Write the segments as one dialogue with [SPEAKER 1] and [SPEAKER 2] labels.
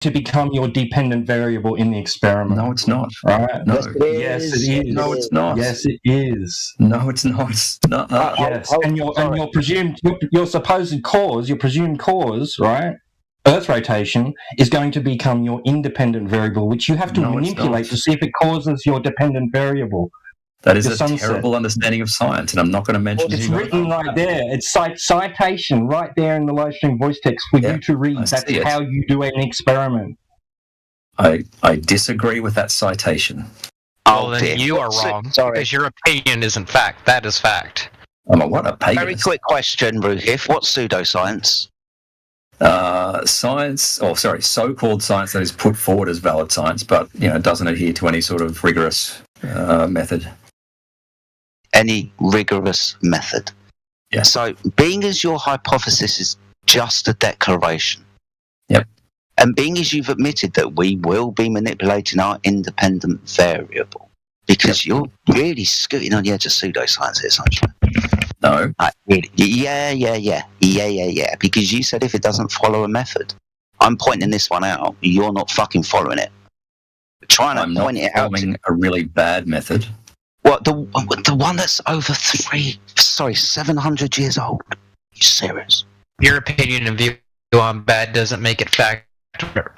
[SPEAKER 1] to become your dependent variable in the experiment.
[SPEAKER 2] No, it's not.
[SPEAKER 1] Right?
[SPEAKER 2] No.
[SPEAKER 1] Yes, it is.
[SPEAKER 2] No, it's not.
[SPEAKER 1] Yes, it is.
[SPEAKER 2] No, it's not. No.
[SPEAKER 1] Yes, and your supposed cause, your presumed cause, right? Earth rotation is going to become your independent variable, which you have to manipulate to see if it causes your dependent variable.
[SPEAKER 2] That is a terrible understanding of science, and I'm not going to mention it.
[SPEAKER 1] It's written right there. It's citation right there in the live stream voice text for you to read. That's how you do an experiment.
[SPEAKER 2] I disagree with that citation.
[SPEAKER 3] Oh, then you are wrong, because your opinion isn't fact. That is fact.
[SPEAKER 2] I'm a what? A paganist.
[SPEAKER 4] Very quick question, Ruhif. What's pseudoscience?
[SPEAKER 2] So-called science that is put forward as valid science, but doesn't adhere to any sort of rigorous method.
[SPEAKER 4] Any rigorous method.
[SPEAKER 2] Yeah.
[SPEAKER 4] So, being as your hypothesis is just a declaration.
[SPEAKER 2] Yep.
[SPEAKER 4] And being as you've admitted that we will be manipulating our independent variable, because you're really scooting on the edge of pseudoscience here, Sunshine.
[SPEAKER 2] No.
[SPEAKER 4] Really? Yeah. Because you said if it doesn't follow a method, I'm pointing this one out. You're not fucking following it.
[SPEAKER 2] I'm not following a really bad method.
[SPEAKER 4] What, the one that's over 700 years old? Are you serious?
[SPEAKER 3] Your opinion and view on bad doesn't make it fact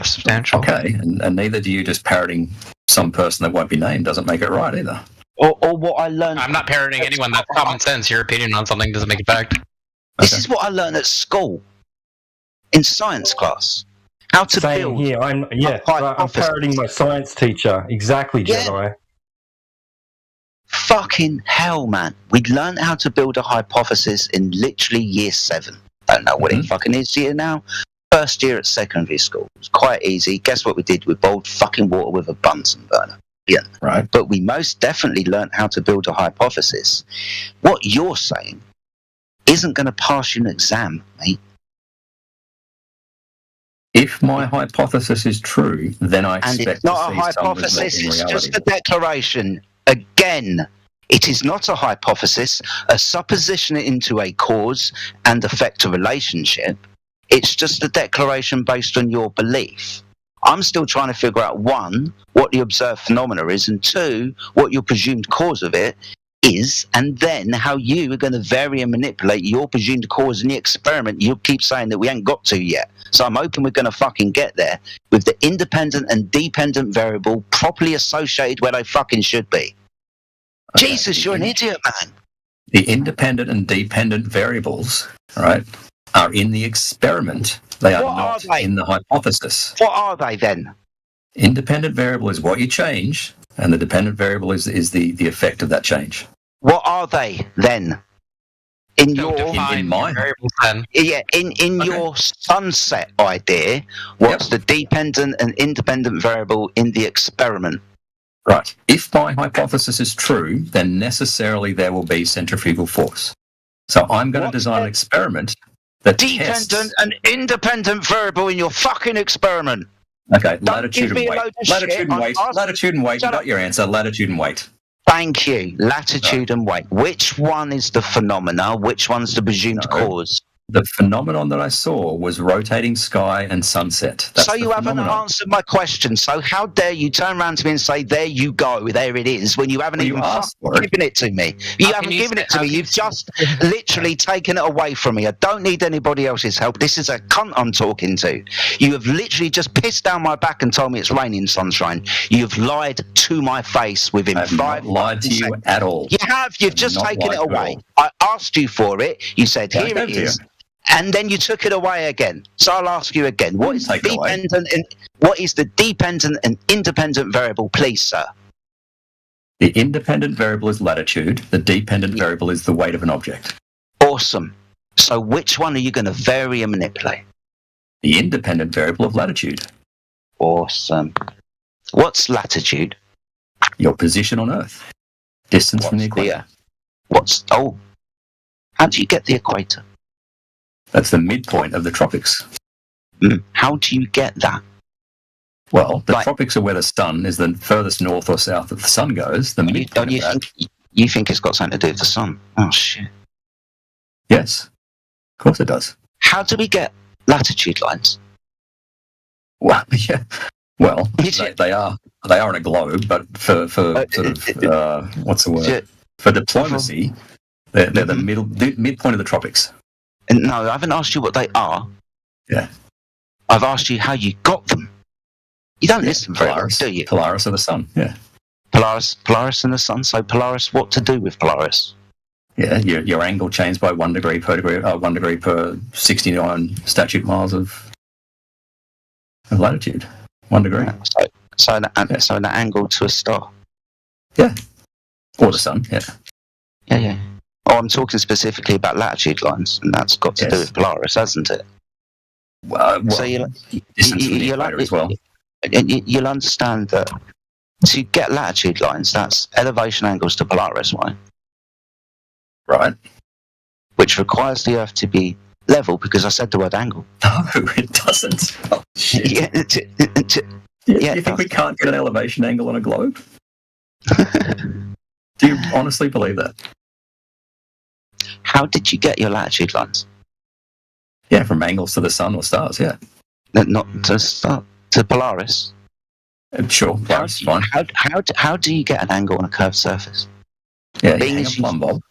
[SPEAKER 3] substantial.
[SPEAKER 2] Okay, and neither do you just parroting some person that won't be named doesn't make it right either.
[SPEAKER 4] Or what I learned...
[SPEAKER 3] I'm not parroting anyone. That's common sense. Your opinion on something doesn't make it fact.
[SPEAKER 4] This is what I learned at school, in science class. How to build...
[SPEAKER 1] Here, I'm parroting my science teacher. Exactly, Jedi.
[SPEAKER 4] Fucking hell, man. We learned how to build a hypothesis in literally year 7. Don't know what it fucking is year now. First year at secondary school. It was quite easy. Guess what we did? We boiled fucking water with a Bunsen burner. Yeah.
[SPEAKER 2] Right.
[SPEAKER 4] But we most definitely learned how to build a hypothesis. What you're saying isn't going to pass you an exam, mate.
[SPEAKER 2] If my hypothesis is true, then I expect
[SPEAKER 4] and it's not a hypothesis, it's just a declaration. Again, it is not a hypothesis, a supposition into a cause and effect a relationship. It's just a declaration based on your belief. I'm still trying to figure out, 1, what the observed phenomena is, and 2, what your presumed cause of it is, and then how you are going to vary and manipulate your presumed cause in the experiment you keep saying that we ain't got to yet. So I'm hoping we're going to fucking get there with the independent and dependent variable properly associated where they fucking should be. Okay. Jesus, you're an idiot, man.
[SPEAKER 2] The independent and dependent variables, right, are in the experiment. They are not in the hypothesis.
[SPEAKER 4] What are they then?
[SPEAKER 2] Independent variable is what you change, and the dependent variable is the effect of that change.
[SPEAKER 4] What are they then? In your your sunset idea, what's the dependent and independent variable in the experiment?
[SPEAKER 2] Right. If my hypothesis is true, then necessarily there will be centrifugal force. So I'm going to design an experiment that
[SPEAKER 4] dependent and independent variable in your fucking experiment.
[SPEAKER 2] Okay, latitude and weight. Latitude and weight. You got your answer. Latitude and weight.
[SPEAKER 4] Thank you. Latitude and weight. Which one is the phenomena? Which one's the presumed cause?
[SPEAKER 2] The phenomenon that I saw was rotating sky and sunset.
[SPEAKER 4] So you haven't answered my question. So how dare you turn around to me and say, there you go, there it is, when you haven't even given it to me. You haven't given it to me. You've just literally taken it away from me. I don't need anybody else's help. This is a cunt I'm talking to. You have literally just pissed down my back and told me it's raining, Sunshine. You've lied to my face within 5 minutes. I have not
[SPEAKER 2] lied to you at all.
[SPEAKER 4] You have. You've just taken it away. I asked you for it. You said, here it is. And then you took it away again. So I'll ask you again. What is the dependent and independent variable, please, sir?
[SPEAKER 2] The independent variable is latitude. The dependent variable is the weight of an object.
[SPEAKER 4] Awesome. So which one are you going to vary and manipulate?
[SPEAKER 2] The independent variable of latitude.
[SPEAKER 4] Awesome. What's latitude?
[SPEAKER 2] Your position on Earth. Distance from the equator.
[SPEAKER 4] How do you get the equator?
[SPEAKER 2] That's the midpoint of the tropics.
[SPEAKER 4] How do you get that?
[SPEAKER 2] Well, the tropics are where the sun is the furthest north or south that the sun goes.
[SPEAKER 4] You think it's got something to do with the sun? Oh, shit.
[SPEAKER 2] Yes. Of course it does.
[SPEAKER 4] How do we get latitude lines?
[SPEAKER 2] Well, yeah. Well, they are in a globe, but for sort of what's the word? For diplomacy, they're the midpoint of the tropics.
[SPEAKER 4] And no, I haven't asked you what they are.
[SPEAKER 2] Yeah.
[SPEAKER 4] I've asked you how you got them. You don't listen very well, do you?
[SPEAKER 2] Polaris of the sun. Yeah.
[SPEAKER 4] Polaris and the sun. So Polaris, what to do with Polaris?
[SPEAKER 2] Yeah, your angle changed by 1 degree per 69 statute miles of latitude. 1 degree.
[SPEAKER 4] So an angle to a star.
[SPEAKER 2] Yeah. Or the sun. Yeah.
[SPEAKER 4] Yeah. Oh, I'm talking specifically about latitude lines, and that's got to do with Polaris, hasn't it?
[SPEAKER 2] Well,
[SPEAKER 4] so you'll understand that to get latitude lines, that's elevation angles to Polaris, right?
[SPEAKER 2] Right.
[SPEAKER 4] Which requires the Earth to be level, because I said the word angle.
[SPEAKER 2] No, it doesn't. Oh, shit. You think we can't get an elevation angle on a globe? Do you honestly believe that?
[SPEAKER 4] How did you get your latitude lines?
[SPEAKER 2] Yeah, from angles to the sun or stars, yeah.
[SPEAKER 4] Not to Polaris.
[SPEAKER 2] Sure, Polaris is fine.
[SPEAKER 4] How do you get an angle on a curved surface?
[SPEAKER 2] Yeah, you hang a plumb bob.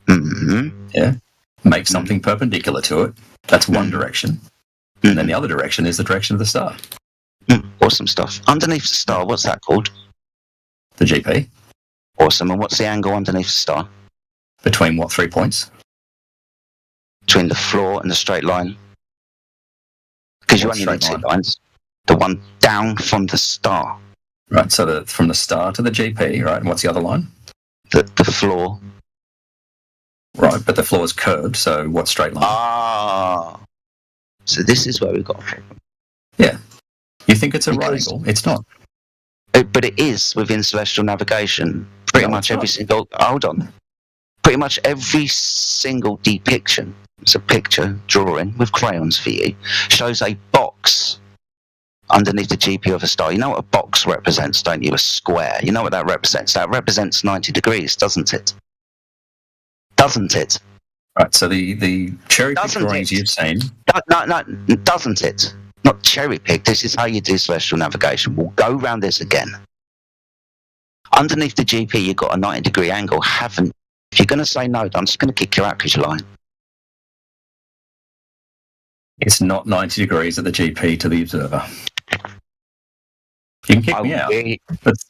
[SPEAKER 4] Mm-hmm.
[SPEAKER 2] Yeah. Make something perpendicular to it. That's one direction. And then the other direction is the direction of the star.
[SPEAKER 4] Awesome stuff. Underneath the star, what's that called?
[SPEAKER 2] The GP.
[SPEAKER 4] Awesome. And what's the angle underneath the star?
[SPEAKER 2] Between what 3 points?
[SPEAKER 4] Between the floor and the straight line. Because you only need 2 lines. The one down from the star.
[SPEAKER 2] Right, so from the star to the GP, right? And what's the other line?
[SPEAKER 4] The floor.
[SPEAKER 2] Right, but the floor is curved, so what straight line?
[SPEAKER 4] Ah. So this is where we've got a problem.
[SPEAKER 2] Yeah. You think it's a right angle? It's not.
[SPEAKER 4] But it is within celestial navigation. Pretty much every single... Hold on. Pretty much every single depiction, it's a picture, drawing, with crayons for you, shows a box underneath the GP of a star. You know what a box represents, don't you? A square. You know what that represents? That represents 90 degrees, doesn't it? Doesn't it?
[SPEAKER 2] Right, so the cherry-picked drawings you've seen...
[SPEAKER 4] No, doesn't it? Not cherry-picked. This is how you do celestial navigation. We'll go round this again. Underneath the GP, you've got a 90-degree angle, haven't you? If you're going to say no, I'm just going to kick you out because you're lying.
[SPEAKER 2] It's not 90 degrees at the GP to the observer. You can kick me out.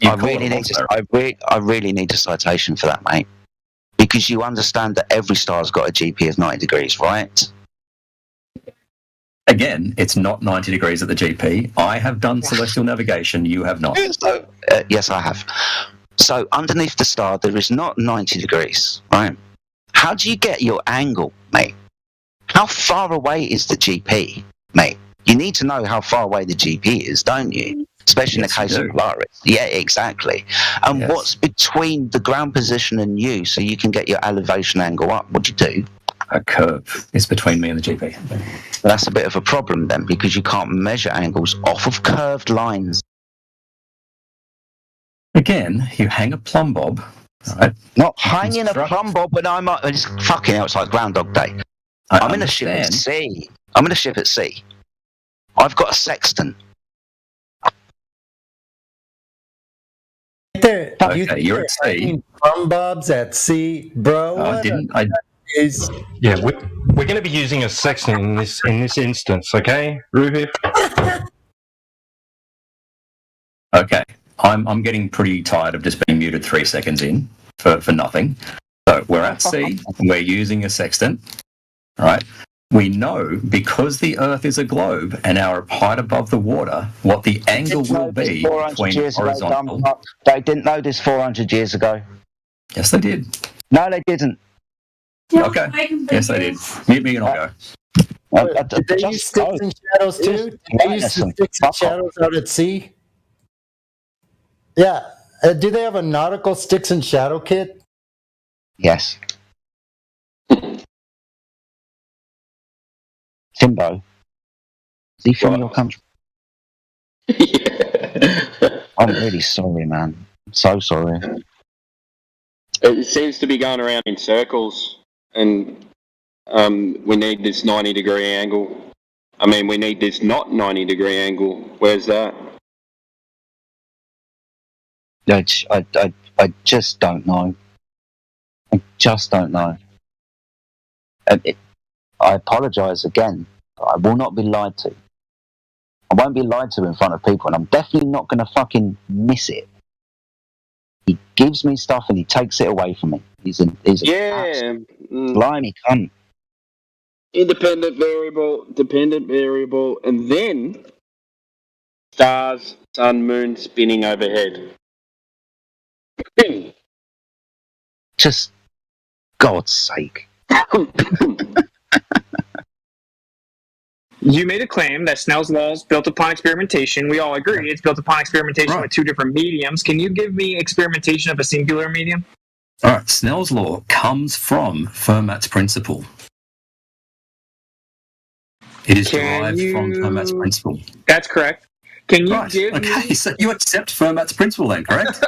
[SPEAKER 4] I really need a citation for that, mate. Because you understand that every star's got a GP of 90 degrees, right?
[SPEAKER 2] Again, it's not 90 degrees at the GP. I have done celestial navigation. You have not.
[SPEAKER 4] Yes, I have. So underneath the star, there is not 90 degrees, right? How do you get your angle, mate? How far away is the GP, mate? You need to know how far away the GP is, don't you? Especially in the case of Polaris. Yeah, exactly. And what's between the ground position and you so you can get your elevation angle up? What do you do?
[SPEAKER 2] A curve is between me and the GP.
[SPEAKER 4] That's a bit of a problem then, because you can't measure angles off of curved lines.
[SPEAKER 2] Again, you hang a plumb bob. Right?
[SPEAKER 4] Not hanging a plumb bob when it's fucking hell, it's like Groundhog Day. I'm in a ship at sea. I've got a sextant.
[SPEAKER 2] Okay, you're at sea.
[SPEAKER 5] Plumb bobs at sea, bro.
[SPEAKER 1] Yeah, we're going to be using a sextant in this instance, okay, Ruby?
[SPEAKER 2] Okay, I'm getting pretty tired of just being muted 3 seconds in for nothing. So we're at sea. We're using a sextant. All right. We know because the Earth is a globe and our height above the water, what the angle will be between horizontal.
[SPEAKER 4] They didn't know this 400 years ago.
[SPEAKER 2] Yes, they did.
[SPEAKER 4] No, they didn't.
[SPEAKER 2] Okay. Yes, they did. Mute me and I'll go.
[SPEAKER 5] Did they use sticks and shadows too? Did they use sticks and shadows out at sea? Yeah. Do they have a nautical sticks and shadow kit?
[SPEAKER 4] Yes. Timbo. Is he from your country? I'm really sorry, man. I'm so sorry.
[SPEAKER 6] It seems to be going around in circles, and we need this 90-degree angle I mean, we need this not 90-degree angle. Where's that?
[SPEAKER 4] I just don't know. I just don't know. I apologise again. I will not be lied to. I won't be lied to in front of people, and I'm definitely not going to fucking miss it. He gives me stuff and he takes it away from me. He's an slimy cunt.
[SPEAKER 6] Independent variable, dependent variable, and then stars, sun, moon spinning overhead.
[SPEAKER 4] Just God's sake.
[SPEAKER 7] You made a claim that Snell's law is built upon experimentation. We all agree it's built upon experimentation
[SPEAKER 2] Right.
[SPEAKER 7] with two different mediums. Can you give me experimentation of a singular medium?
[SPEAKER 2] All right, Snell's law comes from Fermat's principle. It is derived from Fermat's principle.
[SPEAKER 7] That's correct. Can you
[SPEAKER 2] Right.
[SPEAKER 7] give
[SPEAKER 2] Okay,
[SPEAKER 7] me
[SPEAKER 2] so you accept Fermat's principle then, correct?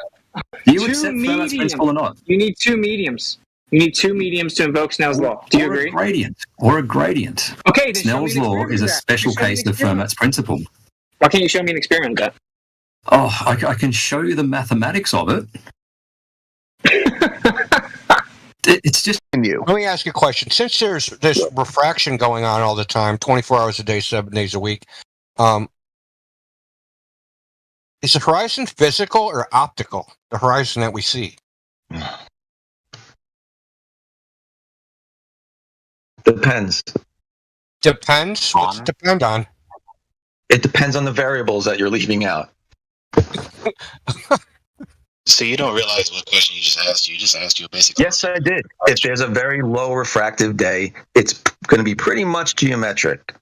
[SPEAKER 2] Do you
[SPEAKER 7] two
[SPEAKER 2] accept Fermat's
[SPEAKER 7] mediums?
[SPEAKER 2] principle or not?
[SPEAKER 7] You need two mediums. You need two mediums to invoke Snell's law. Do you
[SPEAKER 2] Or
[SPEAKER 7] agree?
[SPEAKER 2] a gradient. Or a gradient.
[SPEAKER 7] Okay, then show me
[SPEAKER 2] Snell's
[SPEAKER 7] an
[SPEAKER 2] law
[SPEAKER 7] experiment
[SPEAKER 2] is a
[SPEAKER 7] of that.
[SPEAKER 2] special
[SPEAKER 7] Show me an
[SPEAKER 2] case of
[SPEAKER 7] experiment.
[SPEAKER 2] Fermat's principle.
[SPEAKER 7] Why can't you show me an experiment of that?
[SPEAKER 2] Oh, I can show you the mathematics of it. It's just
[SPEAKER 8] Let me ask you a question. Since there's this refraction going on all the time, 24 hours a day, 7 days a week, is the horizon physical or optical? The horizon that we see.
[SPEAKER 9] Depends.
[SPEAKER 8] Depends. What's it depend on?
[SPEAKER 9] It depends on the variables that you're leaving out.
[SPEAKER 10] So you don't realize what question you just asked. You just asked you a basic.
[SPEAKER 9] Yes, I did. If there's a very low refractive day, it's going to be pretty much geometric.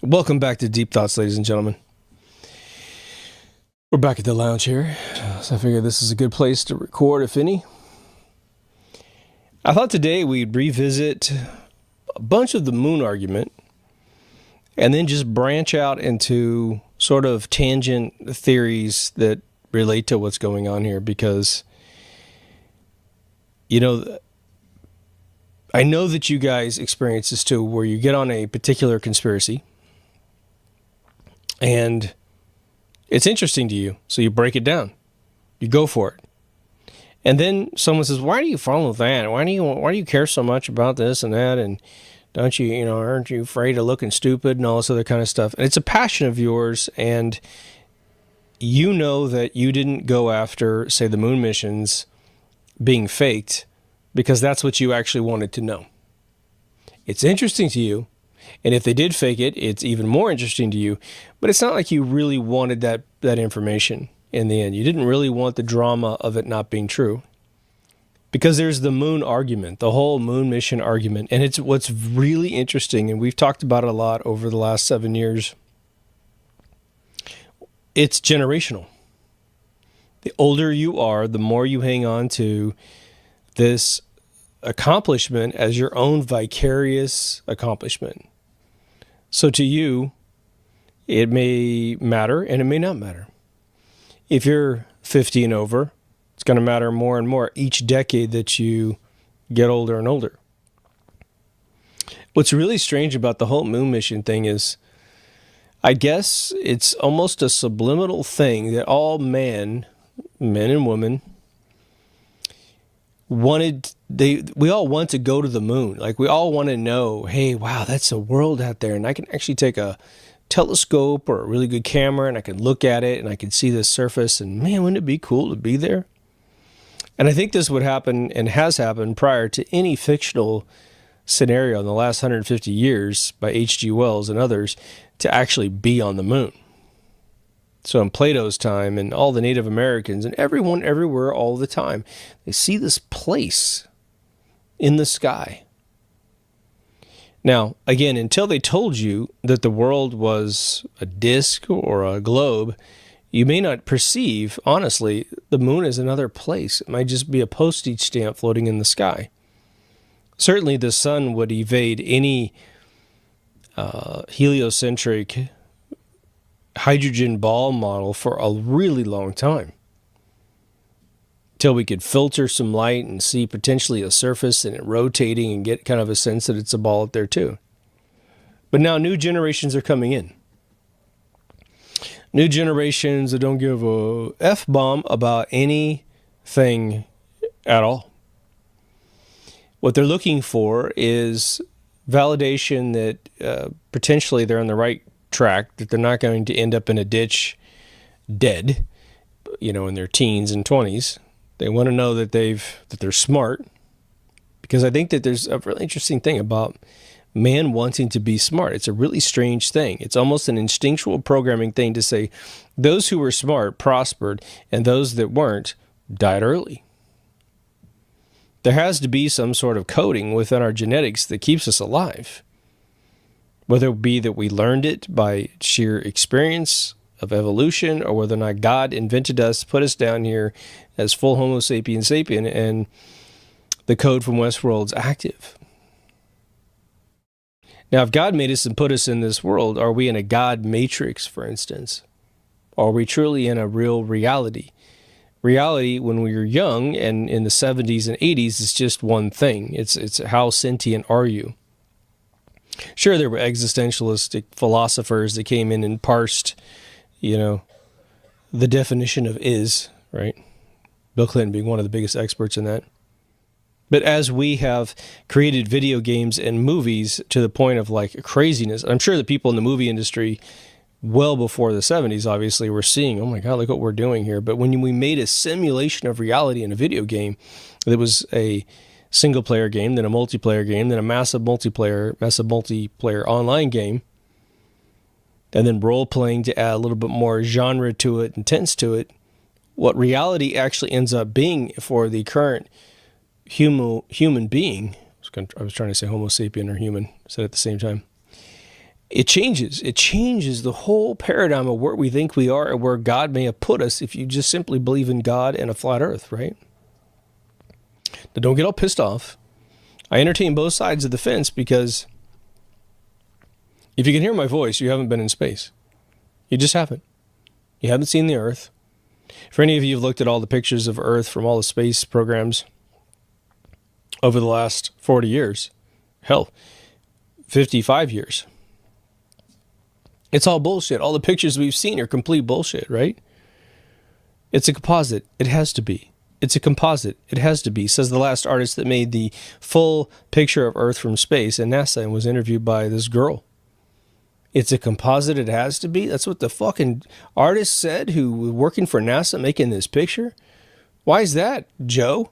[SPEAKER 11] Welcome back to Deep Thoughts, ladies and gentlemen. We're back at the lounge here, so I figured this is a good place to record, if any. I thought today we'd revisit a bunch of the moon argument and then just branch out into sort of tangent theories that relate to what's going on here, because, you know, I know that you guys experience this too, where you get on a particular conspiracy and it's interesting to you, so you break it down. You go for it. And then someone says, why do you follow that? Why do you care so much about this and that? And don't you, aren't you afraid of looking stupid and all this other kind of stuff? And it's a passion of yours, and you know that you didn't go after, say, the moon missions being faked because that's what you actually wanted to know. It's interesting to you. And if they did fake it, it's even more interesting to you. But it's not like you really wanted that information in the end. You didn't really want the drama of it not being true. Because there's the moon argument, the whole moon mission argument. And it's what's really interesting, and we've talked about it a lot over the last 7 years. It's generational. The older you are, the more you hang on to this accomplishment as your own vicarious accomplishment. So to you, it may matter and it may not matter. If you're 50 and over, it's going to matter more and more each decade that you get older and older. What's really strange about the whole moon mission thing is, I guess it's almost a subliminal thing that all men and women, we all want to go to the moon. Like, we all want to know, hey, wow, that's a world out there, and I can actually take a telescope or a really good camera and I can look at it and I can see the surface, and man, wouldn't it be cool to be there? And I think this would happen and has happened prior to any fictional scenario in the last 150 years by H.G. Wells and others to actually be on the moon. So in Plato's time, and all the Native Americans and everyone everywhere all the time, they see this place in the sky. Now, again, until they told you that the world was a disk or a globe, you may not perceive, honestly, the moon is another place. It might just be a postage stamp floating in the sky. Certainly the sun would evade any heliocentric hydrogen ball model for a really long time, till we could filter some light and see potentially a surface and it rotating and get kind of a sense that it's a ball up there too. But now new generations are coming in. New generations that don't give a F-bomb about anything at all. What they're looking for is validation that potentially they're on the right track, that they're not going to end up in a ditch dead, in their teens and 20s. They want to know that they're smart, because I think that there's a really interesting thing about man wanting to be smart. It's a really strange thing. It's almost an instinctual programming thing to say those who were smart prospered and those that weren't died early. There has to be some sort of coding within our genetics that keeps us alive. Whether it be that we learned it by sheer experience of evolution, or whether or not God invented us, put us down here as full Homo sapiens sapien, and the code from Westworld's active. Now, if God made us and put us in this world, are we in a God matrix, for instance? Are we truly in a real reality? Reality, when we were young and in the 70s and 80s, is just one thing. It's how sentient are you? Sure, there were existentialistic philosophers that came in and parsed, the definition of is, right? Bill Clinton being one of the biggest experts in that. But as we have created video games and movies to the point of like craziness, I'm sure the people in the movie industry well before the 70s obviously were seeing, oh my God, look what we're doing here. But when we made a simulation of reality in a video game that was a single player game, then a multiplayer game, then a massive multiplayer online game, and then role playing to add a little bit more genre to it, intense to it, what reality actually ends up being for the current human being, I was trying to say Homo sapien or human, said at the same time, it changes. It changes the whole paradigm of where we think we are and where God may have put us if you just simply believe in God and a flat earth, right? Now, don't get all pissed off. I entertain both sides of the fence because if you can hear my voice, you haven't been in space. You just haven't. You haven't seen the Earth. For any of you who've looked at all the pictures of Earth from all the space programs over the last 40 years, hell, 55 years, it's all bullshit. All the pictures we've seen are complete bullshit, right? It's a composite. It has to be. It's a composite. It has to be, says the last artist that made the full picture of Earth from space at NASA and was interviewed by this girl. It's a composite. It has to be. That's what the fucking artist said who was working for NASA making this picture. Why is that, Joe?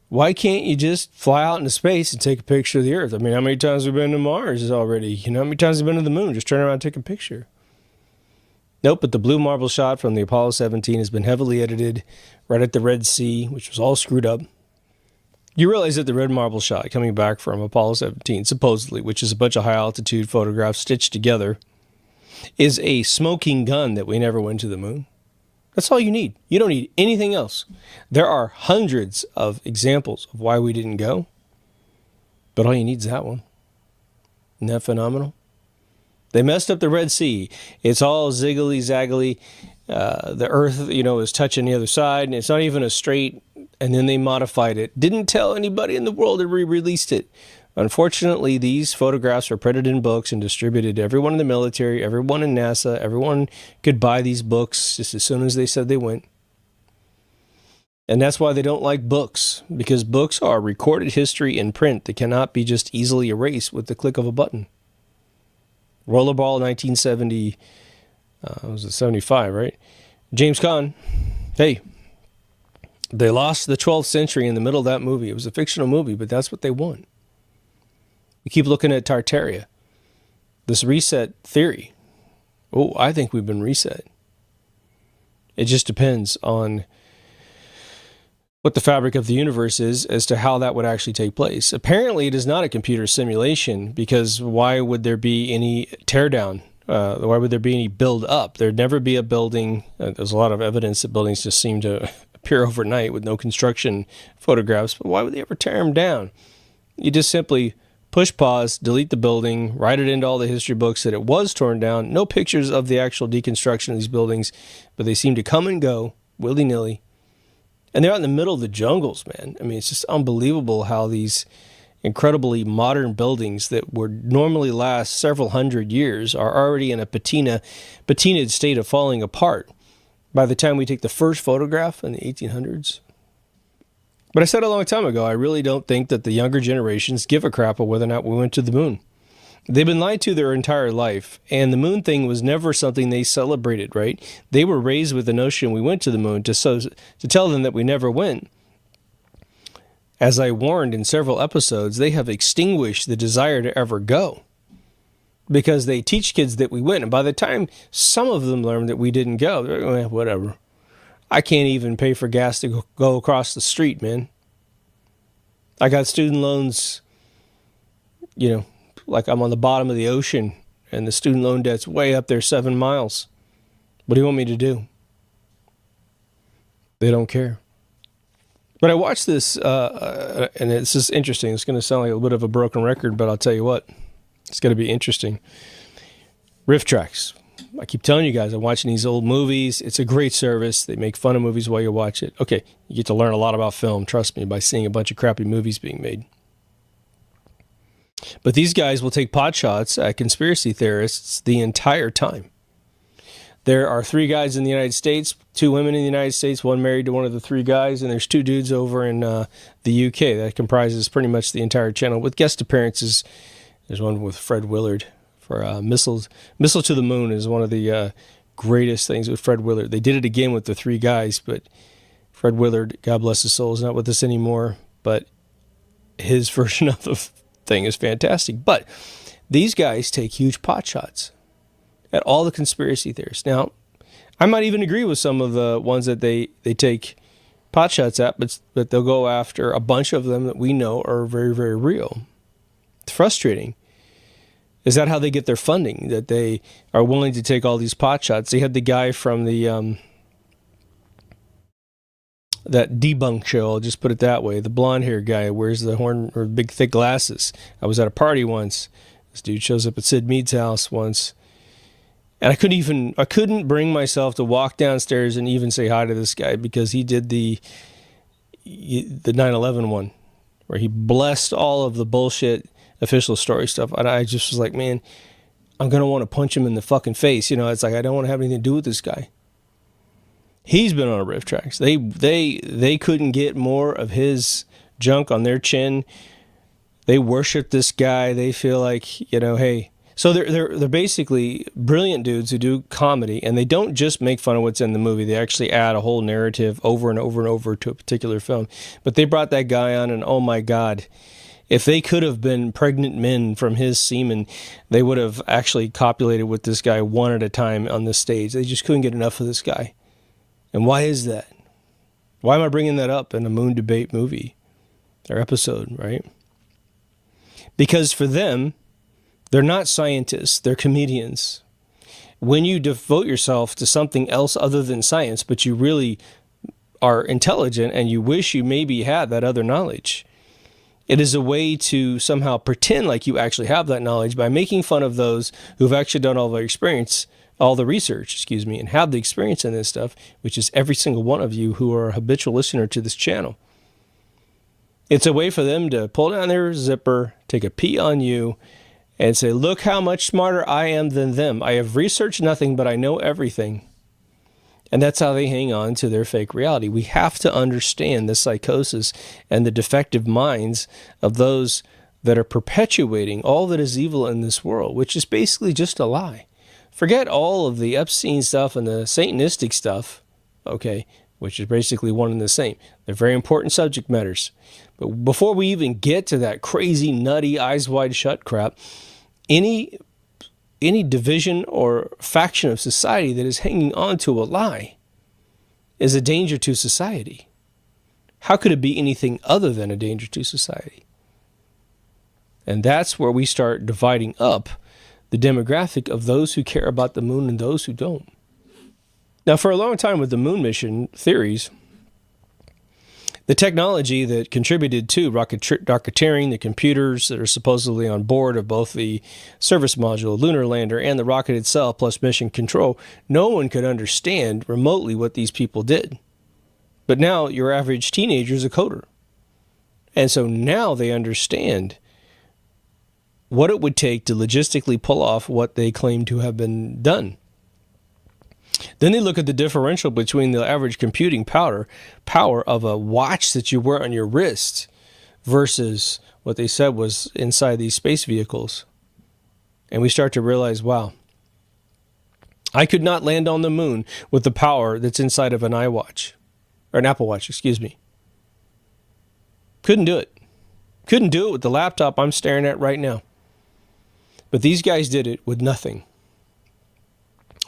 [SPEAKER 11] Why can't you just fly out into space and take a picture of the Earth? I mean, how many times have we been to Mars already? You know, how many times have we been to the moon? Just turn around and take a picture. Nope, but the blue marble shot from the Apollo 17 has been heavily edited right at the Red Sea, which was all screwed up. You realize that the red marble shot coming back from Apollo 17, supposedly, which is a bunch of high-altitude photographs stitched together, is a smoking gun that we never went to the moon. That's all you need. You don't need anything else. There are hundreds of examples of why we didn't go, but all you need is that one. Isn't that phenomenal? They messed up the Red Sea. It's all ziggly-zaggly. The Earth, is touching the other side, and it's not even a straight, and then they modified it. Didn't tell anybody in the world and re-released it. Unfortunately, these photographs were printed in books and distributed to everyone in the military, everyone in NASA. Everyone could buy these books just as soon as they said they went. And that's why they don't like books, because books are recorded history in print that cannot be just easily erased with the click of a button. Rollerball 1970, was it 75, right? James Caan, hey, they lost the 12th century in the middle of that movie. It was a fictional movie, but that's what they want. We keep looking at Tartaria, this reset theory. Oh, I think we've been reset. It just depends on what the fabric of the universe is as to how that would actually take place. Apparently, it is not a computer simulation, because why would there be any teardown? Why would there be any build up? There'd never be a building. There's a lot of evidence that buildings just seem to appear overnight with no construction photographs, but why would they ever tear them down? You just simply push pause, delete the building, write it into all the history books that it was torn down. No pictures of the actual deconstruction of these buildings, but they seem to come and go willy-nilly. And they're out in the middle of the jungles, man. I mean, it's just unbelievable how these incredibly modern buildings that would normally last several hundred years are already in a patinaed state of falling apart by the time we take the first photograph in the 1800s. But I said a long time ago, I really don't think that the younger generations give a crap of whether or not we went to the moon. They've been lied to their entire life, and the moon thing was never something they celebrated, right? They were raised with the notion we went to the moon to tell them that we never went. As I warned in several episodes, they have extinguished the desire to ever go because they teach kids that we went. And by the time some of them learn that we didn't go, they're like, whatever. I can't even pay for gas to go across the street, man. I got student loans, like I'm on the bottom of the ocean and the student loan debt's way up there 7 miles. What do you want me to do? They don't care. But I watched this, and it's just interesting. It's going to sound like a bit of a broken record, but I'll tell you what, it's going to be interesting. Riff Tracks. I keep telling you guys, I'm watching these old movies. It's a great service. They make fun of movies while you watch it. Okay, you get to learn a lot about film, trust me, by seeing a bunch of crappy movies being made. But these guys will take pot shots at conspiracy theorists the entire time. There are 3 guys in the United States, 2 women in the United States, one married to one of the 3 guys, and there's 2 dudes over in the UK. That comprises pretty much the entire channel with guest appearances. There's one with Fred Willard for Missile to the Moon is one of the greatest things with Fred Willard. They did it again with the 3 guys, but Fred Willard, God bless his soul, is not with us anymore, but his version of the thing is fantastic. But these guys take huge pot shots at all the conspiracy theorists. Now, I might even agree with some of the ones that they take pot shots at, but they'll go after a bunch of them that we know are very, very real. It's frustrating. Is that how they get their funding? That they are willing to take all these pot shots? They had the guy from the that debunk show, I'll just put it that way. The blonde hair guy who wears the horn or big thick glasses. I was at a party once. This dude shows up at Sid Mead's house once. And I couldn't bring myself to walk downstairs and even say hi to this guy because he did the 9/11 one where he blessed all of the bullshit official story stuff. And I just was like, man, I'm going to want to punch him in the fucking face. It's like, I don't want to have anything to do with this guy. He's been on a riff tracks. They couldn't get more of his junk on their chin. They worship this guy. They feel like, hey. So they're basically brilliant dudes who do comedy, and they don't just make fun of what's in the movie. They actually add a whole narrative over and over and over to a particular film. But they brought that guy on, and oh my God, if they could have been pregnant men from his semen, they would have actually copulated with this guy one at a time on the stage. They just couldn't get enough of this guy. And why is that? Why am I bringing that up in a Moon Debate movie or episode, right? Because for them, they're not scientists, they're comedians. When you devote yourself to something else other than science, but you really are intelligent and you wish you maybe had that other knowledge, it is a way to somehow pretend like you actually have that knowledge by making fun of those who've actually done all the research, and have the experience in this stuff, which is every single one of you who are a habitual listener to this channel. It's a way for them to pull down their zipper, take a pee on you, and say, look how much smarter I am than them. I have researched nothing, but I know everything. And that's how they hang on to their fake reality. We have to understand the psychosis and the defective minds of those that are perpetuating all that is evil in this world, which is basically just a lie. Forget all of the Epstein stuff and the Satanistic stuff, okay, which is basically one and the same. They're very important subject matters. But before we even get to that crazy, nutty, eyes wide shut crap, any division or faction of society that is hanging on to a lie is a danger to society. How could it be anything other than a danger to society? And that's where we start dividing up the demographic of those who care about the moon and those who don't. Now, for a long time with the moon mission theories, the technology that contributed to rocketeering, the computers that are supposedly on board of both the service module, lunar lander, and the rocket itself, plus mission control, no one could understand remotely what these people did. But now your average teenager is a coder. And so now they understand what it would take to logistically pull off what they claim to have been done. Then they look at the differential between the average computing power of a watch that you wear on your wrist versus what they said was inside these space vehicles. And we start to realize, wow, I could not land on the moon with the power that's inside of an iWatch, or an Apple Watch, excuse me. Couldn't do it. Couldn't do it with the laptop I'm staring at right now. But these guys did it with nothing.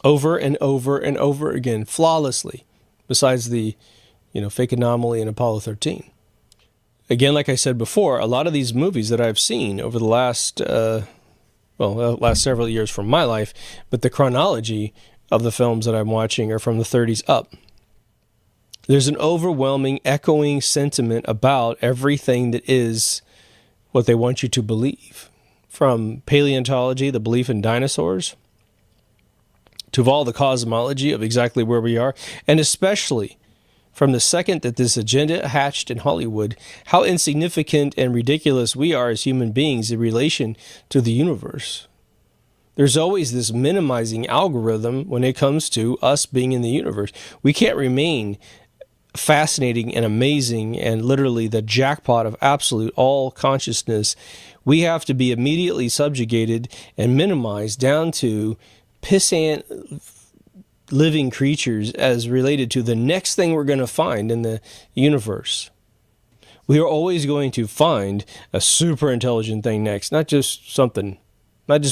[SPEAKER 11] Over and over and over again, flawlessly, besides the, fake anomaly in Apollo 13. Again, like I said before, a lot of these movies that I've seen over the last several years from my life, but the chronology of the films that I'm watching are from the 30s up. There's an overwhelming, echoing sentiment about everything that is what they want you to believe. From paleontology, the belief in dinosaurs, to all the cosmology of exactly where we are, and especially from the second that this agenda hatched in Hollywood, how insignificant and ridiculous we are as human beings in relation to the universe. There's always this minimizing algorithm when it comes to us being in the universe. We can't remain fascinating and amazing and literally the jackpot of absolute all consciousness. We have to be immediately subjugated and minimized down to pissant living creatures as related to the next thing we're going to find in the universe. We are always going to find a super intelligent thing next, not just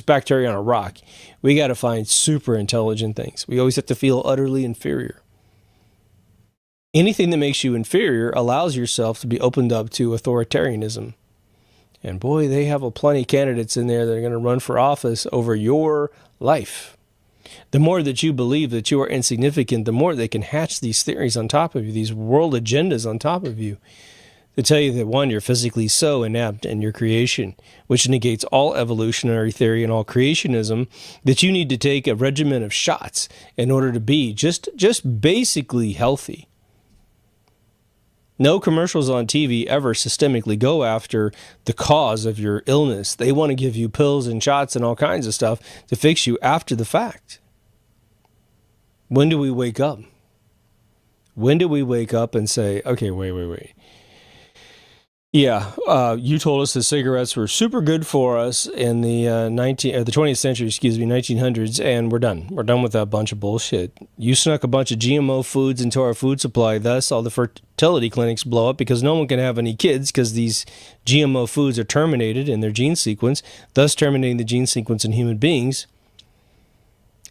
[SPEAKER 11] bacteria on a rock. We got to find super intelligent things. We always have to feel utterly inferior. Anything that makes you inferior allows yourself to be opened up to authoritarianism. And boy, they have plenty of candidates in there that are going to run for office over your life. The more that you believe that you are insignificant, the more they can hatch these theories on top of you, these world agendas on top of you, to tell you that, one, you're physically so inept in your creation, which negates all evolutionary theory and all creationism, that you need to take a regimen of shots in order to be just basically healthy. No commercials on TV ever systemically go after the cause of your illness. They want to give you pills and shots and all kinds of stuff to fix you after the fact. When do we wake up? When do we wake up and say, okay, wait. Yeah, you told us that cigarettes were super good for us in the 20th century, 1900s, and we're done. We're done with that bunch of bullshit. You snuck a bunch of GMO foods into our food supply, thus all the fertility clinics blow up because no one can have any kids because these GMO foods are terminated in their gene sequence, thus terminating the gene sequence in human beings.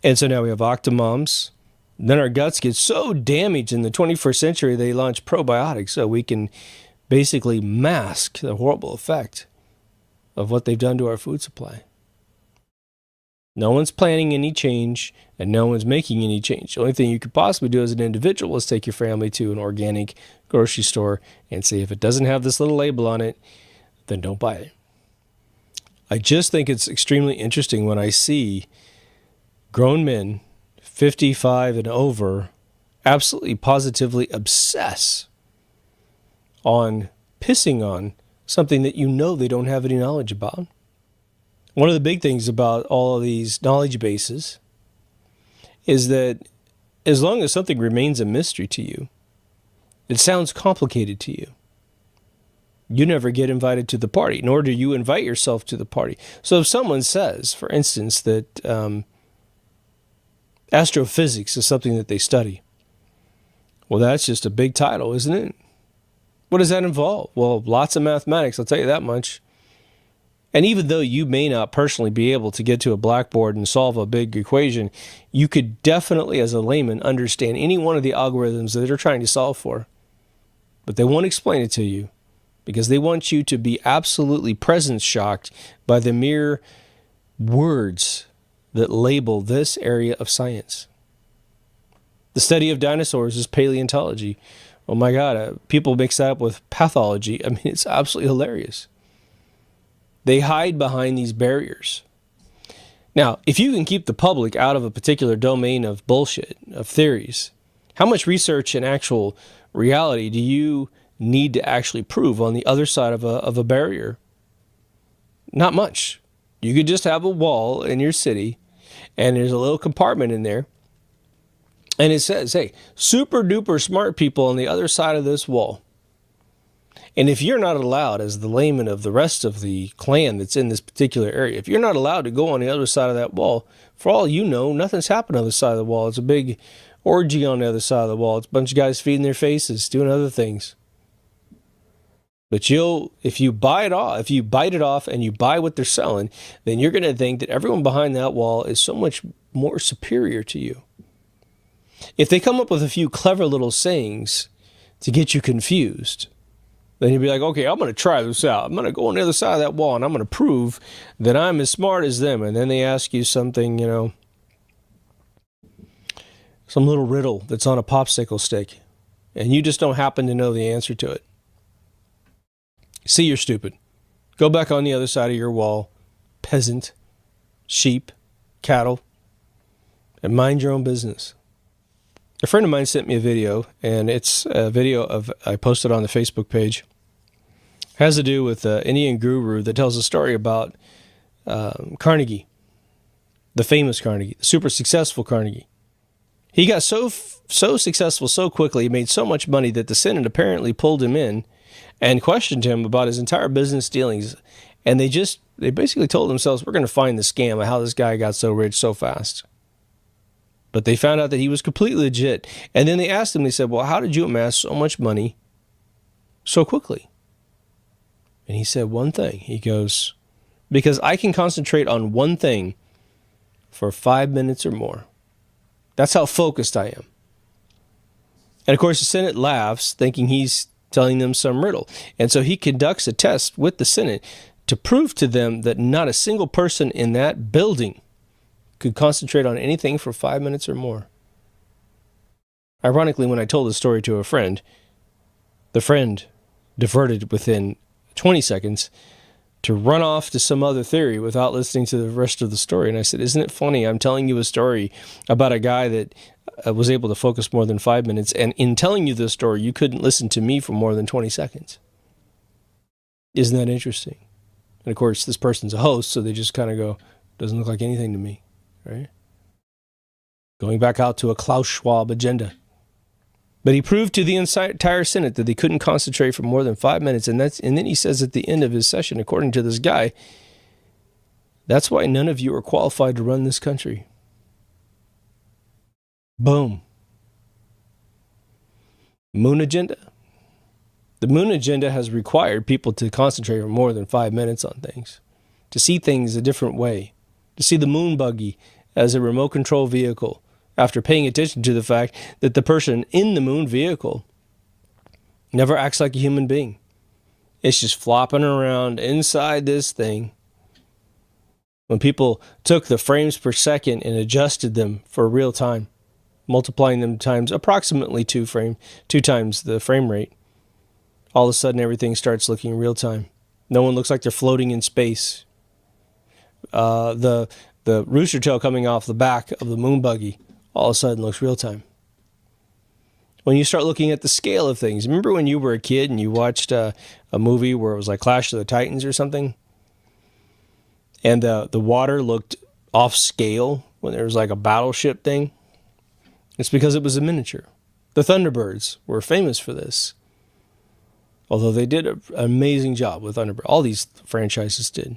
[SPEAKER 11] And so now we have octomoms. Then our guts get so damaged in the 21st century, they launch probiotics so we can basically mask the horrible effect of what they've done to our food supply. No one's planning any change, and no one's making any change. The only thing you could possibly do as an individual is take your family to an organic grocery store and say, if it doesn't have this little label on it, then don't buy it. I just think it's extremely interesting when I see grown men, 55 and over, absolutely positively obsess on pissing on something that you know they don't have any knowledge about. One of the big things about all of these knowledge bases is that as long as something remains a mystery to you, it sounds complicated to you. You never get invited to the party, nor do you invite yourself to the party. So if someone says, for instance, that astrophysics is something that they study, well, that's just a big title, isn't it? What does that involve? Well, lots of mathematics, I'll tell you that much. And even though you may not personally be able to get to a blackboard and solve a big equation, you could definitely, as a layman, understand any one of the algorithms that they're trying to solve for. But they won't explain it to you because they want you to be absolutely presence shocked by the mere words that label this area of science. The study of dinosaurs is paleontology. Oh my God, people mix that up with pathology. I mean, it's absolutely hilarious. They hide behind these barriers. Now, if you can keep the public out of a particular domain of bullshit, of theories, how much research and actual reality do you need to actually prove on the other side of a barrier? Not much. You could just have a wall in your city, and there's a little compartment in there, and it says, hey, super duper smart people on the other side of this wall. And if you're not allowed, as the layman of the rest of the clan that's in this particular area, if you're not allowed to go on the other side of that wall, for all you know, nothing's happened on the other side of the wall. It's a big orgy on the other side of the wall. It's a bunch of guys feeding their faces, doing other things. But if you bite it off and you buy what they're selling, then you're going to think that everyone behind that wall is so much more superior to you. If they come up with a few clever little sayings to get you confused, then you'll be like, okay, I'm going to try this out. I'm going to go on the other side of that wall and I'm going to prove that I'm as smart as them. And then they ask you something, some little riddle that's on a popsicle stick, and you just don't happen to know the answer to it. See, you're stupid. Go back on the other side of your wall, peasant, sheep, cattle, and mind your own business. A friend of mine sent me a video, and it's a video I posted on the Facebook page. It has to do with an Indian guru that tells a story about Carnegie, the famous Carnegie, the super successful Carnegie. He got so successful so quickly, he made so much money that the Senate apparently pulled him in and questioned him about his entire business dealings. And they basically told themselves, we're going to find the scam of how this guy got so rich so fast. But they found out that he was completely legit. And then they asked him, they said, well, how did you amass so much money so quickly? And he said one thing. He goes, because I can concentrate on one thing for 5 minutes or more. That's how focused I am. And of course, the Senate laughs, thinking he's telling them some riddle. And so he conducts a test with the Senate to prove to them that not a single person in that building could concentrate on anything for 5 minutes or more. Ironically, when I told the story to a friend, the friend diverted within 20 seconds to run off to some other theory without listening to the rest of the story. And I said, isn't it funny? I'm telling you a story about a guy that was able to focus more than 5 minutes. And in telling you this story, you couldn't listen to me for more than 20 seconds. Isn't that interesting? And of course, this person's a host, so they just kind of go, doesn't look like anything to me, right? Going back out to a Klaus Schwab agenda. But he proved to the entire Senate that they couldn't concentrate for more than 5 minutes. And then he says at the end of his session, according to this guy, that's why none of you are qualified to run this country. Boom. Moon agenda. The moon agenda has required people to concentrate for more than 5 minutes on things, to see things a different way, to see the moon buggy as a remote control vehicle, after paying attention to the fact that the person in the moon vehicle never acts like a human being. It's just flopping around inside this thing. When people took the frames per second and adjusted them for real time, multiplying them times approximately two times the frame rate, all of a sudden everything starts looking real time. No one looks like they're floating in space. The rooster tail coming off the back of the moon buggy all of a sudden looks real time. When you start looking at the scale of things, remember when you were a kid and you watched a movie where it was like Clash of the Titans or something? And the water looked off scale when there was like a battleship thing? It's because it was a miniature. The Thunderbirds were famous for this. Although they did an amazing job with Thunderbird. All these franchises did.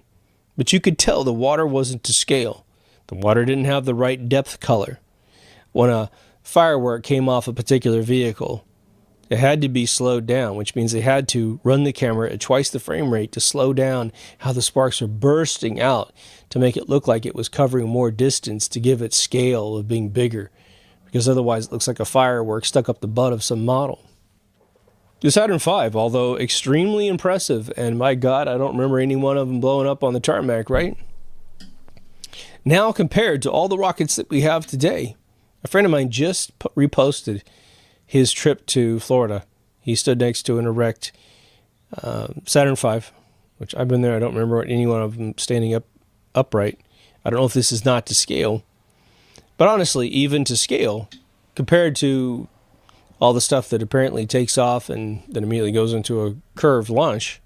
[SPEAKER 11] But you could tell the water wasn't to scale. The water didn't have the right depth color. When a firework came off a particular vehicle, it had to be slowed down, which means they had to run the camera at twice the frame rate to slow down how the sparks are bursting out to make it look like it was covering more distance to give it scale of being bigger, because otherwise it looks like a firework stuck up the butt of some model. The Saturn V, although extremely impressive, and my God, I don't remember any one of them blowing up on the tarmac, right? Now compared to all the rockets that we have today, a friend of mine just reposted his trip to Florida. He stood next to an erect Saturn V, which I've been there. I don't remember any one of them standing upright. I don't know if this is not to scale. But honestly, even to scale, compared to all the stuff that apparently takes off and then immediately goes into a curved launch,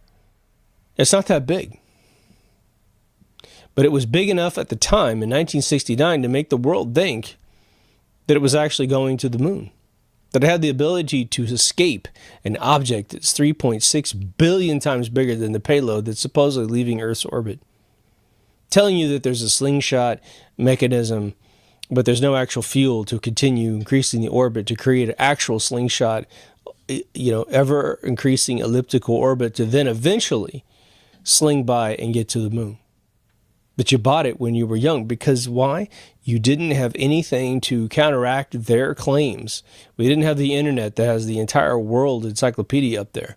[SPEAKER 11] it's not that big. But it was big enough at the time in 1969 to make the world think that it was actually going to the moon, that it had the ability to escape an object that's 3.6 billion times bigger than the payload that's supposedly leaving Earth's orbit. Telling you that there's a slingshot mechanism, but there's no actual fuel to continue increasing the orbit to create an actual slingshot, ever increasing elliptical orbit to then eventually sling by and get to the moon. But you bought it when you were young, because why? You didn't have anything to counteract their claims. We didn't have the internet that has the entire world encyclopedia up there,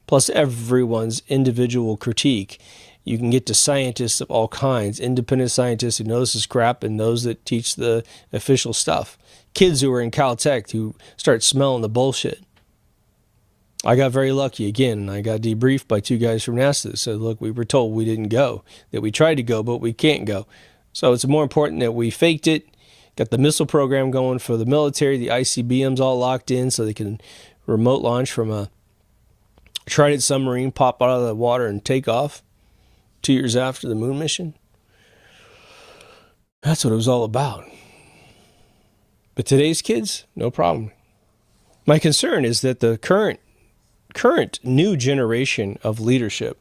[SPEAKER 11] plus everyone's individual critique. You can get to scientists of all kinds, independent scientists who know this is crap and those that teach the official stuff. Kids who are in Caltech who start smelling the bullshit. I got very lucky again, and I got debriefed by two guys from NASA that said, look, we were told we didn't go, that we tried to go, but we can't go. So it's more important that we faked it, got the missile program going for the military, the ICBMs all locked in so they can remote launch from a Trident submarine, pop out of the water and take off 2 years after the moon mission. That's what it was all about. But today's kids, no problem. My concern is that the current new generation of leadership,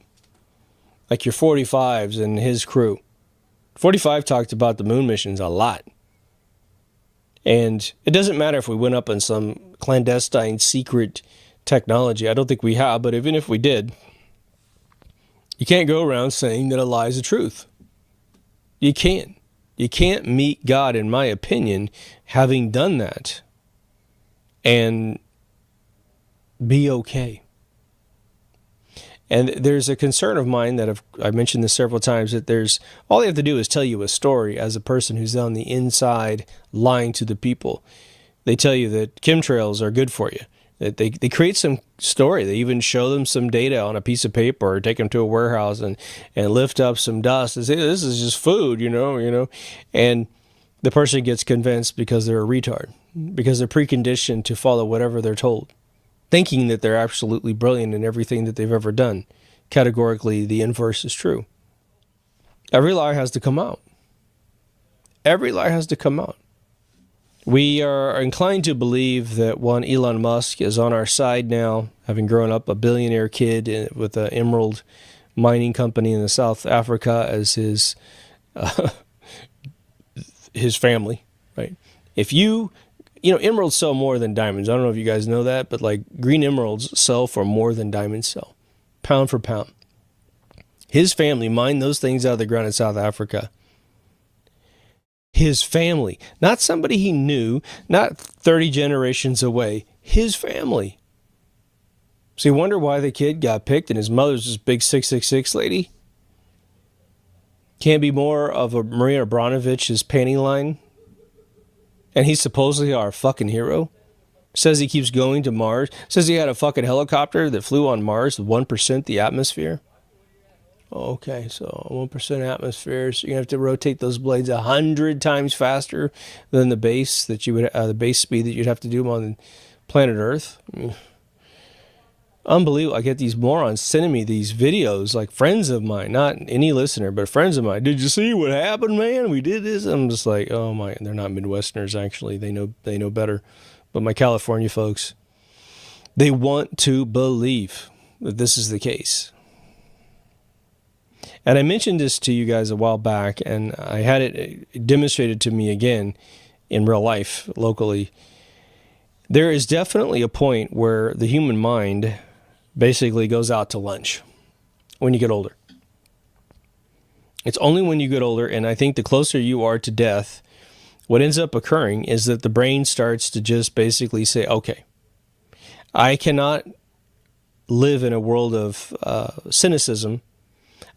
[SPEAKER 11] like your 45s and his crew. 45 talked about the moon missions a lot. And it doesn't matter if we went up on some clandestine secret technology. I don't think we have, but even if we did, you can't go around saying that a lie is the truth. You can't. You can't meet God, in my opinion, having done that and be okay. And there's a concern of mine that I mentioned this several times, that all they have to do is tell you a story as a person who's on the inside lying to the people. They tell you that chemtrails are good for you. That they create some story. They even show them some data on a piece of paper, or take them to a warehouse and lift up some dust and say, this is just food, you know. And the person gets convinced because they're a retard, because they're preconditioned to follow whatever they're told, thinking that they're absolutely brilliant in everything that they've ever done. Categorically, the inverse is true. Every lie has to come out. Every lie has to come out. We are inclined to believe that one Elon Musk is on our side now, having grown up a billionaire kid with an emerald mining company in South Africa as his family, right? If emeralds sell more than diamonds. I don't know if you guys know that, but like green emeralds sell for more than diamonds sell, pound for pound. His family mined those things out of the ground in South Africa. His family, not somebody he knew, not 30 generations away, his family. So you wonder why the kid got picked and his mother's this big 666 lady? Can't be more of a Maria Abramovich's panty line. And he's supposedly our fucking hero. Says he keeps going to Mars. Says he had a fucking helicopter that flew on Mars with 1% the atmosphere. Okay, so 1% atmosphere. So you have to rotate those blades 100 times faster than the base that you would, the base speed that you'd have to do on planet Earth. Unbelievable. I get these morons sending me these videos, like friends of mine, not any listener, but friends of mine. Did you see what happened, man? We did this. I'm just like, oh my, they're not Midwesterners, actually. They know better. But my California folks, they want to believe that this is the case. And I mentioned this to you guys a while back, and I had it demonstrated to me again in real life, locally. There is definitely a point where the human mind basically goes out to lunch when you get older. It's only when you get older, and I think the closer you are to death, what ends up occurring is that the brain starts to just basically say, okay, I cannot live in a world of cynicism.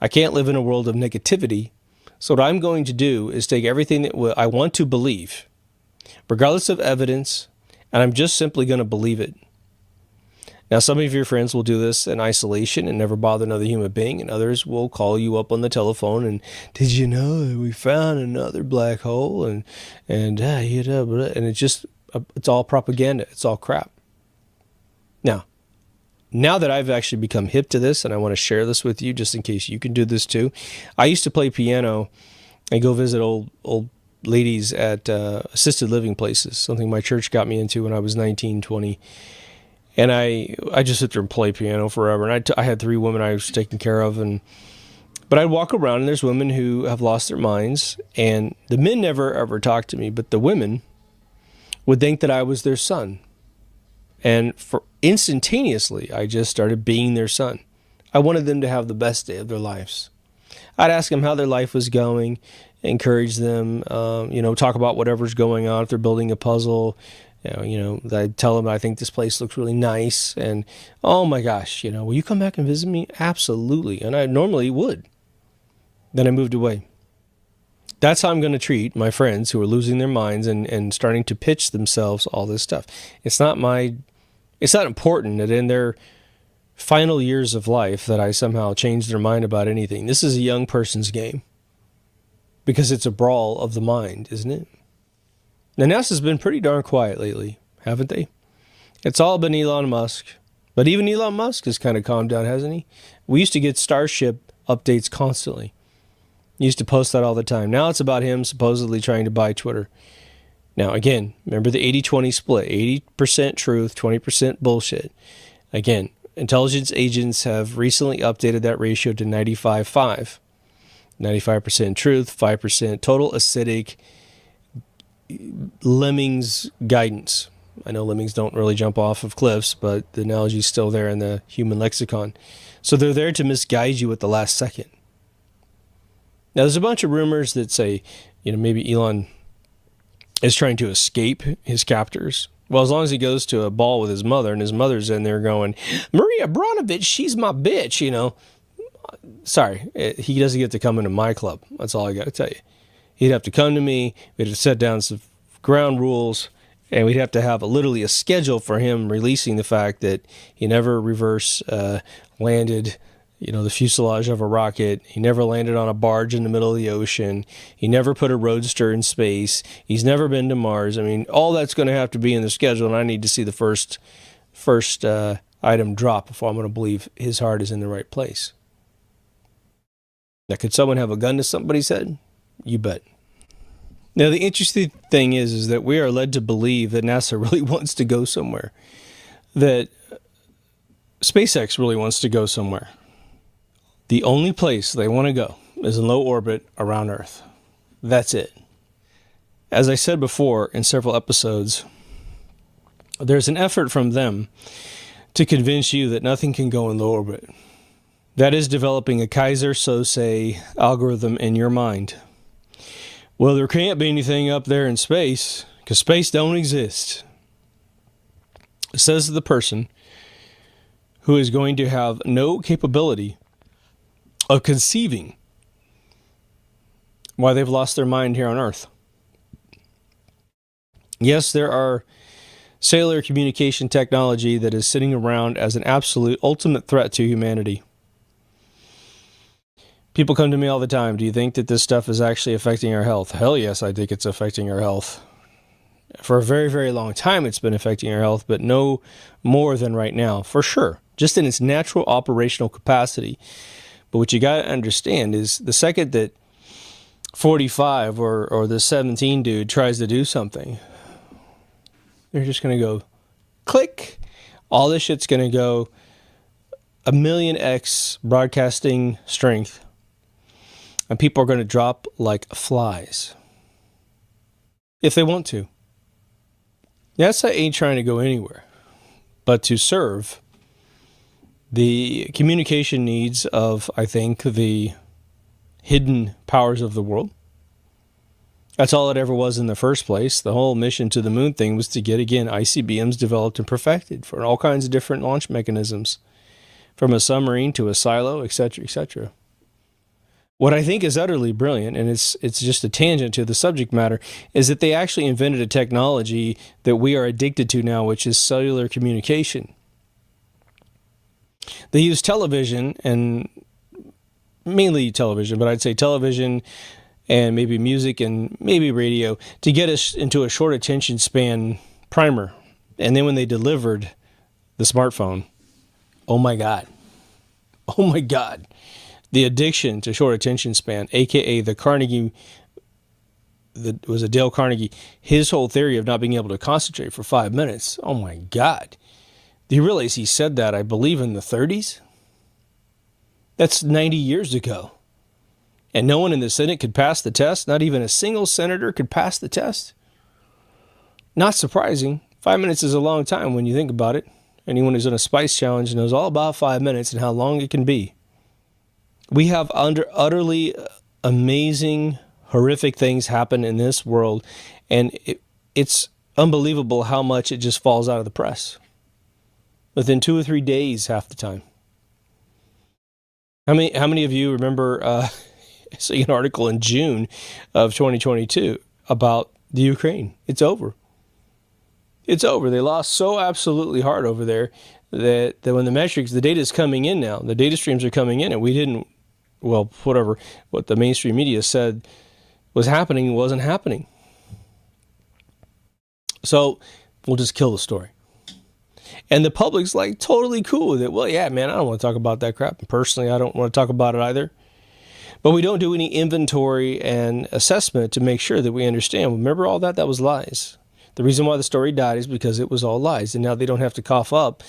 [SPEAKER 11] I can't live in a world of negativity. So what I'm going to do is take everything that I want to believe, regardless of evidence, and I'm just simply going to believe it. Now, some of your friends will do this in isolation and never bother another human being, and others will call you up on the telephone and, did you know that we found another black hole? And it's all propaganda. It's all crap. Now that I've actually become hip to this, and I want to share this with you just in case you can do this too. I used to play piano and go visit old ladies at assisted living places, something my church got me into when I was 19, 20. And I just sit there and play piano forever. And I had 3 women I was taking care of. But I'd walk around, and there's women who have lost their minds. And the men never, ever talked to me. But the women would think that I was their son. And instantaneously, I just started being their son. I wanted them to have the best day of their lives. I'd ask them how their life was going, encourage them, talk about whatever's going on. If they're building a puzzle, I'd tell them I think this place looks really nice. And, oh my gosh, will you come back and visit me? Absolutely. And I normally would. Then I moved away. That's how I'm going to treat my friends who are losing their minds and starting to pitch themselves all this stuff. It's not important that in their final years of life that I somehow change their mind about anything. This is a young person's game because it's a brawl of the mind, isn't it? Now, NASA's been pretty darn quiet lately, haven't they? It's all been Elon Musk. But even Elon Musk has kind of calmed down, hasn't he? We used to get Starship updates constantly. He used to post that all the time. Now it's about him supposedly trying to buy Twitter. Now, again, remember the 80-20 split. 80% truth, 20% bullshit. Again, intelligence agents have recently updated that ratio to 95-5. 95% truth, 5% total acidic lemmings guidance. I know lemmings don't really jump off of cliffs, but the analogy is still there in the human lexicon. So they're there to misguide you at the last second. Now, there's a bunch of rumors that say, maybe Elon is trying to escape his captors, Well, as long as he goes to a ball with his mother and his mother's in there going, Maria Abramovich, she's my bitch, you know. Sorry, he doesn't get to come into my club. That's all I got to tell you. He'd have to come to me. We'd have to set down some ground rules, and we'd have to have literally a schedule for him releasing the fact that he never reverse landed, the fuselage of a rocket. He never landed on a barge in the middle of the ocean. He never put a roadster in space. He's never been to Mars. I mean, all that's going to have to be in the schedule, and I need to see the first item drop before I'm going to believe his heart is in the right place. Now, could someone have a gun to somebody's head? You bet. Now, the interesting thing is that we are led to believe that NASA really wants to go somewhere, that SpaceX really wants to go somewhere. The only place they want to go is in low orbit around Earth. That's it. As I said before in several episodes, there's an effort from them to convince you that nothing can go in low orbit. That is developing a Kaiser Sose algorithm in your mind. Well, there can't be anything up there in space because space don't exist. Says the person who is going to have no capability of conceiving why they've lost their mind here on Earth. Yes, there are cellular communication technology that is sitting around as an absolute ultimate threat to humanity. People come to me all the time, do you think that this stuff is actually affecting our health? Hell yes, I think it's affecting our health. For a very, very long time it's been affecting our health, but no more than right now, for sure. Just in its natural operational capacity. But what you got to understand is the second that 45 or the 17 dude tries to do something, they're just going to go click. All this shit's going to go 1,000,000x broadcasting strength. And people are going to drop like flies. If they want to. NASA ain't trying to go anywhere but to serve the communication needs of, I think, the hidden powers of the world. That's all it ever was in the first place. The whole mission to the moon thing was to get, again, ICBMs developed and perfected for all kinds of different launch mechanisms, from a submarine to a silo, etc., etc. What I think is utterly brilliant, and it's just a tangent to the subject matter, is that they actually invented a technology that we are addicted to now, which is cellular communication. They use television, and mainly television, but I'd say television and maybe music and maybe radio to get us into a short attention span primer. And then when they delivered the smartphone, oh my God. The addiction to short attention span, aka the Carnegie, that was a Dale Carnegie, his whole theory of not being able to concentrate for 5 minutes. Oh my God. Do you realize he said that, I believe, in the 30s? That's 90 years ago. And no one in the Senate could pass the test? Not even a single senator could pass the test? Not surprising. 5 minutes is a long time when you think about it. Anyone who's in a spice challenge knows all about 5 minutes and how long it can be. We have utterly amazing, horrific things happen in this world, and it's unbelievable how much it just falls out of the press. Within 2 or 3 days, half the time. How many of you remember seeing an article in June of 2022 about the Ukraine? It's over. It's over. They lost so absolutely hard over there that when the metrics, the data is coming in now, the data streams are coming in, and we didn't, well, whatever, what the mainstream media said was happening wasn't happening. So we'll just kill the story. And the public's like totally cool with it. Well, yeah, man, I don't want to talk about that crap. Personally, I don't want to talk about it either. But we don't do any inventory and assessment to make sure that we understand. Remember all that? That was lies. The reason why the story died is because it was all lies. And now they don't have to cough up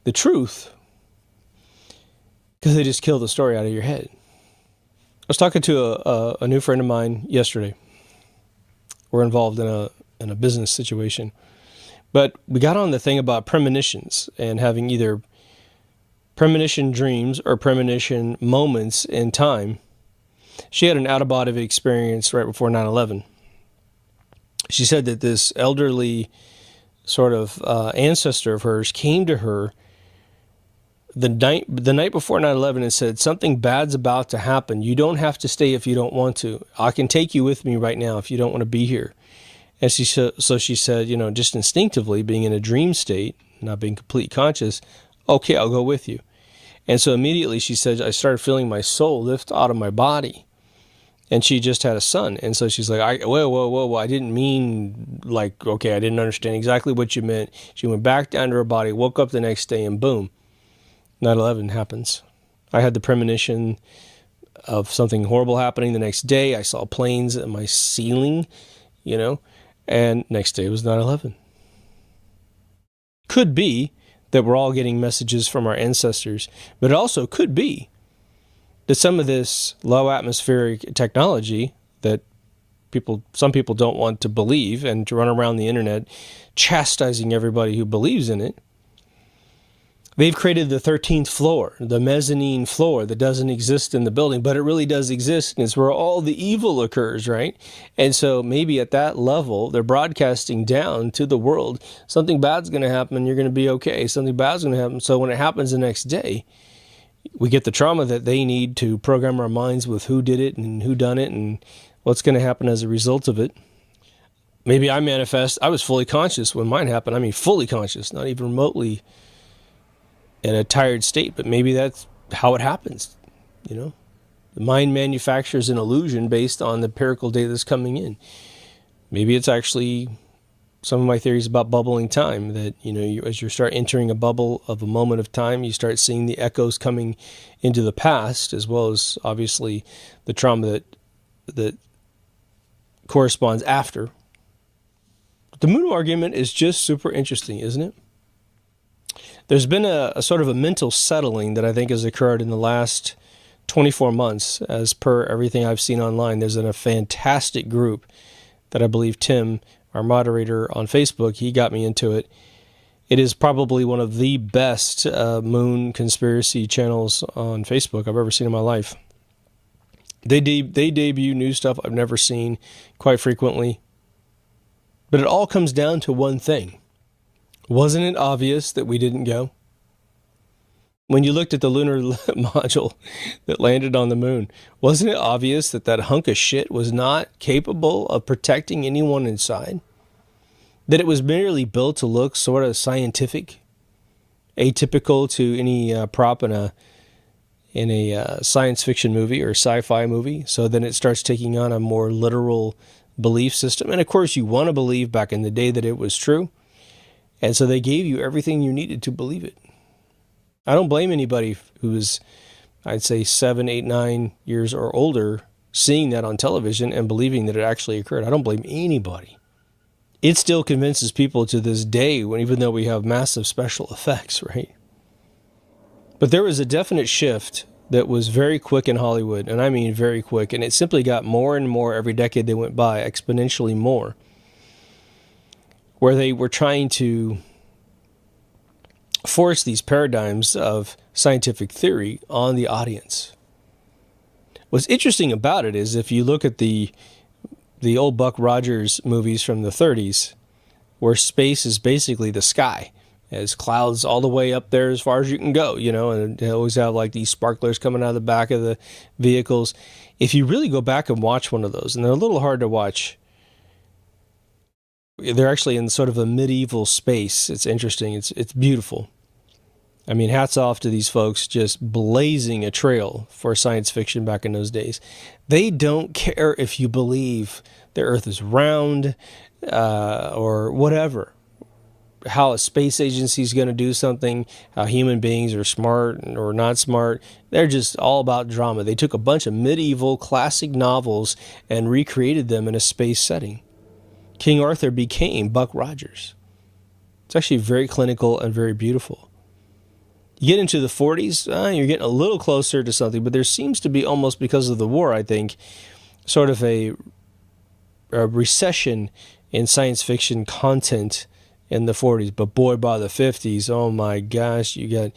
[SPEAKER 11] the truth because they just kill the story out of your head. I was talking to a new friend of mine yesterday. We're involved in a business situation. But we got on the thing about premonitions and having either premonition dreams or premonition moments in time. She had an out-of-body experience right before 9/11. She said that this elderly sort of ancestor of hers came to her the night before 9/11 and said, something bad's about to happen. You don't have to stay if you don't want to. I can take you with me right now if you don't want to be here. And she said, you know, just instinctively, being in a dream state, not being completely conscious, okay, I'll go with you. And so immediately she said, I started feeling my soul lift out of my body. And she just had a son. And so she's like, whoa, I didn't mean like, okay, I didn't understand exactly what you meant. She went back down to her body, woke up the next day, and boom, 9/11 happens. I had the premonition of something horrible happening the next day. I saw planes at my ceiling, you know, and next day was 9/11. Could be that we're all getting messages from our ancestors, but it also could be that some of this low atmospheric technology that some people don't want to believe and to run around the internet chastising everybody who believes in it, they've created the 13th floor, the mezzanine floor that doesn't exist in the building, but it really does exist, and it's where all the evil occurs, right? And so maybe at that level, they're broadcasting down to the world, something bad's going to happen, and you're going to be okay. Something bad's going to happen. So when it happens the next day, we get the trauma that they need to program our minds with who did it and who done it and what's going to happen as a result of it. Maybe I was fully conscious when mine happened. I mean, fully conscious, not even remotely in a tired state, but maybe that's how it happens, you know? The mind manufactures an illusion based on the empirical data that's coming in. Maybe it's actually some of my theories about bubbling time, that, you know, as you start entering a bubble of a moment of time, you start seeing the echoes coming into the past, as well as obviously the trauma that corresponds after. The moon argument is just super interesting, isn't it? There's been a sort of a mental settling that I think has occurred in the last 24 months, as per everything I've seen online. There's a fantastic group that I believe Tim, our moderator on Facebook, he got me into it. It is probably one of the best moon conspiracy channels on Facebook I've ever seen in my life. They debut new stuff I've never seen quite frequently. But it all comes down to one thing. Wasn't it obvious that we didn't go? When you looked at the lunar module that landed on the moon, wasn't it obvious that that hunk of shit was not capable of protecting anyone inside? That it was merely built to look sort of scientific, atypical to any prop in a science fiction movie or sci-fi movie? So then it starts taking on a more literal belief system. And of course, you want to believe back in the day that it was true. And so they gave you everything you needed to believe it. I don't blame anybody who is, I'd say, 7, 8, 9 years or older seeing that on television and believing that it actually occurred. I don't blame anybody. It still convinces people to this day, even though we have massive special effects, right? But there was a definite shift that was very quick in Hollywood, and I mean very quick, and it simply got more and more every decade that went by, exponentially more, where they were trying to force these paradigms of scientific theory on the audience. What's interesting about it is if you look at the old Buck Rogers movies from the 30s, where space is basically the sky, as clouds all the way up there as far as you can go, you know, and they always have like these sparklers coming out of the back of the vehicles. If you really go back and watch one of those, and they're a little hard to watch, they're actually in sort of a medieval space. It's interesting. It's beautiful. I mean, hats off to these folks just blazing a trail for science fiction back in those days. They don't care if you believe the Earth is round or whatever, how a space agency is going to do something, how human beings are smart or not smart. They're just all about drama. They took a bunch of medieval classic novels and recreated them in a space setting. King Arthur became Buck Rogers. It's actually very clinical and very beautiful. You get into the 40s, you're getting a little closer to something, but there seems to be, almost because of the war, I think, sort of a recession in science fiction content in the 40s. But boy, by the 50s, oh my gosh, you got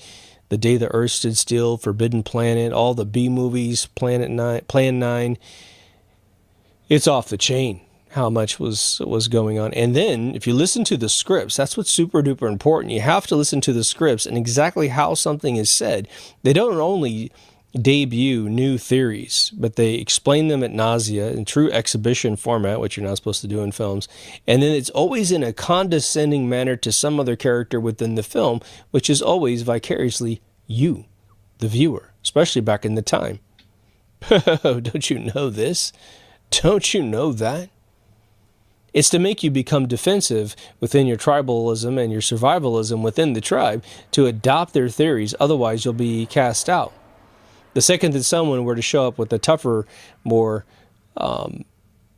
[SPEAKER 11] The Day the Earth Stood Still, Forbidden Planet, all the B movies, Plan 9. It's off the chain how much was going on. And then if you listen to the scripts, that's what's super duper important. You have to listen to the scripts and exactly how something is said. They don't only debut new theories, but they explain them at nausea in true exhibition format, which you're not supposed to do in films. And then it's always in a condescending manner to some other character within the film, which is always vicariously you, the viewer, especially back in the time. Don't you know this? Don't you know that? It's to make you become defensive within your tribalism and your survivalism within the tribe to adopt their theories. Otherwise, you'll be cast out. The second that someone were to show up with a tougher, more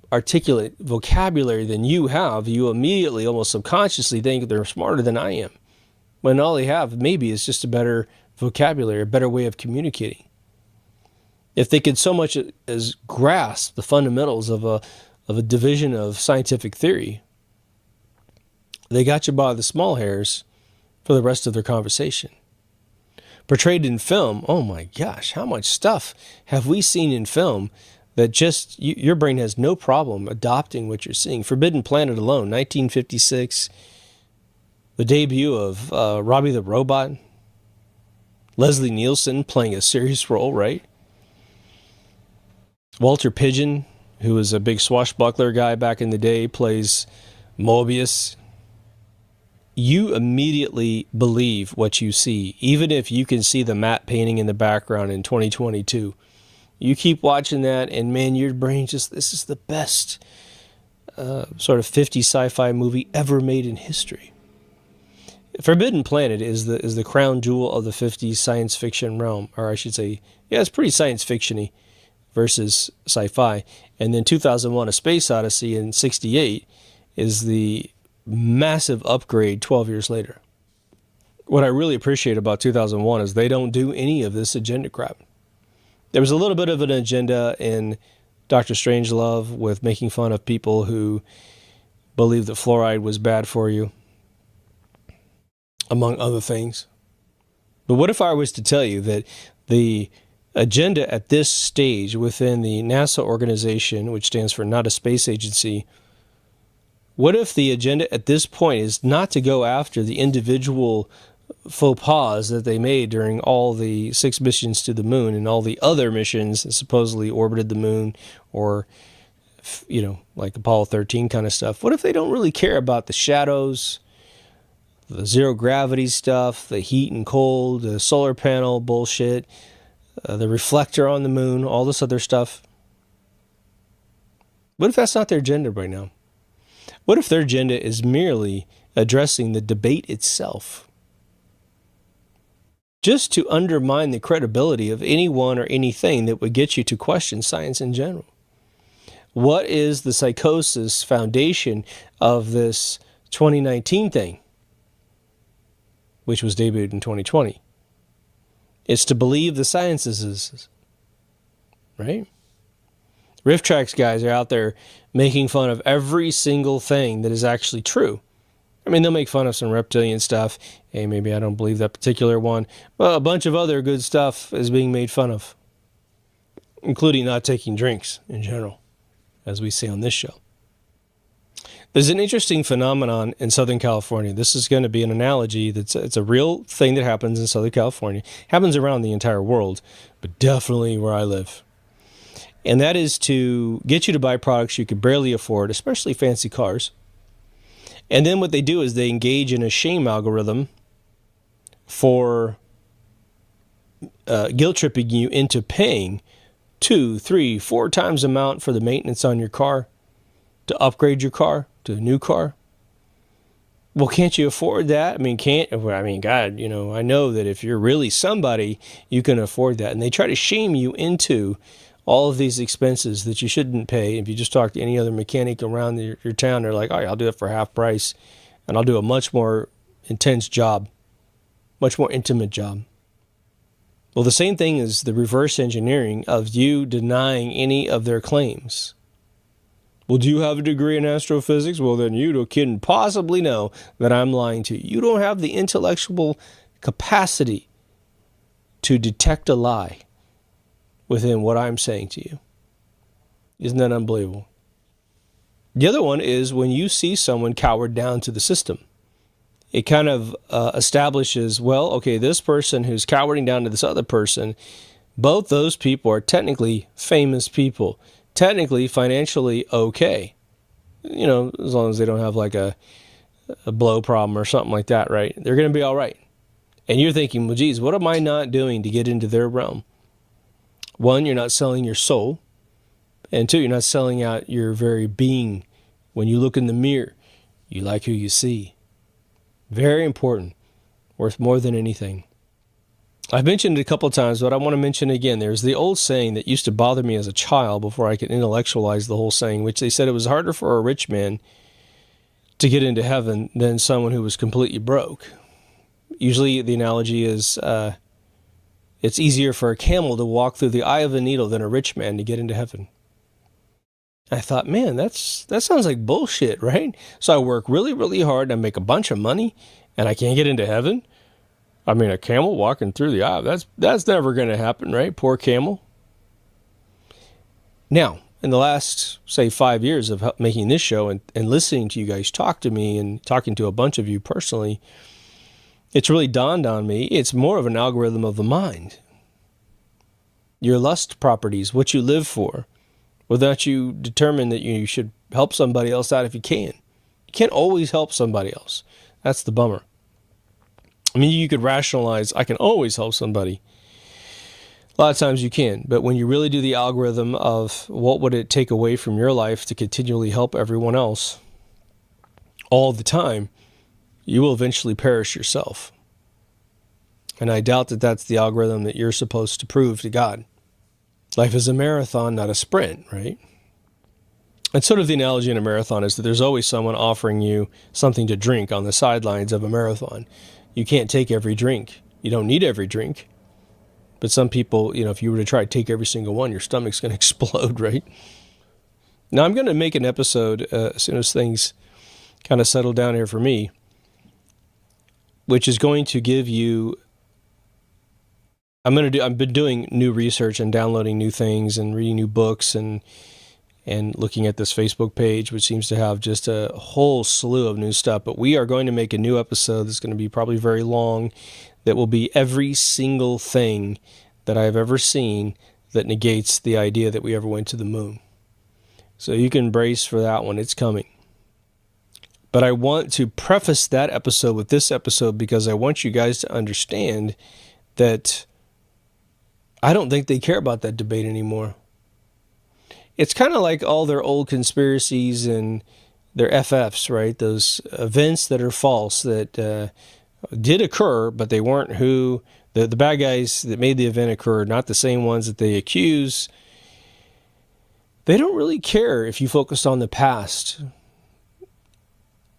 [SPEAKER 11] articulate vocabulary than you have, you immediately, almost subconsciously think they're smarter than I am. When all they have maybe is just a better vocabulary, a better way of communicating. If they could so much as grasp the fundamentals of a division of scientific theory, they got you by the small hairs for the rest of their conversation. Portrayed in film, oh my gosh, how much stuff have we seen in film that just your brain has no problem adopting what you're seeing. Forbidden Planet alone, 1956, the debut of Robbie the Robot, Leslie Nielsen playing a serious role, right? Walter Pidgeon, who was a big swashbuckler guy back in the day, plays Mobius. You immediately believe what you see, even if you can see the matte painting in the background in 2022. You keep watching that, and man, your brain just, this is the best sort of 50 sci-fi movie ever made in history. Forbidden Planet is the crown jewel of the 50s science fiction realm, or I should say, yeah, it's pretty science fiction-y versus sci-fi. And then 2001: A Space Odyssey in 1968 is the massive upgrade 12 years later. What I really appreciate about 2001 is they don't do any of this agenda crap. There was a little bit of an agenda in Dr. Strangelove with making fun of people who believe that fluoride was bad for you, among other things. But what if I was to tell you that the agenda at this stage within the NASA organization, which stands for Not a Space Agency, what if the agenda at this point is not to go after the individual faux pas that they made during all the 6 missions to the moon and all the other missions that supposedly orbited the moon, or, you know, like Apollo 13 kind of stuff? What if they don't really care about the shadows, the zero gravity stuff, the heat and cold, the solar panel bullshit, the reflector on the moon, all this other stuff? What if that's not their agenda right now? What if their agenda is merely addressing the debate itself, just to undermine the credibility of anyone or anything that would get you to question science in general? What is the psychosis foundation of this 2019 thing, which was debuted in 2020? It's to believe the sciences, right? RiffTrax guys are out there making fun of every single thing that is actually true. I mean, they'll make fun of some reptilian stuff. Hey, maybe I don't believe that particular one. Well, a bunch of other good stuff is being made fun of, including not taking drinks in general, as we say on this show. There's an interesting phenomenon in Southern California. This is going to be an analogy it's a real thing that happens in Southern California. Happens around the entire world, but definitely where I live. And that is to get you to buy products you could barely afford, especially fancy cars. And then what they do is they engage in a shame algorithm for guilt-tripping you into paying 2, 3, 4 times the amount for the maintenance on your car, to upgrade your car to a new car. Well, can't you afford that? God, I know that if you're really somebody, you can afford that. And they try to shame you into all of these expenses that you shouldn't pay. If you just talk to any other mechanic around your town, they're like, all right, I'll do it for half price, and I'll do a much more intense job, much more intimate job. Well, the same thing is the reverse engineering of you denying any of their claims. Well, do you have a degree in astrophysics? Well, then you couldn't possibly know that I'm lying to you. You don't have the intellectual capacity to detect a lie within what I'm saying to you. Isn't that unbelievable? The other one is when you see someone cowered down to the system. It kind of establishes, well, okay, this person who's cowering down to this other person, both those people are technically famous people, technically financially okay. You know, as long as they don't have like a blow problem or something like that, right? They're going to be all right. And you're thinking, well, geez, what am I not doing to get into their realm? One, you're not selling your soul. And two, you're not selling out your very being. When you look in the mirror, you like who you see. Very important. Worth more than anything. I've mentioned it a couple of times, but I want to mention it again. There's the old saying that used to bother me as a child before I could intellectualize the whole saying, which they said it was harder for a rich man to get into heaven than someone who was completely broke. Usually the analogy is it's easier for a camel to walk through the eye of a needle than a rich man to get into heaven. I thought, man, that sounds like bullshit, right? So I work really, really hard and I make a bunch of money and I can't get into heaven? I mean, a camel walking through the eye, that's never going to happen, right? Poor camel. Now, in the last, say, 5 years of making this show and listening to you guys talk to me and talking to a bunch of you personally, it's really dawned on me, it's more of an algorithm of the mind. Your lust properties, what you live for, whether or not you determine that you should help somebody else out if you can. You can't always help somebody else. That's the bummer. I mean, you could rationalize, I can always help somebody. A lot of times you can, but when you really do the algorithm of what would it take away from your life to continually help everyone else all the time, you will eventually perish yourself. And I doubt that that's the algorithm that you're supposed to prove to God. Life is a marathon, not a sprint, right? And sort of the analogy in a marathon is that there's always someone offering you something to drink on the sidelines of a marathon. You can't take every drink. You don't need every drink. But some people, you know, if you were to try to take every single one, your stomach's going to explode, right? Now, I'm going to make an episode as soon as things kind of settle down here for me, which is going to give you... I've been doing new research and downloading new things and reading new books and looking at this Facebook page, which seems to have just a whole slew of new stuff. But we are going to make a new episode that's going to be probably very long, that will be every single thing that I've ever seen that negates the idea that we ever went to the moon. So you can brace for that one. It's coming. But I want to preface that episode with this episode because I want you guys to understand that I don't think they care about that debate anymore. It's kind of like all their old conspiracies and their FFs, right? Those events that are false that did occur, but they weren't who the bad guys that made the event occur, not the same ones that they accuse. They don't really care if you focus on the past,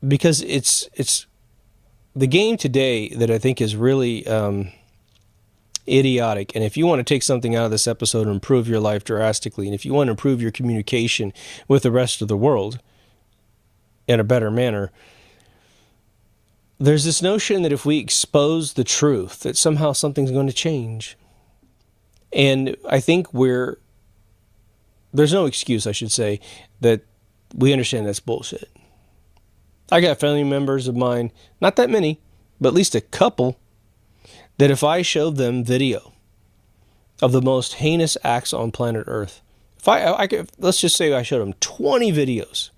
[SPEAKER 11] because it's the game today that I think is really idiotic. And if you want to take something out of this episode and improve your life drastically, and if you want to improve your communication with the rest of the world in a better manner, there's this notion that if we expose the truth, that somehow something's going to change. And I think there's no excuse, I should say, that we understand that's bullshit. I got family members of mine, not that many, but at least a couple, that if I showed them video of the most heinous acts on planet Earth, let's just say I showed them 20 videos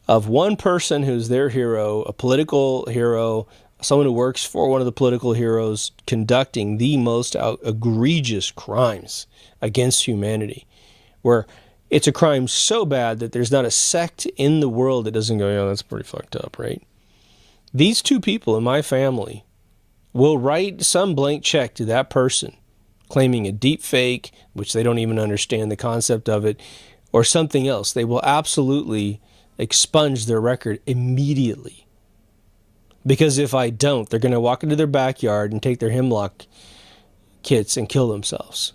[SPEAKER 11] of one person who's their hero, a political hero, someone who works for one of the political heroes, conducting the most egregious crimes against humanity, where it's a crime so bad that there's not a sect in the world that doesn't go, oh, that's pretty fucked up, right? These two people in my family will write some blank check to that person claiming a deep fake, which they don't even understand the concept of it, or something else. They will absolutely expunge their record immediately. Because if I don't, they're going to walk into their backyard and take their hemlock kits and kill themselves.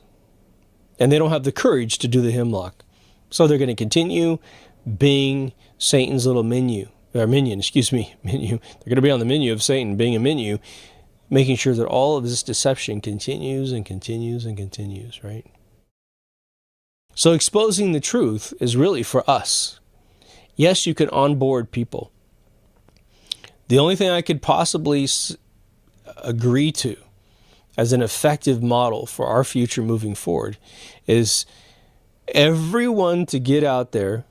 [SPEAKER 11] And they don't have the courage to do the hemlock. So they're going to continue being Satan's little minion. They're going to be on the menu of Satan, being a menu, making sure that all of this deception continues and continues and continues, right? So exposing the truth is really for us. Yes, you can onboard people. The only thing I could possibly agree to as an effective model for our future moving forward is everyone to get out there,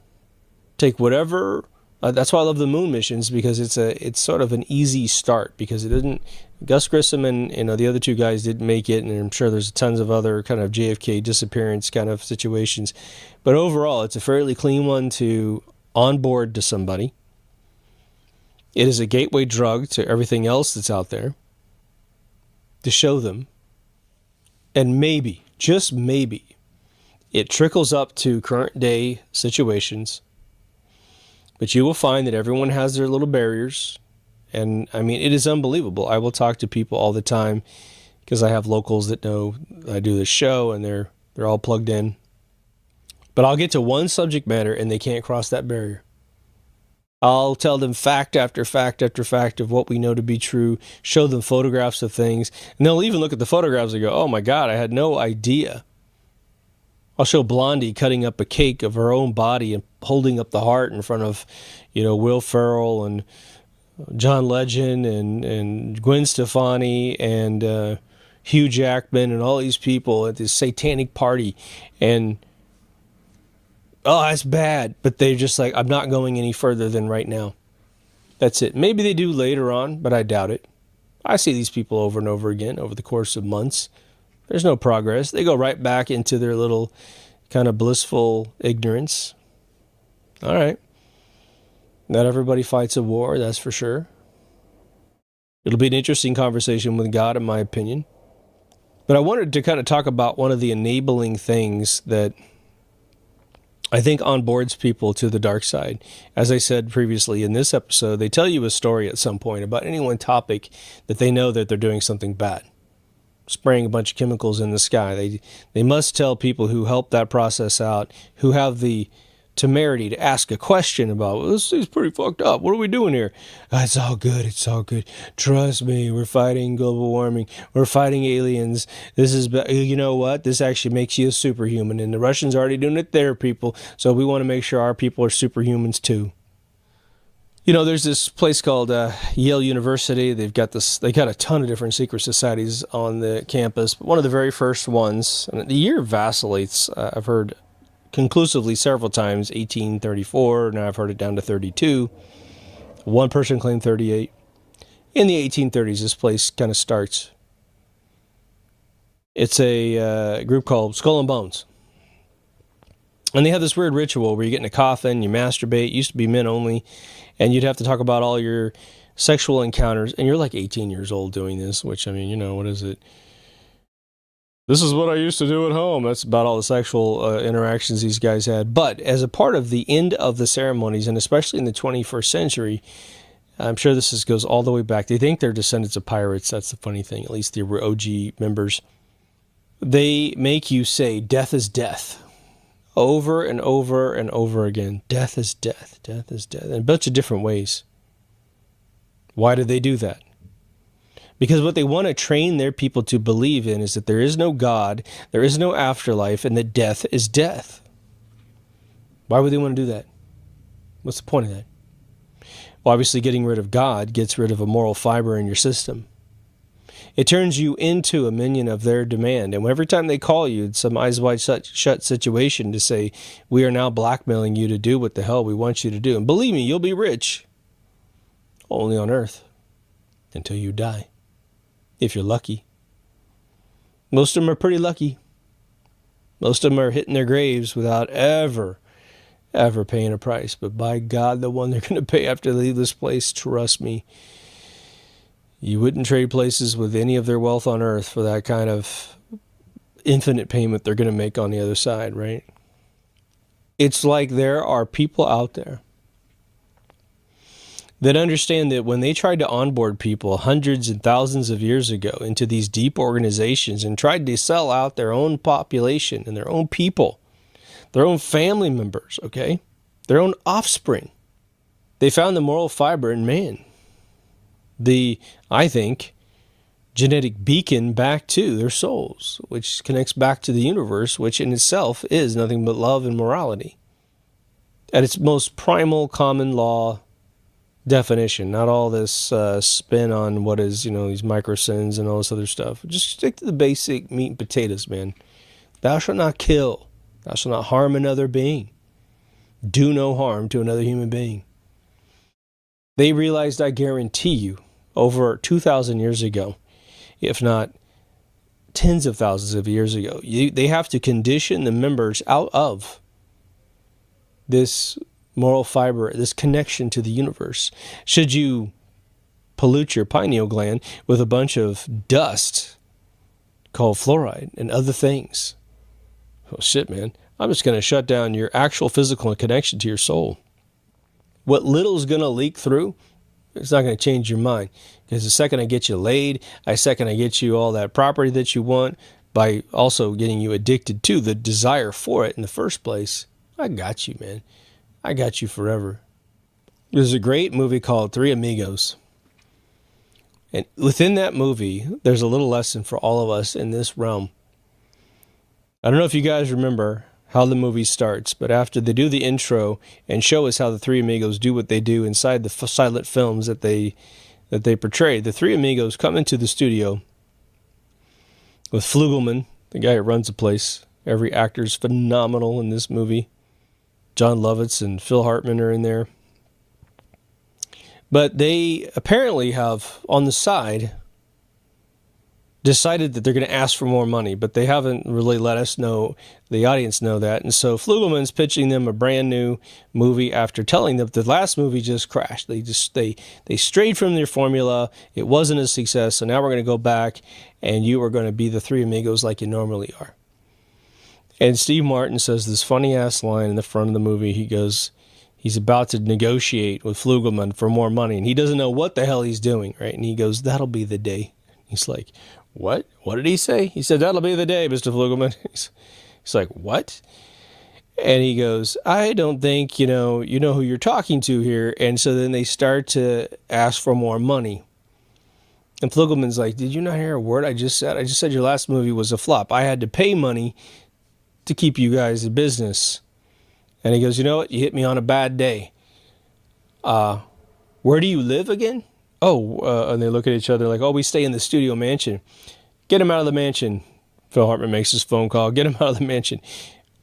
[SPEAKER 11] take whatever. That's why I love the moon missions, because it's sort of an easy start, because it didn't. Gus Grissom and the other two guys didn't make it, and I'm sure there's tons of other kind of JFK disappearance kind of situations, but overall it's a fairly clean one to onboard to somebody. It is a gateway drug to everything else that's out there, to show them, and maybe, just maybe, it trickles up to current day situations. But you will find that everyone has their little barriers. And I mean, it is unbelievable. I will talk to people all the time because I have locals that know I do this show, and they're all plugged in. But I'll get to one subject matter and they can't cross that barrier. I'll tell them fact after fact after fact of what we know to be true, show them photographs of things, and they'll even look at the photographs and go, oh my God, I had no idea. I'll show Blondie cutting up a cake of her own body and holding up the heart in front of, Will Ferrell and John Legend and Gwen Stefani and Hugh Jackman and all these people at this satanic party. And, oh, that's bad. But they're just like, I'm not going any further than right now. That's it. Maybe they do later on, but I doubt it. I see these people over and over again over the course of months. There's no progress. They go right back into their little kind of blissful ignorance. All right. Not everybody fights a war, that's for sure. It'll be an interesting conversation with God, in my opinion. But I wanted to kind of talk about one of the enabling things that I think onboards people to the dark side. As I said previously in this episode, they tell you a story at some point about any one topic that they know that they're doing something bad. Spraying a bunch of chemicals in the sky. They must tell people who help that process out, who have the temerity to ask a question about, well, this is pretty fucked up. What are we doing here? It's all good. It's all good. Trust me. We're fighting global warming. We're fighting aliens. This is, you know what? This actually makes you a superhuman. And the Russians are already doing it there, people. So we want to make sure our people are superhumans too. There's this place called Yale University. They got a ton of different secret societies on the campus. But one of the very first ones, and the year vacillates, I've heard conclusively several times, 1834, now I've heard it down to 32. One person claimed 38. In the 1830s, this place kind of starts. It's a group called Skull and Bones. And they have this weird ritual where you get in a coffin, you masturbate. It used to be men only. And you'd have to talk about all your sexual encounters. And you're like 18 years old doing this, which, I mean, what is it? This is what I used to do at home. That's about all the sexual interactions these guys had. But as a part of the end of the ceremonies, and especially in the 21st century, I'm sure this goes all the way back. They think they're descendants of pirates. That's the funny thing, at least the OG members. They make you say, death is death. Over and over and over again. Death is death. Death is death. In a bunch of different ways. Why do they do that? Because what they want to train their people to believe in is that there is no God, there is no afterlife, and that death is death. Why would they want to do that? What's the point of that? Well, obviously getting rid of God gets rid of a moral fiber in your system. It turns you into a minion of their demand. And every time they call you, it's some eyes wide shut situation to say, we are now blackmailing you to do what the hell we want you to do. And believe me, you'll be rich. Only on earth. Until you die. If you're lucky. Most of them are pretty lucky. Most of them are hitting their graves without ever paying a price. But by God, the one they're going to pay after they leave this place, trust me, you wouldn't trade places with any of their wealth on earth for that kind of infinite payment they're going to make on the other side, right? It's like there are people out there that understand that when they tried to onboard people hundreds and thousands of years ago into these deep organizations and tried to sell out their own population and their own people, their own family members, okay, their own offspring, they found the moral fiber in man. I think, genetic beacon back to their souls, which connects back to the universe, which in itself is nothing but love and morality. at its most primal common law definition, not all this spin on what is, these micro sins and all this other stuff. Just stick to the basic meat and potatoes, man. Thou shalt not kill. Thou shalt not harm another being. Do no harm to another human being. They realized, I guarantee you, over 2,000 years ago, if not tens of thousands of years ago, they have to condition the members out of this moral fiber, this connection to the universe. Should you pollute your pineal gland with a bunch of dust called fluoride and other things, oh shit, man, I'm just going to shut down your actual physical connection to your soul. What little is going to leak through, it's not going to change your mind. Because the second I get you laid, the second I get you all that property that you want, by also getting you addicted to the desire for it in the first place, I got you, man. I got you forever. There's a great movie called Three Amigos. And within that movie, there's a little lesson for all of us in this realm. I don't know if you guys remember how the movie starts, but after they do the intro and show us how the Three Amigos do what they do inside the silent films that they portray, the Three Amigos come into the studio with Flugelman, the guy who runs the place. Every actor's phenomenal in this movie. John Lovitz and Phil Hartman are in there. But they apparently have, on the side, decided that they're going to ask for more money, but they haven't really let us know, the audience know that. And so Flugelman's pitching them a brand new movie after telling them the last movie just crashed. They strayed from their formula. It wasn't a success. So now we're going to go back and you are going to be the Three Amigos like you normally are. And Steve Martin says this funny ass line in the front of the movie. He goes, he's about to negotiate with Flugelman for more money and he doesn't know what the hell he's doing, right? And he goes, that'll be the day. He's like, what? What did he say? He said, that'll be the day, Mr. Flugelman. He's like, what? And he goes, I don't think, you know who you're talking to here. And so then they start to ask for more money. And Flugelman's like, did you not hear a word I just said? I just said your last movie was a flop. I had to pay money to keep you guys in business. And he goes, you know what? You hit me on a bad day. Where do you live again? And they look at each other like, oh, we stay in the studio mansion. Get him out of the mansion. Phil Hartman makes his phone call. Get him out of the mansion.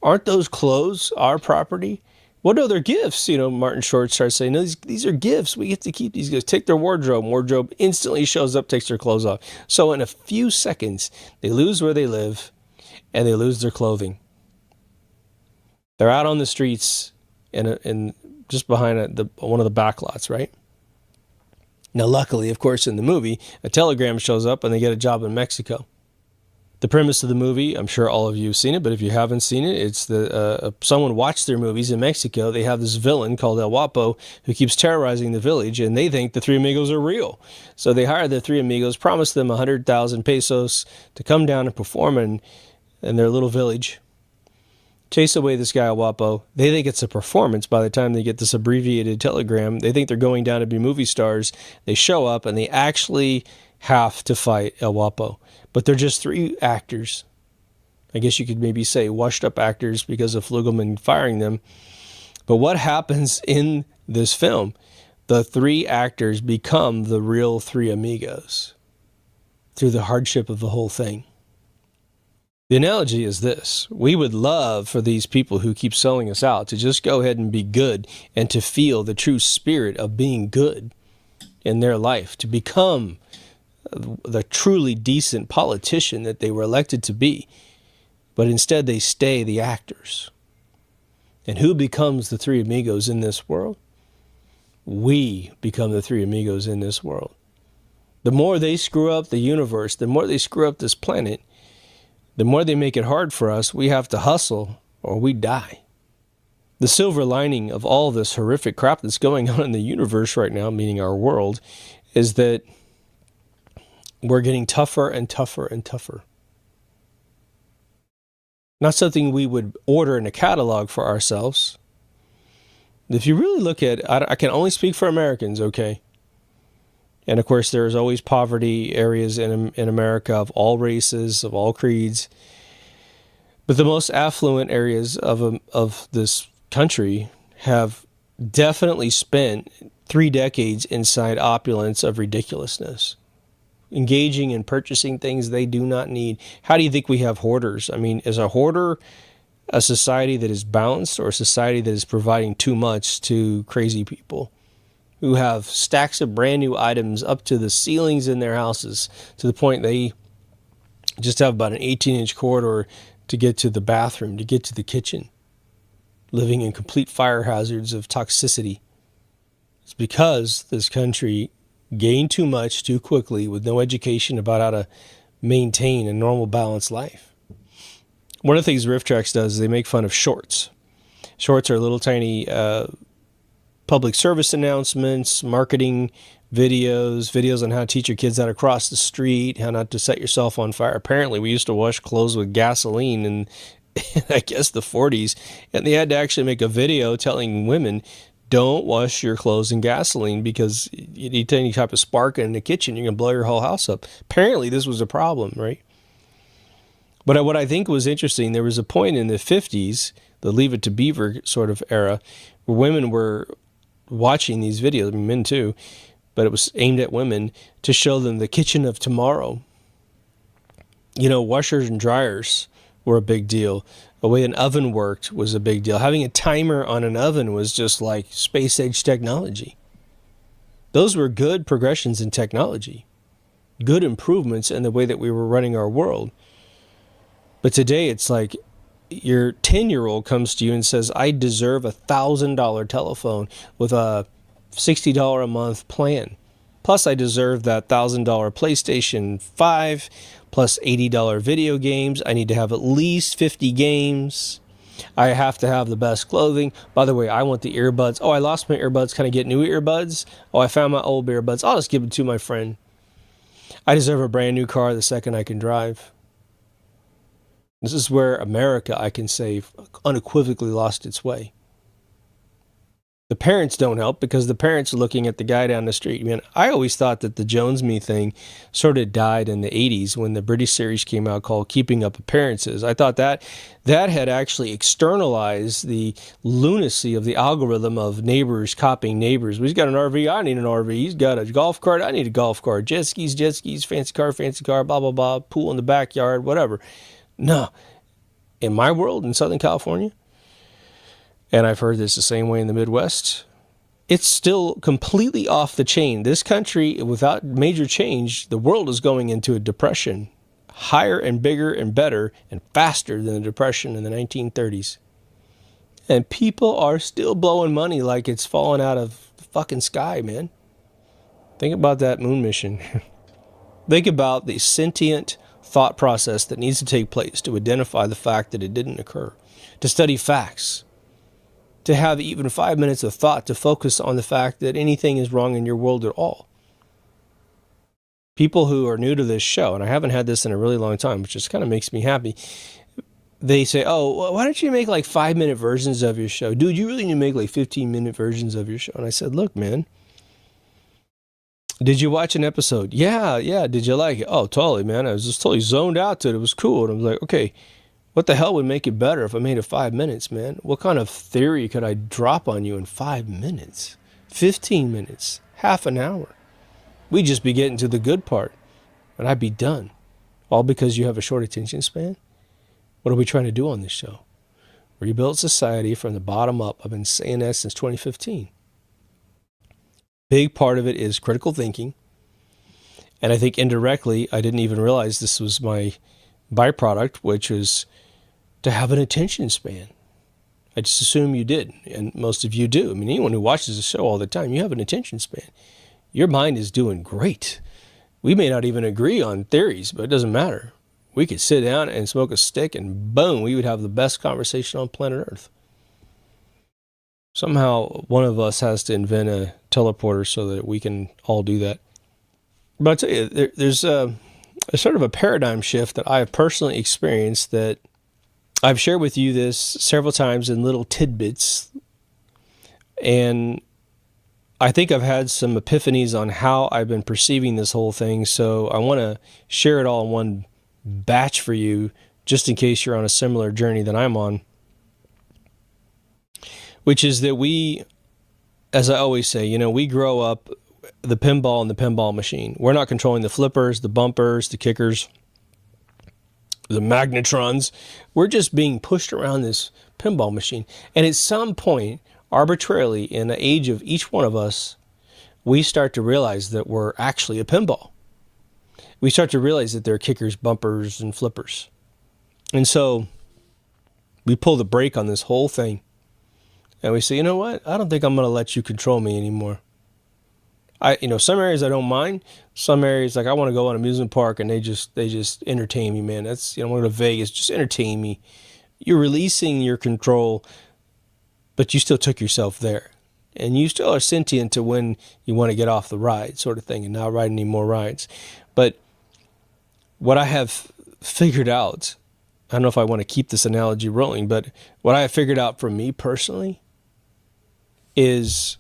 [SPEAKER 11] Aren't those clothes our property? What are their gifts? Martin Short starts saying, no, these are gifts. We get to keep these gifts. Take their wardrobe. Wardrobe instantly shows up, takes their clothes off. So in a few seconds, they lose where they live and they lose their clothing. They're out on the streets in just behind one of the back lots, right? Now, luckily, of course, in the movie, a telegram shows up and they get a job in Mexico. The premise of the movie, I'm sure all of you have seen it, but if you haven't seen it, it's someone watched their movies in Mexico. They have this villain called El Guapo who keeps terrorizing the village, and they think the Three Amigos are real. So they hire the Three Amigos, promise them 100,000 pesos to come down and perform in their little village. Chase away this guy, El Guapo. They think it's a performance by the time they get this abbreviated telegram. They think they're going down to be movie stars. They show up, and they actually have to fight El Guapo. But they're just three actors. I guess you could maybe say washed-up actors because of Flugelman firing them. But what happens in this film? The three actors become the real Three Amigos through the hardship of the whole thing. The analogy is this. We would love for these people who keep selling us out to just go ahead and be good and to feel the true spirit of being good in their life, to become the truly decent politician that they were elected to be. But instead they stay the actors. And who becomes the Three Amigos in this world? We become the Three Amigos in this world. The more they screw up the universe, the more they screw up this planet, the more they make it hard for us, we have to hustle or we die. The silver lining of all this horrific crap that's going on in the universe right now, meaning our world, is that we're getting tougher and tougher and tougher. Not something we would order in a catalog for ourselves. If you really look at, I can only speak for Americans, okay? And of course, there's always poverty areas in America of all races, of all creeds. But the most affluent areas of this country have definitely spent 3 decades inside opulence of ridiculousness, engaging in purchasing things they do not need. How do you think we have hoarders? I mean, is a hoarder a society that is balanced, or a society that is providing too much to crazy people who have stacks of brand new items up to the ceilings in their houses, to the point they just have about an 18-inch corridor to get to the bathroom, to get to the kitchen, living in complete fire hazards of toxicity? It's because this country gained too much too quickly with no education about how to maintain a normal, balanced life. One of the things RiffTrax does is they make fun of shorts. Shorts are little tiny public service announcements, marketing videos on how to teach your kids how to cross the street, how not to set yourself on fire. Apparently, we used to wash clothes with gasoline in I guess the 40s, and they had to actually make a video telling women, don't wash your clothes in gasoline because you need any type of spark in the kitchen, you're going to blow your whole house up. Apparently, this was a problem, right? But what I think was interesting, there was a point in the 50s, the Leave It to Beaver sort of era, where women were watching these videos, I mean, men too, but it was aimed at women to show them the kitchen of tomorrow. You know, washers and dryers were a big deal. The way an oven worked was a big deal. Having a timer on an oven was just like space-age technology. Those were good progressions in technology, good improvements in the way that we were running our world. But today it's like your 10-year-old comes to you and says, I deserve a $1,000 telephone with a $60 a month plan. Plus I deserve that $1,000 PlayStation 5, plus $80 video games. I need to have at least 50 games. I have to have the best clothing. By the way, I want the earbuds. Oh, I lost my earbuds. Can I get new earbuds? Oh, I found my old earbuds. I'll just give them to my friend. I deserve a brand new car the second I can drive. This is where America, I can say, unequivocally lost its way. The parents don't help because the parents are looking at the guy down the street. Man, I always thought that the Jones Me thing sort of died in the 80s when the British series came out called Keeping Up Appearances. I thought that had actually externalized the lunacy of the algorithm of neighbors copying neighbors. He's got an RV, I need an RV. He's got a golf cart, I need a golf cart. Jet skis, fancy car, blah, blah, blah, pool in the backyard, whatever. No. In my world, in Southern California, and I've heard this the same way in the Midwest, it's still completely off the chain. This country, without major change, the world is going into a depression, higher and bigger and better and faster than the depression in the 1930s. And people are still blowing money like it's falling out of the fucking sky, man. Think about that moon mission. Think about the sentient thought process that needs to take place to identify the fact that it didn't occur, to study facts, to have even 5 minutes of thought to focus on the fact that anything is wrong in your world at all. People who are new to this show, and I haven't had this in a really long time, which just kind of makes me happy, they say, oh, why don't you make like 5-minute versions of your show? Dude, you really need to make like 15-minute versions of your show. And I said, look, man, did you watch an episode? Yeah. Did you like it? Oh, totally, man. I was just totally zoned out to it. It was cool. And I was like, okay, what the hell would make it better if I made it 5 minutes, man? What kind of theory could I drop on you in 5 minutes? 15 minutes? Half an hour? We'd just be getting to the good part, and I'd be done. All because you have a short attention span? What are we trying to do on this show? Rebuild society from the bottom up. I've been saying that since 2015. Big part of it is critical thinking. And I think indirectly, I didn't even realize this was my byproduct, which is to have an attention span. I just assume you did, and most of you do. I mean, anyone who watches the show all the time, you have an attention span. Your mind is doing great. We may not even agree on theories, but it doesn't matter. We could sit down and smoke a stick, and boom, we would have the best conversation on planet Earth. Somehow, one of us has to invent a teleporter so that we can all do that. But I'll tell you, there's a sort of a paradigm shift that I have personally experienced that I've shared with you this several times in little tidbits. And I think I've had some epiphanies on how I've been perceiving this whole thing. So I want to share it all in one batch for you, just in case you're on a similar journey that I'm on. which is that we, as I always say, we grow up the pinball and the pinball machine. We're not controlling the flippers, the bumpers, the kickers, the magnetrons. We're just being pushed around this pinball machine. And at some point, arbitrarily, in the age of each one of us, we start to realize that we're actually a pinball. We start to realize that there are kickers, bumpers, and flippers. And so we pull the brake on this whole thing. And we say, you know what? I don't think I'm going to let you control me anymore. Some areas I don't mind. Some areas, like I want to go on an amusement park and they just entertain me, man. That's, I want to go to Vegas, just entertain me. You're releasing your control, but you still took yourself there. And you still are sentient to when you want to get off the ride, sort of thing, and not ride any more rides. But what I have figured out, I don't know if I want to keep this analogy rolling, but what I have figured out for me personally is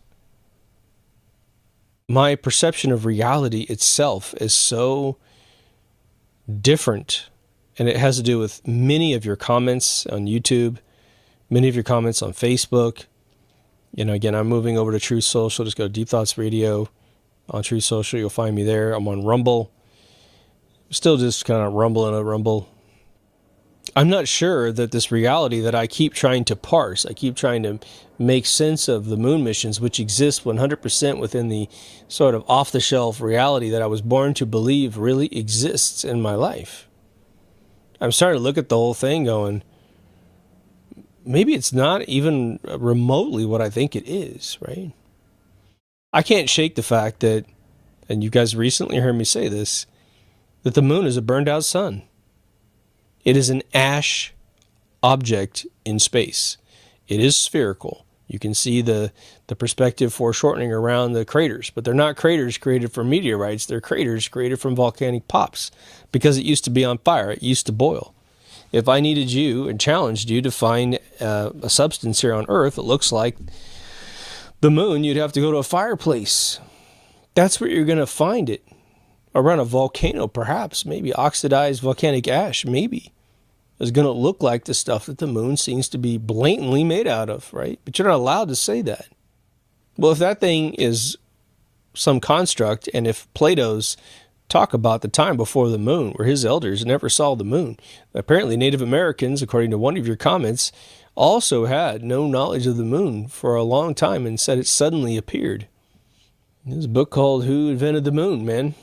[SPEAKER 11] my perception of reality itself is so different. And it has to do with many of your comments on YouTube, many of your comments on Facebook. Again, I'm moving over to Truth Social. Just go to Deep Thoughts Radio on Truth Social. You'll find me there. I'm on Rumble. Still just kind of rumbling a rumble. I'm not sure that this reality that I keep trying to parse, I keep trying to make sense of the moon missions, which exist 100% within the sort of off-the-shelf reality that I was born to believe really exists in my life. I'm starting to look at the whole thing going, maybe it's not even remotely what I think it is, right? I can't shake the fact that, and you guys recently heard me say this, that the moon is a burned out sun. It is an ash object in space. It is spherical. You can see the perspective foreshortening around the craters, but they're not craters created from meteorites. They're craters created from volcanic pops because it used to be on fire. It used to boil. If I needed you and challenged you to find a substance here on Earth that looks like the moon, you'd have to go to a fireplace. That's where you're going to find it. Around a volcano, perhaps, maybe oxidized volcanic ash, maybe, is going to look like the stuff that the moon seems to be blatantly made out of, right? But you're not allowed to say that. Well, if that thing is some construct, and if Plato's talk about the time before the moon, where his elders never saw the moon, apparently Native Americans, according to one of your comments, also had no knowledge of the moon for a long time and said it suddenly appeared. There's a book called Who Invented the Moon, man.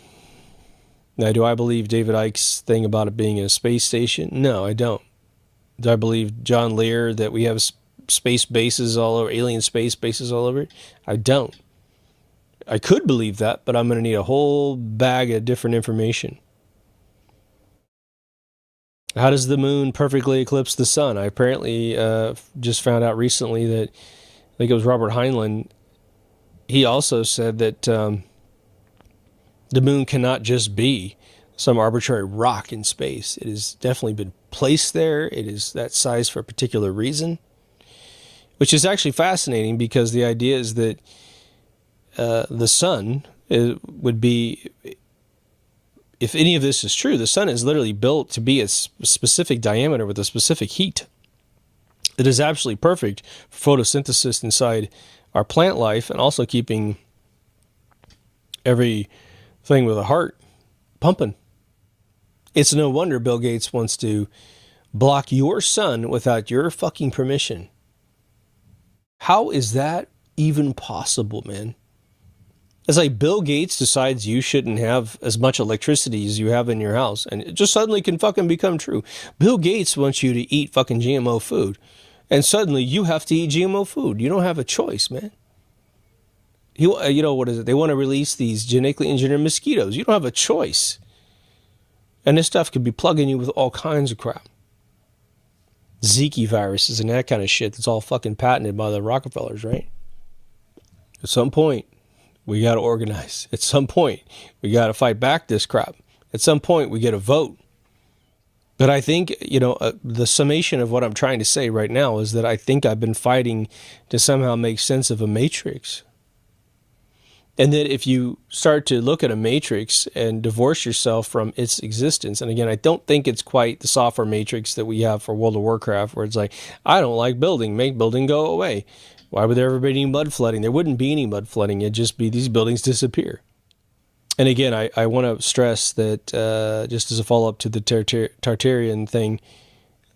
[SPEAKER 11] Now, do I believe David Icke's thing about it being in a space station? No, I don't. Do I believe John Lear that we have space bases all over, alien space bases all over it? I don't. I could believe that, but I'm going to need a whole bag of different information. How does the moon perfectly eclipse the sun? I apparently just found out recently that, I think it was Robert Heinlein, he also said that the moon cannot just be some arbitrary rock in space. It has definitely been placed there. It is that size for a particular reason, which is actually fascinating because the idea is that the sun would be, if any of this is true, the sun is literally built to be a specific diameter with a specific heat. It is absolutely perfect for photosynthesis inside our plant life and also keeping everything with a heart pumping. It's no wonder Bill Gates wants to block your sun without your fucking permission. How is that even possible, man? It's like Bill Gates decides you shouldn't have as much electricity as you have in your house, and it just suddenly can fucking become true. Bill Gates wants you to eat fucking GMO food, and suddenly you have to eat GMO food. You don't have a choice, man. You know, what is it? They want to release these genetically engineered mosquitoes. You don't have a choice. And this stuff could be plugging you with all kinds of crap. Zika viruses and that kind of shit that's all fucking patented by the Rockefellers, right? At some point, we got to organize. At some point, we got to fight back this crap. At some point, we get a vote. But I think, the summation of what I'm trying to say right now is that I think I've been fighting to somehow make sense of a matrix. And that if you start to look at a matrix and divorce yourself from its existence, and again, I don't think it's quite the software matrix that we have for World of Warcraft, where it's like, I don't like building, make building go away. Why would there ever be any mud flooding? There wouldn't be any mud flooding. It'd just be these buildings disappear. And again, I want to stress that, just as a follow-up to the Tartarian thing,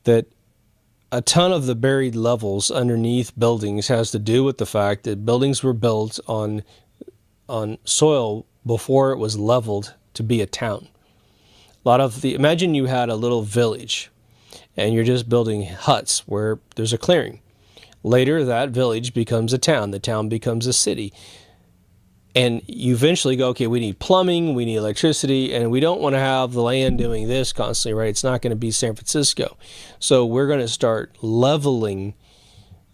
[SPEAKER 11] that a ton of the buried levels underneath buildings has to do with the fact that buildings were built on soil before it was leveled to be a town. Imagine you had a little village and you're just building huts where there's a clearing. Later, that village becomes a town. The town becomes a city. And you eventually go, okay, we need plumbing, we need electricity, and we don't want to have the land doing this constantly, right? It's not going to be San Francisco. So we're going to start leveling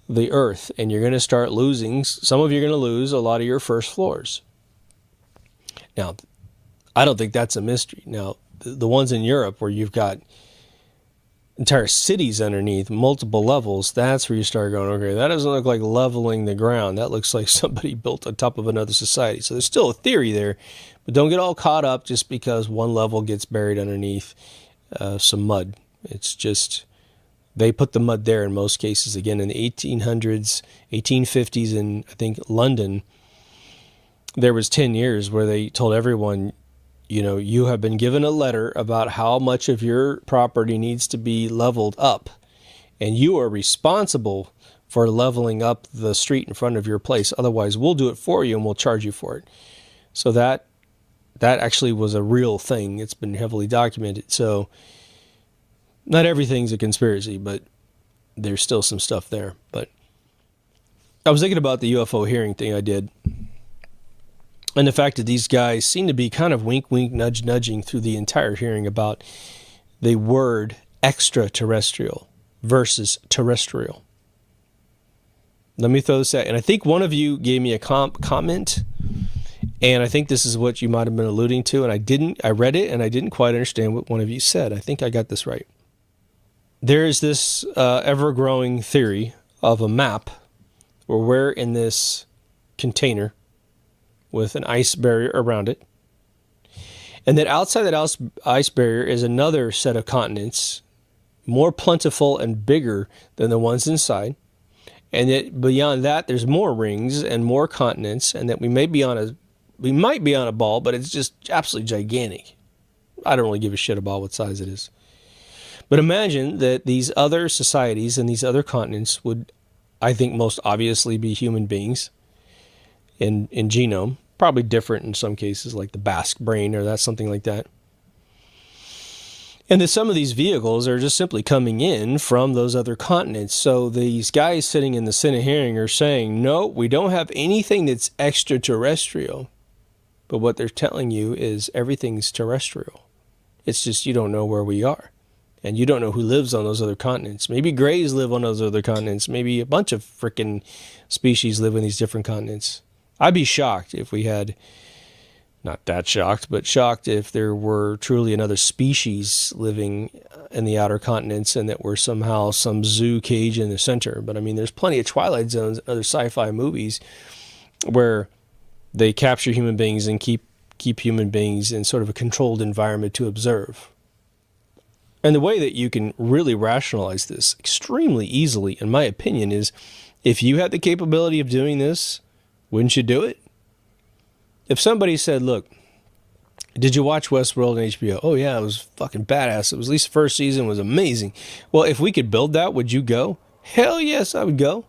[SPEAKER 11] the earth, and you're going to start losing. Some of you are going to lose a lot of your first floors. Now, I don't think that's a mystery. Now, the ones in Europe where you've got entire cities underneath, multiple levels, that's where you start going, okay, that doesn't look like leveling the ground. That looks like somebody built on top of another society. So there's still a theory there, but don't get all caught up just because one level gets buried underneath some mud. It's just, they put the mud there in most cases. Again, in the 1800s, 1850s in, I think, London, there was 10 years where they told everyone, you have been given a letter about how much of your property needs to be leveled up, and you are responsible for leveling up the street in front of your place. Otherwise, we'll do it for you and we'll charge you for it. So that actually was a real thing. It's been heavily documented. So not everything's a conspiracy, but there's still some stuff there. But I was thinking about the UFO hearing thing I did. And the fact that these guys seem to be kind of wink, wink, nudge, nudging through the entire hearing about the word extraterrestrial versus terrestrial. Let me throw this out. And I think one of you gave me a comment, and I think this is what you might have been alluding to, and I read it, and I didn't quite understand what one of you said. I think I got this right. There is this ever-growing theory of a map where we're in this container with an ice barrier around it, and that outside that ice barrier is another set of continents, more plentiful and bigger than the ones inside, and that beyond that there's more rings and more continents, and that we might be on a ball, but it's just absolutely gigantic. I don't really give a shit about what size it is. But imagine that these other societies and these other continents would, I think, most obviously be human beings in genome, probably different in some cases, like the Basque brain or that's something like that. And that some of these vehicles are just simply coming in from those other continents. So these guys sitting in the Senate hearing are saying, no, we don't have anything that's extraterrestrial. But what they're telling you is everything's terrestrial. It's just you don't know where we are. And you don't know who lives on those other continents. Maybe grays live on those other continents. Maybe a bunch of freaking species live in these different continents. I'd be shocked if we had, not that shocked, but shocked if there were truly another species living in the outer continents and that we're somehow some zoo cage in the center. But I mean, there's plenty of Twilight Zones and other sci-fi movies where they capture human beings and keep human beings in sort of a controlled environment to observe. And the way that you can really rationalize this extremely easily, in my opinion, is if you had the capability of doing this, wouldn't you do it? If somebody said, look, did you watch Westworld on HBO? Oh, yeah, it was fucking badass. It was, at least the first season was amazing. Well, if we could build that, would you go? Hell yes, I would go.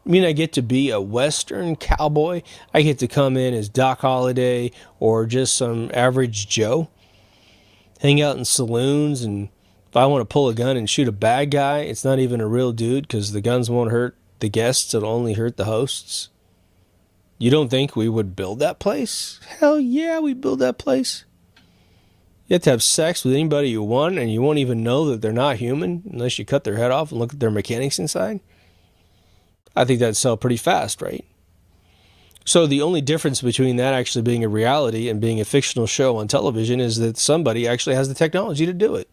[SPEAKER 11] I mean, I get to be a Western cowboy. I get to come in as Doc Holliday or just some average Joe. Hang out in saloons, and if I want to pull a gun and shoot a bad guy, it's not even a real dude because the guns won't hurt the guests. It'll only hurt the hosts. You don't think we would build that place? Hell yeah, we build that place. You have to have sex with anybody you want, and you won't even know that they're not human unless you cut their head off and look at their mechanics inside. I think that'd sell pretty fast, right? So the only difference between that actually being a reality and being a fictional show on television is that somebody actually has the technology to do it.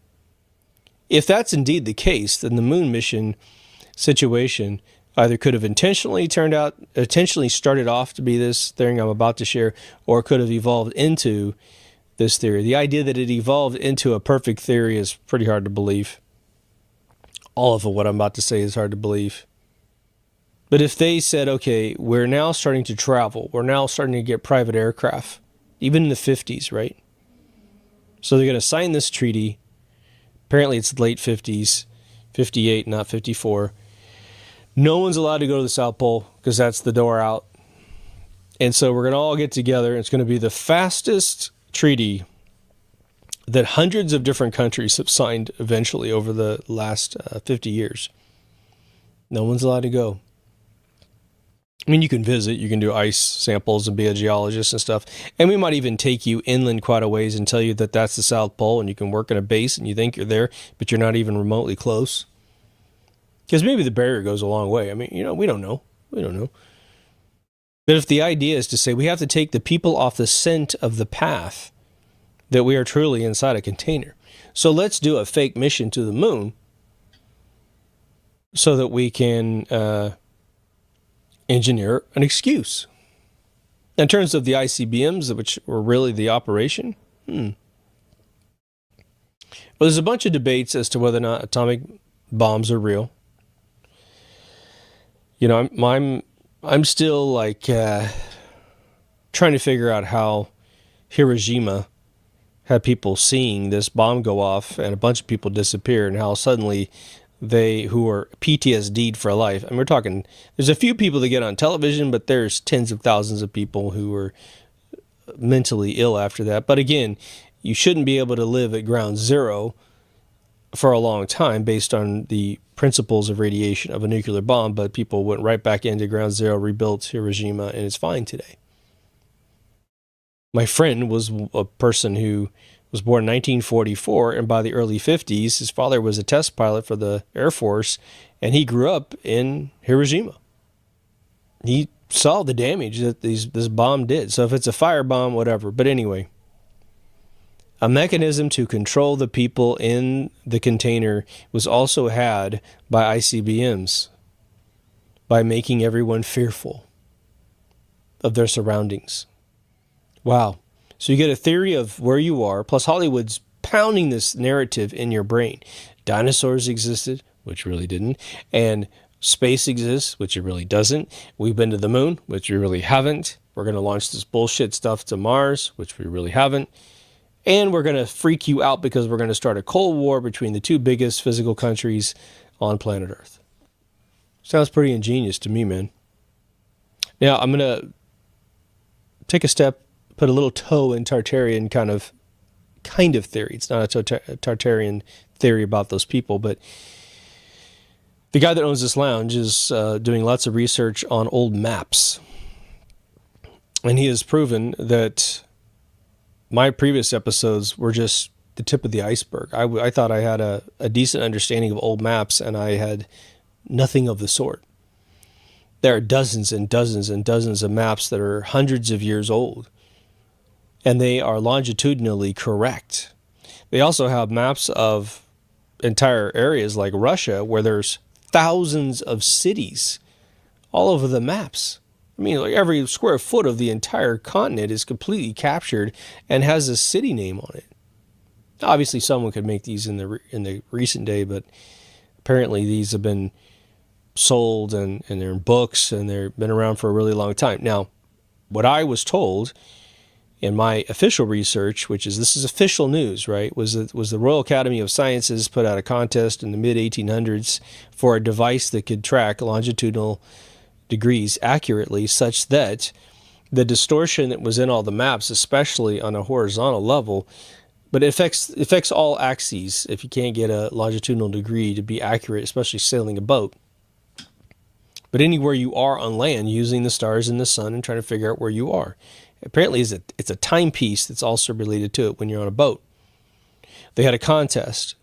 [SPEAKER 11] If that's indeed the case, then the moon mission situation either could have intentionally started off to be this thing I'm about to share, or could have evolved into this theory. The idea that it evolved into a perfect theory is pretty hard to believe. All of what I'm about to say is hard to believe. But if they said, okay, we're now starting to travel, we're now starting to get private aircraft, even in the 50s, right? So they're going to sign this treaty. Apparently it's late 50s, 58, not 54. No one's allowed to go to the South Pole because that's the door out. And so we're going to all get together. It's going to be the fastest treaty that hundreds of different countries have signed eventually over the last 50 years. No one's allowed to go. I mean, you can visit, you can do ice samples and be a geologist and stuff. And we might even take you inland quite a ways and tell you that that's the South Pole and you can work in a base and you think you're there, but you're not even remotely close. Because maybe the barrier goes a long way. I mean, we don't know. We don't know. But if the idea is to say we have to take the people off the scent of the path, that we are truly inside a container. So let's do a fake mission to the moon so that we can engineer an excuse. In terms of the ICBMs, which were really the operation, well, there's a bunch of debates as to whether or not atomic bombs are real. I'm still like trying to figure out how Hiroshima had people seeing this bomb go off and a bunch of people disappear, and how suddenly they, who are PTSD'd for life, and we're talking, there's a few people that get on television, but there's tens of thousands of people who are mentally ill after that. But again, you shouldn't be able to live at ground zero for a long time based on the principles of radiation of a nuclear bomb, but people went right back into ground zero, rebuilt Hiroshima, and it's fine today. My friend was a person who was born in 1944, and by the early 50s, his father was a test pilot for the Air Force, and he grew up in Hiroshima. He saw the damage that this bomb did. So if it's a firebomb, whatever. But anyway, a mechanism to control the people in the container was also had by ICBMs, by making everyone fearful of their surroundings. Wow. So you get a theory of where you are, plus Hollywood's pounding this narrative in your brain. Dinosaurs existed, which really didn't, and space exists, which it really doesn't. We've been to the moon, which we really haven't. We're going to launch this bullshit stuff to Mars, which we really haven't. And we're going to freak you out because we're going to start a Cold War between the two biggest physical countries on planet Earth. Sounds pretty ingenious to me, man. Now, I'm going to take a step, put a little toe in Tartarian kind of theory. It's not a Tartarian theory about those people, but the guy that owns this lounge is doing lots of research on old maps. And he has proven that my previous episodes were just the tip of the iceberg. I thought I had a decent understanding of old maps, and I had nothing of the sort. There are dozens and dozens and dozens of maps that are hundreds of years old, and they are longitudinally correct. They also have maps of entire areas like Russia where there's thousands of cities all over the maps. I mean, like every square foot of the entire continent is completely captured and has a city name on it. Obviously, someone could make these in the recent day, but apparently these have been sold and they're in books and they've been around for a really long time. Now, what I was told in my official research, this is official news, right, was the Royal Academy of Sciences put out a contest in the mid-1800s for a device that could track longitudinal degrees accurately, such that the distortion that was in all the maps, especially on a horizontal level, but it affects all axes if you can't get a longitudinal degree to be accurate, especially sailing a boat. But anywhere you are on land, using the stars and the sun and trying to figure out where you are. Apparently it's a timepiece that's also related to it when you're on a boat. They had a contest.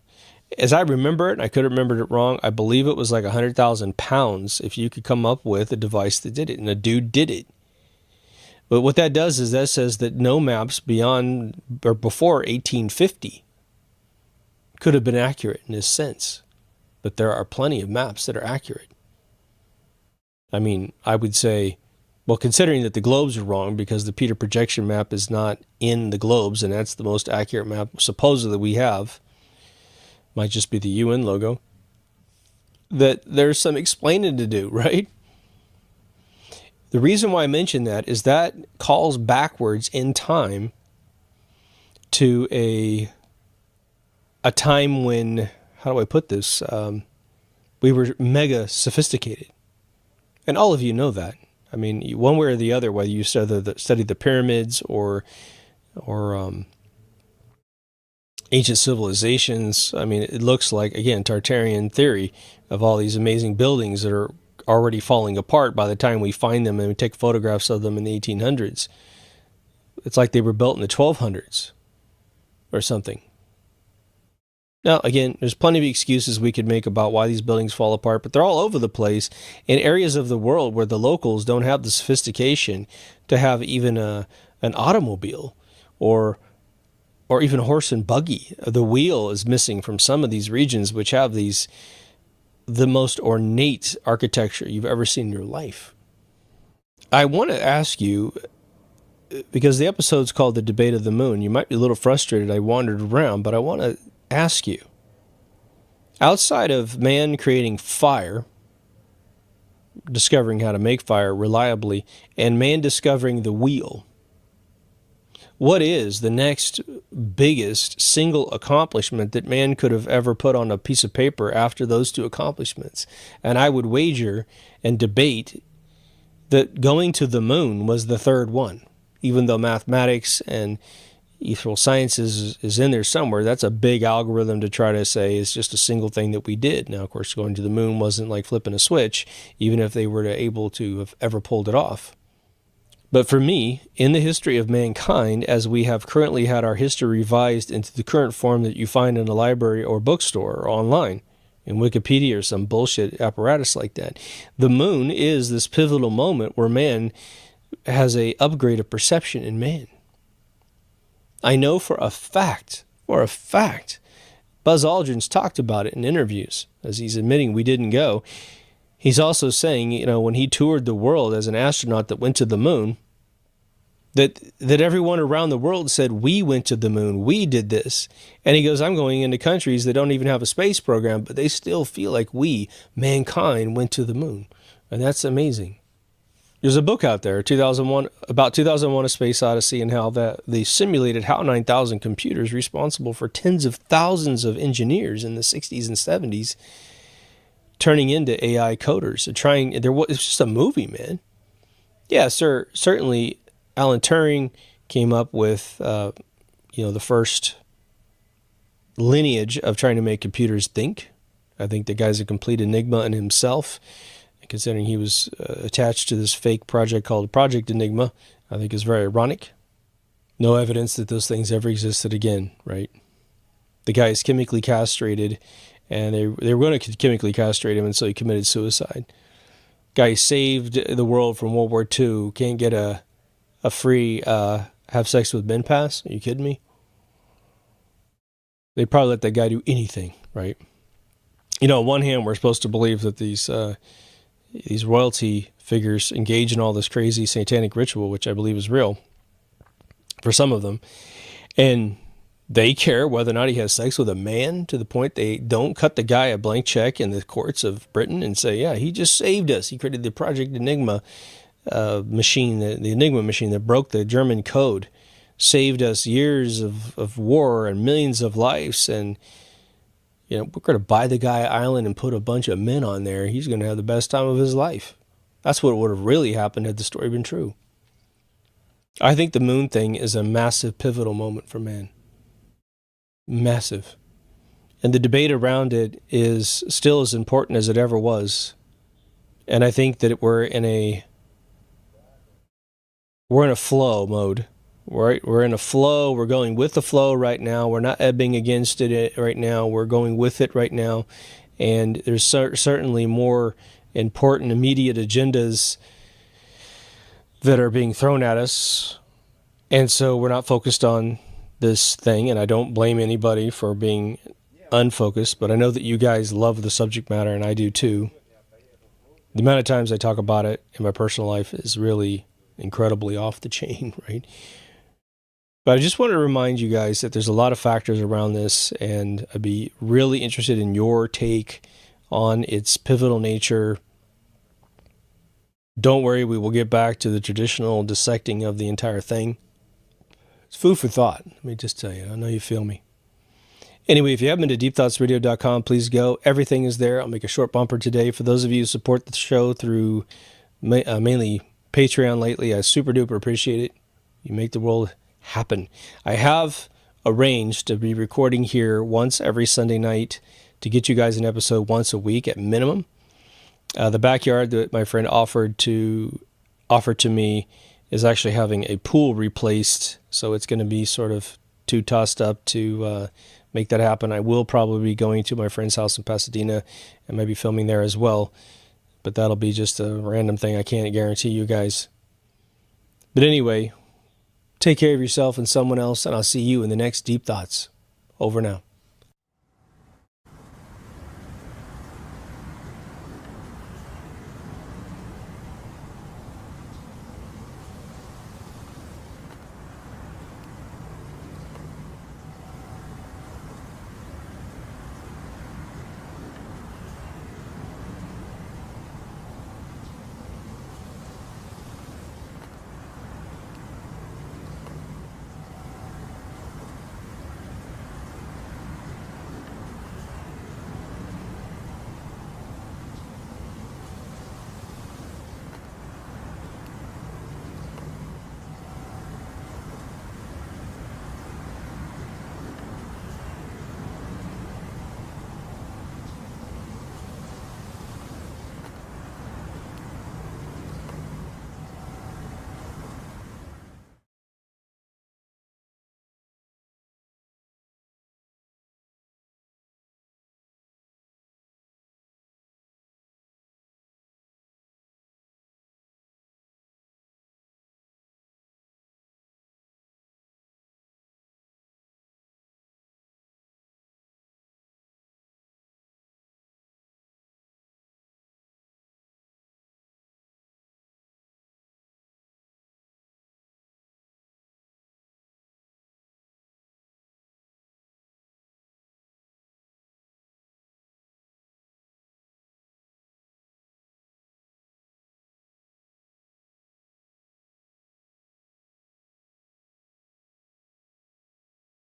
[SPEAKER 11] As I remember it, and I could have remembered it wrong, I believe it was like 100,000 pounds if you could come up with a device that did it, and a dude did it. But what that does is that says that no maps beyond or before 1850 could have been accurate in this sense. But there are plenty of maps that are accurate. I mean, I would say, well, considering that the globes are wrong because the Peter projection map is not in the globes, and that's the most accurate map supposedly we have, might just be the UN logo, that there's some explaining to do, right? The reason why I mention that is that calls backwards in time to a time when, how do I put this? We were mega sophisticated. And all of you know that. I mean, one way or the other, whether you study the pyramids or ancient civilizations, I mean, it looks like, again, Tartarian theory of all these amazing buildings that are already falling apart by the time we find them and we take photographs of them in the 1800s. It's like they were built in the 1200s or something. Now, again, there's plenty of excuses we could make about why these buildings fall apart, but they're all over the place in areas of the world where the locals don't have the sophistication to have even an automobile or even a horse and buggy. The wheel is missing from some of these regions, which have the most ornate architecture you've ever seen in your life. I want to ask you, because the episode's called The Debate of the Moon, you might be a little frustrated I wandered around, but I want to ask you, outside of man creating fire, discovering how to make fire reliably, and man discovering the wheel, what is the next biggest single accomplishment that man could have ever put on a piece of paper after those two accomplishments? And I would wager and debate that going to the moon was the third one. Even though mathematics and ethereal sciences is in there somewhere, that's a big algorithm to try to say it's just a single thing that we did. Now, of course, going to the moon wasn't like flipping a switch, even if they were able to have ever pulled it off. But for me, in the history of mankind, as we have currently had our history revised into the current form that you find in a library or bookstore or online, in Wikipedia or some bullshit apparatus like that, the moon is this pivotal moment where man has a upgrade of perception in man. I know for a fact, Buzz Aldrin's talked about it in interviews, as he's admitting we didn't go. He's also saying, when he toured the world as an astronaut that went to the moon, that everyone around the world said, we went to the moon, we did this. And he goes, I'm going into countries that don't even have a space program, but they still feel like we, mankind, went to the moon. And that's amazing. There's a book out there, 2001, about 2001: A Space Odyssey, and how they simulated how 9,000 computers responsible for tens of thousands of engineers in the 60s and 70s turning into AI coders. It's just a movie, man. Yeah, sir. Certainly, Alan Turing came up with, the first lineage of trying to make computers think. I think the guy's a complete enigma in himself, considering he was attached to this fake project called Project Enigma. I think is very ironic. No evidence that those things ever existed again, right? The guy is chemically castrated, and they were going to chemically castrate him, and so he committed suicide. Guy saved the world from World War II, can't get a free have sex with men pass? Are you kidding me? They probably let that guy do anything, right? On one hand, we're supposed to believe that these royalty figures engage in all this crazy satanic ritual, which I believe is real for some of them. And they care whether or not he has sex with a man, to the point they don't cut the guy a blank check in the courts of Britain and say, yeah, he just saved us. He created the Project Enigma machine, the Enigma machine that broke the German code, saved us years of war and millions of lives. And we're going to buy the guy an island and put a bunch of men on there. He's going to have the best time of his life. That's what would have really happened had the story been true. I think the moon thing is a massive pivotal moment for man. Massive. And the debate around it is still as important as it ever was. And I think that we're in a flow mode. We're in a flow. We're going with the flow right now. We're not ebbing against it right now. We're going with it right now. And there's certainly more important immediate agendas that are being thrown at us. And so we're not focused on this thing. And I don't blame anybody for being unfocused, but I know that you guys love the subject matter, and I do too. The amount of times I talk about it in my personal life is really incredibly off the chain, right? But I just want to remind you guys that there's a lot of factors around this, and I'd be really interested in your take on its pivotal nature, Don't worry, we will get back to the traditional dissecting of the entire thing. It's food for thought. Let me just tell you. I know you feel me. Anyway, if you haven't been to deepthoughtsradio.com, please go. Everything is there. I'll make a short bumper today. For those of you who support the show through mainly Patreon lately, I super duper appreciate it. You make the world happen. I have arranged to be recording here once every Sunday night to get you guys an episode once a week at minimum. The backyard that my friend offered to me is actually having a pool replaced, so it's going to be sort of too tossed up to make that happen. I will probably be going to my friend's house in Pasadena and maybe filming there as well, but that'll be just a random thing. I can't guarantee you guys. But anyway, take care of yourself and someone else, and I'll see you in the next Deep Thoughts. Over now.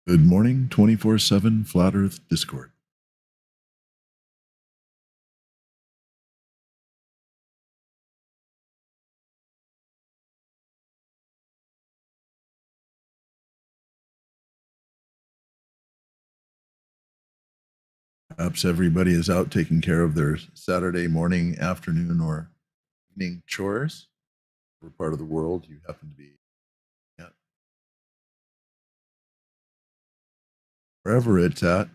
[SPEAKER 12] Good morning, 24/7 Flat Earth Discord. Perhaps everybody is out taking care of their Saturday morning, afternoon, or evening chores. Whatever part of the world you happen to be at. Wherever it's at,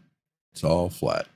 [SPEAKER 12] it's all flat.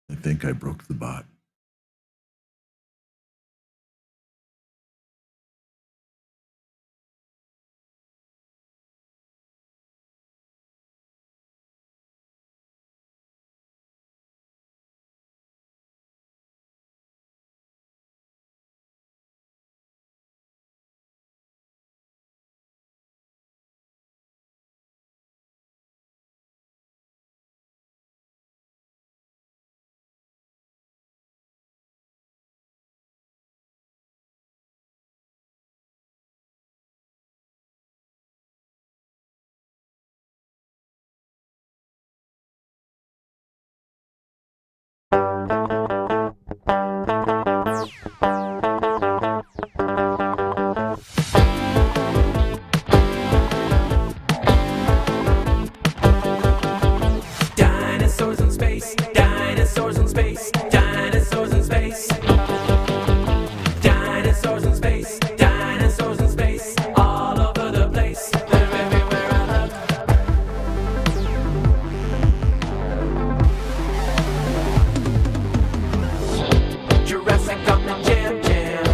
[SPEAKER 12] I think I broke the bot.
[SPEAKER 13] Dinosaurs in space, dinosaurs in space, dinosaurs in space. Dinosaurs in space, dinosaurs in space, all over the place. They're everywhere I look. Jurassic on the Jam Jam,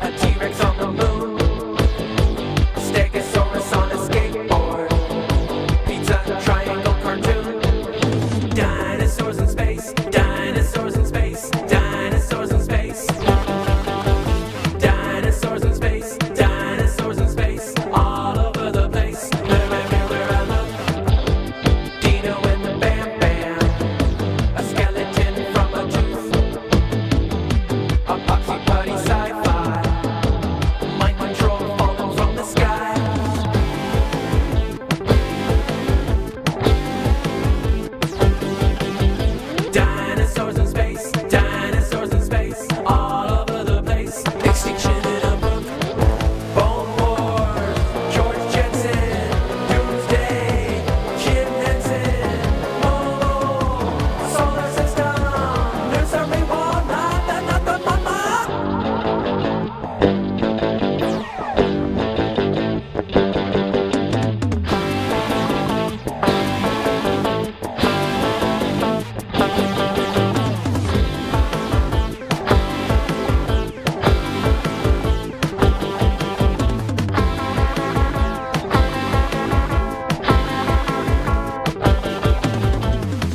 [SPEAKER 13] a T-Rex on the moon, Stegosaurus on a skateboard, pizza triangle cartoon. Dinosaurs in space, dinosaurs in space, dinosaurs in space. Dinosaurs in space, dinosaurs in space, all over the place. They're everywhere I look. Dino and the Bam Bam, a skeleton from a tooth, a poxy putty sci-fi, mind control falling from the sky. Dinosaurs in space, dinosaurs in space, all over the place. Extinction in a book, Bone Wars, George Jetson, Doomsday, Jim Henson, Momo, Solar System, Nursery War, not the mama.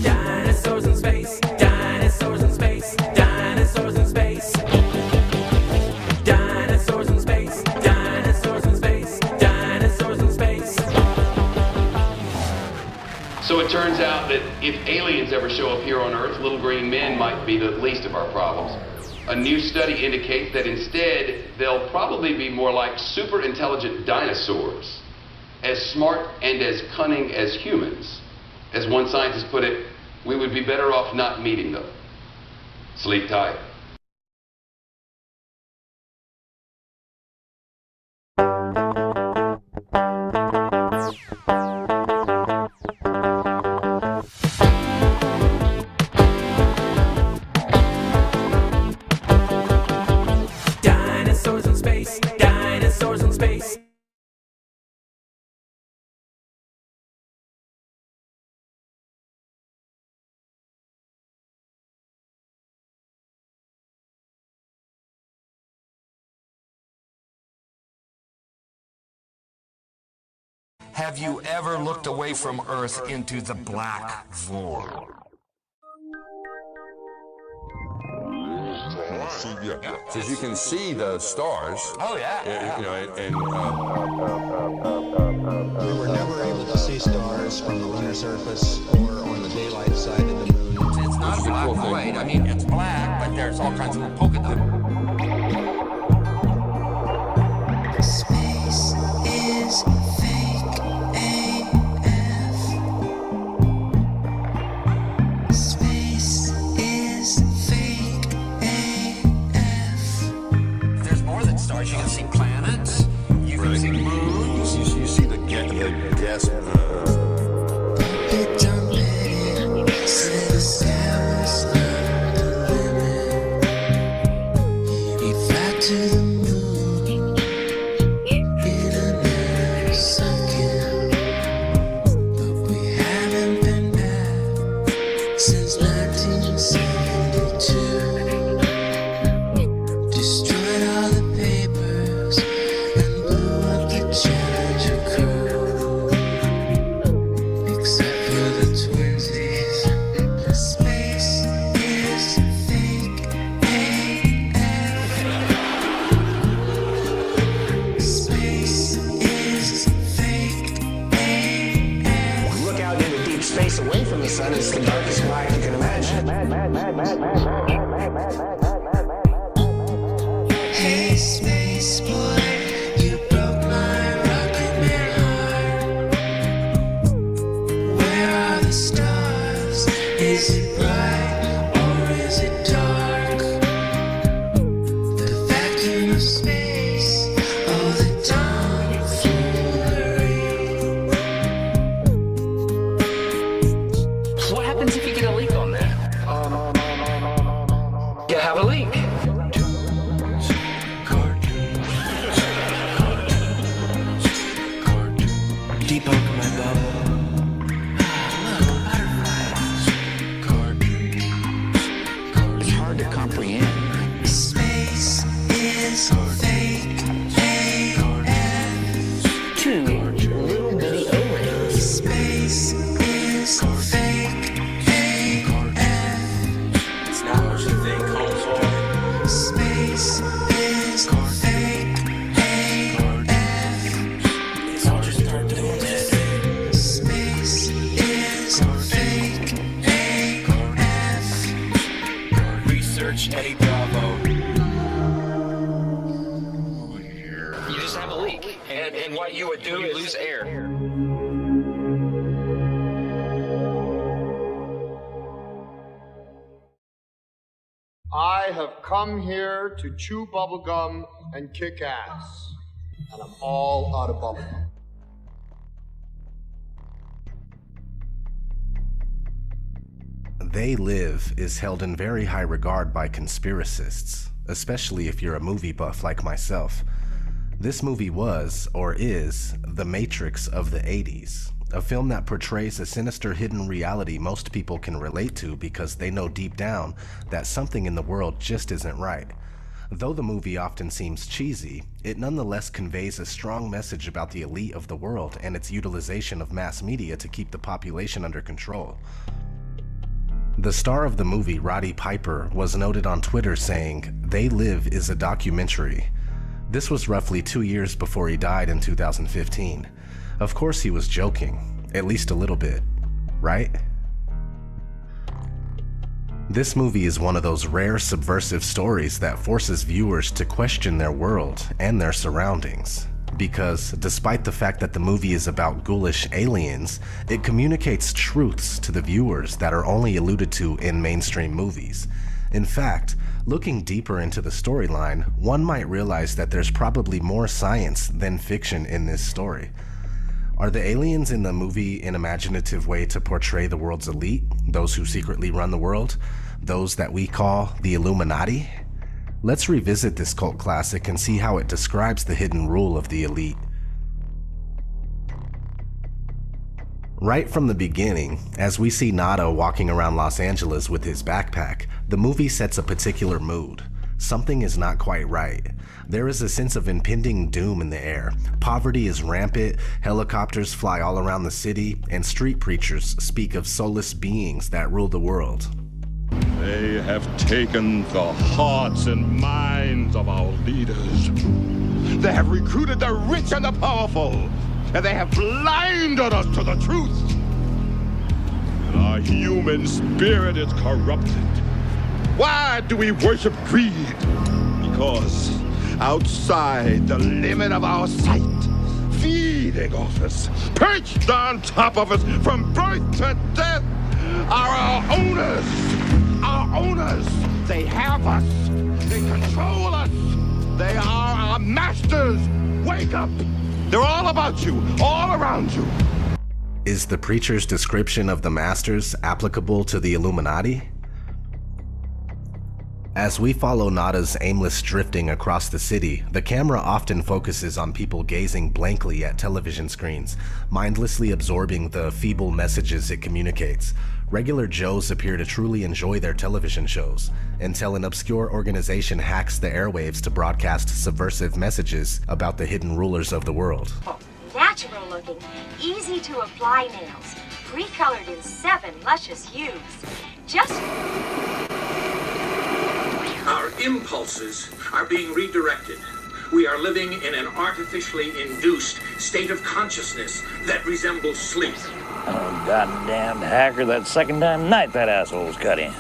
[SPEAKER 13] Dinosaurs in space, dinosaurs in space, dinosaurs in space. Dinosaurs in space, dinosaurs in space, dinosaurs in space.
[SPEAKER 14] So it turns out that if aliens ever show up here on Earth, little green men might be the least of our problems. A new study indicates that instead, they'll probably be more like super intelligent dinosaurs, as smart and as cunning as humans. As one scientist put it, we would be better off not meeting them. Sleep tight.
[SPEAKER 13] Dinosaurs in space, dinosaurs in space.
[SPEAKER 15] Have you ever looked away from Earth into the black void?
[SPEAKER 16] Because you can see the stars.
[SPEAKER 15] Oh, yeah.
[SPEAKER 16] You know, and
[SPEAKER 17] we were never able to see stars from the lunar surface or on the daylight side of the moon.
[SPEAKER 15] It's not a black void. I mean, it's black, but there's all kinds of polka dots.
[SPEAKER 13] Space is fake AF. Space is fake AF.
[SPEAKER 15] There's more than stars. You can see planets. You can see moons.
[SPEAKER 16] you see the gas.
[SPEAKER 13] It don't let it, said the sky was not the limit.
[SPEAKER 17] space away from the sun is the darkest sky you can imagine.
[SPEAKER 13] Hey, space boy, you broke my rocket man heart. Where are the stars? Is it bright or is it dark? The vacuum of space, oh the tomfoolery.
[SPEAKER 18] What happens if you get a leak on that? You have a leak.
[SPEAKER 13] Debunk my bubble.
[SPEAKER 18] It's hard to comprehend.
[SPEAKER 13] Space is fake. AF.
[SPEAKER 17] Two little bitty O-rings.
[SPEAKER 13] Space is fake. AF.
[SPEAKER 15] It's not what you think, homeboy.
[SPEAKER 13] Space is fake. AF.
[SPEAKER 15] It's all just start doing this.
[SPEAKER 13] Space is fake. AF.
[SPEAKER 15] Research Eddie Bravo.
[SPEAKER 18] You just have a leak. And what you would do is lose air.
[SPEAKER 19] I have come here to chew bubblegum and kick ass. And I'm all out of bubblegum.
[SPEAKER 20] They Live is held in very high regard by conspiracists, especially if you're a movie buff like myself. This movie was, or is, The Matrix of the 80s, a film that portrays a sinister hidden reality most people can relate to because they know deep down that something in the world just isn't right. Though the movie often seems cheesy, it nonetheless conveys a strong message about the elite of the world and its utilization of mass media to keep the population under control. The star of the movie, Roddy Piper, was noted on Twitter saying, "They Live is a documentary." This was roughly 2 years before he died in 2015. Of course he was joking, at least a little bit, right? This movie is one of those rare subversive stories that forces viewers to question their world and their surroundings. Because despite the fact that the movie is about ghoulish aliens, it communicates truths to the viewers that are only alluded to in mainstream movies. In fact, looking deeper into the storyline, one might realize that there's probably more science than fiction in this story. Are the aliens in the movie an imaginative way to portray the world's elite, those who secretly run the world, those that we call the Illuminati? Let's revisit this cult classic and see how it describes the hidden rule of the elite. Right from the beginning, as we see Nada walking around Los Angeles with his backpack, the movie sets a particular mood. Something is not quite right. There is a sense of impending doom in the air. Poverty is rampant, helicopters fly all around the city, and street preachers speak of soulless beings that rule the world.
[SPEAKER 21] They have taken the hearts and minds of our leaders. They have recruited the rich and the powerful, and they have blinded us to the truth. And our human spirit is corrupted. Why do we worship greed? Because outside the limit of our sight, feeding off us, perched on top of us from birth to death, are our owners. Our owners. They have us. They control us. They are our masters. Wake up. They're all about you, all around you.
[SPEAKER 20] Is the preacher's description of the masters applicable to the Illuminati? As we follow Nada's aimless drifting across the city, the camera often focuses on people gazing blankly at television screens, mindlessly absorbing the feeble messages it communicates. Regular Joes appear to truly enjoy their television shows, until an obscure organization hacks the airwaves to broadcast subversive messages about the hidden rulers of the world.
[SPEAKER 22] Natural looking, easy to apply nails, pre-colored in 7 luscious hues. Just...
[SPEAKER 23] Our impulses are being redirected. We are living in an artificially induced state of consciousness that resembles sleep.
[SPEAKER 1] Oh, goddamn hacker, that second time night that asshole's cut in.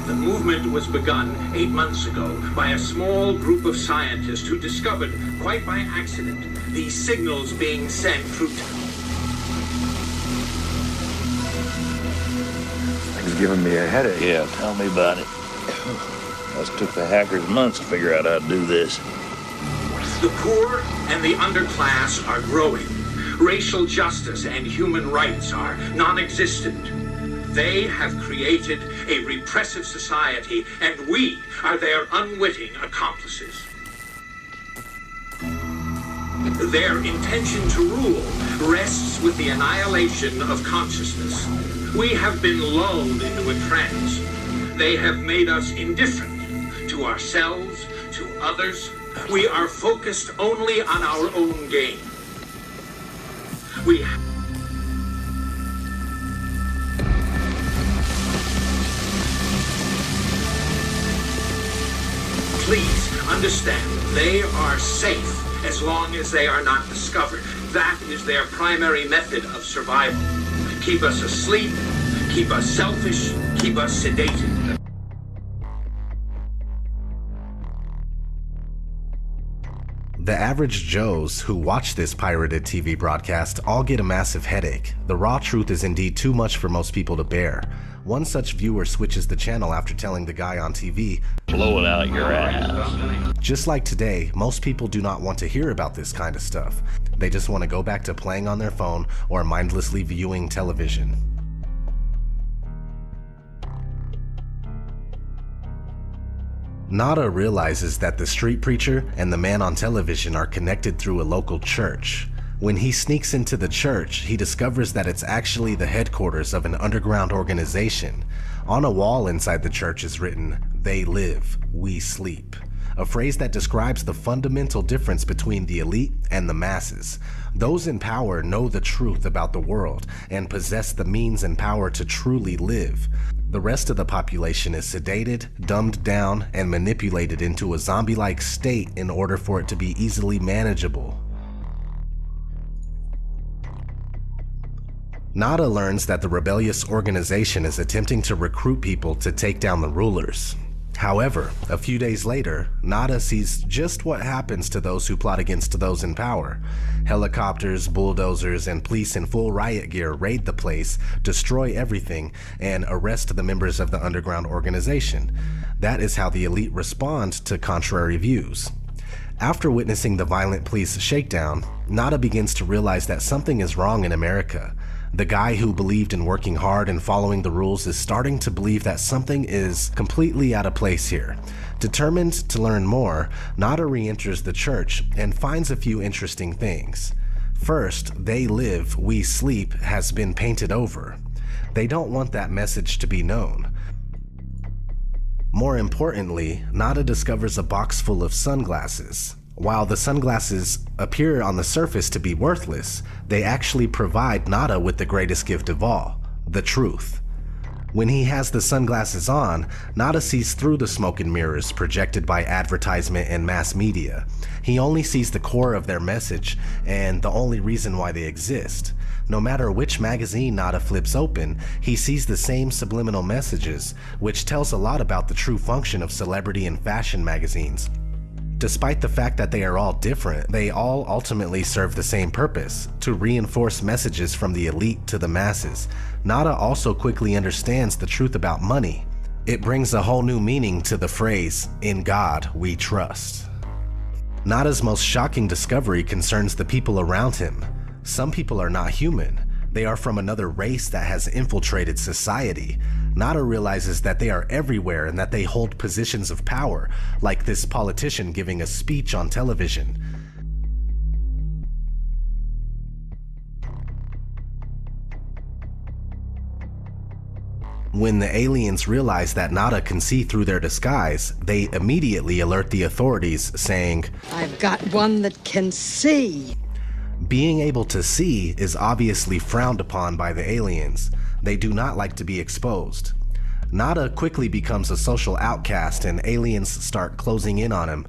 [SPEAKER 23] The movement was begun 8 months ago by a small group of scientists who discovered, quite by accident, these signals being sent through.
[SPEAKER 1] It's giving me a headache. Yeah, tell me about it. Us took the hackers months to figure out how to do this.
[SPEAKER 23] The poor and the underclass are growing. Racial justice and human rights are non-existent. They have created a repressive society, and we are their unwitting accomplices. Their intention to rule rests with the annihilation of consciousness. We have been lulled into a trance. They have made us indifferent to ourselves, to others. We are focused only on our own gain. Please understand, they are safe as long as they are not discovered. That is their primary method of survival. Keep us asleep, keep us selfish, keep us sedated.
[SPEAKER 20] The average Joes who watch this pirated TV broadcast all get a massive headache. The raw truth is indeed too much for most people to bear. One such viewer switches the channel after telling the guy on TV,
[SPEAKER 1] "Blow it out your ass."
[SPEAKER 20] Just like today, most people do not want to hear about this kind of stuff. They just want to go back to playing on their phone or mindlessly viewing television. Nada realizes that the street preacher and the man on television are connected through a local church. When he sneaks into the church, he discovers that it's actually the headquarters of an underground organization. On a wall inside the church is written, "They live, we sleep," a phrase that describes the fundamental difference between the elite and the masses. Those in power know the truth about the world and possess the means and power to truly live. The rest of the population is sedated, dumbed down, and manipulated into a zombie-like state in order for it to be easily manageable. Nada learns that the rebellious organization is attempting to recruit people to take down the rulers. However, a few days later, Nada sees just what happens to those who plot against those in power. Helicopters, bulldozers, and police in full riot gear raid the place, destroy everything, and arrest the members of the underground organization. That is how the elite respond to contrary views. After witnessing the violent police shakedown, Nada begins to realize that something is wrong in America. The guy who believed in working hard and following the rules is starting to believe that something is completely out of place here. Determined to learn more, Nada re-enters the church and finds a few interesting things. First, "They live, we sleep" has been painted over. They don't want that message to be known. More importantly, Nada discovers a box full of sunglasses. While the sunglasses appear on the surface to be worthless, they actually provide Nada with the greatest gift of all, the truth. When he has the sunglasses on, Nada sees through the smoke and mirrors projected by advertisement and mass media. He only sees the core of their message and the only reason why they exist. No matter which magazine Nada flips open, he sees the same subliminal messages, which tells a lot about the true function of celebrity and fashion magazines. Despite the fact that they are all different, they all ultimately serve the same purpose, to reinforce messages from the elite to the masses. Nada also quickly understands the truth about money. It brings a whole new meaning to the phrase, "In God we trust." Nada's most shocking discovery concerns the people around him. Some people are not human. They are from another race that has infiltrated society. Nada realizes that they are everywhere and that they hold positions of power, like this politician giving a speech on television. When the aliens realize that Nada can see through their disguise, they immediately alert the authorities, saying,
[SPEAKER 3] "I've got one that can see."
[SPEAKER 20] Being able to see is obviously frowned upon by the aliens. They do not like to be exposed. Nada quickly becomes a social outcast and aliens start closing in on him.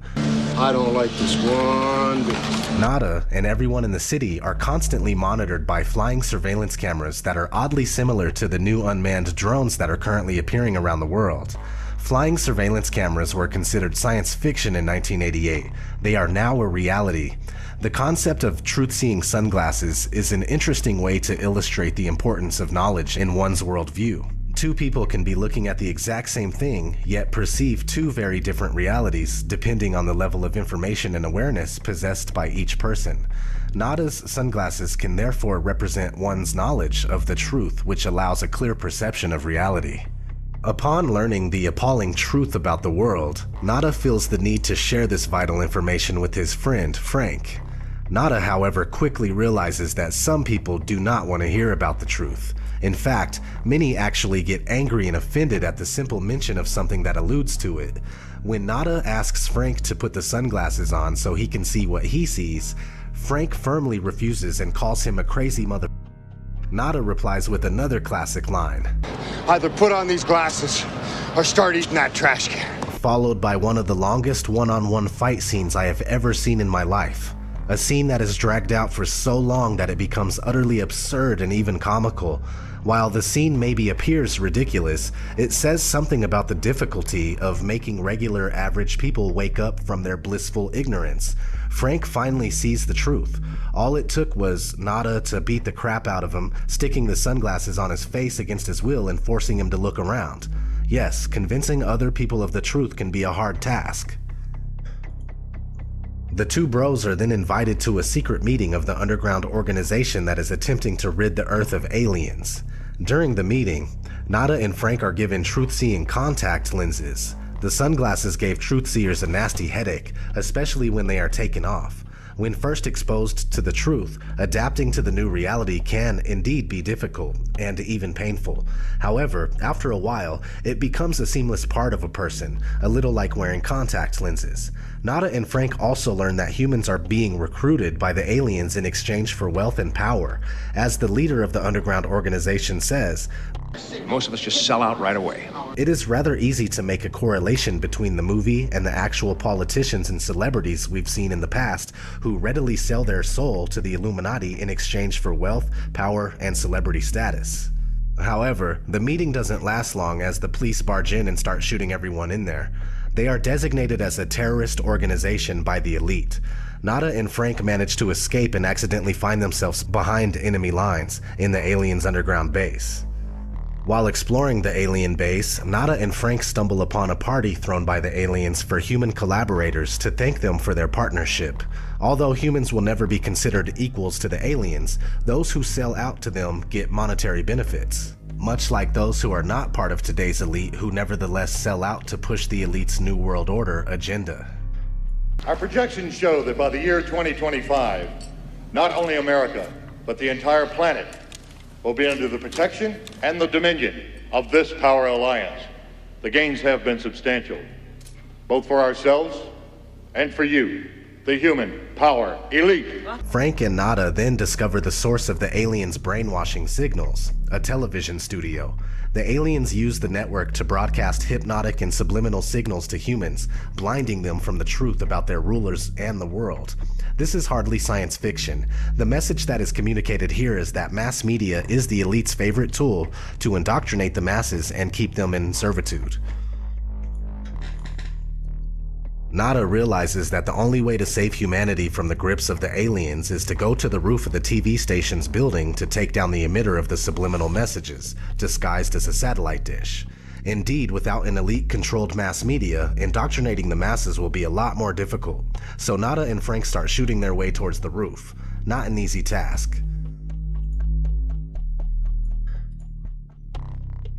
[SPEAKER 19] I don't like this one bit.
[SPEAKER 20] Nada and everyone in the city are constantly monitored by flying surveillance cameras that are oddly similar to the new unmanned drones that are currently appearing around the world. Flying surveillance cameras were considered science fiction in 1988. They are now a reality. The concept of truth-seeing sunglasses is an interesting way to illustrate the importance of knowledge in one's worldview. Two people can be looking at the exact same thing, yet perceive two very different realities, depending on the level of information and awareness possessed by each person. Nada's sunglasses can therefore represent one's knowledge of the truth, which allows a clear perception of reality. Upon learning the appalling truth about the world, Nada feels the need to share this vital information with his friend, Frank. Nada, however, quickly realizes that some people do not want to hear about the truth. In fact, many actually get angry and offended at the simple mention of something that alludes to it. When Nada asks Frank to put the sunglasses on so he can see what he sees, Frank firmly refuses and calls him a crazy mother. Nada replies with another classic line.
[SPEAKER 19] Either put on these glasses or start eating that trash can.
[SPEAKER 20] Followed by one of the longest one-on-one fight scenes I have ever seen in my life. A scene that is dragged out for so long that it becomes utterly absurd and even comical. While the scene maybe appears ridiculous, it says something about the difficulty of making regular average people wake up from their blissful ignorance. Frank finally sees the truth. All it took was Nada to beat the crap out of him, sticking the sunglasses on his face against his will and forcing him to look around. Yes, convincing other people of the truth can be a hard task. The two bros are then invited to a secret meeting of the underground organization that is attempting to rid the Earth of aliens. During the meeting, Nada and Frank are given truth-seeing contact lenses. The sunglasses gave truth-seers a nasty headache, especially when they are taken off. When first exposed to the truth, adapting to the new reality can indeed be difficult and even painful. However, after a while, it becomes a seamless part of a person, a little like wearing contact lenses. Nada and Frank also learn that humans are being recruited by the aliens in exchange for wealth and power. As the leader of the underground organization says,
[SPEAKER 4] most of us just sell out right away.
[SPEAKER 20] It is rather easy to make a correlation between the movie and the actual politicians and celebrities we've seen in the past who readily sell their soul to the Illuminati in exchange for wealth, power, and celebrity status. However, the meeting doesn't last long as the police barge in and start shooting everyone in there. They are designated as a terrorist organization by the elite. Nada and Frank manage to escape and accidentally find themselves behind enemy lines in the aliens' underground base. While exploring the alien base, Nada and Frank stumble upon a party thrown by the aliens for human collaborators to thank them for their partnership. Although humans will never be considered equals to the aliens, those who sell out to them get monetary benefits, much like those who are not part of today's elite who nevertheless sell out to push the elite's New World Order agenda.
[SPEAKER 5] Our projections show that by the year 2025, not only America, but the entire planet will be under the protection and the dominion of this power alliance. The gains have been substantial, both for ourselves and for you, the human power elite.
[SPEAKER 20] Frank and Nada then discover the source of the aliens' brainwashing signals, a television studio. The aliens use the network to broadcast hypnotic and subliminal signals to humans, blinding them from the truth about their rulers and the world. This is hardly science fiction. The message that is communicated here is that mass media is the elite's favorite tool to indoctrinate the masses and keep them in servitude. Nada realizes that the only way to save humanity from the grips of the aliens is to go to the roof of the TV station's building to take down the emitter of the subliminal messages, disguised as a satellite dish. Indeed, without an elite-controlled mass media, indoctrinating the masses will be a lot more difficult, so Nada and Frank start shooting their way towards the roof. Not an easy task.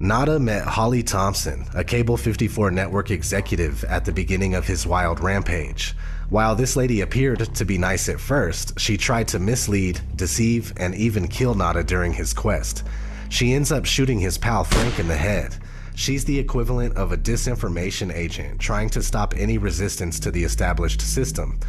[SPEAKER 20] Nada met Holly Thompson, a Cable 54 network executive, at the beginning of his wild rampage. While this lady appeared to be nice at first, she tried to mislead, deceive, and even kill Nada during his quest. She ends up shooting his pal Frank in the head. She's the equivalent of a disinformation agent trying to stop any resistance to the established system.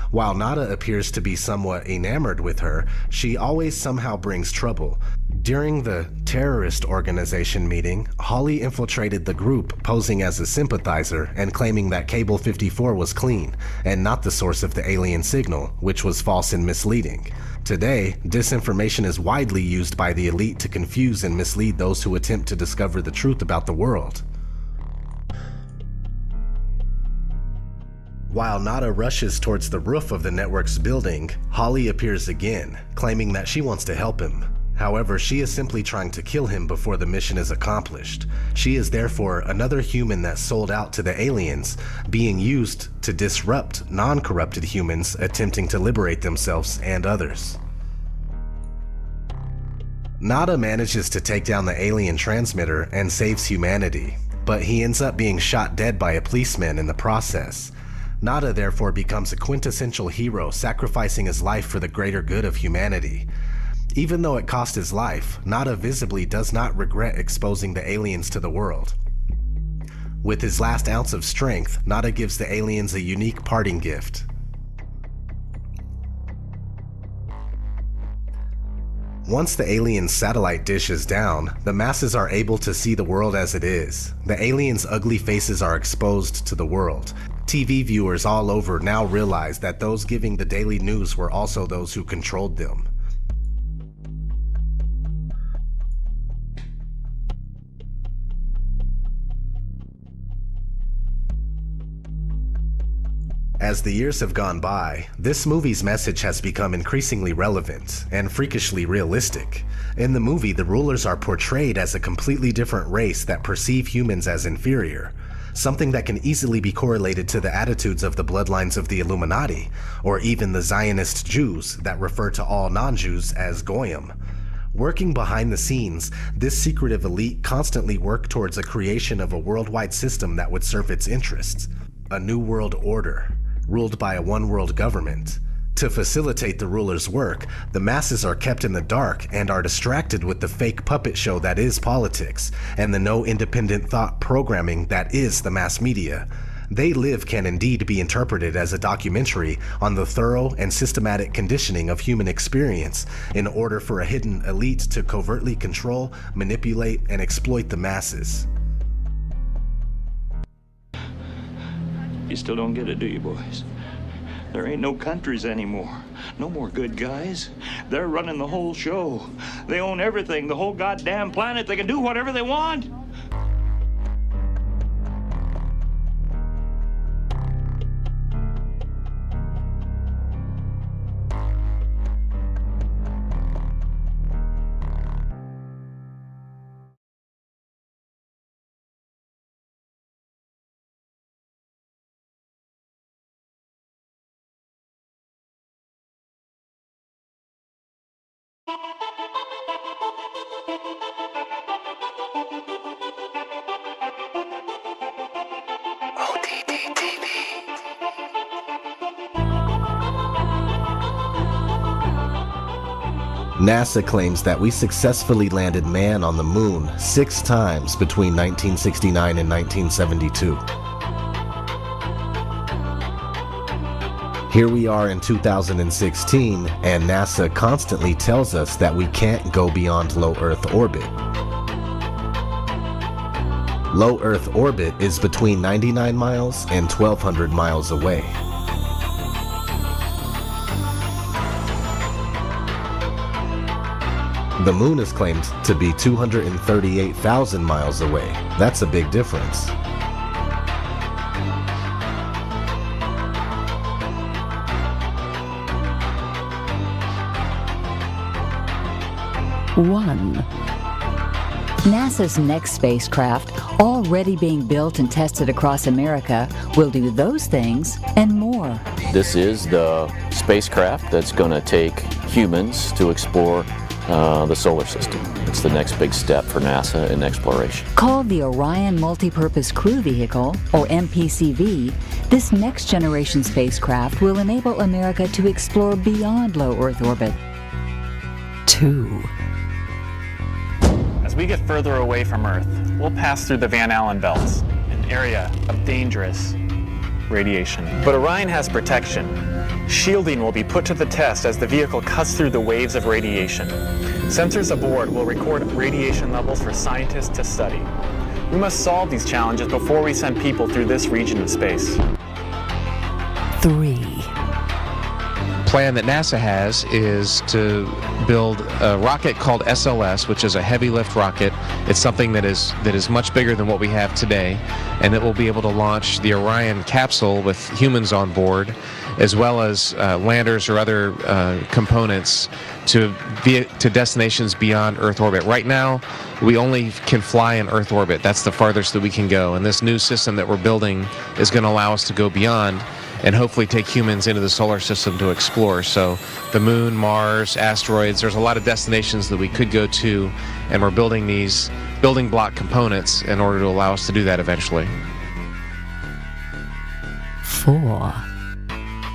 [SPEAKER 20] While Nada appears to be somewhat enamored with her, she always somehow brings trouble. During the terrorist organization meeting, Hawley infiltrated the group posing as a sympathizer and claiming that Cable 54 was clean and not the source of the alien signal, which was false and misleading. Today, disinformation is widely used by the elite to confuse and mislead those who attempt to discover the truth about the world. While Nada rushes towards the roof of the network's building, Hawley appears again, claiming that she wants to help him. However, she is simply trying to kill him before the mission is accomplished. She is therefore another human that's sold out to the aliens, being used to disrupt non-corrupted humans attempting to liberate themselves and others. Nada manages to take down the alien transmitter and saves humanity, but he ends up being shot dead by a policeman in the process. Nada therefore becomes a quintessential hero, sacrificing his life for the greater good of humanity. Even though it cost his life, Nada visibly does not regret exposing the aliens to the world. With his last ounce of strength, Nada gives the aliens a unique parting gift. Once the aliens' satellite dish is down, the masses are able to see the world as it is. The aliens' ugly faces are exposed to the world. TV viewers all over now realize that those giving the daily news were also those who controlled them. As the years have gone by, this movie's message has become increasingly relevant and freakishly realistic. In the movie, the rulers are portrayed as a completely different race that perceive humans as inferior, something that can easily be correlated to the attitudes of the bloodlines of the Illuminati, or even the Zionist Jews that refer to all non-Jews as Goyim. Working behind the scenes, this secretive elite constantly work towards a creation of a worldwide system that would serve its interests, a new world order, ruled by a one-world government. To facilitate the ruler's work, the masses are kept in the dark and are distracted with the fake puppet show that is politics, and the no independent thought programming that is the mass media. They Live can indeed be interpreted as a documentary on the thorough and systematic conditioning of human experience in order for a hidden elite to covertly control, manipulate, and exploit the masses.
[SPEAKER 1] You still don't get it, do you, boys? There ain't no countries anymore. No more good guys. They're running the whole show. They own everything, the whole goddamn planet. They can do whatever they want.
[SPEAKER 20] NASA claims that we successfully landed man on the moon 6 times between 1969 and 1972. Here we are in 2016, and NASA constantly tells us that we can't go beyond low Earth orbit. Low Earth orbit is between 99 miles and 1,200 miles away. The moon is claimed to be 238,000 miles away. That's a big difference.
[SPEAKER 2] NASA's next spacecraft, already being built and tested across America, will do those things and more.
[SPEAKER 6] This is the spacecraft that's going to take humans to explore the solar system. It's the next big step for NASA in exploration.
[SPEAKER 2] Called the Orion Multipurpose Crew Vehicle, or MPCV, this next-generation spacecraft will enable America to explore beyond low Earth orbit. 2.
[SPEAKER 7] As we get further away from Earth, we'll pass through the Van Allen belts, an area of dangerous radiation. But Orion has protection. Shielding will be put to the test as the vehicle cuts through the waves of radiation. Sensors aboard will record radiation levels for scientists to study. We must solve these challenges before we send people through this region of space.
[SPEAKER 2] 3.
[SPEAKER 8] Plan that NASA has is to build a rocket called SLS, which is a heavy lift rocket. It's something that is much bigger than what we have today, and it will be able to launch the Orion capsule with humans on board, as well as landers or other components to destinations beyond Earth orbit. Right now, we only can fly in Earth orbit. That's the farthest that we can go, and this new system that we're building is going to allow us to go beyond and hopefully take humans into the solar system to explore. So the moon, Mars, asteroids, there's a lot of destinations that we could go to, and we're building these building block components in order to allow us to do that eventually.
[SPEAKER 2] 4.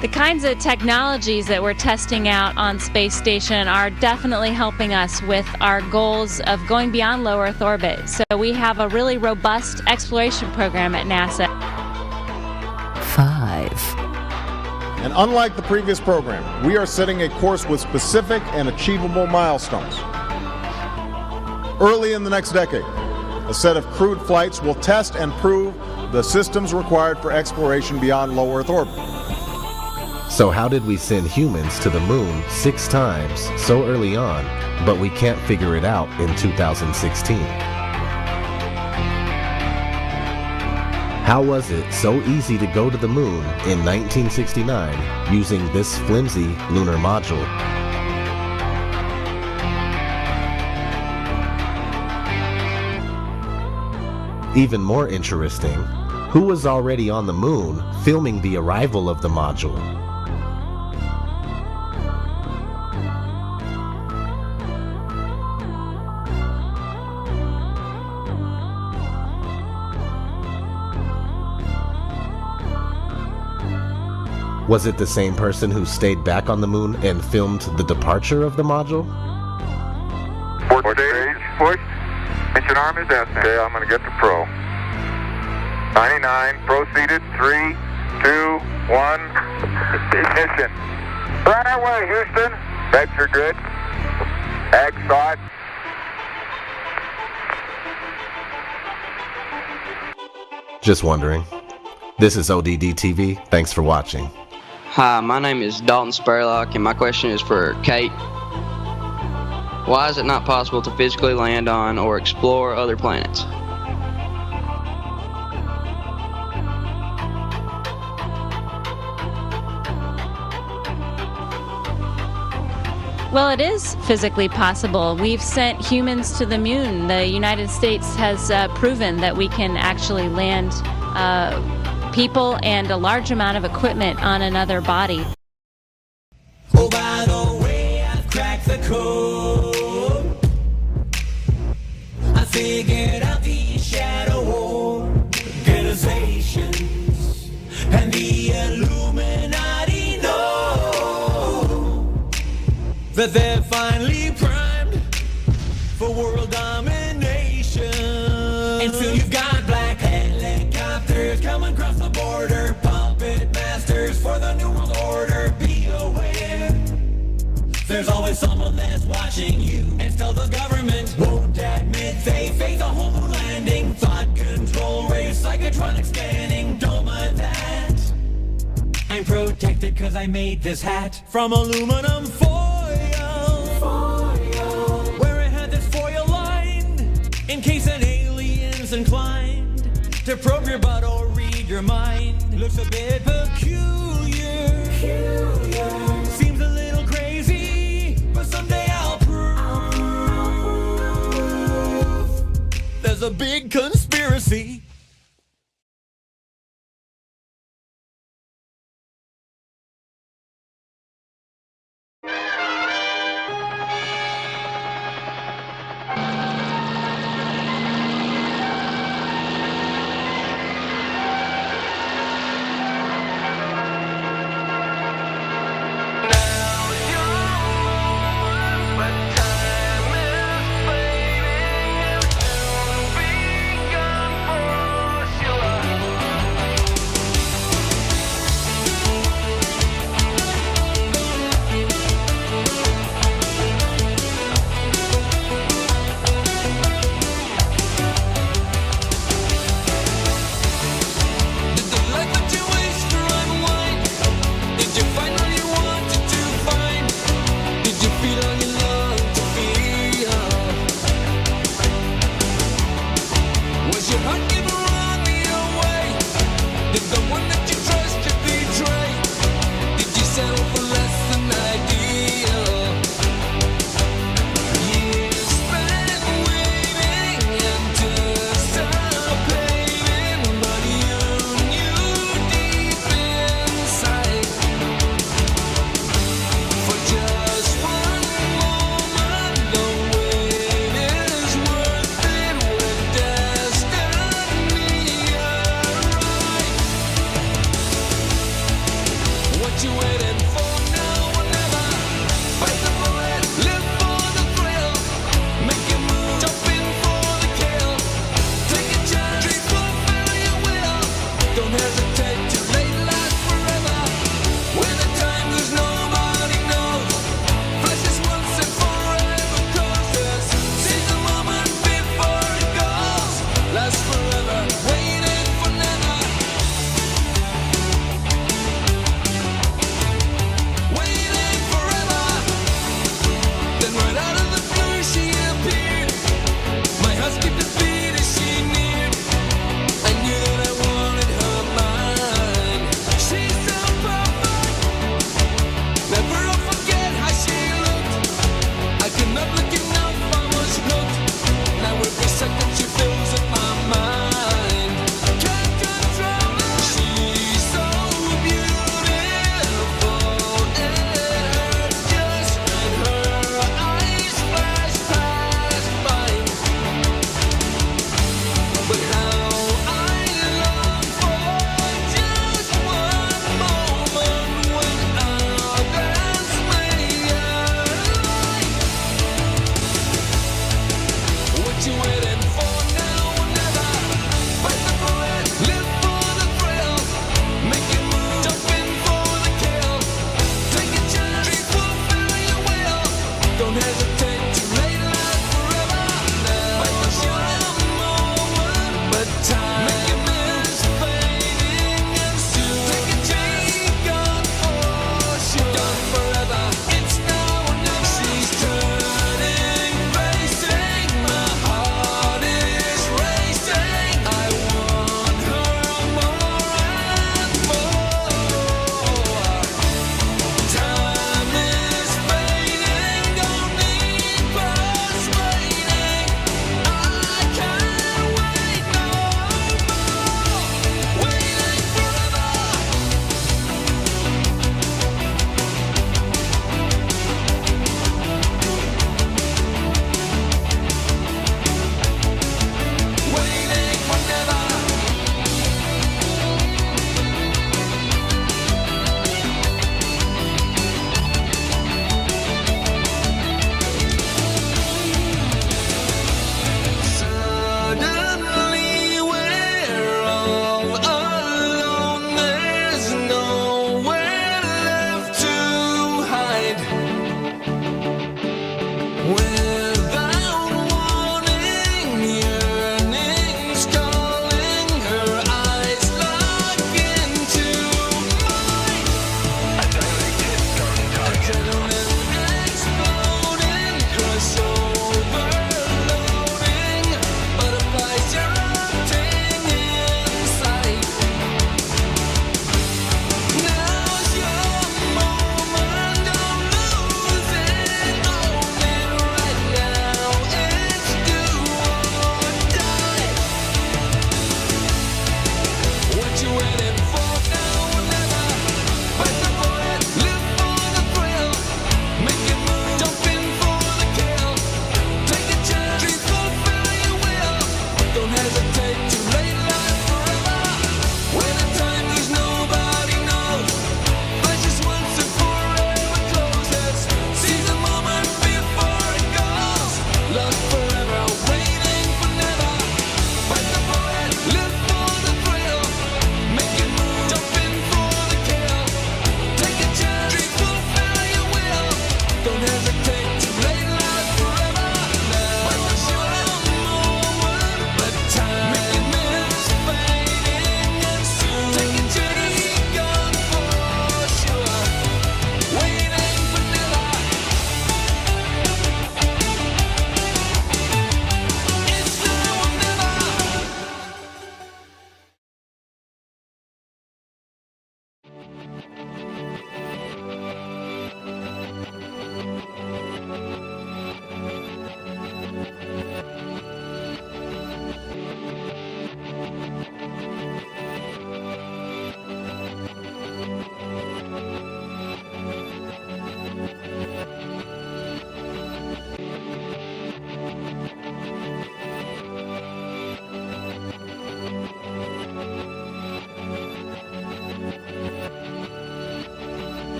[SPEAKER 9] The kinds of technologies that we're testing out on Space Station are definitely helping us with our goals of going beyond low Earth orbit. So we have a really robust exploration program at NASA.
[SPEAKER 2] 5.
[SPEAKER 10] And unlike the previous program, we are setting a course with specific and achievable milestones. Early in the next decade, a set of crewed flights will test and prove the systems required for exploration beyond low Earth orbit.
[SPEAKER 20] So how did we send humans to the moon 6 times so early on, but we can't figure it out in 2016? How was it so easy to go to the moon in 1969 using this flimsy lunar module? Even more interesting, who was already on the moon filming the arrival of the module? Was it the same person who stayed back on the moon and filmed the departure of the module?
[SPEAKER 24] 4 stage, push. Mission arm is destined. Okay, I'm going to get the pro. 99, proceeded. 3, 2, 1. Ignition. Right away, Houston. Bets are good. Ag thought.
[SPEAKER 20] Just wondering. This is ODD TV. Thanks for watching.
[SPEAKER 25] Hi, my name is Dalton Spurlock, and my question is for Kate. Why is it not possible to physically land on or explore other planets?
[SPEAKER 9] Well, it is physically possible. We've sent humans to the moon. The United States has proven that we can actually land people and a large amount of equipment on another body.
[SPEAKER 13] Oh, by the way, I've cracked the code. I figured out the shadow organizations and the Illuminati know that they're finally primed for world domination. And soon you've got black helicopters coming across the border, puppet masters for the new world order. Be aware, there's always someone that's watching you, and still the government won't admit they faked a whole moon landing. Thought control, race, psychotronic scanning, don't mind that. I'm protected cause I made this hat from aluminum foil, where it had this foil lined in case an alien's inclined to probe your butt or read your mind. Looks a bit peculiar, seems a little crazy, but someday I'll prove there's a big conspiracy.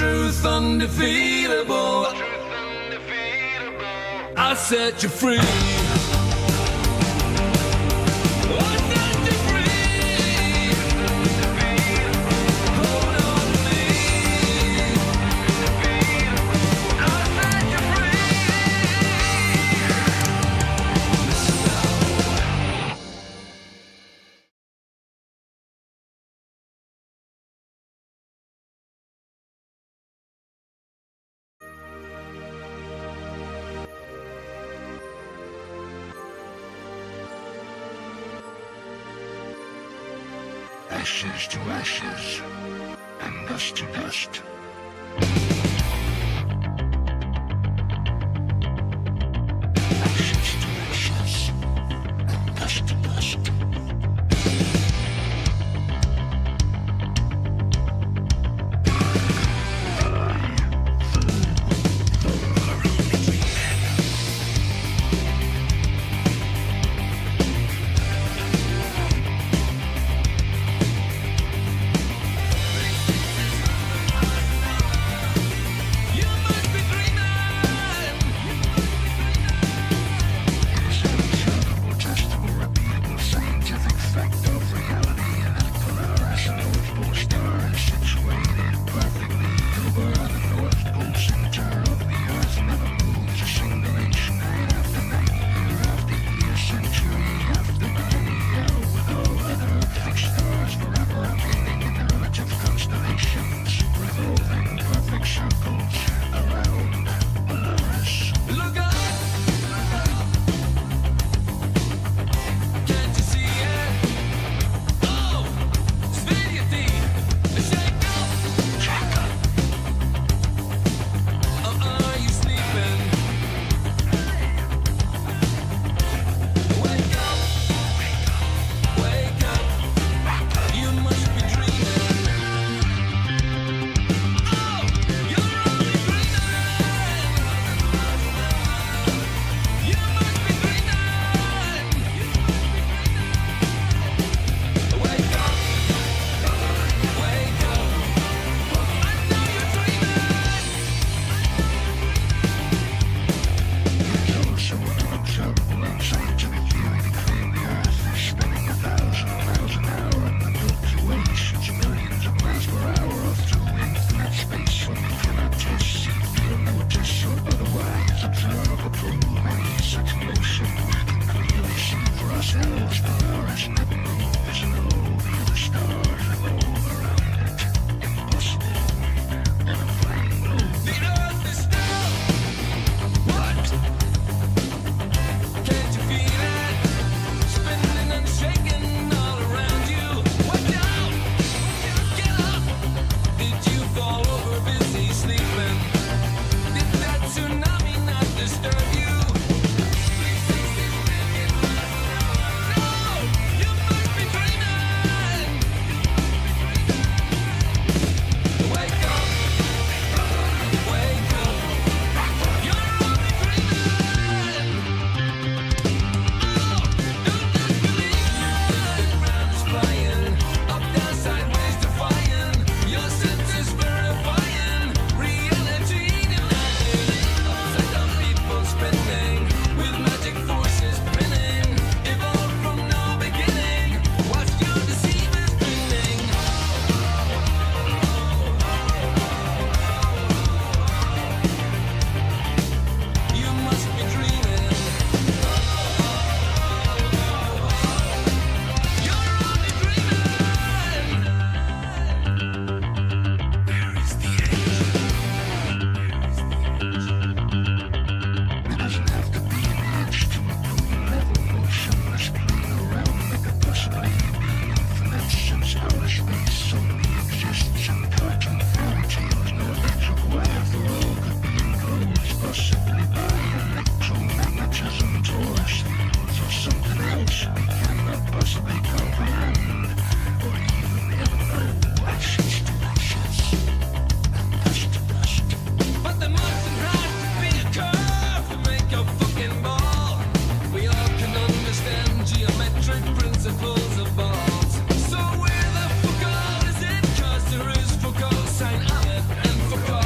[SPEAKER 13] truth undefeatable. I'll set you free.
[SPEAKER 15] Ashes to ashes, and dust to dust. Ashes to ashes, and dust to dust.
[SPEAKER 13] Sign up and for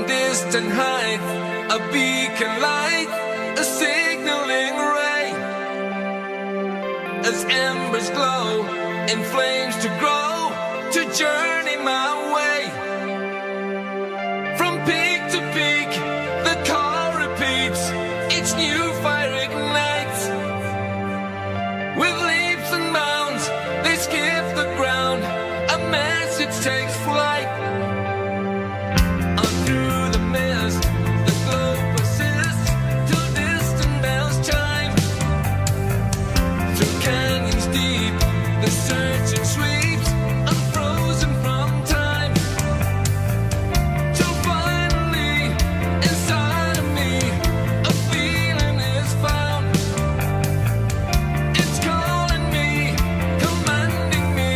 [SPEAKER 13] from distant height, a beacon light, a signaling ray. As embers glow and flames to grow, to journey my way. From peak to peak, the call repeats, each new fire ignites. With leaps and bounds, they skip the ground, a message takes flight. On through the mist, the glow persists, till distant bells chime. Through canyons deep, the searching sweeps, unfrozen from time. Till finally, inside of me, a feeling is found. It's calling me, commanding me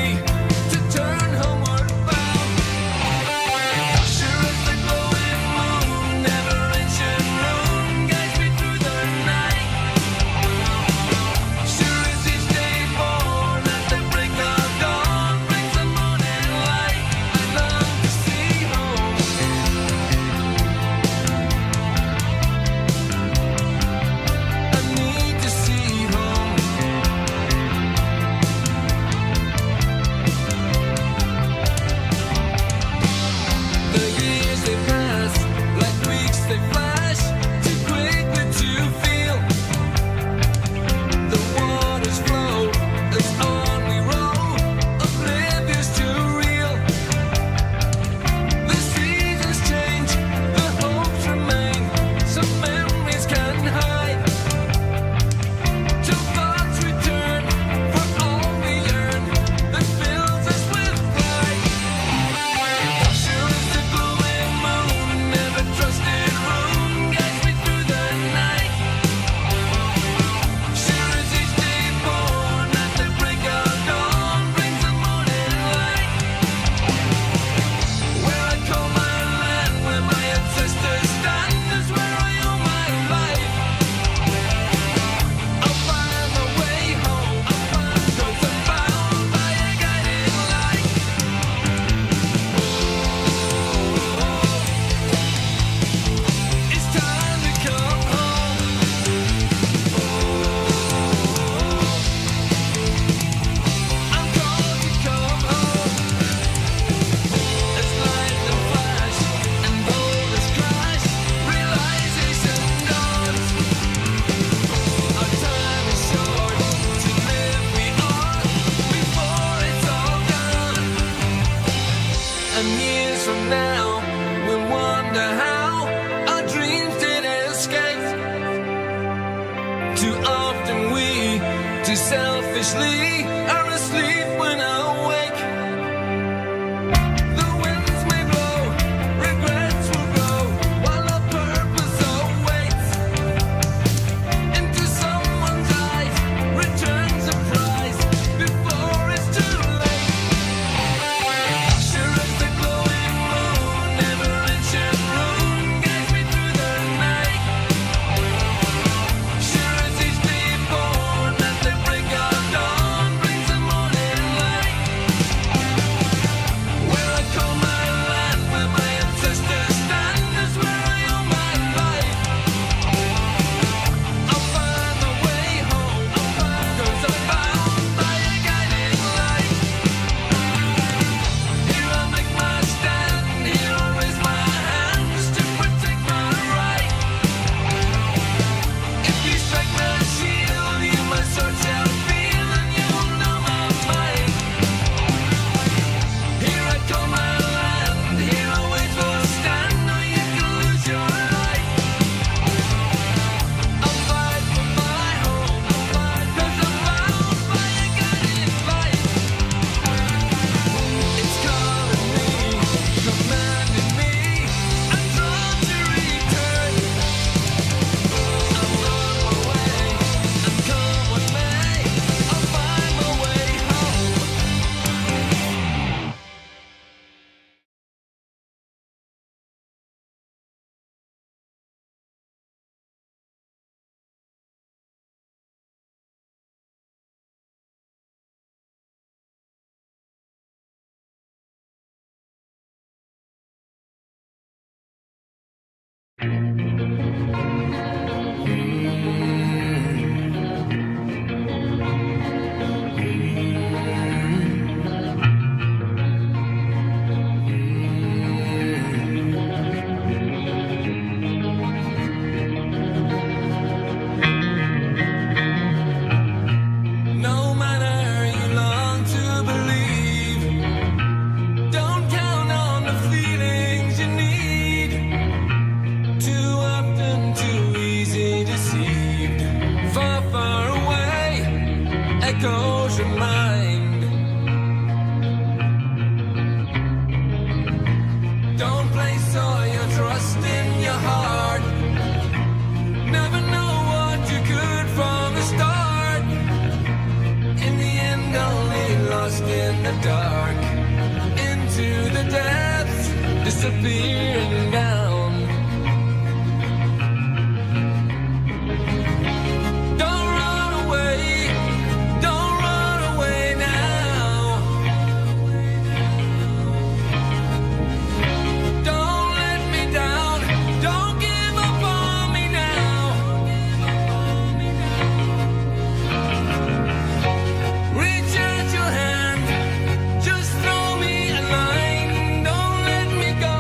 [SPEAKER 13] to turn homeward bound. Sure as the glowing moon, never-ancient moon, guides me through the night. Sure as each day born at the break of dawn brings the morning light, I long to see home. I need to see home. The years they pass, like weeks they flash, too quickly to feel. The waters flow as on we roll, oblivious to real. The seasons change, the hopes remain, some memories can hide. Till thoughts return for all we earn, that fills us with pride. Sure as the glowing moon, never trusted room, guides me through the night. Sure as each day born at the break of dawn brings the morning light. Where I call my land, where my ancestors stand, is where I owe my life. I'll find my way home, cause I'm bound by a guiding light. It's time to come home. I'm called to come home. As lightning flash and boulders crash, realization dawns. Our time is short, to live we ought, before it's all gone. And years from now, we'll wonder how our dreams did escape. Too often we, too selfishly, are asleep when awake. The winds may blow, regrets will grow, while our purpose awaits. Into someone's eyes, returns a prize, before it's too late. Sure as the glowing moon, never-ancient moon, guides me through the night. Sure as each day born at the break of dawn goes your mind. Don't place all your trust in your heart. Never know what you could from the start. In the end, only lost in the dark. Into the depths, disappearing down. Just throw me a line, don't let me go.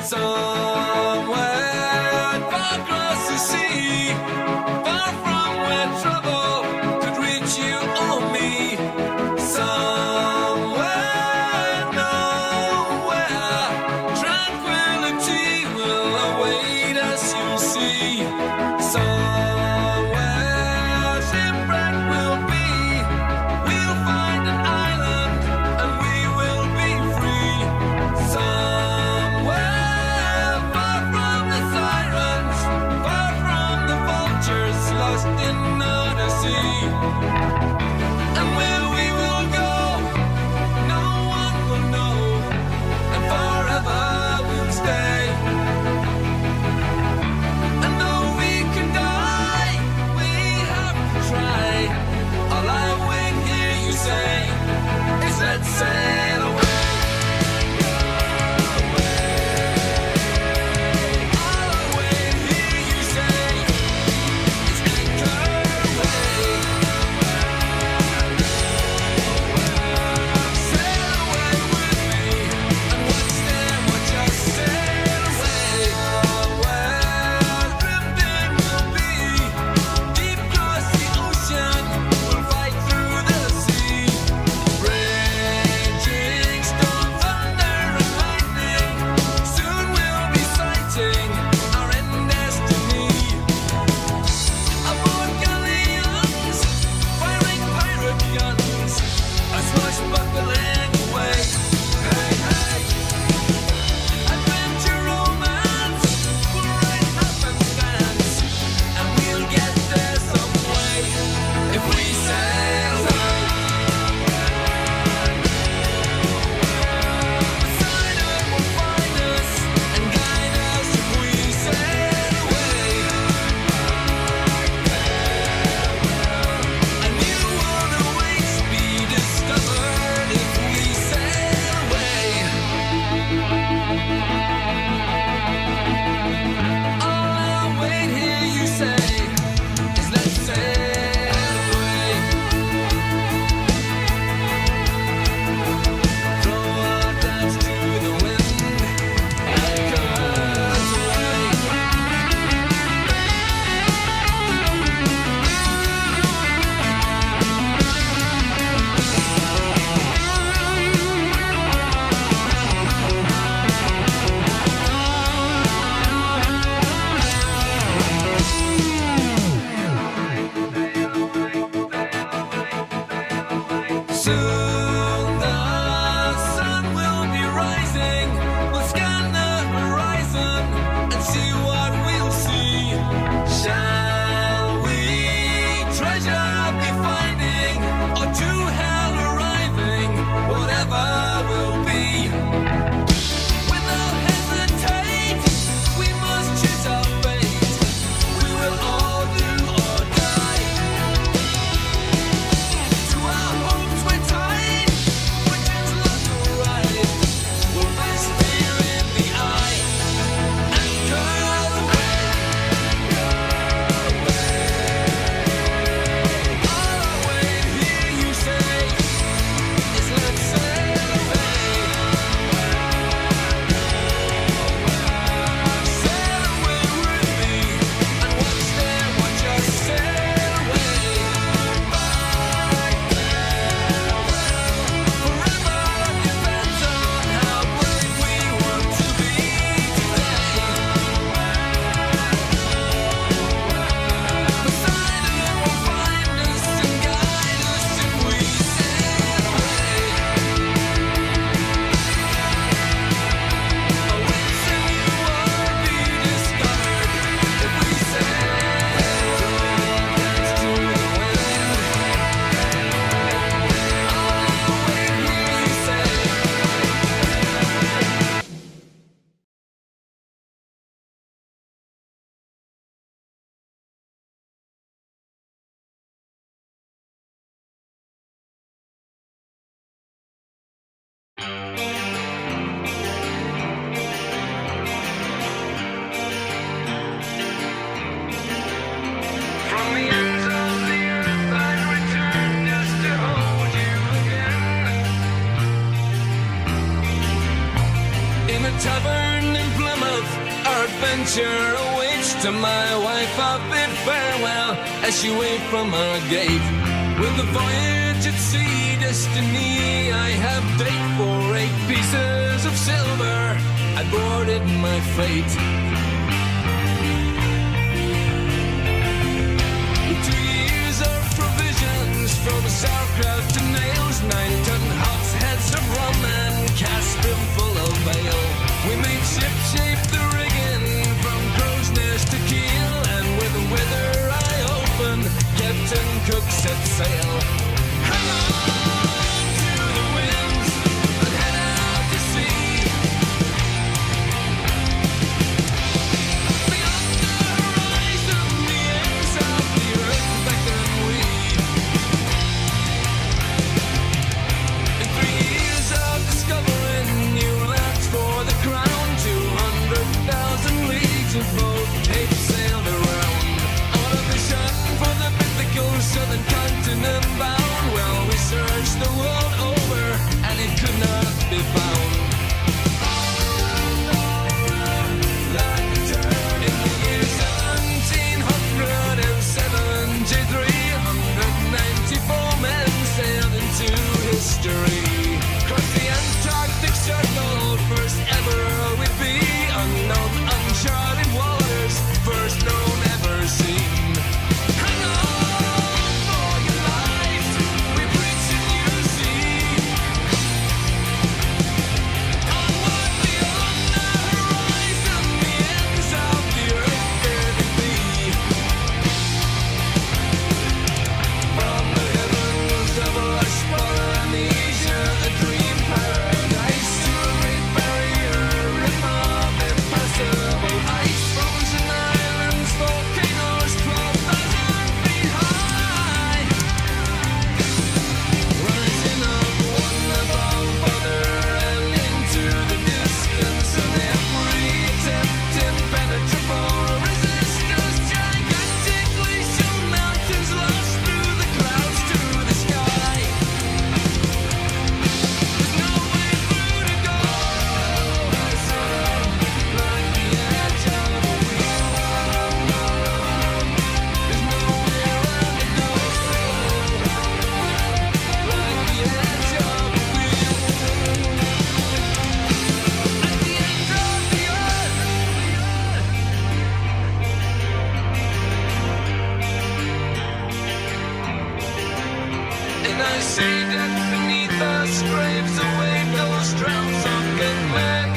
[SPEAKER 13] Somewhere far across the sea, far from where trouble could reach you or me. Somewhere, nowhere, tranquility will await us, you'll see. Somewhere shipwreck will be. We'll find an island and we will be free. Somewhere a tavern in Plymouth, our adventure awaits. To my wife I bid farewell as she waved from our gate. With the voyage at sea destiny, I have date for 8 pieces of silver. I boarded my fate. With 2 years of provisions, from sauerkraut to nails, 9-ton hogsheads of rum and cask full of ale. We made ship-shape the rigging from crow's nest to keel, and with the weather eye open, Captain Cook set sail. Hang on to the winds and head out to sea. Beyond the horizon, the ends of the earth beckon we. In 3 years of discovering new lands for the crown, 200,000 leagues of boat had sailed around. On a mission for the mythical southern continent bound. Well, we searched the world over and it could not be found. Like a turn in the year 1773, 194 men sailed into history. Crossed the Antarctic Circle, first ever we'd be. Unknown, uncharted waters, first known, ever seen. Hang on for your life, we preach and you see. Onward beyond the horizon, the ends of the earth there to be. From the heavens of lush Polynesia, a dream paradise, to a great barrier reef of impassable ice. Frozen islands, volcanoes 12,000 feet high, rising up one above other and into the distance, and every attempt impenetrable resistance. Gigantic glacial mountains lost through the clouds to the sky. There's no way through to go. Like the edge of a wheel. There's nowhere around to go. Like the edge of a wheel. At the end of the earth. And I say that beneath us graves await those drowned sunken men.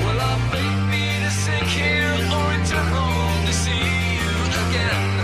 [SPEAKER 13] Will our fate be to sink here or return home to see you again?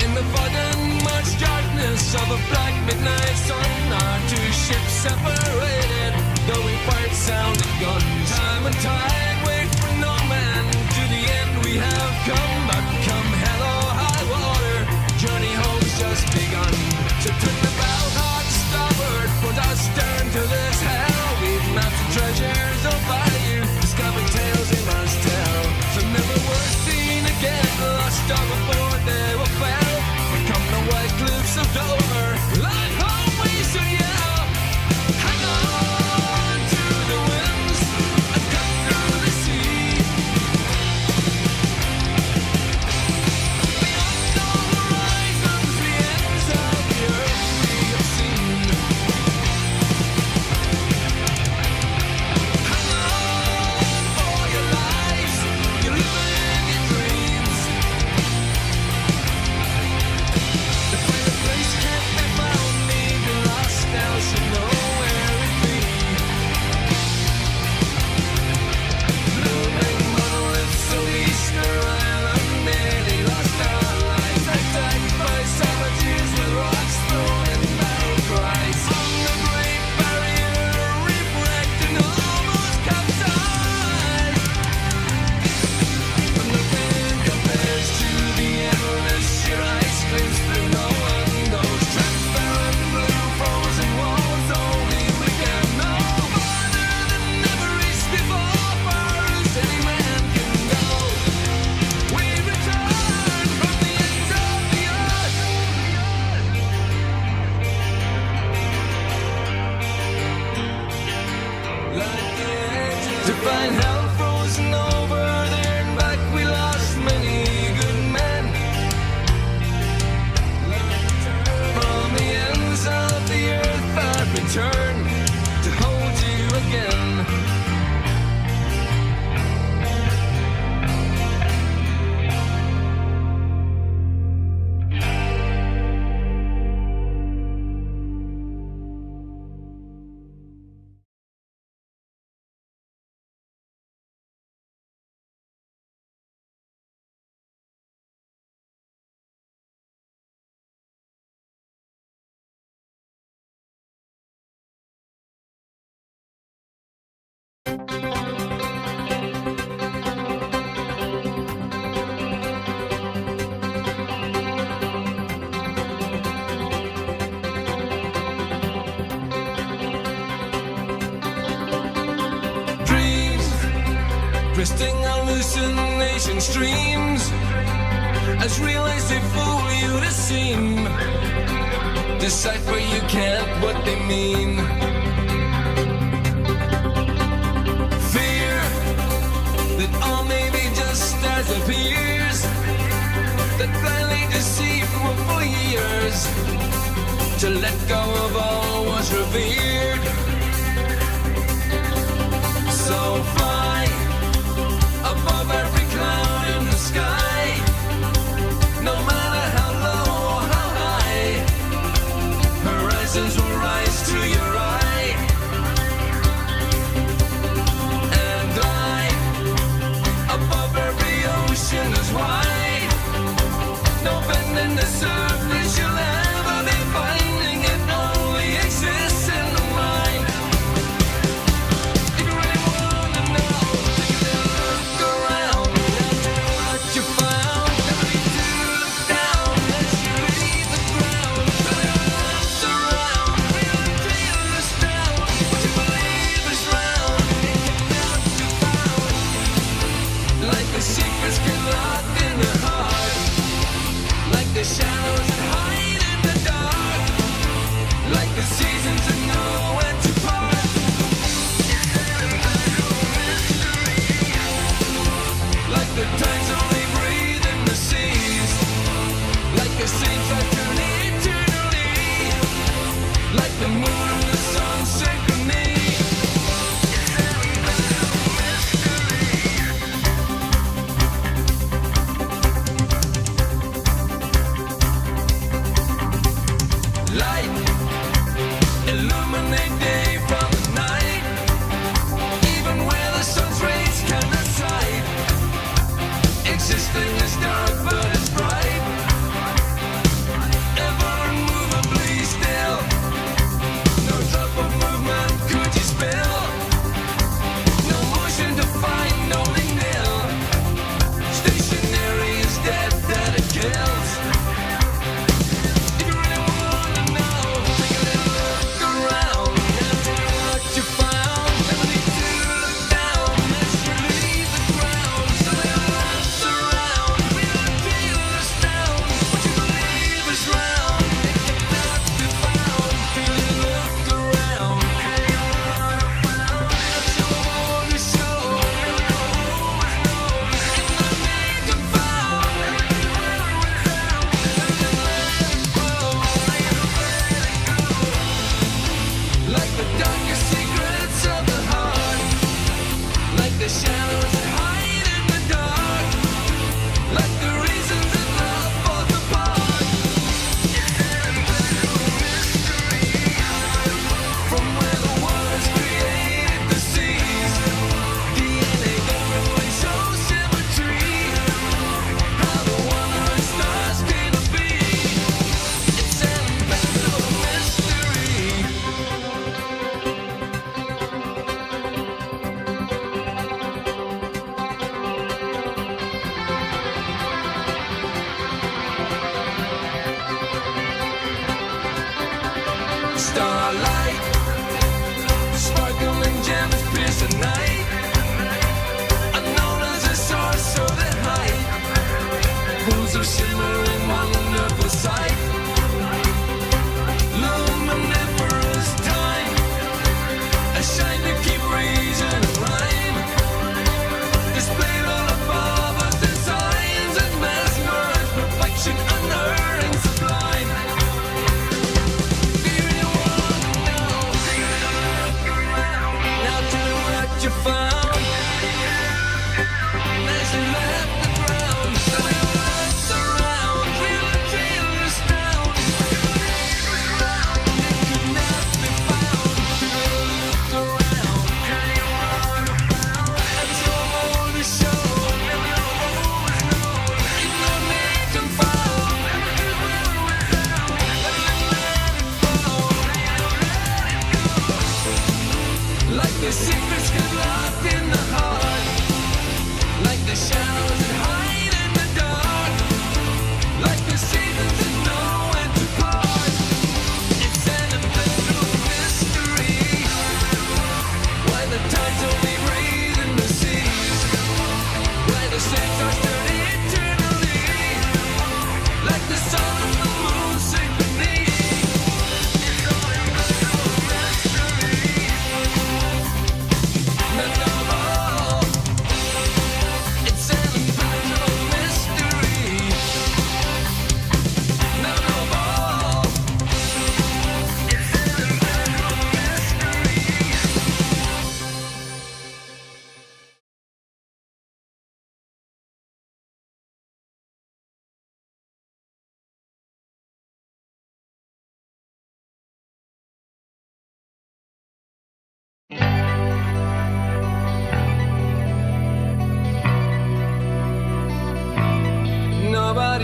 [SPEAKER 13] In the fog and much darkness of a black midnight sun, our 2 ships separated, though we fired sounded guns. Time and tide wait for no man. To the end we have come, but come hell or high water, journey home's just begun. So turn the bow hard to starboard, put our stern to this hell. We've mapped the treasures of value, discovered tales we must tell. So never were seen again, lost on the board they were fell. We come the white cliffs of Dover, like home we should yell. Hang on to the winds and cut through the sea. Beyond all horizons, the ends of the earth we have seen. Hang on for your lives, you're living your dreams. To find a place can't be found, need be lost now, should know where it be. Blooming monoliths of Easter Island, nearly lost our lives, attacked by savages with rocks thrown in battle cries. On the Great Barrier Reef wrecked and almost capsized. But nothing compares to the endless sheer ice cliffs through twisting hallucination streams, as real as they fool you to seem. Decipher you can't what they mean. Fear that all may be just as appears, that blindly deceived for years, to let go of all was revered. So fly above every cloud in the sky, no matter how low or how high, horizons will rise to your eye. And I, above every ocean is wide, no bend in the surface you'll ever be finding, it only exists in the mind. If you really wanna know, take a look around and do what you found. Never need to look down as you leave the ground. Really look around, real feel this down. What you believe is round, it cannot be found. Like the secrets get locked in the heart, like the shadows that hide in the dark, like the seasons that know when to part. Like the tides only breathe in the seas, like the saints that turn eternally, like the moon and the sun synchrony. Light, illuminate day from the night, even where the sun's rays cannot sight. Existing is dark, but it's bright, ever immovably still. No drop of movement could you spill, no motion to find, only nil. Stationary is death that it kills. If you really wanna know, take a little look around and do what you found. Never need to look down as you leave the ground. So little looks around, real feel this down. What you believe is round, it cannot be found. Feel it, look around. That's your only show. Always know, it's not made to found. Like the darkest secrets of the heart, like the shadows that hide in the dark, like the reasons that love falls apart. From where the waters created the seas, DNA everywhere shows symmetry. How the wandering stars came to be, it's an impenetrable mystery. Starlight, sparkling gems pierce the night, unknown as a source of the height, pools of shimmering wonderful sight, luminiferous time, a shine to keep reason and rhyme, displayed all above us designs and mesmerized perfection unerring sublime. Now do what you find.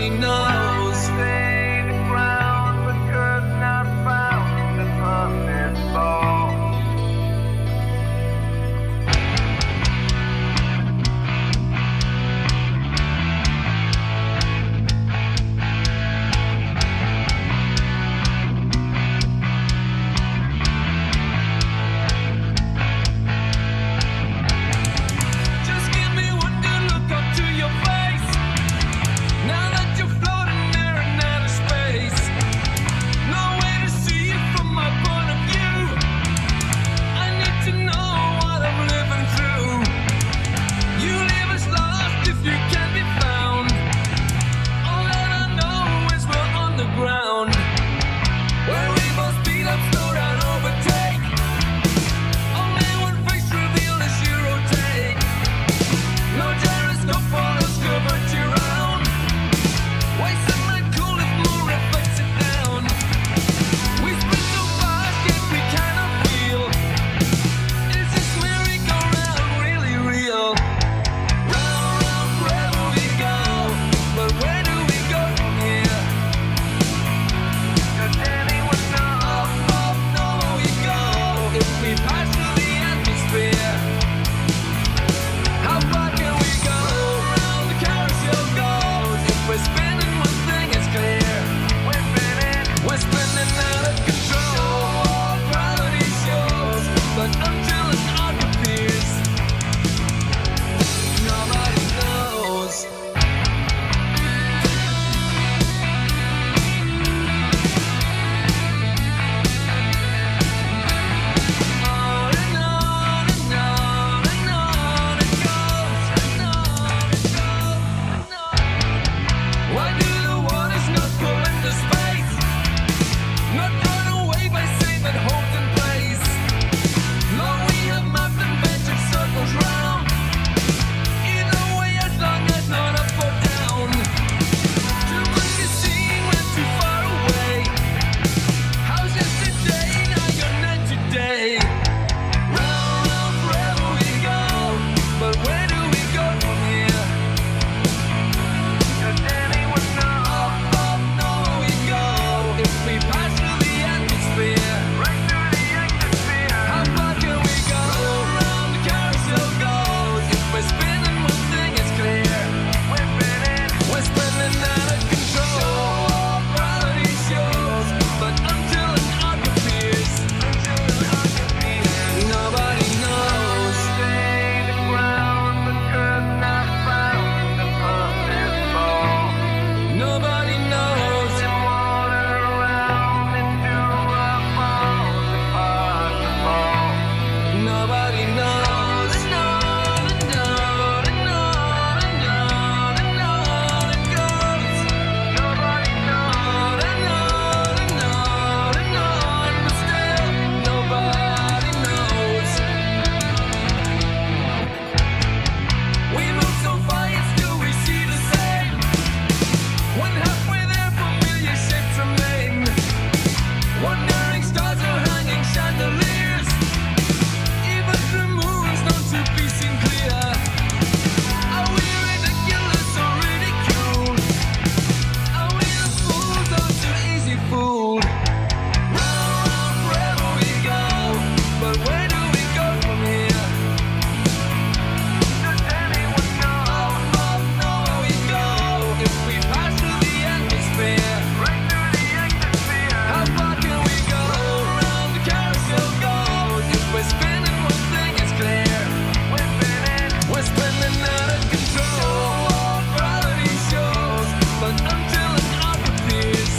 [SPEAKER 13] Nobody knows. Stay the ground, but could not found upon this ball. Just give me one good look up to your face. Now that you're floating there in outer space, no way to see it from my point of view. I need to know what I'm living through. You leave us lost if you can be found. All that I know is we're on the ground, where we both speed up, slow down, overtake. Only one face revealed as you rotate. No gyroscope for us covered you round. Wasting my cool if more reflects it down. We spin so fast yet we cannot feel. Is this merry-go-round really real? Round, round, wherever we go. But where do we go from here? Does anyone know? Up, no, we go. If we pass through the atmosphere, how far can we go? Round the carousel goes. If we're spinning, one thing is clear. We're spinning out of control. Gravity shows, but until an arc appears, nobody knows. On and on and on and on it goes, and on and on and on. Why do the waters not pull into space? Not run away by saying that holds in place. No, we have mapped and ventured circles round. Either way, as long as not up or down. Too much to see when too far away. How's yesterday? Now you're not today. Round, round, wherever we go. But where do we go from here? Does anyone know? Up, no, we go. If we pass through the atmosphere, right through the atmosphere, how far can we go? Round the carousel goes. If we're spinning, one thing is clear. We're spinning out of control. Gravity shows, but until an arc appears, nobody knows. Stay the ground, but could not found upon this ball. Nobody knows. Water around into a ball, impossible. Nobody knows. On and on and on and on and on it goes. Nobody knows. And on and on and on, but still nobody knows. We move so far, yet still we see the same. When halfway there, familiar shapes remain. Wandering stars are hanging chandeliers. Even the moon's known to be seen clear. Are we ridiculous or ridiculed? Are we the fools or too easy fooled? Round, round, wherever we go. But where do we go from here? Does anyone know? Up, no, we go. If we pass through the atmosphere, right through the atmosphere, how far can we go? Round the carousel goes. If we're spinning, one thing is clear. We're spinning out of control. Gravity shows, but until an arc appears,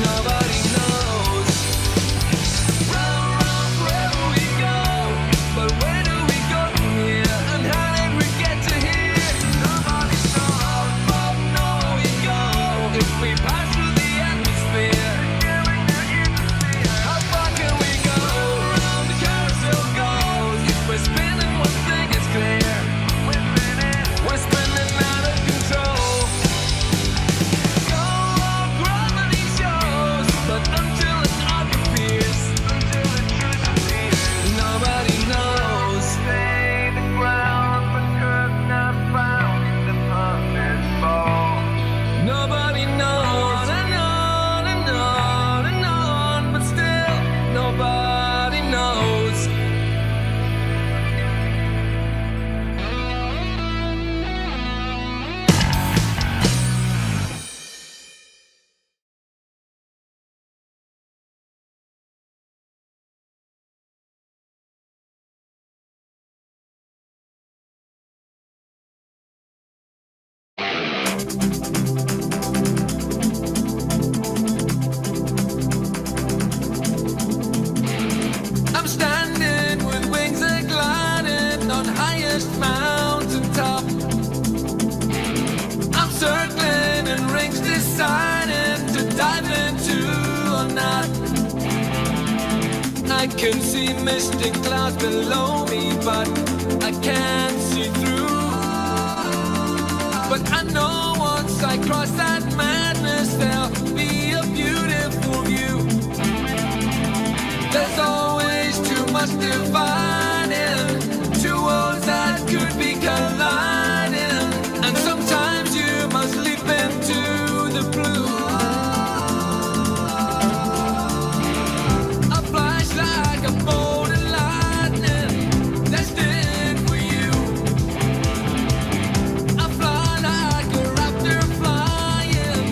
[SPEAKER 13] nobody knows. Round, round, wherever we go. But where do we go from here? And how did we get to here? Nobody knows. Up, no, we go. If we pass through the atmosphere, how far can we go? Round the carousel goes. If we're spinning, one thing is clear. We're spinning out of control. Go on, gravity shows, but until an arc appears, nobody knows. Stay the ground, but could not found upon this ball. going on and on and on and on, but still nobody knows. I'm standing with wings a-gliding on highest mountaintop. I'm circling in rings deciding to dive into or not. I can see misty clouds below me, but I can't see through. But I know once I cross that madness, there'll be a beautiful view. There's always too much dividing, two worlds that could be colliding, and sometimes you must leap into the blue. A flash like a bolt of lightning, destined for you. I fly like a raptor flying,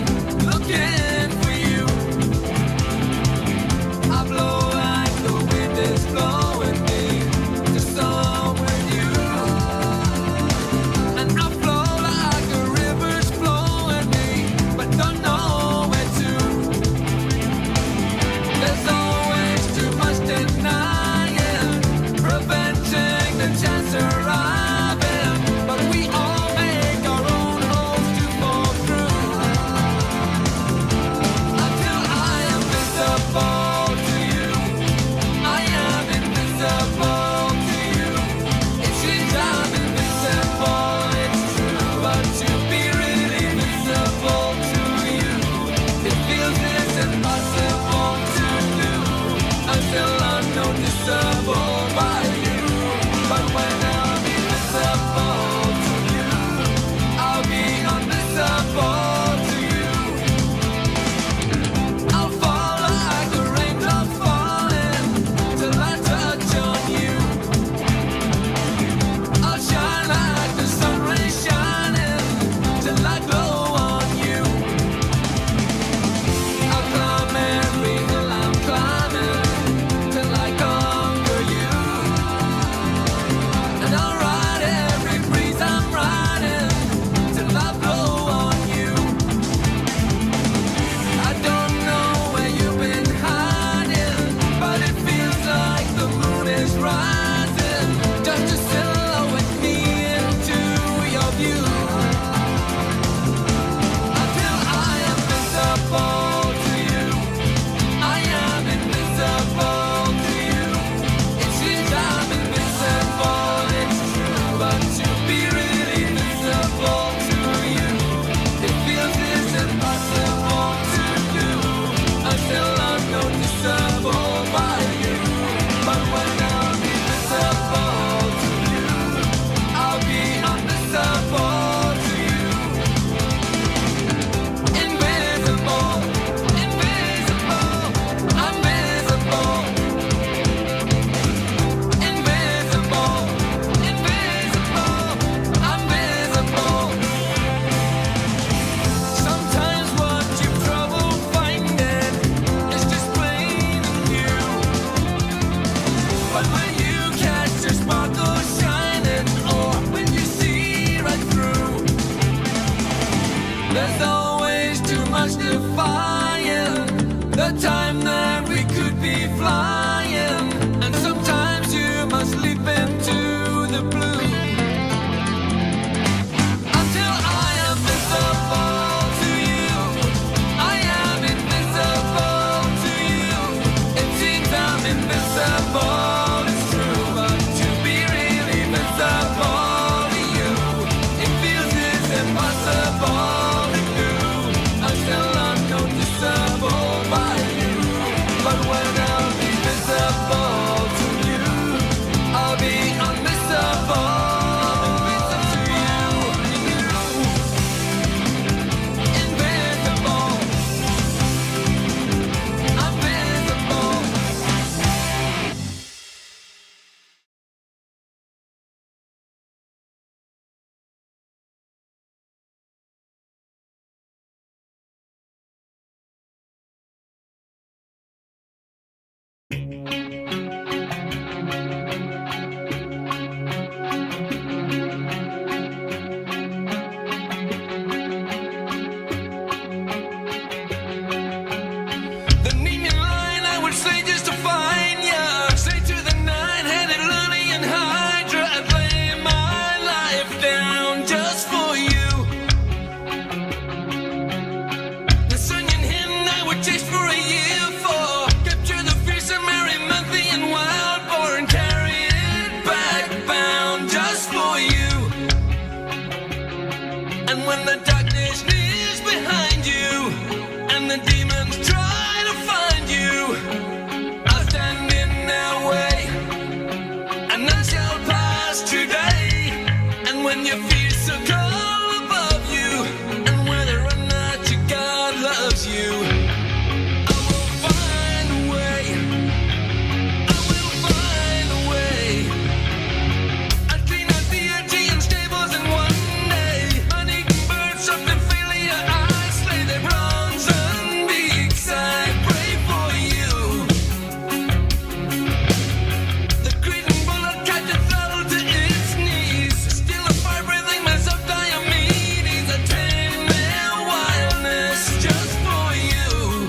[SPEAKER 13] loves you. I will find a way. I will find a way. I clean out the Aegean stables in one day. Uneaten birds, something failure. I slay their bronze beaks. I pray for you. The Cretan bullet catch a throttle to its knees. Still a fire-breathing mess of Diomedes. A tame their wildness just for you.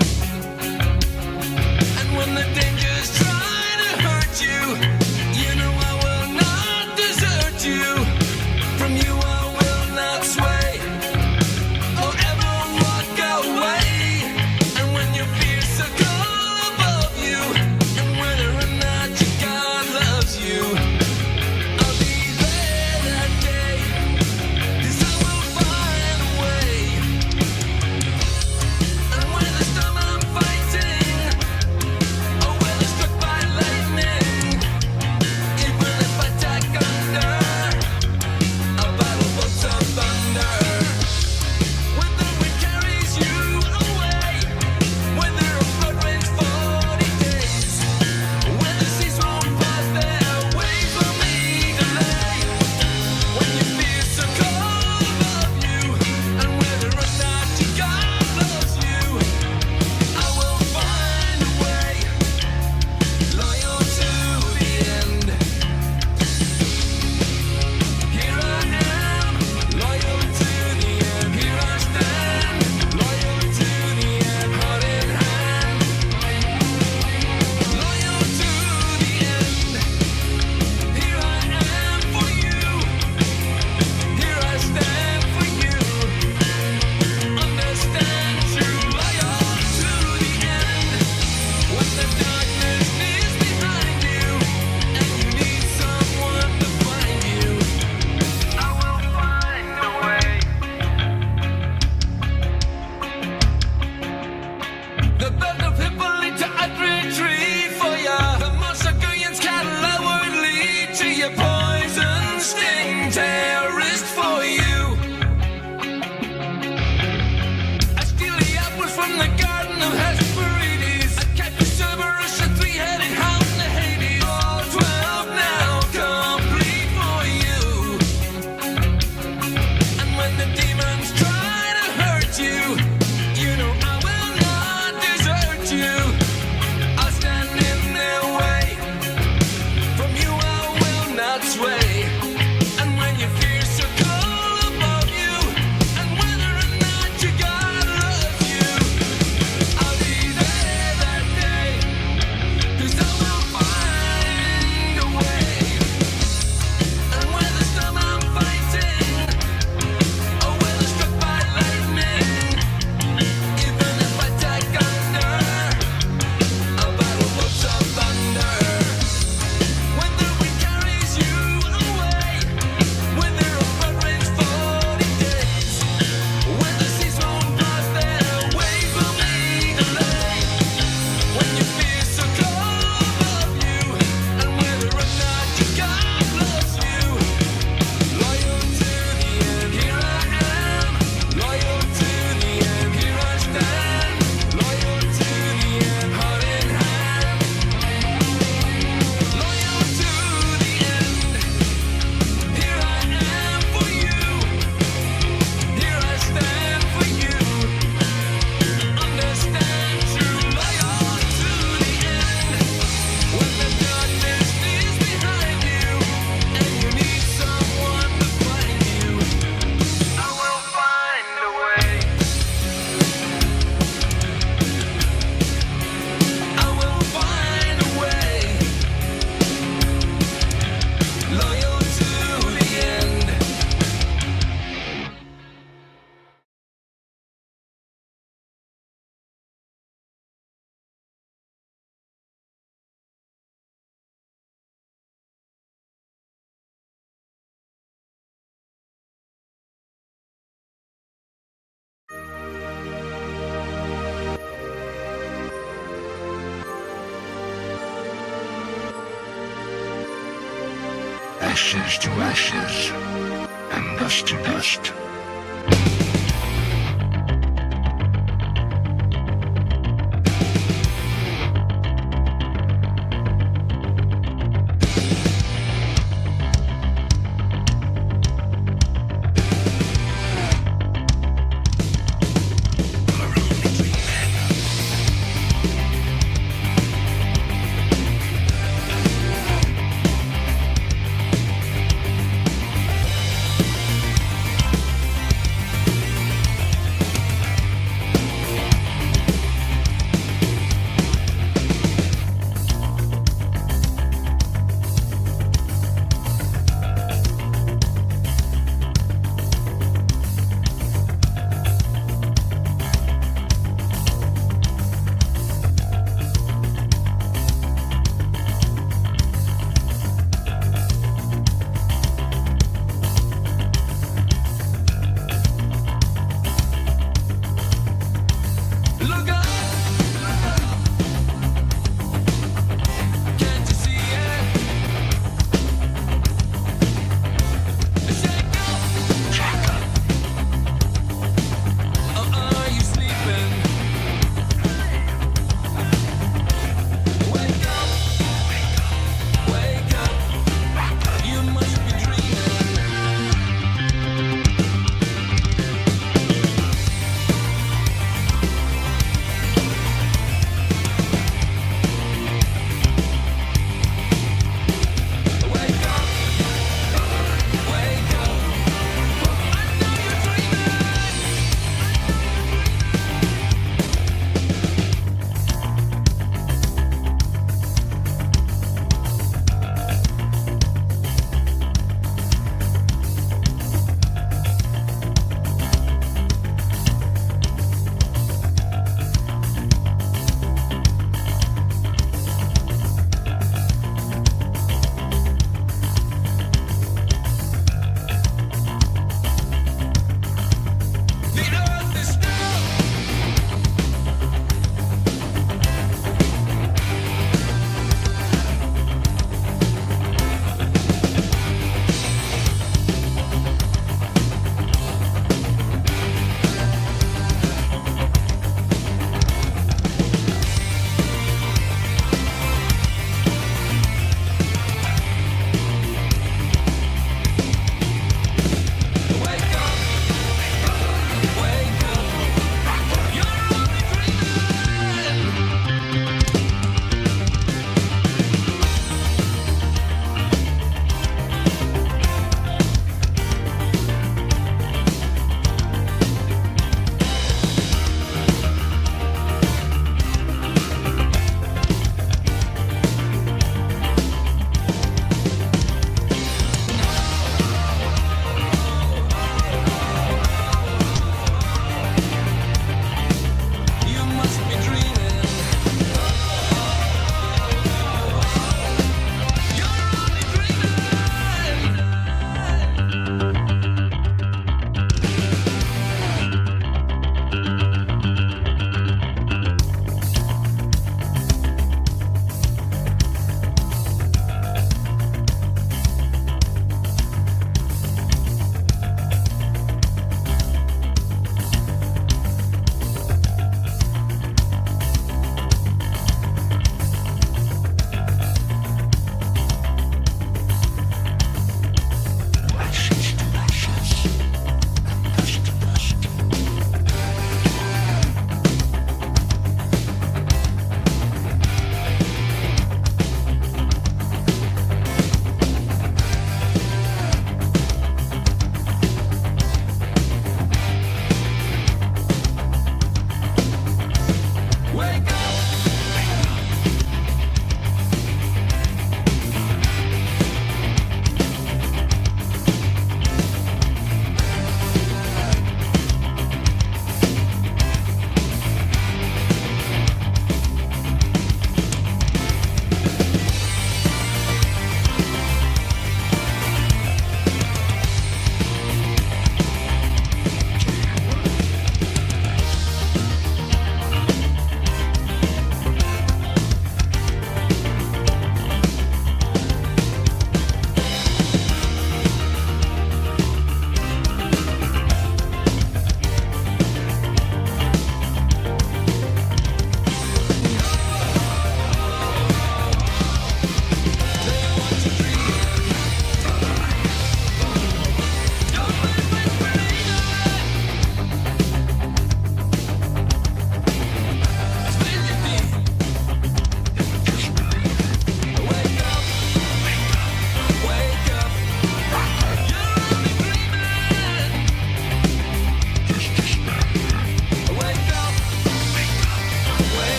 [SPEAKER 13] And when the dangers try to hurt you, you know I will not desert you. From you I will not sway or ever walk away. And when your fears circle above you, and whether or not your God loves you, I'll be there that day, 'cause I will find a way. And when the storm I'm fighting, or whether struck by lightning, even if I tack under a battle bolt of thunder, whether it carries you away, whether a flood rains 40 days, whether seas won't pass their waves for me delay. When your fears circle above you, and whether or not your God loves you, I will find a way, loyal to the end. Here I am, loyal to the end. Here I stand, loyal to the end. Heart in hand, loyal to the end. Here I am for you. Here I stand for you. Understand, true, loyal to the end. When the darkness is behind you, and you need someone to find you, I will find a way. The belt of Hippolyta I'd retreat for ya. The Mosagurians cattle I would lead to your poison sting terrorist for you. I steal the apples from the garden of Hesperides. I catch the Cerberus, a three-headed hound to Hades. All 12 now complete for you. And when the demons try to hurt you, you know I will not desert you. I'll stand in their way. From you I will not sway. And when your fears circle above you, and whether or not your God loves you, I'll be there that day, 'cause I will find a way. And when the storm I'm fighting, or whether struck by lightning, even if I tack under a battle bolt of thunder, whether it carries you away, whether a flood rains 40 days, whether seas won't pass their waves for me delay. When your fears circle above you, and whether or not your God loves you, loyal to the end. Here I am, loyal to the end. Here I stand, loyal to the end. Heart in hand, loyal to the end. Here I am for you. Here I stand for you. Understand, true, loyal to the end. When the darkness is behind you, and you need someone to find you, I will find a way. I will find a way, loyal to the end.
[SPEAKER 15] Ashes to ashes, and dust to dust.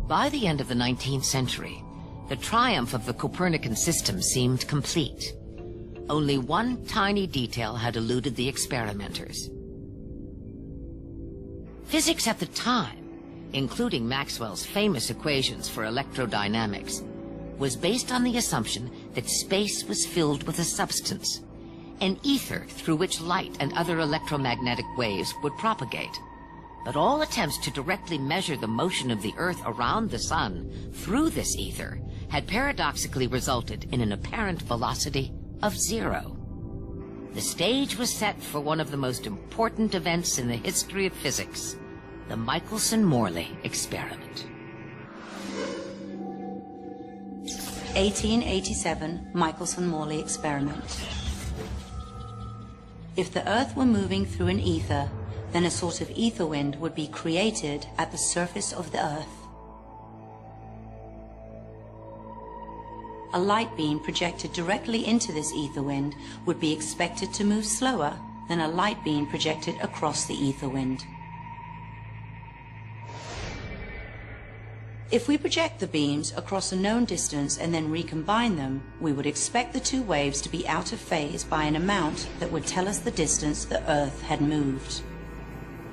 [SPEAKER 11] By the end of the 19th century, the triumph of the Copernican system seemed complete. Only one tiny detail had eluded the experimenters. Physics at the time, including Maxwell's famous equations for electrodynamics, was based on the assumption that space was filled with a substance, an ether through which light and other electromagnetic waves would propagate. But all attempts to directly measure the motion of the Earth around the Sun through this ether had paradoxically resulted in an apparent velocity of 0. The stage was set for one of the most important events in the history of physics, the Michelson-Morley experiment.
[SPEAKER 12] 1887 Michelson-Morley experiment. If the Earth were moving through an ether, then a sort of ether wind would be created at the surface of the Earth. A light beam projected directly into this ether wind would be expected to move slower than a light beam projected across the ether wind. If we project the beams across a known distance and then recombine them, we would expect the two waves to be out of phase by an amount that would tell us the distance the Earth had moved.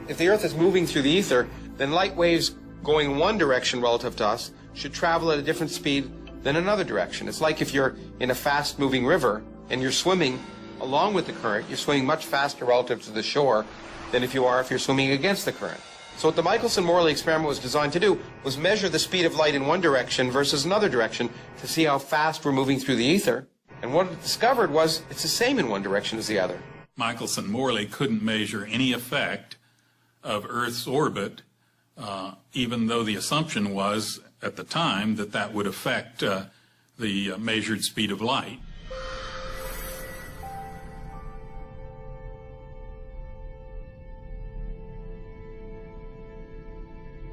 [SPEAKER 14] If the Earth is moving through the ether, then light waves going one direction relative to us should travel at a different speed than another direction. It's like if you're in a fast-moving river and you're swimming along with the current, you're swimming much faster relative to the shore than if you're swimming against the current. So what the Michelson-Morley experiment was designed to do was measure the speed of light in one direction versus another direction to see how fast we're moving through the ether. And what it discovered was it's the same in one direction as the other.
[SPEAKER 16] Michelson-Morley couldn't measure any effect of Earth's orbit, even though the assumption was at the time that that would affect the measured speed of light.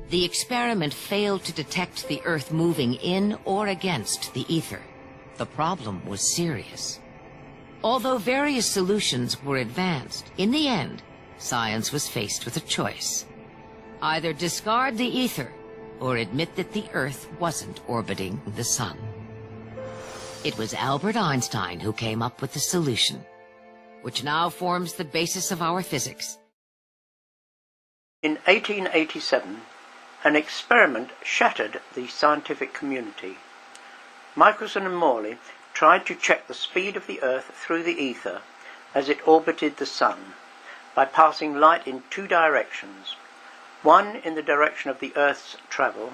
[SPEAKER 11] The experiment failed to detect the Earth moving in or against the ether. The problem was serious. Although various solutions were advanced, in the end, science was faced with a choice. Either discard the ether or admit that the Earth wasn't orbiting the Sun. It was Albert Einstein who came up with the solution, which now forms the basis of our physics.
[SPEAKER 17] In 1887, an experiment shattered the scientific community. Michelson and Morley tried to check the speed of the Earth through the ether as it orbited the Sun by passing light in two directions, one in the direction of the Earth's travel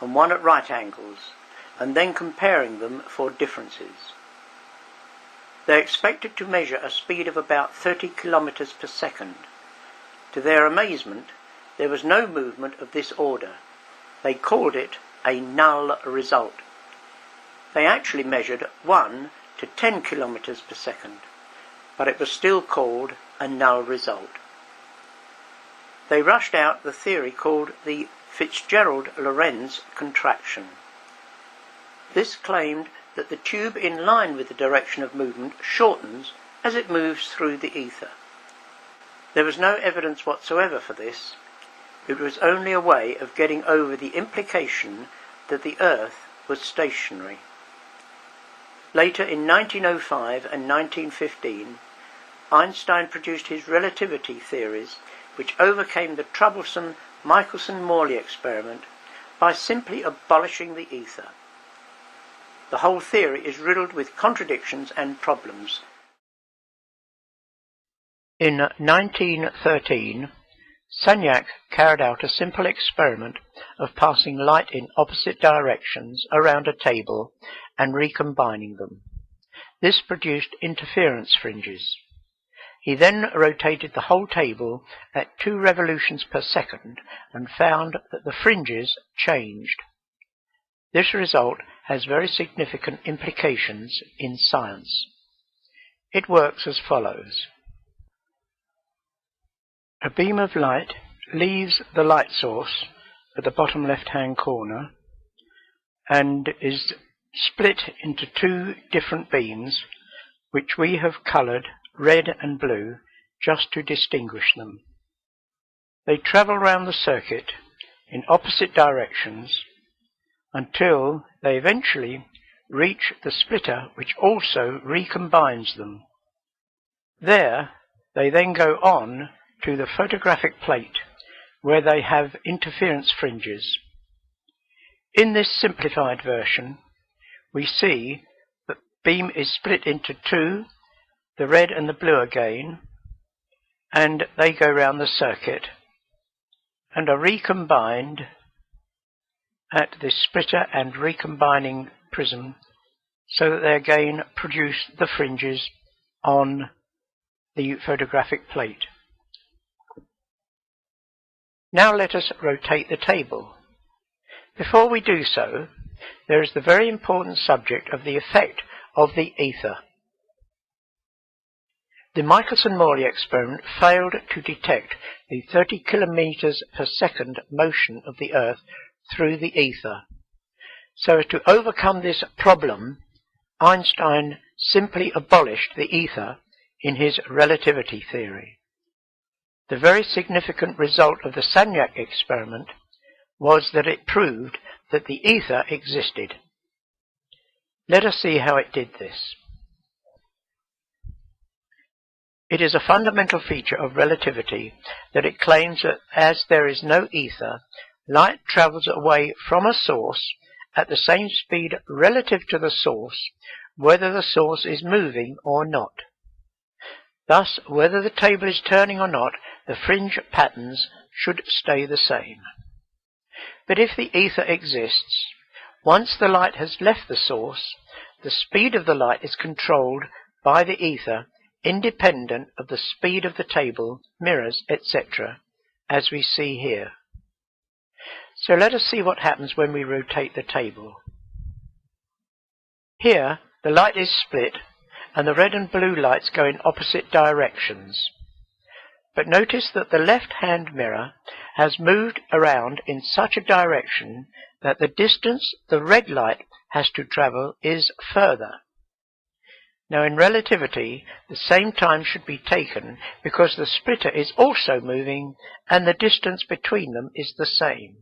[SPEAKER 17] and one at right angles, and then comparing them for differences. They expected to measure a speed of about 30 kilometers per second. To their amazement, there was no movement of this order. They called it a null result. They actually measured 1 to 10 kilometers per second, but it was still called a null result. They rushed out the theory called the Fitzgerald-Lorentz contraction. This claimed that the tube in line with the direction of movement shortens as it moves through the ether. There was no evidence whatsoever for this. It was only a way of getting over the implication that the Earth was stationary. Later, in 1905 and 1915, Einstein produced his relativity theories, which overcame the troublesome Michelson-Morley experiment by simply abolishing the ether. The whole theory is riddled with contradictions and problems. In 1913, Sagnac carried out a simple experiment of passing light in opposite directions around a table and recombining them. This produced interference fringes. He then rotated the whole table at 2 revolutions per second and found that the fringes changed. This result has very significant implications in science. It works as follows. A beam of light leaves the light source at the bottom left-hand corner and is split into 2 different beams, which we have coloured red and blue just to distinguish them. They travel round the circuit in opposite directions until they eventually reach the splitter, which also recombines them. There, they then go on to the photographic plate, where they have interference fringes. In this simplified version, we see that the beam is split into two, the red and the blue again, and they go round the circuit and are recombined at the splitter and recombining prism, so that they again produce the fringes on the photographic plate. Now let us rotate the table. Before we do so, there is the very important subject of the effect of the ether. The Michelson-Morley experiment failed to detect the 30 kilometers per second motion of the Earth through the ether. So as to overcome this problem, Einstein simply abolished the ether in his relativity theory. The very significant result of the Sagnac experiment was that it proved that the ether existed. Let us see how it did this. It is a fundamental feature of relativity that it claims that as there is no ether, light travels away from a source at the same speed relative to the source, whether the source is moving or not. Thus, whether the table is turning or not, the fringe patterns should stay the same. But if the ether exists, once the light has left the source, the speed of the light is controlled by the ether, independent of the speed of the table, mirrors, etc., as we see here. So let us see what happens when we rotate the table. Here, the light is split, and the red and blue lights go in opposite directions. But notice that the left-hand mirror has moved around in such a direction that the distance the red light has to travel is further. Now in relativity, the same time should be taken because the splitter is also moving and the distance between them is the same.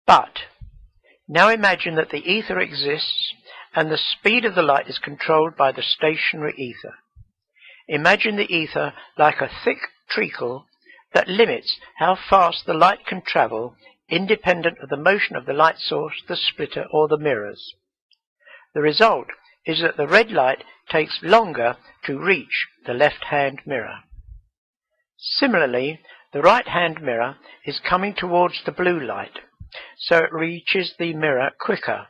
[SPEAKER 17] But now imagine that the ether exists and the speed of the light is controlled by the stationary ether. Imagine the ether like a thick treacle that limits how fast the light can travel, independent of the motion of the light source, the splitter, or the mirrors. The result is that the red light takes longer to reach the left-hand mirror. Similarly, the right-hand mirror is coming towards the blue light, so it reaches the mirror quicker.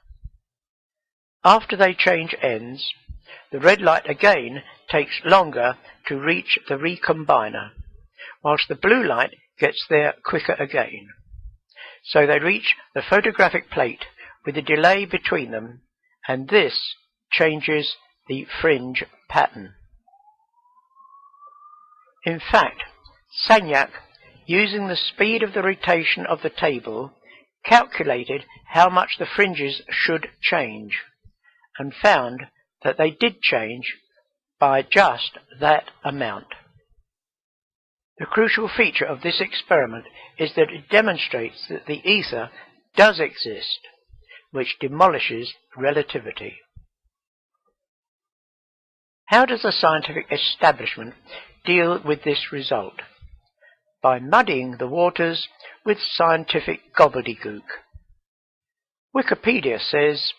[SPEAKER 17] After they change ends, the red light again takes longer to reach the recombiner, whilst the blue light gets there quicker again. So they reach the photographic plate with a delay between them, and this changes the fringe pattern. In fact, Sagnac, using the speed of the rotation of the table, calculated how much the fringes should change, and found that they did change by just that amount. The crucial feature of this experiment is that it demonstrates that the ether does exist, which demolishes relativity. How does the scientific establishment deal with this result? By muddying the waters with scientific gobbledygook. Wikipedia says,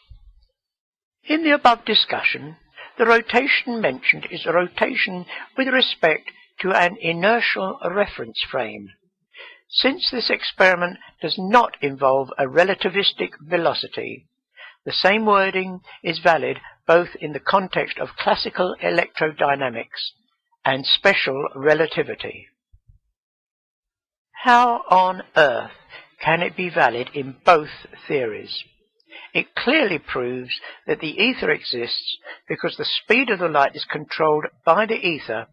[SPEAKER 17] in the above discussion, the rotation mentioned is a rotation with respect to an inertial reference frame. Since this experiment does not involve a relativistic velocity, the same wording is valid both in the context of classical electrodynamics and special relativity. How on earth can it be valid in both theories? It clearly proves that the ether exists because the speed of the light is controlled by the ether,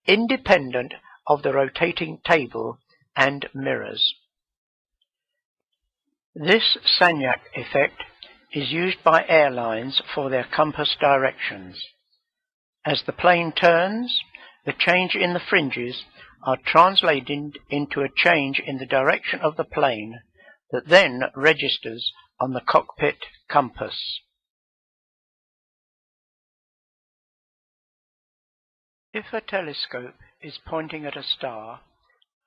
[SPEAKER 17] independent of the rotating table and mirrors. This Sagnac effect is used by airlines for their compass directions. As the plane turns, the change in the fringes are translated into a change in the direction of the plane that then registers on the cockpit compass. If a telescope is pointing at a star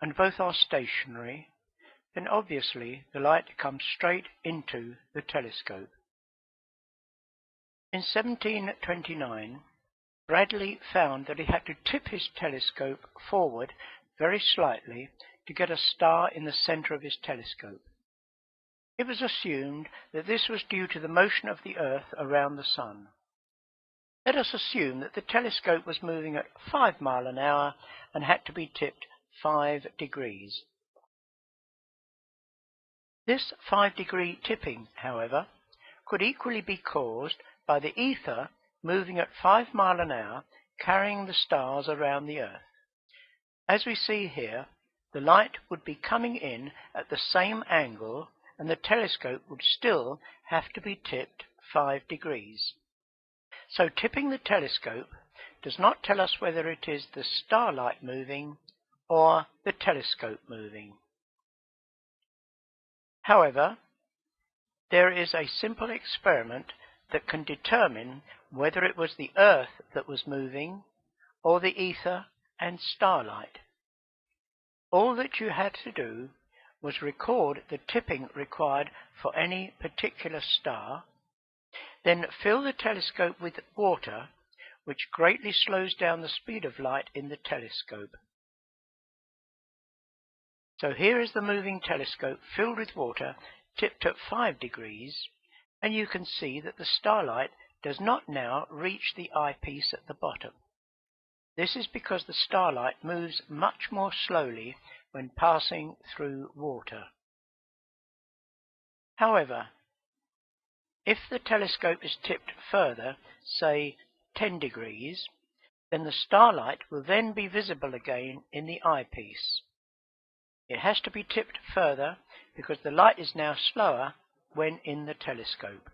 [SPEAKER 17] and both are stationary, then obviously the light comes straight into the telescope. In 1729, Bradley found that he had to tip his telescope forward very slightly to get a star in the center of his telescope. It was assumed that this was due to the motion of the Earth around the Sun. Let us assume that the telescope was moving at 5 miles an hour and had to be tipped 5 degrees. This 5-degree tipping, however, could equally be caused by the ether moving at 5 miles an hour, carrying the stars around the Earth. As we see here, the light would be coming in at the same angle, and the telescope would still have to be tipped 5 degrees. So tipping the telescope does not tell us whether it is the starlight moving or the telescope moving. However, there is a simple experiment that can determine whether it was the Earth that was moving or the ether and starlight. All that you had to do was record the tipping required for any particular star, then fill the telescope with water, which greatly slows down the speed of light in the telescope. So here is the moving telescope filled with water, tipped at 5 degrees, and you can see that the starlight does not now reach the eyepiece at the bottom. This is because the starlight moves much more slowly when passing through water. However, if the telescope is tipped further, say 10 degrees, then the starlight will then be visible again in the eyepiece. It has to be tipped further because the light is now slower when in the telescope.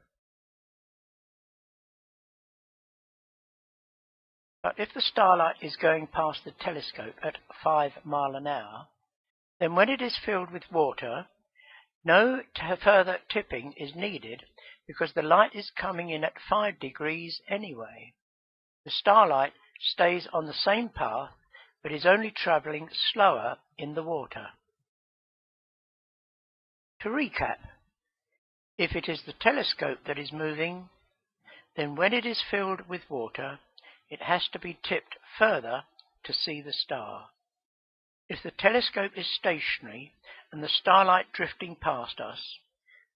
[SPEAKER 17] But if the starlight is going past the telescope at 5 miles an hour, then when it is filled with water, no further tipping is needed because the light is coming in at 5 degrees anyway. The starlight stays on the same path but is only travelling slower in the water. To recap, if it is the telescope that is moving, then when it is filled with water, it has to be tipped further to see the star. If the telescope is stationary and the starlight drifting past us,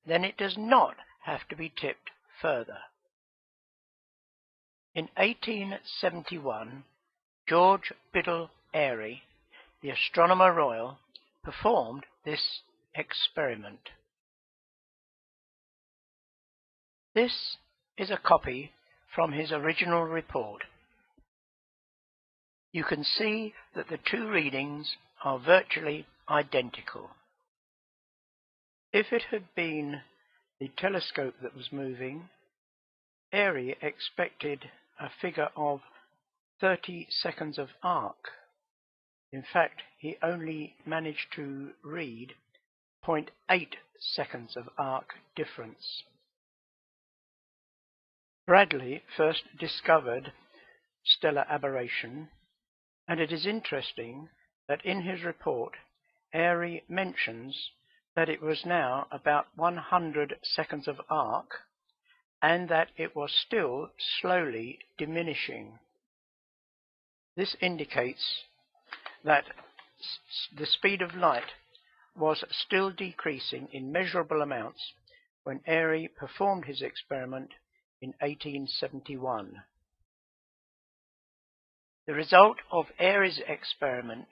[SPEAKER 17] then it does not have to be tipped further. In 1871, George Biddle Airy, the Astronomer Royal, performed this experiment. This is a copy from his original report. You can see that the two readings are virtually identical. If it had been the telescope that was moving, Airy expected a figure of 30 seconds of arc. In fact, he only managed to read 0.8 seconds of arc difference. Bradley first discovered stellar aberration, and it is interesting that in his report, Airy mentions that it was now about 100 seconds of arc, and that it was still slowly diminishing. This indicates that the speed of light was still decreasing in measurable amounts when Airy performed his experiment in 1871. The result of Airy's experiment,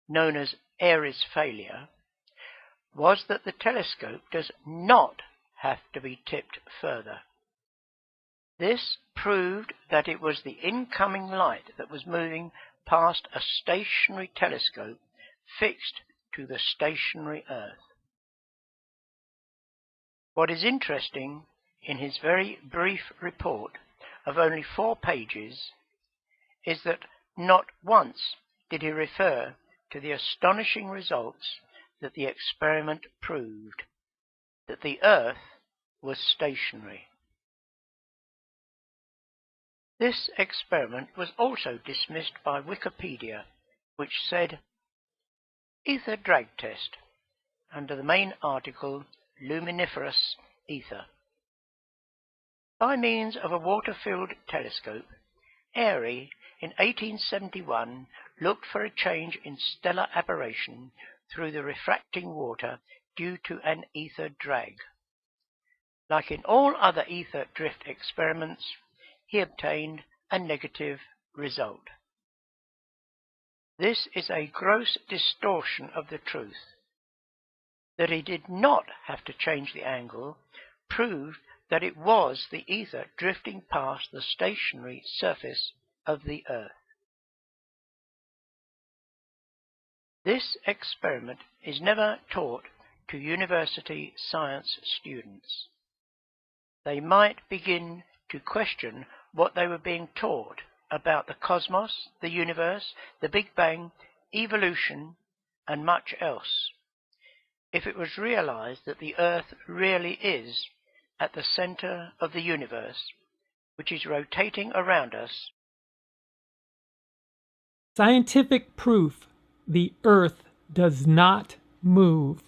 [SPEAKER 17] known as Airy's failure, was that the telescope does not have to be tipped further. This proved that it was the incoming light that was moving past a stationary telescope fixed to the stationary Earth. What is interesting in his very brief report of only 4 pages is that not once did he refer to the astonishing results that the experiment proved, that the Earth was stationary. This experiment was also dismissed by Wikipedia, which said, "Ether drag test," under the main article, Luminiferous Ether. By means of a water-filled telescope, Airy in 1871 looked for a change in stellar aberration through the refracting water due to an ether drag. Like in all other ether drift experiments, he obtained a negative result. This is a gross distortion of the truth. That he did not have to change the angle proved that it was the ether drifting past the stationary surface of the Earth. This experiment is never taught to university science students. They might begin to question what they were being taught about the cosmos, the universe, the Big Bang, evolution, and much else, if it was realized that the Earth really is at the center of the universe, which is rotating around us.
[SPEAKER 3] Scientific proof the Earth does not move.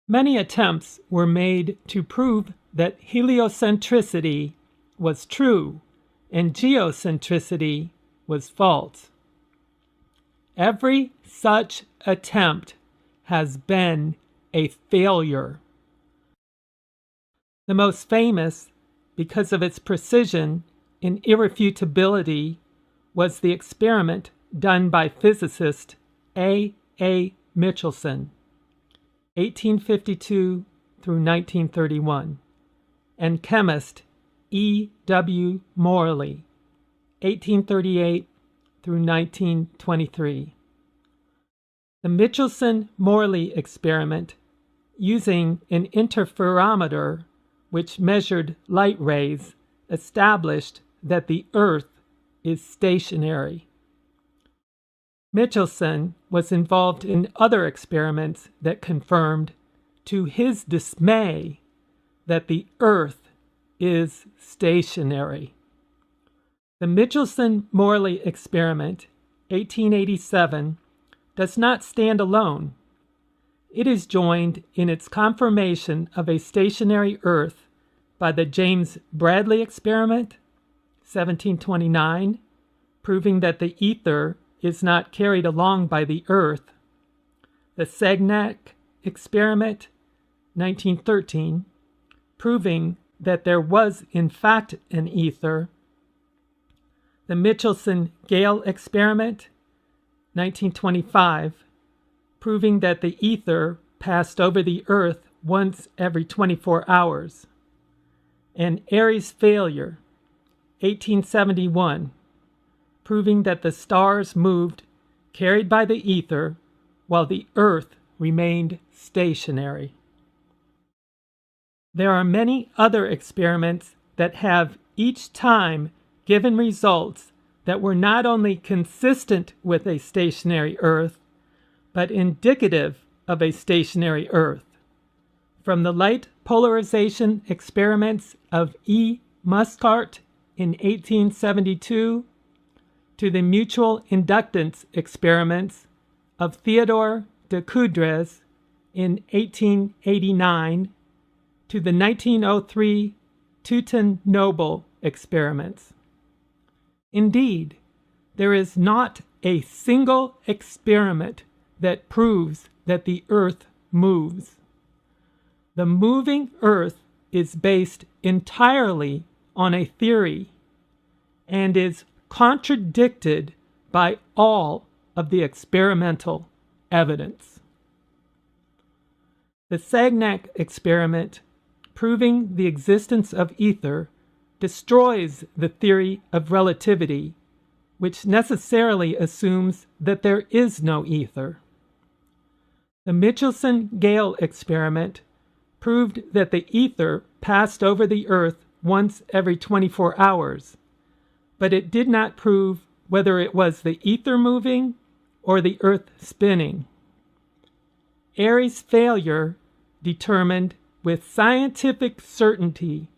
[SPEAKER 3] Many attempts were made to prove that heliocentricity was true and geocentricity was false. Every such attempt has been a failure. The most famous, because of its precision and irrefutability, was the experiment done by physicist A. Michelson, 1852 through 1931, and chemist E. W. Morley, 1838 through 1923. The Michelson-Morley experiment, using an interferometer which measured light rays, established that the Earth is stationary. Michelson was involved in other experiments that confirmed, to his dismay, that the Earth is stationary. The Michelson-Morley experiment, 1887, does not stand alone. It is joined in its confirmation of a stationary Earth by the James Bradley experiment, 1729, proving that the ether is not carried along by the Earth, the Sagnac experiment, 1913, proving that there was in fact an ether, the Michelson-Gale experiment, 1925, proving that the ether passed over the Earth once every 24 hours, and Airy's failure, 1871, proving that the stars moved carried by the ether while the Earth remained stationary. There are many other experiments that have each time given results that were not only consistent with a stationary Earth, but indicative of a stationary Earth. From the light polarization experiments of E. Muscart in 1872 to the mutual inductance experiments of Theodore de Coudres in 1889 to the 1903 Teuton-Noble experiments. Indeed, there is not a single experiment that proves that the Earth moves. The moving Earth is based entirely on a theory and is contradicted by all of the experimental evidence. The Sagnac experiment, proving the existence of ether, destroys the theory of relativity, which necessarily assumes that there is no ether. The Michelson-Gale experiment proved that the ether passed over the Earth once every 24 hours, but it did not prove whether it was the ether moving or the Earth spinning. Airy's failure determined with scientific certainty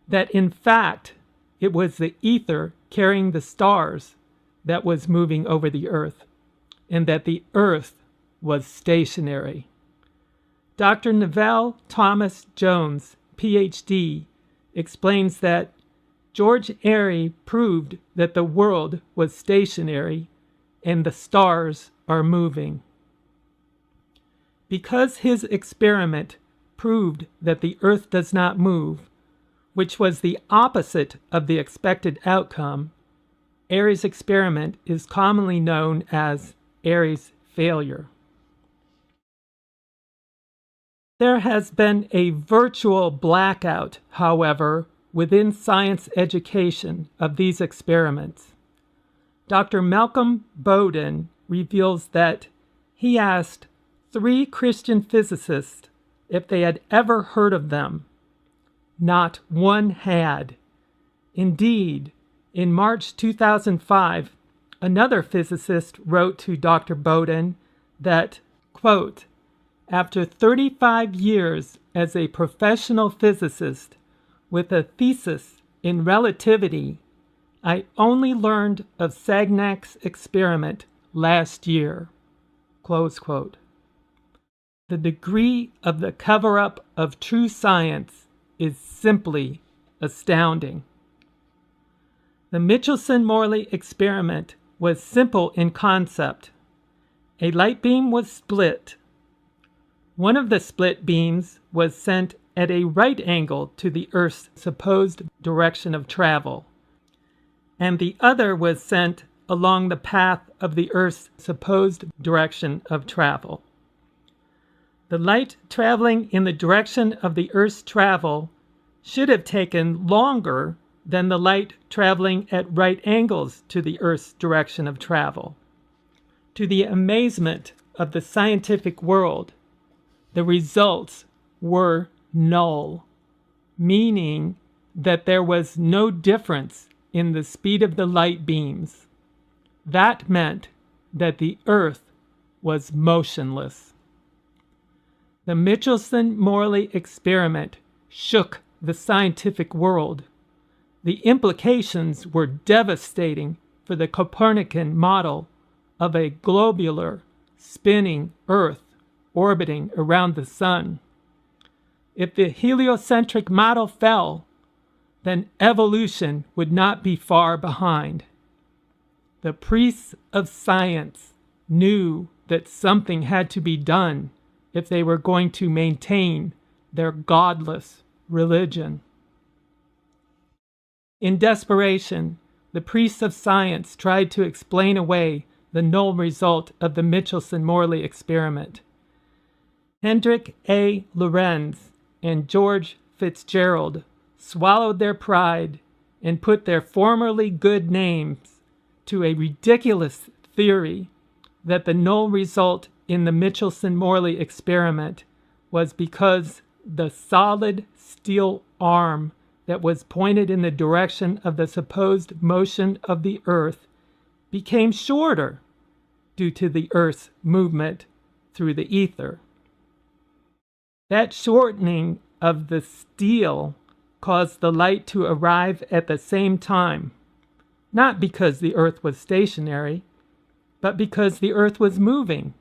[SPEAKER 3] that in fact it was the ether carrying the stars that was moving over the Earth, and that the Earth was stationary. Dr. Neville Thomas Jones, Ph.D., explains that George Airy proved that the world was stationary and the stars are moving. Because his experiment proved that the Earth does not move, which was the opposite of the expected outcome, Airy's experiment is commonly known as Airy's failure. There has been a virtual blackout, however, within science education of these experiments. Dr. Malcolm Bowden reveals that he asked 3 Christian physicists if they had ever heard of them. Not one had. Indeed, in March 2005, another physicist wrote to Dr. Bowden that, quote, "After 35 years as a professional physicist with a thesis in relativity, I only learned of Sagnac's experiment last year." Close quote. The degree of the cover-up of true science is simply astounding. The Michelson-Morley experiment was simple in concept. A light beam was split. One of the split beams was sent at a right angle to the Earth's supposed direction of travel, and the other was sent along the path of the Earth's supposed direction of travel. The light traveling in the direction of the Earth's travel should have taken longer than the light traveling at right angles to the Earth's direction of travel. To the amazement of the scientific world, the results were null, meaning that there was no difference in the speed of the light beams. That meant that the Earth was motionless. The Michelson-Morley experiment shook the scientific world. The implications were devastating for the Copernican model of a globular, spinning Earth orbiting around the Sun. If the heliocentric model fell, then evolution would not be far behind. The priests of science knew that something had to be done if they were going to maintain their godless religion. In desperation, the priests of science tried to explain away the null result of the Michelson-Morley experiment. Hendrik A. Lorentz and George Fitzgerald swallowed their pride and put their formerly good names to a ridiculous theory that the null result in the Michelson-Morley experiment was because the solid steel arm that was pointed in the direction of the supposed motion of the Earth became shorter due to the Earth's movement through the ether. That shortening of the steel caused the light to arrive at the same time, not because the Earth was stationary, but because the Earth was moving.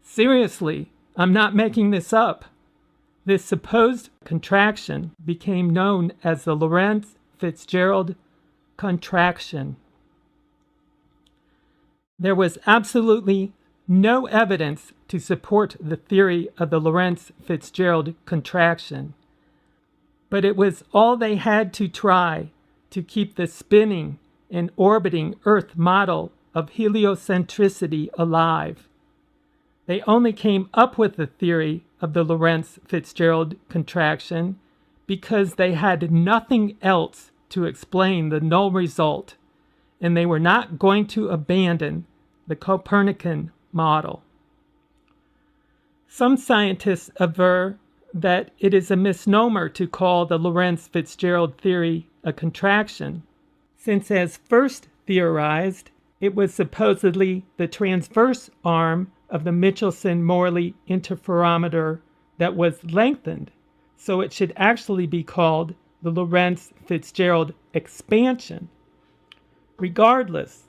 [SPEAKER 3] Seriously, I'm not making this up. This supposed contraction became known as the Lorentz-Fitzgerald contraction. There was absolutely no evidence to support the theory of the Lorentz-Fitzgerald contraction, but it was all they had to try to keep the spinning and orbiting Earth model of heliocentricity alive. They only came up with the theory of the Lorentz-Fitzgerald contraction because they had nothing else to explain the null result, and they were not going to abandon the Copernican model. Some scientists aver that it is a misnomer to call the Lorentz-Fitzgerald theory a contraction, since as first theorized, it was supposedly the transverse arm of the Michelson-Morley interferometer that was lengthened, so it should actually be called the Lorentz-Fitzgerald expansion. Regardless,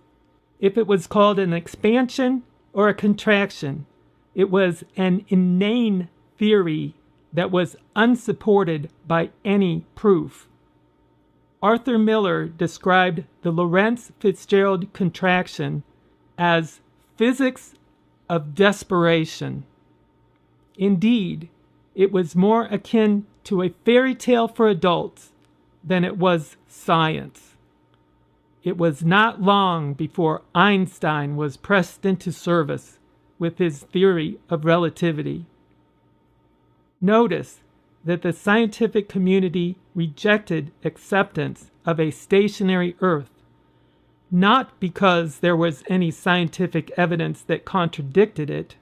[SPEAKER 3] if it was called an expansion or a contraction, it was an inane theory that was unsupported by any proof. Arthur Miller described the Lorentz-Fitzgerald contraction as physics of desperation. Indeed, it was more akin to a fairy tale for adults than it was science. It was not long before Einstein was pressed into service with his theory of relativity. Notice that the scientific community rejected acceptance of a stationary Earth, not because there was any scientific evidence that contradicted it,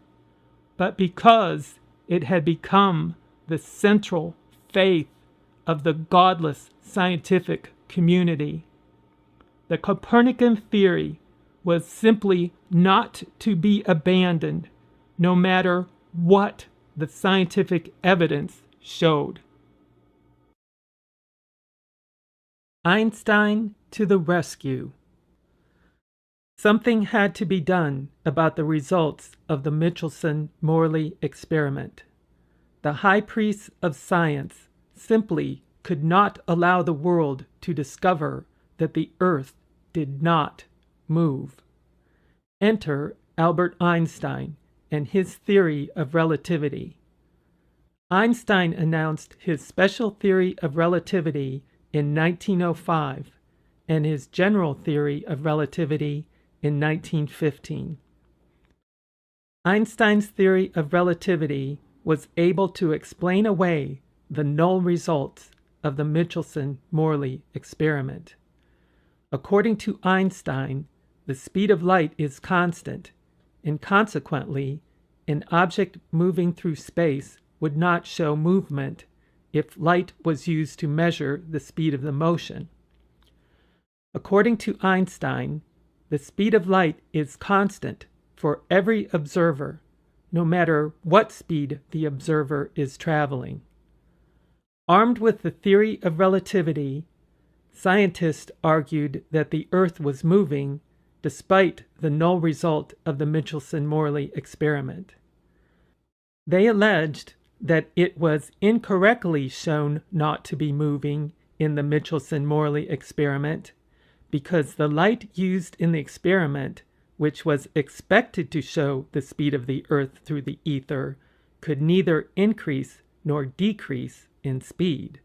[SPEAKER 3] but because it had become the central faith of the godless scientific community. The Copernican theory was simply not to be abandoned, no matter what the scientific evidence showed. Einstein to the rescue. Something had to be done about the results of the Michelson-Morley experiment. The high priests of science simply could not allow the world to discover that the Earth did not move. Enter Albert Einstein and his theory of relativity. Einstein announced his special theory of relativity in 1905 and his general theory of relativity in 1915. Einstein's theory of relativity was able to explain away the null results of the Michelson-Morley experiment. According to Einstein, the speed of light is constant, and consequently, an object moving through space would not show movement if light was used to measure the speed of the motion. According to Einstein, the speed of light is constant for every observer, no matter what speed the observer is traveling. Armed with the theory of relativity, scientists argued that the Earth was moving despite the null result of the Michelson-Morley experiment. They alleged that it was incorrectly shown not to be moving in the Michelson-Morley experiment because the light used in the experiment, which was expected to show the speed of the Earth through the ether, could neither increase nor decrease in speed.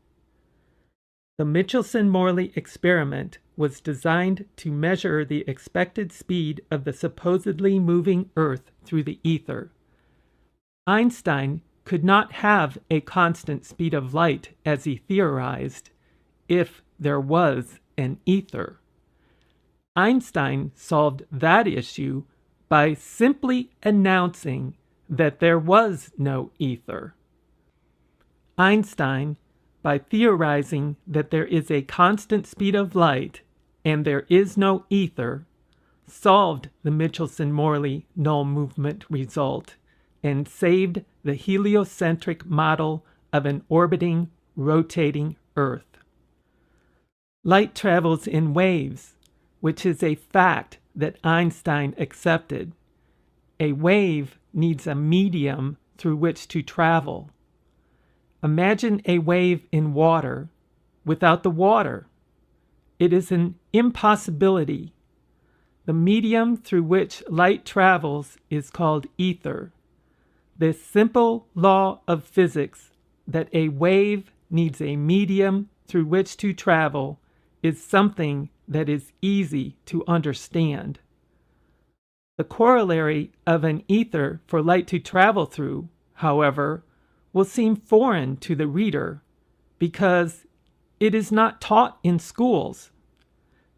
[SPEAKER 3] The Michelson-Morley experiment was designed to measure the expected speed of the supposedly moving Earth through the ether. Einstein could not have a constant speed of light, as he theorized, if there was an ether. Einstein solved that issue by simply announcing that there was no ether. Einstein, by theorizing that there is a constant speed of light and there is no ether, solved the Michelson-Morley null movement result and saved the heliocentric model of an orbiting, rotating Earth. Light travels in waves, which is a fact that Einstein accepted. A wave needs a medium through which to travel. Imagine a wave in water without the water. It is an impossibility. The medium through which light travels is called ether. This simple law of physics that a wave needs a medium through which to travel is something that is easy to understand. The corollary of an ether for light to travel through, however, will seem foreign to the reader because it is not taught in schools.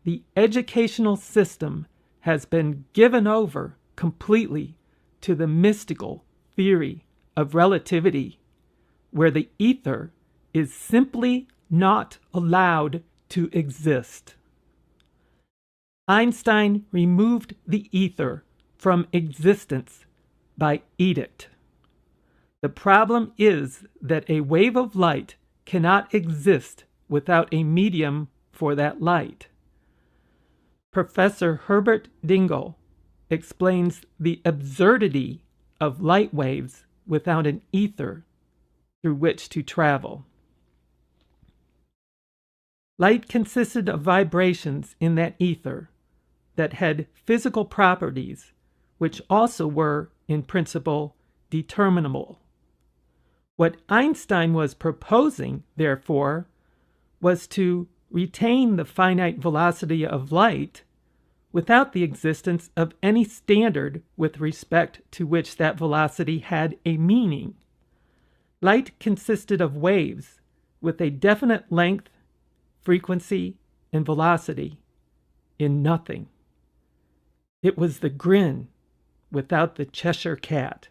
[SPEAKER 3] The educational system has been given over completely to the mystical theory of relativity, where the ether is simply not allowed to exist. Einstein removed the ether from existence by edict. The problem is that a wave of light cannot exist without a medium for that light. Professor Herbert Dingle explains the absurdity of light waves without an ether through which to travel. Light consisted of vibrations in that ether that had physical properties, which also were, in principle, determinable. What Einstein was proposing, therefore, was to retain the finite velocity of light without the existence of any standard with respect to which that velocity had a meaning. Light consisted of waves with a definite length, frequency, and velocity in nothing. It was the grin without the Cheshire cat.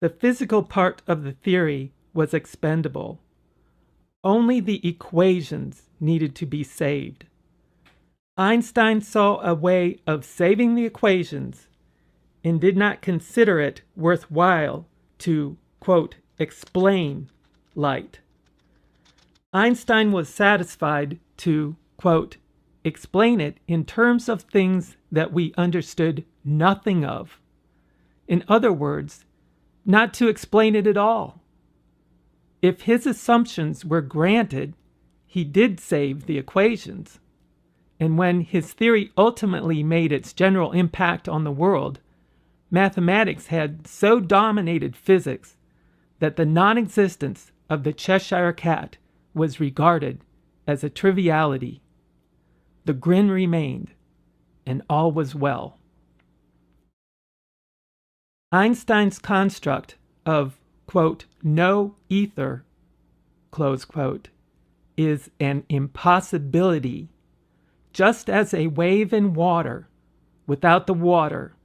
[SPEAKER 3] The physical part of the theory was expendable. Only the equations needed to be saved. Einstein saw a way of saving the equations and did not consider it worthwhile to, quote, explain light. Einstein was satisfied to, quote, explain it in terms of things that we understood nothing of. In other words, not to explain it at all. If his assumptions were granted, he did save the equations. And when his theory ultimately made its general impact on the world, mathematics had so dominated physics that the non-existence of the Cheshire cat was regarded as a triviality. The grin remained, and all was well. Einstein's construct of, quote, no ether, close quote, is an impossibility, just as a wave in water without the water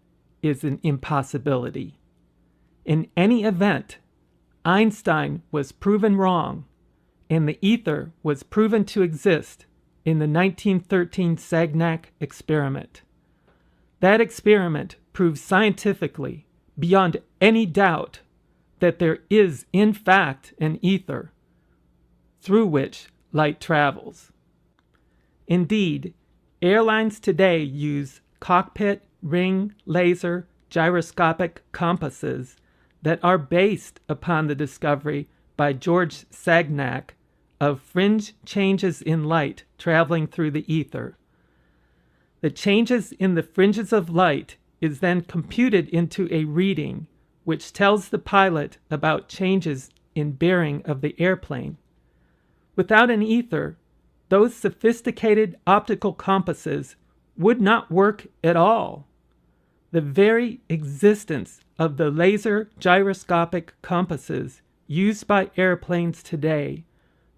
[SPEAKER 3] is an impossibility. In any event, Einstein was proven wrong, and the ether was proven to exist in the 1913 Sagnac experiment. That experiment proves scientifically, beyond any doubt, that there is in fact an ether through which light travels. Indeed, airlines today use cockpit, ring, laser, gyroscopic compasses that are based upon the discovery by George Sagnac of fringe changes in light traveling through the ether. The changes in the fringes of light is then computed into a reading which tells the pilot about changes in bearing of the airplane. Without an ether, those sophisticated optical compasses would not work at all. The very existence of the laser gyroscopic compasses used by airplanes today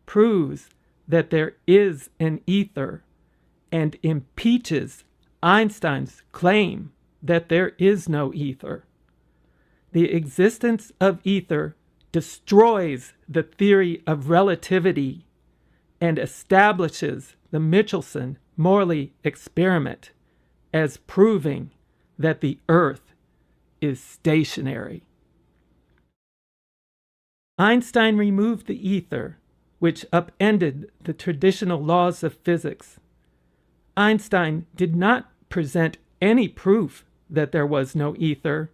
[SPEAKER 3] proves that there is an ether and impeaches Einstein's claim that there is no ether. The existence of ether destroys the theory of relativity and establishes the Michelson-Morley experiment as proving that the Earth is stationary. Einstein removed the ether, which upended the traditional laws of physics. Einstein did not present any proof that there was no ether.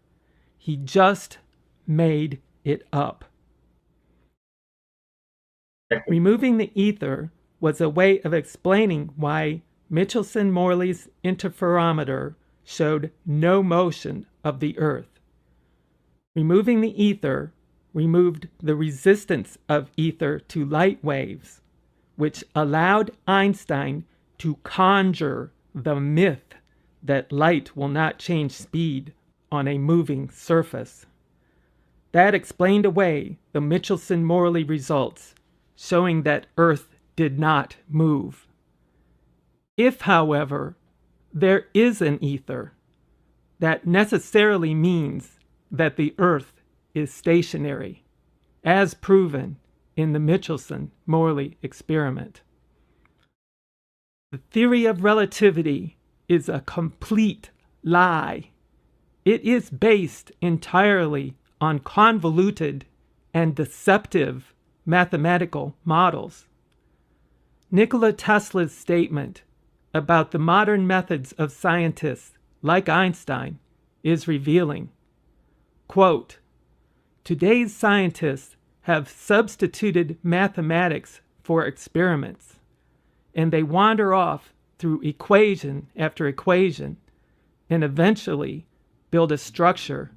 [SPEAKER 3] He just made it up. Removing the ether was a way of explaining why Michelson-Morley's interferometer showed no motion of the Earth. Removing the ether removed the resistance of ether to light waves, which allowed Einstein to conjure the myth that light will not change speed on a moving surface. That explained away the Michelson-Morley results, showing that Earth did not move. If, however, there is an ether, that necessarily means that the Earth is stationary, as proven in the Michelson-Morley experiment. The theory of relativity is a complete lie. It is based entirely on convoluted and deceptive mathematical models. Nikola Tesla's statement about the modern methods of scientists like Einstein is revealing. Quote, "Today's scientists have substituted mathematics for experiments, and they wander off through equation after equation and eventually build a structure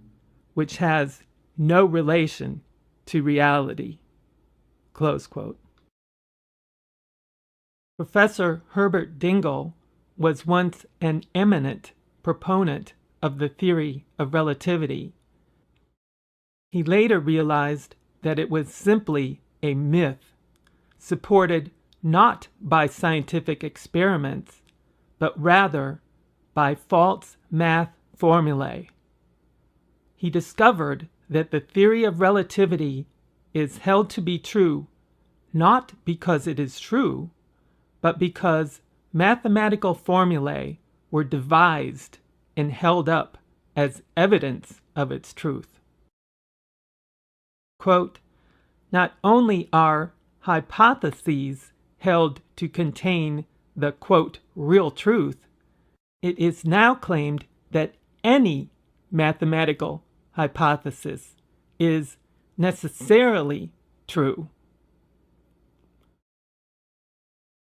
[SPEAKER 3] which has no relation to reality." Close quote. Professor Herbert Dingle was once an eminent proponent of the theory of relativity. He later realized that it was simply a myth, supported not by scientific experiments, but rather by false math formulae. He discovered that the theory of relativity is held to be true not because it is true, but because mathematical formulae were devised and held up as evidence of its truth. Quote, "Not only are hypotheses held to contain the, quote, real truth, it is now claimed that any mathematical hypothesis is necessarily true."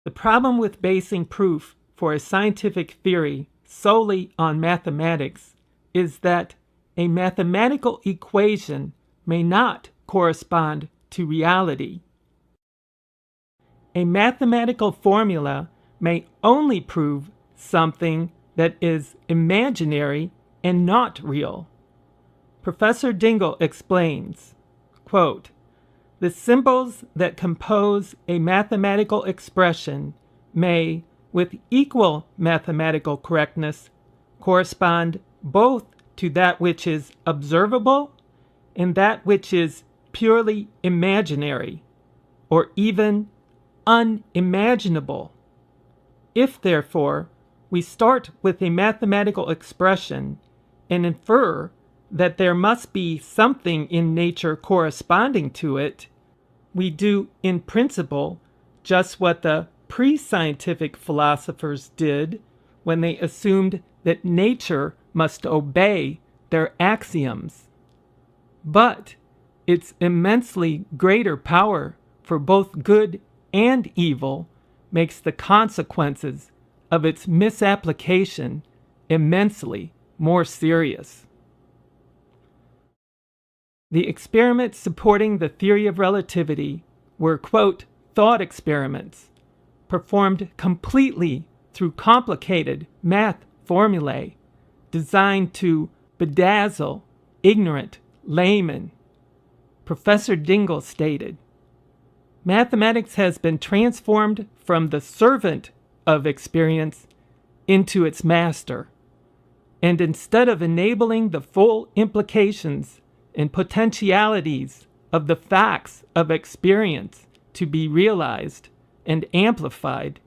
[SPEAKER 3] The problem with basing proof for a scientific theory solely on mathematics is that a mathematical equation may not correspond to reality. A mathematical formula may only prove something that is imaginary and not real. Professor Dingle explains, quote, "The symbols that compose a mathematical expression may, with equal mathematical correctness, correspond both to that which is observable and that which is purely imaginary, or even unimaginable. If, therefore, we start with a mathematical expression and infer that there must be something in nature corresponding to it, we do in principle just what the pre-scientific philosophers did when they assumed that nature must obey their axioms. But its immensely greater power for both good and evil makes the consequences of its misapplication immensely more serious. The experiments supporting the theory of relativity were, quote, thought experiments, performed completely through complicated math formulae designed to bedazzle ignorant laymen. Professor Dingle stated, "Mathematics has been transformed from the servant of experience into its master, and instead of enabling the full implications and potentialities of the facts of experience to be realized and amplified,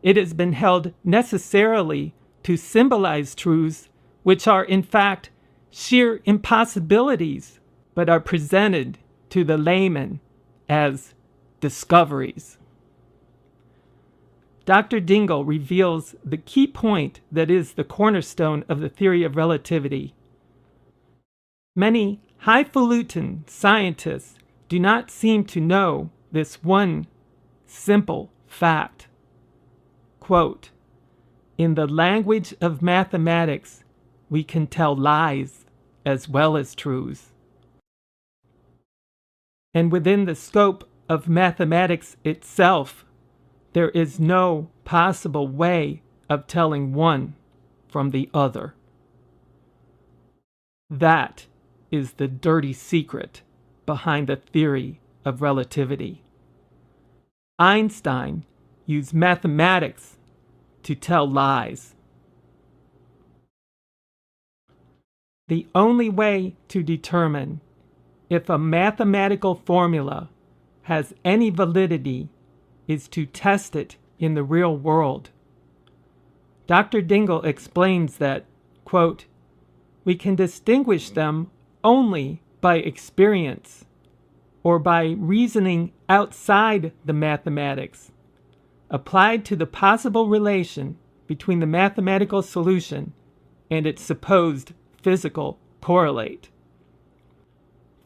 [SPEAKER 3] it has been held necessarily to symbolize truths which are in fact sheer impossibilities, but are presented to the layman as discoveries." Dr. Dingle reveals the key point that is the cornerstone of the theory of relativity. Many highfalutin scientists do not seem to know this one simple fact. Quote, "In the language of mathematics, we can tell lies as well as truths. And within the scope of mathematics itself, there is no possible way of telling one from the other. That is the dirty secret behind the theory of relativity. Einstein used mathematics to tell lies. The only way to determine if a mathematical formula has any validity is to test it in the real world. Dr. Dingle explains that, quote, "We can distinguish them only by experience or by reasoning outside the mathematics, applied to the possible relation between the mathematical solution and its supposed physical correlate.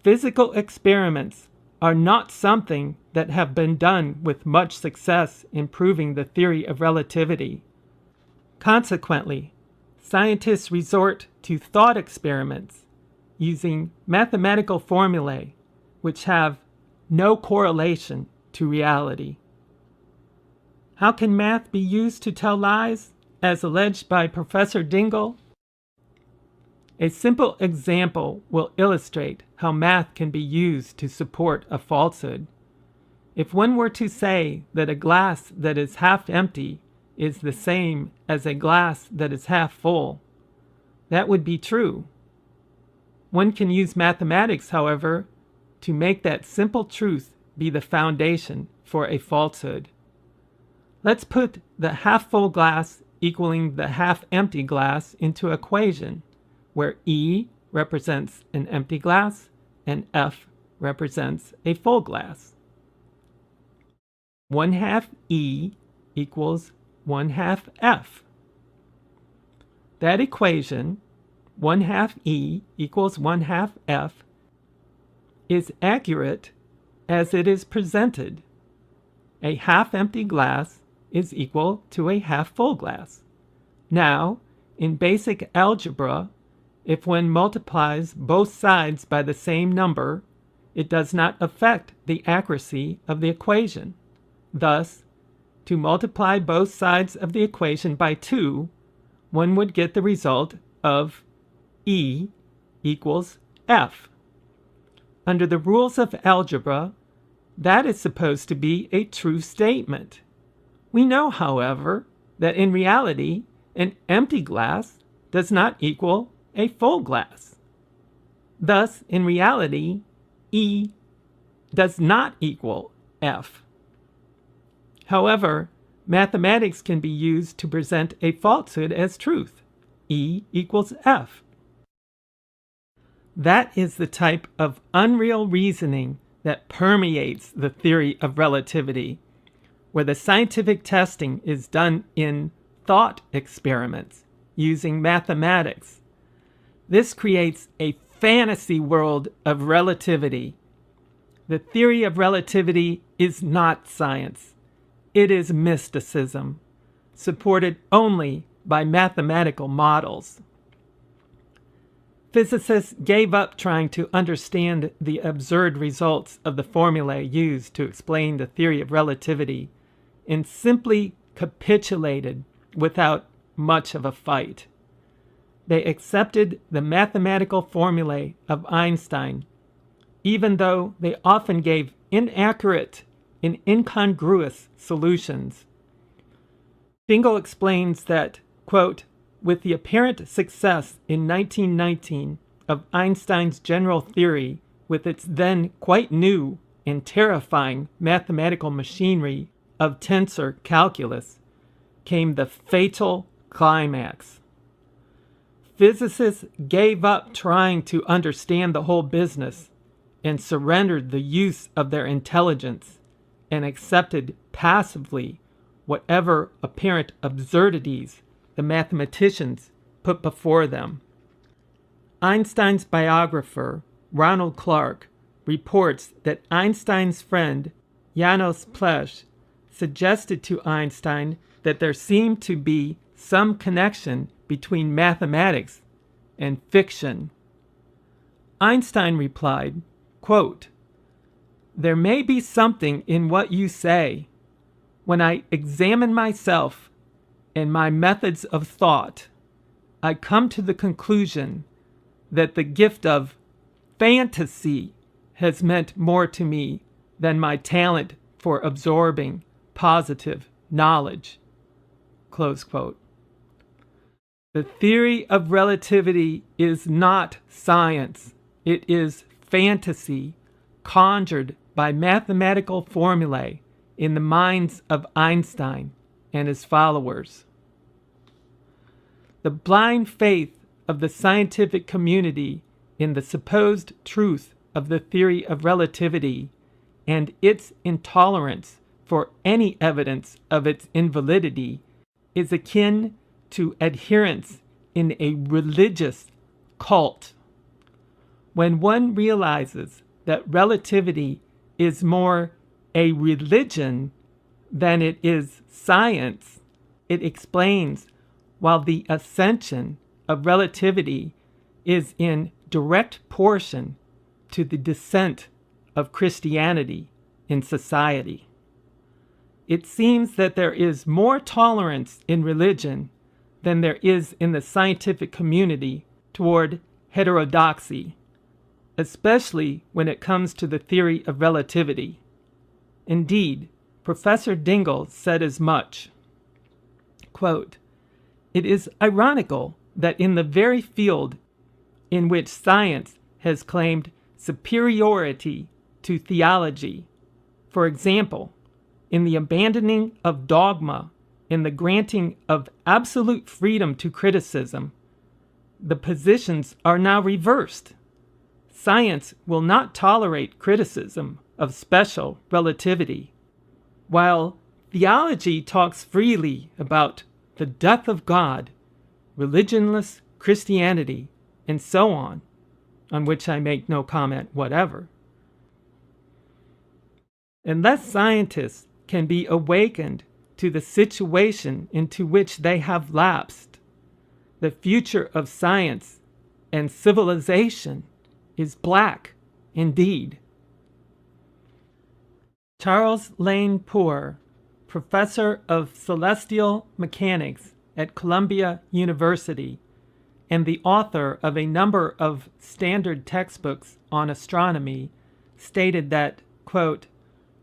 [SPEAKER 3] Physical experiments are not something that have been done with much success in proving the theory of relativity. Consequently, scientists resort to thought experiments using mathematical formulae which have no correlation to reality. How can math be used to tell lies, as alleged by Professor Dingle? A simple example will illustrate how math can be used to support a falsehood. If one were to say that a glass that is half empty is the same as a glass that is half full, that would be true. One can use mathematics, however, to make that simple truth be the foundation for a falsehood. Let's put the half-full glass equaling the half-empty glass into an equation, where E represents an empty glass and F represents a full glass. 1/2 E equals 1/2 F. That equation, 1/2 E equals 1/2 F, is accurate as it is presented. A half-empty glass is equal to a half-full glass. Now, in basic algebra, if one multiplies both sides by the same number, it does not affect the accuracy of the equation. Thus, to multiply both sides of the equation by 2, one would get the result of E equals F. Under the rules of algebra, that is supposed to be a true statement. We know, however, that in reality, an empty glass does not equal a full glass. Thus, in reality, E does not equal F. However, mathematics can be used to present a falsehood as truth. E equals F. That is the type of unreal reasoning that permeates the theory of relativity, where the scientific testing is done in thought experiments using mathematics. This creates a fantasy world of relativity. The theory of relativity is not science. It is mysticism, supported only by mathematical models. Physicists gave up trying to understand the absurd results of the formulae used to explain the theory of relativity and simply capitulated without much of a fight. They accepted the mathematical formulae of Einstein, even though they often gave inaccurate and incongruous solutions. Dingle explains that, quote, with the apparent success in 1919 of Einstein's general theory with its then quite new and terrifying mathematical machinery of tensor calculus, came the fatal climax. Physicists gave up trying to understand the whole business and surrendered the use of their intelligence and accepted passively whatever apparent absurdities the mathematicians put before them. Einstein's biographer, Ronald Clark, reports that Einstein's friend, Janos Plech, suggested to Einstein that there seemed to be some connection between mathematics and fiction. Einstein replied, quote, there may be something in what you say. When I examine myself and my methods of thought, I come to the conclusion that the gift of fantasy has meant more to me than my talent for absorbing positive knowledge. Close quote. The theory of relativity is not science. It is fantasy conjured by mathematical formulae in the minds of Einstein and his followers. The blind faith of the scientific community in the supposed truth of the theory of relativity and its intolerance for any evidence of its invalidity is akin to adherence in a religious cult. When one realizes that relativity is more a religion than it is science, it explains why the ascension of relativity is in direct proportion to the descent of Christianity in society. It seems that there is more tolerance in religion than there is in the scientific community toward heterodoxy, especially when it comes to the theory of relativity. Indeed, Professor Dingle said as much. Quote, "It is ironical that in the very field in which science has claimed superiority to theology, for example, in the abandoning of dogma and the granting of absolute freedom to criticism, the positions are now reversed. Science will not tolerate criticism of special relativity, while theology talks freely about the death of God, religionless Christianity, and so on which I make no comment whatever. Unless scientists can be awakened to the situation into which they have lapsed, the future of science and civilization is black indeed." Charles Lane Poor, professor of celestial mechanics at Columbia University and the author of a number of standard textbooks on astronomy, stated that, quote,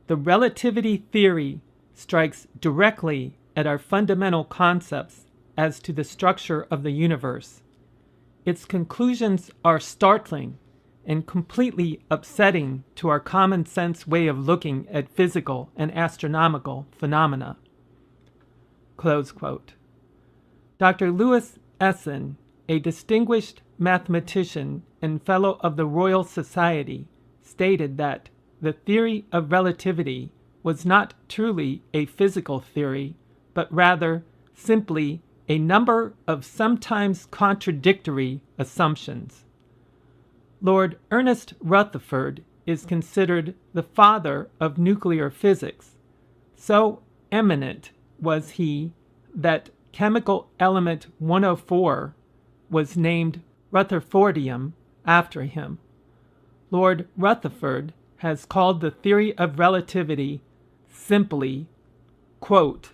[SPEAKER 3] "The relativity theory strikes directly at our fundamental concepts as to the structure of the universe. Its conclusions are startling and completely upsetting to our common sense way of looking at physical and astronomical phenomena." Close quote. Dr. Louis Essen, a distinguished mathematician and fellow of the Royal Society, stated that the theory of relativity was not truly a physical theory, but rather simply a number of sometimes contradictory assumptions. Lord Ernest Rutherford is considered the father of nuclear physics. So eminent was he that chemical element 104 was named Rutherfordium after him. Lord Rutherford has called the theory of relativity simply, quote,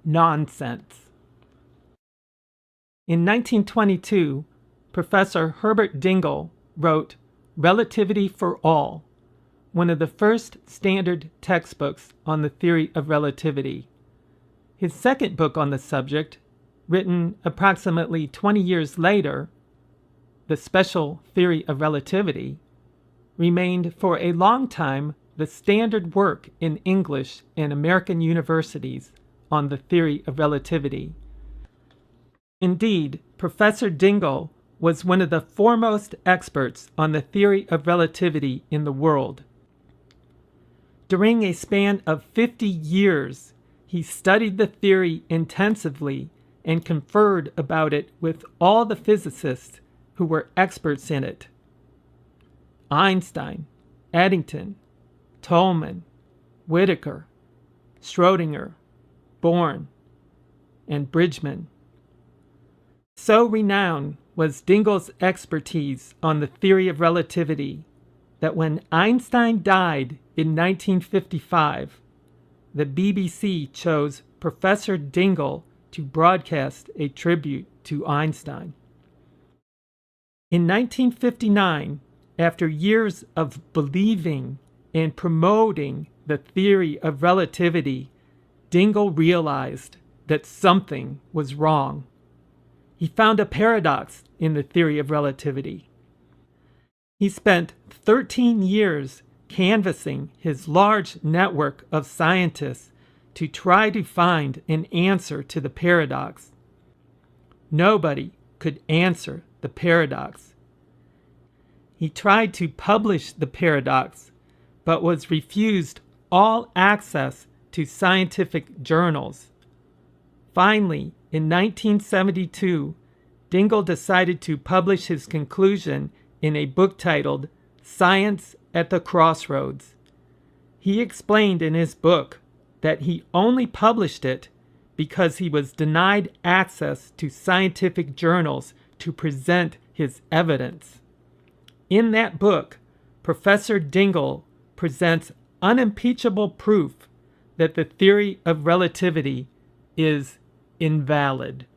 [SPEAKER 3] nonsense. In 1922, Professor Herbert Dingle wrote Relativity for All, one of the first standard textbooks on the theory of relativity. His second book on the subject, written approximately 20 years later, The Special Theory of Relativity, remained for a long time the standard work in English in American universities on the theory of relativity. Indeed, Professor Dingle was one of the foremost experts on the theory of relativity in the world. During a span of 50 years, he studied the theory intensively and conferred about it with all the physicists who were experts in it. Einstein, Eddington, Tolman, Whittaker, Schrödinger, Born, and Bridgman. So renowned was Dingle's expertise on the theory of relativity that when Einstein died in 1955, the BBC chose Professor Dingle to broadcast a tribute to Einstein. In 1959, after years of believing and promoting the theory of relativity, Dingle realized that something was wrong. He found a paradox in the theory of relativity. He spent 13 years canvassing his large network of scientists to try to find an answer to the paradox. Nobody could answer the paradox. He tried to publish the paradox, but was refused all access to scientific journals. Finally, in 1972, Dingle decided to publish his conclusion in a book titled Science at the Crossroads. He explained in his book that he only published it because he was denied access to scientific journals to present his evidence. In that book, Professor Dingle presents unimpeachable proof that the theory of relativity is invalid.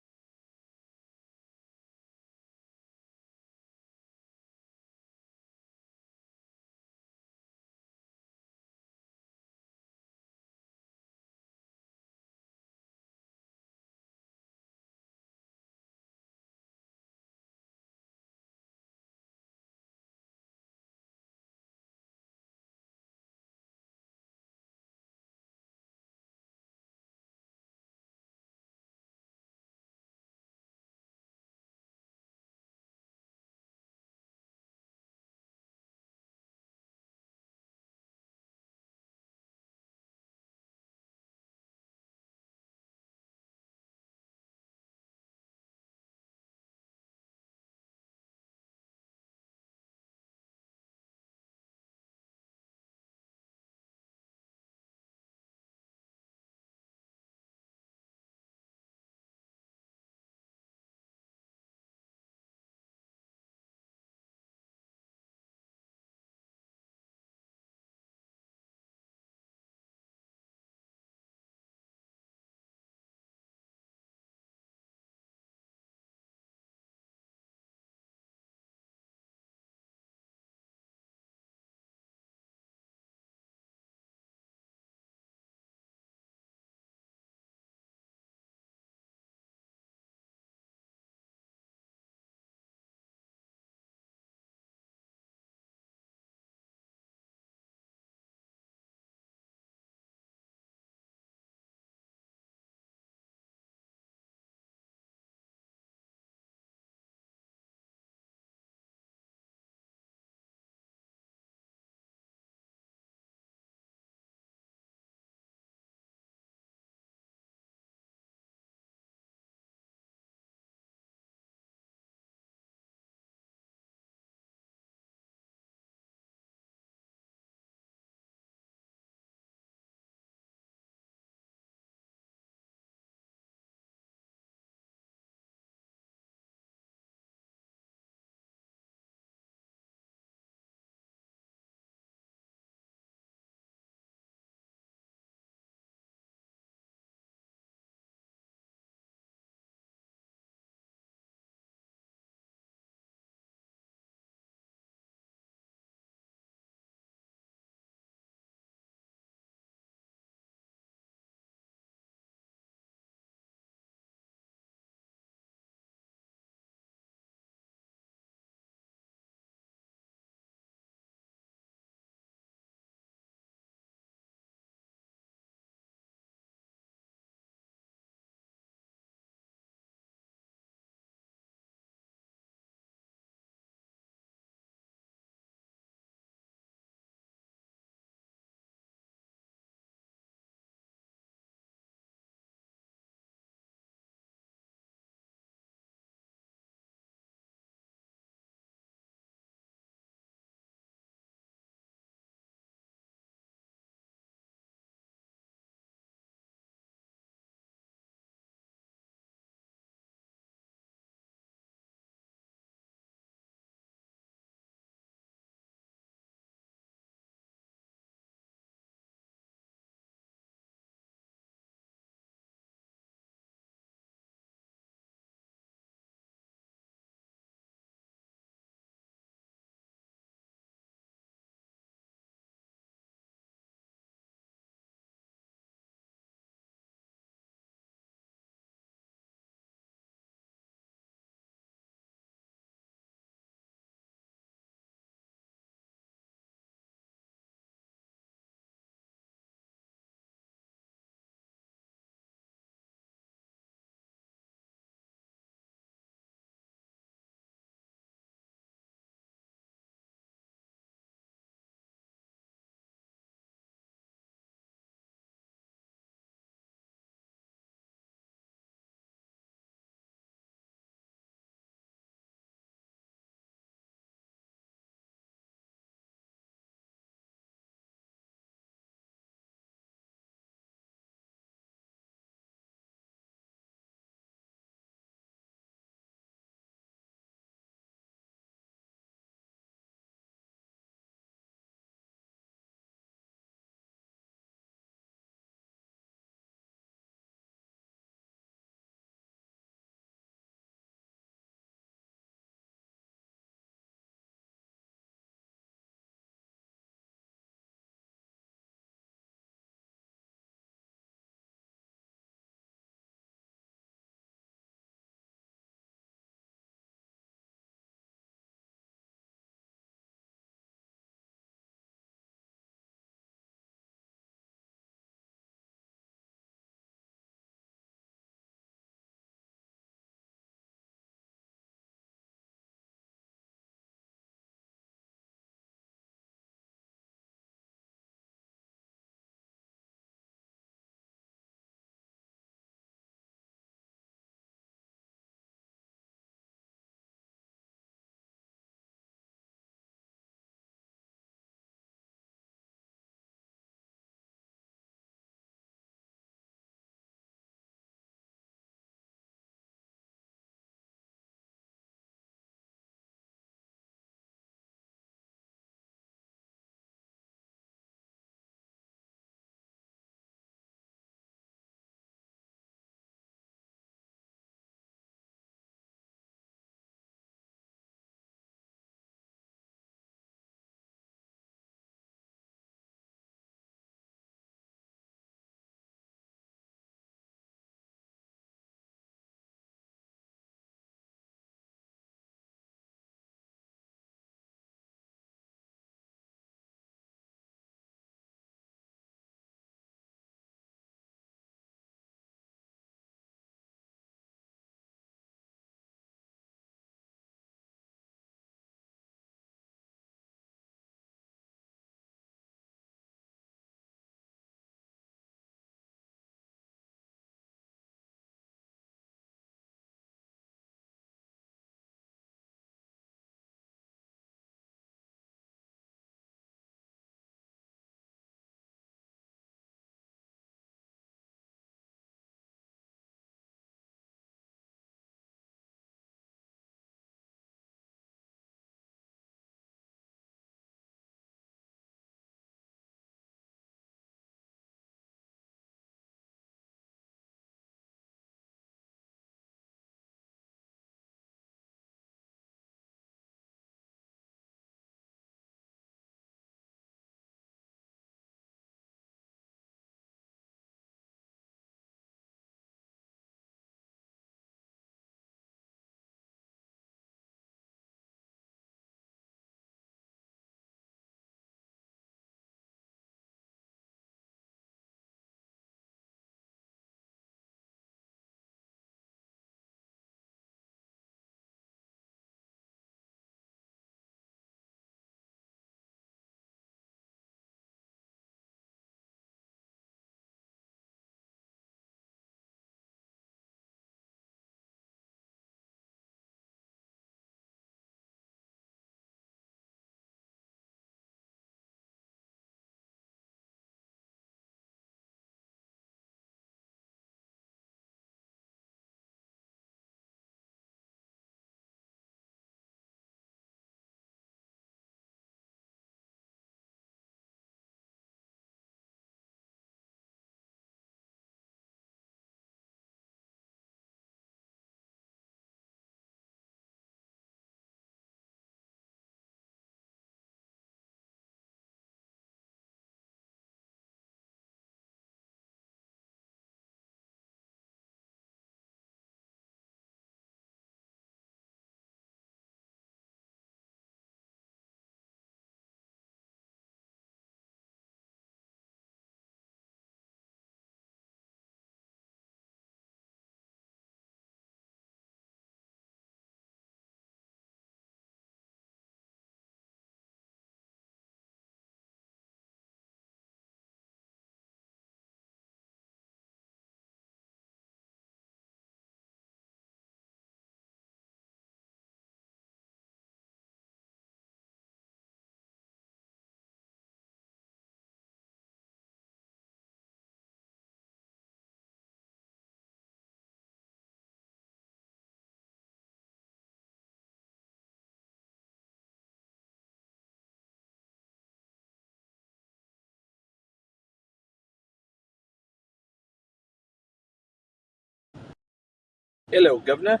[SPEAKER 18] Hello, Governor.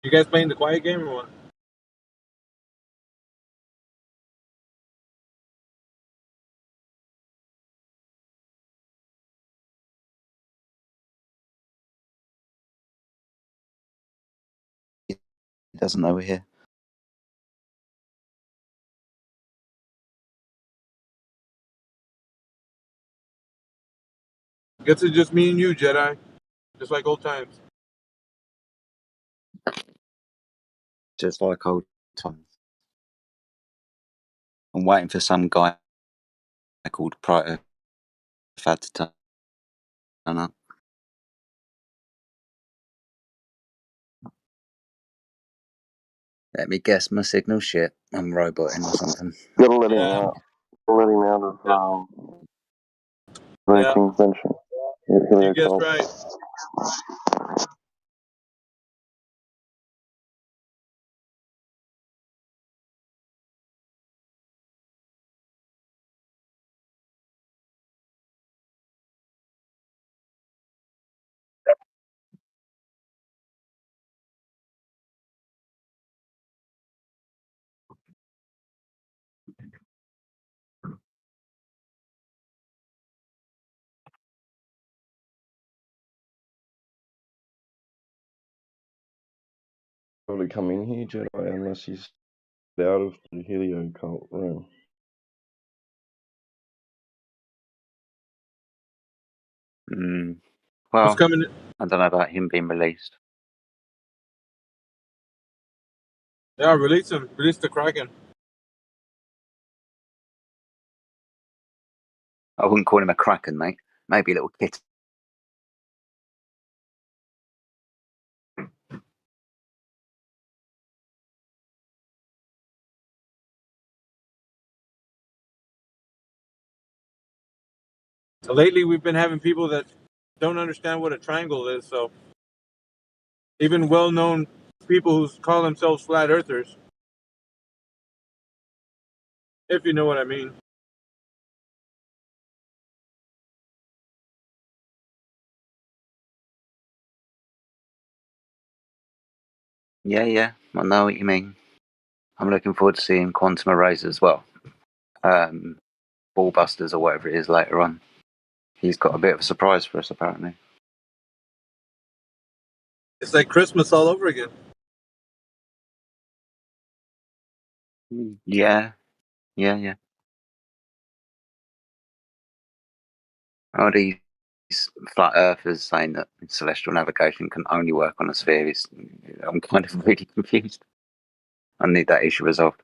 [SPEAKER 18] You guys playing the quiet game or what?
[SPEAKER 19] He doesn't know we're here.
[SPEAKER 18] Guess it's just me and you, Jedi. Just like old times.
[SPEAKER 19] Just like old times. I'm waiting for some guy called Proto Fad to turn up. Let me guess, my signal shit. I'm roboting or something.
[SPEAKER 21] Gotta let him out. Let him out of 19th century.
[SPEAKER 18] You guessed right.
[SPEAKER 21] Probably come in here, Jedi, unless he's out of the Helio cult room.
[SPEAKER 19] Well,
[SPEAKER 18] Who's coming in?
[SPEAKER 19] I don't know about him being released.
[SPEAKER 18] Yeah, release him. Release the Kraken.
[SPEAKER 19] I wouldn't call him a Kraken, mate. Maybe a little kid.
[SPEAKER 18] So lately, we've been having people that don't understand what a triangle is. So even well-known people who call themselves flat earthers, if you know what I mean.
[SPEAKER 19] Yeah, I know what you mean. I'm looking forward to seeing Quantum Erasers as well. Ballbusters or whatever it is later on. He's got a bit of a surprise for us, apparently.
[SPEAKER 18] It's like Christmas all over again.
[SPEAKER 19] Yeah. All these flat earthers saying that celestial navigation can only work on a sphere is, I'm kind of really confused. I need that issue resolved.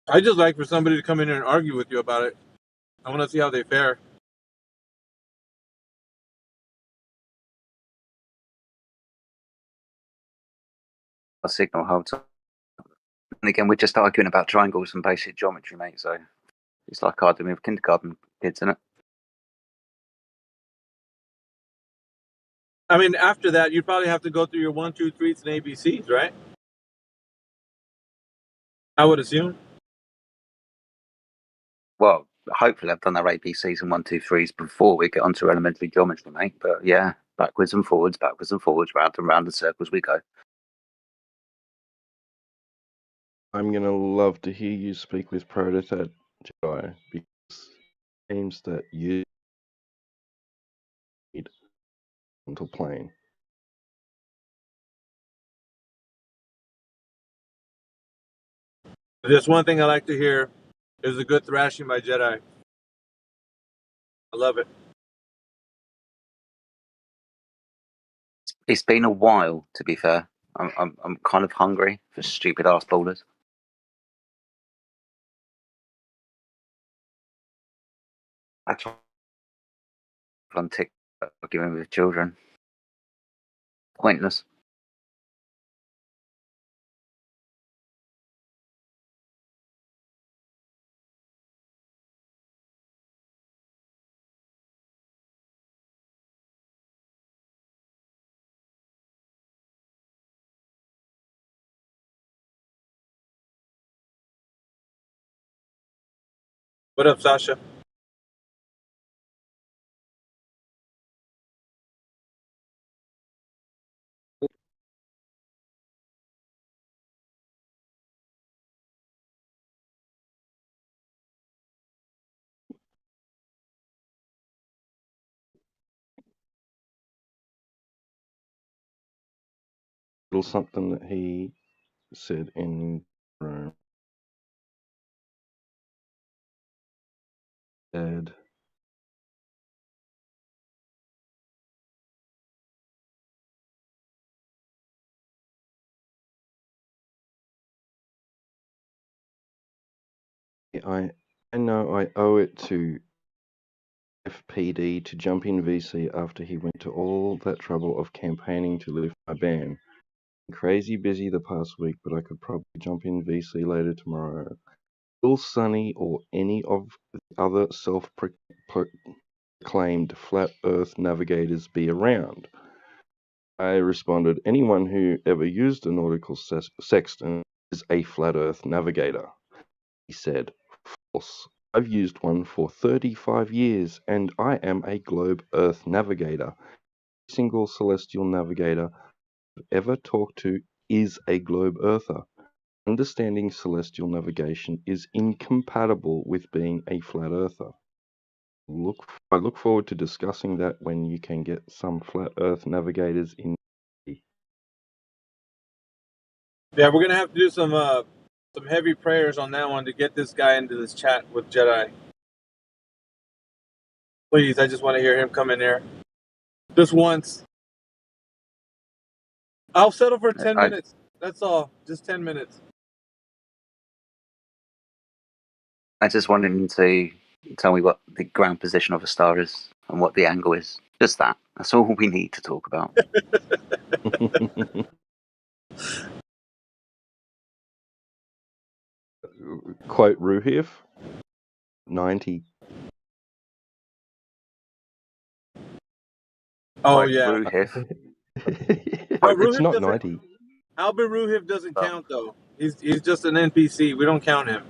[SPEAKER 18] I just like for somebody to come in here and argue with you about it. I want to see how they fare.
[SPEAKER 19] A signal holds up. And again, we're just arguing about triangles and basic geometry, mate. So it's like arguing with kindergarten kids, isn't it?
[SPEAKER 18] I mean, after that, you'd probably have to go through your 1, 2, 3s and ABCs, right? I would assume.
[SPEAKER 19] Well, hopefully I've done our ABCs and 1, 2, 3s before we get onto elementary geometry, mate. But yeah, backwards and forwards, round and round in circles we go.
[SPEAKER 21] I'm gonna love to hear you speak with Prototype, Jedi, because it seems that you need until plane.
[SPEAKER 18] Just one thing I like to hear is a good thrashing by Jedi. I love it.
[SPEAKER 19] It's been a while, to be fair. I'm kind of hungry for stupid ass ballers. I try on TikTok arguing with children. Pointless.
[SPEAKER 18] What up, Sasha?
[SPEAKER 21] Little something that he said in room. Dad. I know I owe it to FPD to jump in VC after he went to all that trouble of campaigning to lift my ban. Crazy busy the past week, but I could probably jump in VC later tomorrow. Will Sonny or any of the other self-proclaimed flat Earth navigators be around? I responded, anyone who ever used a nautical sextant is a flat Earth navigator. He said, false. I've used one for 35 years and I am a globe Earth navigator. Every single celestial navigator I've ever talked to is a globe Earther. Understanding celestial navigation is incompatible with being a flat Earther. I look forward to discussing that when you can get some flat Earth navigators in.
[SPEAKER 18] Yeah, we're gonna have to do some heavy prayers on that one to get this guy into this chat with Jedi. Please, I just want to hear him come in here. Just once. I'll settle for 10 minutes. That's all. Just 10 minutes.
[SPEAKER 19] I just wanted him to tell me what the ground position of a star is and what the angle is. Just that. That's all we need to talk about.
[SPEAKER 21] Quote Ruhif, 90.
[SPEAKER 18] Oh, yeah.
[SPEAKER 19] Ruhif.
[SPEAKER 21] It's not 90.
[SPEAKER 18] Albert Ruhif doesn't count, though. He's just an NPC. We don't count him.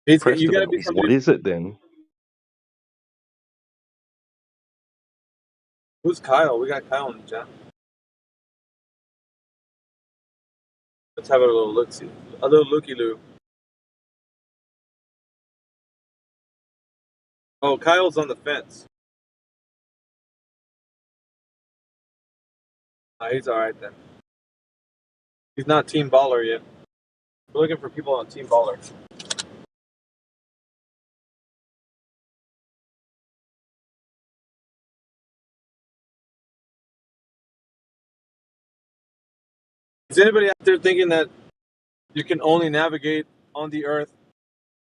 [SPEAKER 18] You gotta be
[SPEAKER 21] What is it then?
[SPEAKER 18] Who's Kyle? We got Kyle in the chat. Let's have a little look-see. A little looky-loo. Oh, Kyle's on the fence. He's alright then. He's not Team Baller yet. We're looking for people on Team Baller. Is anybody out there thinking that you can only navigate on the Earth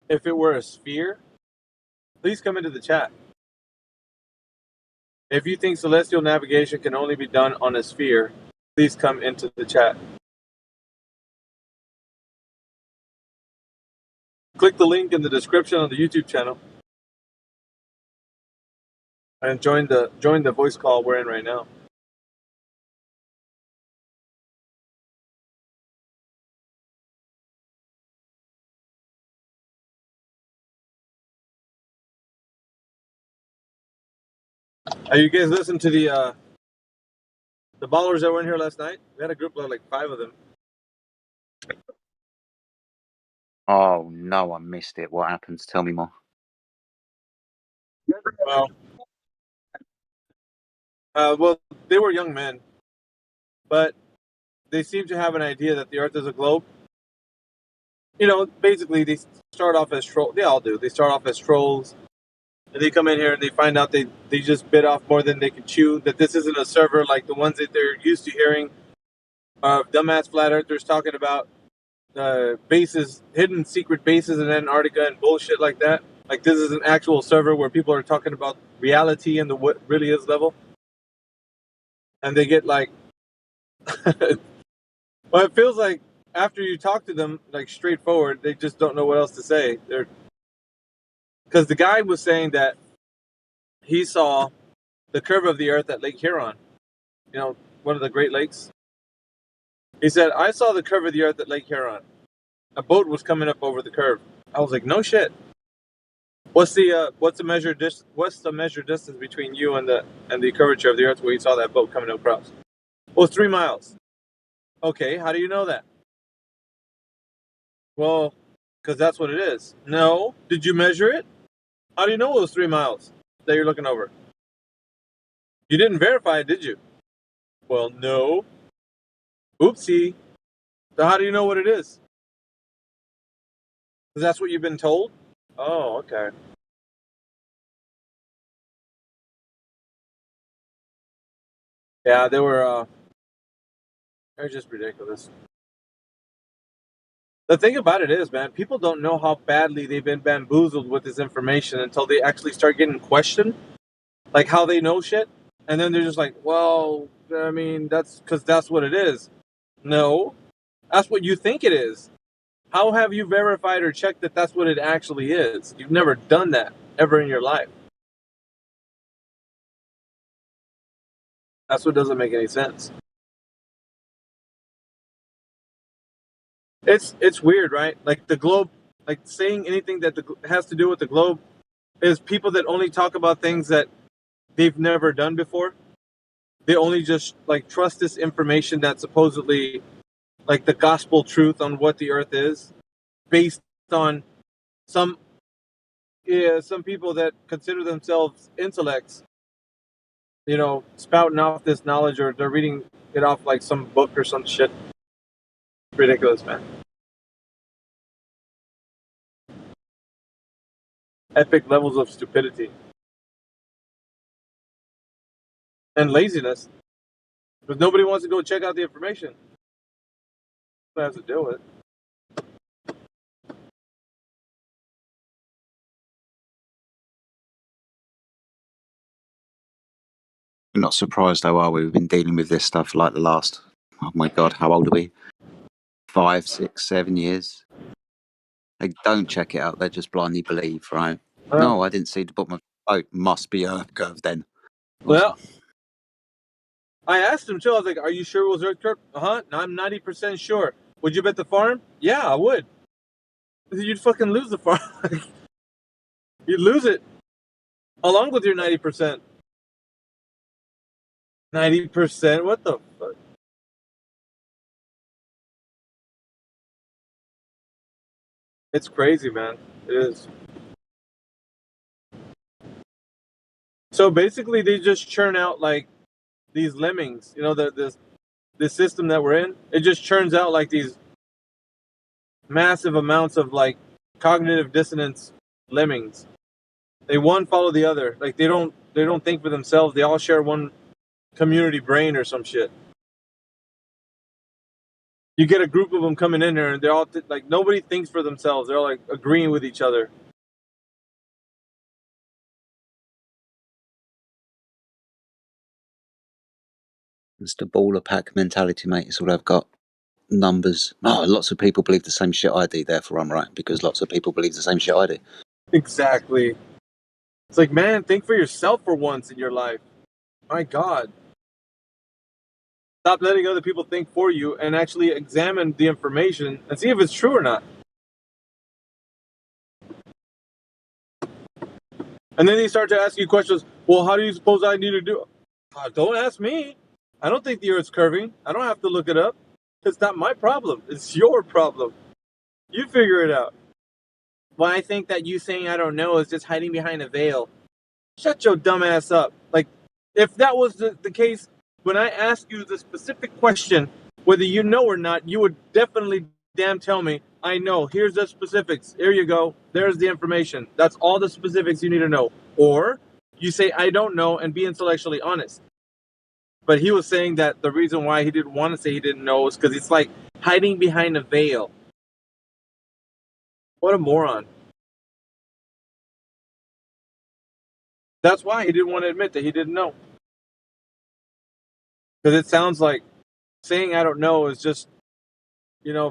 [SPEAKER 18] if it were a sphere? Please come into the chat. If you think celestial navigation can only be done on a sphere, please come into the chat. Click the link in the description on the YouTube channel and join the voice call we're in right now. You guys listened to the ballers that were in here last night? We had a group of like 5 of them.
[SPEAKER 19] Oh no, I missed it. What happens? Tell me more.
[SPEAKER 18] Well, they were young men, but they seem to have an idea that the Earth is a globe. You know, basically they start off as trolls. They all do. They start off as trolls. And they come in here and they find out they just bit off more than they can chew, that this isn't a server like the ones that they're used to hearing dumbass flat earthers talking about bases, hidden secret bases in Antarctica and bullshit like that. Like this is an actual server where people are talking about reality and the what really is level. And they get like, well, it feels like after you talk to them like straightforward, they just don't know what else to say. Because the guy was saying that he saw the curve of the Earth at Lake Huron, you know, one of the Great Lakes. He said, I saw the curve of the Earth at Lake Huron. a boat was coming up over the curve. I was like, no shit. What's the measured distance between you and the curvature of the Earth where you saw that boat coming across? Well, it's 3 miles. Okay, how do you know that? Well, because that's what it is. No. Did you measure it? How do you know it was 3 miles that you're looking over? You didn't verify it, did you? Well, no. Oopsie. So how do you know what it is? Because that's what you've been told? Oh, okay. Yeah, they're just ridiculous. The thing about it is, man, people don't know how badly they've been bamboozled with this information until they actually start getting questioned, like how they know shit. And then they're just like, well, I mean, that's because that's what it is. No, that's what you think it is. How have you verified or checked that that's what it actually is? You've never done that ever in your life. That's what doesn't make any sense. It's weird, right? Like the globe, like saying anything that has to do with the globe is people that only talk about things that they've never done before. They only just like trust this information that's supposedly like the gospel truth on what the earth is, based on some people that consider themselves intellects, spouting off this knowledge, or they're reading it off like some book or some shit. Ridiculous, man. Epic levels of stupidity and laziness, because nobody wants to go check out the information. Nobody has to deal with it.
[SPEAKER 19] We're not surprised though, are we? We've been dealing with this stuff like the last, oh my God, how old are we? 5, 6, 7 years. They don't check it out, they just blindly believe, right? No, I didn't see the bottom of the boat. Must be Earth curve then.
[SPEAKER 18] Well, I asked him too. I was like, "Are you sure it was Earth curve?" I'm 90% sure. Would you bet the farm? Yeah, I would. You'd fucking lose the farm. You'd lose it along with your 90%. 90%? What the fuck? It's crazy, man. It is. So basically, they just churn out like these lemmings. This system that we're in, it just churns out like these massive amounts of like cognitive dissonance lemmings. They one follow the other. Like they don't think for themselves. They all share one community brain or some shit. You get a group of them coming in there, and they're all like nobody thinks for themselves. They're all like agreeing with each other.
[SPEAKER 19] It's the baller pack mentality, mate. It's all I've got. Numbers. Oh, lots of people believe the same shit I do, therefore I'm right, because lots of people believe the same shit I do.
[SPEAKER 18] Exactly. It's like, man, think for yourself for once in your life. My God. Stop letting other people think for you and actually examine the information and see if it's true or not. And then they start to ask you questions. Well, how do you suppose I need to do it? Don't ask me. I don't think the Earth's curving. I don't have to look it up. It's not my problem. It's your problem. You figure it out. Well, I think that you saying I don't know is just hiding behind a veil. Shut your dumb ass up. Like, if that was the case, when I ask you the specific question, whether you know or not, you would definitely damn tell me, I know. Here's the specifics. Here you go. There's the information. That's all the specifics you need to know. Or you say, I don't know, and be intellectually honest. But he was saying that the reason why he didn't want to say he didn't know is because it's like hiding behind a veil. What a moron. That's why he didn't want to admit that he didn't know. Because it sounds like saying I don't know is just,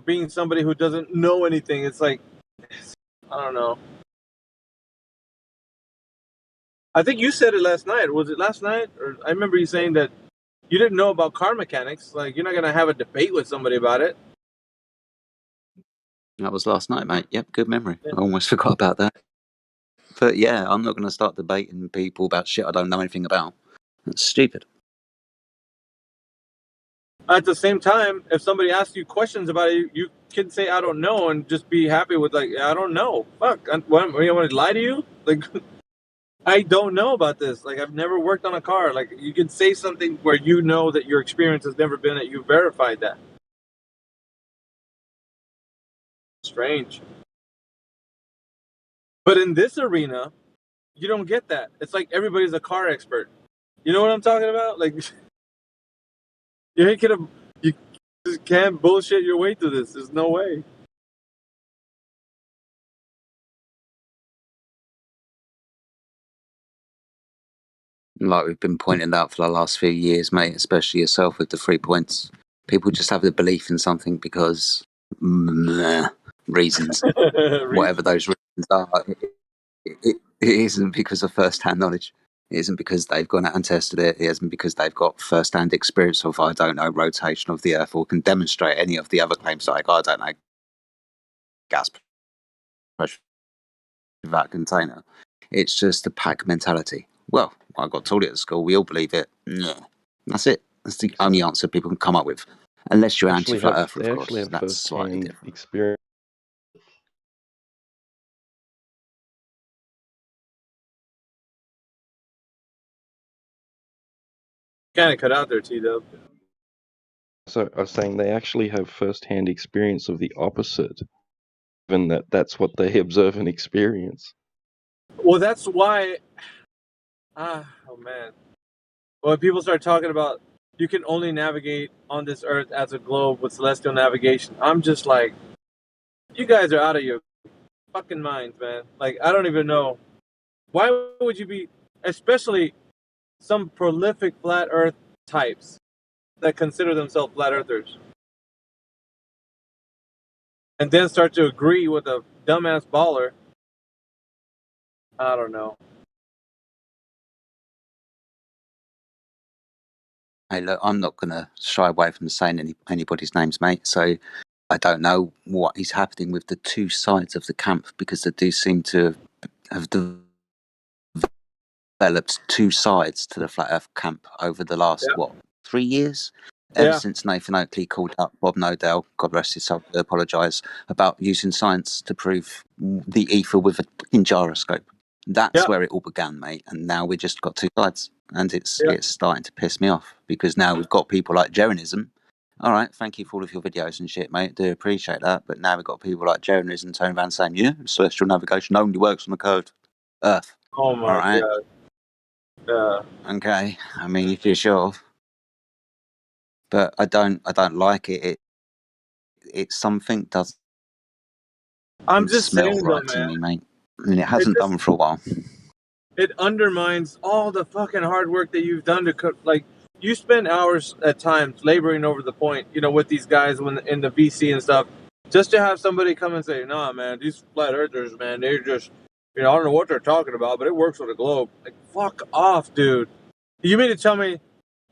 [SPEAKER 18] being somebody who doesn't know anything. It's like, I don't know. I think you said it last night. Was it last night? Or I remember you saying that you didn't know about car mechanics. Like, you're not going to have a debate with somebody about it.
[SPEAKER 19] That was last night, mate. Yep, good memory. I almost forgot about that. But yeah, I'm not going to start debating people about shit I don't know anything about. That's stupid.
[SPEAKER 18] At the same time, if somebody asks you questions about it, you can say I don't know and just be happy with like I don't know. Fuck, you want to lie to you? Like I don't know about this. Like I've never worked on a car. Like you can say something where you know that your experience has never been that you verified that. Strange. But in this arena, you don't get that. It's like everybody's a car expert. You know what I'm talking about? Like you just can't bullshit your way through this. There's no way.
[SPEAKER 19] Like we've been pointing out for the last few years, mate, especially yourself with the 3 points. People just have the belief in something because reasons, whatever those reasons are. It isn't because of first-hand knowledge. It isn't because they've gone out and tested it. It isn't because they've got first-hand experience of, I don't know, rotation of the Earth or can demonstrate any of the other claims like, I don't know, gas pressure of that container. It's just a pack mentality. Well, I got told it at school. We all believe it. Yeah. That's it. That's the only answer people can come up with. Unless you're anti-flat earther, of course. That's slightly different.
[SPEAKER 21] Experience.
[SPEAKER 18] Kind of cut out there, T-Dub.
[SPEAKER 21] So I was saying they actually have first-hand experience of the opposite, given that's what they observe and experience.
[SPEAKER 18] Well, that's why. Oh man. When people start talking about you can only navigate on this Earth as a globe with celestial navigation, I'm just like, you guys are out of your fucking minds, man. Like, I don't even know. Why would you be, especially some prolific flat Earth types that consider themselves flat earthers, and then start to agree with a dumbass baller? I don't know.
[SPEAKER 19] Hey, look, I'm not going to shy away from saying anybody's names, mate. So I don't know what is happening with the two sides of the camp, because they do seem to have developed two sides to the Flat Earth camp over the last, 3 years? Ever since Nathan Oakley called up Bob Nodell, God rest his soul, to apologise, about using science to prove the ether with a fucking gyroscope. That's where it all began, mate. And now we just got two sides. And it's starting to piss me off, because now we've got people like Jeranism. All right, thank you for all of your videos and shit, mate. Do appreciate that. But now we've got people like Jeranism turning around saying, yeah, celestial navigation only works on the curved Earth.
[SPEAKER 18] Oh my God. Yeah.
[SPEAKER 19] Okay. I mean, if you're sure. But I don't like it. It's something doesn't
[SPEAKER 18] I'm just
[SPEAKER 19] smell
[SPEAKER 18] saying,
[SPEAKER 19] right
[SPEAKER 18] though,
[SPEAKER 19] to
[SPEAKER 18] man.
[SPEAKER 19] me, mate. I mean, it hasn't done for a while.
[SPEAKER 18] It undermines all the fucking hard work that you've done to cook. Like, you spend hours at times laboring over the point, you know, with these guys in the VC and stuff, just to have somebody come and say, nah, man, these flat earthers, man, they're just, you know, I don't know what they're talking about, but it works with a globe. Like, fuck off, dude. You mean to tell me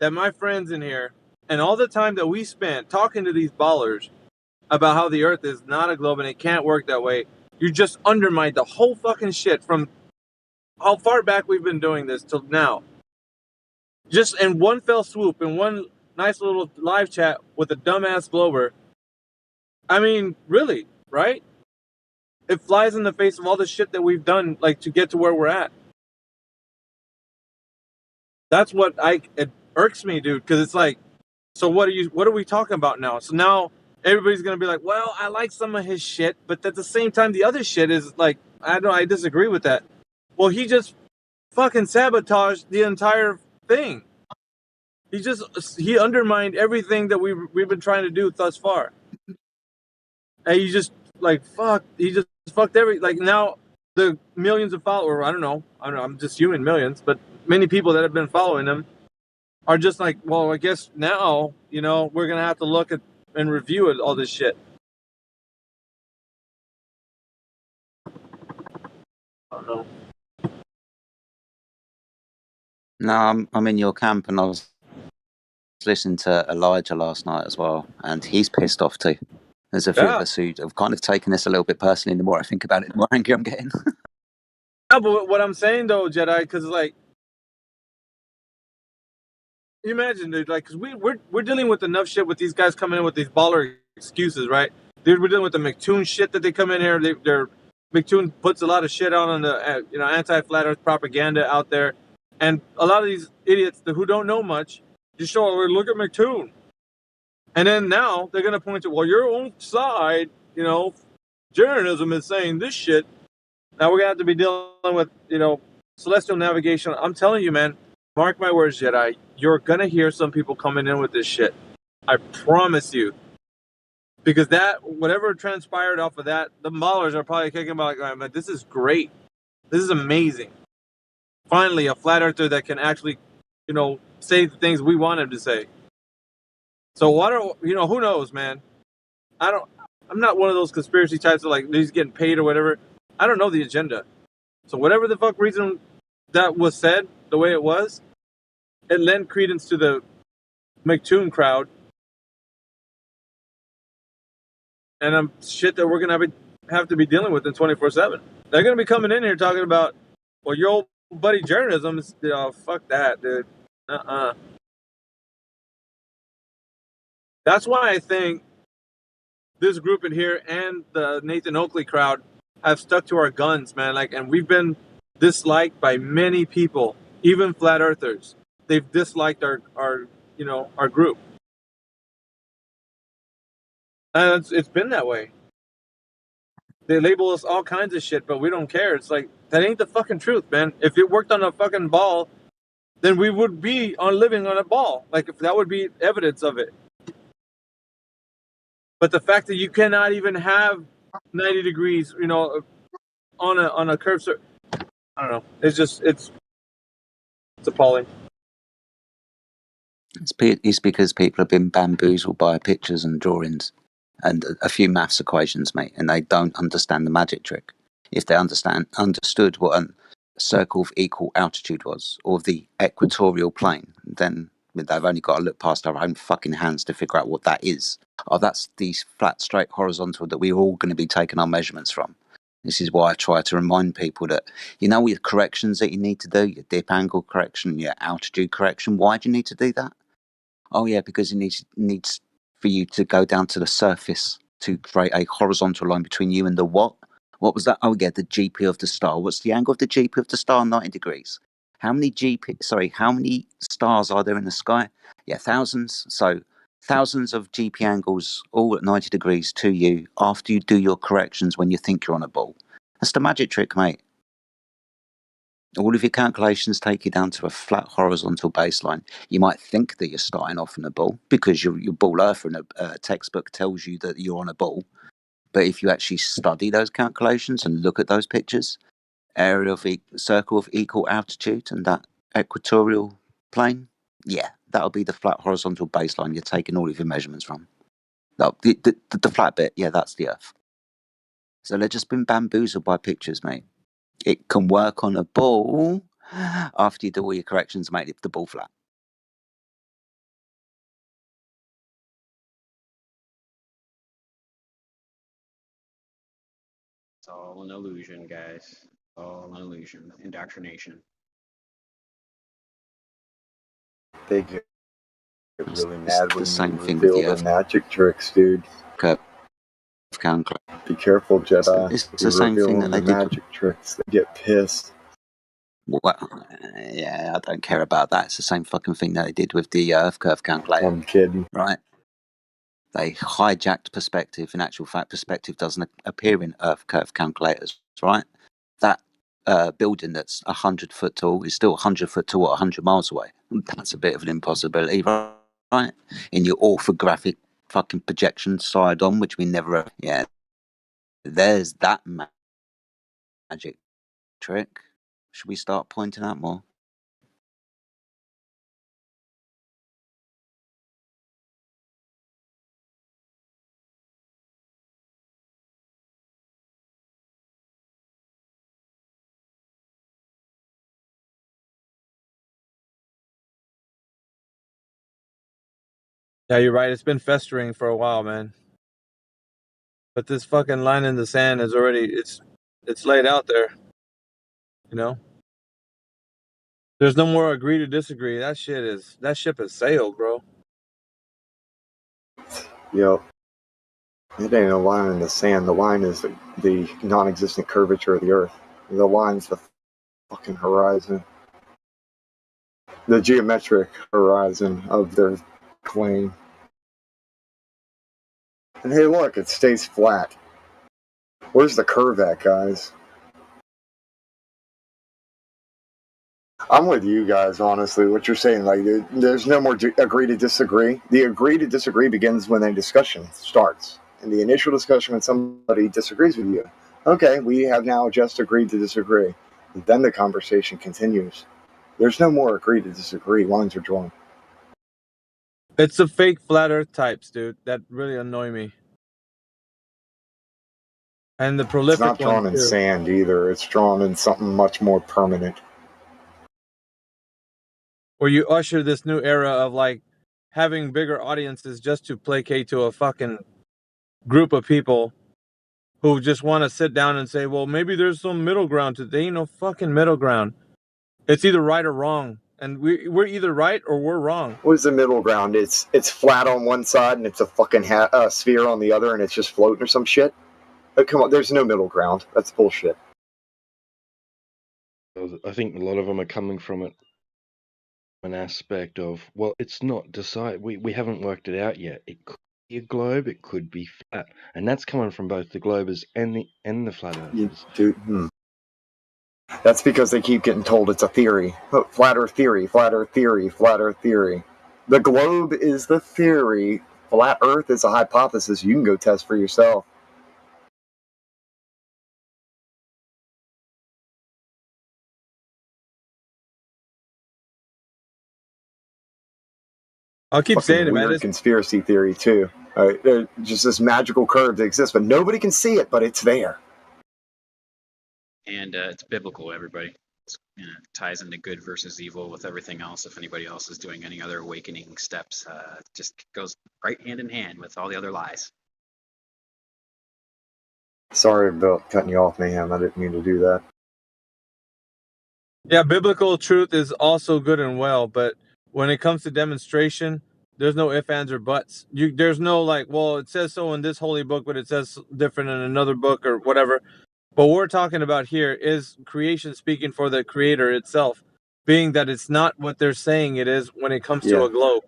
[SPEAKER 18] that my friends in here and all the time that we spent talking to these ballers about how the Earth is not a globe and it can't work that way, you just undermined the whole fucking shit from how far back we've been doing this till now. Just in one fell swoop, in one nice little live chat with a dumbass glober. I mean, really, right? It flies in the face of all the shit that we've done, like, to get to where we're at. That's what it irks me, dude, because it's like, so what are we talking about now? So now everybody's gonna be like, well, I like some of his shit, but at the same time, the other shit is like, I disagree with that. Well, he just fucking sabotaged the entire thing. He undermined everything that we've been trying to do thus far. And he just he just fucked now the millions of followers, I don't know, I'm just human, millions, but many people that have been following him are just like, well, I guess now, you know, we're gonna have to look at and review all this shit. I don't know.
[SPEAKER 19] No, I'm in your camp, and I was listening to Elijah last night as well, and he's pissed off too. There's a few of
[SPEAKER 18] Yeah.
[SPEAKER 19] us who have kind of taken this a little bit personally. The more I think about it, the more angry I'm getting.
[SPEAKER 18] No, but what I'm saying though, Jedi, because like, you imagine, dude, like, because we're dealing with enough shit with these guys coming in with these baller excuses, right? Dude, we're dealing with the McToon shit that they come in here. They're McToon puts a lot of shit on the anti-flat Earth propaganda out there, and a lot of these idiots who don't know much just show, "Oh, look at McToon," and then now they're gonna point to, well, your own side, journalism is saying this shit. Now we're gonna have to be dealing with celestial navigation. I'm telling you, man. Mark my words, Jedi. You're gonna hear some people coming in with this shit. I promise you. Because whatever transpired off of that, the Maulers are probably kicking about like, man, this is great. This is amazing. Finally, a flat earther that can actually, say the things we want him to say. So who knows, man? I'm not one of those conspiracy types of like he's getting paid or whatever. I don't know the agenda. So whatever the fuck reason that was said, the way it was, it lent credence to the McToon crowd, and shit that we're gonna have to be dealing with in 24/7. They're gonna be coming in here talking about, well, your old buddy journalism is, fuck that, dude. That's why I think this group in here and the Nathan Oakley crowd have stuck to our guns, man. Like, and we've been disliked by many people, even flat earthers. They've disliked our group. And it's been that way. They label us all kinds of shit, but we don't care. It's like, that ain't the fucking truth, man. If it worked on a fucking ball, then we would be living on a ball. Like, if that would be evidence of it. But the fact that you cannot even have 90 degrees, on a curved surface, I don't know. It's appalling.
[SPEAKER 19] It's because people have been bamboozled by pictures and drawings and a few maths equations, mate, and they don't understand the magic trick. If they understood what a circle of equal altitude was, or the equatorial plane, then they've only got to look past our own fucking hands to figure out what that is. Oh, that's the flat, straight, horizontal that we're all going to be taking our measurements from. This is why I try to remind people that, your corrections that you need to do, your dip angle correction, your altitude correction, why do you need to do that? Oh yeah, because it needs for you to go down to the surface to create a horizontal line between you and the what? What was that? Oh yeah, the GP of the star. What's the angle of the GP of the star? 90 degrees. How many stars are there in the sky? Yeah, thousands. So thousands of GP angles all at 90 degrees to you after you do your corrections when you think you're on a ball. That's the magic trick, mate. All of your calculations take you down to a flat horizontal baseline. You might think that you're starting off on a ball because your ball earth in a textbook tells you that you're on a ball. But if you actually study those calculations and look at those pictures, area of circle of equal altitude and that equatorial plane, yeah, that'll be the flat horizontal baseline you're taking all of your measurements from. No, the flat bit, yeah, that's the earth. So they've just been bamboozled by pictures, mate. It can work on a ball after you do all your corrections, mate, if the ball flat.
[SPEAKER 1] It's all an illusion, guys. All an illusion. Indoctrination.
[SPEAKER 4] They get really mad when
[SPEAKER 19] the same
[SPEAKER 4] you
[SPEAKER 19] thing with
[SPEAKER 4] reveal
[SPEAKER 19] the
[SPEAKER 4] the
[SPEAKER 19] earth.
[SPEAKER 4] magic tricks, dude. Be careful, Jedi.
[SPEAKER 19] It's
[SPEAKER 4] You
[SPEAKER 19] the same
[SPEAKER 4] reveal
[SPEAKER 19] thing that
[SPEAKER 4] them
[SPEAKER 19] they
[SPEAKER 4] the
[SPEAKER 19] did.
[SPEAKER 4] magic tricks. They get pissed.
[SPEAKER 19] Well, yeah, I don't care about that. It's the same fucking thing that they did with the Earth curve calculator.
[SPEAKER 4] I'm kidding.
[SPEAKER 19] Right? They hijacked perspective. In actual fact, perspective doesn't appear in Earth curve calculators, right? That building that's 100 foot tall is still 100 foot tall at 100 miles away. That's a bit of an impossibility, right? In your orthographic fucking projection side on, which we never... Yeah, there's that magic trick. Should we start pointing out more?
[SPEAKER 18] Yeah, you're right. It's been festering for a while, man. But this fucking line in the sand is already it's laid out there. You know? There's no more agree to disagree. That ship has sailed, bro.
[SPEAKER 4] Yep. It ain't a line in the sand. The line is the non-existent curvature of the Earth. The line's the fucking horizon. The geometric horizon of their claim. And hey, look, it stays flat. Where's the curve at, guys? I'm with you guys, honestly. What you're saying, like, there's no more agree to disagree. The agree to disagree begins when a discussion starts. And the initial discussion when somebody disagrees with you. Okay, we have now just agreed to disagree. And then the conversation continues. There's no more agree to disagree. Lines are drawn.
[SPEAKER 18] It's the fake flat Earth types, dude, that really annoy me. And the
[SPEAKER 4] It's
[SPEAKER 18] prolific
[SPEAKER 4] not drawn in
[SPEAKER 18] ones too.
[SPEAKER 4] sand either. It's drawn in something much more permanent.
[SPEAKER 18] Where you usher this new era of like having bigger audiences just to placate to a fucking group of people who just want to sit down and say, well, maybe there's some middle ground to. There ain't no fucking middle ground. It's either right or wrong, and we're either right or we're wrong.
[SPEAKER 4] What's the middle ground? It's flat on one side and it's a fucking sphere on the other, and it's just floating or some shit. Oh, come on, there's no middle ground. That's bullshit.
[SPEAKER 21] I think a lot of them are coming from it, an aspect of, well, it's not decided. We haven't worked it out yet. It could be a globe, it could be flat, and that's coming from both the globers and the flat earthers.
[SPEAKER 4] That's because they keep getting told it's a theory. Flat Earth theory, flat Earth theory, flat Earth theory. The globe is the theory. Flat Earth is a hypothesis you can go test for yourself.
[SPEAKER 18] I'll keep saying it, man.
[SPEAKER 4] Weird conspiracy theory too. Just this magical curve that exists, but nobody can see it, but it's there.
[SPEAKER 1] And it's biblical, everybody. It ties into good versus evil with everything else. If anybody else is doing any other awakening steps, it just goes right hand in hand with all the other lies.
[SPEAKER 4] Sorry about cutting you off, Mayhem. I didn't mean to do that.
[SPEAKER 18] Yeah, biblical truth is also good and well, but when it comes to demonstration, there's no ifs, ands, or buts. There's no like, well, it says so in this holy book, but it says different in another book or whatever. But what we're talking about here is creation speaking for the creator itself, being that it's not what they're saying it is when it comes to a globe.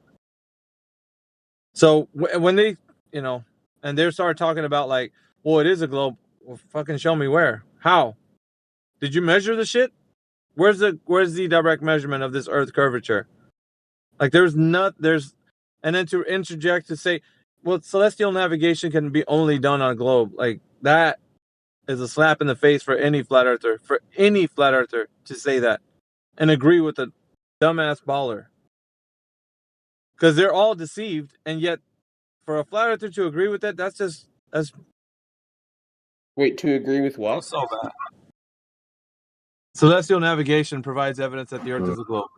[SPEAKER 18] So when they, and they start talking about like, well, it is a globe. Well, fucking show me where. How? Did you measure the shit? Where's the direct measurement of this Earth curvature? Like and then to interject to say, well, celestial navigation can be only done on a globe. Like that is a slap in the face for any flat earther to say that and agree with a dumbass baller. Because they're all deceived, and yet for a flat earther to agree with that, that's
[SPEAKER 5] Wait, to agree with what?
[SPEAKER 18] so bad. Celestial navigation provides evidence that the Earth is a globe.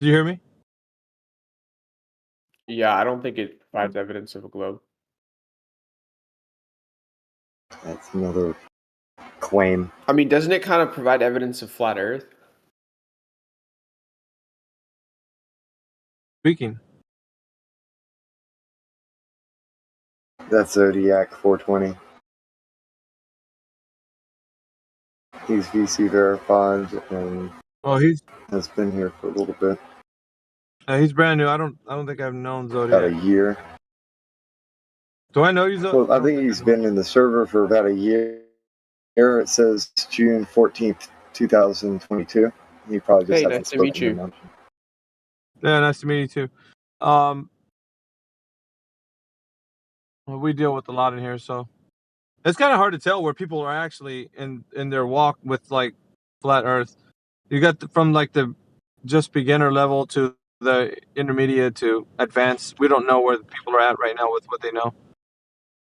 [SPEAKER 18] Do you hear me?
[SPEAKER 5] Yeah, I don't think it provides evidence of a globe.
[SPEAKER 4] That's another claim.
[SPEAKER 5] I mean, doesn't it kind of provide evidence of flat Earth?
[SPEAKER 18] Speaking.
[SPEAKER 4] That's Zodiac 420. He's VC verified and has been here for a little bit.
[SPEAKER 18] He's brand new. I don't think I've known Zodiac.
[SPEAKER 4] About a year.
[SPEAKER 18] Do I know you, Zodiac?
[SPEAKER 4] Well, I think he's been in the server for about a year. Here it says June 14th, 2022. He probably just hasn't
[SPEAKER 5] nice to meet
[SPEAKER 4] spoken
[SPEAKER 5] you.
[SPEAKER 4] much.
[SPEAKER 18] Yeah, nice to meet you too. Well, we deal with a lot in here, so it's kind of hard to tell where people are actually in their walk with like flat Earth. You got from like the just beginner level to the intermediate to advanced. We don't know where the people are at right now with what they know.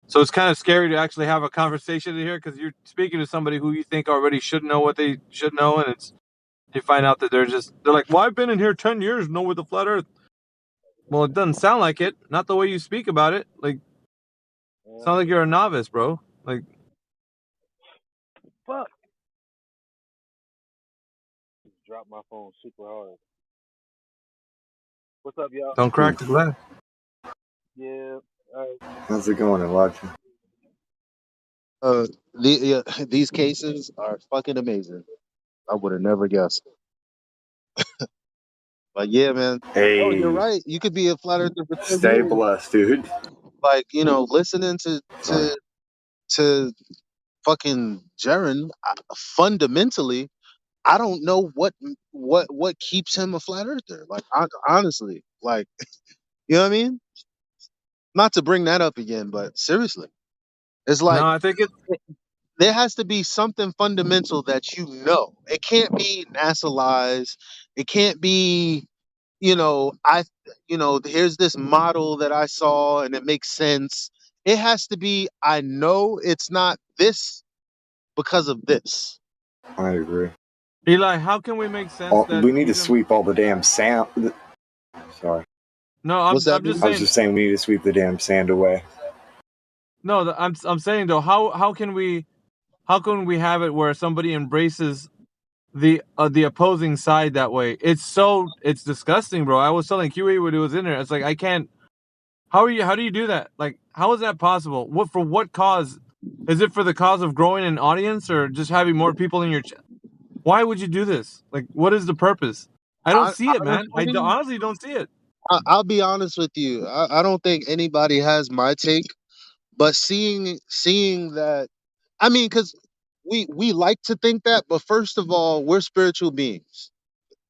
[SPEAKER 18] So it's kind of scary to actually have a conversation in here because you're speaking to somebody who you think already should know what they should know, and you find out that they're like, well, I've been in here 10 years, know with the flat Earth. Well, it doesn't sound like it. Not the way you speak about it. Like, sound like you're a novice, bro. Like,
[SPEAKER 6] Fuck. Drop my phone super hard. What's up, y'all?
[SPEAKER 18] don't crack the glass.
[SPEAKER 6] Yeah. All right.
[SPEAKER 4] How's it going, Elijah?
[SPEAKER 7] These cases are fucking amazing. I would have never guessed. But yeah, man. Oh, you're
[SPEAKER 4] Hey,
[SPEAKER 7] right. You could be a flat earther for 10
[SPEAKER 4] stay
[SPEAKER 7] years.
[SPEAKER 4] blessed, dude.
[SPEAKER 7] Like, listening
[SPEAKER 4] Sorry.
[SPEAKER 7] to fucking Jaren, fundamentally, I don't know what keeps him a flat earther. Like, honestly, like, you know what I mean? Not to bring that up again, but seriously, it's
[SPEAKER 18] No,
[SPEAKER 7] like
[SPEAKER 18] I think it's
[SPEAKER 7] there has to be something fundamental that you know. It can't be NASA-ized. It can't be, here's this model that I saw and it makes sense. It has to be, I know it's not this because of this.
[SPEAKER 4] I agree.
[SPEAKER 18] Eli. How can we make sense that
[SPEAKER 4] We need to
[SPEAKER 18] even?
[SPEAKER 4] sweep all the damn sand. Sorry.
[SPEAKER 18] No, I'm
[SPEAKER 7] What's that,
[SPEAKER 18] I'm just
[SPEAKER 4] I was
[SPEAKER 18] saying.
[SPEAKER 4] just saying we need to sweep the damn sand away.
[SPEAKER 18] No, I'm saying though. How can we have it where somebody embraces the opposing side that way? It's disgusting, bro. I was telling QE when it was in there. It's like I can't. How do you do that? Like, how is that possible? For what cause? Is it for the cause of growing an audience or just having more people in your Why would you do this? Like, what is the purpose? I don't see it, man.
[SPEAKER 7] Honestly,
[SPEAKER 18] Honestly don't see it.
[SPEAKER 7] I'll be honest with you. I don't think anybody has my take, but seeing that, I mean, because we like to think that, but first of all, we're spiritual beings,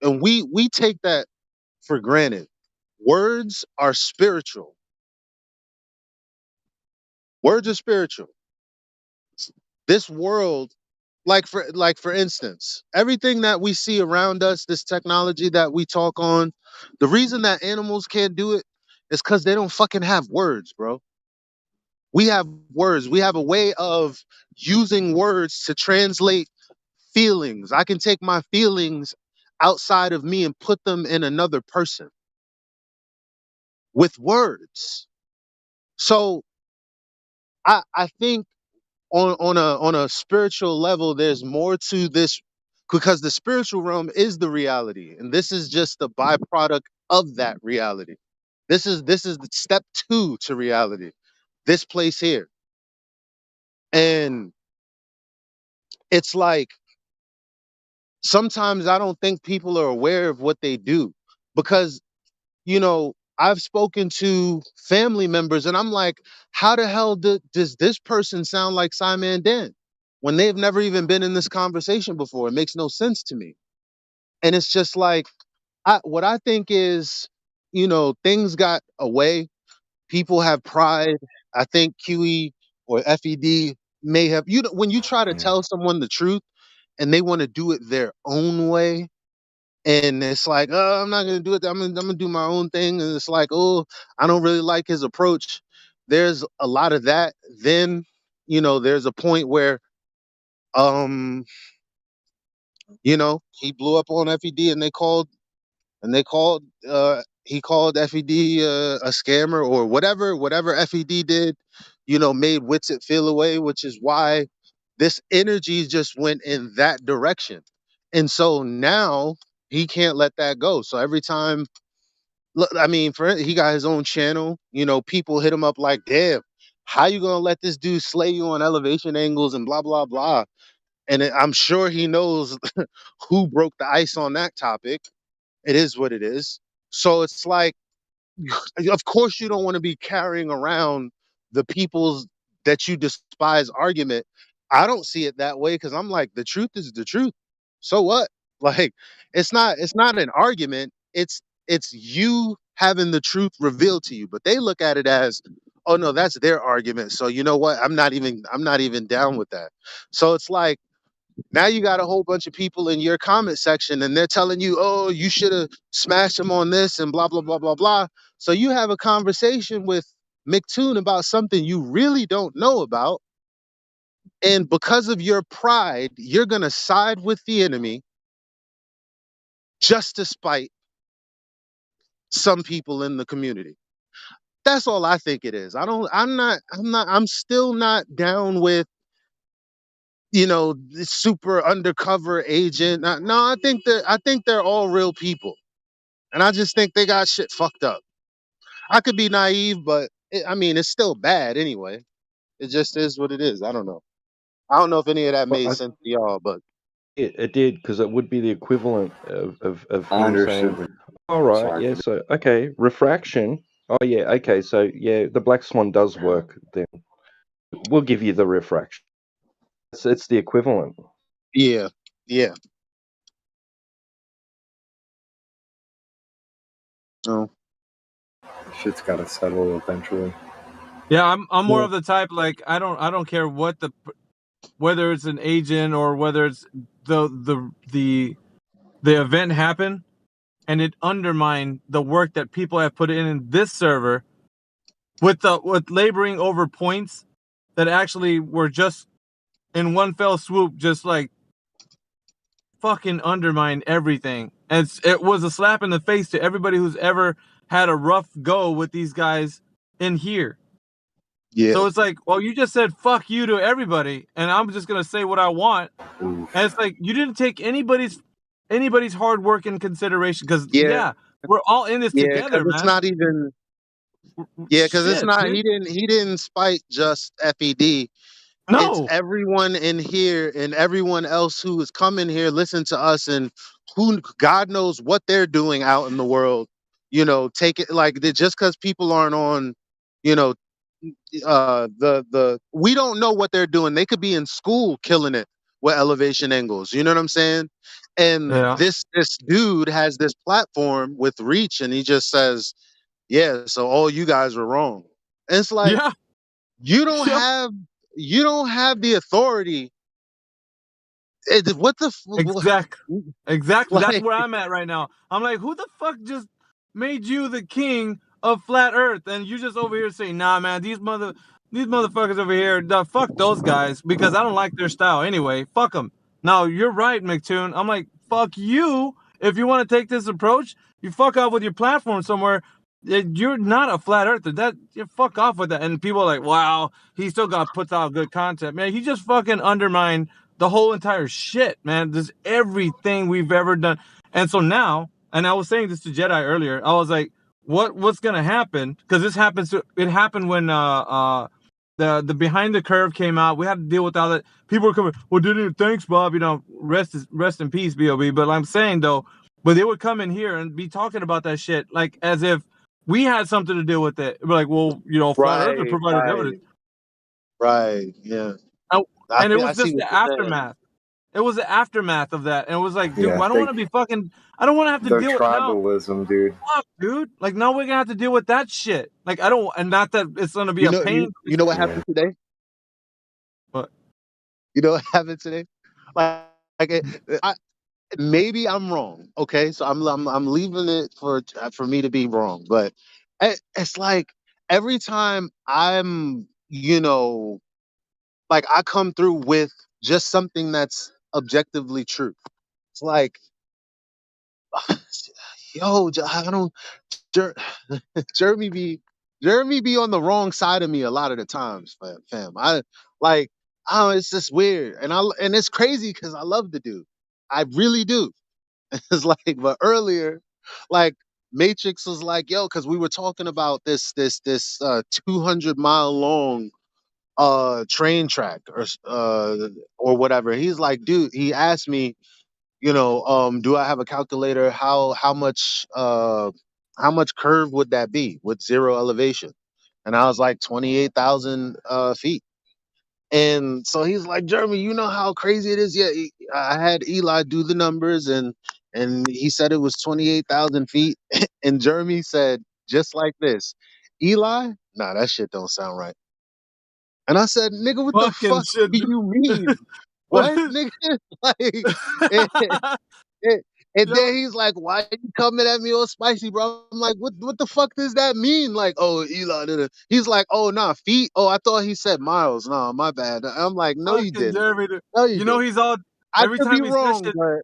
[SPEAKER 7] and we take that for granted. Words are spiritual. Words are spiritual. This world, like for instance, everything that we see around us, this technology that we talk on, the reason that animals can't do it is because they don't fucking have words, bro. We have words. We have a way of using words to translate feelings. I can take my feelings outside of me and put them in another person with words. So I think on a spiritual level, there's more to this because the spiritual realm is the reality, and this is just the byproduct of that reality. This is the step two to reality. This place here, and it's like sometimes I don't think people are aware of what they do because I've spoken to family members and I'm like, how the hell does this person sound like Simon Dan when they've never even been in this conversation before? It makes no sense to me. And it's just like, what I think is, things got away. People have pride. I think QE or FED may have, when you try to tell someone the truth and they want to do it their own way, and it's like, oh, I'm not gonna do it. I'm gonna do my own thing. And it's like, oh, I don't really like his approach. There's a lot of that. Then, there's a point where, um, he blew up on FED, and he called FED a scammer or whatever FED did. Made Witsit feel away, which is why this energy just went in that direction. And so now he can't let that go. So every time, look, I mean, he got his own channel. People hit him up like, "Damn, how you gonna let this dude slay you on elevation angles and blah blah blah?" And I'm sure he knows who broke the ice on that topic. It is what it is. So it's like, of course, you don't want to be carrying around the people's that you despise argument. I don't see it that way because I'm like, the truth is the truth. So what? Like, it's not an argument. It's you having the truth revealed to you. But they look at it as, oh no, that's their argument. So you know what? I'm not even down with that. So it's like, now you got a whole bunch of people in your comment section and they're telling you, oh, you should have smashed him on this and blah, blah, blah, blah, blah. So you have a conversation with McToon about something you really don't know about. And because of your pride, you're going to side with the enemy just to spite some people in the community. That's all I think it is. I'm still not down with, the super undercover agent. No, I think they're all real people. And I just think they got shit fucked up. I could be naive, but I mean, it's still bad anyway. It just is what it is. I don't know. I don't know if any of that
[SPEAKER 21] Well,
[SPEAKER 7] made sense to y'all, but
[SPEAKER 21] it did, because it would be the equivalent of
[SPEAKER 4] I
[SPEAKER 21] him
[SPEAKER 4] understood.
[SPEAKER 21] saying, all right,
[SPEAKER 4] Sorry.
[SPEAKER 21] yeah, so, okay, refraction. Oh, yeah, okay, so, yeah, the black swan does work, then we'll give you the refraction. It's the equivalent.
[SPEAKER 7] yeah. Oh.
[SPEAKER 4] Shit's got to settle eventually.
[SPEAKER 18] Yeah, I'm more
[SPEAKER 4] Yeah.
[SPEAKER 18] of the type like I don't care whether it's an agent or whether it's the event happened and it undermined the work that people have put in this server with laboring over points that actually were just in one fell swoop, just like fucking undermine everything. And it was a slap in the face to everybody who's ever had a rough go with these guys in here.
[SPEAKER 7] Yeah.
[SPEAKER 18] So it's like, well, you just said fuck you to everybody, and I'm just gonna say what I want.
[SPEAKER 4] Oof.
[SPEAKER 18] And it's like you didn't take anybody's hard work in consideration, because
[SPEAKER 7] Yeah.
[SPEAKER 18] we're all in this
[SPEAKER 7] Yeah,
[SPEAKER 18] together,
[SPEAKER 7] because it's
[SPEAKER 18] man.
[SPEAKER 7] not even. Yeah, because it's
[SPEAKER 18] Shit,
[SPEAKER 7] not.
[SPEAKER 18] dude.
[SPEAKER 7] He didn't spite just FED. It's
[SPEAKER 18] No.
[SPEAKER 7] everyone in here and everyone else who is coming here, listen to us, and who God knows what they're doing out in the world. Take it like just because people aren't on, you know, the we don't know what they're doing. They could be in school killing it with elevation angles. You know what I'm saying? And
[SPEAKER 18] Yeah.
[SPEAKER 7] this dude has this platform with reach, and he just says, "Yeah, so all you guys were wrong." And it's like
[SPEAKER 18] Yeah.
[SPEAKER 7] you don't
[SPEAKER 18] Yep.
[SPEAKER 7] have the authority. What the
[SPEAKER 18] Exactly. That's
[SPEAKER 7] like?
[SPEAKER 18] where I'm at right now. I'm like, who the fuck just made you the king of flat Earth, and you just over here saying, nah, man, these motherfuckers over here, fuck those guys, because I don't like their style anyway. Fuck them. Now you're right, McToon. I'm like, fuck you. If you want to take this approach, you fuck off with your platform somewhere. You're not a flat earther. You fuck off with that. And people are like, wow, he still puts out good content, man. He just fucking undermined the whole entire shit, man. This everything we've ever done. And so now, and I was saying this to Jedi earlier, I was like, what's gonna happen? Because it happened when the Behind the Curve came out. We had to deal with all that. People were coming, well, thanks, Bob. Rest in peace, B.O.B. But I'm saying though, but they would come in here and be talking about that shit like as if we had something to do with it. We're like, well, flat earther provided evidence.
[SPEAKER 7] Right. Yeah.
[SPEAKER 18] And it
[SPEAKER 7] I
[SPEAKER 18] was
[SPEAKER 7] see
[SPEAKER 18] just
[SPEAKER 7] what
[SPEAKER 18] the
[SPEAKER 7] you're saying.
[SPEAKER 18] aftermath. It was the aftermath of that. And it was like, dude,
[SPEAKER 4] Yeah,
[SPEAKER 18] I don't want to be fucking, I don't want to have to
[SPEAKER 4] The
[SPEAKER 18] deal with now.
[SPEAKER 4] tribalism, dude.
[SPEAKER 18] Fuck, dude. Like, now we're going to have to deal with that shit. Like, I don't, and not that it's going to be a pain.
[SPEAKER 7] You know what happened today?
[SPEAKER 18] What?
[SPEAKER 7] You know what happened today? Maybe I'm wrong. Okay, so I'm leaving it for me to be wrong, but it's like every time I'm like I come through with just something that's objectively true. It's like, yo, I don't. Jeremy be on the wrong side of me a lot of the times, fam. It's just weird, and it's crazy because I love the dude. I really do. It's like, but earlier, like Matrix was like, yo, because we were talking about this 200-mile long train track or whatever. He's like, dude, he asked me, do I have a calculator? How much curve would that be with zero elevation? And I was like 28,000 feet. And so he's like, Jeremy, you know how crazy it is? Yeah, I had Eli do the numbers, and he said it was 28,000 feet. And Jeremy said, just like this, Eli, nah, that shit don't sound right. And I said, nigga, what the
[SPEAKER 18] Fucking
[SPEAKER 7] fuck
[SPEAKER 18] shit.
[SPEAKER 7] do you mean? What, nigga? Like, and then he's like, why are you coming at me all spicy, bro? I'm like, what the fuck does that mean? Like, oh, Eli. He's like, oh, nah, feet. Oh, I thought he said miles. Nah, my bad. I'm like, no, you
[SPEAKER 18] Fucking
[SPEAKER 7] didn't.
[SPEAKER 18] Jeremy.
[SPEAKER 7] No, you didn't.
[SPEAKER 18] he's all,
[SPEAKER 7] I
[SPEAKER 18] every
[SPEAKER 7] could be
[SPEAKER 18] time he says
[SPEAKER 7] wrong,
[SPEAKER 18] shit,
[SPEAKER 7] but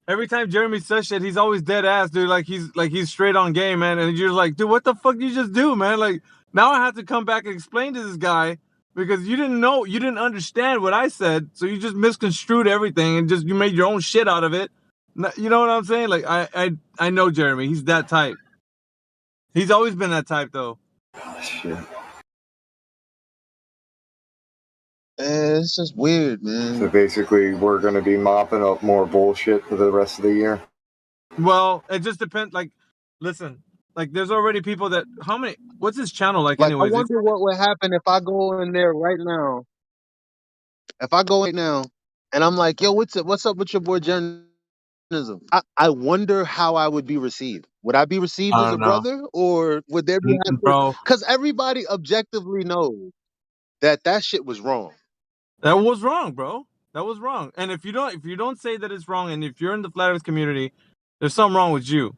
[SPEAKER 18] every time Jeremy says shit, he's always dead ass, dude. Like he's straight on game, man. And you're like, dude, what the fuck did you just do, man? Like now I have to come back and explain to this guy because you didn't understand what I said, so you just misconstrued everything and just you made your own shit out of it. You know what I'm saying? Like I know Jeremy. He's that type. He's always been that type, though.
[SPEAKER 4] Shit.
[SPEAKER 7] It's just weird, man.
[SPEAKER 4] So basically, we're going to be mopping up more bullshit for the rest of the year.
[SPEAKER 18] Well, it just depends. Like, listen, like there's already people that. How many? What's his channel like?
[SPEAKER 7] Like, I
[SPEAKER 18] Anyways,
[SPEAKER 7] wonder what would happen if I go in there right now. If I go right now and I'm like, yo, what's up with your boy journalism? I wonder how I would be received. Would I be received
[SPEAKER 18] I
[SPEAKER 7] as a
[SPEAKER 18] don't know,
[SPEAKER 7] brother, or would there be
[SPEAKER 18] bro.
[SPEAKER 7] because everybody objectively knows that shit was wrong.
[SPEAKER 18] That was wrong, bro. That was wrong. And if you don't say that it's wrong, and if you're in the flat earth community, there's something wrong with you.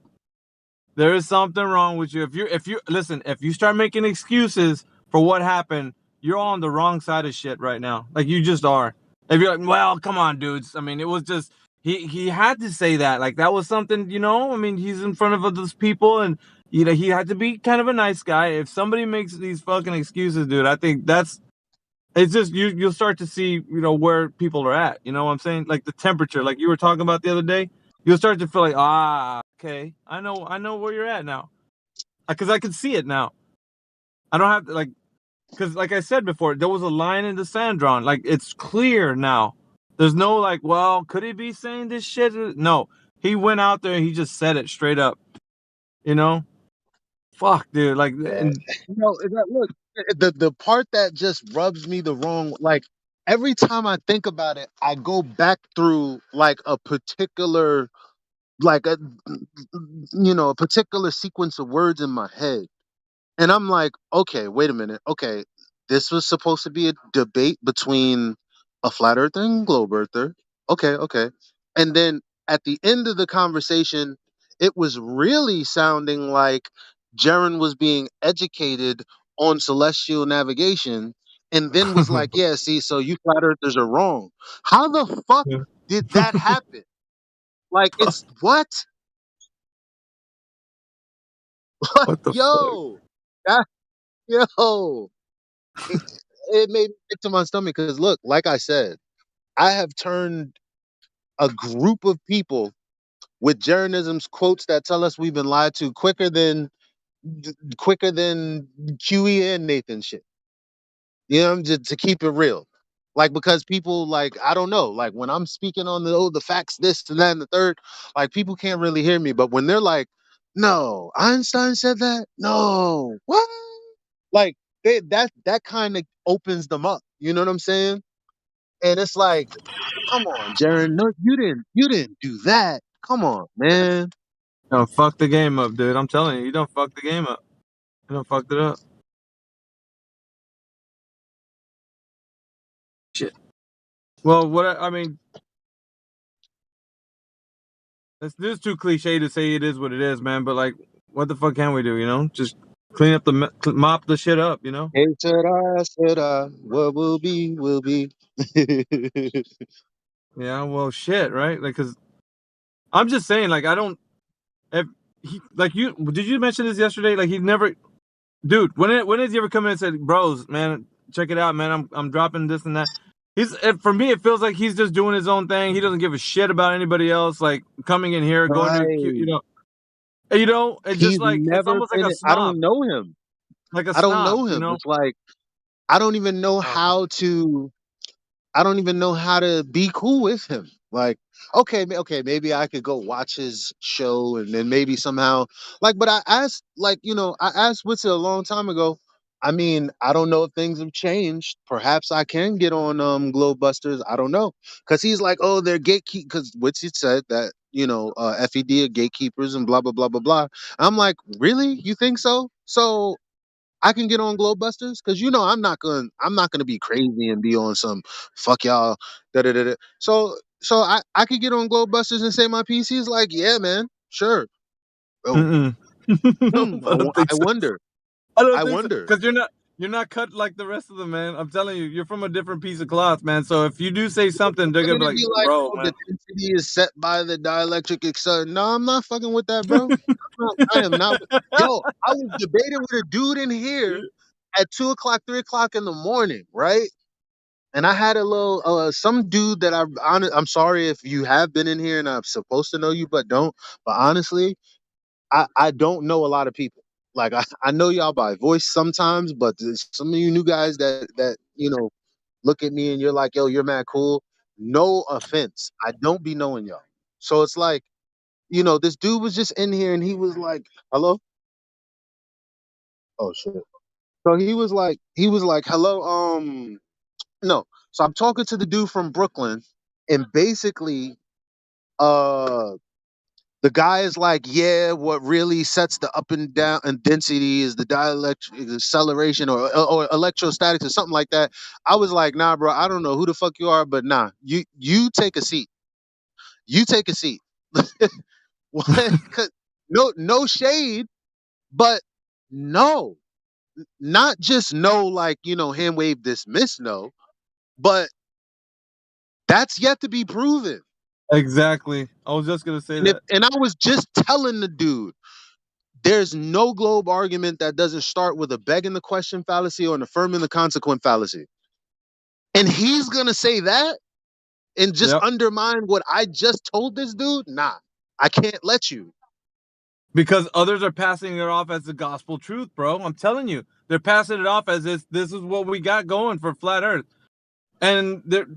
[SPEAKER 18] There is something wrong with you. If you listen, if you start making excuses for what happened, you're on the wrong side of shit right now. Like you just are. If you're like, well, come on, dudes. I mean, it was just he had to say that. Like that was something, you know. I mean, he's in front of those people, and you know he had to be kind of a nice guy. If somebody makes these fucking excuses, dude, I think that's. It's just you'll start to see, you know, where people are at. You know what I'm saying? Like the temperature, like you were talking about the other day. You'll start to feel like, okay, I know where you're at now. Because I can see it now. I don't have to because like I said before, there was a line in the sand drawn. Like it's clear now. There's no like, well, could he be saying this shit? No, he went out there and he just said it straight up. You know? Fuck, dude. Like, and
[SPEAKER 7] Look, the part that just rubs me the wrong, like every time I think about it, I go back through like a particular, like a a particular sequence of words in my head. And I'm like, okay, wait a minute. Okay, this was supposed to be a debate between a flat earther and globe earther. Okay. And then at the end of the conversation, it was really sounding like Jaren was being educated on celestial navigation and then was like, yeah, see, so you flat earthers are wrong. How the fuck did that happen? Like, it's what?
[SPEAKER 18] what the fuck?
[SPEAKER 7] Yo, that, yo. It made me sick to my stomach because look, like I said, I have turned a group of people with Jeranism's quotes that tell us we've been lied to quicker than QE and Nathan shit. You know, just to keep it real. Like because people like I don't know, like when I'm speaking on the facts, this and that and the third, like people can't really hear me. But when they're like, no, Einstein said that, no, what? Like that kind of opens them up. You know what I'm saying? And it's like, come on, Jaren, no, you didn't do that. Come on, man.
[SPEAKER 18] Don't fuck the game up, dude. I'm telling you, you don't fuck the game up. You don't fucked it up. Shit. Well, I mean, this is too cliche to say it is what it is, man. But like, what the fuck can we do? You know, just clean up mop the shit up. You know.
[SPEAKER 7] Hey, said I, what will be, will be.
[SPEAKER 18] Yeah, well, shit, right? Like, cause I'm just saying, like, I don't. If he, like, did you mention this yesterday? Like, he never, dude. When has he ever come in and said, "Bros, man, check it out, man. I'm dropping this and that." For me, it feels like he's just doing his own thing. He doesn't give a shit about anybody else. Like coming in here, going to, you know, it's
[SPEAKER 7] He's
[SPEAKER 18] just like it's
[SPEAKER 7] never
[SPEAKER 18] almost like
[SPEAKER 7] been.
[SPEAKER 18] a snob.
[SPEAKER 7] I don't know him.
[SPEAKER 18] Like a
[SPEAKER 7] I don't
[SPEAKER 18] snob,
[SPEAKER 7] know him.
[SPEAKER 18] You know?
[SPEAKER 7] It's like I don't even know how to. I don't even know how to be cool with him. Like, okay, maybe I could go watch his show and then maybe somehow, like, but I asked, like, I asked Witzel a long time ago. I mean, I don't know if things have changed. Perhaps I can get on Globebusters. I don't know, because he's like, oh, they're gatekeep. Because Witzel said that FED are gatekeepers and blah blah blah blah blah. I'm like, really? You think so? So I can get on Globebusters because I'm not gonna be crazy and be on some fuck y'all da da da da. So I could get on Globebusters and say my piece. He's like, yeah, man, sure. Oh,
[SPEAKER 18] I don't think
[SPEAKER 7] I
[SPEAKER 18] so.
[SPEAKER 7] wonder.
[SPEAKER 18] I don't
[SPEAKER 7] I
[SPEAKER 18] think
[SPEAKER 7] wonder.
[SPEAKER 18] because you're not. You're not cut like the rest of them, man. I'm telling you, you're from a different piece of cloth, man. So if you do say something, they're
[SPEAKER 7] They're
[SPEAKER 18] gonna be
[SPEAKER 7] gonna
[SPEAKER 18] like,
[SPEAKER 7] be like,
[SPEAKER 18] bro,
[SPEAKER 7] oh,
[SPEAKER 18] man.
[SPEAKER 7] the density is set by the dielectric accelerator. No, I'm not fucking with that, bro. I am not. Yo, I was debating with a dude in here at 2 o'clock, 3 o'clock in the morning, right? And I had a little some dude that I'm sorry if you have been in here and I'm supposed to know you, but don't. But honestly, I don't know a lot of people. Like I know y'all by voice sometimes, but there's some of you new guys that look at me and you're like, yo, you're mad cool. No offense. I don't be knowing y'all. So it's like, this dude was just in here and he was like, hello? Oh shit. So he was like, hello, no. So I'm talking to the dude from Brooklyn, and basically, uh the guy is like, yeah, what really sets the up and down and density is the dielectric acceleration or electrostatics or something like that. I was like, nah, bro, I don't know who the fuck you are, but nah, you take a seat. You take a seat. 'Cause no shade, but no, not just no, like, hand wave dismiss, no, but that's yet to be proven.
[SPEAKER 18] Exactly. I was just gonna say
[SPEAKER 7] And
[SPEAKER 18] that.
[SPEAKER 7] I was just telling the dude, there's no globe argument that doesn't start with a begging the question fallacy or an affirming the consequent fallacy. And he's gonna say that and just
[SPEAKER 18] Yep.
[SPEAKER 7] undermine what I just told this dude? Nah, I can't let you.
[SPEAKER 18] Because others are passing it off as the gospel truth, bro. I'm telling you, they're passing it off as this is what we got going for flat Earth, and they're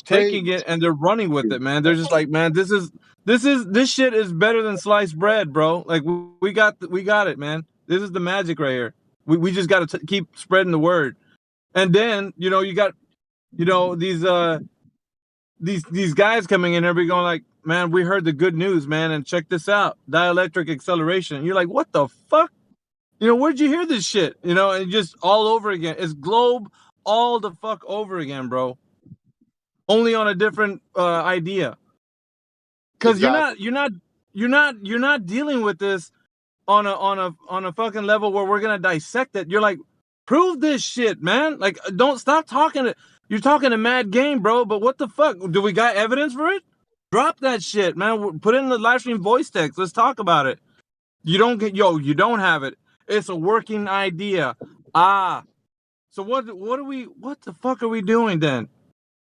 [SPEAKER 18] taking it and they're running with it, man. They're just like, man, this shit is better than sliced bread, bro. Like we got it, man. This is the magic right here. We just got to keep spreading the word, and then you got these guys coming in here be going like, man, we heard the good news, man, and check this out, dielectric acceleration. And you're like, what the fuck? Where'd you hear this shit? And just all over again. It's globe all the fuck over again, bro. Only on a different idea. Because
[SPEAKER 7] Exactly.
[SPEAKER 18] you're not dealing with this on a fucking level where we're gonna dissect it. You're like, prove this shit, man. Like, don't stop talking. You're talking a mad game, bro. But what the fuck? Do we got evidence for it? Drop that shit, man. Put it in the live stream voice text. Let's talk about it. You don't have it. It's a working idea. So what the fuck are we doing then?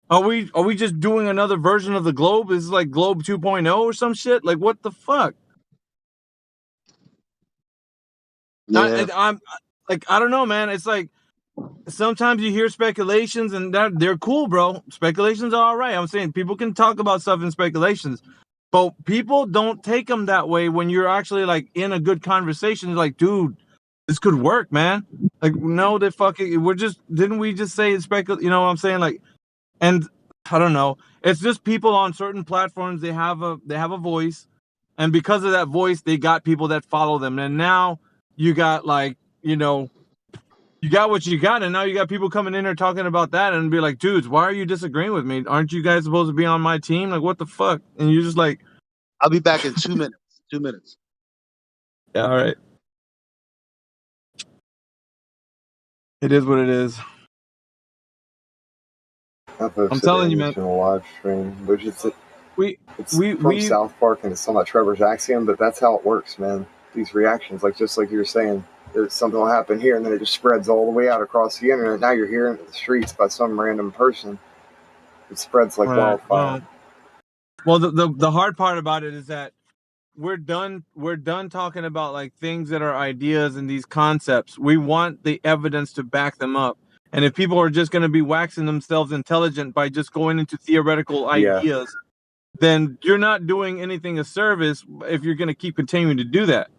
[SPEAKER 18] Are we just doing another version of the globe? Is this like Globe 2.0 or some shit? Like, what the fuck?
[SPEAKER 7] Yeah.
[SPEAKER 18] I'm like, I don't know, man. It's like sometimes you hear speculations and they're cool, bro. Speculations are all right. I'm saying people can talk about stuff in speculations, but people don't take them that way when you're actually like in a good conversation. Like, dude, this could work, man. Like, no, they fucking, didn't we just say it's You know what I'm saying? Like, and I don't know. It's just people on certain platforms, they have a voice, and because of that voice, they got people that follow them. And now you got like, you got what you got, and now you got people coming in here talking about that and be like, dudes, why are you disagreeing with me? Aren't you guys supposed to be on my team? Like, what the fuck? And you're just like,
[SPEAKER 7] I'll be back in 2 minutes. 2 minutes.
[SPEAKER 18] yeah, all right. It is what it is.
[SPEAKER 4] I posted
[SPEAKER 18] I'm telling you,
[SPEAKER 4] the
[SPEAKER 18] man.
[SPEAKER 4] original live stream, which it's
[SPEAKER 18] We
[SPEAKER 4] from South Park and it's talking about Trevor's axiom, but that's how it works, man. These reactions, just like you were saying, there's something will happen here and then it just spreads all the way out across the internet. Now you're hearing it in the streets by some random person. It spreads like wildfire.
[SPEAKER 18] Well, the hard part about it is that we're done talking about like things that are ideas and these concepts. We want the evidence to back them up. And if people are just going to be waxing themselves intelligent by just going into theoretical ideas, then you're not doing anything a service if you're going to keep continuing to do that.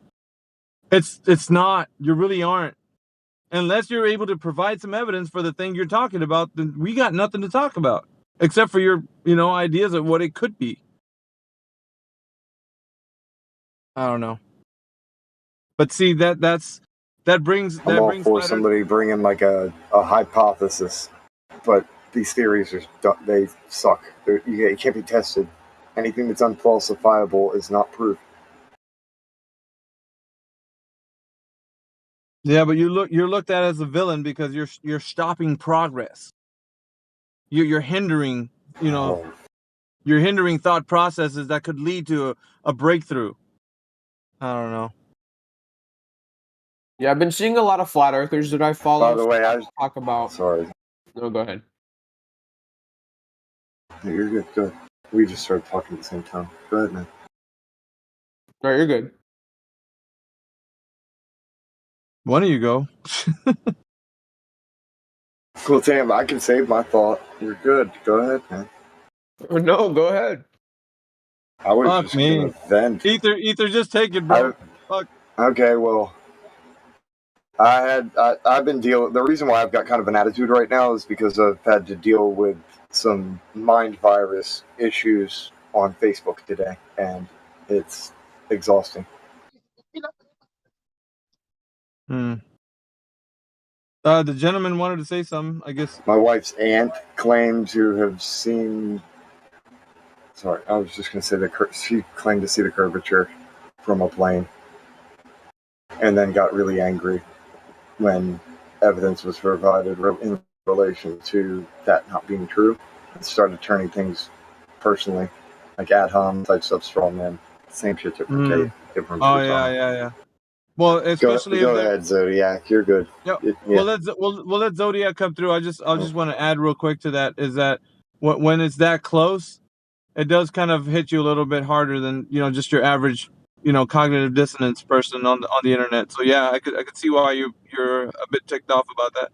[SPEAKER 18] It's not. You really aren't. Unless you're able to provide some evidence for the thing you're talking about, then we got nothing to talk about except for your, ideas of what it could be. I don't know. But see, that brings
[SPEAKER 4] I'm all for somebody bringing like a hypothesis, but these theories they suck. You can't be tested. Anything that's unfalsifiable is not proof.
[SPEAKER 18] Yeah, but you're looked at as a villain because you're stopping progress. You're hindering, you're hindering thought processes that could lead to a breakthrough. I don't know.
[SPEAKER 5] Yeah, I've been seeing a lot of flat earthers that I follow.
[SPEAKER 4] By the way, I
[SPEAKER 5] talk about.
[SPEAKER 4] Sorry.
[SPEAKER 5] No, go ahead.
[SPEAKER 4] No, you're good. Good. We just started talking at the same time. Go ahead, man.
[SPEAKER 5] All right, you're good.
[SPEAKER 18] One of you go.
[SPEAKER 4] Well, damn, I can save my thought. You're good. Go ahead, man.
[SPEAKER 5] No, go ahead.
[SPEAKER 4] I was
[SPEAKER 18] Fuck
[SPEAKER 4] just
[SPEAKER 18] me.
[SPEAKER 4] gonna vent.
[SPEAKER 18] Ether, just take it, bro. Fuck.
[SPEAKER 4] Okay, well, I've been dealing. The reason why I've got kind of an attitude right now is because I've had to deal with some mind virus issues on Facebook today, and it's exhausting.
[SPEAKER 18] The gentleman wanted to say something, I guess.
[SPEAKER 4] My wife's aunt claimed to have seen. Sorry, I was just going to say that she claimed to see the curvature from a plane, and then got really angry when evidence was provided in relation to that not being true. And started turning things personally, like ad hom type stuff, straw man, same shit, different day, different.
[SPEAKER 18] Oh yeah. Well, especially
[SPEAKER 4] go
[SPEAKER 18] if they're-
[SPEAKER 4] ahead, Zodiac. You're good.
[SPEAKER 18] Yeah.
[SPEAKER 4] Yeah.
[SPEAKER 18] We'll let Zodiac come through. I just want to add real quick to that is that when it's that close, it does kind of hit you a little bit harder than just your average cognitive dissonance person on the internet. So yeah, I could see why you're a bit ticked off about that.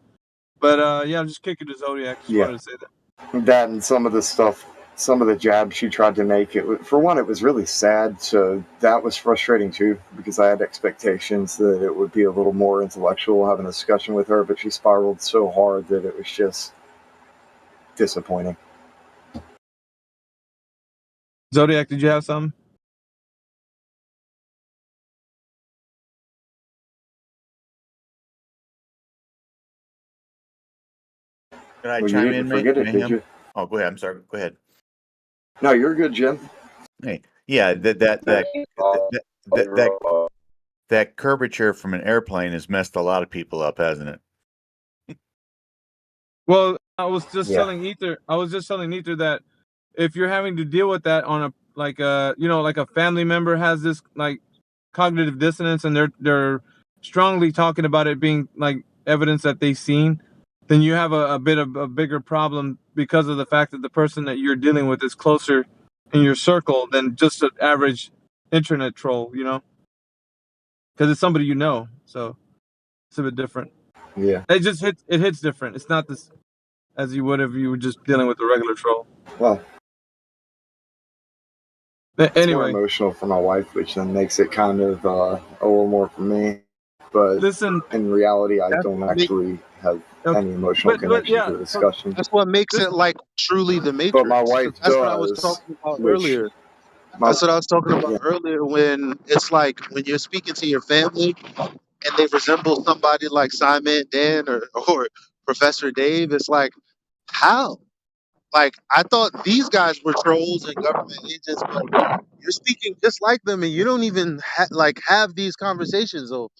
[SPEAKER 18] But yeah, I'm just kicking to Zodiac. Just wanted to say that.
[SPEAKER 4] That and some of the stuff, some of the jabs she tried to make, for one, it was really sad. So that was frustrating too, because I had expectations that it would be a little more intellectual, having a discussion with her, but she spiraled so hard that it was just disappointing.
[SPEAKER 18] Zodiac, did you have something?
[SPEAKER 2] Can I
[SPEAKER 4] Well, you
[SPEAKER 2] chime
[SPEAKER 4] didn't
[SPEAKER 2] in,
[SPEAKER 4] forget it, did
[SPEAKER 2] Mayhem?
[SPEAKER 4] you?
[SPEAKER 2] Oh, go ahead. I'm sorry. Go ahead.
[SPEAKER 4] No, you're good, Jim.
[SPEAKER 2] Hey, yeah, that curvature from an airplane has messed a lot of people up, hasn't it?
[SPEAKER 18] Well, I was just telling Ether that if you're having to deal with that on a like a family member has this like cognitive dissonance and they're strongly talking about it being like evidence that they've seen, then you have a bit of a bigger problem because of the fact that the person that you're dealing with is closer in your circle than just an average internet troll, because it's somebody so it's a bit different.
[SPEAKER 4] Yeah.
[SPEAKER 18] It hits different. It's not this as you would if you were just dealing with a regular troll.
[SPEAKER 4] Well,
[SPEAKER 18] But
[SPEAKER 4] it's
[SPEAKER 18] anyway,
[SPEAKER 4] more emotional for my wife, which then makes it kind of a little more for me. But
[SPEAKER 18] listen,
[SPEAKER 4] in reality, I don't actually have any emotional connection to the discussion.
[SPEAKER 7] That's what makes it like truly the Matrix.
[SPEAKER 4] But my wife
[SPEAKER 7] That's what I was
[SPEAKER 4] does,
[SPEAKER 7] talking about
[SPEAKER 4] which-
[SPEAKER 7] earlier. That's what I was talking about earlier when it's like when you're speaking to your family and they resemble somebody like Simon, Dan, or Professor Dave. It's like, how? Like, I thought these guys were trolls and government agents, but you're speaking just like them and you don't even have these conversations. So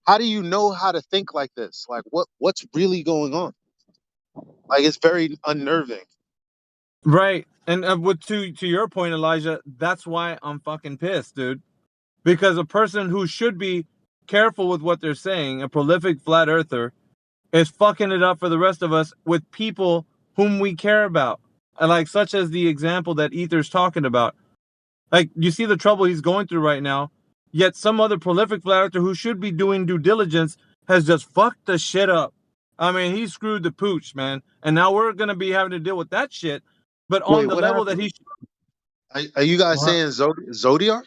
[SPEAKER 7] how do you know how to think like this? Like, what's really going on? Like, it's very unnerving.
[SPEAKER 18] right. And to your point, Elijah, that's why I'm fucking pissed, dude. Because a person who should be careful with what they're saying, a prolific flat earther, is fucking it up for the rest of us with people whom we care about. And like such as the example that Ether's talking about. Like, you see the trouble he's going through right now, yet some other prolific flat earther who should be doing due diligence has just fucked the shit up. I mean, he screwed the pooch, man. And now we're going to be having to deal with that shit. But on
[SPEAKER 7] Wait,
[SPEAKER 18] the
[SPEAKER 7] what
[SPEAKER 18] level
[SPEAKER 7] happened?
[SPEAKER 18] that he...
[SPEAKER 7] Are you guys
[SPEAKER 18] What?
[SPEAKER 7] saying Zodiac?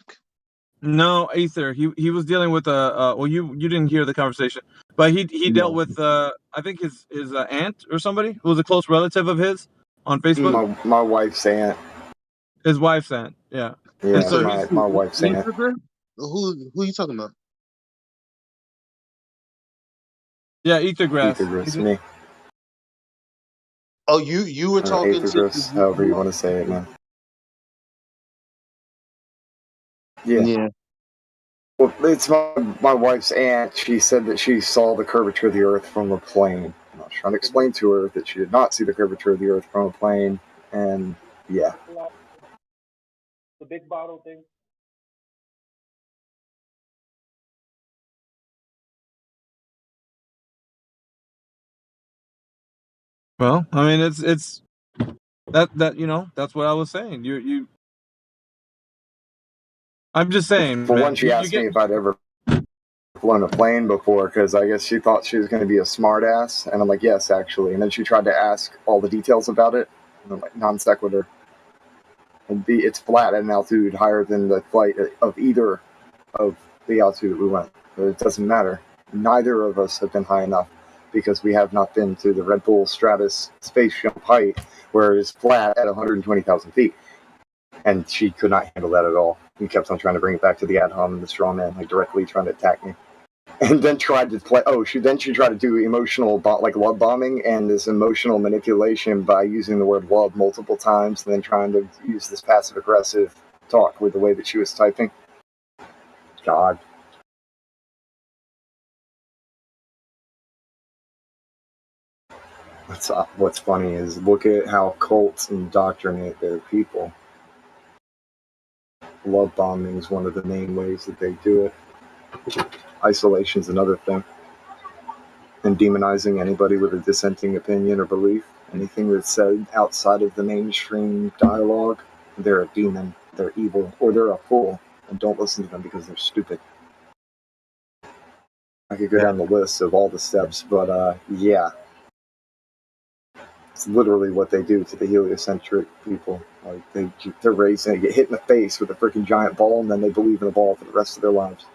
[SPEAKER 18] No, Ether. He was dealing with well, you didn't hear the conversation, but he dealt with I think his aunt or somebody who was a close relative of his on Facebook.
[SPEAKER 4] My wife's aunt.
[SPEAKER 18] His wife's aunt, yeah.
[SPEAKER 4] Yeah,
[SPEAKER 18] And so
[SPEAKER 4] my wife's aunt.
[SPEAKER 7] Who are you talking about?
[SPEAKER 18] yeah, Ethergrass.
[SPEAKER 4] Ethergrass, me.
[SPEAKER 7] Oh, you were talking
[SPEAKER 4] Ethergrass, however you want to say it, man. Yeah. Well, it's my wife's aunt. She said that she saw the curvature of the Earth from a plane. And I was trying to explain to her that she did not see the curvature of the Earth from a plane, and yeah.
[SPEAKER 6] The big bottle thing.
[SPEAKER 18] Well, I mean, it's that that's what I was saying. I'm just saying,
[SPEAKER 4] For
[SPEAKER 18] man.
[SPEAKER 4] one, she
[SPEAKER 18] You
[SPEAKER 4] asked
[SPEAKER 18] get
[SPEAKER 4] me if I'd ever flown a plane before because I guess she thought she was going to be a smartass, and I'm like, yes, actually. And then she tried to ask all the details about it, and I'm like, non sequitur. And B, it's flat at an altitude higher than the flight of either of the altitude we went. But it doesn't matter. Neither of us have been high enough because we have not been to the Red Bull Stratus space jump height, where it is flat at 120,000 feet. And she could not handle that at all. He kept on trying to bring it back to the ad hom and the straw man, like directly trying to attack me. And then tried to play. Oh, she tried to do emotional, like love bombing and this emotional manipulation by using the word love multiple times, and then trying to use this passive aggressive talk with the way that she was typing. God. What's funny is look at how cults indoctrinate their people. Love bombing is one of the main ways that they do it. Isolation is another thing. And demonizing anybody with a dissenting opinion or belief, anything that's said outside of the mainstream dialogue, they're a demon, they're evil, or they're a fool, and don't listen to them because they're stupid. I could go down the list of all the steps, but yeah. It's literally what they do to the heliocentric people. Like they're raised and they get hit in the face with a freaking giant ball, and then they believe in the ball for the rest of their lives.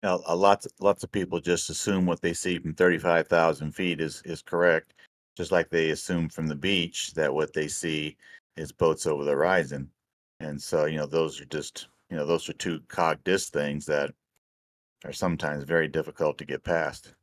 [SPEAKER 2] You know, lots of people just assume what they see from 35,000 feet is correct, just like they assume from the beach that what they see is boats over the horizon. And so, those are just, those are two cogdiss things that are sometimes very difficult to get past.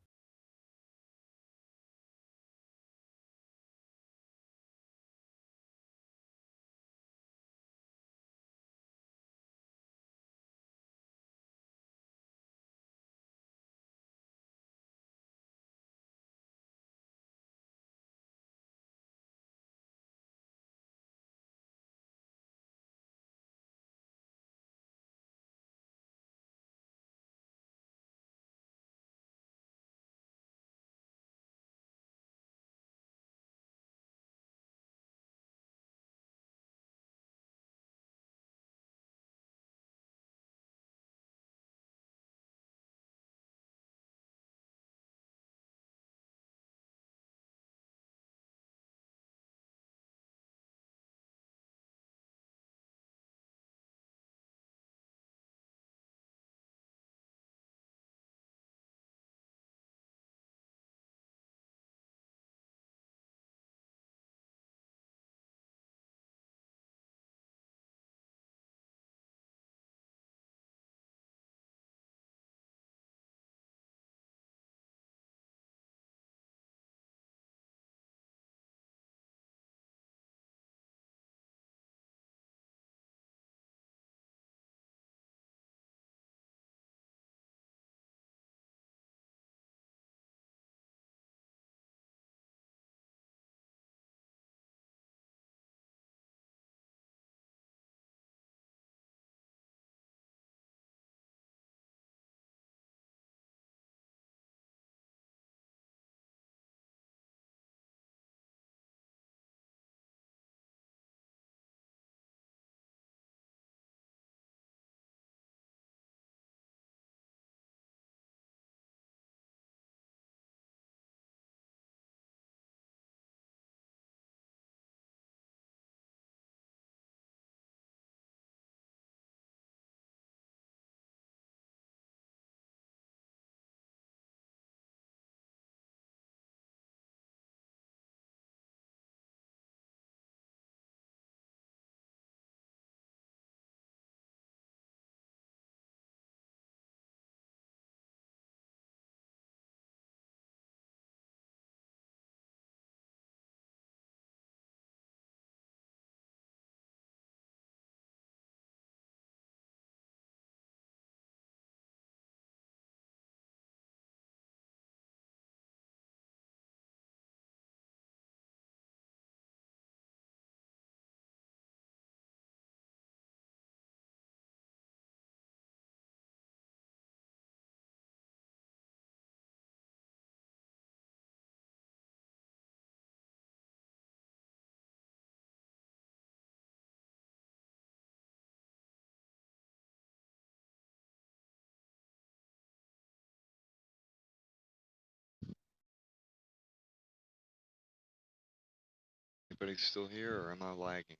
[SPEAKER 8] everybody still here, or am I lagging?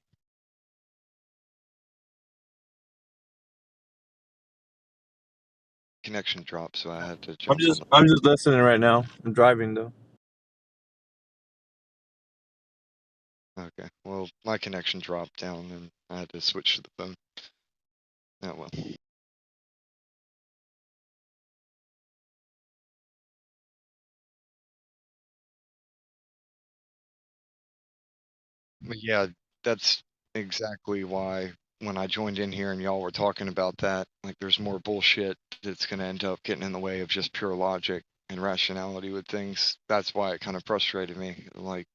[SPEAKER 8] Connection dropped, so I had to jump on the.
[SPEAKER 18] I'm just listening right now. I'm driving though.
[SPEAKER 8] Okay, well, my connection dropped down, and I had to switch to the phone. Oh well. But yeah, that's exactly why when I joined in here and y'all were talking about that, like there's more bullshit that's gonna end up getting in the way of just pure logic and rationality with things. That's why it kind of frustrated me. Like,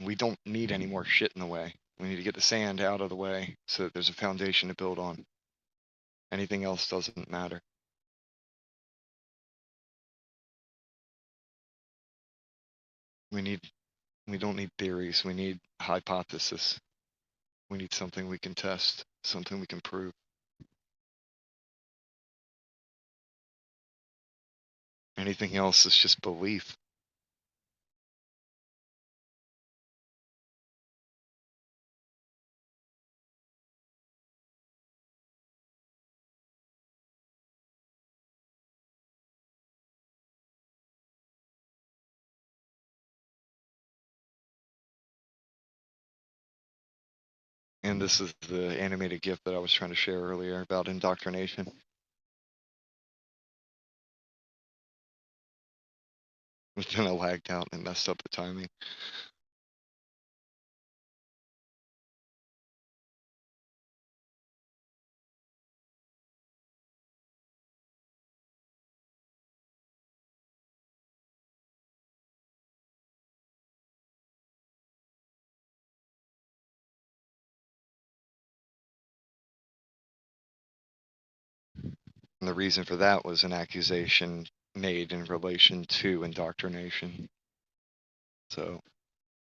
[SPEAKER 8] we don't need any more shit in the way. We need to get the sand out of the way so that there's a foundation to build on. Anything else doesn't matter. We don't need theories. We need hypothesis. We need something we can test, something we can prove. Anything else is just belief. And this is the animated GIF that I was trying to share earlier about indoctrination. But then I lagged out and messed up the timing. And the reason for that was an accusation made in relation to indoctrination. So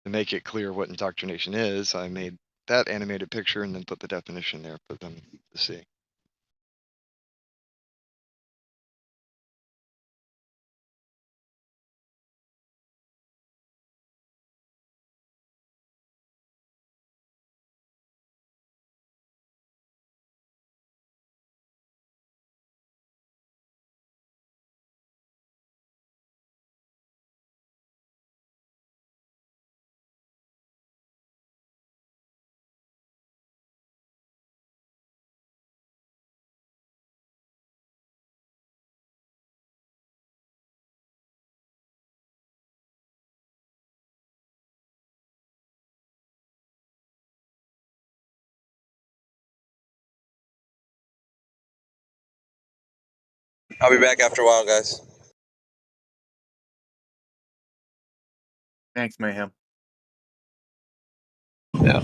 [SPEAKER 8] to make it clear what indoctrination is, I made that animated picture and then put the definition there for them to see.
[SPEAKER 10] I'll be back after a while, guys.
[SPEAKER 2] Thanks, Mayhem.
[SPEAKER 10] Yeah.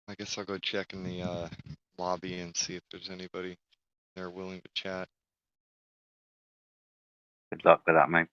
[SPEAKER 8] I guess I'll go check in the lobby and see if there's anybody there willing to chat.
[SPEAKER 19] Good luck with that, mate.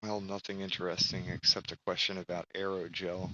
[SPEAKER 8] Well, nothing interesting except a question about aerogel.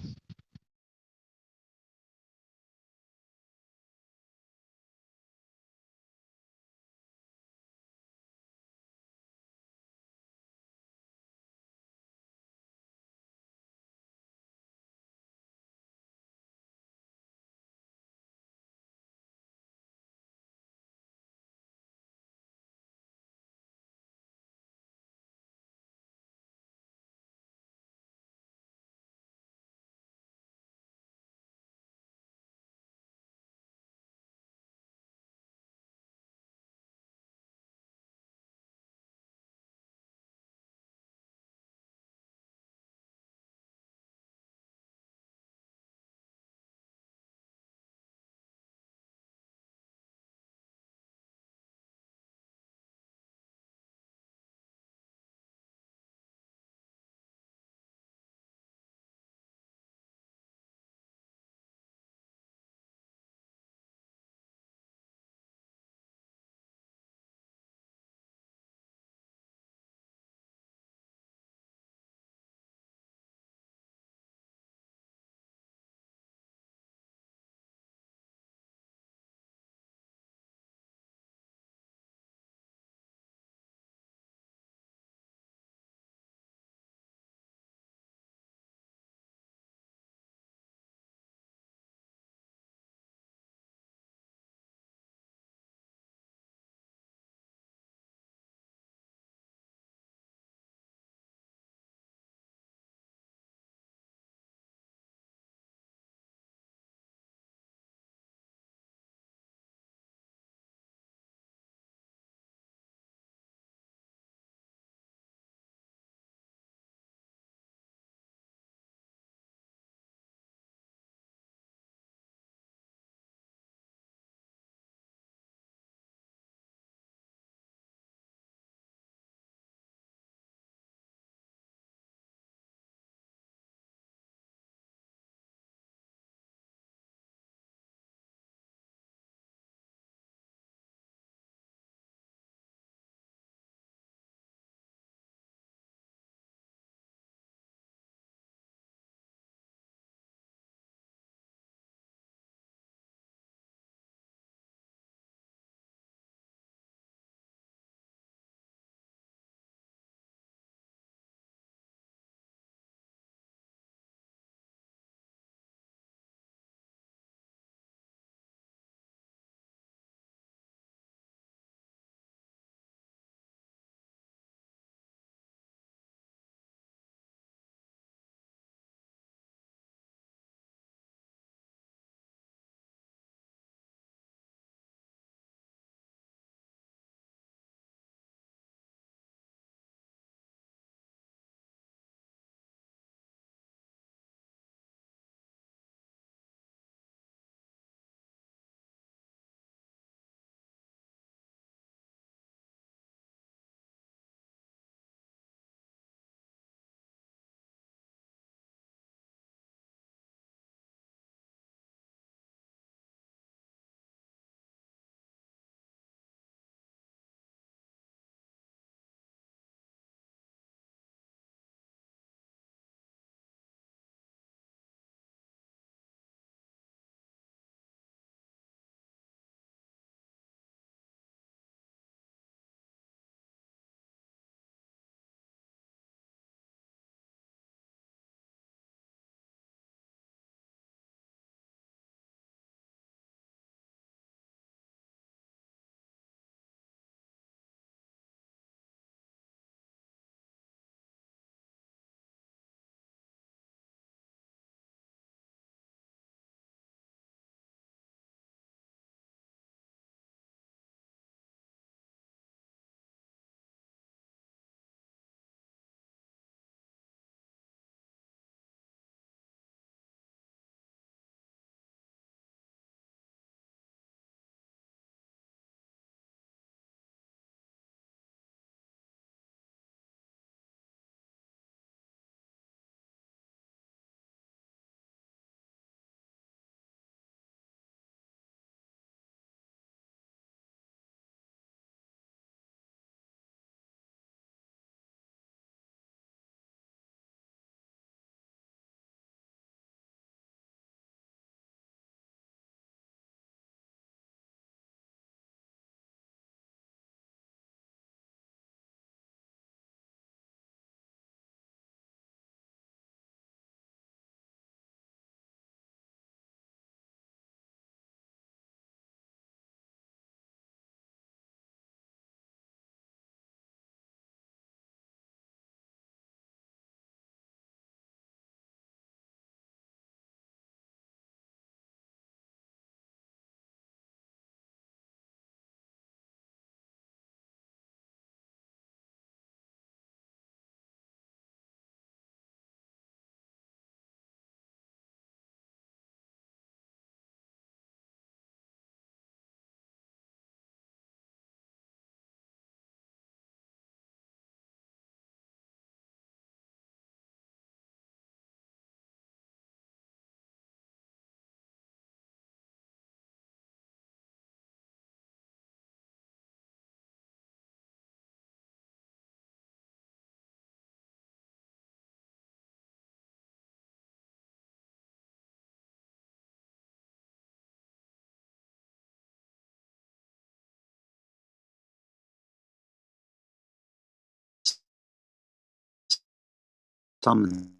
[SPEAKER 19] summoned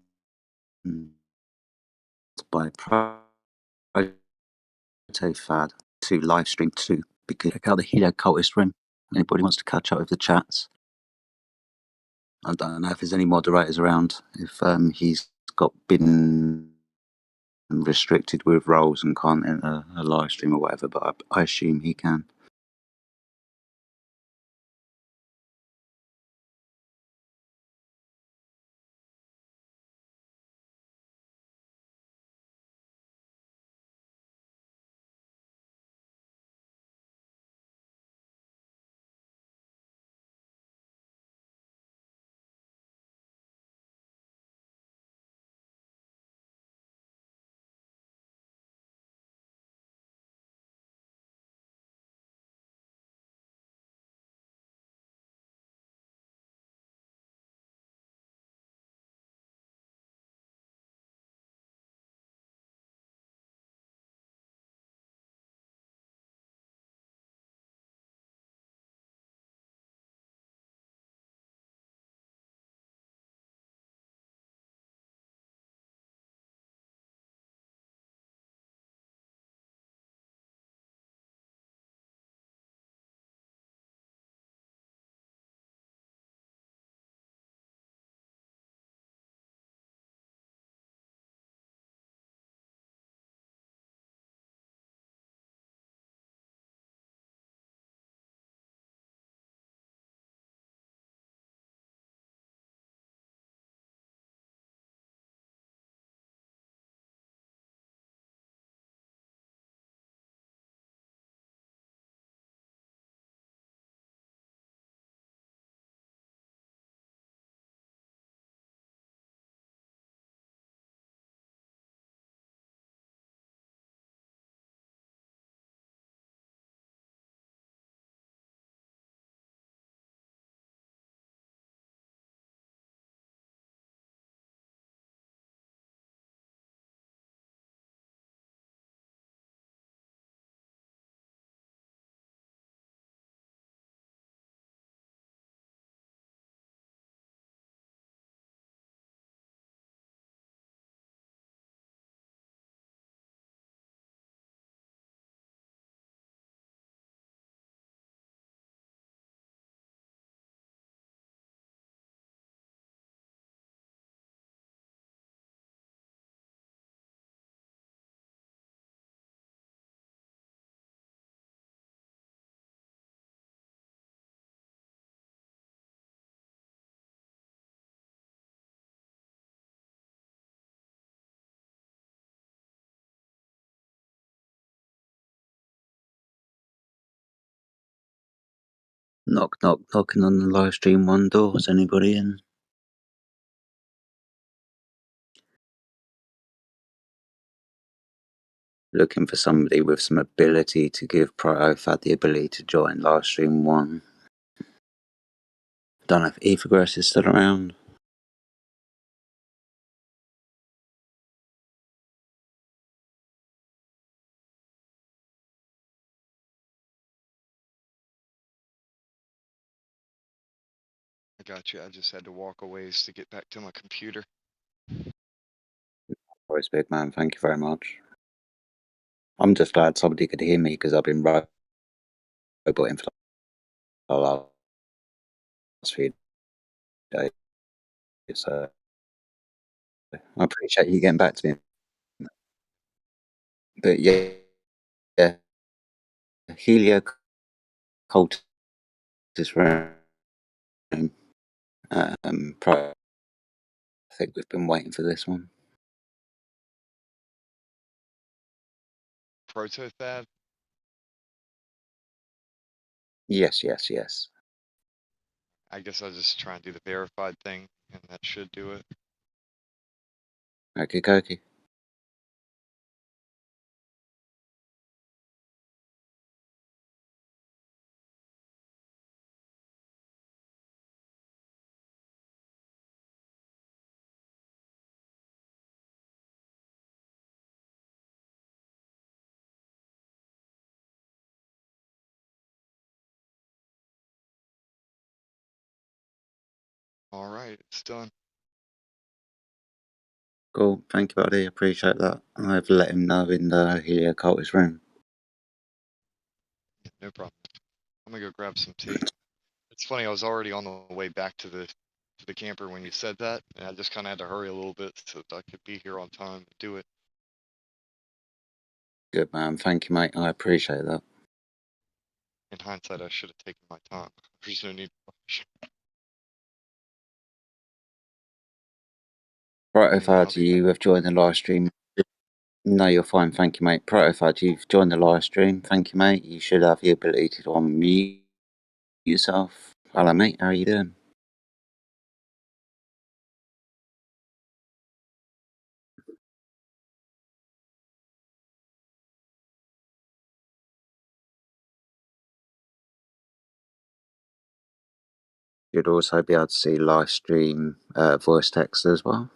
[SPEAKER 19] by Protofad to live stream 2 because check out the Helio Cultist room. Anybody wants to catch up with the chats? I don't know if there's any moderators around. If he's been restricted with roles and can't enter a live stream or whatever, but I assume he can. Knock, knock, knocking on the live stream one door. Is anybody in? Looking for somebody with some ability to give Protofad the ability to join live stream 1. Don't know if Ethergrass is still around.
[SPEAKER 8] I got you. I just had to walk a ways to get back to my computer.
[SPEAKER 19] Voice big man, thank you very much. I'm just glad somebody could hear me because I've been roboting for the last few days. So I appreciate you getting back to me. But yeah, Helio Cultist room. I think we've been waiting for this one.
[SPEAKER 8] Protothad?
[SPEAKER 19] Yes.
[SPEAKER 8] I guess I'll just try and do the verified thing, and that should do it.
[SPEAKER 19] Okey-dokey.
[SPEAKER 8] All right, it's done.
[SPEAKER 19] Cool. Thank you, buddy. Appreciate that. I've let him know in the Heliocultist room.
[SPEAKER 8] No problem. I'm gonna go grab some tea. It's funny, I was already on the way back to the camper when you said that, and I just kind of had to hurry a little bit so that I could be here on time and do it.
[SPEAKER 19] Good, man. Thank you, mate. I appreciate that.
[SPEAKER 8] In hindsight, I should have taken my time. There's no need to rush.
[SPEAKER 19] Protofad, you have joined the live stream. No, you're fine. Thank you, mate. Protofad, you've joined the live stream. Thank you, mate. You should have the ability to unmute yourself. Hello, mate. How are you doing? You'd also be able to see live stream voice text as well.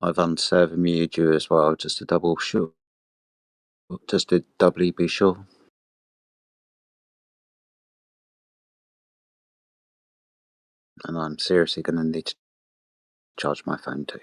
[SPEAKER 19] I've unserver muted you as well, just to doubly be sure. And I'm seriously going to need to charge my phone too.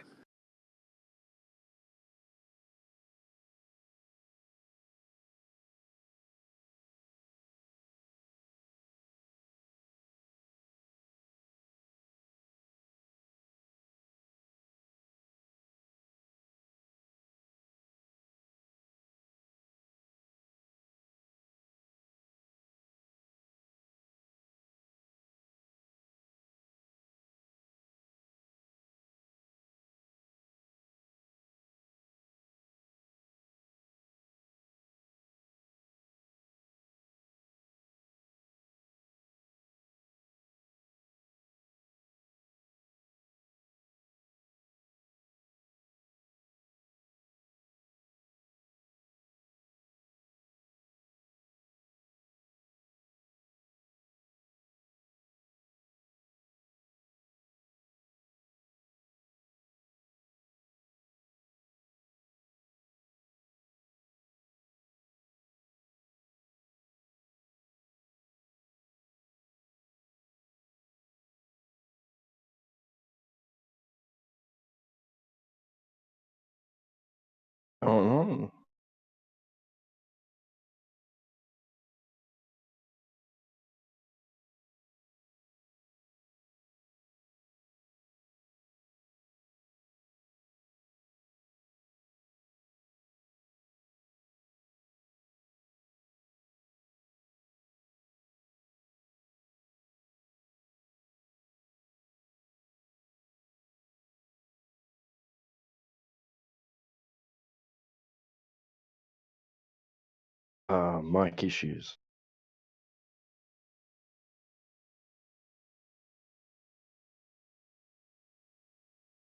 [SPEAKER 21] Oh, mic issues.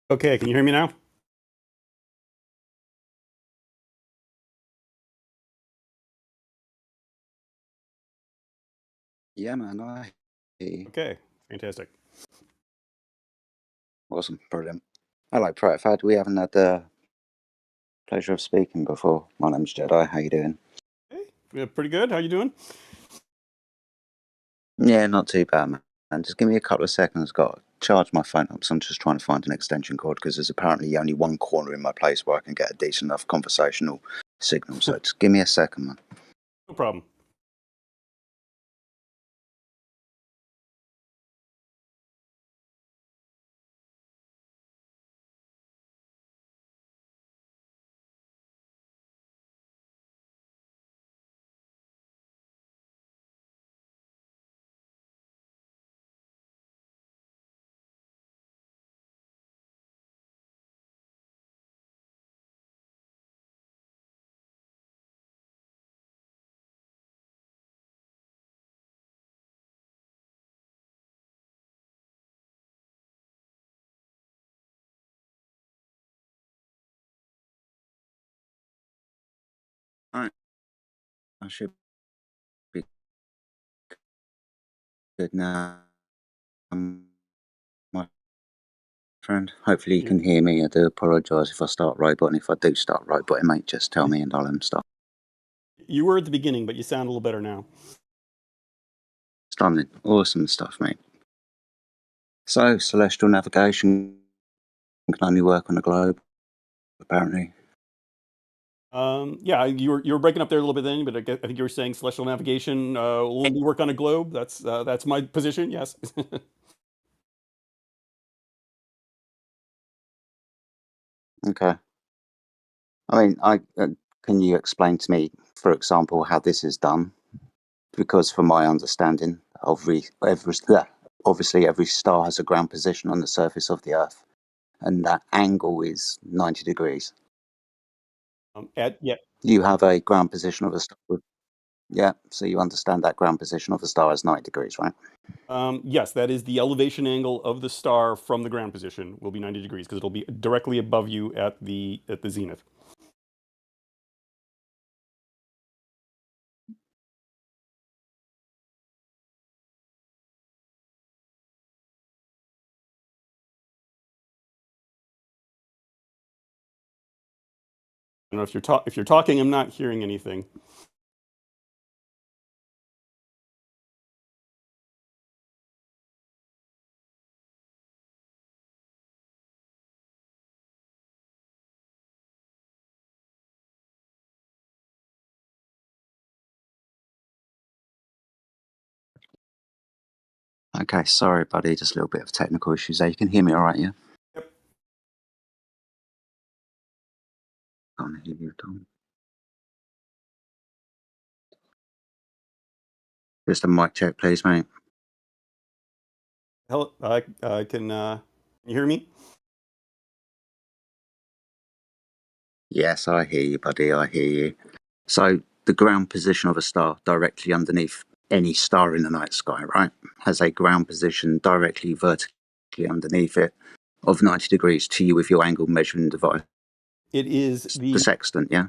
[SPEAKER 10] Okay, can you hear me now?
[SPEAKER 19] Yeah, man. I hear you.
[SPEAKER 10] Okay, fantastic.
[SPEAKER 19] Awesome. Brilliant. Hello, Protofad. We haven't had the pleasure of speaking before. My name's Jedi. How you doing?
[SPEAKER 10] Yeah, pretty good. How you doing?
[SPEAKER 19] Yeah, not too bad, man. And just give me a couple of seconds. Got to charge my phone up, so I'm just trying to find an extension cord because there's apparently only one corner in my place where I can get a decent enough conversational signal. So just give me a second, man.
[SPEAKER 10] No problem.
[SPEAKER 19] All right. I should be good now, my friend. Hopefully you can hear me. I do apologise if I start roboting. If I do start roboting, mate, just tell me and I'll stop.
[SPEAKER 10] You were at the beginning, but you sound a little better now.
[SPEAKER 19] Stunning. Awesome stuff, mate. So, celestial navigation can only work on a globe, apparently.
[SPEAKER 10] Yeah, you were breaking up there a little bit then, but I think you were saying celestial navigation will only work on a globe. That's my position. Yes.
[SPEAKER 19] Okay. I mean, can you explain to me, for example, how this is done? Because from my understanding, obviously every star has a ground position on the surface of the Earth, and that angle is 90 degrees.
[SPEAKER 10] Yeah.
[SPEAKER 19] You have a ground position of a star. Yeah, so you understand that ground position of the star is 90 degrees, right?
[SPEAKER 10] Yes, that is the elevation angle of the star from the ground position will be 90 degrees because it'll be directly above you at the zenith. I don't know if you're talking, I'm not hearing anything.
[SPEAKER 19] Okay, sorry, buddy. Just a little bit of technical issues there. You can hear me all right, yeah?
[SPEAKER 10] Yep.
[SPEAKER 19] Can't hear you at all. Just a mic check, please, mate.
[SPEAKER 10] Hello, can you hear me?
[SPEAKER 19] Yes, I hear you, buddy. I hear you. So the ground position of a star directly underneath any star in the night sky, right, has a ground position directly vertically underneath it of 90 degrees to you with your angle measuring device.
[SPEAKER 10] It is
[SPEAKER 19] the sextant, yeah?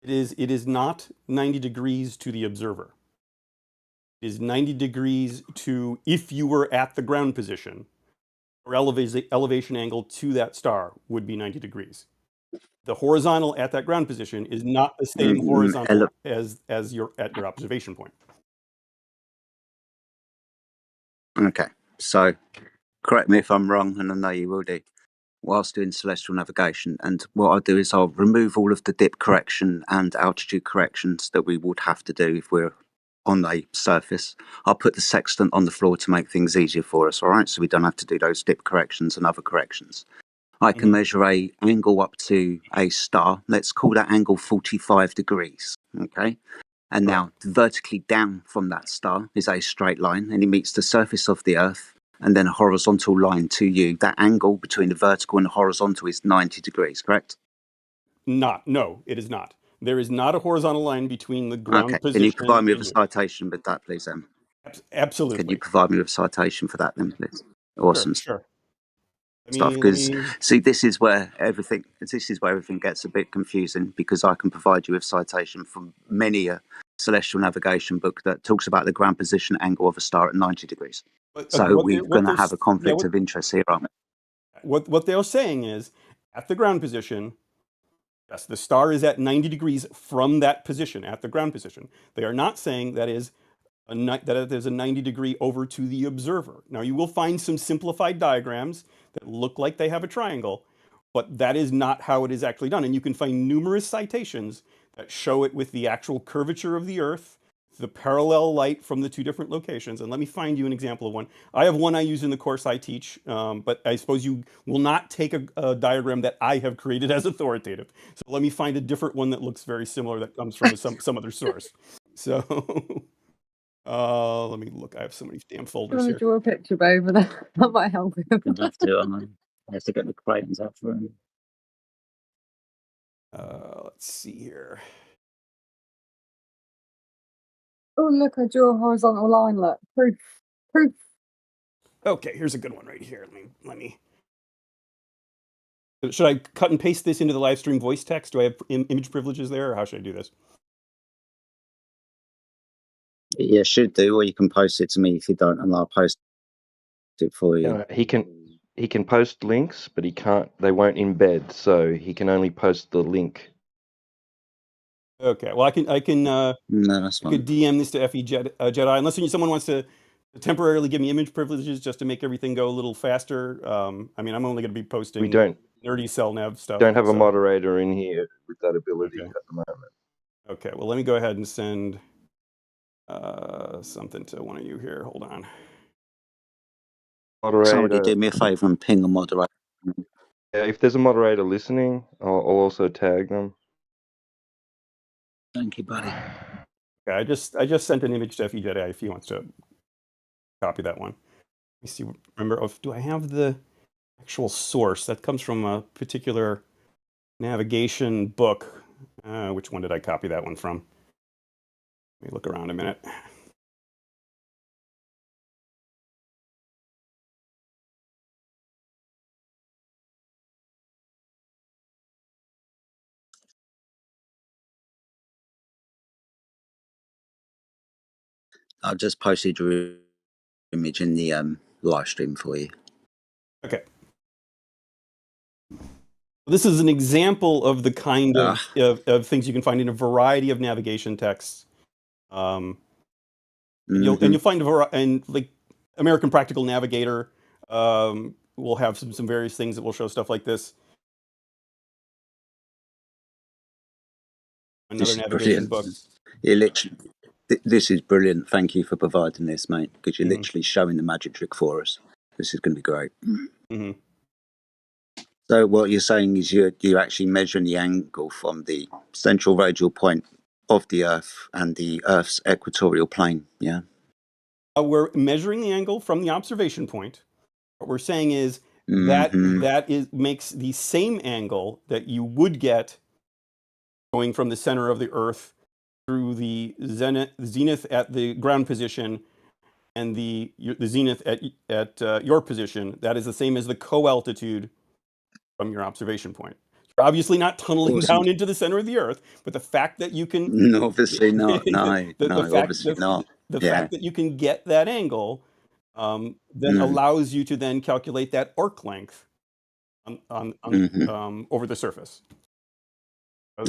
[SPEAKER 10] It is not 90 degrees to the observer. It is 90 degrees to if you were at the ground position, or elevation angle to that star would be 90 degrees. The horizontal at that ground position is not the same horizontal as your at your observation point.
[SPEAKER 19] Okay, so correct me if I'm wrong, and I know you will do. Whilst doing celestial navigation, and what I'll do is I'll remove all of the dip correction and altitude corrections that we would have to do if we're on a surface. I'll put the sextant on the floor to make things easier for us, all right? So we don't have to do those dip corrections and other corrections. I can measure a angle up to a star. Let's call that angle 45 degrees, okay? And now vertically down from that star is a straight line, and it meets the surface of the Earth, and then a horizontal line to you. That angle between the vertical and the horizontal is 90 degrees, correct?
[SPEAKER 10] No, it is not. There is not a horizontal line between the ground position.
[SPEAKER 19] Can you provide me with a citation with that, please, Em?
[SPEAKER 10] Absolutely.
[SPEAKER 19] Can you provide me with a citation for that, then, please? Awesome
[SPEAKER 10] Sure.
[SPEAKER 19] stuff. Because see, this is where everything gets a bit confusing, because I can provide you with citation from many a celestial navigation book that talks about the ground position angle of a star at 90 degrees. So we're going to have a conflict of interest here, aren't we?
[SPEAKER 10] What they're saying is, at the ground position, yes, the star is at 90 degrees from that position, at the ground position. They are not saying that there's a 90 degree over to the observer. Now, you will find some simplified diagrams that look like they have a triangle, but that is not how it is actually done. And you can find numerous citations that show it with the actual curvature of the Earth, the parallel light from the two different locations. And let me find you an example of one. I have one I use in the course I teach, but I suppose you will not take a diagram that I have created as authoritative. So let me find a different one that looks very similar that comes from some other source. So let me look. I have so many damn folders
[SPEAKER 20] I'm
[SPEAKER 10] here.
[SPEAKER 20] gonna draw a picture over there. That might help him.
[SPEAKER 19] Gonna have to. I have to get the crayons out for him.
[SPEAKER 10] Let's see here.
[SPEAKER 20] Oh, look, I drew a horizontal line. Look, proof.
[SPEAKER 10] Okay, here's a good one right here. Let me. Should I cut and paste this into the live stream voice text? Do I have image privileges there, or how should I do this?
[SPEAKER 19] Yeah, should do, or you can post it to me if you don't, and I'll post it for you.
[SPEAKER 21] He can post links, but he can't. They won't embed, so he can only post the link.
[SPEAKER 10] Okay. Well, I can
[SPEAKER 19] No, that's
[SPEAKER 10] I could
[SPEAKER 19] fine.
[SPEAKER 10] DM this to FE Jedi, unless someone wants to temporarily give me image privileges just to make everything go a little faster. I mean, I'm only going to be posting
[SPEAKER 21] We don't
[SPEAKER 10] nerdy cell nav stuff.
[SPEAKER 21] don't have a
[SPEAKER 10] so-
[SPEAKER 21] moderator in here with that ability
[SPEAKER 10] Okay.
[SPEAKER 21] at the moment.
[SPEAKER 10] Okay. Well, let me go ahead and send something to one of you here. Hold on.
[SPEAKER 19] Somebody
[SPEAKER 21] Moderator.
[SPEAKER 19] do me a favor and ping a moderator.
[SPEAKER 21] Yeah, if there's a moderator listening, I'll also tag them.
[SPEAKER 19] Thank you, buddy.
[SPEAKER 10] Okay, I just sent an image to FE Jedi if he wants to copy that one. Let me see. Remember, do I have the actual source? That comes from a particular navigation book. Which one did I copy that one from? Let me look around a minute.
[SPEAKER 19] I just posted your image in the live stream for you.
[SPEAKER 10] Okay. This is an example of the kind of things you can find in a variety of navigation texts. And you'll find and like American Practical Navigator will have some various things that will show stuff like this. Another navigation book.
[SPEAKER 19] You literally, this is brilliant. Thank you for providing this, mate, because you're literally showing the magic trick for us. This is going to be great.
[SPEAKER 10] Mm-hmm.
[SPEAKER 19] So what you're saying is you're actually measuring the angle from the central radial point of the Earth and the Earth's equatorial plane, yeah?
[SPEAKER 10] We're measuring the angle from the observation point. What we're saying is that makes the same angle that you would get going from the center of the Earth through the zenith at the ground position and the zenith at your position. That is the same as the co-altitude from your observation point. You're obviously not tunneling down into the center of the Earth, but the fact that you can...
[SPEAKER 19] No, obviously not. Obviously not.
[SPEAKER 10] The fact that you can get that angle then allows you to then calculate that arc length over the surface.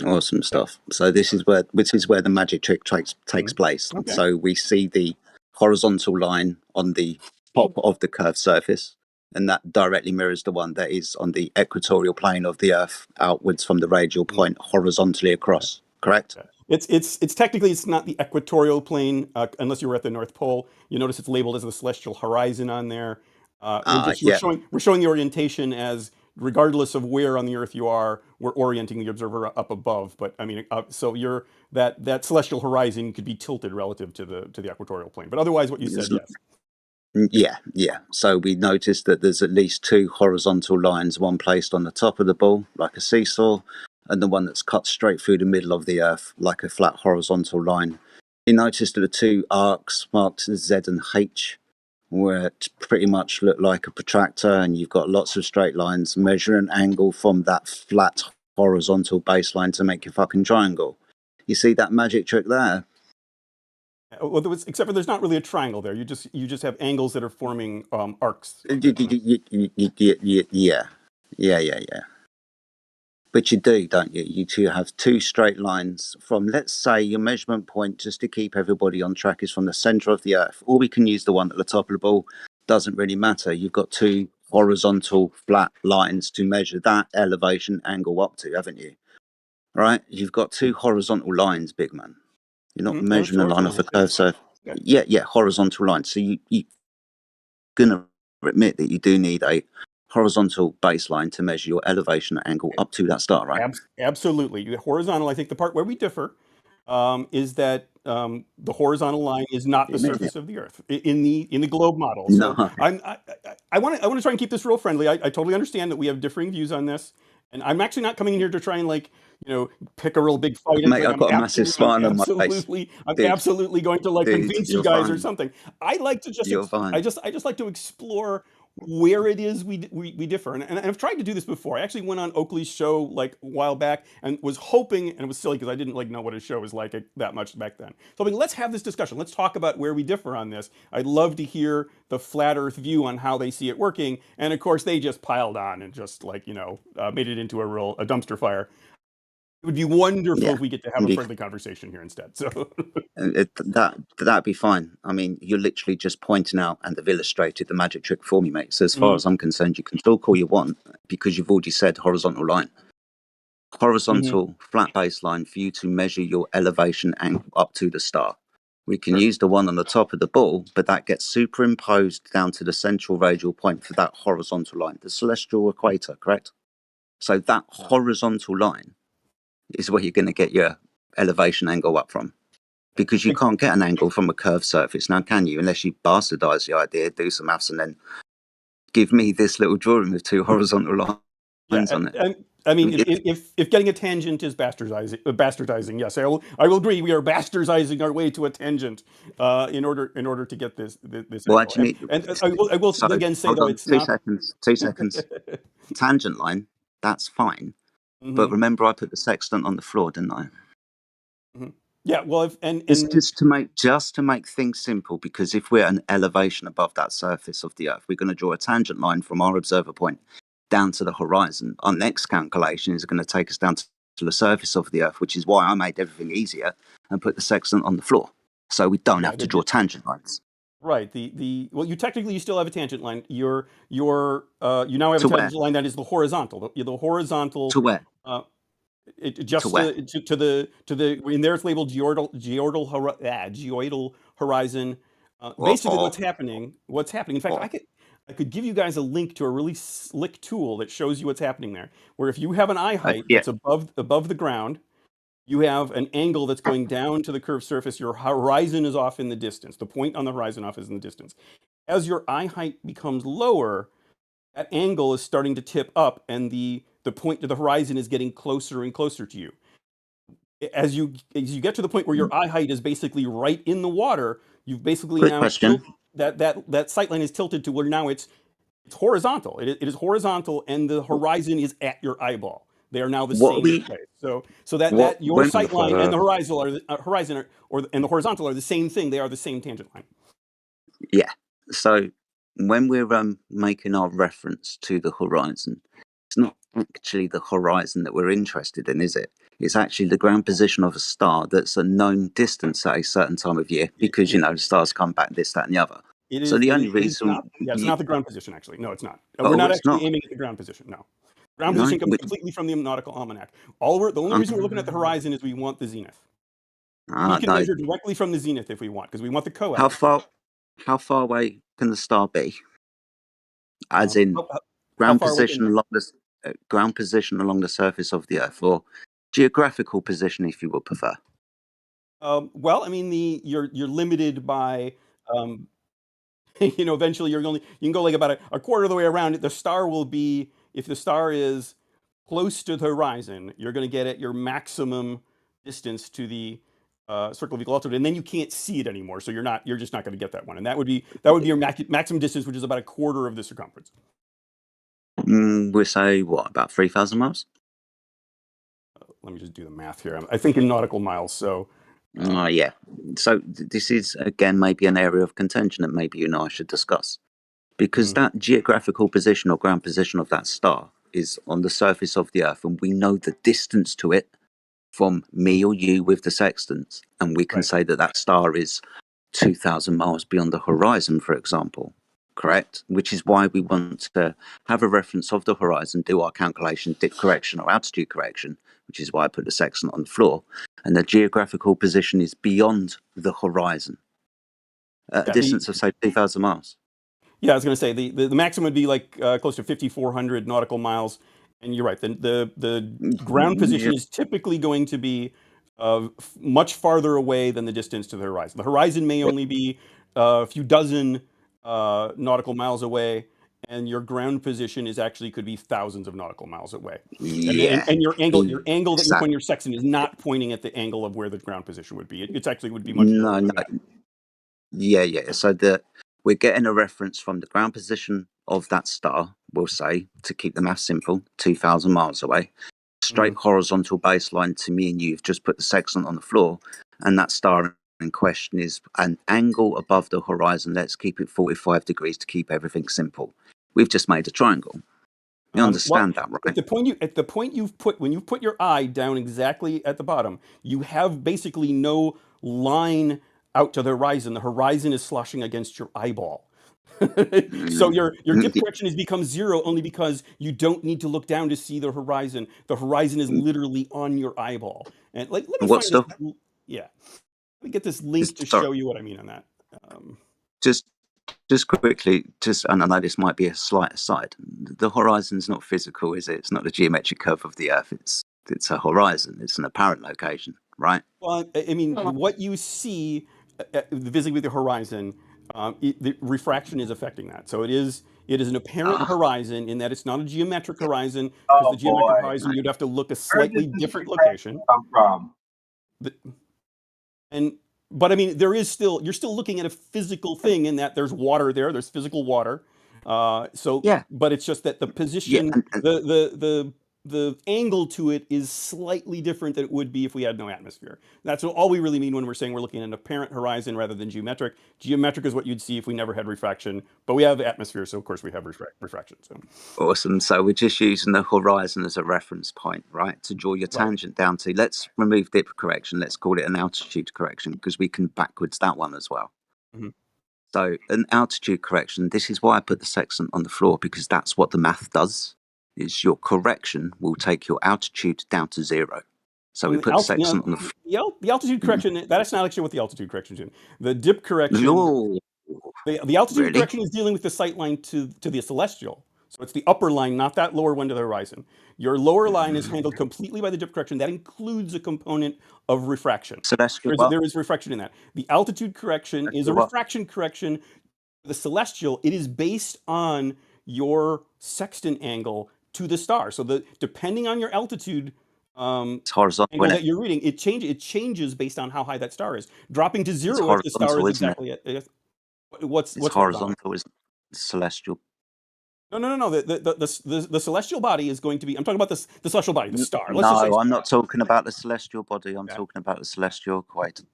[SPEAKER 19] Awesome stuff. So this is where the magic trick takes place.
[SPEAKER 10] Okay.
[SPEAKER 19] So we see the horizontal line on the top of the curved surface, and that directly mirrors the one that is on the equatorial plane of the Earth outwards from the radial point horizontally across. Correct?
[SPEAKER 10] It's technically it's not the equatorial plane unless you were at the North Pole. You notice it's labeled as the celestial horizon on there. We're showing the orientation as regardless of where on the Earth you are, we're orienting the observer up above. But I mean, so that celestial horizon could be tilted relative to the equatorial plane. But otherwise, what you said, yes.
[SPEAKER 19] Yeah. So we noticed that there's at least two horizontal lines, one placed on the top of the ball, like a seesaw, and the one that's cut straight through the middle of the Earth, like a flat horizontal line. You noticed that the two arcs marked as Z and H, where it pretty much look like a protractor, and you've got lots of straight lines. Measure an angle from that flat horizontal baseline to make your fucking triangle. You see that magic trick there?
[SPEAKER 10] Well, except for there's not really a triangle there. You just have angles that are forming arcs.
[SPEAKER 19] Yeah. But you do, don't you? You two have two straight lines from, let's say, your measurement point, just to keep everybody on track, is from the center of the Earth. Or we can use the one at the top of the ball. Doesn't really matter. You've got two horizontal flat lines to measure that elevation angle up to, haven't you? Right? You've got two horizontal lines, big man. You're not measuring a line off a curve surface. Yeah, horizontal lines. So you're going to admit that you do need a horizontal baseline to measure your elevation angle up to that star, right?
[SPEAKER 10] Absolutely. Horizontal, I think the part where we differ is that the horizontal line is not the surface of the Earth in the globe model. So
[SPEAKER 19] No.
[SPEAKER 10] I want to try and keep this real friendly. I totally understand that we have differing views on this, and I'm actually not coming in here to try and pick a real big fight.
[SPEAKER 19] Mate, I've got a massive smile on my face.
[SPEAKER 10] I'm absolutely going to convince you guys or something. I like to
[SPEAKER 19] You're fine.
[SPEAKER 10] I just like to explore where it is we differ. And I've tried to do this before. I actually went on Oakley's show like a while back and was hoping, and it was silly because I didn't like know what his show was like that much back then. So I mean, let's have this discussion. Let's talk about where we differ on this. I'd love to hear the flat Earth view on how they see it working. And of course, they just piled on and just like made it into a dumpster fire. It would be wonderful
[SPEAKER 19] Yeah,
[SPEAKER 10] if we get to have a
[SPEAKER 19] indeed.
[SPEAKER 10] friendly conversation here instead. So
[SPEAKER 19] That'd be fine. I mean, you're literally just pointing out and have illustrated the magic trick for me, mate. So as far
[SPEAKER 10] Mhm.
[SPEAKER 19] as I'm concerned, you can still call you want because you've already said horizontal line. Horizontal flat baseline for you to measure your elevation angle up to the star. We can use the one on the top of the ball, but that gets superimposed down to the central radial point for that horizontal line, the celestial equator, correct? So that horizontal line is where you're going to get your elevation angle up from. Because you can't get an angle from a curved surface now, can you? Unless you bastardize the idea, do some maths, and then give me this little drawing with two horizontal lines on it.
[SPEAKER 10] And I mean, if getting a tangent is bastardizing, yes, I will agree. We are bastardizing our way to a tangent in order to get this.
[SPEAKER 19] Well,
[SPEAKER 10] angle.
[SPEAKER 19] actually,
[SPEAKER 10] and I will
[SPEAKER 19] so,
[SPEAKER 10] again say
[SPEAKER 19] hold
[SPEAKER 10] though
[SPEAKER 19] on,
[SPEAKER 10] it's
[SPEAKER 19] 2
[SPEAKER 10] not.
[SPEAKER 19] seconds. 2 seconds. Tangent line, that's fine. But
[SPEAKER 10] Mhm.
[SPEAKER 19] remember, I put the sextant on the floor, didn't I?
[SPEAKER 10] Mhm. Yeah, well,
[SPEAKER 19] Just to make things simple, because if we're an elevation above that surface of the Earth, we're going to draw a tangent line from our observer point down to the horizon. Our next calculation is going to take us down to the surface of the Earth, which is why I made everything easier and put the sextant on the floor, so we don't have to draw tangent lines.
[SPEAKER 10] Right. Well, you still have a tangent line. You now have
[SPEAKER 19] To
[SPEAKER 10] a
[SPEAKER 19] where?
[SPEAKER 10] tangent line that is the horizontal. The horizontal.
[SPEAKER 19] To where?
[SPEAKER 10] Just
[SPEAKER 19] To where?
[SPEAKER 10] to the in there it's labeled geoidal horizon. Basically, what's happening. In fact, I could give you guys a link to a really slick tool that shows you what's happening there. Where if you have an eye height
[SPEAKER 19] yeah.
[SPEAKER 10] that's above the ground, you have an angle that's going down to the curved surface. Your horizon is off in the distance. The point on the horizon off is in the distance. As your eye height becomes lower, that angle is starting to tip up, and the point to the horizon is getting closer and closer to you. As you get to the point where your eye height is basically right in the water, you've basically
[SPEAKER 19] Quick
[SPEAKER 10] now
[SPEAKER 19] question.
[SPEAKER 10] that sight line is tilted to where now it's horizontal. It is horizontal, and the horizon is at your eyeball. They are now the
[SPEAKER 19] What are
[SPEAKER 10] same
[SPEAKER 19] we-
[SPEAKER 10] place. So that
[SPEAKER 19] what-
[SPEAKER 10] your
[SPEAKER 19] when-
[SPEAKER 10] sight line and the horizon and the horizontal are the same thing. They are the same tangent line.
[SPEAKER 19] Yeah. So when we're making our reference to the horizon, it's not actually the horizon that we're interested in, is it? It's actually the ground position of a star that's a known distance at a certain time of year, because the stars come back this, that, and the other. So the only reason,
[SPEAKER 10] it's not the ground position actually. No, it's not.
[SPEAKER 19] Oh,
[SPEAKER 10] We're not
[SPEAKER 19] it's
[SPEAKER 10] actually
[SPEAKER 19] not?
[SPEAKER 10] aiming at the ground position. No, ground
[SPEAKER 19] No,
[SPEAKER 10] position comes
[SPEAKER 19] we-
[SPEAKER 10] completely from the nautical almanac. The only reason we're looking at the horizon is we want the zenith. We can
[SPEAKER 19] no.
[SPEAKER 10] measure directly from the zenith if we want, because we want the coax.
[SPEAKER 19] How far away can the star be? As in ground
[SPEAKER 10] far away
[SPEAKER 19] position along the ground position along the surface of the Earth, or geographical position, if you would prefer.
[SPEAKER 10] Well, I mean, you're limited by, eventually you can go like about a quarter of the way around it. The star will be, if the star is close to the horizon, you're going to get at your maximum distance to the circle of equal altitude, and then you can't see it anymore. So you're just not going to get that one, and that would be your maximum distance, which is about a quarter of the circumference.
[SPEAKER 19] We say what, about 3,000 miles?
[SPEAKER 10] Let me just do the math here. I think in nautical miles. So.
[SPEAKER 19] Yeah. So this is again maybe an area of contention that maybe you and I should discuss, because that geographical position or ground position of that star is on the surface of the Earth, and we know the distance to it from me or you with the sextants, and we can say that star is 2,000 miles beyond the horizon, for example. Correct? Which is why we want to have a reference of the horizon, do our calculation, dip correction or altitude correction, which is why I put the sextant on the floor. And the geographical position is beyond the horizon. A distance of, say, 2,000 miles.
[SPEAKER 10] Yeah, I was going to say the maximum would be like close to 5,400 nautical miles. And you're right. The ground position is typically going to be much farther away than the distance to the horizon. The horizon may only be a few dozen nautical miles away, and your ground position could be thousands of nautical miles away.
[SPEAKER 19] Yeah.
[SPEAKER 10] And your angle that you're pointing your sextant is not pointing at the angle of where the ground position would be. It actually would be much lower than that.
[SPEAKER 19] Yeah. So We're getting a reference from the ground position of that star, we'll say, to keep the math simple, 2,000 miles away. Straight horizontal baseline to me and you. You've just put the sextant on the floor, and that star in question is an angle above the horizon. Let's keep it 45 degrees to keep everything simple. We've just made a triangle. You understand that, right?
[SPEAKER 10] At the point you've put, when you put your eye down exactly at the bottom, you have basically no line out to the horizon. The horizon is sloshing against your eyeball. So your dip correction has become zero only because you don't need to look down to see the horizon. The horizon is literally on your eyeball. And like, let me
[SPEAKER 19] What
[SPEAKER 10] find
[SPEAKER 19] stuff?
[SPEAKER 10] this. Yeah, let me get this link to
[SPEAKER 19] Sorry.
[SPEAKER 10] show you what I mean on that.
[SPEAKER 19] Just quickly, and I know this might be a slight aside. The horizon's not physical, is it? It's not the geometric curve of the Earth. It's a horizon. It's an apparent location, right?
[SPEAKER 10] Well, I mean, what you see visibly with the horizon, the refraction is affecting that. So it is an apparent horizon in that it's not a geometric horizon, because the geometric horizon you'd have to look a slightly different location.
[SPEAKER 6] Come from.
[SPEAKER 10] But I mean, you're still looking at a physical thing in that there's water there. There's physical water. But it's just that the position, the angle to it is slightly different than it would be if we had no atmosphere. That's all we really mean when we're saying we're looking at an apparent horizon rather than geometric. Geometric is what you'd see if we never had refraction, but we have atmosphere, so of course we have refraction. So.
[SPEAKER 19] Awesome. So we're just using the horizon as a reference point, right? To draw your tangent down to. Let's remove dip correction. Let's call it an altitude correction, because we can backwards that one as well.
[SPEAKER 10] Mm-hmm.
[SPEAKER 19] So an altitude correction, this is why I put the sextant on the floor, because that's what the math does. Is your correction will take your altitude down to zero. So we put the sextant on the floor.
[SPEAKER 10] The altitude correction, that's not actually what the altitude correction is doing. The dip correction, the altitude correction is dealing with the sight line to the celestial. So it's the upper line, not that lower one to the horizon. Your lower line is handled completely by the dip correction. That includes a component of refraction. There is refraction in that. The altitude correction is a refraction correction. The celestial, it is based on your sextant angle to the star. So depending on your altitude
[SPEAKER 19] horizontal
[SPEAKER 10] angle that you're reading, it changes based on how high that star is. Dropping to zero if the star is exactly at what's
[SPEAKER 19] horizontal, isn't it? Celestial.
[SPEAKER 10] No. The celestial body is going to be. I'm talking about the celestial body, the star.
[SPEAKER 19] I'm not talking about the celestial body. I'm talking about the celestial equator.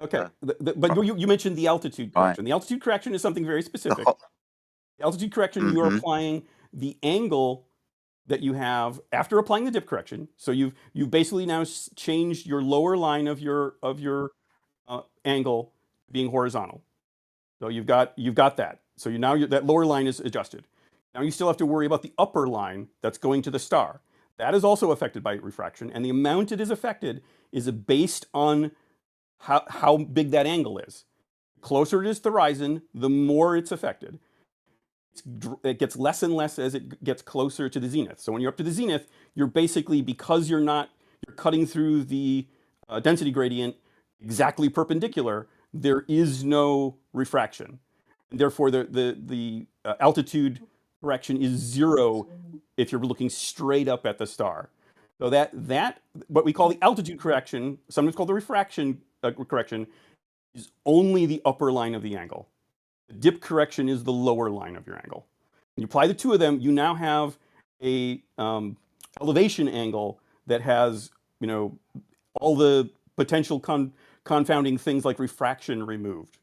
[SPEAKER 10] Okay, but you mentioned the altitude correction. The altitude correction is something very specific. The altitude correction, you are applying the angle that you have after applying the dip correction. So you've basically now changed your lower line of your angle being horizontal. So you've got that. So that lower line is adjusted. Now you still have to worry about the upper line that's going to the star. That is also affected by refraction, and the amount it is affected is based on how big that angle is. The closer it is to the horizon, the more it's affected. It gets less and less as it gets closer to the zenith. So when you're up to the zenith, you're basically, because you're cutting through the density gradient exactly perpendicular, there is no refraction. And therefore, the altitude correction is zero if you're looking straight up at the star. So that what we call the altitude correction, sometimes called the refraction correction, is only the upper line of the angle. The dip correction is the lower line of your angle. When you apply the two of them, you now have a elevation angle that has all the potential confounding things like refraction removed.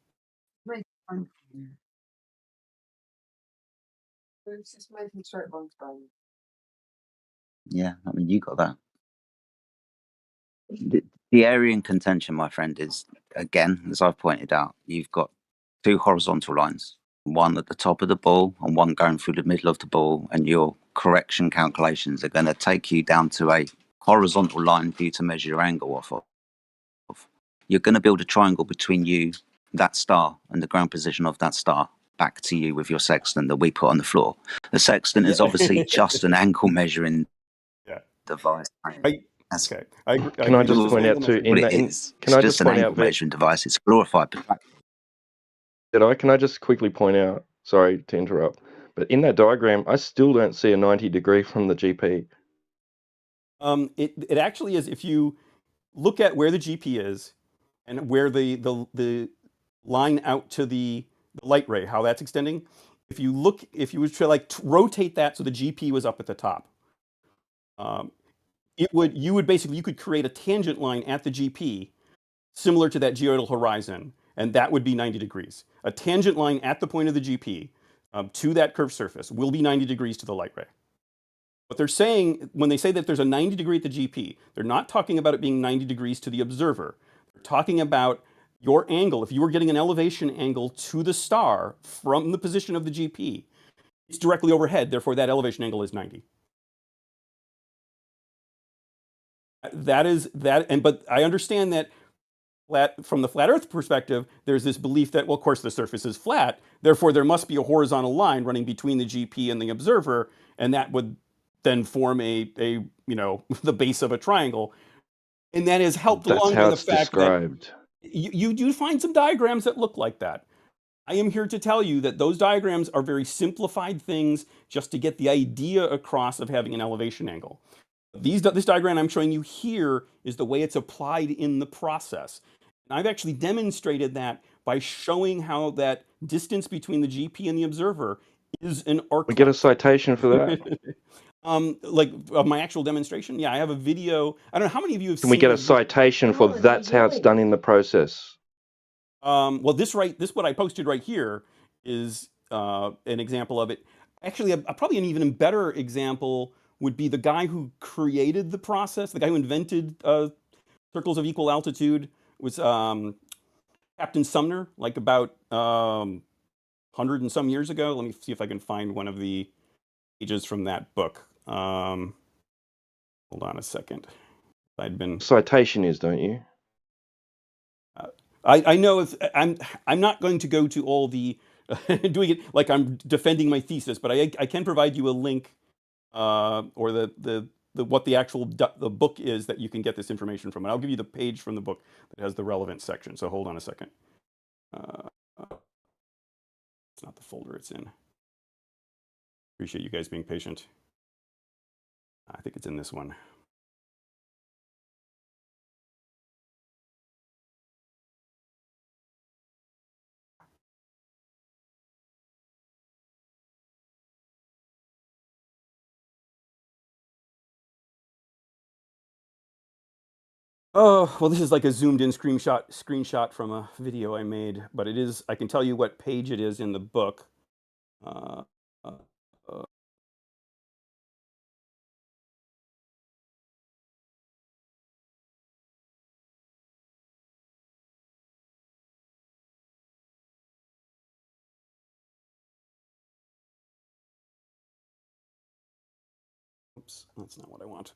[SPEAKER 19] Yeah, I mean, you got that. The area in contention, my friend, is, again, as I've pointed out, you've got two horizontal lines, one at the top of the ball and one going through the middle of the ball, and your correction calculations are going to take you down to a horizontal line for you to measure your angle off of. You're going to build a triangle between you, that star, and the ground position of that star back to you with your sextant that we put on the floor. The sextant is obviously just an angle measuring device.
[SPEAKER 21] Can I just point out too?
[SPEAKER 19] Measuring device. It's glorified.
[SPEAKER 21] Can I just quickly point out? Sorry to interrupt, but in that diagram, I still don't see a 90 degree from the GP.
[SPEAKER 10] It actually is. If you look at where the GP is and where the line out to the the light ray, how that's extending. If you were to like rotate that so the GP was up at the top, you could create a tangent line at the GP similar to that geodal horizon, and that would be 90 degrees. A tangent line at the point of the GP to that curved surface will be 90 degrees to the light ray. What they're saying, when they say that there's a 90 degree at the GP, they're not talking about it being 90 degrees to the observer. They're talking about your angle. If you were getting an elevation angle to the star from the position of the GP, it's directly overhead, therefore that elevation angle is 90. But I understand that from the flat Earth perspective, there's this belief that, well, of course, the surface is flat, therefore there must be a horizontal line running between the GP and the observer, and that would then form the base of a triangle. And that is helped
[SPEAKER 21] That's
[SPEAKER 10] along
[SPEAKER 21] how
[SPEAKER 10] by the
[SPEAKER 21] it's
[SPEAKER 10] fact
[SPEAKER 21] described.
[SPEAKER 10] that you do find some diagrams that look like that. I am here to tell you that those diagrams are very simplified things just to get the idea across of having an elevation angle. This diagram I'm showing you here is the way it's applied in the process. And I've actually demonstrated that by showing how that distance between the GP and the observer is an arc.
[SPEAKER 21] We get a citation for that.
[SPEAKER 10] Like of my actual demonstration? Yeah, I have a video. I don't know how many of you have
[SPEAKER 21] Can
[SPEAKER 10] seen.
[SPEAKER 21] we get a citation for that's how it's done in the process?
[SPEAKER 10] Well, what I posted right here is an example of it. Actually, probably an even better example would be the guy who created the process, the guy who invented circles of equal altitude was Captain Sumner, like about 100 and some years ago. Let me see if I can find one of the pages from that book. Hold on a second.
[SPEAKER 21] Citation is, don't you?
[SPEAKER 10] I know if I'm not going to go to all the doing it like I'm defending my thesis, but I can provide you a link or the what the actual the book is that you can get this information from. And I'll give you the page from the book that has the relevant section. So hold on a second. It's not the folder it's in. Appreciate you guys being patient. I think it's in this one. Oh, well, this is like a zoomed in screenshot from a video I made, but it is, I can tell you what page it is in the book. Oops, that's not what I want.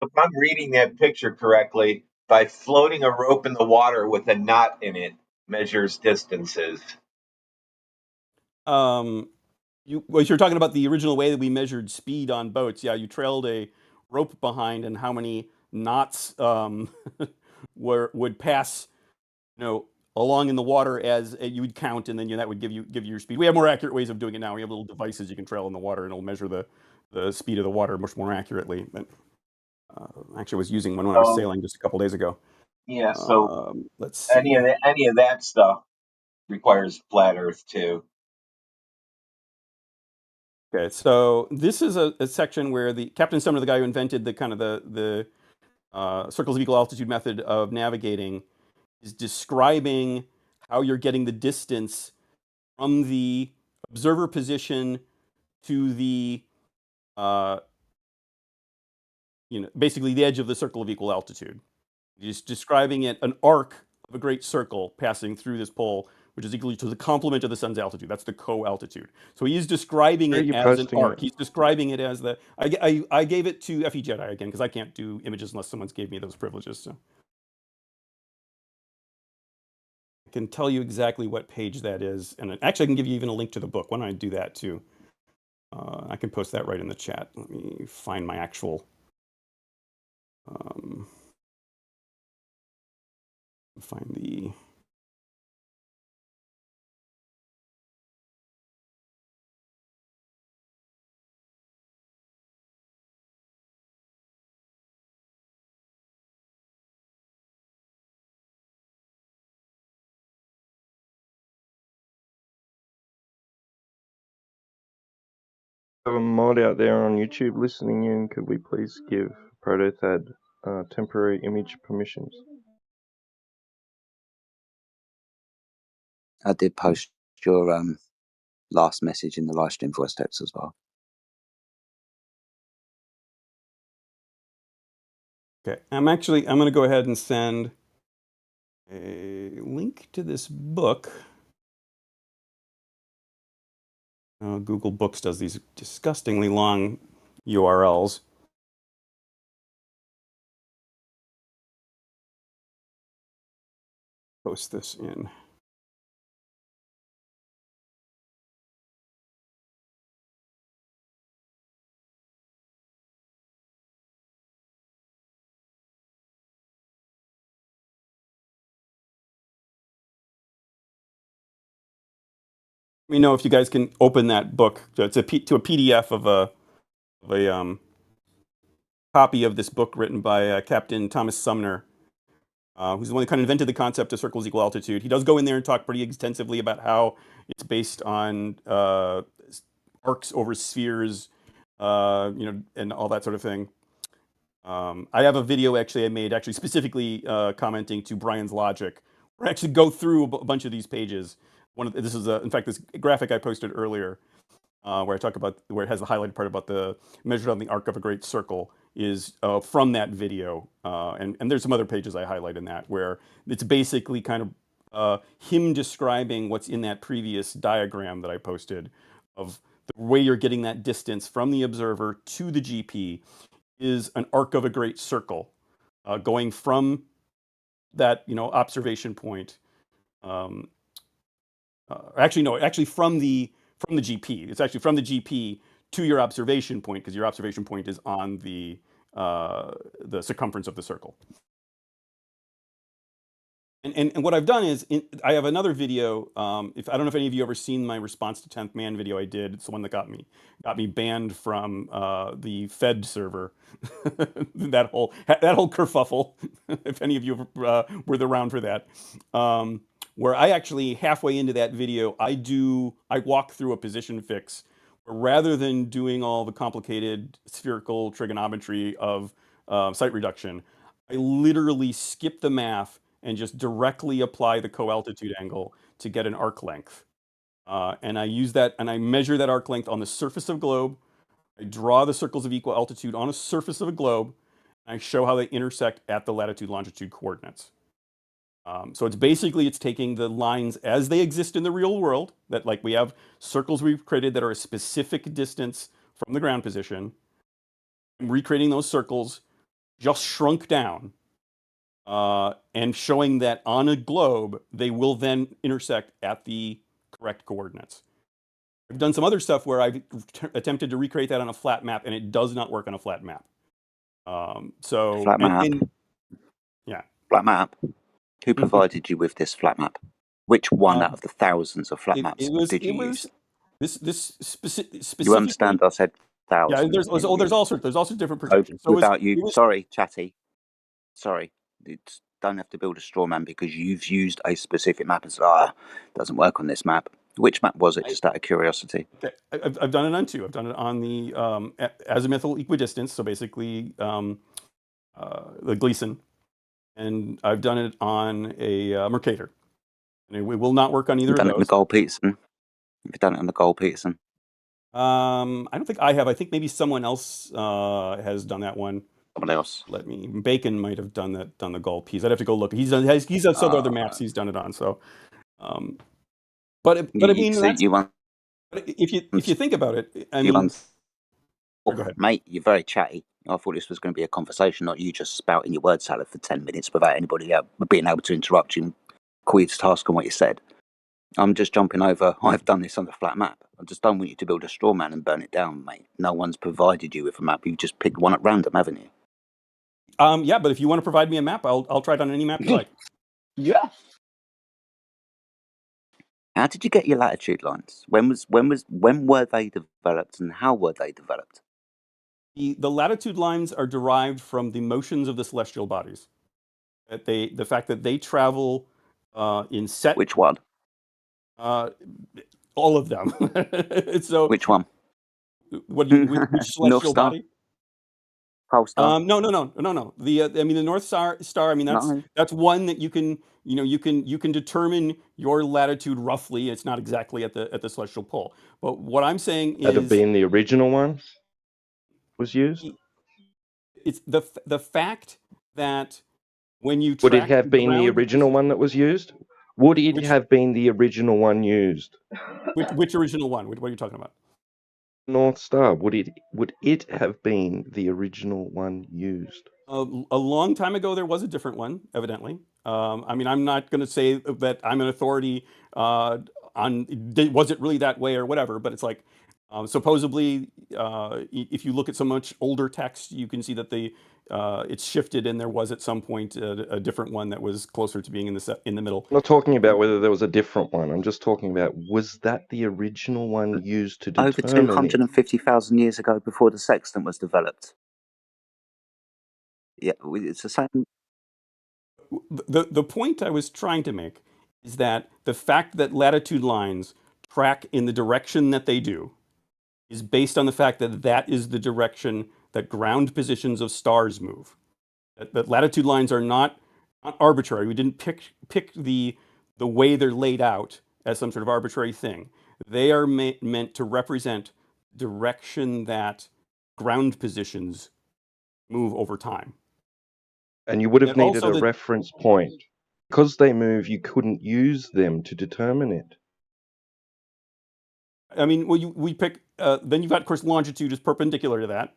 [SPEAKER 9] If I'm reading that picture correctly, by floating a rope in the water with a knot in it measures distances.
[SPEAKER 10] You're talking about the original way that we measured speed on boats. Yeah, you trailed a rope behind, and how many knots would pass, along in the water as you would count, and then that would give you your speed. We have more accurate ways of doing it now. We have little devices you can trail in the water, and it'll measure the speed of the water much more accurately. But actually, I was using one when I was sailing just a couple days ago.
[SPEAKER 9] Yeah, so
[SPEAKER 10] let's see.
[SPEAKER 9] Any of that stuff requires flat Earth too.
[SPEAKER 10] Okay, so this is a section where the Captain Sumner, the guy who invented the kind of the circles of equal altitude method of navigating, is describing how you're getting the distance from the observer position to the basically the edge of the circle of equal altitude. He's describing it an arc of a great circle passing through this pole, which is equal to the complement of the sun's altitude. That's the co-altitude. So he's describing it as an arc. He's describing it as the. I gave it to FE Jedi again because I can't do images unless someone's gave me those privileges. So I can tell you exactly what page that is, and actually I can give you even a link to the book. Why don't I do that too? I can post that right in the chat. Let me find my actual. Find the.
[SPEAKER 21] Have a mod out there on YouTube listening in. Could we please give Protothad temporary image permissions?
[SPEAKER 19] I did post your last message in the live stream voice text as well.
[SPEAKER 10] Okay, I'm going to go ahead and send a link to this book. Google Books does these disgustingly long URLs. Post this in. Let me know if you guys can open that book. So it's to a PDF of a copy of this book written by Captain Thomas Sumner, who's the one that kind of invented the concept of circles equal altitude. He does go in there and talk pretty extensively about how it's based on arcs over spheres, and all that sort of thing. I have a video I made specifically commenting to Brian's logic, where I actually go through a bunch of these pages. This is in fact, this graphic I posted earlier, where I talk about where it has the highlighted part about the measured on the arc of a great circle is from that video, and there's some other pages I highlight in that where it's basically kind of him describing what's in that previous diagram that I posted of the way you're getting that distance from the observer to the GP is an arc of a great circle, going from that observation point. Actually from the GP. It's actually from the GP to your observation point, because your observation point is on the circumference of the circle. And what I've done is I have another video. If I don't know if any of you ever seen my response to 10th Man video I did. It's the one that got me banned from the Fed server. that whole kerfuffle. If any of you were around for that. Where I actually halfway into that video, I walk through a position fix, where rather than doing all the complicated spherical trigonometry of site reduction, I literally skip the math and just directly apply the co-altitude angle to get an arc length. And I use that, and I measure that arc length on the surface of a globe. I draw the circles of equal altitude on a surface of a globe, and I show how they intersect at the latitude longitude coordinates. So it's taking the lines as they exist in the real world, that like we have circles we've created that are a specific distance from the ground position. I'm recreating those circles, just shrunk down, and showing that on a globe, they will then intersect at the correct coordinates. I've done some other stuff where I've attempted to recreate that on a flat map, and it does not work on a flat map.
[SPEAKER 19] Flat map?
[SPEAKER 10] Yeah.
[SPEAKER 19] Flat map? Who provided you with this flat map? Which one out of the thousands of flat maps did you use?
[SPEAKER 10] This specific.
[SPEAKER 19] You understand? I said thousands.
[SPEAKER 10] Yeah, there's all sorts of different projections. So
[SPEAKER 19] without sorry, chatty. Sorry, don't have to build a straw man because you've used a specific map and said, doesn't work on this map. Which map was it? Just out of curiosity.
[SPEAKER 10] Okay, I've done it on two. I've done it on the azimuthal equidistance, so basically the Gleason, and I've done it on a Mercator. And it will not work on either of those.
[SPEAKER 19] You've done it on the Gold-Peterson. You've done it on the Gold-Peterson.
[SPEAKER 10] I don't think I have. I think maybe someone else has done that one.
[SPEAKER 19] Someone else.
[SPEAKER 10] Bacon might have done the Gold-Peas. I'd have to go look. He's done some other maps he's done it on. So, but I mean, if you think about it, I mean,
[SPEAKER 19] go ahead, mate. You're very chatty. I thought this was going to be a conversation, not you just spouting your word salad for 10 minutes without anybody being able to interrupt you and call you to task on what you said. I'm just jumping over. I've done this on the flat map. I just don't want you to build a straw man and burn it down, mate. No one's provided you with a map. You've just picked one at random, haven't you?
[SPEAKER 10] Yeah, but if you want to provide me a map, I'll try it on any map you like.
[SPEAKER 19] Yeah. How did you get your latitude lines? When were they developed, and how were they developed?
[SPEAKER 10] The latitude lines are derived from the motions of the celestial bodies. The fact that they travel in set.
[SPEAKER 19] Which one?
[SPEAKER 10] All of them. So
[SPEAKER 19] which one?
[SPEAKER 10] What do you, which
[SPEAKER 19] North
[SPEAKER 10] celestial
[SPEAKER 19] Star,
[SPEAKER 10] body?
[SPEAKER 19] Pole Star.
[SPEAKER 10] No. I mean, the North Star. I mean,
[SPEAKER 19] No,
[SPEAKER 10] that's one that you can, you can determine your latitude roughly. It's not exactly at the celestial pole. But what I'm saying
[SPEAKER 21] Had it
[SPEAKER 10] is,
[SPEAKER 21] been the original one was used?
[SPEAKER 10] it's the fact that when you
[SPEAKER 21] Would it
[SPEAKER 10] track the
[SPEAKER 21] have been the
[SPEAKER 10] ground,
[SPEAKER 21] original one that was used? Would it
[SPEAKER 10] which
[SPEAKER 21] have been the original one used?
[SPEAKER 10] which original one? What are you talking about?
[SPEAKER 21] North Star. Would it have been the original one used?
[SPEAKER 10] A long time ago, there was a different one, evidently. I mean, I'm not going to say that I'm an authority on was it really that way or whatever, but it's like supposedly, if you look at some much older text, you can see that it's shifted, and there was at some point a different one that was closer to being in the middle.
[SPEAKER 21] I'm not talking about whether there was a different one. I'm just talking about, was that the original one used to
[SPEAKER 19] over
[SPEAKER 21] determine it?
[SPEAKER 19] 250,000 years ago, before the sextant was developed. Yeah, it's the same.
[SPEAKER 10] The point I was trying to make is that the fact that latitude lines track in the direction that they do is based on the fact that that is the direction that ground positions of stars move. That latitude lines are not arbitrary. We didn't pick the way they're laid out as some sort of arbitrary thing. They are meant to represent direction that ground positions move over time.
[SPEAKER 21] And you would have
[SPEAKER 10] And
[SPEAKER 21] needed
[SPEAKER 10] also
[SPEAKER 21] a reference point. Because they move, you couldn't use them to determine it.
[SPEAKER 10] I mean, well, we pick. Then you've got, of course, longitude is perpendicular to that,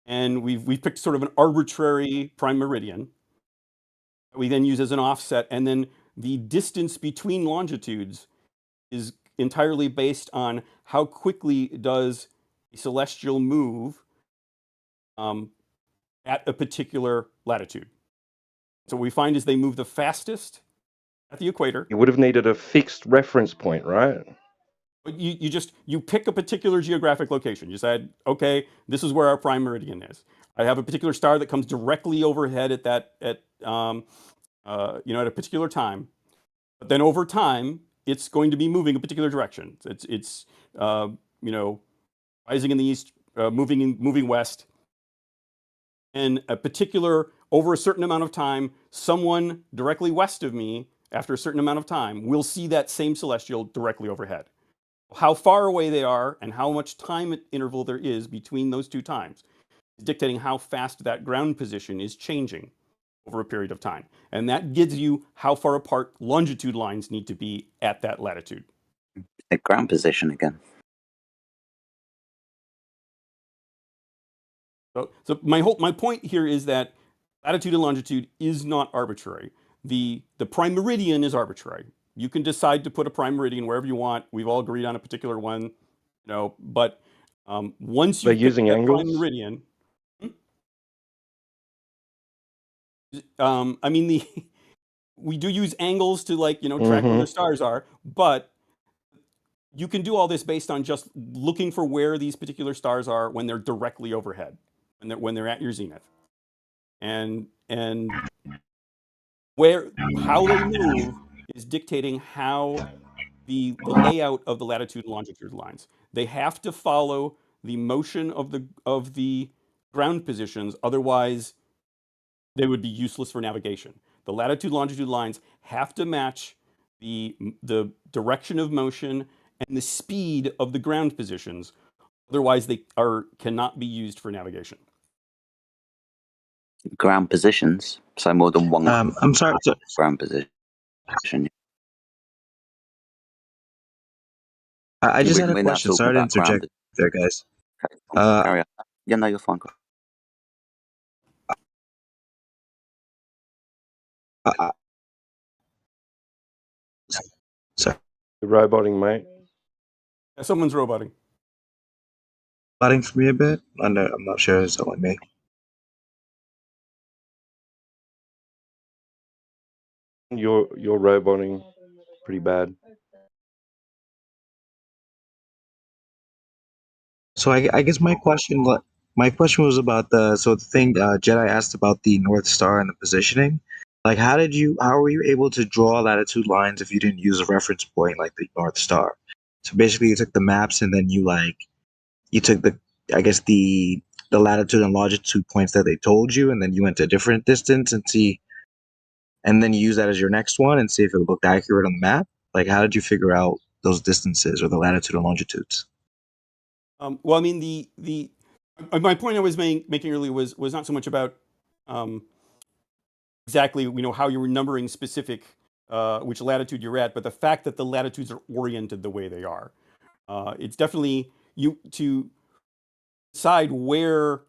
[SPEAKER 10] and we've picked sort of an arbitrary prime meridian. We then use as an offset, and then the distance between longitudes is entirely based on how quickly does a celestial move at a particular latitude. So what we find is they move the fastest at the equator.
[SPEAKER 21] You would have needed a fixed reference point, right?
[SPEAKER 10] But you pick a particular geographic location. You said, okay, this is where our prime meridian is. I have a particular star that comes directly overhead at a particular time. But then over time, it's going to be moving a particular direction. It's rising in the east, moving west. And over a certain amount of time, someone directly west of me, after a certain amount of time, will see that same celestial directly overhead. How far away they are and how much time interval there is between those two times is dictating how fast that ground position is changing over a period of time. And that gives you how far apart longitude lines need to be at that latitude.
[SPEAKER 19] The ground position again.
[SPEAKER 10] So my point here is that latitude and longitude is not arbitrary. The prime meridian is arbitrary. You can decide to put a prime meridian wherever you want. We've all agreed on a particular one, but once you
[SPEAKER 21] using
[SPEAKER 10] that
[SPEAKER 21] angles?
[SPEAKER 10] prime meridian, I mean we do use angles to track where the stars are, but you can do all this based on just looking for where these particular stars are when they're directly overhead, when they're at your zenith, and how they move is dictating how the layout of the latitude and longitude lines. They have to follow the motion of the ground positions, otherwise they would be useless for navigation. The latitude longitude lines have to match the direction of motion and the speed of the ground positions, otherwise they cannot be used for navigation.
[SPEAKER 19] Ground positions, so more than one.
[SPEAKER 13] I'm sorry.
[SPEAKER 19] Ground position.
[SPEAKER 13] I just had a question. Sorry to interject there, guys.
[SPEAKER 19] Carry on. Yeah, no, you're fine.
[SPEAKER 13] Sorry.
[SPEAKER 21] You're roboting, mate.
[SPEAKER 10] Yeah, someone's roboting.
[SPEAKER 13] Roboting for me a bit. I'm not sure it's only me.
[SPEAKER 21] You're roboting pretty bad.
[SPEAKER 13] So I guess my question was about the thing Jedi asked about the North Star and the positioning. Like, how were you able to draw latitude lines if you didn't use a reference point like the North Star? So basically, you took the maps and then you took I guess the latitude and longitude points that they told you, and then you went to a different distance and see, and then you use that as your next one and see if it looked accurate on the map? Like, how did you figure out those distances or the latitude and longitudes?
[SPEAKER 10] Well, I mean, my point I was making earlier was not so much about exactly how you were numbering specific which latitude you're at, but the fact that the latitudes are oriented the way they are. It's definitely you to decide where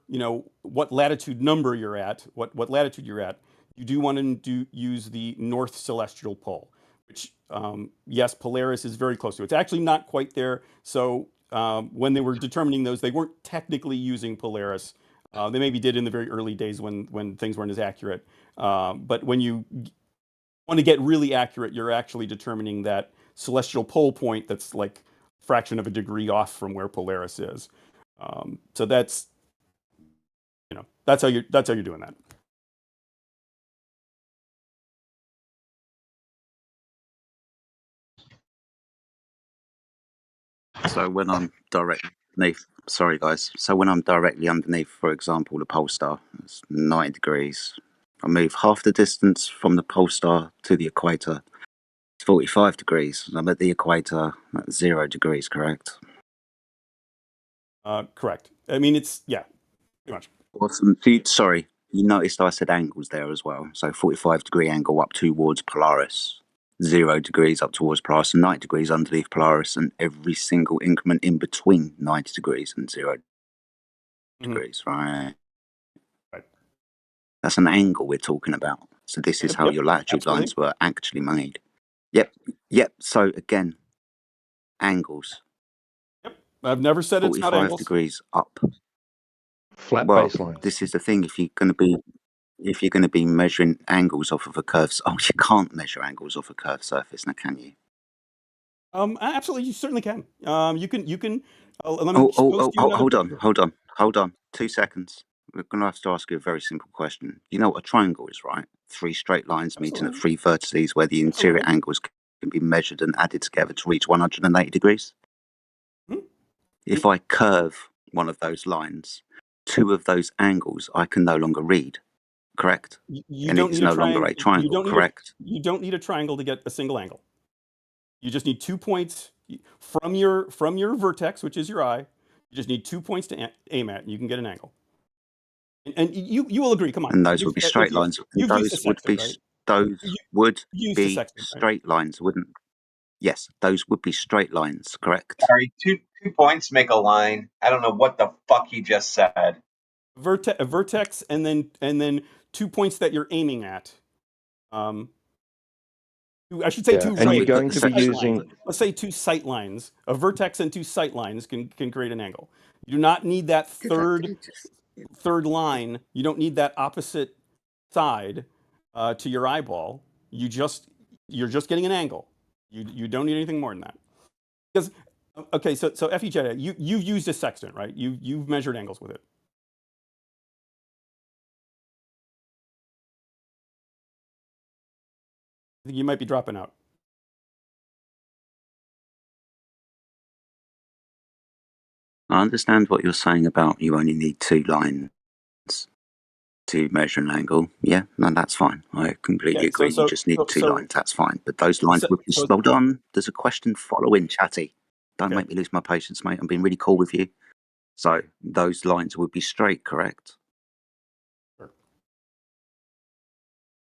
[SPEAKER 10] what latitude number you're at, what latitude you're at. You do want to use the North Celestial Pole, which yes, Polaris is very close to. It's actually not quite there. So when they were determining those, they weren't technically using Polaris. They maybe did in the very early days when things weren't as accurate. But when you want to get really accurate, you're actually determining that celestial pole point that's like a fraction of a degree off from where Polaris is. So that's how you're doing that.
[SPEAKER 19] So when I'm directly underneath, sorry guys. So when I'm directly underneath, for example, the pole star, it's 90 degrees. I move half the distance from the pole star to the equator. It's 45 degrees. I'm at the equator at 0 degrees, correct?
[SPEAKER 10] Correct. I mean, it's pretty much.
[SPEAKER 19] Awesome. Sorry, you noticed I said angles there as well. So 45-degree angle up towards Polaris, 0 degrees up towards Polaris, and 90 degrees underneath Polaris, and every single increment in between 90 degrees and 0 degrees, right?
[SPEAKER 10] Right.
[SPEAKER 19] That's an angle we're talking about. So this is how your latitude
[SPEAKER 10] absolutely.
[SPEAKER 19] lines were actually made. Yep. So again, angles.
[SPEAKER 10] I've never said it's not
[SPEAKER 19] 45
[SPEAKER 10] angles.
[SPEAKER 19] degrees up.
[SPEAKER 21] Flat
[SPEAKER 19] Well,
[SPEAKER 21] baselines.
[SPEAKER 19] this is the thing. If you're going to be measuring angles off of a curve, you can't measure angles off a curved surface, now can you?
[SPEAKER 10] Absolutely, you certainly can. You can. Let me
[SPEAKER 19] Hold on. 2 seconds. We're going to have to ask you a very simple question. You know what a triangle is, right? 3 straight lines meeting at 3 vertices where the interior angles can be measured and added together to reach 180 degrees. If I curve one of those lines, 2 of those angles I can no longer read, correct?
[SPEAKER 10] You don't
[SPEAKER 19] it's
[SPEAKER 10] need
[SPEAKER 19] no longer a triangle, correct?
[SPEAKER 10] You don't need a triangle to get a single angle. You just need 2 points from your vertex, which is your eye. You just need 2 points to aim at, and you can get an angle. And you will agree. Come on.
[SPEAKER 19] And those would be straight lines. Those would be straight lines, wouldn't? Yes, those would be straight lines, correct?
[SPEAKER 9] Sorry, two points make a line. I don't know what the fuck he just said.
[SPEAKER 10] A vertex, and then 2 points that you're aiming at. I should say 2
[SPEAKER 21] and
[SPEAKER 10] right.
[SPEAKER 21] you're going to be using.
[SPEAKER 10] Let's say 2 sight lines. A vertex and 2 sight lines can create an angle. You do not need that third line. You don't need that opposite side to your eyeball. You're just getting an angle. You don't need anything more than that. Because okay, so Effie Jedi, you've used a sextant, right? You've measured angles with it. I think you might be dropping out.
[SPEAKER 19] I understand what you're saying about you only need 2 lines to measure an angle. Yeah, no, that's fine. I completely agree. You just need 2 lines. That's fine. But those lines would be. Hold on. There's a question following, chatty. Don't make me lose my patience, mate. I'm being really cool with you. So those lines would be straight, correct?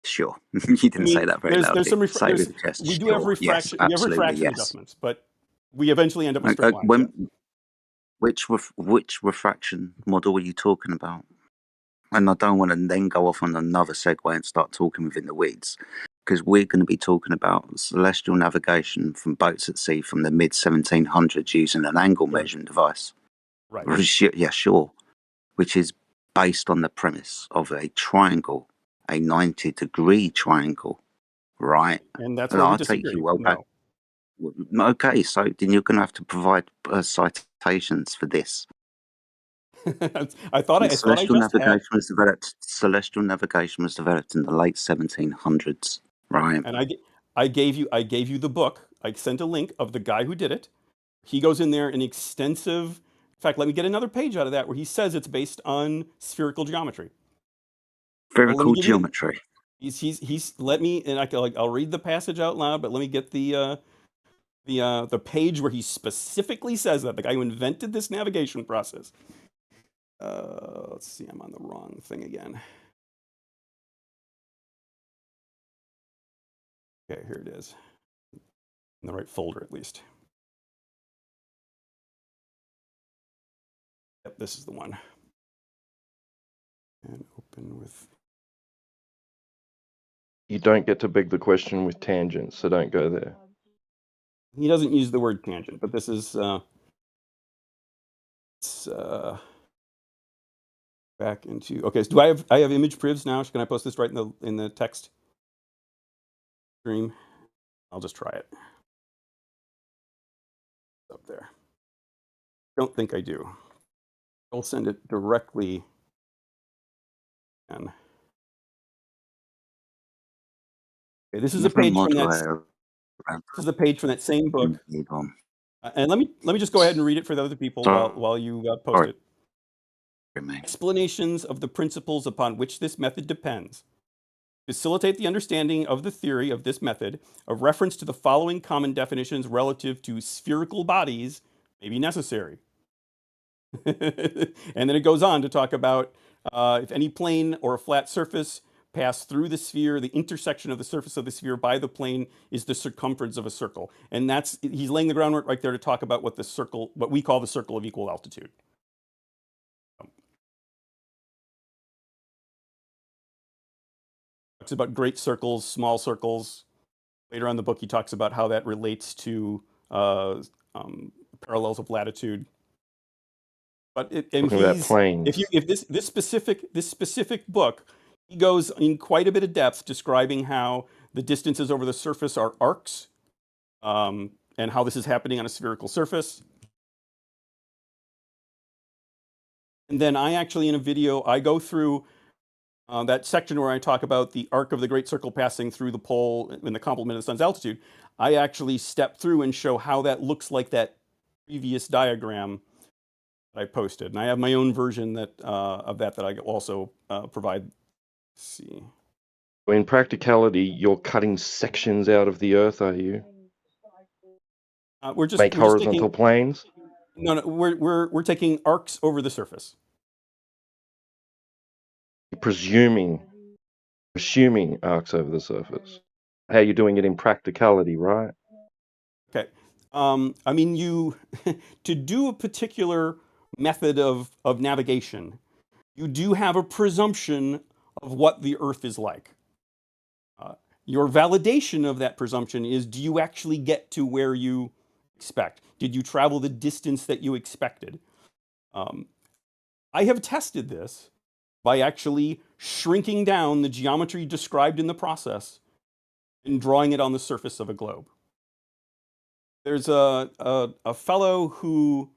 [SPEAKER 19] Sure. You didn't say that very loudly.
[SPEAKER 10] We do have refraction. We have refraction adjustments, but we eventually end up with straight lines.
[SPEAKER 19] Which refraction model are you talking about? And I don't want to then go off on another segue and start talking within the weeds, because we're going to be talking about celestial navigation from boats at sea from the mid 1700s using an angle measuring device.
[SPEAKER 10] Right.
[SPEAKER 19] Yeah, sure. Which is based on the premise of a triangle, a 90-degree triangle, right?
[SPEAKER 10] And that's where we disagree.
[SPEAKER 19] Take you well back. Okay, so then you're going to have to provide citations for this. Celestial navigation was developed in the late 1700s, right?
[SPEAKER 10] And I gave you the book. I sent a link of the guy who did it. He goes in there in extensive In fact, let me get another page out of that where he says it's based on spherical geometry. Well, let me
[SPEAKER 19] Spherical
[SPEAKER 10] give you the,
[SPEAKER 19] geometry.
[SPEAKER 10] he's let me, and I'll read the passage out loud, but let me get the page where he specifically says that, the guy who invented this navigation process. Let's see, I'm on the wrong thing again. Okay, here it is. In the right folder, at least. Yep, this is the one. And open with.
[SPEAKER 21] You don't get to beg the question with tangents, so don't go there.
[SPEAKER 10] He doesn't use the word tangent, but this is back into. Okay, so I have image privs now? Can I post this right in the text stream? I'll just try it. Up there. Don't think I do. I'll send it directly. And okay, this is a page from that. This is a page from that same book. And let me just go ahead and read it for the other people while you post it. Explanations of the principles upon which this method depends. Facilitate the understanding of the theory of this method, a reference to the following common definitions relative to spherical bodies may be necessary. And then it goes on to talk about if any plane or a flat surface pass through the sphere, the intersection of the surface of the sphere by the plane is the circumference of a circle. And he's laying the groundwork right there to talk about what we call the circle of equal altitude. Talks about great circles, small circles. Later on in the book, he talks about how that relates to parallels of latitude. But if this specific book, he goes in quite a bit of depth describing how the distances over the surface are arcs, and how this is happening on a spherical surface. And then I actually, in a video, I go through that section where I talk about the arc of the Great Circle passing through the pole in the complement of the sun's altitude. I actually step through and show how that looks like that previous diagram that I posted. And I have my own version of that I also provide. Let's see.
[SPEAKER 21] In practicality, you're cutting sections out of the Earth, are you?
[SPEAKER 10] We're just
[SPEAKER 21] make horizontal planes.
[SPEAKER 10] No, we're taking arcs over the surface.
[SPEAKER 21] Assuming arcs over the surface. How you're doing it in practicality, right?
[SPEAKER 10] Okay. I mean, to do a particular method of navigation, you do have a presumption of what the Earth is like. Your validation of that presumption is, do you actually get to where you expect? Did you travel the distance that you expected? I have tested this by actually shrinking down the geometry described in the process and drawing it on the surface of a globe. There's a fellow who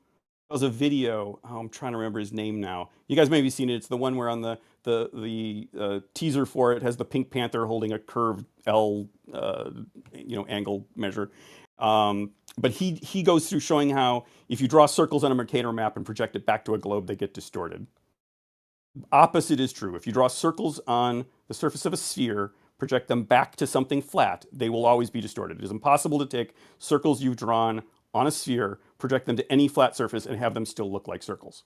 [SPEAKER 10] does a video. I'm trying to remember his name now. You guys may have seen it. It's the one where on the teaser for it has the Pink Panther holding a curved L, angle measure. But he goes through showing how if you draw circles on a Mercator map and project it back to a globe, they get distorted. Opposite is true. If you draw circles on the surface of a sphere, project them back to something flat, they will always be distorted. It is impossible to take circles you've drawn on a sphere, project them to any flat surface, and have them still look like circles.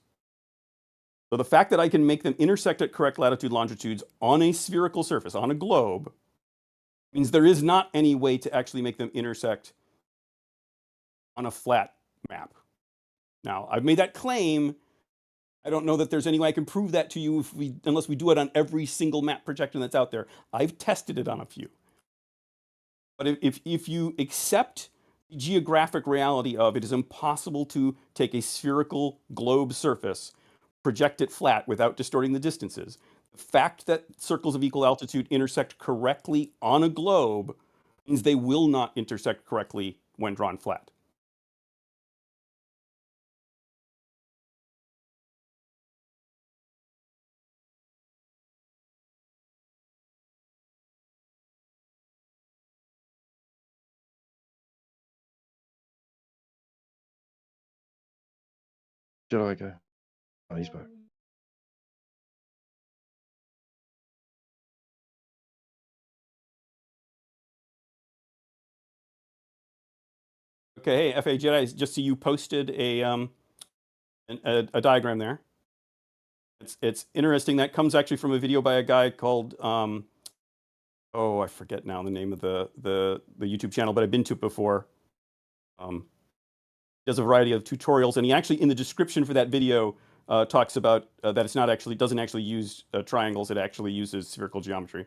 [SPEAKER 10] So the fact that I can make them intersect at correct latitude longitudes on a spherical surface, on a globe, means there is not any way to actually make them intersect on a flat map. Now, I've made that claim. I don't know that there's any way I can prove that to you unless we do it on every single map projection that's out there. I've tested it on a few. But if you accept the geographic reality of it is impossible to take a spherical globe surface, project it flat without distorting the distances, the fact that circles of equal altitude intersect correctly on a globe means they will not intersect correctly when drawn flat.
[SPEAKER 21] Should I go? Oh, he's back.
[SPEAKER 10] Okay, hey, FA Jedi, just see you posted a diagram there. It's interesting. That comes actually from a video by a guy called oh, I forget now the name of the YouTube channel, but I've been to it before. He does a variety of tutorials, and he actually in the description for that video talks about that it's not actually doesn't actually use triangles. It actually uses spherical geometry.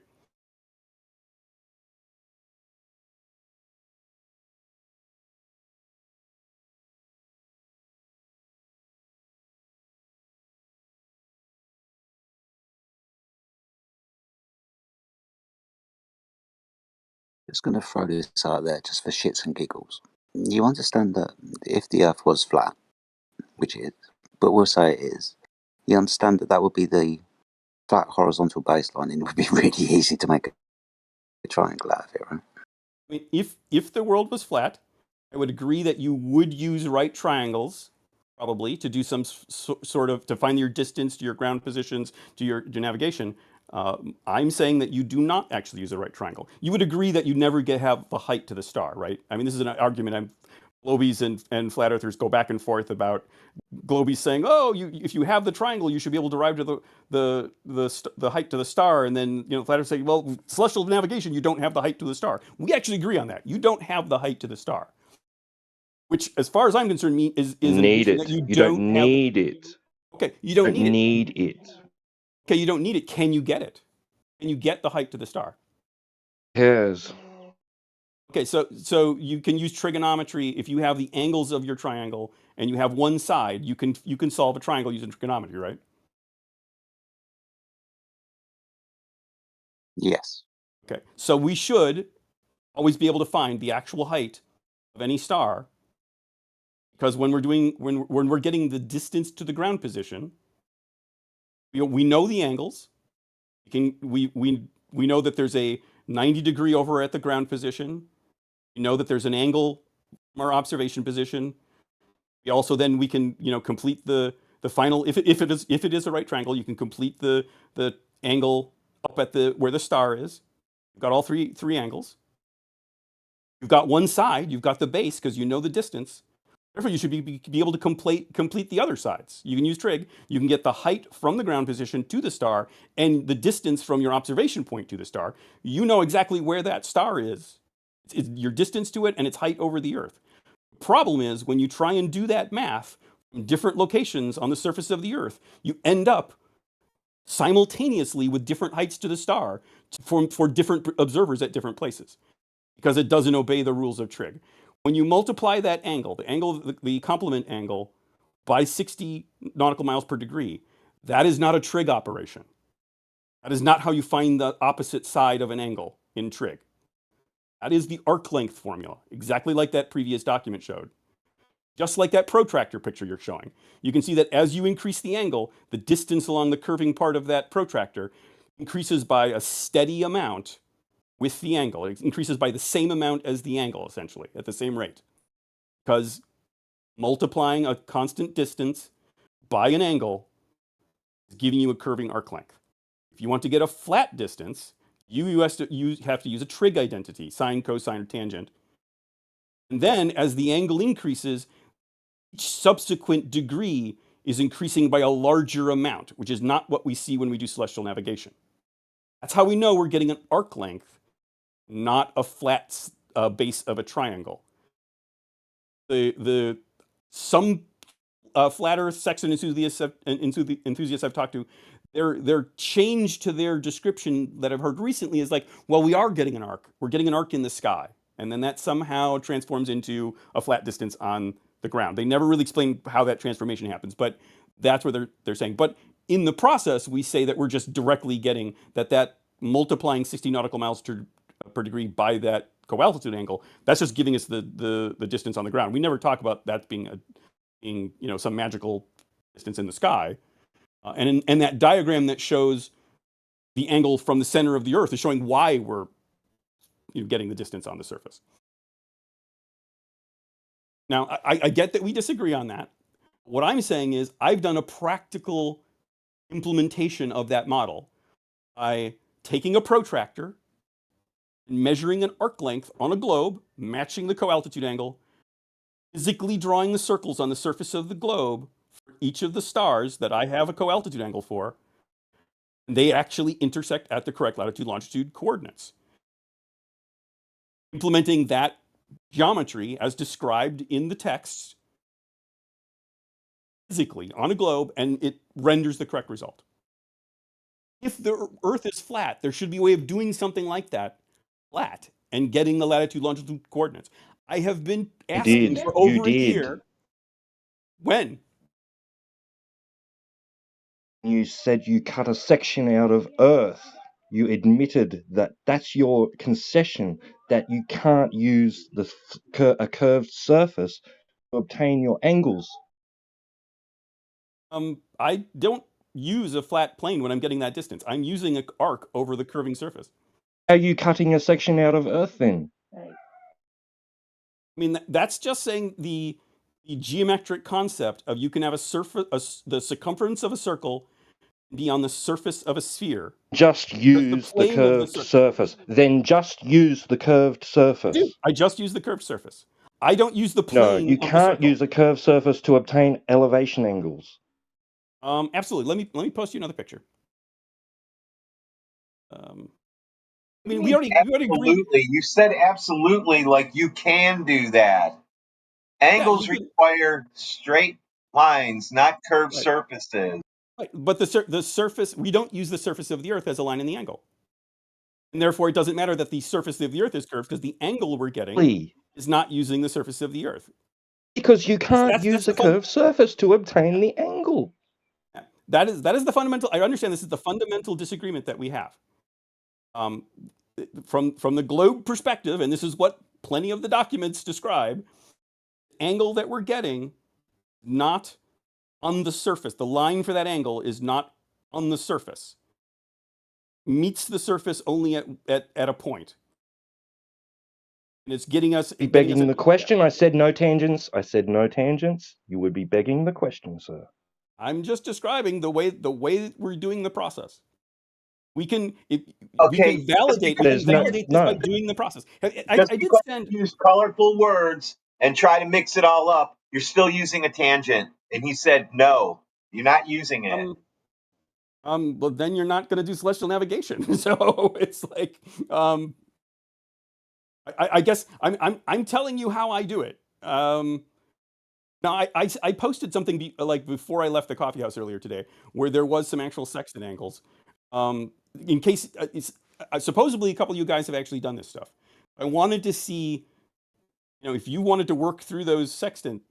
[SPEAKER 19] Just going to throw this out there just for shits and giggles. You understand that if the Earth was flat, which it is, but we'll say it is, you understand that that would be the flat horizontal baseline, and it would be really easy to make a triangle out of it, right?
[SPEAKER 10] I mean, if the world was flat, I would agree that you would use right triangles, probably, to do some sort of, to find your distance to your ground positions, to your navigation. I'm saying that you do not actually use a right triangle. You would agree that you never have the height to the star, right? I mean, this is an argument Globies and flat earthers go back and forth about. Globies saying, oh, if you have the triangle, you should be able to arrive to the height to the star, and then flat earthers say, well, celestial navigation, you don't have the height to the star. We actually agree on that. You don't have the height to the star, which, as far as I'm concerned, is
[SPEAKER 21] need it.
[SPEAKER 10] that you
[SPEAKER 21] don't need it.
[SPEAKER 10] Okay, you don't
[SPEAKER 21] need it.
[SPEAKER 10] Okay, you don't need it. Can you get it? Can you get the height to the star?
[SPEAKER 21] Yes.
[SPEAKER 10] Okay, so you can use trigonometry if you have the angles of your triangle and you have one side. You can solve a triangle using trigonometry, right?
[SPEAKER 19] Yes.
[SPEAKER 10] Okay, so we should always be able to find the actual height of any star, because when we're getting the distance to the ground position, we know the angles. We know that there's a 90 degree over at the ground position. We know that there's an angle from our observation position. We can complete the final, if it is a right triangle, you can complete the angle up at where the star is. You've got all three angles. You've got one side. You've got the base because you know the distance. Therefore, you should be able to complete the other sides. You can use trig. You can get the height from the ground position to the star and the distance from your observation point to the star. You know exactly where that star is. It's your distance to it and its height over the Earth. The problem is when you try and do that math from different locations on the surface of the Earth, you end up simultaneously with different heights to the star for different observers at different places, because it doesn't obey the rules of trig. When you multiply that angle, the complement angle, by 60 nautical miles per degree, that is not a trig operation. That is not how you find the opposite side of an angle in trig. That is the arc length formula, exactly like that previous document showed. Just like that protractor picture you're showing. You can see that as you increase the angle, the distance along the curving part of that protractor increases by a steady amount with the angle. It increases by the same amount as the angle, essentially, at the same rate. Because multiplying a constant distance by an angle is giving you a curving arc length. If you want to get a flat distance, you have to use a trig identity, sine, cosine, or tangent. And then, as the angle increases, each subsequent degree is increasing by a larger amount, which is not what we see when we do celestial navigation. That's how we know we're getting an arc length, not a flat base of a triangle. Some flat Earth sextant enthusiasts I've talked to, their change to their description that I've heard recently is like, well, we are getting an arc. We're getting an arc in the sky, and then that somehow transforms into a flat distance on the ground. They never really explain how that transformation happens, but that's what they're saying. But in the process, we say that we're just directly getting that multiplying 60 nautical miles per degree by that co-altitude angle, that's just giving us the distance on the ground. We never talk about that being some magical distance in the sky. And that diagram that shows the angle from the center of the Earth is showing why we're getting the distance on the surface. Now, I get that we disagree on that. What I'm saying is I've done a practical implementation of that model by taking a protractor and measuring an arc length on a globe, matching the co-altitude angle, physically drawing the circles on the surface of the globe for each of the stars that I have a co-altitude angle for. And they actually intersect at the correct latitude longitude coordinates. Implementing that geometry as described in the text physically on a globe, and it renders the correct result. If the Earth is flat, there should be a way of doing something like that flat and getting the latitude longitude coordinates. I have been asking for over a year. When?
[SPEAKER 21] You said you cut a section out of Earth. You admitted that that's your concession, that you can't use a curved surface to obtain your angles.
[SPEAKER 10] I don't use a flat plane when I'm getting that distance. I'm using an arc over the curving surface.
[SPEAKER 21] Are you cutting a section out of Earth then?
[SPEAKER 10] I mean, that's just saying the geometric concept of you can have a surface, the circumference of a circle be on the surface of a sphere.
[SPEAKER 21] Just use the curved surface. Then just use the curved surface.
[SPEAKER 10] I just use the curved surface. I don't use the
[SPEAKER 21] No,
[SPEAKER 10] plane.
[SPEAKER 21] you can't use a curved surface to obtain elevation angles.
[SPEAKER 10] Absolutely. Let me post you another picture. I mean, we already agreed.
[SPEAKER 9] Absolutely. You said absolutely, like you can do that. Angles require straight lines, not curved surfaces.
[SPEAKER 10] Right. But the surface, we don't use the surface of the Earth as a line in the angle. And therefore, it doesn't matter that the surface of the Earth is curved because the angle we're getting is not using the surface of the Earth.
[SPEAKER 21] Because you can't use a curved surface to obtain the angle.
[SPEAKER 10] That is the fundamental. I understand this is the fundamental disagreement that we have. From the globe perspective, and this is what plenty of the documents describe, angle that we're getting, not on the surface. The line for that angle is not on the surface. Meets the surface only at a point. And it's getting us...
[SPEAKER 21] Begging the question? I said no tangents. I said no tangents. You would be begging the question, sir.
[SPEAKER 10] I'm just describing the way we're doing the process. We can validate this by doing the process. I did send...
[SPEAKER 9] use colorful words and try to mix it all up. You're still using a tangent. And he said, no, you're not using it.
[SPEAKER 10] Well, then you're not going to do celestial navigation. So it's like, I guess I'm telling you how I do it. Now I posted something like before I left the coffee house earlier today, where there was some actual sextant angles. In case supposedly a couple of you guys have actually done this stuff. I wanted to see, if you wanted to work through those sextant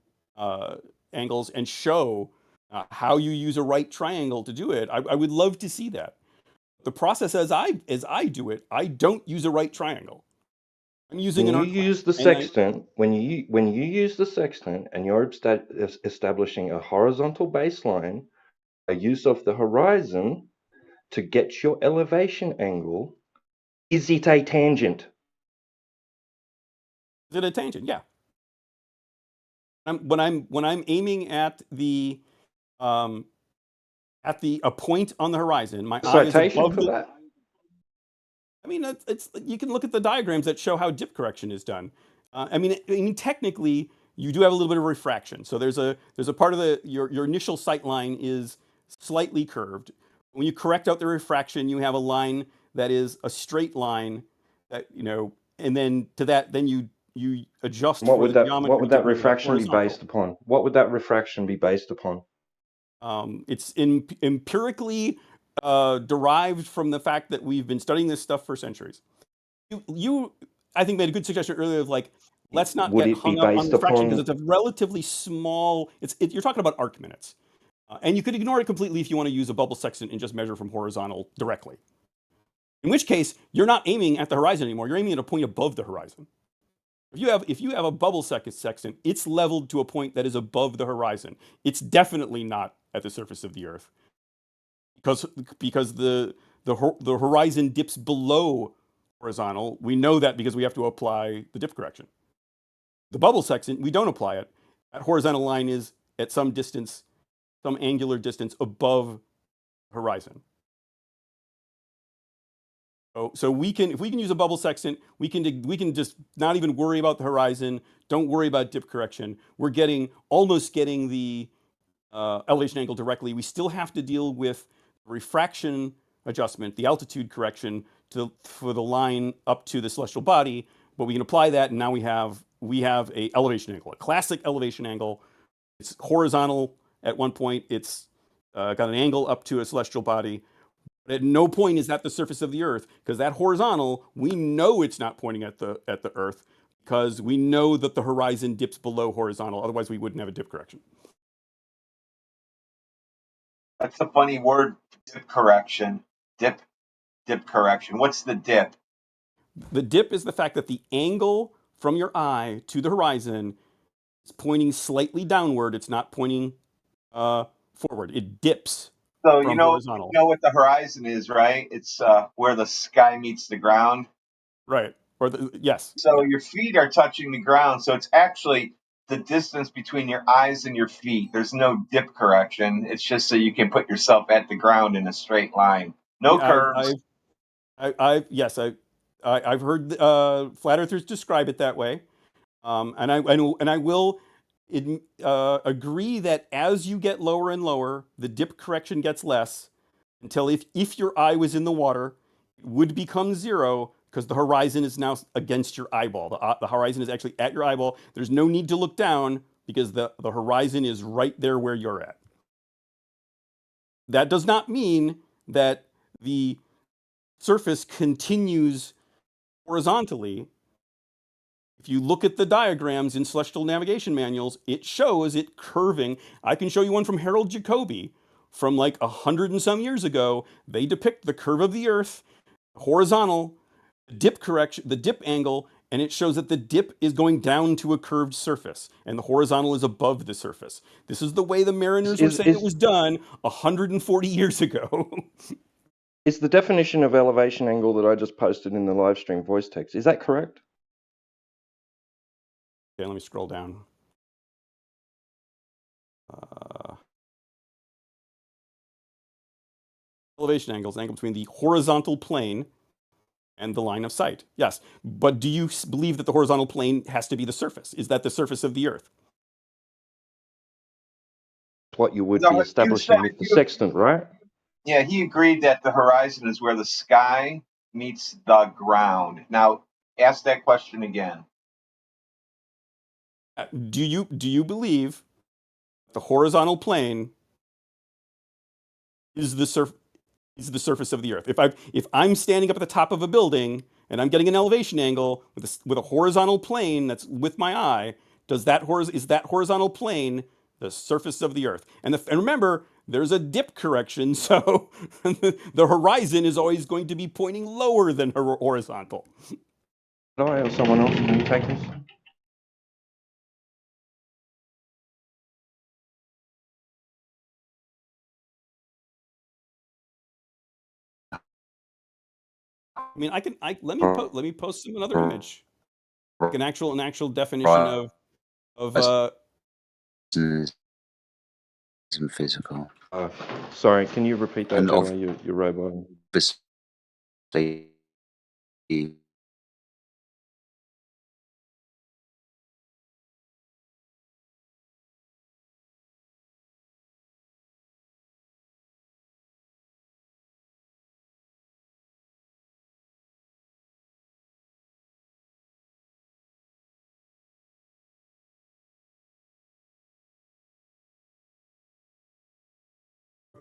[SPEAKER 10] angles and show how you use a right triangle to do it. I would love to see that. The process as I do it, I don't use a right triangle. I'm using
[SPEAKER 21] when you use the sextant, when you use the sextant and you're establishing a horizontal baseline, a use of the horizon to get your elevation angle, is it a tangent?
[SPEAKER 10] Is it a tangent? Yeah. When I'm aiming at a point on the horizon, my eye is above
[SPEAKER 21] for that.
[SPEAKER 10] I mean, you can look at the diagrams that show how dip correction is done. I mean, technically, you do have a little bit of refraction. So there's a part of your initial sight line is slightly curved. When you correct out the refraction, you have a line that is a straight line that, and then to that, then you adjust.
[SPEAKER 21] What would that refraction be based upon? What would that refraction be based upon?
[SPEAKER 10] It's empirically derived from the fact that we've been studying this stuff for centuries. You I think, made a good suggestion earlier of like, let's not get hung up on refraction because it's a relatively small. You're talking about arc minutes, and you could ignore it completely if you want to use a bubble sextant and just measure from horizontal directly. In which case, you're not aiming at the horizon anymore. You're aiming at a point above the horizon. If you have a bubble sextant, it's leveled to a point that is above the horizon. It's definitely not at the surface of the Earth, because the horizon dips below horizontal. We know that because we have to apply the dip correction. The bubble sextant, we don't apply it. That horizontal line is at some distance, some angular distance above horizon. So we can, if we can use a bubble sextant, we can just not even worry about the horizon. Don't worry about dip correction. We're almost getting the elevation angle directly. We still have to deal with refraction adjustment, the altitude correction for the line up to the celestial body. But we can apply that, and now we have a elevation angle, a classic elevation angle. It's horizontal at one point. It's got an angle up to a celestial body. But at no point is that the surface of the Earth, because that horizontal, we know it's not pointing at the Earth, because we know that the horizon dips below horizontal. Otherwise, we wouldn't have a dip correction.
[SPEAKER 9] That's a funny word, dip correction. Dip correction. What's the dip?
[SPEAKER 10] The dip is the fact that the angle from your eye to the horizon is pointing slightly downward. It's not pointing forward. It dips.
[SPEAKER 9] So
[SPEAKER 10] from horizontal.
[SPEAKER 9] You know what the horizon is, right? It's where the sky meets the ground.
[SPEAKER 10] Right. Yes.
[SPEAKER 9] So your feet are touching the ground. So it's actually the distance between your eyes and your feet. There's no dip correction. It's just so you can put yourself at the ground in a straight line. No curves.
[SPEAKER 10] I've heard flat earthers describe it that way, and I will agree that as you get lower and lower, the dip correction gets less until if your eye was in the water, it would become zero because the horizon is now against your eyeball. The horizon is actually at your eyeball. There's no need to look down because the horizon is right there where you're at. That does not mean that the surface continues horizontally. If you look at the diagrams in celestial navigation manuals, it shows it curving. I can show you one from Harold Jacobi from like 100 and some years ago. They depict the curve of the Earth, horizontal, dip correction, the dip angle, and it shows that the dip is going down to a curved surface, and the horizontal is above the surface. This is the way the mariners were saying it was done 140 years ago.
[SPEAKER 21] Is the definition of elevation angle that I just posted in the live stream voice text, is that correct?
[SPEAKER 10] Okay, let me scroll down. Elevation angle is an angle between the horizontal plane and the line of sight. Yes, but do you believe that the horizontal plane has to be the surface? Is that the surface of the Earth?
[SPEAKER 21] What you would be establishing with the sextant, right?
[SPEAKER 9] Yeah, he agreed that the horizon is where the sky meets the ground. Now, ask that question again.
[SPEAKER 10] Do you believe the horizontal plane is the surface of the Earth? If I'm standing up at the top of a building and I'm getting an elevation angle with a horizontal plane that's with my eye, is that horizontal plane the surface of the Earth? And remember, there's a dip correction, so the horizon is always going to be pointing lower than horizontal.
[SPEAKER 21] Do I have someone else? Can you take this?
[SPEAKER 10] I mean, let me post another image, like an actual definition of
[SPEAKER 19] isn't physical.
[SPEAKER 21] Sorry, can you repeat that,
[SPEAKER 19] And
[SPEAKER 21] Jedi? Your robot.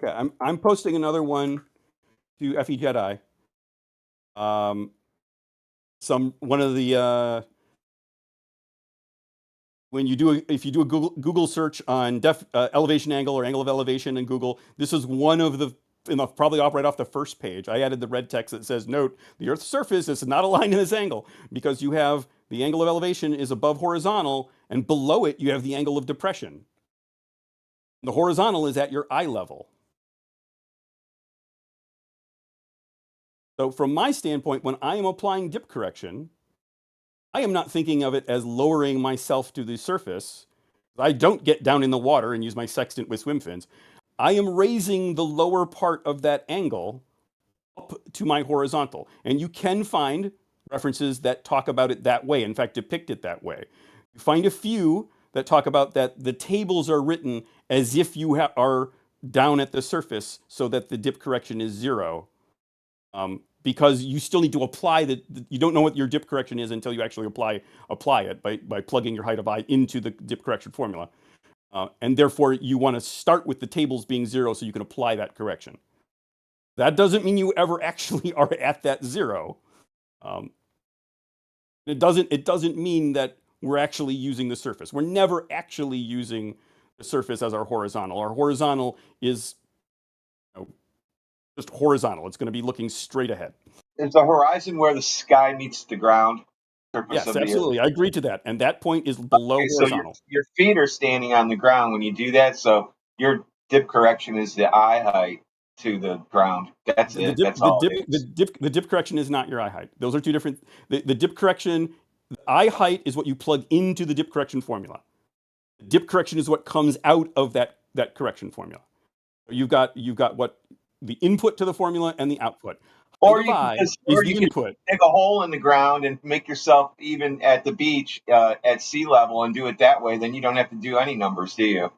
[SPEAKER 10] Okay, I'm posting another one to FE Jedi. One of the if you do a Google search on elevation angle or angle of elevation in Google, this is one of the probably right off the first page. I added the red text that says, "Note: the Earth's surface is not aligned in this angle," because you have the angle of elevation is above horizontal, and below it you have the angle of depression. The horizontal is at your eye level. So from my standpoint, when I am applying dip correction, I am not thinking of it as lowering myself to the surface. I don't get down in the water and use my sextant with swim fins. I am raising the lower part of that angle up to my horizontal. And you can find references that talk about it that way, in fact, depict it that way. You find a few that talk about that the tables are written as if you are down at the surface so that the dip correction is 0. Because you still need to apply you don't know what your dip correction is until you actually apply it by plugging your height of eye into the dip correction formula. And therefore, you want to start with the tables being 0 so you can apply that correction. That doesn't mean you ever actually are at that 0. It doesn't mean that we're actually using the surface. We're never actually using the surface as our horizontal. Our horizontal is just horizontal. It's going to be looking straight ahead.
[SPEAKER 9] Is the horizon where the sky meets the ground?
[SPEAKER 10] Yes, absolutely. I agree to that. And that point is below horizontal.
[SPEAKER 9] So your feet are standing on the ground when you do that. So your dip correction is the eye height to the ground. That's it. That's all.
[SPEAKER 10] The dip correction is not your eye height. Those are two different. The dip correction, the eye height is what you plug into the dip correction formula. The dip correction is what comes out of that correction formula. You've got what the input to the formula and the output.
[SPEAKER 9] Or you can dig a hole in the ground and make yourself even at the beach at sea level and do it that way. Then you don't have to do any numbers, do you?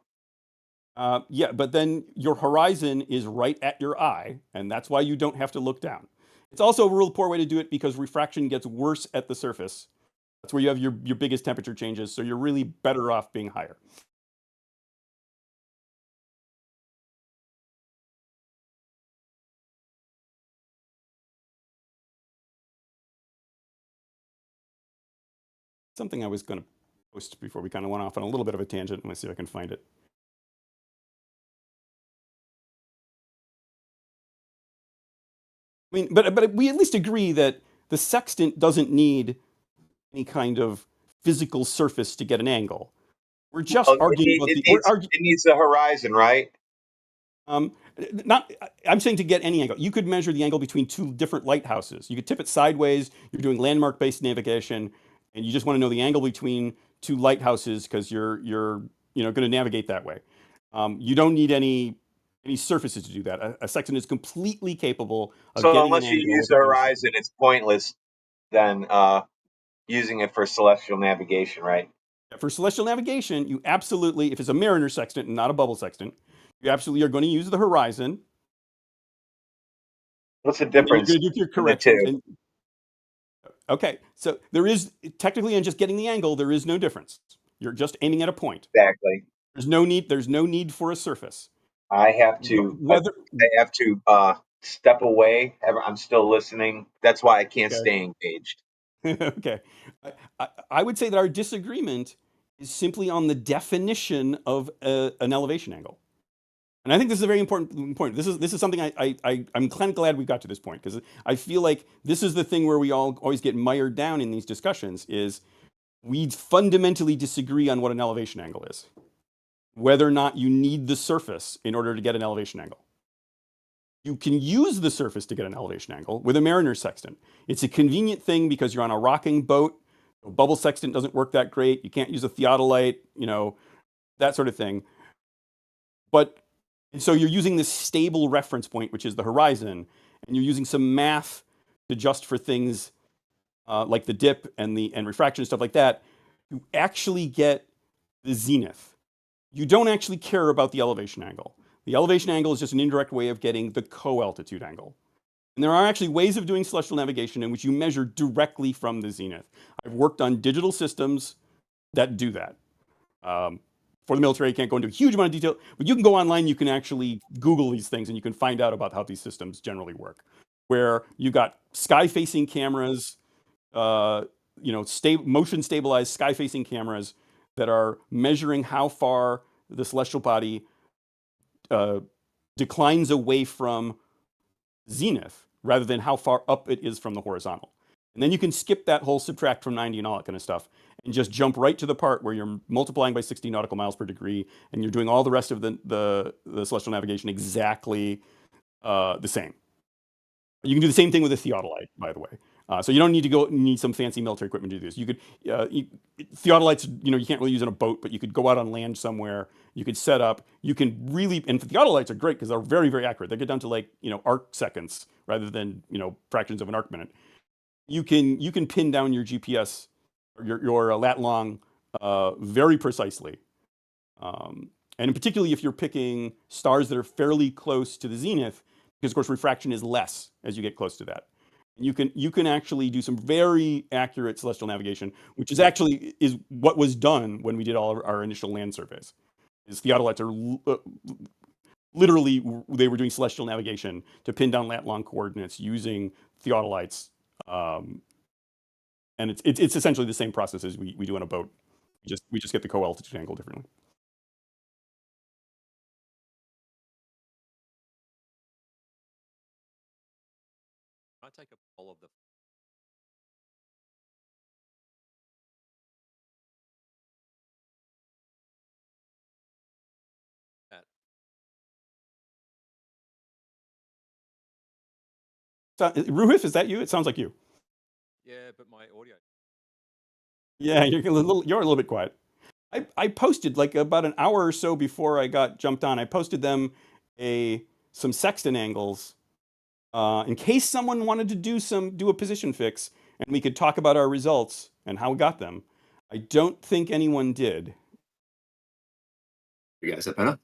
[SPEAKER 10] Yeah, but then your horizon is right at your eye, and that's why you don't have to look down. It's also a real poor way to do it because refraction gets worse at the surface. That's where you have your biggest temperature changes, so you're really better off being higher. Something I was going to post before we kind of went off on a little bit of a tangent. Let me see if I can find it. I mean, but we at least agree that the sextant doesn't need any kind of physical surface to get an angle. We're just arguing about
[SPEAKER 9] it needs the horizon, right?
[SPEAKER 10] I'm saying to get any angle. You could measure the angle between two different lighthouses. You could tip it sideways. You're doing landmark-based navigation, and you just want to know the angle between two lighthouses because you're going to navigate that way. You don't need any surfaces to do that. A sextant is completely capable of
[SPEAKER 9] so
[SPEAKER 10] getting
[SPEAKER 9] unless you use the horizon, it's pointless then using it for celestial navigation, right?
[SPEAKER 10] For celestial navigation, you absolutely, if it's a Mariner sextant and not a bubble sextant, you absolutely are going to use the horizon.
[SPEAKER 9] What's the difference?
[SPEAKER 10] You're going to do your corrections. Okay, so there is technically in just getting the angle, there is no difference. You're just aiming at a point.
[SPEAKER 9] Exactly.
[SPEAKER 10] There's no need for a surface.
[SPEAKER 9] I have to step away. I'm still listening. That's why I can't stay engaged.
[SPEAKER 10] Okay. I would say that our disagreement is simply on the definition of an elevation angle. And I think this is a very important point. This is something I'm kind of glad we got to this point because I feel like this is the thing where we always get mired down in these discussions is we fundamentally disagree on what an elevation angle is. Whether or not you need the surface in order to get an elevation angle. You can use the surface to get an elevation angle with a Mariner sextant. It's a convenient thing because you're on a rocking boat. A bubble sextant doesn't work that great. You can't use a theodolite, that sort of thing. And so you're using this stable reference point, which is the horizon, and you're using some math to adjust for things like the dip and refraction and stuff like that to actually get the zenith. You don't actually care about the elevation angle. The elevation angle is just an indirect way of getting the co-altitude angle. And there are actually ways of doing celestial navigation in which you measure directly from the zenith. I've worked on digital systems that do that. For the military, I can't go into a huge amount of detail, but you can go online, you can actually Google these things, and you can find out about how these systems generally work. Where you've got sky-facing cameras, motion-stabilized sky-facing cameras that are measuring how far the celestial body declines away from zenith rather than how far up it is from the horizontal. And then you can skip that whole subtract from 90 and all that kind of stuff and just jump right to the part where you're multiplying by 60 nautical miles per degree and you're doing all the rest of the celestial navigation exactly the same. You can do the same thing with a theodolite, by the way. So you don't need to need some fancy military equipment to do this. You could, theodolites, you can't really use on a boat, but you could go out on land somewhere. You could set up. You can really, and theodolites are great because they're very, very accurate. They get down to like, arc seconds rather than, fractions of an arc minute. You can pin down your GPS, or your lat long, very precisely. And particularly if you're picking stars that are fairly close to the zenith, because of course refraction is less as you get close to that. You can actually do some very accurate celestial navigation, which is what was done when we did all of our initial land surveys. Is theodolites are literally, they were doing celestial navigation to pin down lat long coordinates using theodolites, and it's essentially the same process as we do on a boat. We just get the co-altitude angle differently.
[SPEAKER 15] I take a poll of the
[SPEAKER 10] Ruhif, is that you? It sounds like you.
[SPEAKER 15] Yeah, but my audio.
[SPEAKER 10] Yeah, you're a little bit quiet. I posted like about an hour or so before I got jumped on. I posted them some sextant angles in case someone wanted to do a position fix, and we could talk about our results and how we got them. I don't think anyone did.
[SPEAKER 22] You guys, is that better?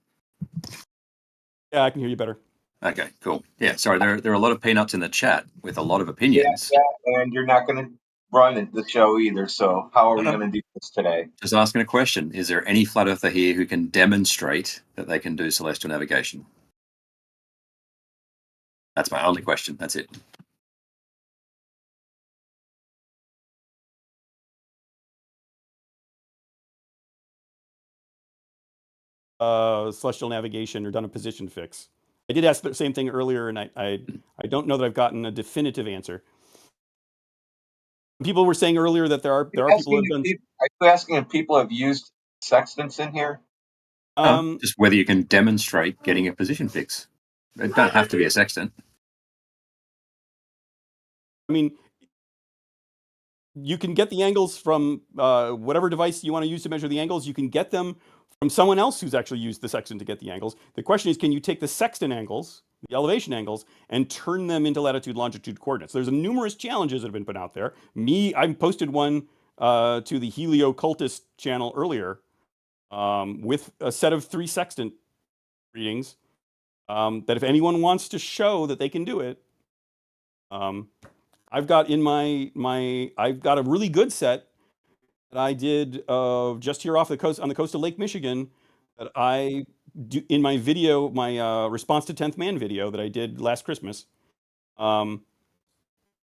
[SPEAKER 10] Yeah, I can hear you better.
[SPEAKER 22] Okay, cool. Yeah, sorry, there are a lot of peanuts in the chat with a lot of opinions.
[SPEAKER 9] Yeah, and you're not going to run the show either. So how are we going to do this today?
[SPEAKER 22] Just asking a question. Is there any flat earther here who can demonstrate that they can do celestial navigation? That's my only question. That's it.
[SPEAKER 10] Celestial navigation or done a position fix. I did ask the same thing earlier, and I don't know that I've gotten a definitive answer. People were saying earlier that there are people who have done.
[SPEAKER 9] Are you asking if people have used sextants in here?
[SPEAKER 22] Just whether you can demonstrate getting a position fix. It don't have to be a sextant.
[SPEAKER 10] I mean, you can get the angles from whatever device you want to use to measure the angles. You can get them from someone else who's actually used the sextant to get the angles. The question is, can you take the sextant angles, the elevation angles, and turn them into latitude, longitude coordinates? There's numerous challenges that have been put out there. I posted one to the Heliocultist channel earlier with a set of 3 sextant readings that if anyone wants to show that they can do it, I've got I've got a really good set that I did just here off the coast, on the coast of Lake Michigan, that I do in my video, my response to 10th man video that I did last Christmas. Anyone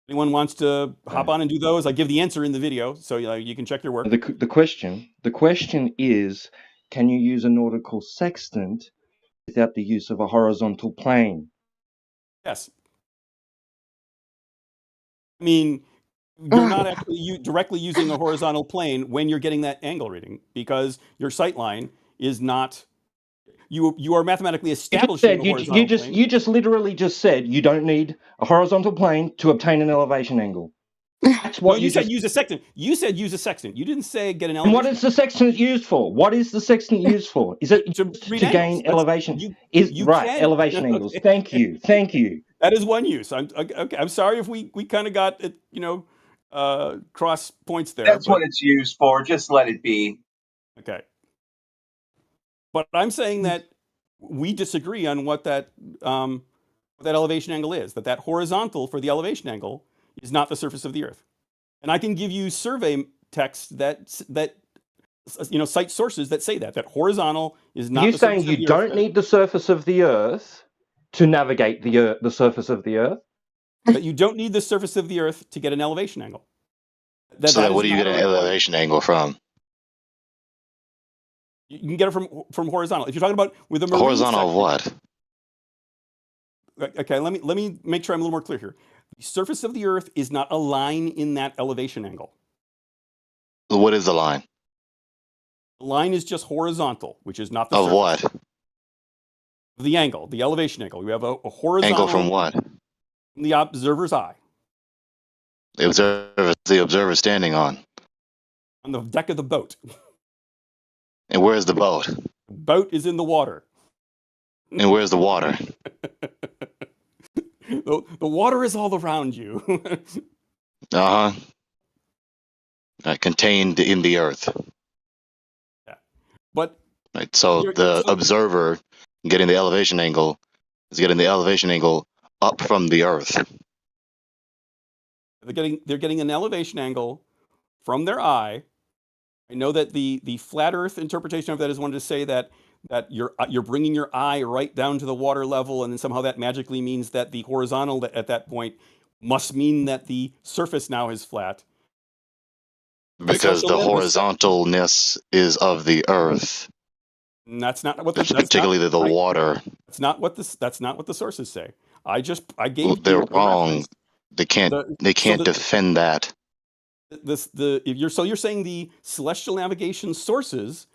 [SPEAKER 10] wants to hop on and do those? I give the answer in the video, so you can check your work.
[SPEAKER 21] The question is, can you use a nautical sextant without the use of a horizontal plane?
[SPEAKER 10] Yes. I mean, you're not actually directly using a horizontal plane when you're getting that angle reading, because your sight line is not. You are mathematically establishing a horizontal plane.
[SPEAKER 21] You just literally just said you don't need a horizontal plane to obtain an elevation angle. That's what
[SPEAKER 10] you said. Use a sextant. You said use a sextant. You didn't say get an
[SPEAKER 21] And
[SPEAKER 10] elevation.
[SPEAKER 21] what is the sextant used for? What is the sextant used for? Is it to gain elevation? Elevation angles. Thank you.
[SPEAKER 10] That is one use. Okay. I'm sorry if we kind of got it, cross points there.
[SPEAKER 9] That's what it's used for. Just let it be.
[SPEAKER 10] Okay. But I'm saying that we disagree on what that elevation angle is. That horizontal for the elevation angle is not the surface of the Earth. And I can give you survey text that cite sources that say that horizontal is not.
[SPEAKER 21] You're saying you don't need the surface of the Earth to navigate the surface of the Earth?
[SPEAKER 10] That you don't need the surface of the Earth to get an elevation angle.
[SPEAKER 23] So what do you get an elevation angle from?
[SPEAKER 10] You can get it from horizontal. If you're talking about with a marine
[SPEAKER 23] horizontal
[SPEAKER 10] section,
[SPEAKER 23] what?
[SPEAKER 10] Okay, let me make sure I'm a little more clear here. The surface of the Earth is not a line in that elevation angle.
[SPEAKER 23] What is the line?
[SPEAKER 10] The line is just horizontal, which is not the
[SPEAKER 23] of
[SPEAKER 10] surface.
[SPEAKER 23] what?
[SPEAKER 10] The angle, the elevation angle. We have a horizontal
[SPEAKER 23] angle from what?
[SPEAKER 10] From the observer's eye.
[SPEAKER 23] The observer standing on.
[SPEAKER 10] On the deck of the boat.
[SPEAKER 23] And where's the boat?
[SPEAKER 10] The boat is in the water.
[SPEAKER 23] And where's the water?
[SPEAKER 10] The water is all around you.
[SPEAKER 23] Uh-huh. Contained in the earth.
[SPEAKER 10] Yeah. But
[SPEAKER 23] right, so the observer getting the elevation angle is getting the elevation angle up from the earth.
[SPEAKER 10] They're getting an elevation angle from their eye. I know that the flat Earth interpretation of that is wanted to say that you're bringing your eye right down to the water level, and then somehow that magically means that the horizontal at that point must mean that the surface now is flat.
[SPEAKER 23] Because the horizontalness is of the earth.
[SPEAKER 10] And that's not what
[SPEAKER 23] particularly the water.
[SPEAKER 10] That's not what the sources say. I gave
[SPEAKER 23] Well, they're wrong. They can't defend that.
[SPEAKER 10] You're saying the celestial navigation sources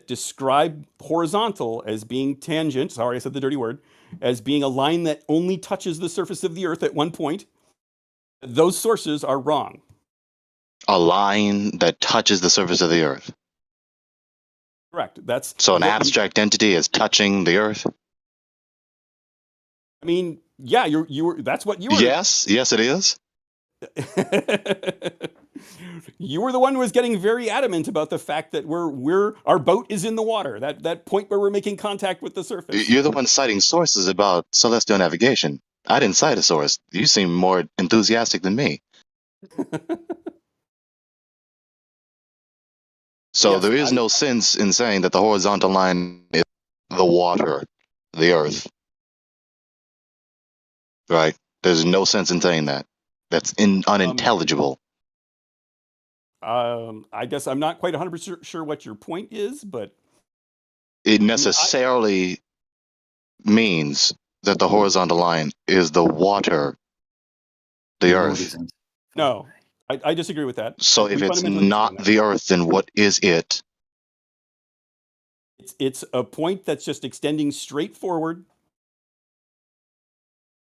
[SPEAKER 10] describe horizontal as being tangent. Sorry, I said the dirty word. As being a line that only touches the surface of the earth at one point. Those sources are wrong.
[SPEAKER 23] A line that touches the surface of the earth.
[SPEAKER 10] Correct. That's
[SPEAKER 23] so an abstract entity is touching the earth.
[SPEAKER 10] I mean, yeah, you were. That's what you were.
[SPEAKER 23] Yes, it is.
[SPEAKER 10] You were the one who was getting very adamant about the fact that our boat is in the water. That point where we're making contact with the surface.
[SPEAKER 23] You're the one citing sources about celestial navigation. I didn't cite a source. You seem more enthusiastic than me. So yes, there is no sense in saying that the horizontal line is the water, the earth. Right? There's no sense in saying that. That's unintelligible.
[SPEAKER 10] I guess I'm not quite 100% sure what your point is, but
[SPEAKER 23] it necessarily means that the horizontal line is the water, the earth.
[SPEAKER 10] No, I disagree with that.
[SPEAKER 23] So if it's not the earth, then what is it?
[SPEAKER 10] It's a point that's just extending straight forward.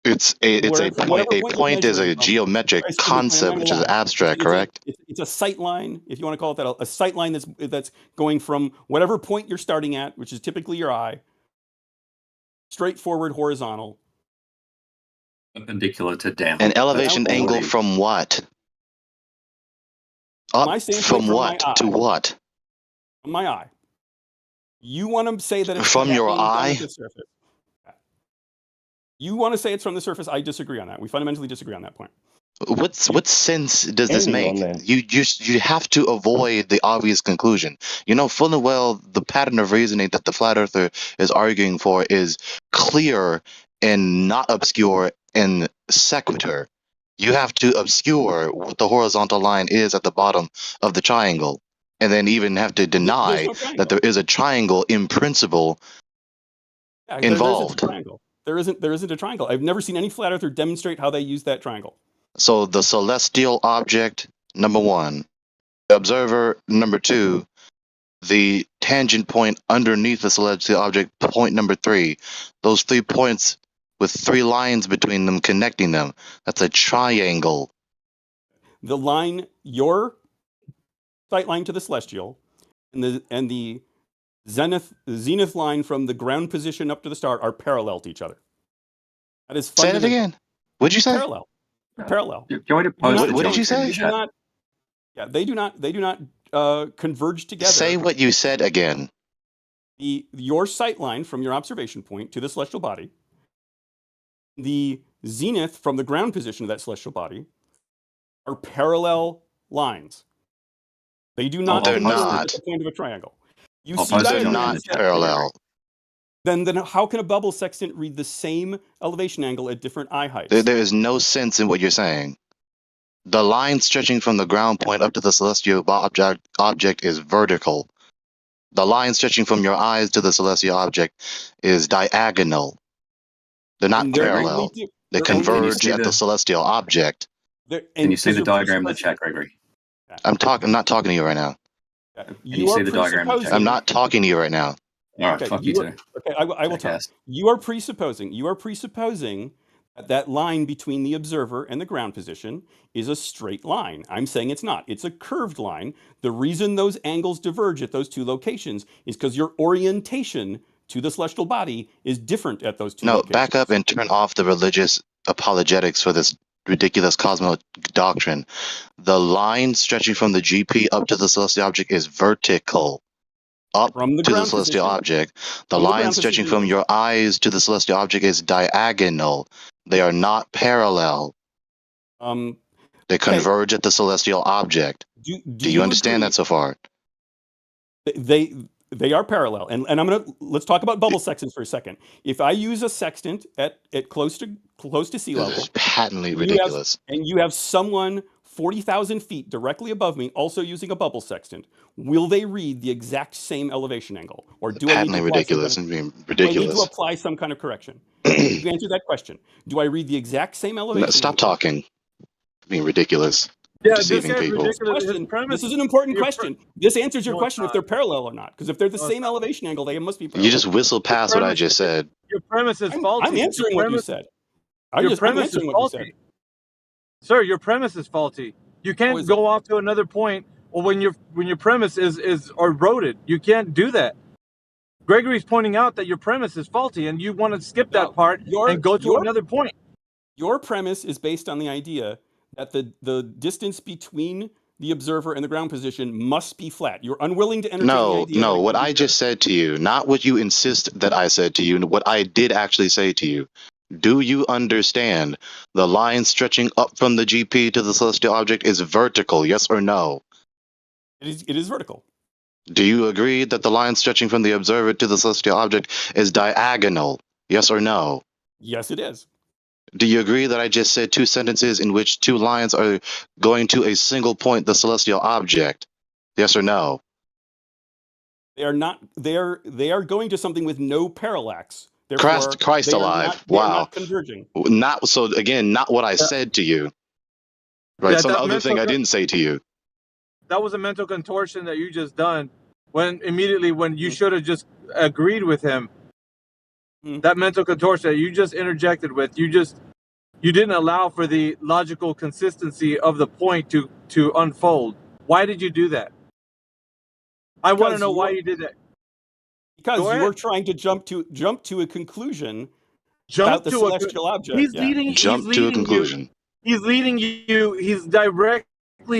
[SPEAKER 23] It's a point. A point is a geometric concept, which is abstract, correct?
[SPEAKER 10] It's a sight line, if you want to call it that. A sight line that's going from whatever point you're starting at, which is typically your eye, straight forward, horizontal,
[SPEAKER 22] perpendicular to down.
[SPEAKER 23] An elevation angle from what? Up from what to what?
[SPEAKER 10] From my eye. You want to say that it's
[SPEAKER 23] from your eye?
[SPEAKER 10] You want to say it's from the surface? I disagree on that. We fundamentally disagree on that point.
[SPEAKER 23] What sense does this make? You have to avoid the obvious conclusion. You know full and well the pattern of reasoning that the flat earther is arguing for is clear and not obscure and sequitur. You have to obscure what the horizontal line is at the bottom of the triangle, and then even have to deny that there is a triangle in principle involved.
[SPEAKER 10] There isn't a triangle. I've never seen any flat earther demonstrate how they use that triangle.
[SPEAKER 23] So the celestial object, number one, the observer, number two, the tangent point underneath the celestial object, point number three. Those 3 points with 3 lines between them connecting them. That's a triangle.
[SPEAKER 10] The line, your sight line to the celestial, and the zenith line from the ground position up to the star are parallel to each other. That is
[SPEAKER 23] say it again. What'd you say?
[SPEAKER 10] Parallel. Parallel.
[SPEAKER 23] What did you say?
[SPEAKER 10] They do not converge together.
[SPEAKER 23] Say what you said again.
[SPEAKER 10] Your sight line from your observation point to the celestial body, the zenith from the ground position of that celestial body, are parallel lines. They do not.
[SPEAKER 23] They're not.
[SPEAKER 10] The point of a triangle. You
[SPEAKER 23] see that they're not parallel.
[SPEAKER 10] Then how can a bubble sextant read the same elevation angle at different eye heights?
[SPEAKER 23] There is no sense in what you're saying. The line stretching from the ground point up to the celestial object is vertical. The line stretching from your eyes to the celestial object is diagonal. They're not parallel. They converge at the celestial object.
[SPEAKER 22] Can you see the diagram in the chat, Gregory?
[SPEAKER 23] I'm not talking to you right now.
[SPEAKER 22] Can you see the diagram in the chat?
[SPEAKER 23] I'm not talking to you right now.
[SPEAKER 22] All right, fuck you too.
[SPEAKER 10] Okay, I will talk. You are presupposing That line between the observer and the ground position is a straight line. I'm saying it's not. It's a curved line. The reason those angles diverge at those two locations is because your orientation to the celestial body is different at those two
[SPEAKER 23] No,
[SPEAKER 10] locations.
[SPEAKER 23] back up and turn off the religious apologetics for this ridiculous cosmo doctrine. The line stretching from the GP up to the celestial object is vertical. Up
[SPEAKER 10] From the
[SPEAKER 23] to the
[SPEAKER 10] ground
[SPEAKER 23] celestial
[SPEAKER 10] position.
[SPEAKER 23] object. The
[SPEAKER 10] From the
[SPEAKER 23] line
[SPEAKER 10] ground
[SPEAKER 23] stretching
[SPEAKER 10] position.
[SPEAKER 23] from your eyes to the celestial object is diagonal. They are not parallel. They converge at the celestial object. Do you understand
[SPEAKER 10] agree?
[SPEAKER 23] that so far?
[SPEAKER 10] They are parallel, and let's talk about bubble sextants for a second. If I use a sextant at close to sea level,
[SPEAKER 23] This is patently ridiculous.
[SPEAKER 10] and you have someone 40,000 feet directly above me also using a bubble sextant, will they read the exact same elevation angle, or do I need
[SPEAKER 23] Patently
[SPEAKER 10] to apply
[SPEAKER 23] ridiculous
[SPEAKER 10] some
[SPEAKER 23] and being
[SPEAKER 10] do I need to
[SPEAKER 23] ridiculous.
[SPEAKER 10] apply some kind of correction? You answer that question. Do I read the exact same elevation?
[SPEAKER 23] No, stop
[SPEAKER 10] angle?
[SPEAKER 23] talking. Being ridiculous.
[SPEAKER 18] Yeah,
[SPEAKER 23] Deceiving
[SPEAKER 18] this guy's
[SPEAKER 23] people.
[SPEAKER 18] ridiculous. His
[SPEAKER 10] Question.
[SPEAKER 18] premise.
[SPEAKER 10] This is an important
[SPEAKER 18] your
[SPEAKER 10] question. This answers your
[SPEAKER 18] No, it's
[SPEAKER 10] question if
[SPEAKER 18] not.
[SPEAKER 10] they're parallel or not. Because if they're the
[SPEAKER 18] No, it's
[SPEAKER 10] same
[SPEAKER 18] not.
[SPEAKER 10] elevation angle, they must be parallel.
[SPEAKER 23] You just whistled past what I
[SPEAKER 18] premise-
[SPEAKER 23] just said.
[SPEAKER 18] Your premise is faulty.
[SPEAKER 10] I'm answering
[SPEAKER 18] Your
[SPEAKER 10] what you
[SPEAKER 18] premise-
[SPEAKER 10] said.
[SPEAKER 18] Your
[SPEAKER 10] I'm
[SPEAKER 18] premise
[SPEAKER 10] answering
[SPEAKER 18] is
[SPEAKER 10] what you said.
[SPEAKER 18] faulty. Sir, your premise is faulty. You can't
[SPEAKER 10] is
[SPEAKER 18] go off to another point or when your premise is eroded. You can't do that. Gregory's pointing out that your premise is faulty and you want to skip that part and go to another point.
[SPEAKER 10] Your premise is based on the idea that the distance between the observer and the ground position must be flat. You're unwilling to entertain the
[SPEAKER 23] No,
[SPEAKER 10] idea.
[SPEAKER 23] no,
[SPEAKER 10] that it
[SPEAKER 23] what
[SPEAKER 10] can be
[SPEAKER 23] I just said to you, not what you insist that I said to you, and what I did actually say to you. Do you understand the line stretching up from the GP to the celestial object is vertical, yes or no?
[SPEAKER 10] It is vertical.
[SPEAKER 23] Do you agree that the line stretching from the observer to the celestial object is diagonal, yes or no?
[SPEAKER 10] Yes, it is.
[SPEAKER 23] Do you agree that I just said two sentences in which two lines are going to a single point, the celestial object? Yes or no?
[SPEAKER 10] They are not. They are going to something with no parallax. Therefore,
[SPEAKER 23] Christ
[SPEAKER 10] they are
[SPEAKER 23] alive!
[SPEAKER 10] not- they are
[SPEAKER 23] Wow.
[SPEAKER 10] not converging.
[SPEAKER 23] Not so. Again, not what I said to you. Right.
[SPEAKER 18] Yeah,
[SPEAKER 23] Some
[SPEAKER 18] that
[SPEAKER 23] other thing I
[SPEAKER 18] mental-
[SPEAKER 23] didn't say to you.
[SPEAKER 18] That was a mental contortion that you just done when you should have just agreed with him. That mental contortion that you just interjected with, you didn't allow for the logical consistency of the point to unfold. Why did you do that? I want to
[SPEAKER 10] Because
[SPEAKER 18] know why
[SPEAKER 10] you're-
[SPEAKER 18] you did that.
[SPEAKER 10] Because
[SPEAKER 18] Go
[SPEAKER 10] you
[SPEAKER 18] ahead.
[SPEAKER 10] were trying to jump to a conclusion
[SPEAKER 18] Jump
[SPEAKER 10] about the
[SPEAKER 18] to a
[SPEAKER 10] celestial object.
[SPEAKER 18] He's
[SPEAKER 10] Yeah.
[SPEAKER 18] leading. he's
[SPEAKER 23] Jump to a
[SPEAKER 18] leading
[SPEAKER 23] conclusion.
[SPEAKER 18] He's leading you. He's directly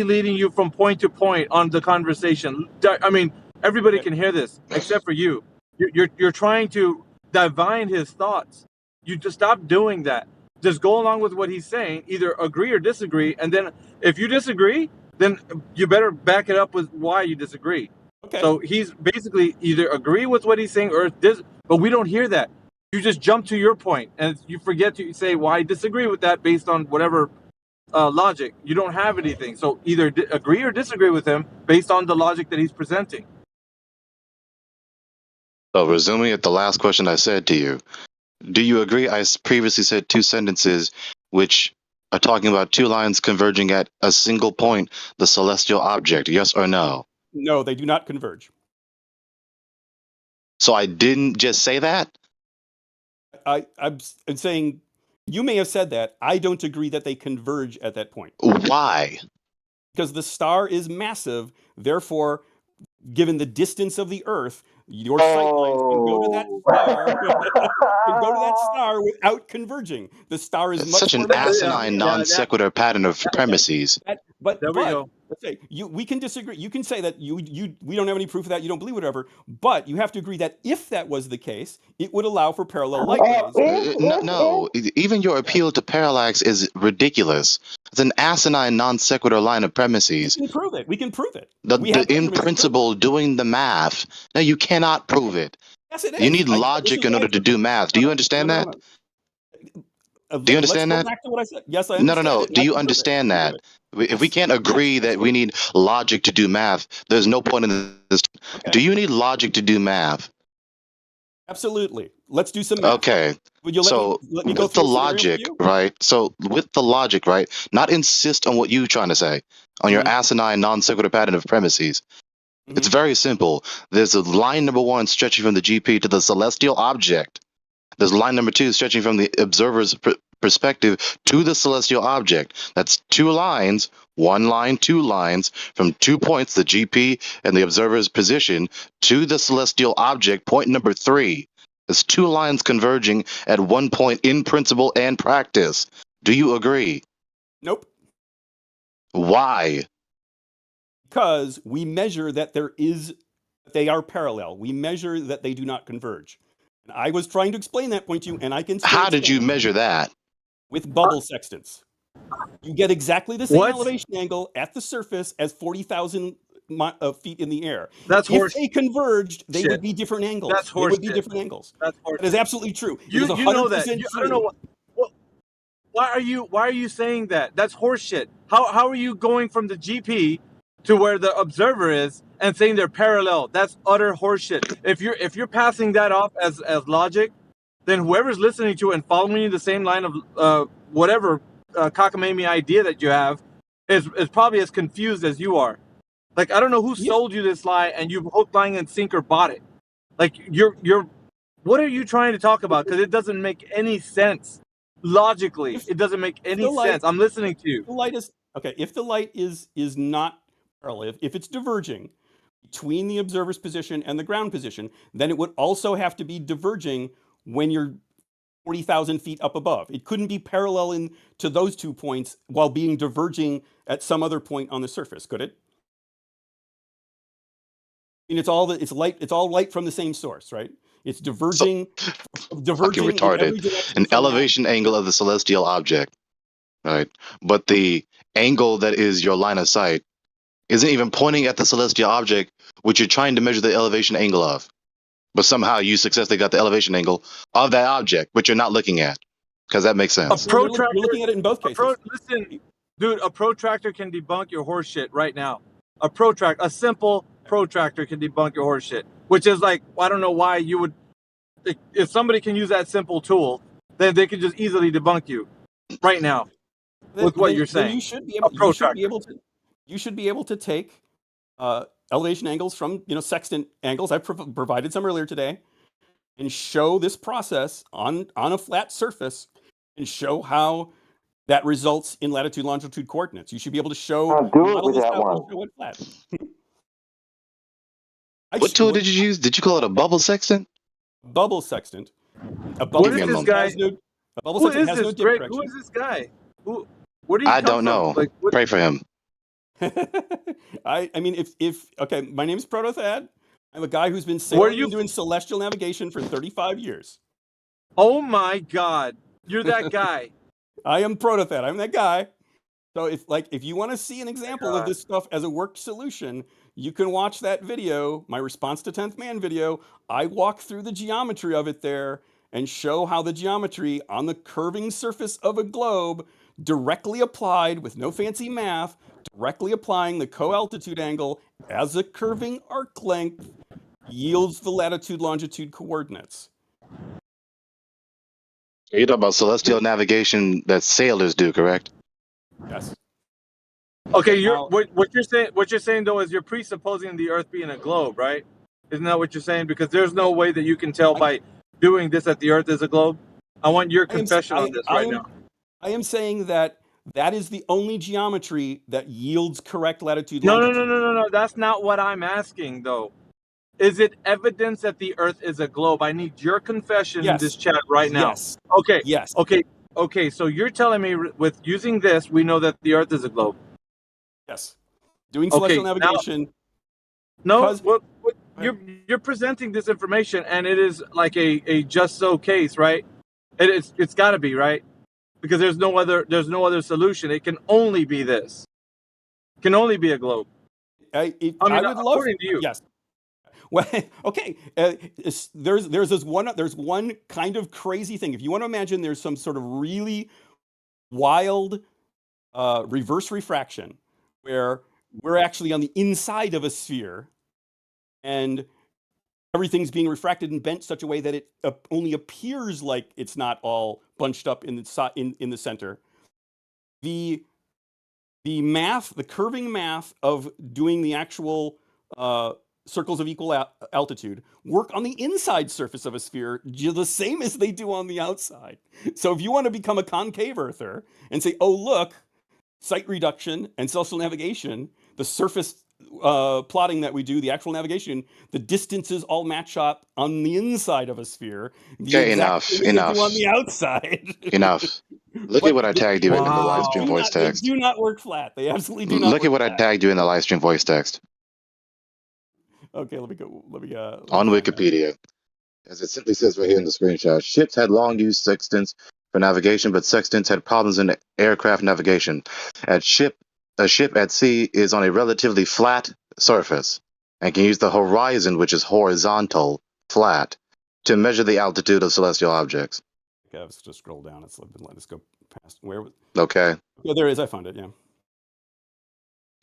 [SPEAKER 18] leading you from point to point on the conversation. I mean, everybody can hear this except for you. You're trying to divine his thoughts. You just stop doing that. Just go along with what he's saying. Either agree or disagree, and then if you disagree, then you better back it up with why you disagree.
[SPEAKER 10] Okay.
[SPEAKER 18] So he's basically either agree with what he's saying or but we don't hear that. You just jump to your point and you forget to say, well, I disagree with that based on whatever logic. You don't have anything. So either agree or disagree with him based on the logic that he's presenting.
[SPEAKER 23] So resuming at the last question I said to you, do you agree I previously said two sentences which are talking about two lines converging at a single point, the celestial object, yes or no?
[SPEAKER 10] No, they do not converge.
[SPEAKER 23] So I didn't just say that?
[SPEAKER 10] I'm saying you may have said that. I don't agree that they converge at that point.
[SPEAKER 23] Why?
[SPEAKER 10] Because the star is massive. Therefore, given the distance of the Earth, your sight lines can go to that star without converging. The star is
[SPEAKER 23] It's
[SPEAKER 10] much
[SPEAKER 23] such
[SPEAKER 10] more
[SPEAKER 23] an
[SPEAKER 10] massive.
[SPEAKER 23] asinine non sequitur pattern of premises.
[SPEAKER 10] But
[SPEAKER 18] There we go.
[SPEAKER 10] let's say we can disagree. You can say that we don't have any proof of that. You don't believe whatever. But you have to agree that if that was the case, it would allow for parallel light rays.
[SPEAKER 23] No, even your appeal to parallax is ridiculous. It's an asinine non sequitur line of premises.
[SPEAKER 10] We can prove it. We can prove it.
[SPEAKER 23] The
[SPEAKER 10] We have
[SPEAKER 23] in
[SPEAKER 10] measurements to prove it.
[SPEAKER 23] principle doing the math. No, you cannot prove it.
[SPEAKER 10] Yes, it
[SPEAKER 23] You
[SPEAKER 10] is.
[SPEAKER 23] need logic in order to do math. Do you understand that? Do you understand
[SPEAKER 10] Let's
[SPEAKER 23] that?
[SPEAKER 10] go back to what I said. Yes, I
[SPEAKER 23] No,
[SPEAKER 10] understand.
[SPEAKER 23] no, no.
[SPEAKER 10] it.
[SPEAKER 23] Do
[SPEAKER 10] I
[SPEAKER 23] you
[SPEAKER 10] can prove it.
[SPEAKER 23] understand that? If we can't agree that we need logic to do math, there's no point in this. Do you need logic to do math?
[SPEAKER 10] Absolutely. Let's do some math.
[SPEAKER 23] Okay.
[SPEAKER 10] Would you let me go
[SPEAKER 23] With
[SPEAKER 10] through
[SPEAKER 23] the
[SPEAKER 10] a scenario
[SPEAKER 23] logic,
[SPEAKER 10] with you?
[SPEAKER 23] right? So with the logic, right? Not insist on what you're trying to say, on your asinine non sequitur pattern of premises. It's very simple. There's a line number one stretching from the GP to the celestial object. There's line number two stretching from the observer's perspective to the celestial object. That's 2 lines, 1 line, 2 lines, from 2 points, the GP and the observer's position, to the celestial object, point number 3. It's 2 lines converging at 1 point in principle and practice. Do you agree?
[SPEAKER 10] Nope.
[SPEAKER 23] Why?
[SPEAKER 10] Because we measure that they are parallel. We measure that they do not converge. And I was trying to explain that point to you, and I can still
[SPEAKER 23] How did you
[SPEAKER 10] explain it
[SPEAKER 23] measure that?
[SPEAKER 10] with bubble sextants. You get exactly the same
[SPEAKER 18] What?
[SPEAKER 10] elevation angle at the surface as 40,000 feet in the air.
[SPEAKER 18] That's
[SPEAKER 10] If
[SPEAKER 18] horse
[SPEAKER 10] they converged, they
[SPEAKER 18] shit.
[SPEAKER 10] would be different angles.
[SPEAKER 18] That's
[SPEAKER 10] They would
[SPEAKER 18] horse
[SPEAKER 10] be
[SPEAKER 18] shit.
[SPEAKER 10] different angles.
[SPEAKER 18] That's horse
[SPEAKER 10] That is
[SPEAKER 18] shit.
[SPEAKER 10] absolutely true. It
[SPEAKER 18] You
[SPEAKER 10] is 100%
[SPEAKER 18] you know that.
[SPEAKER 10] true.
[SPEAKER 18] I don't know why are you saying that? That's horse shit. How are you going from the GP to where the observer is and saying they're parallel? That's utter horseshit. If you're passing that off as logic, then whoever's listening to it and following you the same line of whatever cockamamie idea that you have is probably as confused as you are. Like, I don't know who sold you this lie and you hook, line, and sinker bought it. Like, you're what are you trying to talk about? Because it doesn't make any sense logically. It doesn't make any sense. I'm listening to you.
[SPEAKER 10] The light is okay. If the light is not parallel, if it's diverging between the observer's position and the ground position, then it would also have to be diverging when you're 40,000 feet up above. It couldn't be parallel to those 2 points while being diverging at some other point on the surface, could it? I mean, it's all light from the same source, right? It's diverging,
[SPEAKER 23] Fucking
[SPEAKER 10] diverging in every
[SPEAKER 23] retarded.
[SPEAKER 10] direction
[SPEAKER 23] An
[SPEAKER 10] from that.
[SPEAKER 23] elevation angle of the celestial object, right? But the angle that is your line of sight isn't even pointing at the celestial object, which you're trying to measure the elevation angle of. But somehow you successfully got the elevation angle of that object, which you're not looking at, because that makes sense.
[SPEAKER 10] You're looking at it in both cases.
[SPEAKER 18] Listen, dude, a protractor can debunk your horse shit right now. A simple protractor can debunk your horse shit, which is like, I don't know why you would. If somebody can use that simple tool, then they can just easily debunk you right now with what you're saying.
[SPEAKER 10] You should be able to take elevation angles from sextant angles. I provided some earlier today, and show this process on a flat surface, and show how that results in latitude longitude coordinates. You should be able to show. Model this out and show it flat.
[SPEAKER 23] What tool did you use? Did you call it a bubble sextant?
[SPEAKER 10] Bubble sextant. A bubble
[SPEAKER 18] What is this
[SPEAKER 10] sextant
[SPEAKER 18] guy?
[SPEAKER 10] has no. A bubble
[SPEAKER 18] Who
[SPEAKER 10] sextant
[SPEAKER 18] is
[SPEAKER 10] has no
[SPEAKER 18] this,
[SPEAKER 10] dip
[SPEAKER 18] Greg?
[SPEAKER 10] correction.
[SPEAKER 18] Who is this guy? Where do you
[SPEAKER 23] I
[SPEAKER 18] come
[SPEAKER 23] don't
[SPEAKER 18] from?
[SPEAKER 23] know.
[SPEAKER 18] Like, what?
[SPEAKER 23] Pray for him.
[SPEAKER 10] I mean, okay, my name is Protothad. I'm a guy who's been sailing and doing celestial navigation for 35 years.
[SPEAKER 18] Oh my God, you're that guy.
[SPEAKER 10] I am Protothad. I'm that guy. So if you want to see an example of this stuff as a worked solution, you can watch that video, my response to 10th man video. I walk through the geometry of it there and show how the geometry on the curving surface of a globe, directly applied with no fancy math, directly applying the co-altitude angle as a curving arc length, yields the latitude longitude coordinates.
[SPEAKER 23] You're talking about celestial navigation that sailors do, correct?
[SPEAKER 10] Yes.
[SPEAKER 18] Okay, what you're saying though is you're presupposing the Earth being a globe, right? Isn't that what you're saying? Because there's no way that you can tell by doing this that the Earth is a globe. I want your confession on this right now.
[SPEAKER 10] I am saying that is the only geometry that yields correct latitude
[SPEAKER 18] No,
[SPEAKER 10] longitude.
[SPEAKER 18] no. That's not what I'm asking though. Is it evidence that the Earth is a globe? I need your confession in this chat right now.
[SPEAKER 10] Yes.
[SPEAKER 18] Okay.
[SPEAKER 10] Yes.
[SPEAKER 18] Okay. So you're telling me with using this, we know that the Earth is a globe.
[SPEAKER 10] Yes. Doing celestial navigation.
[SPEAKER 18] You're presenting this information, and it is like a just so case, right? It's got to be right, because there's no other solution. It can only be this. It can only be a globe.
[SPEAKER 10] I would love
[SPEAKER 18] according to you.
[SPEAKER 10] Yes. Well, okay. There's one kind of crazy thing. If you want to imagine, there's some sort of really wild reverse refraction where we're actually on the inside of a sphere, and everything's being refracted and bent such a way that it only appears like it's not all bunched up in the center. The math, the curving math of doing the actual circles of equal altitude work on the inside surface of a sphere the same as they do on the outside. So if you want to become a concave earther and say, oh, look, sight reduction and celestial navigation, the surface plotting that we do, the actual navigation, the distances all match up on the inside of a sphere.
[SPEAKER 23] Okay, enough.
[SPEAKER 10] On the outside.
[SPEAKER 23] Enough. Look at what I tagged you in the live stream voice text.
[SPEAKER 10] They do not work flat. They absolutely do not
[SPEAKER 23] Look
[SPEAKER 10] work
[SPEAKER 23] at what
[SPEAKER 10] flat.
[SPEAKER 23] I tagged you in the live stream voice text.
[SPEAKER 10] Okay, let me go.
[SPEAKER 23] On Wikipedia, as it simply says right here in the screenshot, ships had long used sextants for navigation, but sextants had problems in aircraft navigation. A ship at sea is on a relatively flat surface and can use the horizon, which is horizontal, flat, to measure the altitude of celestial objects.
[SPEAKER 10] Okay, let's just scroll down. Let us go past where.
[SPEAKER 23] Okay.
[SPEAKER 10] Yeah, there it is. I found it. Yeah.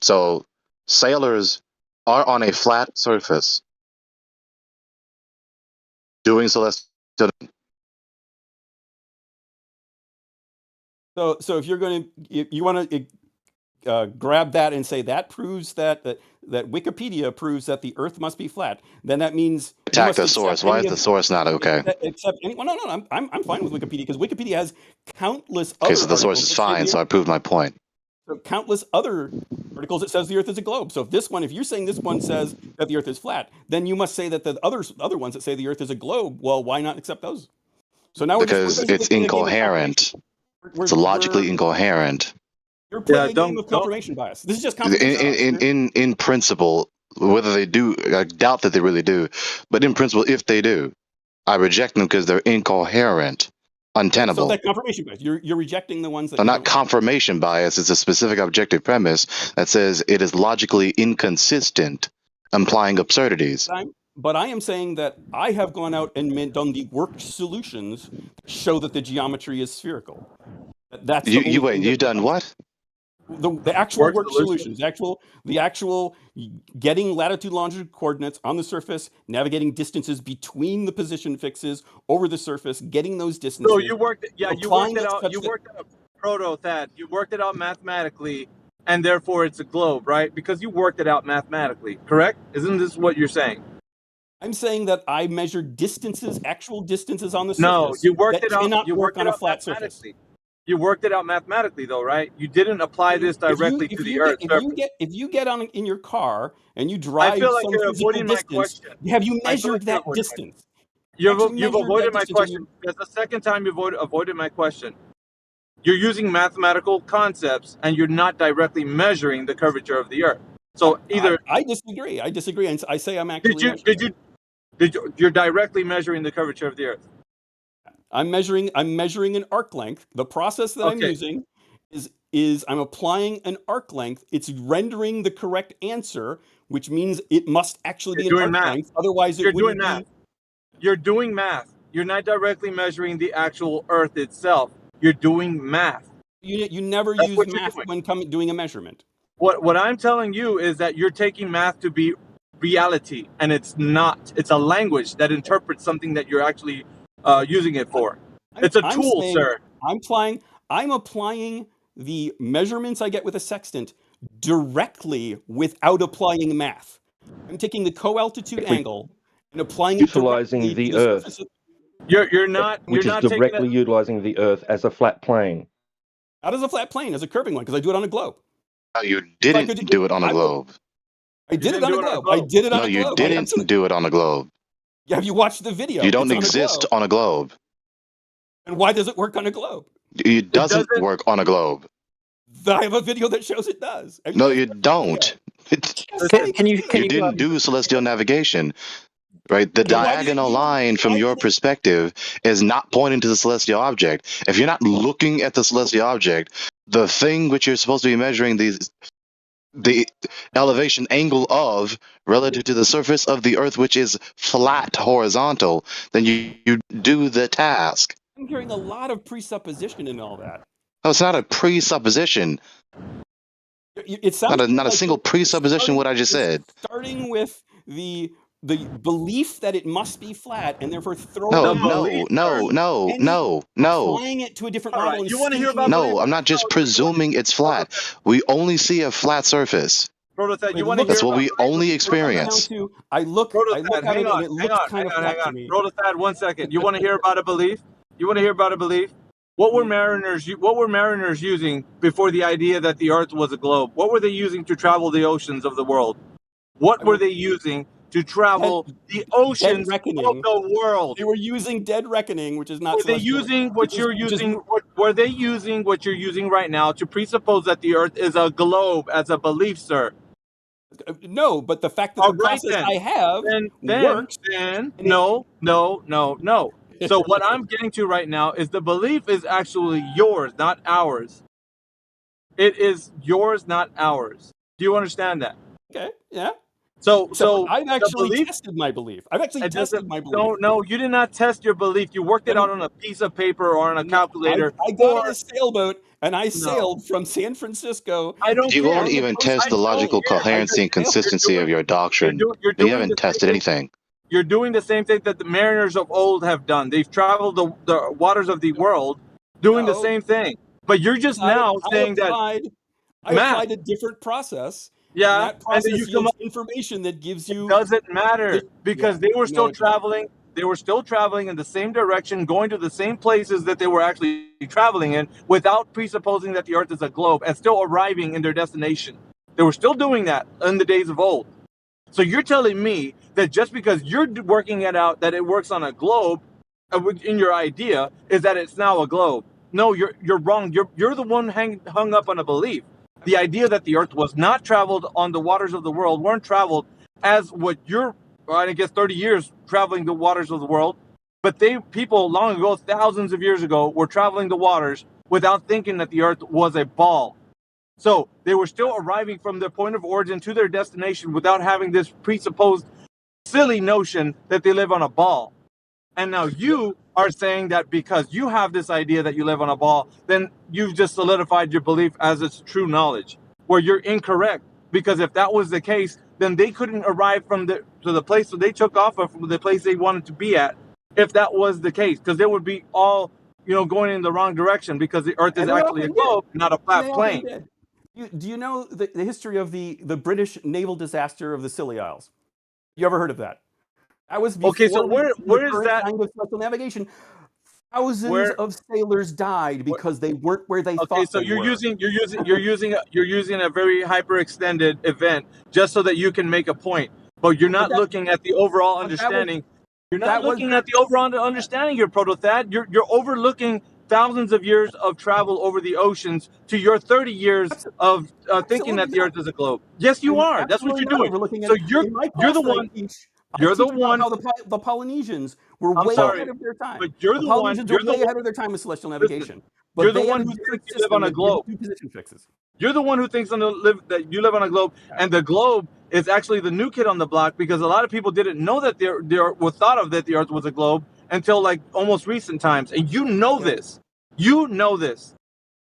[SPEAKER 23] So sailors are on a flat surface doing celestial.
[SPEAKER 10] So if you're going to, if you want to grab that and say that proves that Wikipedia proves that the Earth must be flat, then that means
[SPEAKER 23] Attack the source. Why is the source not okay?
[SPEAKER 10] No, I'm fine with Wikipedia because Wikipedia has countless.
[SPEAKER 23] Okay, so the source is fine. So I proved my point.
[SPEAKER 10] So countless other articles that says the Earth is a globe. So if you're saying this one says that the Earth is flat, then you must say that the other ones that say the Earth is a globe. Well, why not accept those? So now
[SPEAKER 23] because it's incoherent. It's logically incoherent.
[SPEAKER 10] You're playing a game of confirmation bias. This is just confirmation bias.
[SPEAKER 23] In principle, whether they do, I doubt that they really do. But in principle, if they do, I reject them because they're incoherent. Untenable.
[SPEAKER 10] So that confirmation bias. You're rejecting the ones that.
[SPEAKER 23] So not confirmation bias. It's a specific objective premise that says it is logically inconsistent, implying absurdities.
[SPEAKER 10] But I am saying that I have gone out and done the worked solutions to show that the geometry is spherical. That's
[SPEAKER 23] you've done what?
[SPEAKER 10] The actual work solutions, the actual getting latitude longitude coordinates on the surface, navigating distances between the position fixes over the surface, getting those distances.
[SPEAKER 18] So you worked it out. You worked it out, Proto-Thad. You worked it out mathematically, and therefore it's a globe, right? Because you worked it out mathematically, correct? Isn't this what you're saying?
[SPEAKER 10] I'm saying that I measured distances, actual distances on the surface.
[SPEAKER 18] No, you worked it out.
[SPEAKER 10] Cannot
[SPEAKER 18] You
[SPEAKER 10] work
[SPEAKER 18] worked
[SPEAKER 10] on
[SPEAKER 18] it
[SPEAKER 10] a
[SPEAKER 18] out
[SPEAKER 10] flat surface.
[SPEAKER 18] You worked it out mathematically, though, right? You didn't apply this directly to the Earth.
[SPEAKER 10] If you get on in your car and you drive
[SPEAKER 18] I feel like
[SPEAKER 10] some
[SPEAKER 18] you're
[SPEAKER 10] physical
[SPEAKER 18] avoiding my
[SPEAKER 10] distance,
[SPEAKER 18] question.
[SPEAKER 10] have you measured that distance?
[SPEAKER 18] You've avoided my question. That's the second time you've avoided my question. You're using mathematical concepts and you're not directly measuring the curvature of the Earth. So either
[SPEAKER 10] I disagree. And I say I'm actually.
[SPEAKER 18] You're directly measuring the curvature of the Earth.
[SPEAKER 10] I'm measuring an arc length. The process that I'm using is I'm applying an arc length. It's rendering the correct answer, which means it must actually be an arc length. Otherwise, it wouldn't be.
[SPEAKER 18] You're doing math. You're not directly measuring the actual Earth itself. You're doing math.
[SPEAKER 10] You never use math when doing a measurement.
[SPEAKER 18] What I'm telling you is that you're taking math to be reality, and it's not. It's a language that interprets something that you're actually using it for. It's a tool, sir.
[SPEAKER 10] I'm applying the measurements I get with a sextant directly without applying math. I'm taking the co-altitude angle and applying
[SPEAKER 21] utilizing
[SPEAKER 10] it
[SPEAKER 21] the Earth.
[SPEAKER 18] You're not.
[SPEAKER 21] Which is directly utilizing the Earth as a flat plane.
[SPEAKER 10] Not as a flat plane, as a curving one, because I do it on a globe.
[SPEAKER 23] No, you didn't do it on a globe.
[SPEAKER 10] I did it on a globe. I did it on a globe.
[SPEAKER 23] No, you didn't do it on a globe.
[SPEAKER 10] Yeah, have you watched the video?
[SPEAKER 23] You don't exist on a globe.
[SPEAKER 10] And why does it work on a globe?
[SPEAKER 23] It doesn't work on a globe.
[SPEAKER 10] I have a video that shows it does.
[SPEAKER 23] No, you don't. You didn't do celestial navigation, right? The diagonal line from your perspective is not pointing to the celestial object. If you're not looking at the celestial object, the thing which you're supposed to be measuring the elevation angle of relative to the surface of the Earth, which is flat horizontal, then you do the task.
[SPEAKER 10] I'm hearing a lot of presupposition in all that.
[SPEAKER 23] No, it's not a presupposition.
[SPEAKER 10] It sounds
[SPEAKER 23] not a single presupposition what I just said.
[SPEAKER 10] Starting with the belief that it must be flat and therefore throwing applying it to a different model.
[SPEAKER 18] You want to hear about
[SPEAKER 23] I'm not just presuming it's flat. We only see a flat surface.
[SPEAKER 18] Protothat, you
[SPEAKER 10] It
[SPEAKER 18] want to
[SPEAKER 10] looks
[SPEAKER 18] hear
[SPEAKER 23] That's what
[SPEAKER 18] about
[SPEAKER 23] we only
[SPEAKER 10] it comes down
[SPEAKER 23] experience.
[SPEAKER 10] to I look
[SPEAKER 18] Protothat?
[SPEAKER 10] at
[SPEAKER 18] Hang
[SPEAKER 10] it and
[SPEAKER 18] on,
[SPEAKER 10] it looks kind of
[SPEAKER 18] hang
[SPEAKER 10] flat to
[SPEAKER 18] on.
[SPEAKER 10] me.
[SPEAKER 18] Protothat, 1 second. You want to hear about a belief? You want to hear about a belief? What were mariners using before the idea that the Earth was a globe? What were they using to travel the oceans of the world? What were they using to travel the
[SPEAKER 10] Dead
[SPEAKER 18] oceans of
[SPEAKER 10] reckoning.
[SPEAKER 18] the world?
[SPEAKER 10] They were using dead reckoning, which is not
[SPEAKER 18] Were they
[SPEAKER 10] celestial.
[SPEAKER 18] using what
[SPEAKER 10] which is-
[SPEAKER 18] you're
[SPEAKER 10] which is-
[SPEAKER 18] using? Were they using what you're using right now to presuppose that the Earth is a globe as a belief, sir?
[SPEAKER 10] No, but the fact that
[SPEAKER 18] All
[SPEAKER 10] the
[SPEAKER 18] right
[SPEAKER 10] process
[SPEAKER 18] then.
[SPEAKER 10] I have works.
[SPEAKER 18] Then no. So what I'm getting to right now is the belief is actually yours, not ours. It is yours, not ours. Do you understand that?
[SPEAKER 10] Okay, yeah.
[SPEAKER 18] So
[SPEAKER 10] I've
[SPEAKER 18] the
[SPEAKER 10] actually
[SPEAKER 18] belief,
[SPEAKER 10] tested my belief. I've actually
[SPEAKER 18] it
[SPEAKER 10] tested
[SPEAKER 18] doesn't.
[SPEAKER 10] my belief.
[SPEAKER 18] No, you did not test your belief. You worked it out on a piece of paper or on a calculator.
[SPEAKER 10] I got on
[SPEAKER 18] or
[SPEAKER 10] a sailboat and I sailed from San Francisco.
[SPEAKER 18] I don't
[SPEAKER 23] You
[SPEAKER 18] care.
[SPEAKER 23] won't even test the logical coherency and consistency of your doctrine.
[SPEAKER 18] You're
[SPEAKER 23] You
[SPEAKER 18] doing
[SPEAKER 23] haven't
[SPEAKER 18] the same
[SPEAKER 23] tested
[SPEAKER 18] thing.
[SPEAKER 23] anything.
[SPEAKER 18] You're doing the same thing that the mariners of old have done. They've traveled the waters of the world doing the
[SPEAKER 10] No.
[SPEAKER 18] same thing. But you're just now saying that
[SPEAKER 10] I
[SPEAKER 18] math.
[SPEAKER 10] applied a different process.
[SPEAKER 18] Yeah,
[SPEAKER 10] and that
[SPEAKER 18] and
[SPEAKER 10] process
[SPEAKER 18] then you come
[SPEAKER 10] yields
[SPEAKER 18] up.
[SPEAKER 10] information that gives you.
[SPEAKER 18] It doesn't matter because they were still
[SPEAKER 10] no, it doesn't.
[SPEAKER 18] traveling. They were still traveling in the same direction, going to the same places that they were actually traveling in, without presupposing that the Earth is a globe, and still arriving in their destination. They were still doing that in the days of old. So you're telling me that just because you're working it out that it works on a globe, in your idea, is that it's now a globe? No, you're wrong. You're the one hung up on a belief. The idea that the Earth was not traveled on the waters of the world, weren't traveled as what you're, I guess, 30 years traveling the waters of the world. But people long ago, thousands of years ago, were traveling the waters without thinking that the Earth was a ball. So they were still arriving from their point of origin to their destination without having this presupposed silly notion that they live on a ball. And now you are saying that because you have this idea that you live on a ball, then you've just solidified your belief as its true knowledge, where you're incorrect. Because if that was the case, then they couldn't arrive to the place that they took off of, from the place they wanted to be at, if that was the case. Because they would be all, going in the wrong direction, because the Earth is actually a globe, not a flat plane.
[SPEAKER 10] Do you know the history of the British naval disaster of the Scilly Isles? You ever heard of that? That was before
[SPEAKER 18] Okay, so where is that?
[SPEAKER 10] Kind of special navigation. Thousands of sailors died because they weren't where they thought they were.
[SPEAKER 18] Okay, so you're using a very hyperextended event just so that you can make a point, but you're not looking at the overall understanding. You're not looking at the overall understanding here, Protothat. You're overlooking thousands of years of travel over the oceans to your 30 years of thinking that the Earth is a globe. Yes, you are. That's what you're doing. So you're the one. You're the one.
[SPEAKER 10] How the Polynesians were way ahead of their time.
[SPEAKER 18] But you're the one.
[SPEAKER 10] Polynesians were way ahead of their time with celestial navigation. But
[SPEAKER 18] You're the one who thinks you live on a globe.
[SPEAKER 10] Two position fixes.
[SPEAKER 18] You're the one who thinks that you live on a globe, and the globe is actually the new kid on the block, because a lot of people didn't know that there was thought of that the Earth was a globe until like almost recent times, and you know this. You know this.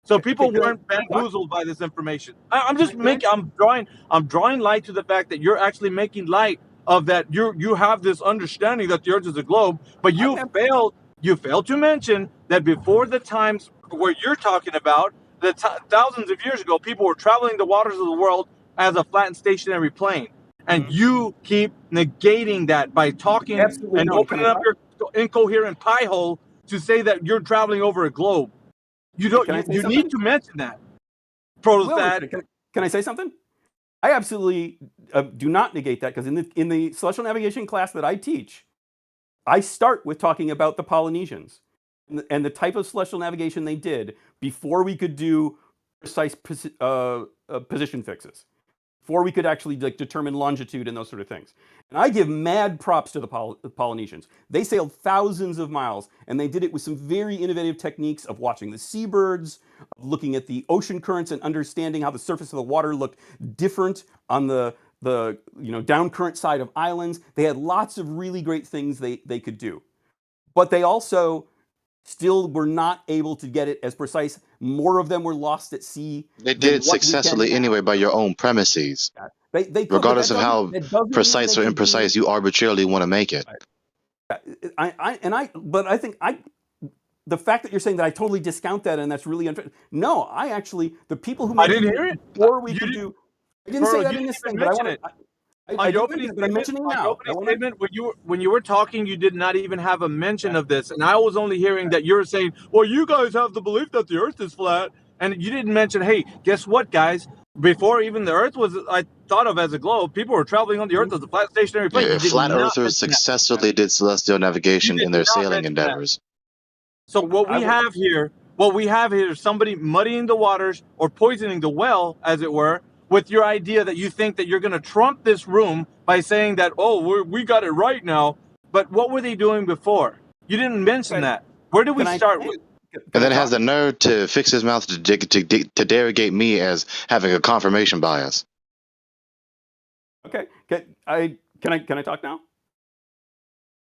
[SPEAKER 18] So people weren't bamboozled by this information. I'm drawing light to the fact that you're actually making light of that. You have this understanding that the Earth is a globe, but you failed to mention that before the times where you're talking about, thousands of years ago, people were traveling the waters of the world as a flat and stationary plane. And you keep negating that by talking and opening up your incoherent pie hole to say that you're traveling over a globe. You need to mention that. Protothat.
[SPEAKER 10] Can I say something? I absolutely do not negate that, because in the celestial navigation class that I teach, I start with talking about the Polynesians and the type of celestial navigation they did before we could do precise position fixes, before we could actually determine longitude and those sort of things. And I give mad props to the Polynesians. They sailed thousands of miles, and they did it with some very innovative techniques of watching the seabirds, of looking at the ocean currents and understanding how the surface of the water looked different on the down current side of islands. They had lots of really great things they could do. But they also still were not able to get it as precise. More of them were lost at sea.
[SPEAKER 23] They did it successfully anyway by your own premises.
[SPEAKER 10] They could,
[SPEAKER 23] regardless of how precise or imprecise you arbitrarily want to make it.
[SPEAKER 10] But I think the fact that you're saying that I totally discount that and that's really unfair. No, the people who
[SPEAKER 18] I didn't hear it.
[SPEAKER 10] Or we could do. I didn't say
[SPEAKER 18] Bro,
[SPEAKER 10] that
[SPEAKER 18] you
[SPEAKER 10] in
[SPEAKER 18] didn't
[SPEAKER 10] this
[SPEAKER 18] even
[SPEAKER 10] thing, but I
[SPEAKER 18] mention
[SPEAKER 10] want
[SPEAKER 18] it.
[SPEAKER 10] to.
[SPEAKER 18] On
[SPEAKER 10] I
[SPEAKER 18] your
[SPEAKER 10] did mention
[SPEAKER 18] opening
[SPEAKER 10] it, but I'm
[SPEAKER 18] statement,
[SPEAKER 10] mentioning it
[SPEAKER 18] on your
[SPEAKER 10] now.
[SPEAKER 18] opening statement, when you were talking, you did not even have a mention of this, and I was only hearing that you were saying, "Well, you guys have the belief that the Earth is flat," and you didn't mention, "Hey, guess what, guys? Before even the Earth was I thought of as a globe, people were traveling on the Earth as a flat stationary plane."
[SPEAKER 23] Yeah,
[SPEAKER 18] You did
[SPEAKER 23] flat
[SPEAKER 18] not
[SPEAKER 23] earthers
[SPEAKER 18] mention that.
[SPEAKER 23] successfully did celestial
[SPEAKER 18] You
[SPEAKER 23] navigation
[SPEAKER 18] did
[SPEAKER 23] in their
[SPEAKER 18] not
[SPEAKER 23] sailing
[SPEAKER 18] mention that.
[SPEAKER 23] endeavors.
[SPEAKER 18] So what we have here, is somebody muddying the waters or poisoning the well, as it were, with your idea that you think that you're going to trump this room by saying that, oh, we got it right now. But what were they doing before? You didn't mention that. Where do we start with?
[SPEAKER 23] And then has the nerve to fix his mouth to derogate me as having a confirmation bias.
[SPEAKER 10] Okay. Can I talk now?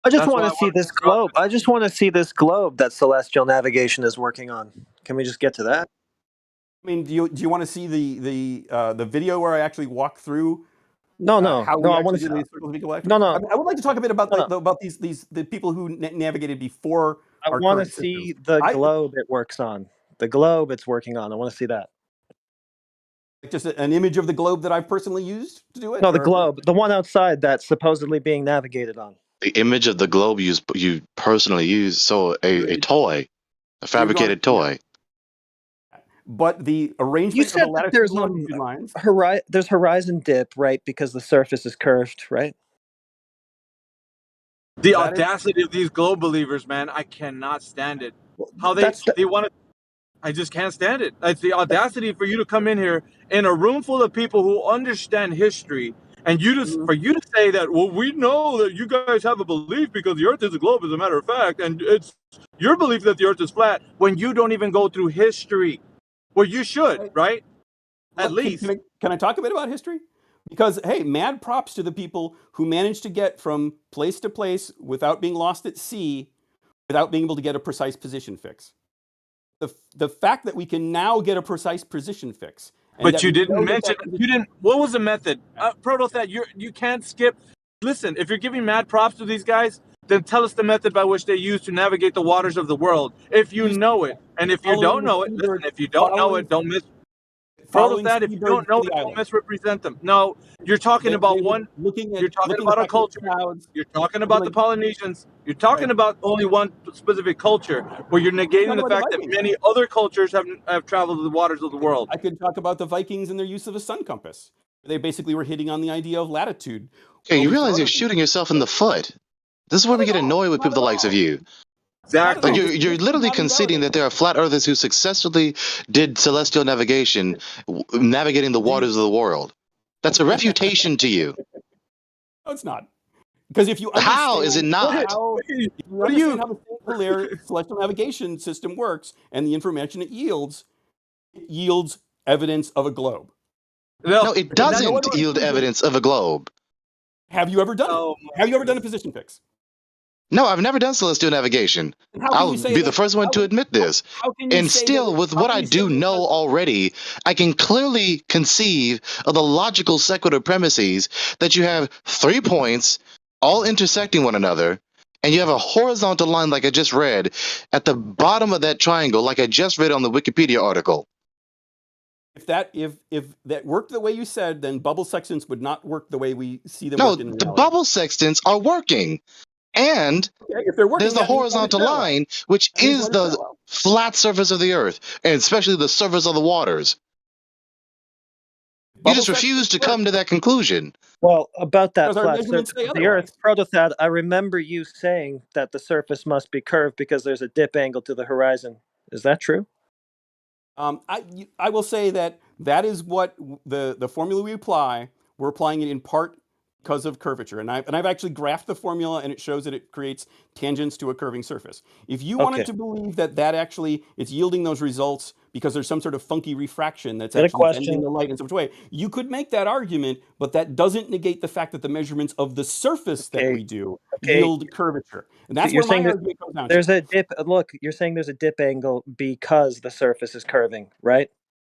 [SPEAKER 12] I just
[SPEAKER 18] That's
[SPEAKER 12] want
[SPEAKER 18] why
[SPEAKER 12] to
[SPEAKER 18] I
[SPEAKER 12] see
[SPEAKER 18] wanted
[SPEAKER 12] this globe. I just want to see this globe that celestial navigation is working on. Can we just get to that?
[SPEAKER 10] I mean, do you want to see the video where I actually walk through?
[SPEAKER 12] No.
[SPEAKER 10] How we
[SPEAKER 12] I
[SPEAKER 10] actually
[SPEAKER 12] want
[SPEAKER 10] did
[SPEAKER 12] to.
[SPEAKER 10] the circles of equilibrium?
[SPEAKER 12] No.
[SPEAKER 10] I would like to talk a bit about
[SPEAKER 12] No.
[SPEAKER 10] about the people who navigated before
[SPEAKER 12] I
[SPEAKER 10] our
[SPEAKER 12] want to
[SPEAKER 10] current systems.
[SPEAKER 12] see the globe it works on. The globe it's working on. I want to see that.
[SPEAKER 10] Just an image of the globe that I've personally used to do it?
[SPEAKER 12] No, the globe, the one outside that's supposedly being navigated on.
[SPEAKER 23] The image of the globe you personally use, so a toy, a fabricated toy.
[SPEAKER 10] But the arrangement
[SPEAKER 12] You said
[SPEAKER 10] of the
[SPEAKER 12] that
[SPEAKER 10] latitude
[SPEAKER 12] there's
[SPEAKER 10] and longitude lines.
[SPEAKER 12] there's horizon dip, right? Because the surface is curved, right?
[SPEAKER 18] The audacity of these globe believers, man, I cannot stand it. How they want to. I just can't stand it. It's the audacity for you to come in here in a room full of people who understand history, and for you to say that, well, we know that you guys have a belief because the Earth is a globe, as a matter of fact, and it's your belief that the Earth is flat when you don't even go through history. Well, you should, right? At least.
[SPEAKER 10] Can I talk a bit about history? Because, hey, mad props to the people who managed to get from place to place without being lost at sea, without being able to get a precise position fix. The fact that we can now get a precise position fix.
[SPEAKER 18] But you didn't mention, what was the method? Protothat, you can't skip. Listen, if you're giving mad props to these guys, then tell us the method by which they use to navigate the waters of the world. If you know it. And if you don't know it, listen, if you don't know it, don't miss. Protothat, if you don't know it, don't misrepresent them. No, you're talking about you're talking about a culture. You're talking about the Polynesians. You're talking about only one specific culture, where you're negating the fact that many other cultures have traveled the waters of the world.
[SPEAKER 10] I could talk about the Vikings and their use of a sun compass. They basically were hitting on the idea of latitude.
[SPEAKER 23] Okay, you realize you're shooting yourself in the foot. This is where we get annoyed with people the likes of you.
[SPEAKER 18] Exactly.
[SPEAKER 23] Like you're literally conceding that there are flat earthers who successfully did celestial navigation, navigating the waters of the world. That's a refutation to you.
[SPEAKER 10] No, it's not. Because if you
[SPEAKER 23] how is it not?
[SPEAKER 10] How the celestial navigation system works and the information it yields evidence of a globe.
[SPEAKER 23] No, it doesn't yield evidence of a globe.
[SPEAKER 10] Have you ever done it? Have you ever done a position fix?
[SPEAKER 23] No, I've never done celestial navigation. I'll be the first one to admit this. And still, with what I do know already, I can clearly conceive of the logical sequitur premises that you have 3 points all intersecting one another, and you have a horizontal line like I just read at the bottom of that triangle like I just read on the Wikipedia article.
[SPEAKER 10] If that worked the way you said, then bubble sextants would not work the way we see them work in reality.
[SPEAKER 23] The bubble sextants are working. And there's the horizontal line, which is the flat surface of the Earth, and especially the surface of the waters. You just refuse to come to that conclusion.
[SPEAKER 12] Well, about that flat surface of the Earth, Protothat, I remember you saying that the surface must be curved because there's a dip angle to the horizon. Is that true?
[SPEAKER 10] I will say that is what the formula we apply. We're applying it in part because of curvature, and I've actually graphed the formula, and it shows that it creates tangents to a curving surface. If you wanted to believe that actually it's yielding those results because there's some sort of funky refraction that's actually bending the light in such a way, you could make that argument, but that doesn't negate the fact that the measurements of the surface that we do yield curvature, and that's
[SPEAKER 12] you're
[SPEAKER 10] where
[SPEAKER 12] saying
[SPEAKER 10] my argument comes down.
[SPEAKER 12] There's a dip. Look, you're saying there's a dip angle because the surface is curving, right?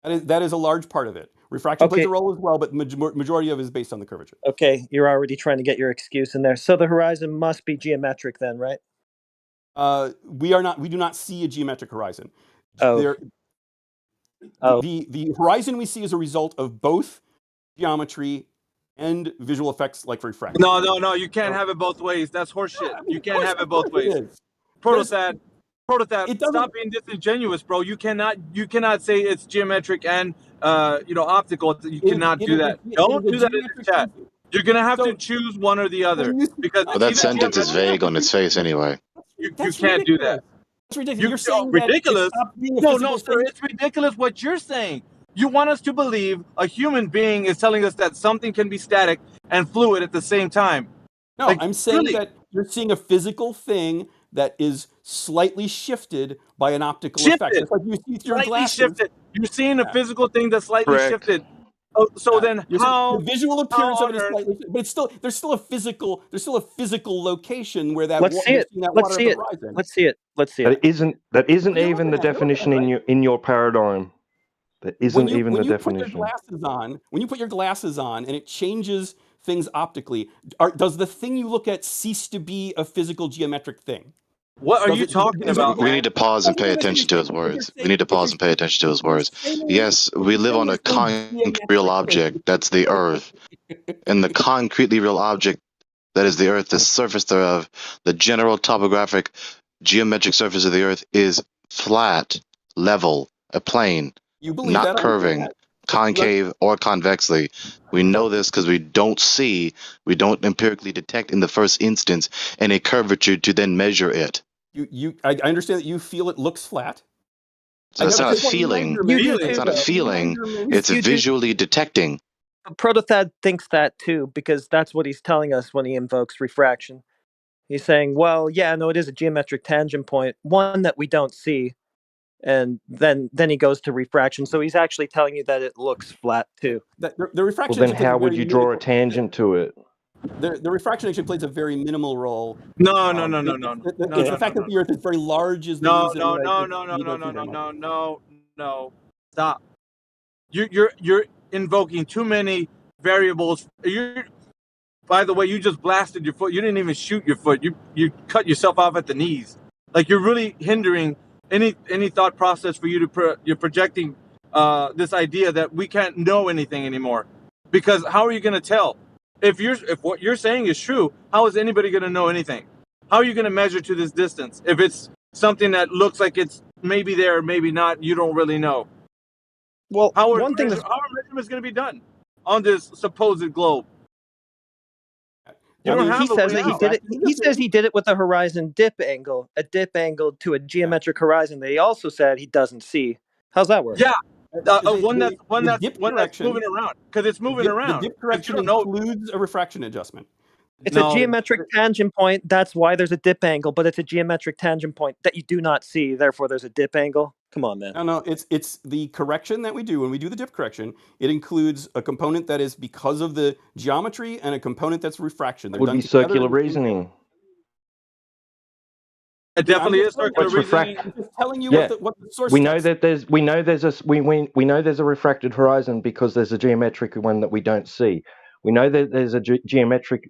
[SPEAKER 10] That is a large part of it. Refraction plays a role as well, but majority of it is based on the curvature.
[SPEAKER 12] Okay, you're already trying to get your excuse in there. So the horizon must be geometric then, right?
[SPEAKER 10] We do not see a geometric horizon.
[SPEAKER 12] Oh.
[SPEAKER 10] The horizon we see is a result of both geometry and visual effects like refraction.
[SPEAKER 18] No, you can't have it both ways. That's horseshit. You can't have it both ways. Protothad, stop being disingenuous, bro. You cannot say it's geometric and optical. You cannot do that. Don't do that in the chat. You're gonna have to choose one or the other because
[SPEAKER 23] But that sentence is vague on its face anyway.
[SPEAKER 18] you can't do that.
[SPEAKER 10] That's ridiculous. You're saying
[SPEAKER 18] ridiculous.
[SPEAKER 10] That it stopped being a
[SPEAKER 18] No,
[SPEAKER 10] physical
[SPEAKER 18] sir.
[SPEAKER 10] thing?
[SPEAKER 18] It's ridiculous what you're saying. You want us to believe a human being is telling us that something can be static and fluid at the same time.
[SPEAKER 10] No,
[SPEAKER 18] Like,
[SPEAKER 10] I'm saying
[SPEAKER 18] really?
[SPEAKER 10] that you're seeing a physical thing that is slightly shifted by an optical effect.
[SPEAKER 18] Shifted.
[SPEAKER 10] Just like you see through your
[SPEAKER 18] Slightly
[SPEAKER 10] glasses.
[SPEAKER 18] shifted. You're seeing a physical thing that's slightly
[SPEAKER 23] Correct.
[SPEAKER 18] shifted. Oh, so then
[SPEAKER 10] You're saying
[SPEAKER 18] how
[SPEAKER 10] the visual appearance
[SPEAKER 18] how
[SPEAKER 10] of it is
[SPEAKER 18] on earth-
[SPEAKER 10] slightly shifted, but it's still there's still a physical location where that
[SPEAKER 12] Let's
[SPEAKER 10] wa-
[SPEAKER 12] see
[SPEAKER 10] you're
[SPEAKER 12] it.
[SPEAKER 10] seeing that
[SPEAKER 12] Let's
[SPEAKER 10] water
[SPEAKER 12] see
[SPEAKER 10] at
[SPEAKER 12] it.
[SPEAKER 10] the horizon.
[SPEAKER 12] Let's see it. Let's see
[SPEAKER 21] That
[SPEAKER 12] it.
[SPEAKER 21] isn't
[SPEAKER 10] You're
[SPEAKER 21] even the
[SPEAKER 10] looking at it,
[SPEAKER 21] definition in your paradigm. That isn't even the
[SPEAKER 10] when you put
[SPEAKER 21] definition.
[SPEAKER 10] your glasses on and it changes things optically, does the thing you look at cease to be a physical geometric thing?
[SPEAKER 18] What are
[SPEAKER 10] Does
[SPEAKER 18] you
[SPEAKER 10] it-
[SPEAKER 18] talking
[SPEAKER 10] does it-
[SPEAKER 18] about,
[SPEAKER 23] We
[SPEAKER 18] man?
[SPEAKER 23] need to pause and pay
[SPEAKER 10] That's what
[SPEAKER 23] attention to
[SPEAKER 10] you're
[SPEAKER 23] his
[SPEAKER 10] saying. If you're
[SPEAKER 23] words. We
[SPEAKER 10] saying-
[SPEAKER 23] need to
[SPEAKER 10] if you're-
[SPEAKER 23] pause and pay attention to his words.
[SPEAKER 10] saying-
[SPEAKER 23] Yes, we live on a
[SPEAKER 10] saying there's no
[SPEAKER 23] concrete real
[SPEAKER 10] geometric
[SPEAKER 23] object,
[SPEAKER 10] thing.
[SPEAKER 23] that's the earth. And the concretely real object that is the earth, the surface thereof, the general topographic geometric surface of the earth is flat, level, a plane,
[SPEAKER 10] You believe
[SPEAKER 23] not
[SPEAKER 10] that? I believe
[SPEAKER 23] curving,
[SPEAKER 10] that.
[SPEAKER 23] concave or convexly. We know this because we don't empirically detect in the first instance any curvature to then measure it.
[SPEAKER 10] I understand that you feel it looks flat.
[SPEAKER 23] So that's
[SPEAKER 10] I
[SPEAKER 23] not a
[SPEAKER 10] know it's
[SPEAKER 23] feeling.
[SPEAKER 12] You do
[SPEAKER 23] It's
[SPEAKER 12] too,
[SPEAKER 23] not a
[SPEAKER 12] though.
[SPEAKER 23] feeling.
[SPEAKER 10] Measurements-
[SPEAKER 23] It's
[SPEAKER 12] You do-
[SPEAKER 23] visually detecting.
[SPEAKER 12] Protothad thinks that too because that's what he's telling us when he invokes refraction. He's saying, well, yeah, no, it is a geometric tangent point, one that we don't see. And then he goes to refraction. So he's actually telling you that it looks flat too.
[SPEAKER 10] The
[SPEAKER 21] Well,
[SPEAKER 10] refraction.
[SPEAKER 21] then
[SPEAKER 10] actually plays
[SPEAKER 21] how
[SPEAKER 10] a
[SPEAKER 21] would
[SPEAKER 10] very
[SPEAKER 21] you draw a
[SPEAKER 10] minimal-
[SPEAKER 21] tangent to it?
[SPEAKER 10] The refraction actually plays a very minimal role.
[SPEAKER 18] No.
[SPEAKER 10] It's the fact that the Earth is very large is the
[SPEAKER 18] No.
[SPEAKER 10] reason. that you don't see that much.
[SPEAKER 18] No. Stop. You're invoking too many variables. By the way, you just blasted your foot. You didn't even shoot your foot. You cut yourself off at the knees. Like you're really hindering any thought process for you to you're projecting this idea that we can't know anything anymore. Because how are you going to tell? If what you're saying is true, how is anybody going to know anything? How are you going to measure to this distance? If it's something that looks like it's maybe there, maybe not, you don't really know.
[SPEAKER 12] Well,
[SPEAKER 18] How are
[SPEAKER 12] one thing
[SPEAKER 18] measurements going to be done on this supposed globe? You
[SPEAKER 12] I
[SPEAKER 18] don't
[SPEAKER 12] mean,
[SPEAKER 18] have
[SPEAKER 12] he
[SPEAKER 18] a
[SPEAKER 12] says
[SPEAKER 18] way
[SPEAKER 12] that he
[SPEAKER 18] out.
[SPEAKER 12] did it. He says he did it with a horizon dip angle to a geometric horizon that he also said he doesn't see. How's that work?
[SPEAKER 18] Yeah, one
[SPEAKER 10] The
[SPEAKER 18] that's
[SPEAKER 10] dip
[SPEAKER 18] moving around because it's moving around.
[SPEAKER 10] The dip
[SPEAKER 18] 'Cause
[SPEAKER 10] correction
[SPEAKER 18] you don't know.
[SPEAKER 10] includes a refraction adjustment.
[SPEAKER 12] It's
[SPEAKER 18] No.
[SPEAKER 12] a geometric tangent point. That's why there's a dip angle, but it's a geometric tangent point that you do not see. Therefore, there's a dip angle. Come on, man.
[SPEAKER 10] No, it's the correction that we do when we do the dip correction. It includes a component that is because of the geometry and a component that's refraction. They're
[SPEAKER 21] Would
[SPEAKER 10] done
[SPEAKER 21] be
[SPEAKER 10] together
[SPEAKER 21] circular
[SPEAKER 10] in the same-
[SPEAKER 21] reasoning.
[SPEAKER 18] It definitely is circular
[SPEAKER 21] What's
[SPEAKER 18] reasoning.
[SPEAKER 21] refract?
[SPEAKER 10] I'm just telling you
[SPEAKER 21] Yeah,
[SPEAKER 10] what the source
[SPEAKER 21] we know
[SPEAKER 10] says.
[SPEAKER 21] that we know there's a refracted horizon because there's a geometric one that we don't see. We know that there's a geometric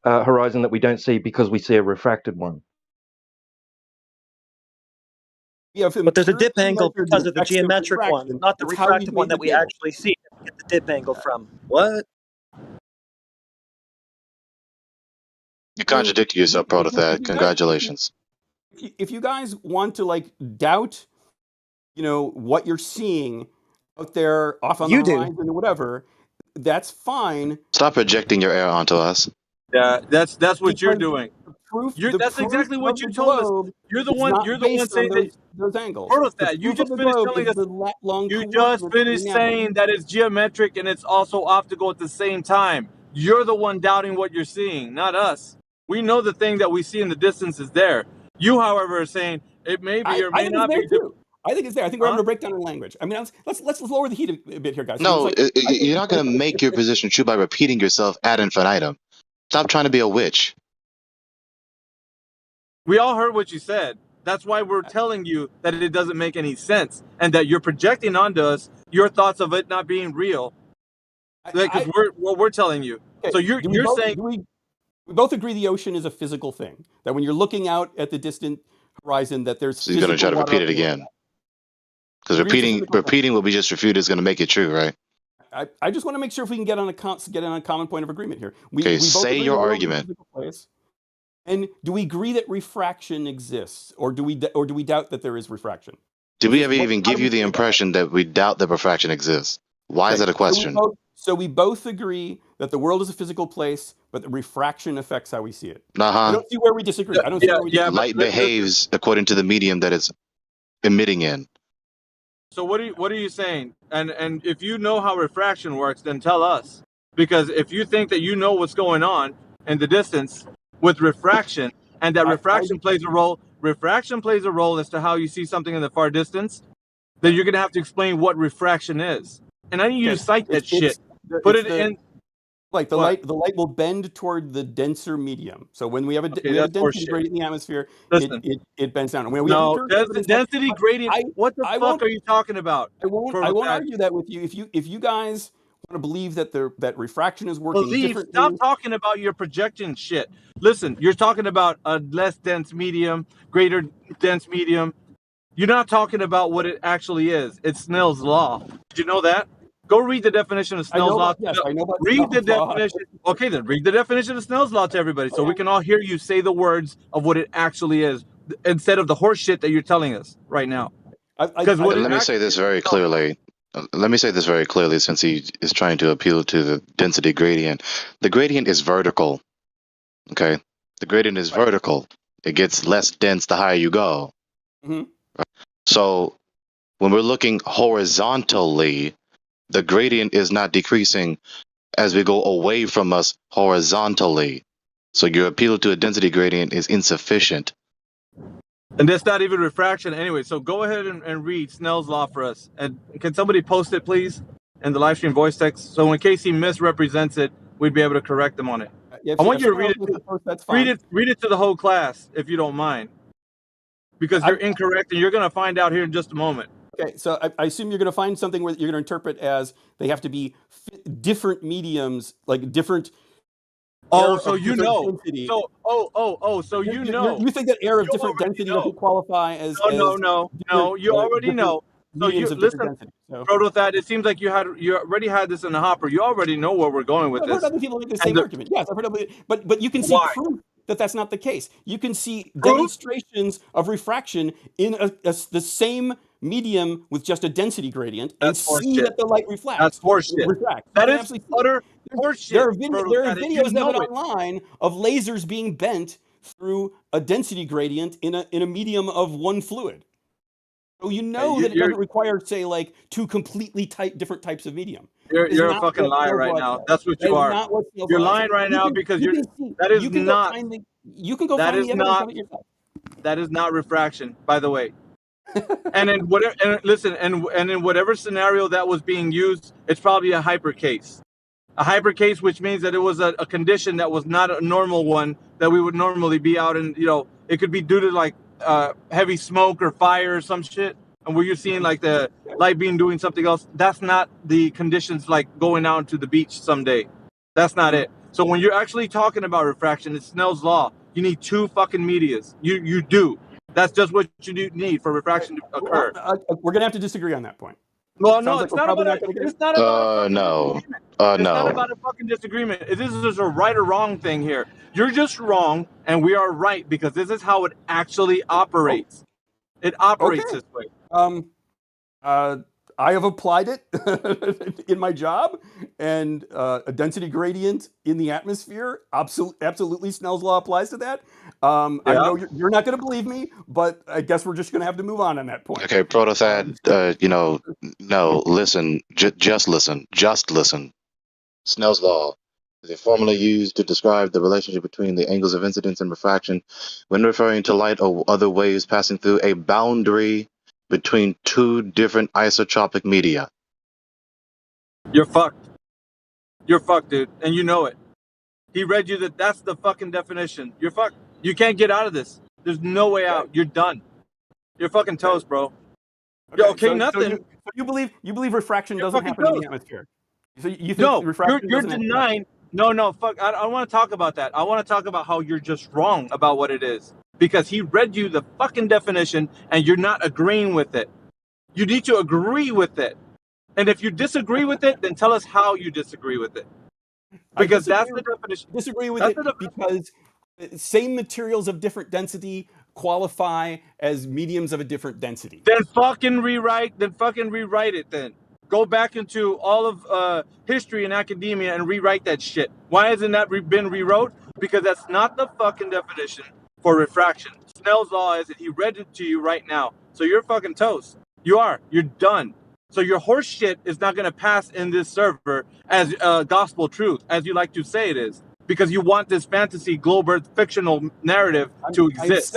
[SPEAKER 21] horizon that we don't see because we see a refracted one.
[SPEAKER 10] Yeah,
[SPEAKER 12] But there's a dip
[SPEAKER 10] empirically
[SPEAKER 12] angle
[SPEAKER 10] measured
[SPEAKER 12] because of the
[SPEAKER 10] effects of
[SPEAKER 12] geometric one,
[SPEAKER 10] refraction,
[SPEAKER 12] not the
[SPEAKER 10] it's how we
[SPEAKER 12] refracted one
[SPEAKER 10] made
[SPEAKER 12] that
[SPEAKER 10] the
[SPEAKER 12] we
[SPEAKER 10] table.
[SPEAKER 12] actually see. Get the dip angle from what?
[SPEAKER 23] You contradicted yourself, Protothad. Congratulations.
[SPEAKER 10] If you guys want to like doubt, what you're seeing out there off on
[SPEAKER 12] You
[SPEAKER 10] the
[SPEAKER 12] do.
[SPEAKER 10] horizon or whatever, that's fine.
[SPEAKER 23] Stop projecting your error onto us.
[SPEAKER 18] Yeah, that's what you're
[SPEAKER 10] Because
[SPEAKER 18] doing.
[SPEAKER 10] the
[SPEAKER 18] That's
[SPEAKER 10] proof
[SPEAKER 18] exactly what
[SPEAKER 10] of
[SPEAKER 18] you
[SPEAKER 10] the
[SPEAKER 18] told us.
[SPEAKER 10] globe
[SPEAKER 18] You're the
[SPEAKER 10] is
[SPEAKER 18] one.
[SPEAKER 10] not
[SPEAKER 18] You're the one
[SPEAKER 10] based on
[SPEAKER 18] saying that.
[SPEAKER 10] those angles.
[SPEAKER 18] Protothad,
[SPEAKER 10] The
[SPEAKER 18] you
[SPEAKER 10] proof of
[SPEAKER 18] just
[SPEAKER 10] the
[SPEAKER 18] finished
[SPEAKER 10] globe
[SPEAKER 18] telling
[SPEAKER 10] is
[SPEAKER 18] us.
[SPEAKER 10] the long
[SPEAKER 18] You just
[SPEAKER 10] coordinates
[SPEAKER 18] finished
[SPEAKER 10] in the
[SPEAKER 18] saying that it's geometric and it's also optical at the same time. You're the one doubting what you're seeing, not us. We know the thing that we see in the distance is there. You, however, are saying it may be or
[SPEAKER 10] I
[SPEAKER 18] may
[SPEAKER 10] think
[SPEAKER 18] not
[SPEAKER 10] it's
[SPEAKER 18] be.
[SPEAKER 10] there too. I think it's there. I think we're having a breakdown in language. I mean, let's lower the heat a bit here, guys.
[SPEAKER 23] No,
[SPEAKER 10] It's like,
[SPEAKER 23] you're not going to make your position true by repeating yourself ad infinitum. Stop trying to be a witch.
[SPEAKER 18] We all heard what you said. That's why we're telling you that it doesn't make any sense and that you're projecting onto us your thoughts of it not being real. Because we're telling you.
[SPEAKER 10] Okay,
[SPEAKER 18] So you're saying
[SPEAKER 10] we both agree the ocean is a physical thing. That when you're looking out at the distant horizon, that there's.
[SPEAKER 23] So you're going to try to repeat it again. Because repeating what we just refuted is going to make it true, right?
[SPEAKER 10] I just want to make sure if we can get on a common point of agreement here. We
[SPEAKER 23] Okay,
[SPEAKER 10] both
[SPEAKER 23] say
[SPEAKER 10] agree
[SPEAKER 23] your
[SPEAKER 10] the world is a
[SPEAKER 23] argument.
[SPEAKER 10] physical place. And do we agree that refraction exists, or do we doubt that there is refraction?
[SPEAKER 23] Did we ever even give you the impression that we doubt that refraction exists? Why is that a question?
[SPEAKER 10] So we both agree that the world is a physical place, but the refraction affects how we see it. I
[SPEAKER 23] Uh-huh.
[SPEAKER 10] don't see where we disagree. I don't see where we disagree.
[SPEAKER 23] Light behaves according to the medium that it's emitting in.
[SPEAKER 18] So what are you saying? And if you know how refraction works, then tell us. Because if you think that you know what's going on in the distance with refraction, and that refraction plays a role as to how you see something in the far distance, then you're gonna have to explain what refraction is. And I need you to cite that shit. Put it in.
[SPEAKER 10] Like the light will bend toward the denser medium. So when we have a density gradient in the atmosphere, it bends down.
[SPEAKER 18] Density gradient. What the fuck are you talking about?
[SPEAKER 10] I won't argue that with you. If you guys want to believe that that refraction is working differently.
[SPEAKER 18] Stop talking about your projection shit. Listen, you're talking about a less dense medium, greater dense medium. You're not talking about what it actually is. It's Snell's law. Did you know that? Go read the definition of Snell's law.
[SPEAKER 10] Yes, I know about
[SPEAKER 18] read the
[SPEAKER 10] Snell's law.
[SPEAKER 18] definition. Okay, then read the definition of Snell's law to everybody, so we can all hear you say the words of what it actually is, instead of the horse shit that you're telling us right now.
[SPEAKER 23] Let me say this very clearly. Let me say this very clearly, since he is trying to appeal to the density gradient. The gradient is vertical. Okay, the gradient is vertical. It gets less dense the higher you go.
[SPEAKER 10] Mm-hmm.
[SPEAKER 23] So when we're looking horizontally, the gradient is not decreasing as we go away from us horizontally. So your appeal to a density gradient is insufficient.
[SPEAKER 18] And that's not even refraction anyway. So go ahead and read Snell's law for us. And can somebody post it, please, in the live stream voice text? So in case he misrepresents it, we'd be able to correct him on it. I want you to read it. Read it to the whole class, if you don't mind, because you're incorrect, and you're going to find out here in just a moment.
[SPEAKER 10] Okay, so I assume you're going to find something where you're going to interpret as they have to be different mediums, like different.
[SPEAKER 18] So you know.
[SPEAKER 10] Density.
[SPEAKER 18] So you know.
[SPEAKER 10] You think that air of different density doesn't qualify as?
[SPEAKER 18] No. You already know. So you listen, Protothat. It seems like you already had this in the hopper. You already know where we're going with this.
[SPEAKER 10] I've heard other people make the same argument. Yes, I've heard other, but you can see proof that that's not the case. You can see demonstrations of refraction in the same medium with just a density gradient and see that the light reflects.
[SPEAKER 18] That's horseshit. That is utter horseshit.
[SPEAKER 10] There are videos that are online of lasers being bent through a density gradient in a medium of one fluid. So you know that it doesn't require, say, like two completely different types of medium.
[SPEAKER 18] You're a fucking liar right now. That's what you are. You're lying right now because you can go find the evidence of it yourself. That is not refraction, by the way. And in whatever, and in whatever scenario that was being used, it's probably a hyper case. A hyper case, which means that it was a condition that was not a normal one that we would normally be out in. It could be due to like heavy smoke or fire or some shit, and where you're seeing like the light beam doing something else. That's not the conditions like going out to the beach someday. That's not it. So when you're actually talking about refraction, it's Snell's law. You need two fucking medias. You do. That's just what you need for refraction to occur.
[SPEAKER 10] We're gonna have to disagree on that point.
[SPEAKER 18] Well, no, it's not about
[SPEAKER 23] No.
[SPEAKER 18] It's not about a fucking disagreement. This is just a right or wrong thing here. You're just wrong, and we are right because this is how it actually operates. It operates this way.
[SPEAKER 10] I have applied it in my job, and a density gradient in the atmosphere, absolutely Snell's law applies to that. I know you're not going to believe me, but I guess we're just going to have to move on that point.
[SPEAKER 23] Okay, Protothat, no, listen, just listen. Snell's law is a formula used to describe the relationship between the angles of incidence and refraction when referring to light or other waves passing through a boundary between two different isotropic media.
[SPEAKER 18] You're fucked. You're fucked, dude, and you know it. He read you that's the fucking definition. You're fucked. You can't get out of this. There's no way out. You're done. You're fucking toast, bro. Nothing.
[SPEAKER 10] So you believe refraction doesn't happen in the atmosphere? So you think refraction
[SPEAKER 18] you're denying. No, fuck. I don't want to talk about that. I want to talk about how you're just wrong about what it is. Because he read you the fucking definition and you're not agreeing with it. You need to agree with it. And if you disagree with it, then tell us how you disagree with it.
[SPEAKER 10] I
[SPEAKER 18] Because that's
[SPEAKER 10] disagree,
[SPEAKER 18] the definition.
[SPEAKER 10] disagree with
[SPEAKER 18] That's
[SPEAKER 10] it
[SPEAKER 18] the
[SPEAKER 10] because same materials of different density qualify as mediums of a different density.
[SPEAKER 18] Then fucking rewrite it then. Go back into all of history and academia and rewrite that shit. Why hasn't that been rewrote? Because that's not the fucking definition for refraction. Snell's law is that he read it to you right now. So you're fucking toast. You're done. So your horse shit is not going to pass in this server as gospel truth, as you like to say it is. Because you want this fantasy global fictional narrative to exist.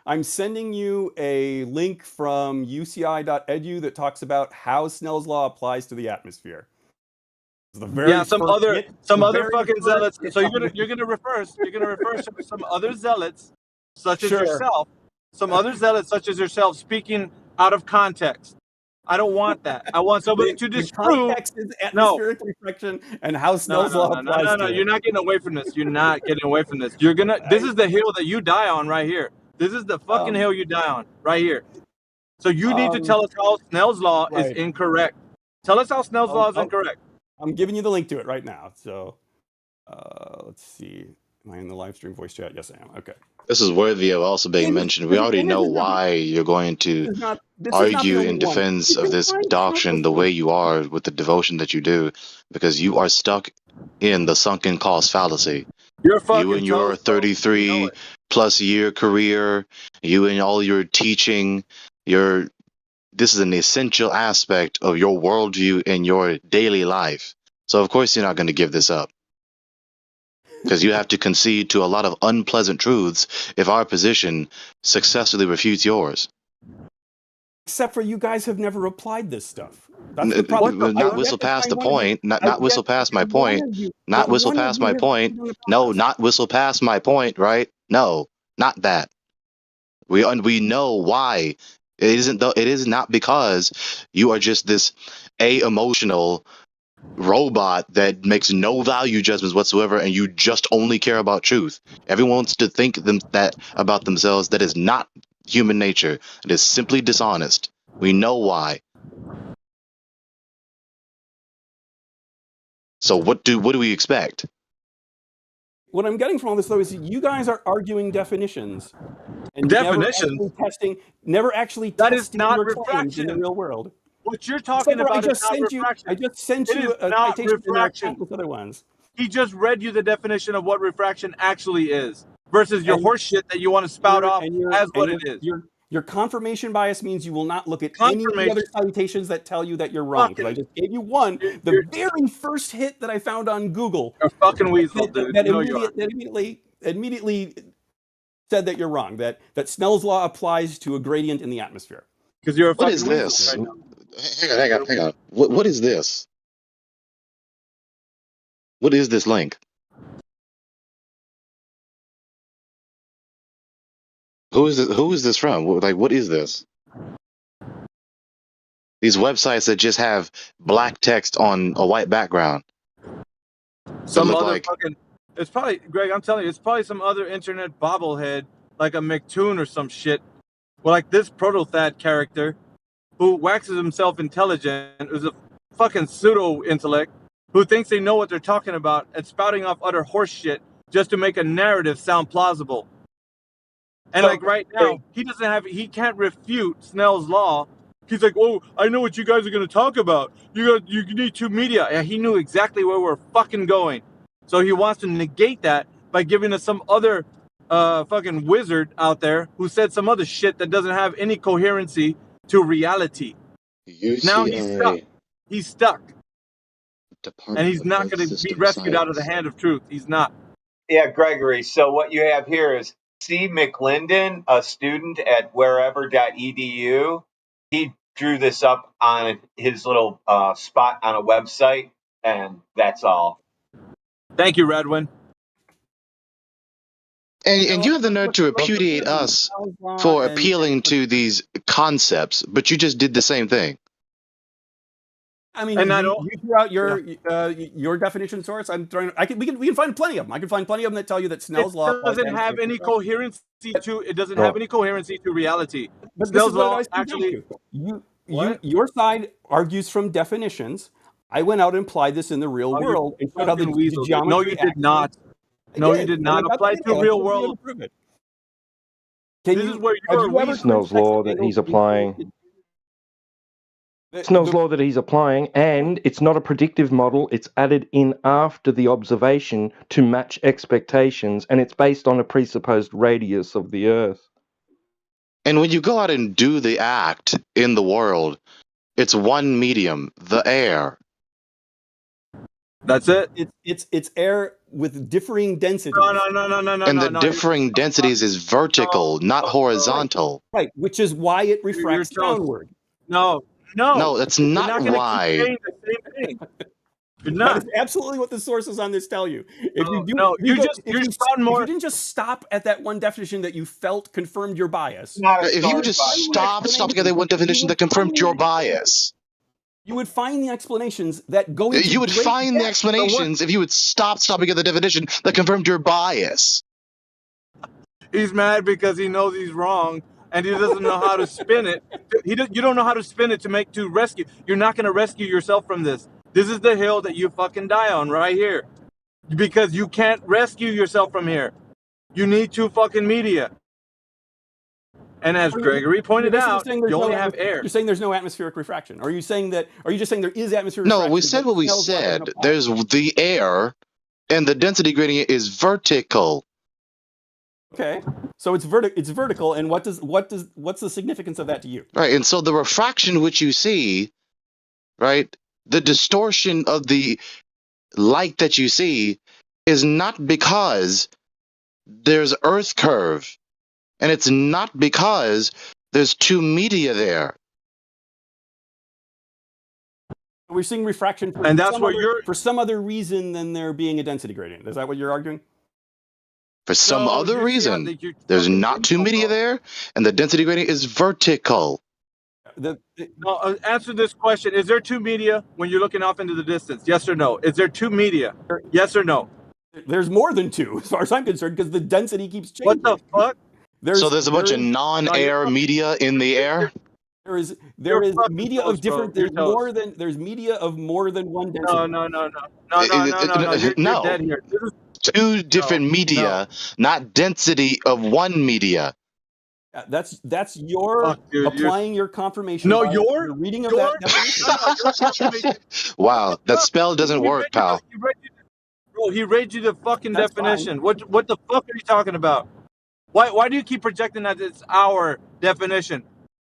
[SPEAKER 10] I'm sending you a link from UCI.edu that talks about how Snell's law applies to the atmosphere. It's the very
[SPEAKER 18] some
[SPEAKER 10] first
[SPEAKER 18] other
[SPEAKER 10] hit-
[SPEAKER 18] some
[SPEAKER 10] the
[SPEAKER 18] other
[SPEAKER 10] very
[SPEAKER 18] fucking
[SPEAKER 10] first
[SPEAKER 18] zealots.
[SPEAKER 10] hit
[SPEAKER 18] So
[SPEAKER 10] on
[SPEAKER 18] you're gonna refer to some other zealots, such as
[SPEAKER 10] Sure.
[SPEAKER 18] yourself. Some other zealots, such as yourself, speaking out of context. I don't want that. I want somebody to
[SPEAKER 10] The
[SPEAKER 18] disprove.
[SPEAKER 10] context is atmospheric refraction and how Snell's law applies
[SPEAKER 18] No.
[SPEAKER 10] to it.
[SPEAKER 18] You're not getting away from this. You're not getting away from this. You're gonna. This is the hill that you die on right here. This is the fucking hill you die on right here. So you need to tell us how Snell's law is
[SPEAKER 10] right.
[SPEAKER 18] incorrect. Tell us how Snell's law is
[SPEAKER 10] I'll-
[SPEAKER 18] incorrect.
[SPEAKER 10] I'm giving you the link to it right now. So let's see. Am I in the live stream voice chat? Yes, I am. Okay.
[SPEAKER 23] This is worthy of also being mentioned. We already know why you're going to argue in defense of this doctrine the way you are with the devotion that you do, because you are stuck in the sunken cost fallacy.
[SPEAKER 18] You're fucking
[SPEAKER 23] You and your
[SPEAKER 18] toast, bro.
[SPEAKER 23] 33 plus year career, you and all your teaching, this is an essential aspect of your worldview in your daily life. So of course you're not going to give this up. Because you have to concede to a lot of unpleasant truths if our position successfully refutes yours.
[SPEAKER 10] Except for you guys have never applied this stuff. That's the problem.
[SPEAKER 23] Not whistle past the point. Not whistle past my point. Not whistle past my point. No, not whistle past my point. Right? No, not that. We know why. It isn't. It is not because you are just this emotional robot that makes no value judgments whatsoever, and you just only care about truth. Everyone wants to think that about themselves. That is not human nature. It is simply dishonest. We know why. So what do we expect?
[SPEAKER 10] What I'm getting from all this though is that you guys are arguing definitions and
[SPEAKER 18] Definitions?
[SPEAKER 10] never actually
[SPEAKER 18] That is
[SPEAKER 10] testing
[SPEAKER 18] not
[SPEAKER 10] your claims in the
[SPEAKER 18] refraction.
[SPEAKER 10] real world.
[SPEAKER 18] What you're talking about is not refraction.
[SPEAKER 10] I just sent
[SPEAKER 18] It
[SPEAKER 10] you
[SPEAKER 18] is
[SPEAKER 10] a
[SPEAKER 18] not
[SPEAKER 10] citation and
[SPEAKER 18] refraction.
[SPEAKER 10] with other ones.
[SPEAKER 18] He just read you the definition of what refraction actually is versus your horse shit that you want to spout off as what it is.
[SPEAKER 10] Your confirmation bias means you will not look at any of the other citations that tell you that you're wrong. Because I just gave you one, the very first hit that I found on Google.
[SPEAKER 18] You're a fucking weasel, dude.
[SPEAKER 10] That
[SPEAKER 18] You know you are.
[SPEAKER 10] immediately said that you're wrong. That Snell's law applies to a gradient in the atmosphere.
[SPEAKER 18] Because you're a
[SPEAKER 23] What
[SPEAKER 18] fucking
[SPEAKER 23] is
[SPEAKER 18] weasel
[SPEAKER 23] this?
[SPEAKER 18] right now.
[SPEAKER 23] Hang on. What is this? What is this link? Who is this from? Like, what is this? These websites that just have black text on a white background.
[SPEAKER 18] Some
[SPEAKER 23] look
[SPEAKER 18] other
[SPEAKER 23] like-
[SPEAKER 18] fucking. It's probably Greg. I'm telling you, it's probably some other internet bobblehead like a McToon or some shit. Well, like this Protothad character, who waxes himself intelligent, is a fucking pseudo intellect, who thinks they know what they're talking about and spouting off utter horse shit just to make a narrative sound plausible. And like right now, he can't refute Snell's law. He's like, oh, I know what you guys are going to talk about. You need two media. Yeah, he knew exactly where we're fucking going. So he wants to negate that by giving us some other fucking wizard out there who said some other shit that doesn't have any coherency to reality. Now he's stuck. He's stuck. And he's not going to be rescued out of the hand of truth. He's not.
[SPEAKER 9] Yeah, Gregory. So what you have here is C. McLinden, a student at wherever.edu. He drew this up on his little spot on a website, and that's all.
[SPEAKER 18] Thank you, Redwin.
[SPEAKER 23] And you have the nerve to repudiate us for appealing to these concepts, but you just did the same thing.
[SPEAKER 10] I mean, you threw out your definition source. We can find plenty of them. I can find plenty of them that tell you that Snell's law
[SPEAKER 18] doesn't have any coherency to reality.
[SPEAKER 10] But
[SPEAKER 18] Snell's law actually.
[SPEAKER 10] your side argues from definitions. I went out and applied this in the real
[SPEAKER 18] Oh, you
[SPEAKER 10] world and showed how the
[SPEAKER 18] fucking weasel, dude.
[SPEAKER 10] geometry.
[SPEAKER 18] No, you did
[SPEAKER 10] actually-
[SPEAKER 18] not.
[SPEAKER 10] I
[SPEAKER 18] No,
[SPEAKER 10] did,
[SPEAKER 18] you did
[SPEAKER 10] and
[SPEAKER 18] not
[SPEAKER 10] I got
[SPEAKER 18] apply
[SPEAKER 10] the
[SPEAKER 18] to
[SPEAKER 10] video.
[SPEAKER 18] real
[SPEAKER 10] I showed you how
[SPEAKER 18] world.
[SPEAKER 10] to prove it. Can
[SPEAKER 18] This
[SPEAKER 10] you?
[SPEAKER 18] is where
[SPEAKER 10] Have
[SPEAKER 18] you're
[SPEAKER 10] you
[SPEAKER 18] a
[SPEAKER 10] ever
[SPEAKER 18] weasel.
[SPEAKER 21] Snell's law that he's applying. Snell's law that he's applying, and it's not a predictive model. It's added in after the observation to match expectations, and it's based on a presupposed radius of the Earth.
[SPEAKER 23] And when you go out and do the act in the world, it's one medium, the air.
[SPEAKER 18] That's it.
[SPEAKER 10] It's air with differing densities.
[SPEAKER 23] And the differing densities is vertical, not horizontal.
[SPEAKER 10] Right, which is why it refracts downward.
[SPEAKER 18] No,
[SPEAKER 23] that's
[SPEAKER 18] You're
[SPEAKER 23] not
[SPEAKER 18] not gonna
[SPEAKER 23] why.
[SPEAKER 18] keep saying the same thing. You're
[SPEAKER 10] That
[SPEAKER 18] not.
[SPEAKER 10] is absolutely what the sources on this tell you. If you do,
[SPEAKER 18] no,
[SPEAKER 10] if you
[SPEAKER 18] you
[SPEAKER 10] go-
[SPEAKER 18] just-
[SPEAKER 10] if
[SPEAKER 18] you're
[SPEAKER 10] you,
[SPEAKER 18] spouting
[SPEAKER 10] if
[SPEAKER 18] more-
[SPEAKER 10] you didn't just stop at that one definition that you felt confirmed your bias.
[SPEAKER 23] If you just stop together one definition that confirmed your bias.
[SPEAKER 10] You would find the explanations that go into
[SPEAKER 23] You would
[SPEAKER 10] great
[SPEAKER 23] find the
[SPEAKER 10] depth.
[SPEAKER 23] explanations if you would stop together the definition that confirmed your bias.
[SPEAKER 18] He's mad because he knows he's wrong and he doesn't know how to spin it. You don't know how to spin it to rescue. You're not going to rescue yourself from this. This is the hill that you fucking die on right here. Because you can't rescue yourself from here. You need two fucking media. And as Gregory pointed
[SPEAKER 10] You're basically
[SPEAKER 18] out,
[SPEAKER 10] saying there's
[SPEAKER 18] you
[SPEAKER 10] no
[SPEAKER 18] only have
[SPEAKER 10] atmos-
[SPEAKER 18] air.
[SPEAKER 10] You're saying there's no atmospheric refraction. Are you saying that? Are you just saying there is atmospheric
[SPEAKER 23] No,
[SPEAKER 10] refraction?
[SPEAKER 23] we said what we
[SPEAKER 10] Snell's law doesn't
[SPEAKER 23] said.
[SPEAKER 10] apply?
[SPEAKER 23] There's the air, and the density gradient is vertical.
[SPEAKER 10] Okay, so it's vertical, and what's the significance of that to you?
[SPEAKER 23] Right, and so the refraction which you see, right, the distortion of the light that you see is not because there's Earth curve, and it's not because there's two media there.
[SPEAKER 10] We're seeing refraction,
[SPEAKER 18] And that's where you're-
[SPEAKER 10] for some other reason than there being a density gradient. Is that what you're arguing?
[SPEAKER 23] For some other reason, there's not two media there, and the density gradient is vertical.
[SPEAKER 18] No, answer this question. Is there two media when you're looking off into the distance? Yes or no? Is there two media? Yes or no?
[SPEAKER 10] There's more than two, as far as I'm concerned, because the density keeps changing.
[SPEAKER 18] What the fuck?
[SPEAKER 23] So there's a bunch of non-air media in the air?
[SPEAKER 10] There is
[SPEAKER 18] fucking
[SPEAKER 10] media
[SPEAKER 18] toast,
[SPEAKER 10] of different.
[SPEAKER 18] bro. You're
[SPEAKER 10] there's media of more than one density.
[SPEAKER 18] No. You're dead here. This is-
[SPEAKER 23] Two different media, not density of one media.
[SPEAKER 10] That's your
[SPEAKER 18] dude,
[SPEAKER 10] applying your confirmation.
[SPEAKER 18] No,
[SPEAKER 10] bias,
[SPEAKER 18] your
[SPEAKER 10] reading of
[SPEAKER 18] your-
[SPEAKER 10] that definition.
[SPEAKER 23] Wow, that spell doesn't work, pal.
[SPEAKER 18] Bro, he read you the fucking
[SPEAKER 10] That's
[SPEAKER 18] definition. What the fuck are you talking about? Why do you keep projecting that it's our definition?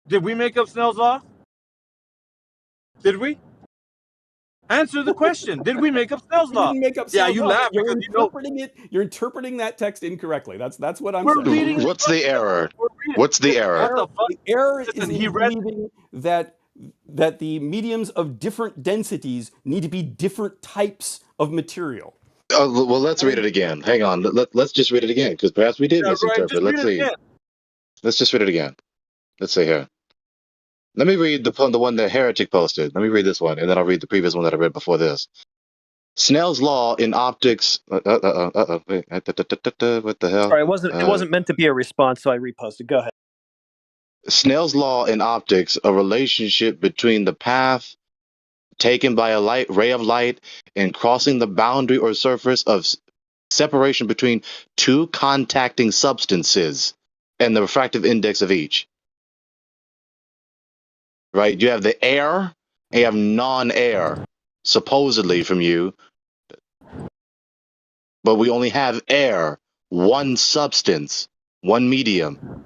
[SPEAKER 18] Did we make up Snell's law? Did we? Answer the question. Did we make up Snell's
[SPEAKER 10] You
[SPEAKER 18] law?
[SPEAKER 10] didn't make up
[SPEAKER 18] Yeah,
[SPEAKER 10] Snell's
[SPEAKER 18] you
[SPEAKER 10] law.
[SPEAKER 18] laugh
[SPEAKER 10] You're
[SPEAKER 18] because you know.
[SPEAKER 10] interpreting it. You're interpreting that text incorrectly. That's what I'm
[SPEAKER 18] We're
[SPEAKER 10] saying.
[SPEAKER 18] reading-
[SPEAKER 23] What's the error? What's the error?
[SPEAKER 18] What the fuck?
[SPEAKER 10] The error
[SPEAKER 18] Listen,
[SPEAKER 10] is
[SPEAKER 18] he
[SPEAKER 10] in
[SPEAKER 18] read-
[SPEAKER 10] believing that the mediums of different densities need to be different types of material.
[SPEAKER 23] Well, let's read it again. Hang on. Let's just read it again, because perhaps we did
[SPEAKER 18] Yeah, right,
[SPEAKER 23] misinterpret.
[SPEAKER 18] just
[SPEAKER 23] Let's
[SPEAKER 18] read it
[SPEAKER 23] see.
[SPEAKER 18] again.
[SPEAKER 23] Let's just read it again. Let's see here. Let me read the one that Heretic posted. Let me read this one, and then I'll read the previous one that I read before this. Snell's law in optics. Wait, what the hell?
[SPEAKER 12] Sorry, it wasn't meant to be a response, so I reposted. Go ahead.
[SPEAKER 23] Snell's law in optics, a relationship between the path taken by a ray of light and crossing the boundary or surface of separation between two contacting substances and the refractive index of each. Right? You have the air and you have non-air, supposedly from you. But we only have air, one substance, one medium.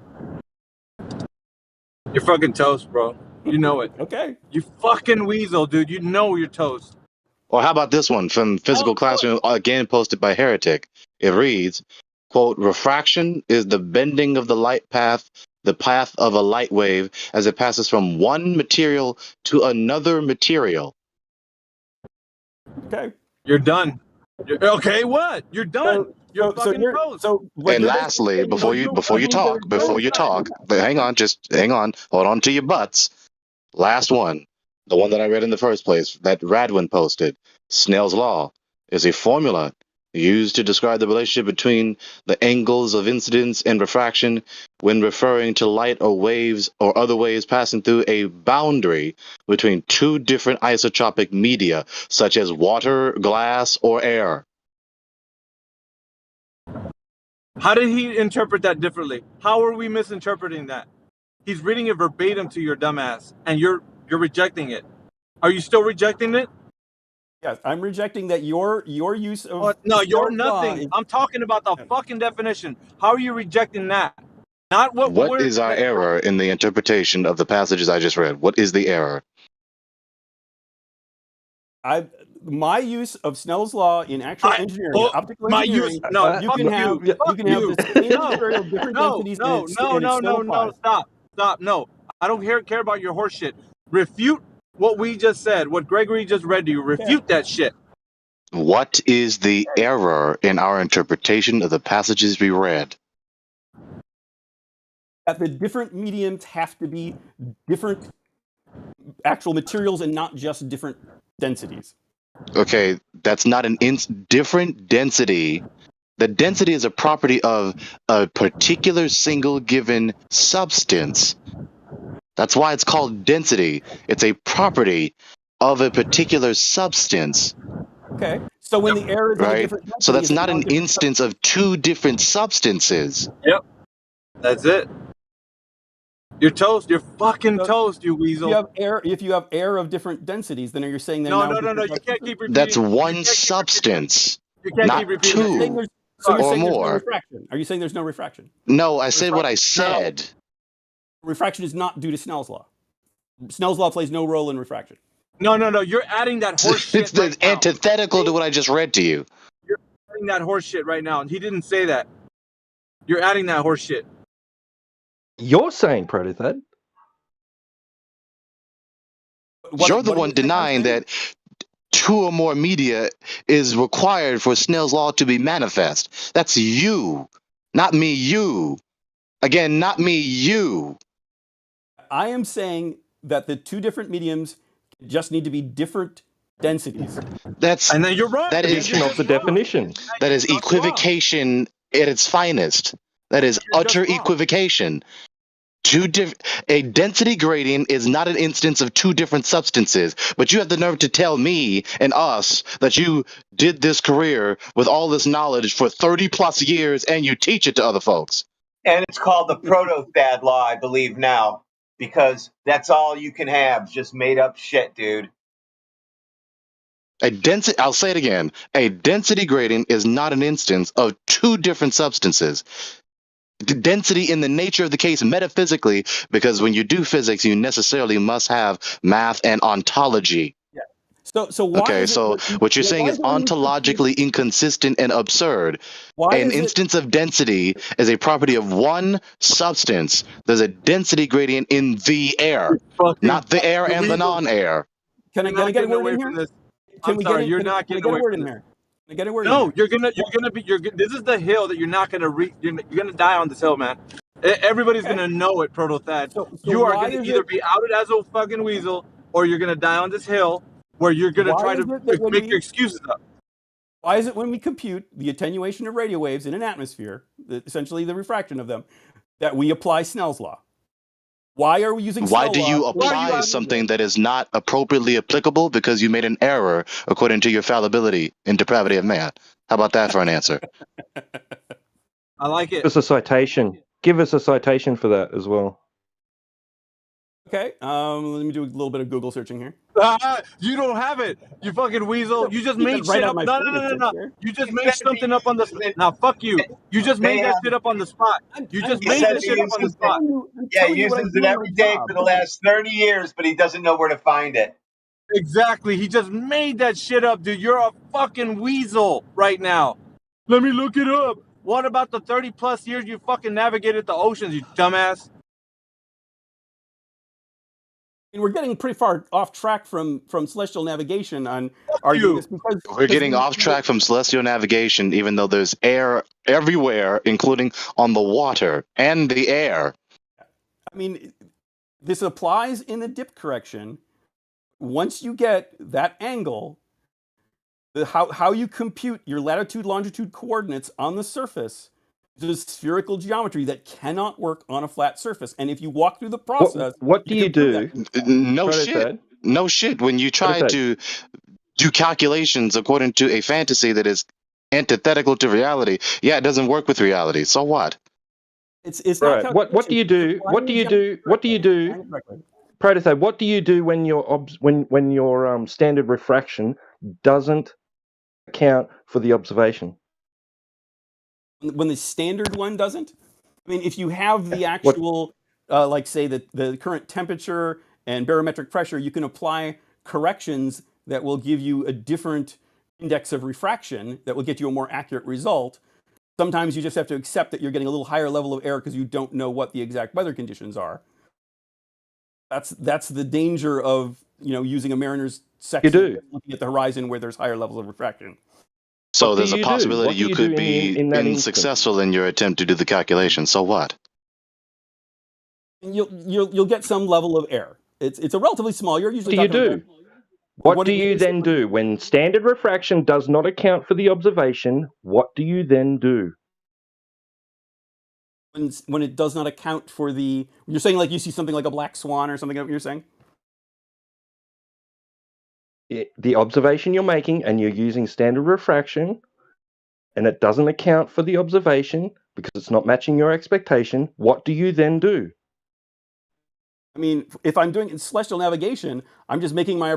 [SPEAKER 18] You're fucking toast, bro. You know it.
[SPEAKER 10] Okay.
[SPEAKER 18] You fucking weasel, dude. You know you're toast.
[SPEAKER 23] Or how about this one from Physical Classroom, again posted by Heretic? It reads, quote, refraction is the bending of the light path, the path of a light wave as it passes from one material to another material.
[SPEAKER 10] Okay.
[SPEAKER 18] You're done. Okay, what? You're done. You're fucking toast.
[SPEAKER 23] And lastly, before you talk, but hang on, hold on to your butts. Last one, the one that I read in the first place, that Radwin posted. Snell's law is a formula used to describe the relationship between the angles of incidence and refraction when referring to light or waves or other waves passing through a boundary between two different isotropic media, such as water, glass, or air.
[SPEAKER 18] How did he interpret that differently? How are we misinterpreting that? He's reading it verbatim to your dumbass, and you're rejecting it. Are you still rejecting it?
[SPEAKER 10] Yes, I'm rejecting that your use of
[SPEAKER 18] No, you're
[SPEAKER 10] Snell's law
[SPEAKER 18] nothing.
[SPEAKER 10] is-
[SPEAKER 18] I'm talking about the fucking definition. How are you rejecting that? Not what
[SPEAKER 23] What
[SPEAKER 18] we're
[SPEAKER 23] is our error in the interpretation of the passages I just read? What is the error?
[SPEAKER 10] my use of Snell's law in actual engineering, optical
[SPEAKER 18] my
[SPEAKER 10] engineering,
[SPEAKER 18] use. No,
[SPEAKER 10] you
[SPEAKER 18] fuck
[SPEAKER 10] can have
[SPEAKER 18] you. Fuck
[SPEAKER 10] you can have
[SPEAKER 18] you.
[SPEAKER 10] the same material, different
[SPEAKER 18] No,
[SPEAKER 10] densities,
[SPEAKER 18] no,
[SPEAKER 10] and
[SPEAKER 18] no,
[SPEAKER 10] it
[SPEAKER 18] no,
[SPEAKER 10] still
[SPEAKER 18] no, no.
[SPEAKER 10] applies.
[SPEAKER 18] Stop. No, I don't care about your horse shit. Refute what we just said. What Gregory just read to you. Refute that shit.
[SPEAKER 23] What is the error in our interpretation of the passages we read?
[SPEAKER 10] That the different mediums have to be different actual materials and not just different densities.
[SPEAKER 23] Okay, that's not an different density. The density is a property of a particular single given substance. That's why it's called density. It's a property of a particular substance.
[SPEAKER 10] Okay, so when the air is at a
[SPEAKER 23] Right?
[SPEAKER 10] different density,
[SPEAKER 23] So that's
[SPEAKER 10] is it
[SPEAKER 23] not
[SPEAKER 10] now a
[SPEAKER 23] an
[SPEAKER 10] different
[SPEAKER 23] instance of two different substances.
[SPEAKER 18] Yep. That's it. You're toast. You're fucking toast, you weasel.
[SPEAKER 10] If you have air of different densities, then you're saying they're
[SPEAKER 18] No,
[SPEAKER 10] now
[SPEAKER 18] no, no, no.
[SPEAKER 10] different
[SPEAKER 18] You can't keep repeating.
[SPEAKER 23] That's one substance,
[SPEAKER 18] You can't
[SPEAKER 23] not
[SPEAKER 18] keep repeating.
[SPEAKER 23] two
[SPEAKER 10] So you're
[SPEAKER 23] or
[SPEAKER 10] saying there's no
[SPEAKER 23] more.
[SPEAKER 10] refraction. Are you saying there's no refraction?
[SPEAKER 23] No, I said what I said.
[SPEAKER 10] Refraction is not due to Snell's law. Snell's law plays no role in refraction.
[SPEAKER 18] No, no, no. You're adding that horse shit
[SPEAKER 23] It's the antithetical to what I just read to you.
[SPEAKER 18] You're adding that horse shit right now, and he didn't say that. You're adding that horse shit.
[SPEAKER 21] You're saying Protothed.
[SPEAKER 23] You're the one denying that two or more media is required for Snell's law to be manifest. That's you, not me, you. Again, not me, you.
[SPEAKER 10] I am saying that the two different mediums just need to be different densities.
[SPEAKER 18] And then you're wrong.
[SPEAKER 23] That is
[SPEAKER 21] of the definition.
[SPEAKER 23] That is equivocation at its finest. That is utter equivocation. A density gradient is not an instance of two different substances, but you have the nerve to tell me and us that you did this career with all this knowledge for 30 plus years and you teach it to other folks.
[SPEAKER 9] And it's called the Protothad law, I believe now, because that's all you can have, just made up shit, dude.
[SPEAKER 23] I'll say it again. A density gradient is not an instance of two different substances. Density in the nature of the case metaphysically, because when you do physics, you necessarily must have math and ontology.
[SPEAKER 10] So why
[SPEAKER 23] okay,
[SPEAKER 10] is it
[SPEAKER 23] so
[SPEAKER 10] that-
[SPEAKER 23] what you're
[SPEAKER 10] well,
[SPEAKER 23] saying
[SPEAKER 10] why
[SPEAKER 23] is
[SPEAKER 10] is it when you
[SPEAKER 23] ontologically inconsistent and absurd.
[SPEAKER 10] Why
[SPEAKER 23] An
[SPEAKER 10] is it-
[SPEAKER 23] instance of density is a property of one substance. There's a density gradient in the air, not the air and the non-air.
[SPEAKER 10] Can I
[SPEAKER 18] You're not
[SPEAKER 10] get a
[SPEAKER 18] getting
[SPEAKER 10] word
[SPEAKER 18] away
[SPEAKER 10] in
[SPEAKER 18] from
[SPEAKER 10] here?
[SPEAKER 18] this.
[SPEAKER 10] Can
[SPEAKER 18] I'm
[SPEAKER 10] we
[SPEAKER 18] sorry,
[SPEAKER 10] get it?
[SPEAKER 18] you're
[SPEAKER 10] Can
[SPEAKER 18] not
[SPEAKER 10] can I
[SPEAKER 18] getting
[SPEAKER 10] get a
[SPEAKER 18] away
[SPEAKER 10] word
[SPEAKER 18] from
[SPEAKER 10] in
[SPEAKER 18] this.
[SPEAKER 10] there? Can I get a word in
[SPEAKER 18] No,
[SPEAKER 10] there?
[SPEAKER 18] you're gonna be. This is the hill that you're not gonna reach. You're gonna die on this hill, man. Everybody's gonna know it, Protothad. You are
[SPEAKER 10] why
[SPEAKER 18] gonna
[SPEAKER 10] is
[SPEAKER 18] either
[SPEAKER 10] it-
[SPEAKER 18] be outed as a fucking weasel, or you're gonna die on this hill, where you're gonna
[SPEAKER 10] Why
[SPEAKER 18] try
[SPEAKER 10] is
[SPEAKER 18] to
[SPEAKER 10] it that when
[SPEAKER 18] make
[SPEAKER 10] we-
[SPEAKER 18] your excuses up.
[SPEAKER 10] Why is it when we compute the attenuation of radio waves in an atmosphere, essentially the refraction of them, that we apply Snell's law? Why are we using
[SPEAKER 23] Why
[SPEAKER 10] Snell
[SPEAKER 23] do you
[SPEAKER 10] law?
[SPEAKER 23] apply something that is not appropriately applicable because you made an error according to your fallibility and depravity of man? How about that for an answer?
[SPEAKER 18] I like it.
[SPEAKER 21] Give us a citation. Give us a citation for that as well.
[SPEAKER 10] Okay, let me do a little bit of Google searching here.
[SPEAKER 18] You don't have it, you fucking weasel. You just
[SPEAKER 10] You
[SPEAKER 18] made
[SPEAKER 10] can write
[SPEAKER 18] shit
[SPEAKER 10] out
[SPEAKER 18] up.
[SPEAKER 10] my
[SPEAKER 18] No, no, no, no, no.
[SPEAKER 10] fingertips,
[SPEAKER 18] You just made something up on the spot. Now, fuck you. You just
[SPEAKER 9] They
[SPEAKER 18] made that
[SPEAKER 9] have-
[SPEAKER 18] shit up on the spot. You just
[SPEAKER 9] He
[SPEAKER 18] made
[SPEAKER 9] says
[SPEAKER 18] that
[SPEAKER 9] he
[SPEAKER 18] shit up on the
[SPEAKER 9] uses
[SPEAKER 18] spot.
[SPEAKER 9] Yeah, he uses it every day for the last 30 years, but he doesn't know where to find it.
[SPEAKER 18] Exactly. He just made that shit up, dude. You're a fucking weasel right now. Let me look it up. What about the 30 plus years you fucking navigated the oceans, you dumbass?
[SPEAKER 10] And we're getting pretty far off track from celestial navigation on arguing this because
[SPEAKER 23] We're getting off track from celestial navigation, even though there's air everywhere, including on the water and the air.
[SPEAKER 10] I mean, this applies in the dip correction. Once you get that angle, How you compute your latitude, longitude coordinates on the surface is spherical geometry that cannot work on a flat surface. And if you walk through the process,
[SPEAKER 22] What do you do?
[SPEAKER 23] No
[SPEAKER 22] Proto
[SPEAKER 23] shit.
[SPEAKER 22] Thad?
[SPEAKER 23] No shit. When you try
[SPEAKER 22] Proto Thad.
[SPEAKER 23] to do calculations according to a fantasy that is antithetical to reality, yeah, it doesn't work with reality. So what?
[SPEAKER 10] It's
[SPEAKER 22] Right.
[SPEAKER 10] not
[SPEAKER 22] What do you do? What do you do? What do you do? Proto Thad, what do you do when your when your standard refraction doesn't account for the observation?
[SPEAKER 10] When the standard one doesn't? I mean, if you have the actual, like say the current temperature and barometric pressure, you can apply corrections that will give you a different index of refraction that will get you a more accurate result. Sometimes you just have to accept that you're getting a little higher level of error because you don't know what the exact weather conditions are. That's the danger of using a mariner's section looking at the horizon where there's higher levels of refraction.
[SPEAKER 23] So there's a possibility you could be unsuccessful in your attempt to do the calculation. So what?
[SPEAKER 10] You'll get some level of error. It's a relatively small. You're usually
[SPEAKER 22] What do you do? What do you then do when standard refraction does not account for the observation? What do you then do?
[SPEAKER 10] When it does not account for you're saying like you see something like a black swan or something. You're saying
[SPEAKER 22] the observation you're making, and you're using standard refraction, and it doesn't account for the observation because it's not matching your expectation. What do you then do?
[SPEAKER 10] I mean, if I'm doing celestial navigation, I'm just making my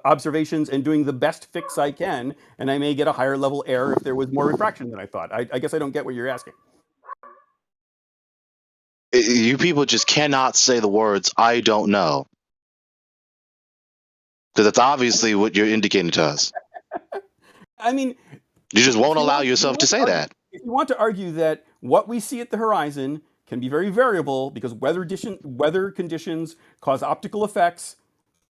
[SPEAKER 10] observations and doing the best fix I can, and I may get a higher level error if there was more refraction than I thought. I guess I don't get what you're asking.
[SPEAKER 23] You people just cannot say the words, I don't know. Because that's obviously what you're indicating to us.
[SPEAKER 10] I mean,
[SPEAKER 23] you just won't allow yourself to say that.
[SPEAKER 10] If you want to argue that what we see at the horizon can be very variable because weather conditions cause optical effects,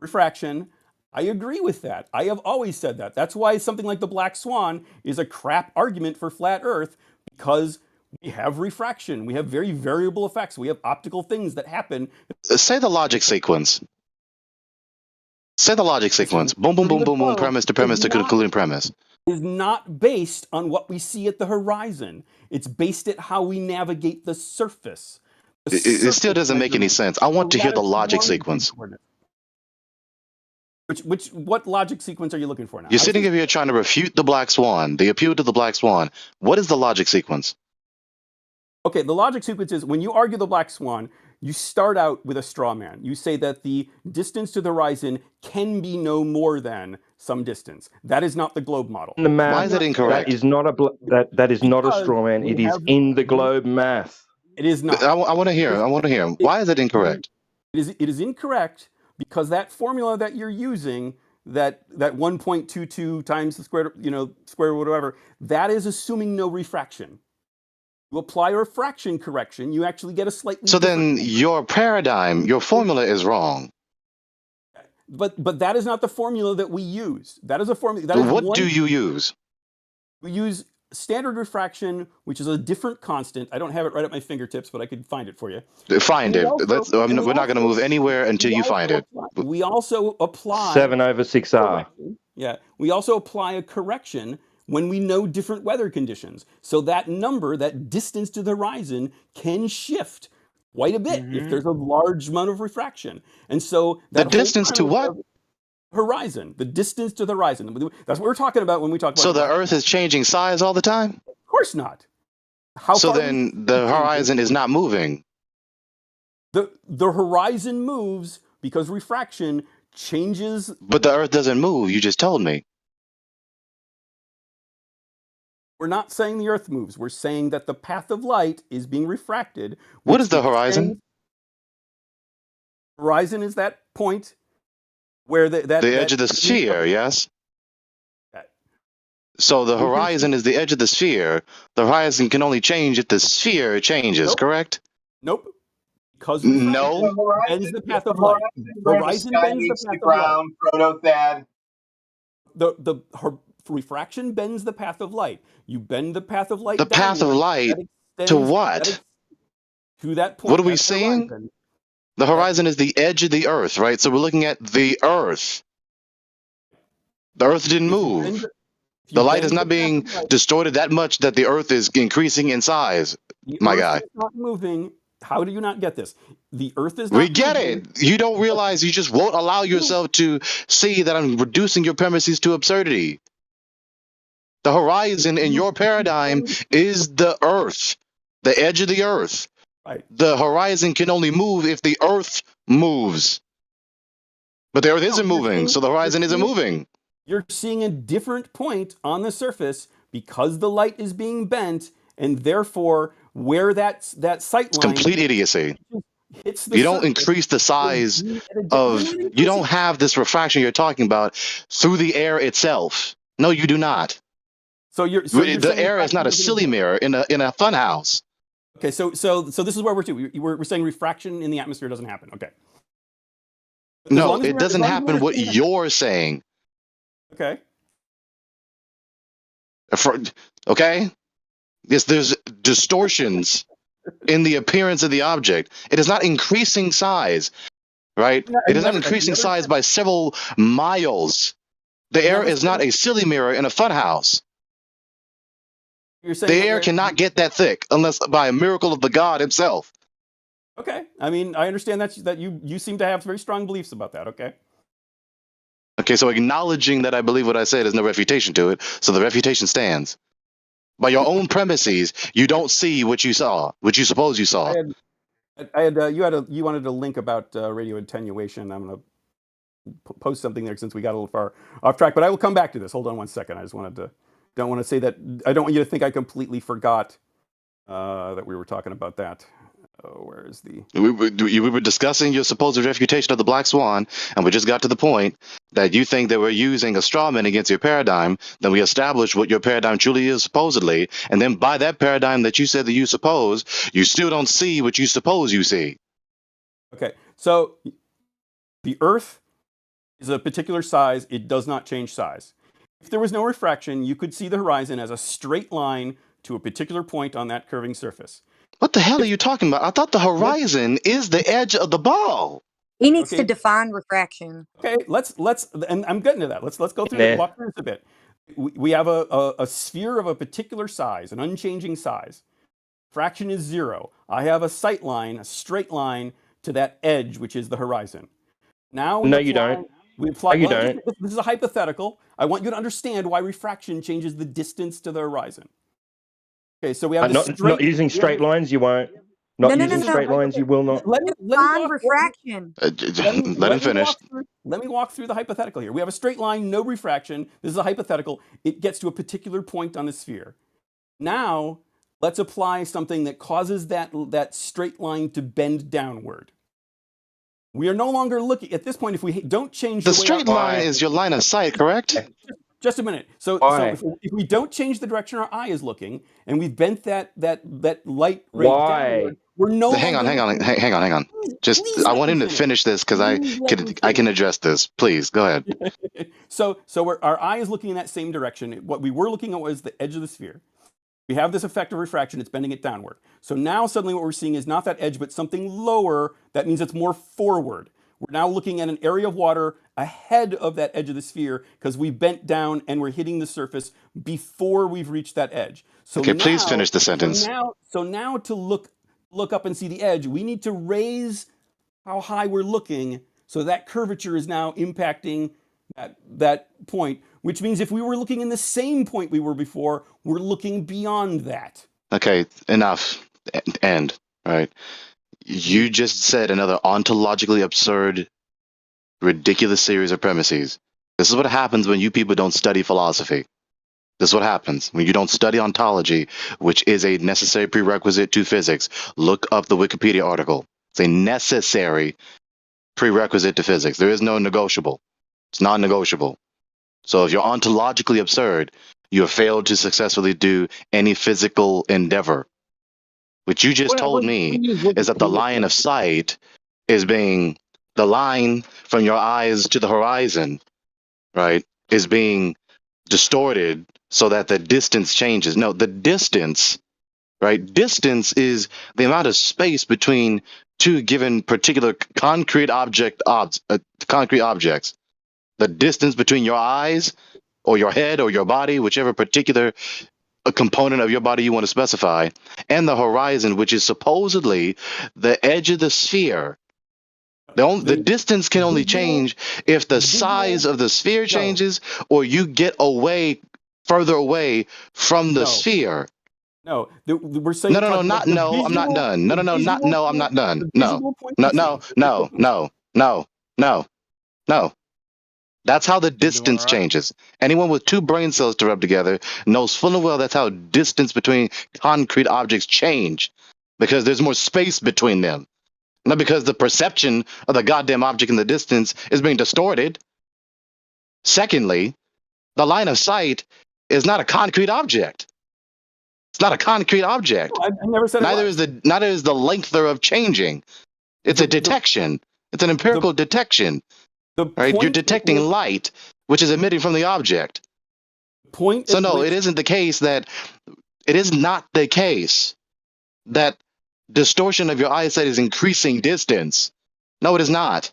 [SPEAKER 10] refraction, I agree with that. I have always said that. That's why something like the black swan is a crap argument for flat Earth, because we have refraction. We have very variable effects. We have optical things that happen.
[SPEAKER 23] Say the logic sequence. Say the logic sequence. Boom, boom, boom, boom, boom. Premise to premise to concluding premise.
[SPEAKER 10] Is not based on what we see at the horizon. It's based at how we navigate the surface.
[SPEAKER 23] It still doesn't make any sense. I want to hear the logic sequence.
[SPEAKER 10] What logic sequence are you looking for now?
[SPEAKER 23] You're sitting here trying to refute the black swan, the appeal to the black swan. What is the logic sequence?
[SPEAKER 10] Okay, the logic sequence is when you argue the black swan, you start out with a straw man. You say that the distance to the horizon can be no more than some distance. That is not the globe model.
[SPEAKER 22] The math,
[SPEAKER 23] why is that incorrect?
[SPEAKER 22] That is not a straw man. It is in the globe math.
[SPEAKER 10] It is not.
[SPEAKER 23] I want to hear. I want to hear. Why is it incorrect?
[SPEAKER 10] It is incorrect because that formula that you're using, that 1.22 times the square root whatever, that is assuming no refraction. You apply a refraction correction, you actually get a slightly
[SPEAKER 23] then your paradigm, your formula is wrong.
[SPEAKER 10] But that is not the formula that we use. That is a formula.
[SPEAKER 23] What do you use?
[SPEAKER 10] We use standard refraction, which is a different constant. I don't have it right at my fingertips, but I could find it for you.
[SPEAKER 23] Find it. We're not going to move anywhere until you find it.
[SPEAKER 10] We also apply
[SPEAKER 22] 7/6R.
[SPEAKER 10] Yeah, we also apply a correction when we know different weather conditions. So that number, that distance to the horizon, can shift quite a bit if there's a large amount of refraction. And so
[SPEAKER 23] the distance to what?
[SPEAKER 10] Horizon. The distance to the horizon. That's what we're talking about when we talk about.
[SPEAKER 23] So the Earth is changing size all the time?
[SPEAKER 10] Of course not.
[SPEAKER 23] So then the horizon is not moving.
[SPEAKER 10] The horizon moves because refraction changes.
[SPEAKER 23] But the Earth doesn't move. You just told me.
[SPEAKER 10] We're not saying the Earth moves. We're saying that the path of light is being refracted.
[SPEAKER 23] What is the horizon?
[SPEAKER 10] Horizon is that point where the
[SPEAKER 23] edge of the sphere, yes? So the horizon is the edge of the sphere. The horizon can only change if the sphere changes, correct?
[SPEAKER 10] Nope. Because
[SPEAKER 23] no.
[SPEAKER 10] Bends the path of light. Horizon bends the path of light.
[SPEAKER 9] Proto-Thad.
[SPEAKER 10] The refraction bends the path of light. You bend the path of light.
[SPEAKER 23] The path of light to what?
[SPEAKER 10] To that point.
[SPEAKER 23] What are we seeing? The horizon is the edge of the Earth, right? So we're looking at the Earth. The Earth didn't move. The light is
[SPEAKER 10] bend
[SPEAKER 23] not
[SPEAKER 10] the path
[SPEAKER 23] being
[SPEAKER 10] of light,
[SPEAKER 23] distorted that much that the Earth is increasing in size,
[SPEAKER 10] the
[SPEAKER 23] my
[SPEAKER 10] Earth
[SPEAKER 23] guy.
[SPEAKER 10] is not moving. How do you not get this? The Earth is
[SPEAKER 23] We
[SPEAKER 10] not
[SPEAKER 23] get
[SPEAKER 10] moving.
[SPEAKER 23] it. You don't realize you just won't allow yourself to see that I'm reducing your premises to absurdity. The horizon in your paradigm is the Earth, the edge of the Earth.
[SPEAKER 10] Right.
[SPEAKER 23] The horizon can only move if the Earth moves. But the Earth isn't moving, so the horizon isn't moving.
[SPEAKER 10] You're seeing a different point on the surface because the light is being bent, and therefore where that sight
[SPEAKER 23] It's
[SPEAKER 10] line
[SPEAKER 23] complete idiocy.
[SPEAKER 10] hits the
[SPEAKER 23] You don't
[SPEAKER 10] surface
[SPEAKER 23] increase the
[SPEAKER 10] is
[SPEAKER 23] size
[SPEAKER 10] being at a
[SPEAKER 23] of, you don't have this refraction you're talking about through the air itself. No, you do not.
[SPEAKER 10] So you're
[SPEAKER 23] The
[SPEAKER 10] saying
[SPEAKER 23] air is not a
[SPEAKER 10] refraction doesn't
[SPEAKER 23] silly
[SPEAKER 10] exist.
[SPEAKER 23] mirror in a fun house.
[SPEAKER 10] Okay, so this is where we're to. We're saying refraction in the atmosphere doesn't happen. Okay. As
[SPEAKER 23] No,
[SPEAKER 10] long as
[SPEAKER 23] it
[SPEAKER 10] we're-
[SPEAKER 23] doesn't
[SPEAKER 10] as long as we
[SPEAKER 23] happen what
[SPEAKER 10] understand-
[SPEAKER 23] you're saying.
[SPEAKER 10] Okay.
[SPEAKER 23] Okay? Yes, there's distortions in the appearance of the object. It is not increasing size, right? It is not increasing size by several miles. The air is not a silly mirror in a funhouse.
[SPEAKER 10] You're saying
[SPEAKER 23] The
[SPEAKER 10] that
[SPEAKER 23] air cannot get that thick unless by a miracle of the God himself.
[SPEAKER 10] Okay. I mean, I understand that you seem to have very strong beliefs about that. Okay.
[SPEAKER 23] Okay, so acknowledging that I believe what I said is no refutation to it, so the refutation stands. By your own premises, you don't see what you saw, what you suppose you saw.
[SPEAKER 10] You wanted a link about radio attenuation. I'm going to post something there since we got a little far off track, but I will come back to this. Hold on one second. I just don't want to say that. I don't want you to think I completely forgot that we were talking about that. Where is the?
[SPEAKER 23] We were discussing your supposed refutation of the Black Swan, and we just got to the point that you think that we're using a straw man against your paradigm. Then we established what your paradigm truly is, supposedly, and then by that paradigm that you said that you suppose, you still don't see what you suppose you see.
[SPEAKER 10] Okay, so the Earth is a particular size. It does not change size. If there was no refraction, you could see the horizon as a straight line to a particular point on that curving surface.
[SPEAKER 23] What the hell are you talking about? I thought the horizon is the edge of the ball.
[SPEAKER 20] He needs to define refraction.
[SPEAKER 10] Okay, let's and I'm getting to that. Let's go through
[SPEAKER 23] Yeah.
[SPEAKER 10] walk through this a bit. We have a sphere of a particular size, an unchanging size. Fraction is 0. I have a sight line, a straight line to that edge, which is the horizon. Now
[SPEAKER 22] No, you don't.
[SPEAKER 10] We apply.
[SPEAKER 22] No, you
[SPEAKER 10] well,
[SPEAKER 22] don't.
[SPEAKER 10] This is a hypothetical. I want you to understand why refraction changes the distance to the horizon. Okay, so we have this
[SPEAKER 22] Not using straight lines, you won't. Not
[SPEAKER 20] No,
[SPEAKER 22] using straight lines, you will not.
[SPEAKER 10] Let me
[SPEAKER 20] Define
[SPEAKER 10] walk-
[SPEAKER 20] refraction.
[SPEAKER 23] Let him finish.
[SPEAKER 10] Let me walk through the hypothetical here. We have a straight line, no refraction. This is a hypothetical. It gets to a particular point on the sphere. Now, let's apply something that causes that straight line to bend downward. We are no longer looking, at this point, if we don't change
[SPEAKER 23] The
[SPEAKER 10] the way
[SPEAKER 23] straight
[SPEAKER 10] our
[SPEAKER 23] line
[SPEAKER 10] eye-
[SPEAKER 23] is your line of sight, correct?
[SPEAKER 10] Just a minute. So
[SPEAKER 23] Why?
[SPEAKER 10] if we don't change the direction our eye is looking, and we've bent that light ray
[SPEAKER 23] Why?
[SPEAKER 10] downward, we're no
[SPEAKER 23] Hang on,
[SPEAKER 10] longer
[SPEAKER 23] hang on. Just, I want him to finish this because I can address this. Please, go ahead.
[SPEAKER 10] So our eye is looking in that same direction. What we were looking at was the edge of the sphere. We have this effect of refraction, it's bending it downward. So now suddenly what we're seeing is not that edge, but something lower. That means it's more forward. We're now looking at an area of water ahead of that edge of the sphere because we bent down and we're hitting the surface before we've reached that edge. So
[SPEAKER 23] Okay, please
[SPEAKER 10] now-
[SPEAKER 23] finish the sentence.
[SPEAKER 10] So now to look up and see the edge, we need to raise how high we're looking so that curvature is now impacting that point, which means if we were looking in the same point we were before, we're looking beyond that.
[SPEAKER 23] Okay, enough. End. All right. You just said another ontologically absurd, ridiculous series of premises. This is what happens when you people don't study philosophy. This is what happens when you don't study ontology, which is a necessary prerequisite to physics. Look up the Wikipedia article. It's a necessary prerequisite to physics. There is no negotiable. It's non-negotiable. So if you're ontologically absurd, you have failed to successfully do any physical endeavor. What you just told me is that the line of sight is being, the line from your eyes to the horizon, right, is being distorted so that the distance changes. No, the distance, right, distance is the amount of space between two given particular concrete objects. The distance between your eyes or your head or your body, whichever particular component of your body you want to specify, and the horizon, which is supposedly the edge of the sphere. The distance can only change if the size of the sphere changes or you get further away from the sphere.
[SPEAKER 10] No, we're saying
[SPEAKER 23] No, I'm not done. No, I'm not done. No. That's how the distance changes. Anyone with two brain cells to rub together knows full and well that's how distance between concrete objects change, because there's more space between them. Not because the perception of the goddamn object in the distance is being distorted. Secondly, the line of sight is not a concrete object. It's not a concrete object.
[SPEAKER 10] I never said
[SPEAKER 23] neither is the length thereof changing. It's a detection. It's an empirical detection. Right? You're detecting light, which is emitting from the object. So no, it isn't the case that it is not the case that distortion of your eyesight is increasing distance. No, it is not.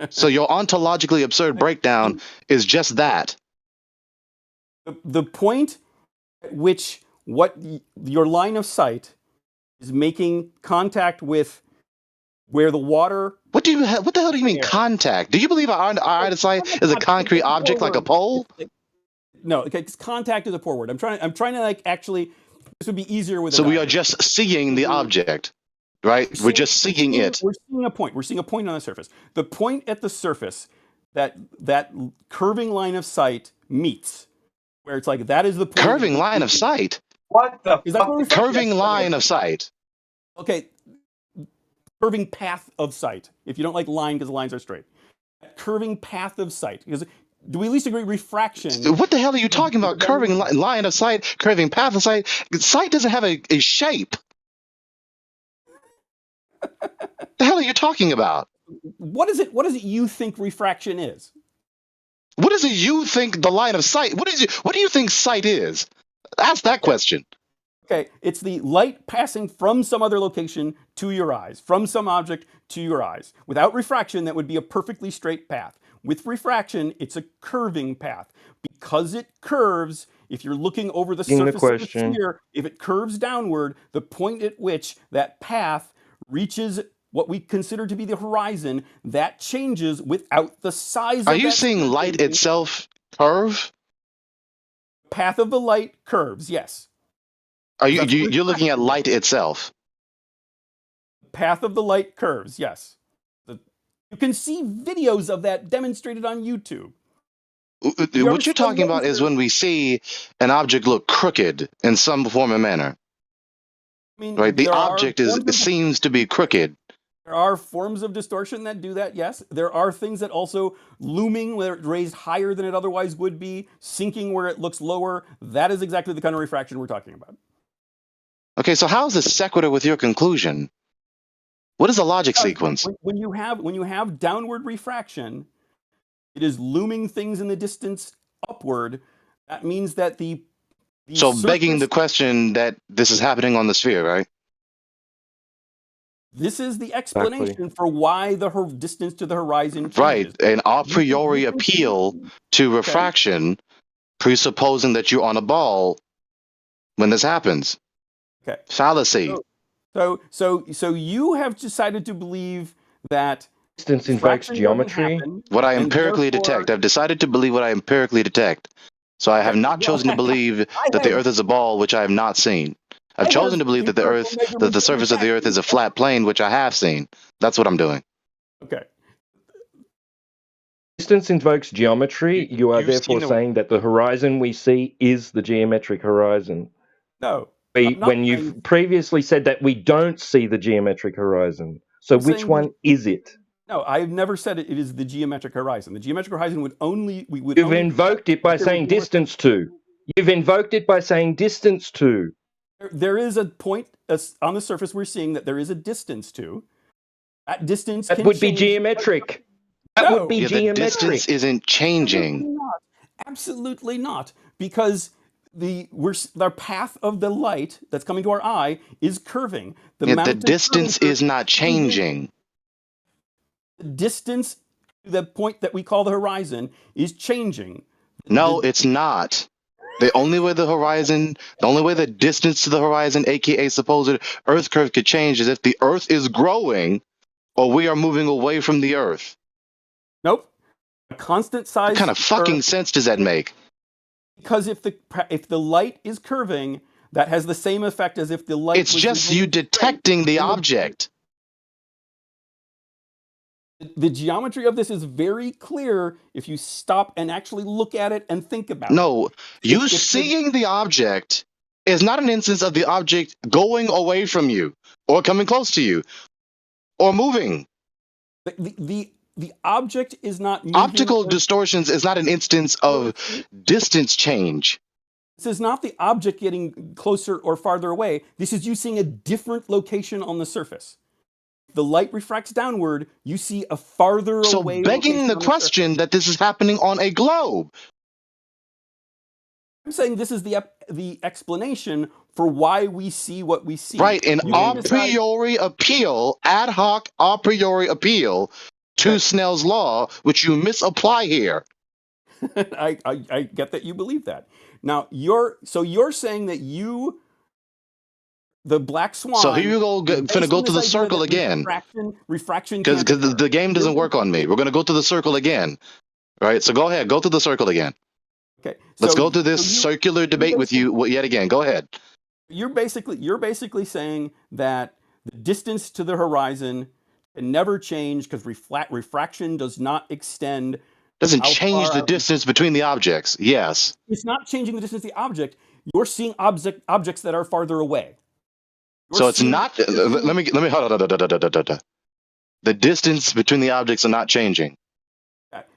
[SPEAKER 23] So your ontologically absurd breakdown is just that.
[SPEAKER 10] The point at which your line of sight is making contact with where the water.
[SPEAKER 23] What the hell do you mean contact? Do you believe our eye of sight is a concrete object like a pole?
[SPEAKER 10] No, because contact is a poor word. I'm trying to like actually. This would be easier with.
[SPEAKER 23] So we are just seeing the object, right? We're just seeing it.
[SPEAKER 10] We're seeing a point. We're seeing a point on the surface. The point at the surface that curving line of sight meets, where it's like that is the point.
[SPEAKER 23] Curving line of sight.
[SPEAKER 9] What the
[SPEAKER 23] fuck? Curving line of sight.
[SPEAKER 10] Okay. Curving path of sight. If you don't like line because the lines are straight. Curving path of sight. Because do we at least agree refraction?
[SPEAKER 23] What the hell are you talking about? Curving line of sight, curving path of sight. Sight doesn't have a shape. The hell are you talking about?
[SPEAKER 10] What is it you think refraction is?
[SPEAKER 23] What is it you think the line of sight? What do you think sight is? Ask that question.
[SPEAKER 10] Okay, it's the light passing from some other location to your eyes, from some object to your eyes. Without refraction, that would be a perfectly straight path. With refraction, it's a curving path. Because it curves, if you're looking over the surface of the sphere, if it curves downward, the point at which that path reaches what we consider to be the horizon, that changes without the size of that.
[SPEAKER 23] Are you seeing light itself curve?
[SPEAKER 10] The path of the light curves, yes.
[SPEAKER 23] Are you're looking at light itself?
[SPEAKER 10] The path of the light curves, yes. You can see videos of that demonstrated on YouTube.
[SPEAKER 23] What you're talking about is when we see an object look crooked in some form or manner.
[SPEAKER 10] I mean,
[SPEAKER 23] right? The object seems to be crooked.
[SPEAKER 10] There are forms of distortion that do that, yes. There are things that also looming where it's raised higher than it otherwise would be, sinking where it looks lower. That is exactly the kind of refraction we're talking about.
[SPEAKER 23] Okay, so how is this sequitur with your conclusion? What is the logic sequence?
[SPEAKER 10] When you have downward refraction, it is looming things in the distance upward. That means that the
[SPEAKER 23] so begging the question that this is happening on the sphere, right?
[SPEAKER 10] This is the explanation for why the distance to the horizon changes.
[SPEAKER 23] Right, an a priori appeal to refraction, presupposing that you're on a ball when this happens.
[SPEAKER 10] Okay.
[SPEAKER 23] Fallacy.
[SPEAKER 10] So you have decided to believe that
[SPEAKER 22] distance invokes geometry.
[SPEAKER 23] What I empirically detect. I've decided to believe what I empirically detect. So I have not chosen to believe that the Earth is a ball, which I have not seen. I've chosen to believe that the surface of the Earth is a flat plane, which I have seen. That's what I'm doing.
[SPEAKER 10] Okay.
[SPEAKER 22] Distance invokes geometry. You are therefore saying that the horizon we see is the geometric horizon.
[SPEAKER 10] No.
[SPEAKER 22] When you've previously said that we don't see the geometric horizon. So which one is it?
[SPEAKER 10] No, I've never said it is the geometric horizon. The geometric horizon would only...
[SPEAKER 22] You've invoked it by saying distance to. You've invoked it by saying distance to.
[SPEAKER 10] There is a point on the surface we're seeing that there is a distance to. That distance
[SPEAKER 22] that would be geometric. That would be geometric.
[SPEAKER 23] The distance isn't changing.
[SPEAKER 10] Absolutely not. Because the path of the light that's coming to our eye is curving.
[SPEAKER 23] The distance is not changing.
[SPEAKER 10] The distance to the point that we call the horizon is changing.
[SPEAKER 23] No, it's not. The only way the distance to the horizon, aka supposed Earth curve, could change is if the Earth is growing or we are moving away from the Earth.
[SPEAKER 10] Nope. A constant size.
[SPEAKER 23] What kind of fucking sense does that make?
[SPEAKER 10] Because if the light is curving, that has the same effect as if the light.
[SPEAKER 23] It's just you detecting the object.
[SPEAKER 10] The geometry of this is very clear if you stop and actually look at it and think about it.
[SPEAKER 23] No, you seeing the object is not an instance of the object going away from you or coming close to you or moving.
[SPEAKER 10] The object is not moving.
[SPEAKER 23] Optical distortions is not an instance of distance change.
[SPEAKER 10] This is not the object getting closer or farther away. This is you seeing a different location on the surface. The light refracts downward, you see a farther away.
[SPEAKER 23] So begging the question that this is happening on a globe.
[SPEAKER 10] I'm saying this is the explanation for why we see what we see.
[SPEAKER 23] Right, an a priori appeal, ad hoc a priori appeal to Snell's law, which you misapply here.
[SPEAKER 10] I get that you believe that. Now you're saying that the black swan.
[SPEAKER 23] So here you go, finna go to the circle again.
[SPEAKER 10] Refraction.
[SPEAKER 23] Because the game doesn't work on me. We're gonna go to the circle again. Right. So go ahead, go to the circle again.
[SPEAKER 10] Okay.
[SPEAKER 23] Let's go to this circular debate with you yet again. Go ahead.
[SPEAKER 10] You're basically saying that the distance to the horizon can never change because refraction does not extend.
[SPEAKER 23] Doesn't change the distance between the objects. Yes.
[SPEAKER 10] It's not changing the distance of the object. You're seeing objects that are farther away.
[SPEAKER 23] So it's not. Let me hold on. The distance between the objects are not changing.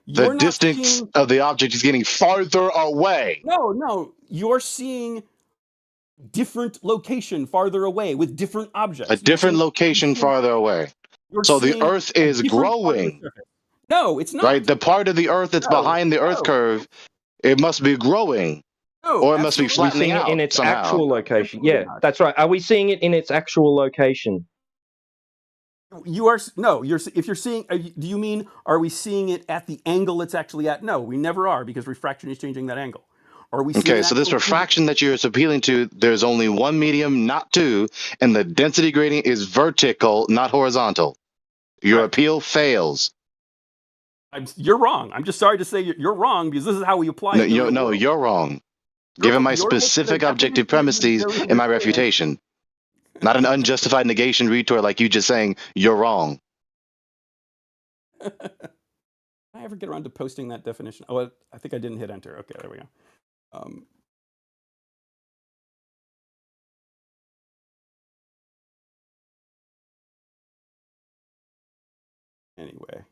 [SPEAKER 23] The distance of the object is getting farther away.
[SPEAKER 10] No. You're seeing different location farther away with different objects.
[SPEAKER 23] A different location farther away. So the Earth is growing.
[SPEAKER 10] No, it's not.
[SPEAKER 23] Right, the part of the Earth that's behind the Earth curve, it must be growing. Or it must be flattening out
[SPEAKER 22] in its
[SPEAKER 23] somehow.
[SPEAKER 22] actual location. Yeah, that's right. Are we seeing it in its actual location?
[SPEAKER 10] If you're seeing, do you mean are we seeing it at the angle it's actually at? No, we never are because refraction is changing that angle. Are we?
[SPEAKER 23] Okay, so this refraction that you're appealing to, there's only one medium, not two, and the density gradient is vertical, not horizontal. Your appeal fails.
[SPEAKER 10] You're wrong. I'm just sorry to say you're wrong because this is how we apply it.
[SPEAKER 23] No, you're wrong. Given my specific objective premises and my refutation. Not an unjustified negation retort like you just saying, you're wrong.
[SPEAKER 10] Did I ever get around to posting that definition? Oh, I think I didn't hit enter. Okay, there we go. Anyway.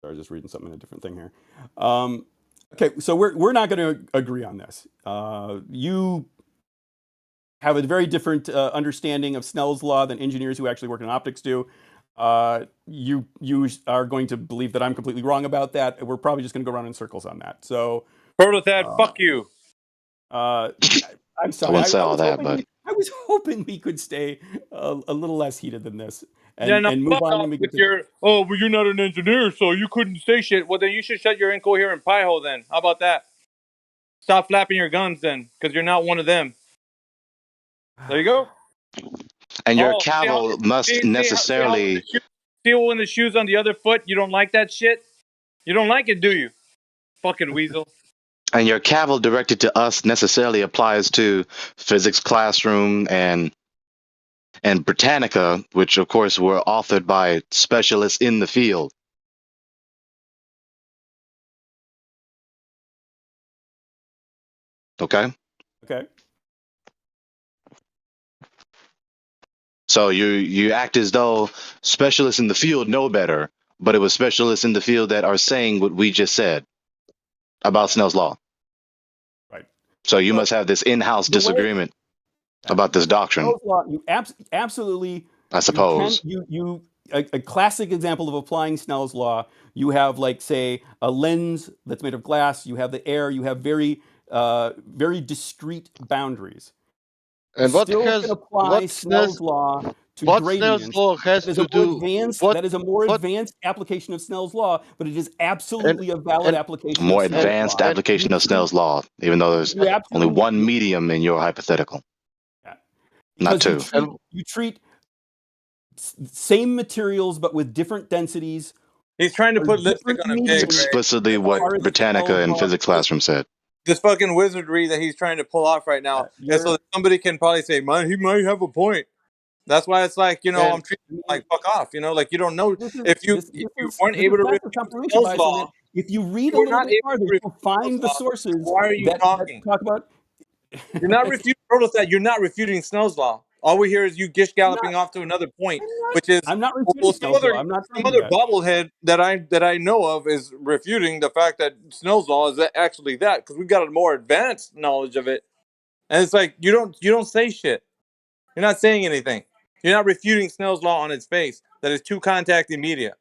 [SPEAKER 10] Sorry, just reading something in a different thing here. Okay, so we're not going to agree on this. You have a very different understanding of Snell's law than engineers who actually work in optics do. You are going to believe that I'm completely wrong about that. We're probably just going to go around in circles on that. So,
[SPEAKER 18] Protothad, fuck you.
[SPEAKER 10] I'm sorry. I was hoping we could stay a little less heated than this and move on.
[SPEAKER 18] With well, you're not an engineer, so you couldn't say shit. Well, then you should shut your incoherent pie hole then. How about that? Stop flapping your guns then, because you're not one of them. There you go.
[SPEAKER 23] And your caval must necessarily...
[SPEAKER 18] See when the shoe's on the other foot, you don't like that shit? You don't like it, do you? Fucking weasel.
[SPEAKER 23] And your caval directed to us necessarily applies to physics classroom and Britannica, which of course were authored by specialists in the field. Okay?
[SPEAKER 10] Okay.
[SPEAKER 23] So you act as though specialists in the field know better, but it was specialists in the field that are saying what we just said about Snell's law.
[SPEAKER 10] Right.
[SPEAKER 23] So you must have this in-house disagreement about this doctrine.
[SPEAKER 10] Snell's law, you absolutely.
[SPEAKER 23] I suppose.
[SPEAKER 10] A classic example of applying Snell's law. You have, like, say, a lens that's made of glass. You have the air. You have very discrete boundaries.
[SPEAKER 23] And what
[SPEAKER 10] can apply Snell's law to
[SPEAKER 23] What Snell's
[SPEAKER 10] gradients.
[SPEAKER 23] law has
[SPEAKER 10] That is
[SPEAKER 23] to
[SPEAKER 10] a more
[SPEAKER 23] do?
[SPEAKER 10] advanced.
[SPEAKER 23] What?
[SPEAKER 10] That is a more
[SPEAKER 23] What?
[SPEAKER 10] advanced application of Snell's law, but it is
[SPEAKER 23] And
[SPEAKER 10] absolutely a valid
[SPEAKER 23] and
[SPEAKER 10] application of
[SPEAKER 1] More
[SPEAKER 10] Snell's
[SPEAKER 1] advanced
[SPEAKER 10] law.
[SPEAKER 1] application of Snell's law, even though there's
[SPEAKER 10] You
[SPEAKER 1] only
[SPEAKER 10] absolutely
[SPEAKER 1] one medium in your hypothetical, not
[SPEAKER 10] because
[SPEAKER 1] two.
[SPEAKER 10] you treat same materials but with different densities.
[SPEAKER 18] He's trying to
[SPEAKER 10] or
[SPEAKER 18] put lipstick
[SPEAKER 10] different
[SPEAKER 18] on a pig,
[SPEAKER 1] That's
[SPEAKER 18] right?
[SPEAKER 1] explicitly
[SPEAKER 18] As
[SPEAKER 1] what
[SPEAKER 18] far as the
[SPEAKER 1] Britannica
[SPEAKER 18] Snell's
[SPEAKER 1] in
[SPEAKER 18] law,
[SPEAKER 1] physics classroom said.
[SPEAKER 18] this fucking wizardry that he's trying to pull off right now, and so that somebody can probably say, "Man, he might have a point." That's why it's like, I'm
[SPEAKER 23] and
[SPEAKER 18] treating him like fuck off, like you don't know
[SPEAKER 10] This is
[SPEAKER 18] if you
[SPEAKER 10] this
[SPEAKER 18] if
[SPEAKER 10] this
[SPEAKER 18] you
[SPEAKER 10] is
[SPEAKER 18] weren't
[SPEAKER 10] this is
[SPEAKER 18] able to
[SPEAKER 10] factor
[SPEAKER 18] refute
[SPEAKER 10] confirmation
[SPEAKER 18] Snell's
[SPEAKER 10] bias in that
[SPEAKER 18] law,
[SPEAKER 10] if you read
[SPEAKER 18] you
[SPEAKER 10] a
[SPEAKER 18] were
[SPEAKER 10] little
[SPEAKER 18] not
[SPEAKER 10] bit
[SPEAKER 18] able to
[SPEAKER 10] farther,
[SPEAKER 18] refute
[SPEAKER 10] you'll
[SPEAKER 18] Snell's
[SPEAKER 10] find the
[SPEAKER 18] law.
[SPEAKER 10] sources
[SPEAKER 18] Why are you
[SPEAKER 10] that
[SPEAKER 18] talking?
[SPEAKER 10] talk about.
[SPEAKER 18] You're not refuting protostat. You're not refuting Snell's law. All we hear is you gish
[SPEAKER 10] I'm not.
[SPEAKER 18] galloping off to another point, which is
[SPEAKER 10] I'm not
[SPEAKER 18] well,
[SPEAKER 10] refuting
[SPEAKER 18] some
[SPEAKER 10] Snell's
[SPEAKER 18] other
[SPEAKER 10] law. I'm not
[SPEAKER 18] some
[SPEAKER 10] saying
[SPEAKER 18] other
[SPEAKER 10] that.
[SPEAKER 18] bobblehead that I know of is refuting the fact that Snell's law is actually that because we've got a more advanced knowledge of it, and it's like you don't say shit. You're not saying anything. You're not refuting Snell's law on its face that is two contact immediate.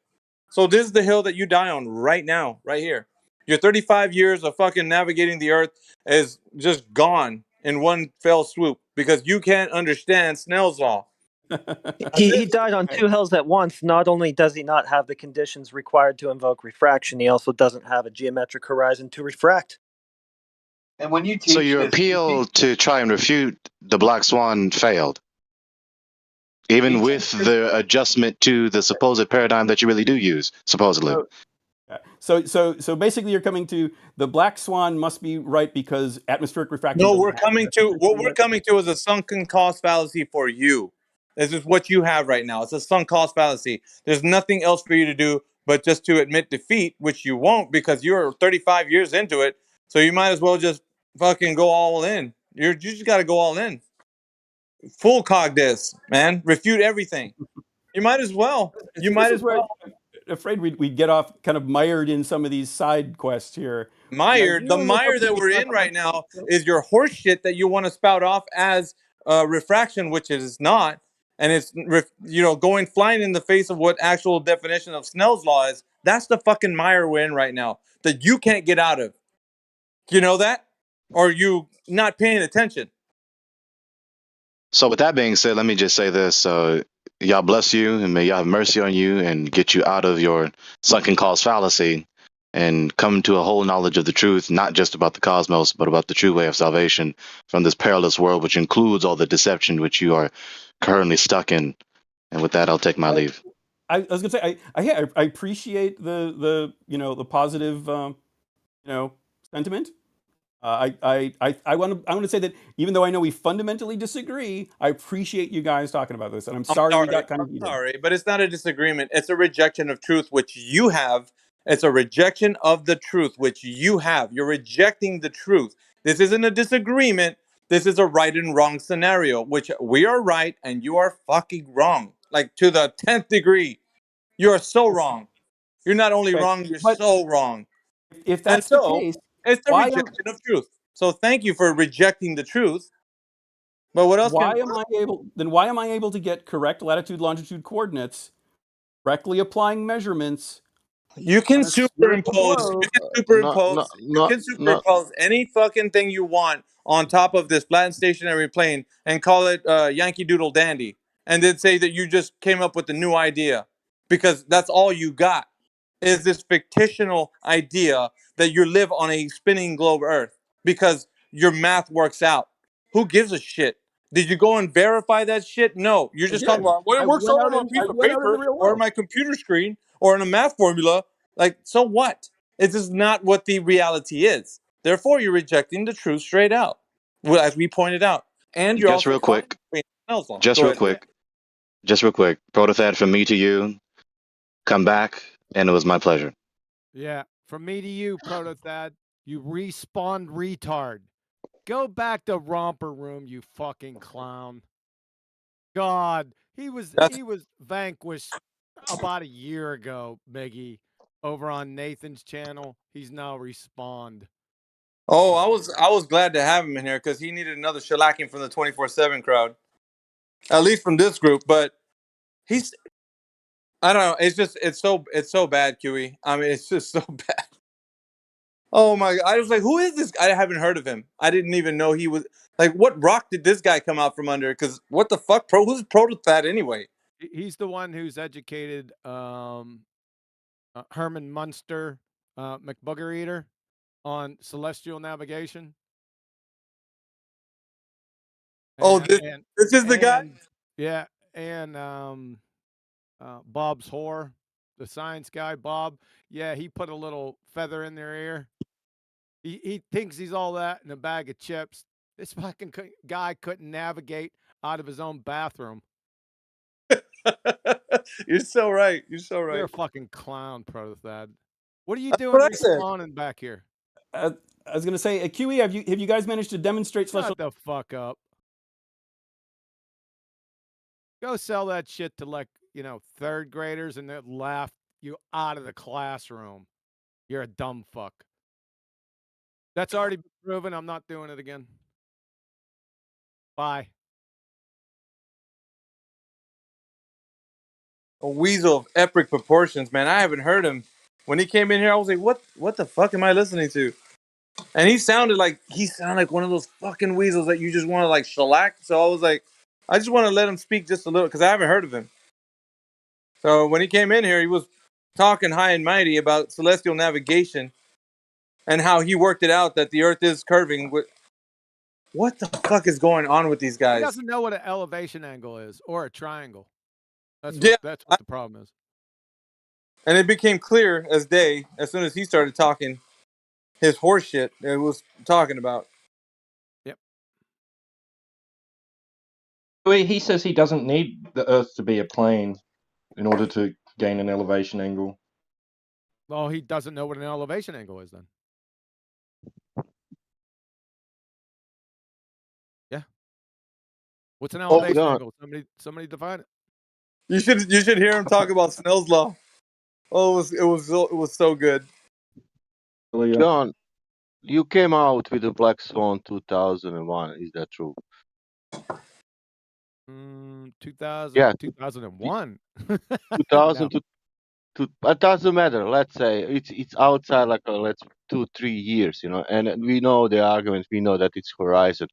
[SPEAKER 18] So this is the hill that you die on right now, right here. Your 35 years of fucking navigating the earth is just gone in one fell swoop because you can't understand Snell's law.
[SPEAKER 12] He died on two hills at once. Not only does he not have the conditions required to invoke refraction, he also doesn't have a geometric horizon to refract.
[SPEAKER 9] And when you
[SPEAKER 1] So
[SPEAKER 9] teach
[SPEAKER 1] your
[SPEAKER 9] this, you
[SPEAKER 1] appeal
[SPEAKER 9] teach,
[SPEAKER 1] to try and refute the black swan failed, even
[SPEAKER 9] you
[SPEAKER 1] with
[SPEAKER 9] teach this.
[SPEAKER 1] the adjustment to the supposed paradigm that you really do use, supposedly.
[SPEAKER 10] So basically, you're coming to the black swan must be right because atmospheric refraction.
[SPEAKER 18] No,
[SPEAKER 10] doesn't
[SPEAKER 18] we're
[SPEAKER 10] happen.
[SPEAKER 18] coming
[SPEAKER 10] That's
[SPEAKER 18] to
[SPEAKER 10] essentially
[SPEAKER 18] what we're coming to is a sunken cost fallacy for you. This is what you have right now. It's a sunk cost fallacy. There's nothing else for you to do but just to admit defeat, which you won't because you're 35 years into it. So you might as well just fucking go all in. You just got to go all in. Full cog this, man. Refute everything. You might as well. You
[SPEAKER 10] See,
[SPEAKER 18] might
[SPEAKER 10] this
[SPEAKER 18] as
[SPEAKER 10] is where
[SPEAKER 18] well.
[SPEAKER 10] I'm afraid we'd get off kind of mired in some of these side quests here.
[SPEAKER 18] The mire that we're in right now is your horse shit that you want to spout off as refraction, which it is not, and it's going flying in the face of what actual definition of Snell's law is. That's the fucking mire we're in right now that you can't get out of. You know that, or you not paying attention?
[SPEAKER 1] So with that being said, let me just say this. Y'all bless you and may y'all have mercy on you and get you out of your sunken cost fallacy and come to a whole knowledge of the truth, not just about the cosmos, but about the true way of salvation from this perilous world, which includes all the deception which you are currently stuck in. And with that, I'll take my leave.
[SPEAKER 10] I was gonna say I appreciate the the positive sentiment. I want to say that even though I know we fundamentally disagree, I appreciate you guys talking about this, and I'm sorry we got kind of heated.
[SPEAKER 18] Sorry, but it's not a disagreement. It's a rejection of truth, which you have. It's a rejection of the truth, which you have. You're rejecting the truth. This isn't a disagreement. This is a right and wrong scenario, which we are right and you are fucking wrong. Like to the 10th degree. You are so wrong. You're not only wrong, you're so wrong.
[SPEAKER 10] If that's the case,
[SPEAKER 18] it's the
[SPEAKER 10] why
[SPEAKER 18] rejection of truth. So thank you for rejecting the truth. But what else
[SPEAKER 10] why am I able to get correct latitude longitude coordinates, correctly applying measurements?
[SPEAKER 18] You can superimpose. You can superimpose any fucking thing you want on top of this flat and stationary plane and call it Yankee Doodle Dandy, and then say that you just came up with a new idea, because that's all you got is this fictional idea that you live on a spinning globe Earth because your math works out. Who gives a shit? Did you go and verify that shit? No, you're just talking about, well, it works out on a piece of paper or my computer screen or in a math formula. Like, so what? It is not what the reality is. Therefore, you're rejecting the truth straight out, well, as we pointed out. And you're
[SPEAKER 1] Just
[SPEAKER 18] also
[SPEAKER 1] real quick. Just real quick. Protothat, from me to you, come back, and it was my pleasure.
[SPEAKER 11] Yeah, from me to you, Protothat, you respawned retard. Go back to Romper Room, you fucking clown. God, he was vanquished about a year ago, Miggy, over on Nathan's channel. He's now respawned.
[SPEAKER 18] Oh, I was glad to have him in here because he needed another shellacking from the 24/7 crowd, at least from this group. But I don't know. It's so bad, QE. I mean, it's just so bad. Oh my God! I was like, who is this? I haven't heard of him. I didn't even know he was. Like, what rock did this guy come out from under? Because what the fuck, who's Protothat anyway?
[SPEAKER 11] He's the one who's educated Herman Munster, McBugger Eater, on celestial navigation.
[SPEAKER 18] Oh, this is the guy?
[SPEAKER 11] Yeah, and Bob's whore, the science guy, Bob. Yeah, he put a little feather in their ear. He thinks he's all that in a bag of chips. This fucking guy couldn't navigate out of his own bathroom.
[SPEAKER 18] You're so right. You're so right.
[SPEAKER 11] You're a fucking clown, Protothat. What are you doing respawning back here?
[SPEAKER 10] I was gonna say, QE, have you guys managed to demonstrate celestial?
[SPEAKER 11] Shut the fuck up. Go sell that shit to, like, third graders, and they'll laugh you out of the classroom. You're a dumb fuck. That's already been proven. I'm not doing it again. Bye.
[SPEAKER 18] A weasel of epic proportions, man. I haven't heard him. When he came in here, I was like, what the fuck am I listening to? And he sounded like one of those fucking weasels that you just want to like shellac. So I was like, I just want to let him speak just a little because I haven't heard of him. So when he came in here, he was talking high and mighty about celestial navigation and how he worked it out that the Earth is curving. What the fuck is going on with these guys?
[SPEAKER 11] He doesn't know what an elevation angle is or a triangle. That's what the problem is.
[SPEAKER 18] And it became clear as day as soon as he started talking his horse shit it was talking about.
[SPEAKER 11] Yep.
[SPEAKER 22] He says he doesn't need the Earth to be a plane in order to gain an elevation angle.
[SPEAKER 11] Well, he doesn't know what an elevation angle is then. Yeah. What's an elevation angle? Somebody define it.
[SPEAKER 18] You should hear him talk about Snell's law. Oh, it was so good.
[SPEAKER 14] John, you came out with the Black Swan 2001. Is that true?
[SPEAKER 11] 2000.
[SPEAKER 14] Yeah.
[SPEAKER 11] 2001.
[SPEAKER 14] 2000 to it doesn't matter. Let's say it's outside like let's 2-3 years, and we know the argument. We know that it's horizon.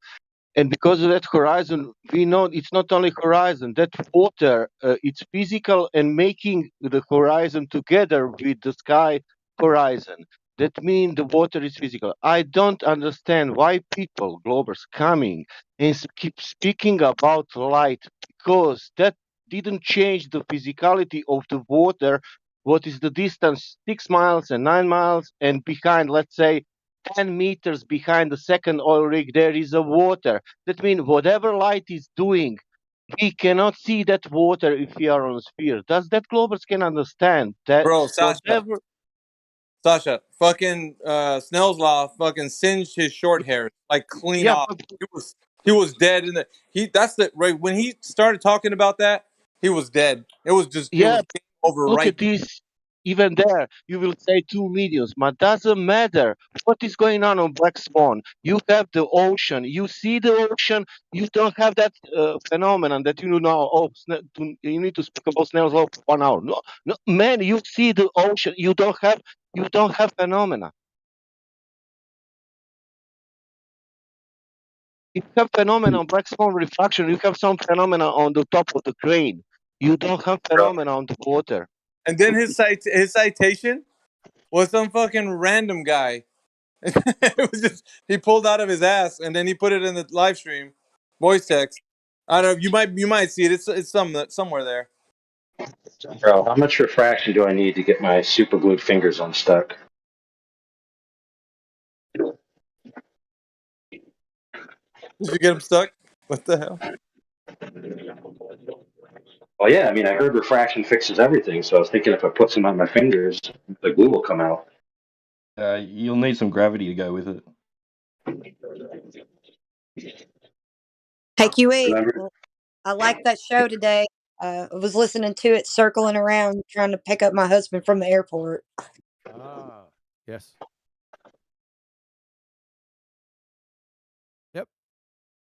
[SPEAKER 14] And because of that horizon, we know it's not only horizon, that water, it's physical and making the horizon together with the sky horizon. That means the water is physical. I don't understand why people, Globers, coming and keep speaking about light, because that didn't change the physicality of the water. What is the distance? 6 miles and 9 miles, and behind, let's say, 10 meters behind the second oil rig, there is a water. That means whatever light is doing, we cannot see that water if we are on a sphere. Does that Globers can understand that?
[SPEAKER 18] Bro, Sasha, fucking Snell's law fucking singed his short hair like clean off. He was dead in right when he started talking about that, he was dead. It was just over
[SPEAKER 14] look
[SPEAKER 18] right.
[SPEAKER 14] at this. Even there, you will say 2 millions, but doesn't matter. What is going on Black Swan? You have the ocean. You see the ocean. You don't have that phenomenon that you know. Oh, you need to speak about Snell's law for 1 hour. No, man. You see the ocean. You don't have phenomena. You have phenomena on Black Swan refraction. You have some phenomena on the top of the crane. You don't have phenomena on the water.
[SPEAKER 18] And then his citation was some fucking random guy. It was just he pulled out of his ass and then he put it in the live stream, voice text. I don't know. You might see it. It's somewhere there.
[SPEAKER 16] Bro, how much refraction do I need to get my super glued fingers unstuck?
[SPEAKER 18] Did you get them stuck? What the hell?
[SPEAKER 16] Well, yeah, I mean, I heard refraction fixes everything, so I was thinking if I put some on my fingers, the glue will come out.
[SPEAKER 22] You'll need some gravity to go with it.
[SPEAKER 17] Hey, QE, I liked that show today. I was listening to it, circling around, trying to pick up my husband from the airport.
[SPEAKER 11] Ah, yes. Yep.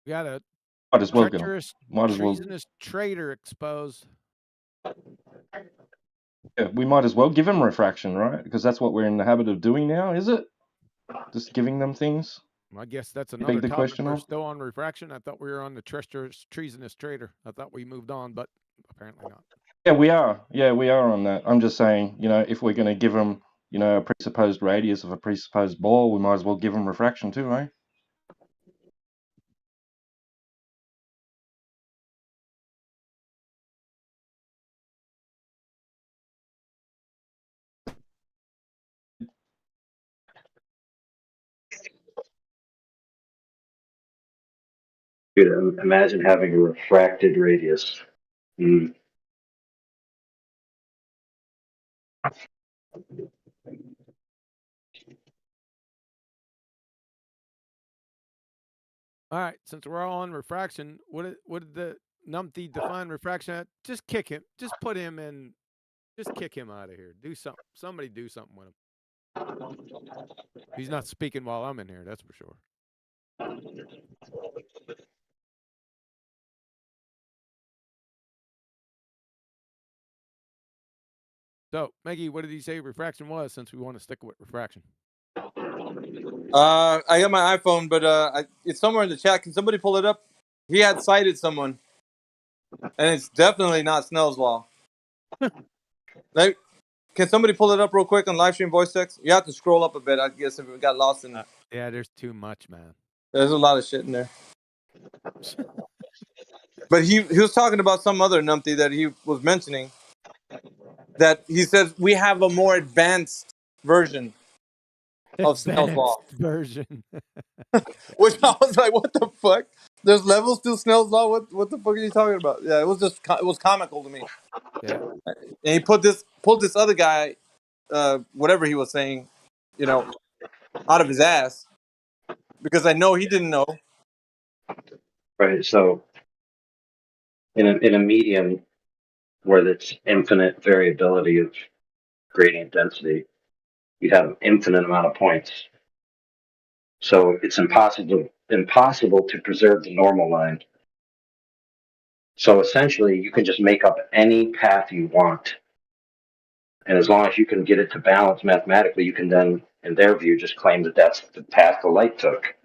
[SPEAKER 11] We got a
[SPEAKER 22] Might as well go.
[SPEAKER 11] treacherous,
[SPEAKER 22] Might as well.
[SPEAKER 11] treasonous traitor exposed.
[SPEAKER 22] Yeah, we might as well give them refraction, right? Because that's what we're in the habit of doing now, is it? Just giving them things.
[SPEAKER 11] I guess that's
[SPEAKER 22] You
[SPEAKER 11] another
[SPEAKER 22] think the
[SPEAKER 11] topic.
[SPEAKER 22] question
[SPEAKER 11] We're
[SPEAKER 22] of?
[SPEAKER 11] still on refraction. I thought we were on the treasonous traitor. I thought we moved on, but apparently not.
[SPEAKER 22] Yeah, we are. Yeah, we are on that. I'm just saying, if we're going to give them, a presupposed radius of a presupposed ball, we might as well give them refraction too, eh?
[SPEAKER 16] Dude, imagine having a refracted radius. Mm.
[SPEAKER 11] All right, since we're all on refraction, what did the numpty define refraction at? Just kick him. Just put him in. Just kick him out of here. Do something. Somebody do something with him. He's not speaking while I'm in here. That's for sure. So, Maggie, what did he say refraction was, since we want to stick with refraction?
[SPEAKER 18] I got my iPhone, but it's somewhere in the chat. Can somebody pull it up? He had cited someone, and it's definitely not Snell's law. Like, can somebody pull it up real quick on live stream voice text? You have to scroll up a bit, I guess, if it got lost in.
[SPEAKER 11] Yeah, there's too much, man.
[SPEAKER 18] There's a lot of shit in there. But he was talking about some other numpty that he was mentioning. That he says we have a more advanced version of Snell's law.
[SPEAKER 11] Version.
[SPEAKER 18] Which I was like, what the fuck? There's levels to Snell's law. What the fuck are you talking about? Yeah, it was comical to me.
[SPEAKER 11] Yeah.
[SPEAKER 18] And he pulled this other guy, whatever he was saying, out of his ass, because I know he didn't know.
[SPEAKER 16] Right. So in a medium where there's infinite variability of gradient density, you'd have an infinite amount of points. So it's impossible to preserve the normal line. So essentially, you can just make up any path you want. And as long as you can get it to balance mathematically, you can then, in their view, just claim that that's the path the light took.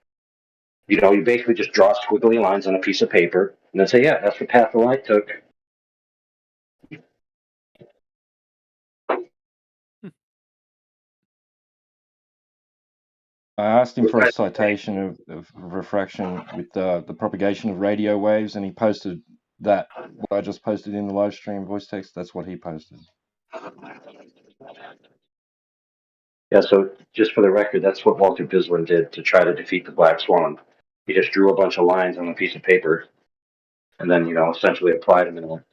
[SPEAKER 16] You basically just draw squiggly lines on a piece of paper and then say, yeah, that's the path the light took.
[SPEAKER 22] I asked him for a citation of refraction with the propagation of radio waves, and he posted that. What I just posted in the live stream voice text, that's what he posted.
[SPEAKER 16] Yeah, so just for the record, that's what Walter Bislin did to try to defeat the Black Swan. He just drew a bunch of lines on a piece of paper and then, essentially applied them in a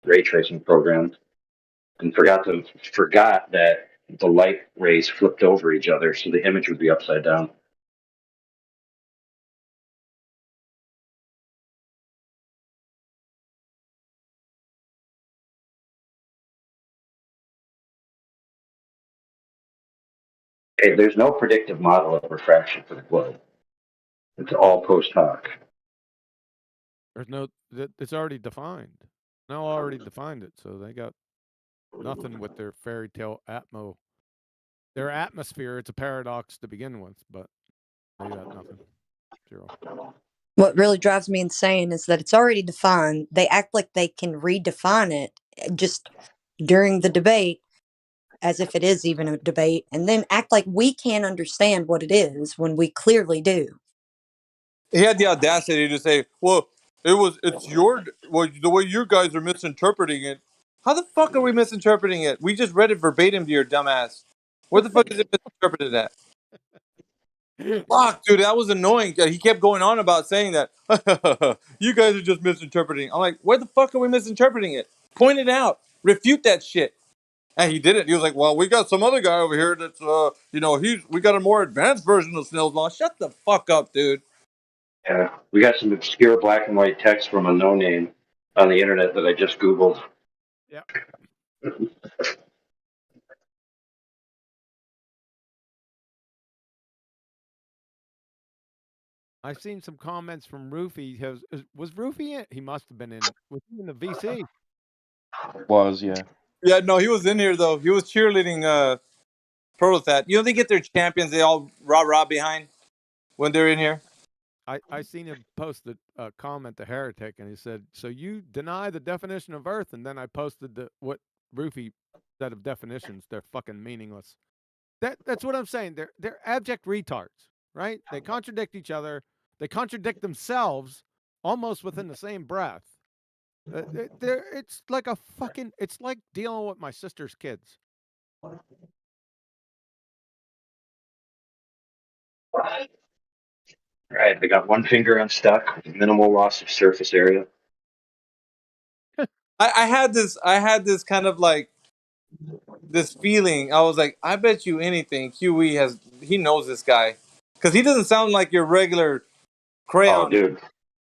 [SPEAKER 16] ray tracing program and forgot that the light rays flipped over each other, so the image would be upside down. Hey, there's no predictive model of refraction for the globe. It's all post hoc.
[SPEAKER 11] There's no. It's already defined. Snell already defined it, so they got nothing with their fairy tale atmo. Their atmosphere, it's a paradox to begin with, but they got nothing. Zero.
[SPEAKER 17] What really drives me insane is that it's already defined. They act like they can redefine it just during the debate, as if it is even a debate, and then act like we can't understand what it is when we clearly do.
[SPEAKER 18] He had the audacity to say, well, the way you guys are misinterpreting it. How the fuck are we misinterpreting it? We just read it verbatim to your dumbass. Where the fuck is it misinterpreted at? Fuck, dude, that was annoying. He kept going on about saying that. You guys are just misinterpreting. I'm like, where the fuck are we misinterpreting it? Point it out. Refute that shit. And he did it. He was like, well, we got some other guy over here that's, we got a more advanced version of Snell's law. Shut the fuck up, dude.
[SPEAKER 16] Yeah, we got some obscure black and white text from a no-name on the internet that I just Googled.
[SPEAKER 11] Yeah. I've seen some comments from Roofy. Was Roofy in? He must have been in. Was he in the VC?
[SPEAKER 22] Was, yeah.
[SPEAKER 18] Yeah, no, he was in here, though. He was cheerleading Protothat. They get their champions they all rah-rah behind? when they're in here?
[SPEAKER 11] I seen him post a comment to Heretic, and he said, "So you deny the definition of Earth?" And then I posted what Roofy said of definitions. They're fucking meaningless. That's what I'm saying. They're abject retards, right? They contradict each other. They contradict themselves almost within the same breath. It's like it's like dealing with my sister's kids.
[SPEAKER 16] Right, they got one finger unstuck with minimal loss of surface area.
[SPEAKER 18] I had this kind of like this feeling. I was like, I bet you anything, QE he knows this guy, because he doesn't sound like your regular crayon.
[SPEAKER 16] Oh, dude.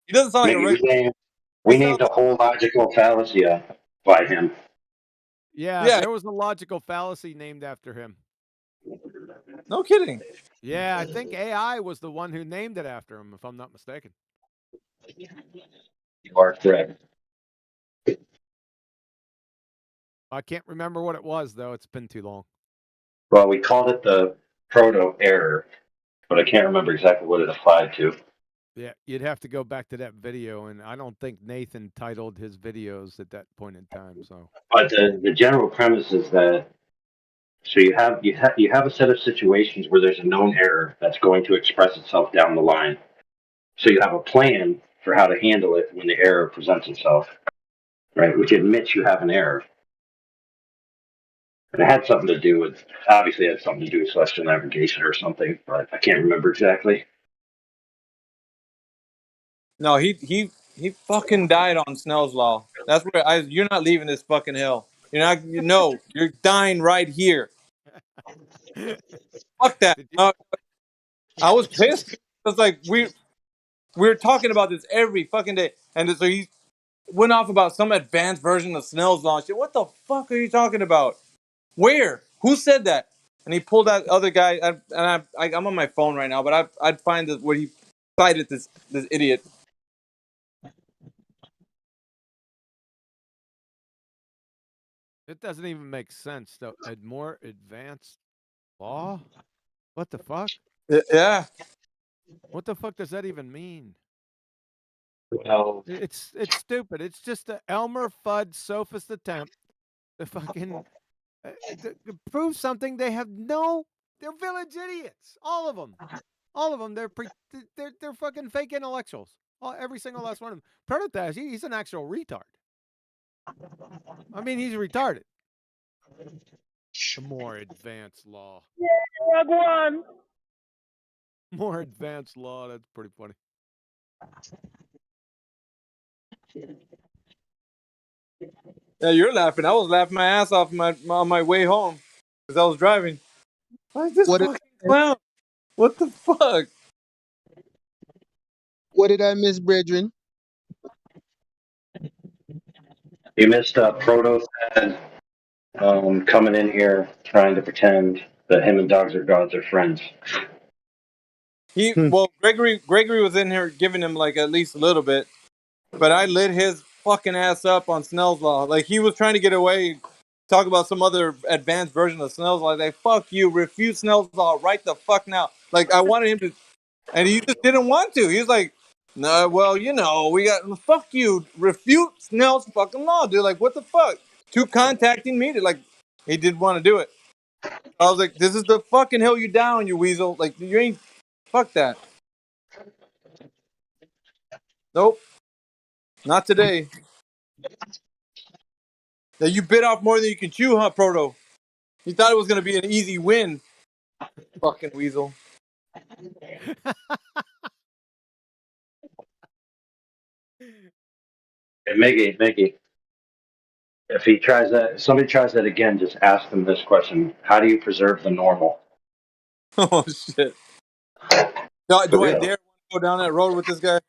[SPEAKER 18] He doesn't sound like a
[SPEAKER 16] Mickey,
[SPEAKER 18] regular.
[SPEAKER 16] we named a whole logical fallacy by him.
[SPEAKER 11] Yeah, there was a logical fallacy named after him.
[SPEAKER 18] No kidding.
[SPEAKER 11] Yeah, I think AI was the one who named it after him, if I'm not mistaken.
[SPEAKER 16] You are correct.
[SPEAKER 11] I can't remember what it was, though. It's been too long.
[SPEAKER 16] Well, we called it the proto-error, but I can't remember exactly what it applied to.
[SPEAKER 11] Yeah, you'd have to go back to that video, and I don't think Nathan titled his videos at that point in time. So,
[SPEAKER 16] But the general premise is that you have a set of situations where there's a known error that's going to express itself down the line. So you have a plan for how to handle it when the error presents itself, right? Which admits you have an error. And it had something to do with, obviously it had something to do with celestial navigation or something, but I can't remember exactly.
[SPEAKER 18] No, he fucking died on Snell's Law. That's where you're not leaving this fucking hill. You're dying right here. Fuck that. I was pissed. It was like we were talking about this every fucking day, and so he went off about some advanced version of Snell's Law. Shit, what the fuck are you talking about? Where? Who said that? And he pulled that other guy, I'm on my phone right now, but I'd find where he cited this idiot.
[SPEAKER 11] it doesn't even make sense, though. A more advanced law? What the fuck?
[SPEAKER 18] Yeah.
[SPEAKER 11] What the fuck does that even mean?
[SPEAKER 16] Well,
[SPEAKER 11] It's stupid. It's just an Elmer Fudd sophist attempt to fucking to prove something they have they're village idiots. All of them. They're fucking fake intellectuals. Every single last one of them. Prototash, he's an actual retard. I mean, he's retarded. The more advanced law. More advanced law. That's pretty funny.
[SPEAKER 18] Yeah, you're laughing. I was laughing my ass off on my way home because I was driving. Like this fucking clown. What the fuck?
[SPEAKER 3] What did I miss, brethren?
[SPEAKER 16] you missed Proto coming in here trying to pretend that him and Dogs Are Gods are friends.
[SPEAKER 18] Well, Gregory was in here giving him like at least a little bit, but I lit his fucking ass up on Snell's Law. Like he was trying to get away, talk about some other advanced version of Snell's Law. Like fuck you, refute Snell's Law right the fuck now. Like I wanted him to, and he just didn't want to. He was like, no, well, we got fuck you, refute Snell's fucking law, dude. Like what the fuck? To contacting me, like he didn't want to do it. I was like, this is the fucking hill you down, you weasel. Like you ain't. Fuck that. Nope. Not today. Now you bit off more than you can chew, huh, Proto? You thought it was going to be an easy win. Fucking weasel.
[SPEAKER 16] Hey, Mickey. If somebody tries that again, just ask them this question: how do you preserve the normal?
[SPEAKER 18] Oh shit. Do I dare go down that road with this guy?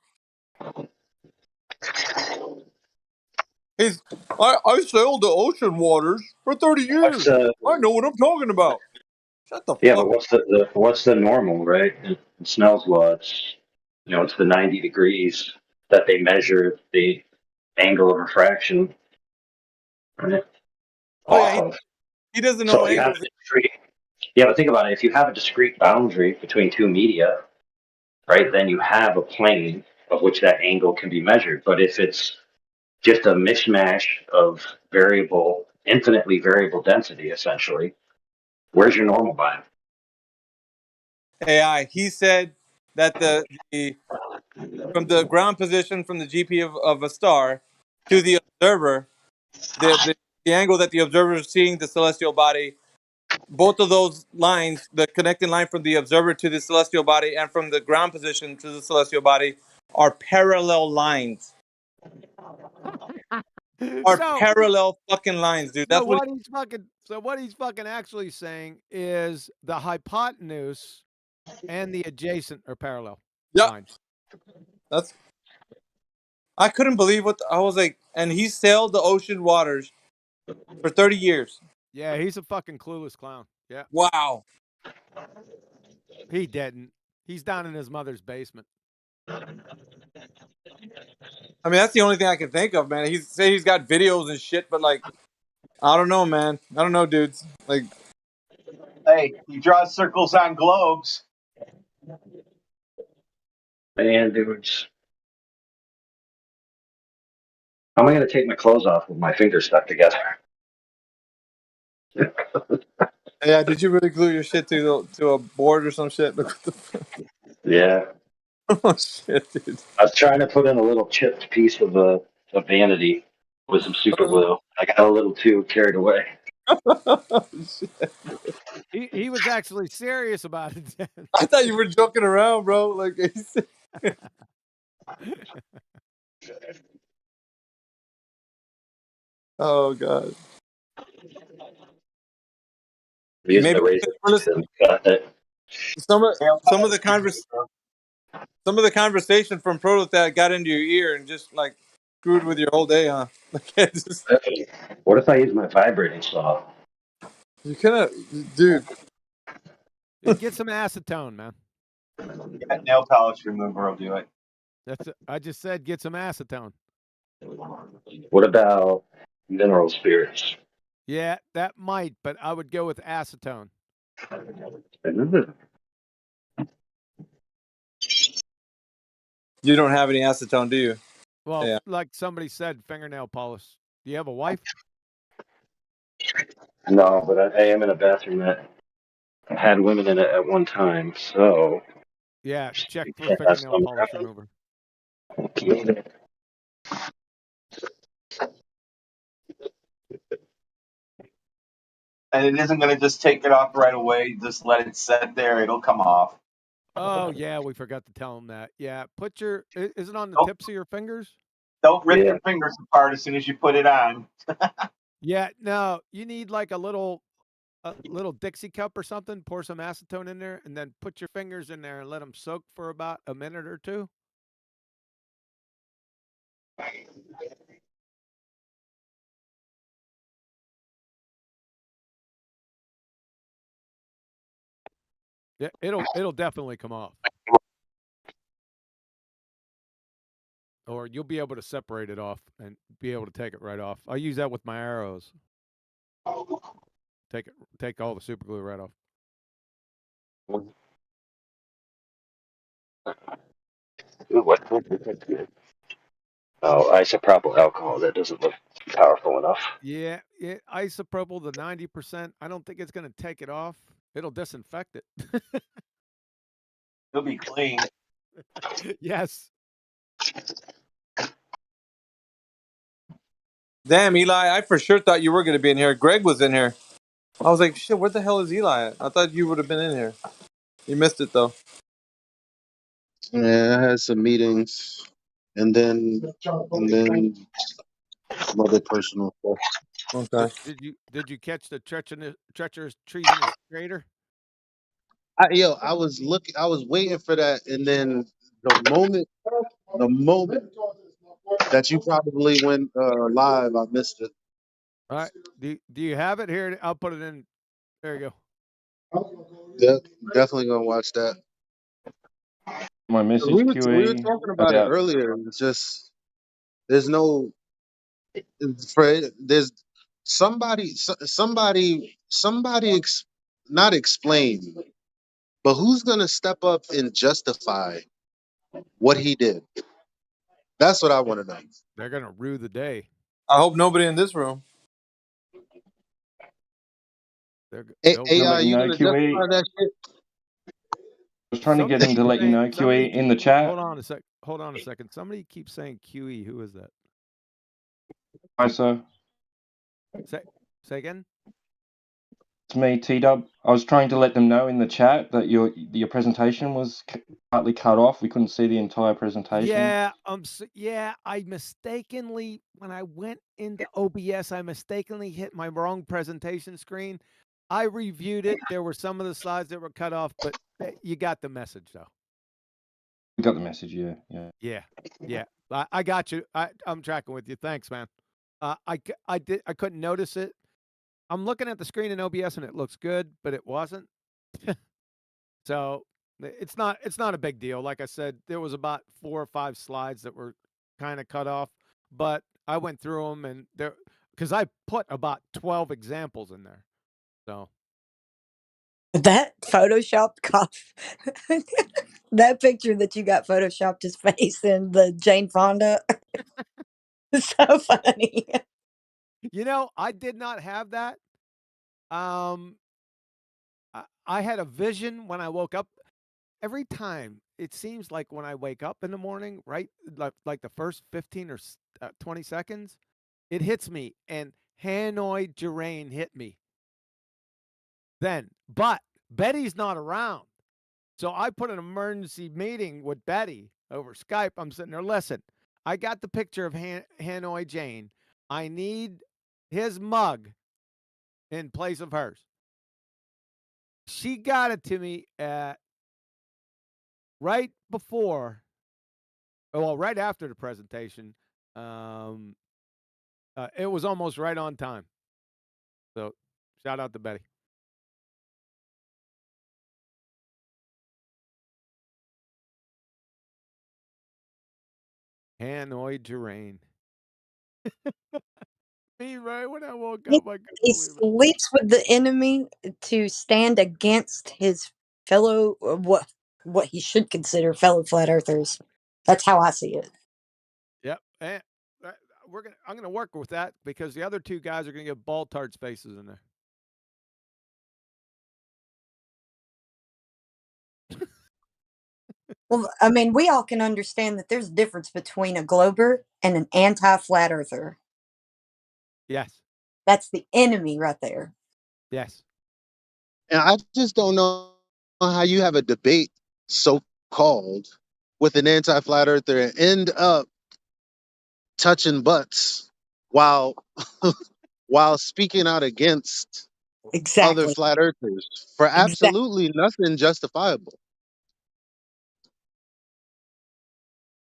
[SPEAKER 18] I sailed the ocean waters for 30 years. I know what I'm talking about. Shut the
[SPEAKER 16] Yeah,
[SPEAKER 18] fuck
[SPEAKER 16] but what's the normal, right? In Snell's Law, it's the 90 degrees that they measure the angle of refraction. Right?
[SPEAKER 18] He doesn't know
[SPEAKER 16] So you have but think about it. If you have a discrete boundary between two media, right? Then you have a plane of which that angle can be measured. But if it's just a mishmash of infinitely variable density, essentially, where's your normal biome?
[SPEAKER 18] AI. He said that the from the ground position from the GP of a star to the observer, the angle that the observer is seeing the celestial body, both of those lines, the connecting line from the observer to the celestial body and from the ground position to the celestial body, are parallel lines. Are
[SPEAKER 11] So,
[SPEAKER 18] parallel fucking lines, dude.
[SPEAKER 11] so
[SPEAKER 18] That's what.
[SPEAKER 11] what he's fucking actually saying is the hypotenuse and the adjacent are parallel lines.
[SPEAKER 18] That's. I couldn't believe I was like, and he sailed the ocean waters for 30 years.
[SPEAKER 11] Yeah, he's a fucking clueless clown. Yeah.
[SPEAKER 18] Wow.
[SPEAKER 11] He didn't. He's down in his mother's basement.
[SPEAKER 18] I mean, that's the only thing I can think of, man. He's got videos and shit, but like, I don't know, man. I don't know, dudes. Like,
[SPEAKER 9] Hey, he draws circles on globes.
[SPEAKER 16] Man, dudes. How am I going to take my clothes off with my fingers stuck together?
[SPEAKER 18] yeah, did you really glue your shit to a board or some shit?
[SPEAKER 16] Yeah.
[SPEAKER 18] Oh shit, dude.
[SPEAKER 16] I was trying to put in a little chipped piece of vanity with some super glue. I got a little too carried away.
[SPEAKER 11] He was actually serious about it.
[SPEAKER 18] I thought you were joking around, bro. Like, oh god.
[SPEAKER 16] Maybe
[SPEAKER 18] some of the conversation from Protothat got into your ear and just like screwed with your whole day, huh? Like,
[SPEAKER 16] what if I use my vibrating saw?
[SPEAKER 18] You kind dude.
[SPEAKER 11] Get some acetone, man.
[SPEAKER 9] Yeah, nail polish remover will do it.
[SPEAKER 11] I just said get some acetone.
[SPEAKER 16] What about mineral spirits?
[SPEAKER 11] Yeah, that might, but I would go with acetone.
[SPEAKER 18] You don't have any acetone, do you?
[SPEAKER 11] Well,
[SPEAKER 18] yeah.
[SPEAKER 11] Like somebody said, fingernail polish. Do you have a wife?
[SPEAKER 16] No, but I am in a bathroom that had women in it at one time, so.
[SPEAKER 11] Yeah, check for fingernail polish remover.
[SPEAKER 9] And it isn't going to just take it off right away. Just let it sit there. It'll come off.
[SPEAKER 11] Oh, yeah, we forgot to tell him that. Yeah, is it on the tips of your fingers?
[SPEAKER 9] Don't rip your fingers apart as soon as you put it on.
[SPEAKER 11] Yeah, no, you need like a little Dixie cup or something, pour some acetone in there, and then put your fingers in there and let them soak for about a minute or two. Yeah, it'll definitely come off. Or you'll be able to separate it off and be able to take it right off. I use that with my arrows. Take all the super glue right off.
[SPEAKER 16] Oh, isopropyl alcohol. That doesn't look powerful enough.
[SPEAKER 11] Yeah, isopropyl to 90%. I don't think it's going to take it off. It'll disinfect it.
[SPEAKER 9] It'll be clean.
[SPEAKER 11] Yes.
[SPEAKER 18] Damn, Eli, I for sure thought you were going to be in here. Greg was in here. I was like, shit, where the hell is Eli at? I thought you would have been in here. You missed it, though.
[SPEAKER 3] Yeah, I had some meetings, and then some other personal stuff.
[SPEAKER 18] Okay.
[SPEAKER 11] Did you catch the treacherous treasonous traitor?
[SPEAKER 3] I was waiting for that, and then the moment that you probably went live, I missed it.
[SPEAKER 11] All right. Do you have it here? I'll put it in. There you go.
[SPEAKER 3] Yeah, definitely gonna watch that.
[SPEAKER 22] My message
[SPEAKER 3] we were
[SPEAKER 22] QE
[SPEAKER 3] talking about it earlier. It's just there's somebody not explain, but who's gonna step up and justify what he did. That's what I want to know.
[SPEAKER 11] They're gonna rue the day.
[SPEAKER 18] I hope nobody in this room.
[SPEAKER 3] A-
[SPEAKER 11] They'll
[SPEAKER 22] To
[SPEAKER 11] rue
[SPEAKER 22] let
[SPEAKER 3] AI,
[SPEAKER 22] you
[SPEAKER 3] you
[SPEAKER 22] know,
[SPEAKER 3] gonna
[SPEAKER 22] QE.
[SPEAKER 3] justify that shit?
[SPEAKER 22] I was trying to get
[SPEAKER 11] Somebody
[SPEAKER 22] him to
[SPEAKER 11] keeps
[SPEAKER 22] let you
[SPEAKER 11] saying.
[SPEAKER 22] know,
[SPEAKER 11] Somebody
[SPEAKER 22] QE, in the
[SPEAKER 11] keep.
[SPEAKER 22] chat.
[SPEAKER 11] Hold on a sec. Hold on a second. Somebody keeps saying QE. Who is that?
[SPEAKER 22] Hi, sir.
[SPEAKER 11] Say again.
[SPEAKER 22] It's me, T-Dub. I was trying to let them know in the chat that your presentation was partly cut off. We couldn't see the entire presentation.
[SPEAKER 11] Yeah, yeah, I mistakenly, when I went into OBS, I mistakenly hit my wrong presentation screen. I reviewed it. There were some of the slides that were cut off, but you got the message, though.
[SPEAKER 22] We got the message, yeah.
[SPEAKER 11] Yeah. I got you. I'm tracking with you. Thanks, man. I couldn't notice it. I'm looking at the screen in OBS and it looks good, but it wasn't. So it's not a big deal. Like I said, there was about 4 or 5 slides that were kind of cut off, but I went through them and because I put about 12 examples in there. So
[SPEAKER 17] That photoshopped cough, that picture that you got photoshopped his face in, the Jane Fonda, it's so funny.
[SPEAKER 11] I did not have that. I had a vision when I woke up. Every time it seems like when I wake up in the morning, right, like the first 15 or 20 seconds, it hits me, and Hanoi Gerain hit me. Then, but Betty's not around, so I put an emergency meeting with Betty over Skype. I'm sitting there. Listen, I got the picture of Hanoi Jane. I need his mug in place of hers. She got it to me at right before, right after the presentation. It was almost right on time. So, shout out to Betty. Hanoi Gerain. Me, right when I woke
[SPEAKER 17] He,
[SPEAKER 11] up, I couldn't
[SPEAKER 17] he
[SPEAKER 11] believe it.
[SPEAKER 17] sleeps with the enemy to stand against his fellow, what he should consider fellow flat earthers. That's how I see it.
[SPEAKER 11] Yep. And I'm gonna work with that because the other 2 guys are gonna get ball tarts faces in there.
[SPEAKER 17] Well, I mean, we all can understand that there's a difference between a glober and an anti-flat earther.
[SPEAKER 11] Yes.
[SPEAKER 17] That's the enemy right there.
[SPEAKER 11] Yes.
[SPEAKER 3] And I just don't know how you have a debate so called with an anti-flat earther and end up touching butts while while speaking out against other
[SPEAKER 17] Exactly.
[SPEAKER 3] flat earthers for absolutely nothing justifiable.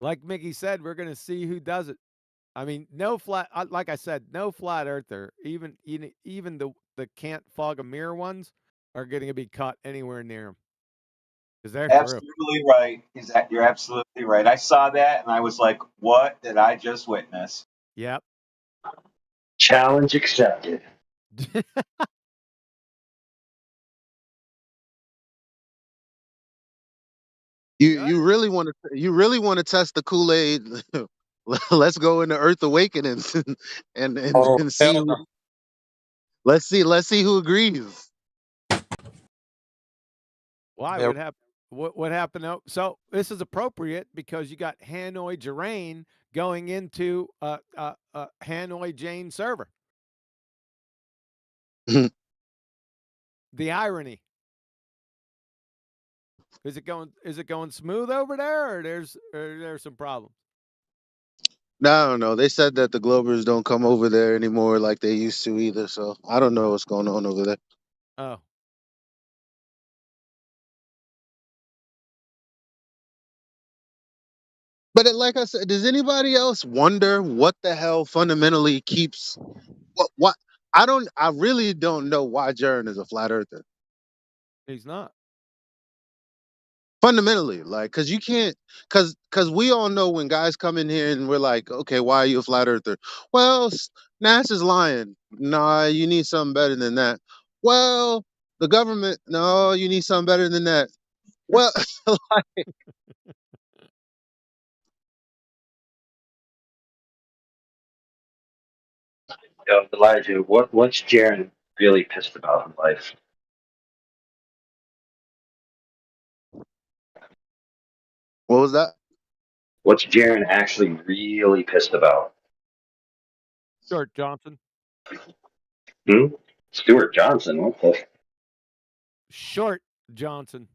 [SPEAKER 11] Like Mickey said, we're gonna see who does it. I mean, like I said, no flat earther, even the can't fog a mirror ones, are going to be caught anywhere near them because they're through.
[SPEAKER 9] Absolutely right. You're absolutely right. I saw that and I was like, "What did I just witness?"
[SPEAKER 11] Yep.
[SPEAKER 16] Challenge accepted.
[SPEAKER 3] You really want to test the Kool-Aid? Let's go into Earth Awakening and see
[SPEAKER 18] hell
[SPEAKER 3] who,
[SPEAKER 18] no.
[SPEAKER 3] let's see who agrees.
[SPEAKER 11] Why?
[SPEAKER 18] Yeah.
[SPEAKER 11] What happened? What happened? So this is appropriate because you got Hanoi Gerain going into Hanoi Jane server. The irony. Is it going smooth over there, or there's some problems?
[SPEAKER 3] No, I don't know. They said that the Globers don't come over there anymore like they used to either. So I don't know what's going on over there.
[SPEAKER 11] Oh.
[SPEAKER 3] But like I said, does anybody else wonder what the hell fundamentally keeps what? I really don't know why Jaren is a flat earther.
[SPEAKER 11] He's not.
[SPEAKER 3] Fundamentally, like, cause you can't, cause we all know when guys come in here and we're like, okay, why are you a flat earther? Well, Nash is lying. Nah, you need something better than that. Well, the government, no, you need something better than that. Well, like,
[SPEAKER 16] Elijah, what's Jaren really pissed about in life?
[SPEAKER 3] What was that?
[SPEAKER 16] What's Jaren actually really pissed about?
[SPEAKER 11] Stuart Johnson.
[SPEAKER 16] Stuart Johnson. What the?
[SPEAKER 11] Short Johnson.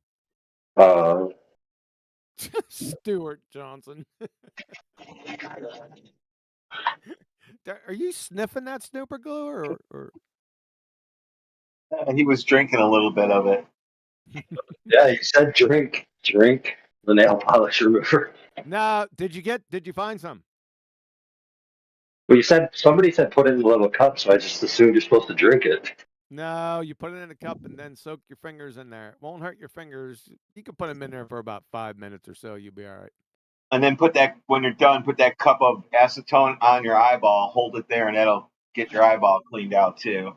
[SPEAKER 11] Stuart Johnson. Are you sniffing that snooper glue or?
[SPEAKER 9] He was drinking a little bit of it.
[SPEAKER 16] Yeah, you said drink the nail polish remover.
[SPEAKER 11] No, did you find some?
[SPEAKER 16] Well, somebody said put it in a little cup, so I just assumed you're supposed to drink it.
[SPEAKER 11] No, you put it in a cup and then soak your fingers in there. It won't hurt your fingers. You can put them in there for about 5 minutes or so. You'll be all right.
[SPEAKER 9] And then when you're done, put that cup of acetone on your eyeball, hold it there, and that'll get your eyeball cleaned out too.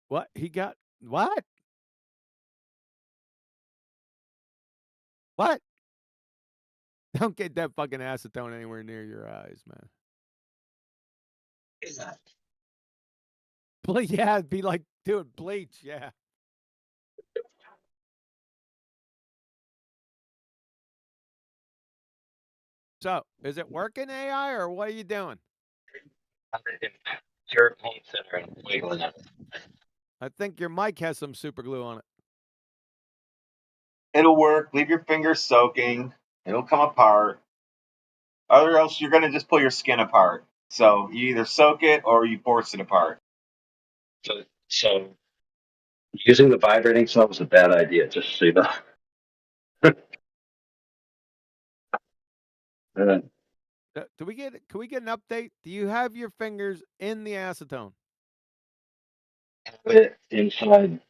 [SPEAKER 11] What? He got what? What? Don't get that fucking acetone anywhere near your eyes, man. Yeah, it'd be like doing bleach, yeah. So, is it working, AI, or what are you doing?
[SPEAKER 16] Your paint thinner and wiggling it.
[SPEAKER 11] I think your mic has some super glue on it.
[SPEAKER 9] It'll work. Leave your fingers soaking. It'll come apart. Or else you're going to just pull your skin apart. So you either soak it or you force it apart.
[SPEAKER 16] So using the vibrating saw was a bad idea, just so you know.
[SPEAKER 11] Can we get an update? Do you have your fingers in the acetone?
[SPEAKER 16] Inside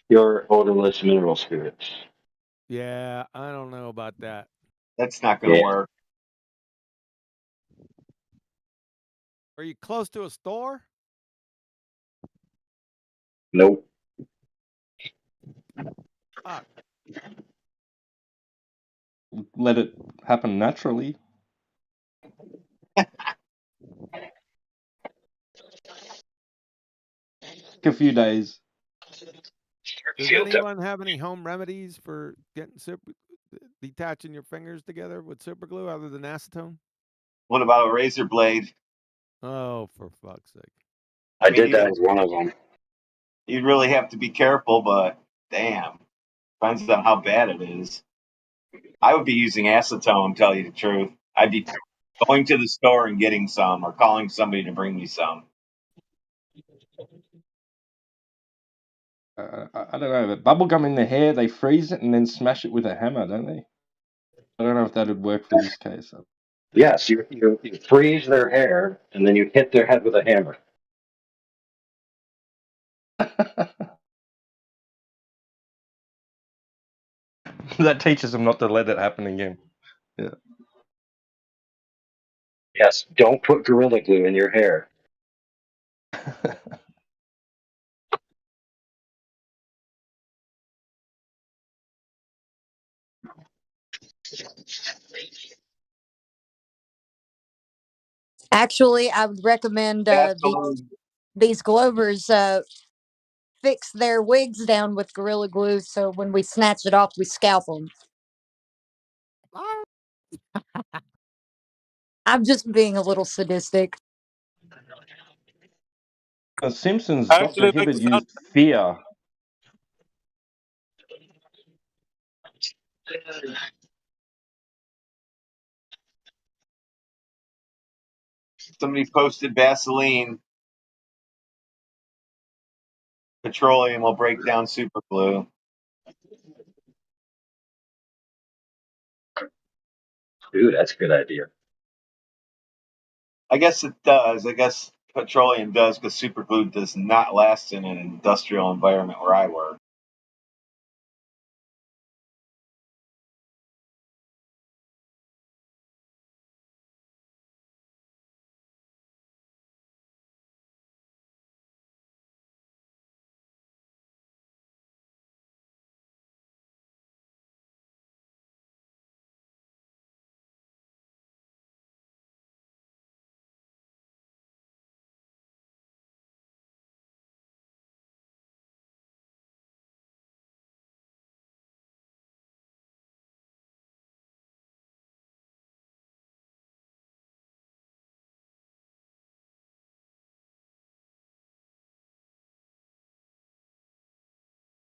[SPEAKER 16] pure odorless mineral spirits.
[SPEAKER 11] Yeah, I don't know about that.
[SPEAKER 9] That's not going to work.
[SPEAKER 11] Are you close to a store?
[SPEAKER 16] Nope.
[SPEAKER 11] Fuck.
[SPEAKER 22] Let it happen naturally. A few days.
[SPEAKER 11] Does anyone have any home remedies for detaching your fingers together with super glue other than acetone?
[SPEAKER 9] What about a razor blade?
[SPEAKER 11] Oh, for fuck's sake.
[SPEAKER 16] I did that as one of them.
[SPEAKER 9] You'd really have to be careful, but damn. Depends on how bad it is. I would be using acetone, to tell you the truth. I'd be going to the store and getting some or calling somebody to bring me some.
[SPEAKER 22] I don't know, but bubblegum in the hair, they freeze it and then smash it with a hammer, don't they? I don't know if that would work for this case.
[SPEAKER 16] Yes, you freeze their hair and then you hit their head with a hammer.
[SPEAKER 22] That teaches them not to let it happen again. Yeah.
[SPEAKER 16] Yes, don't put Gorilla Glue in your hair.
[SPEAKER 17] Actually, I would recommend these Glovers fix their wigs down with Gorilla Glue, so when we snatch it off, we scalp them. I'm just being a little sadistic.
[SPEAKER 22] The Simpsons,
[SPEAKER 18] Actually,
[SPEAKER 22] Dr.
[SPEAKER 18] like
[SPEAKER 22] Hibbert used fear.
[SPEAKER 9] Somebody posted Vaseline. Petroleum will break down super glue.
[SPEAKER 16] Dude, that's a good idea.
[SPEAKER 9] I guess it does. I guess petroleum does, because super glue does not last in an industrial environment where I work.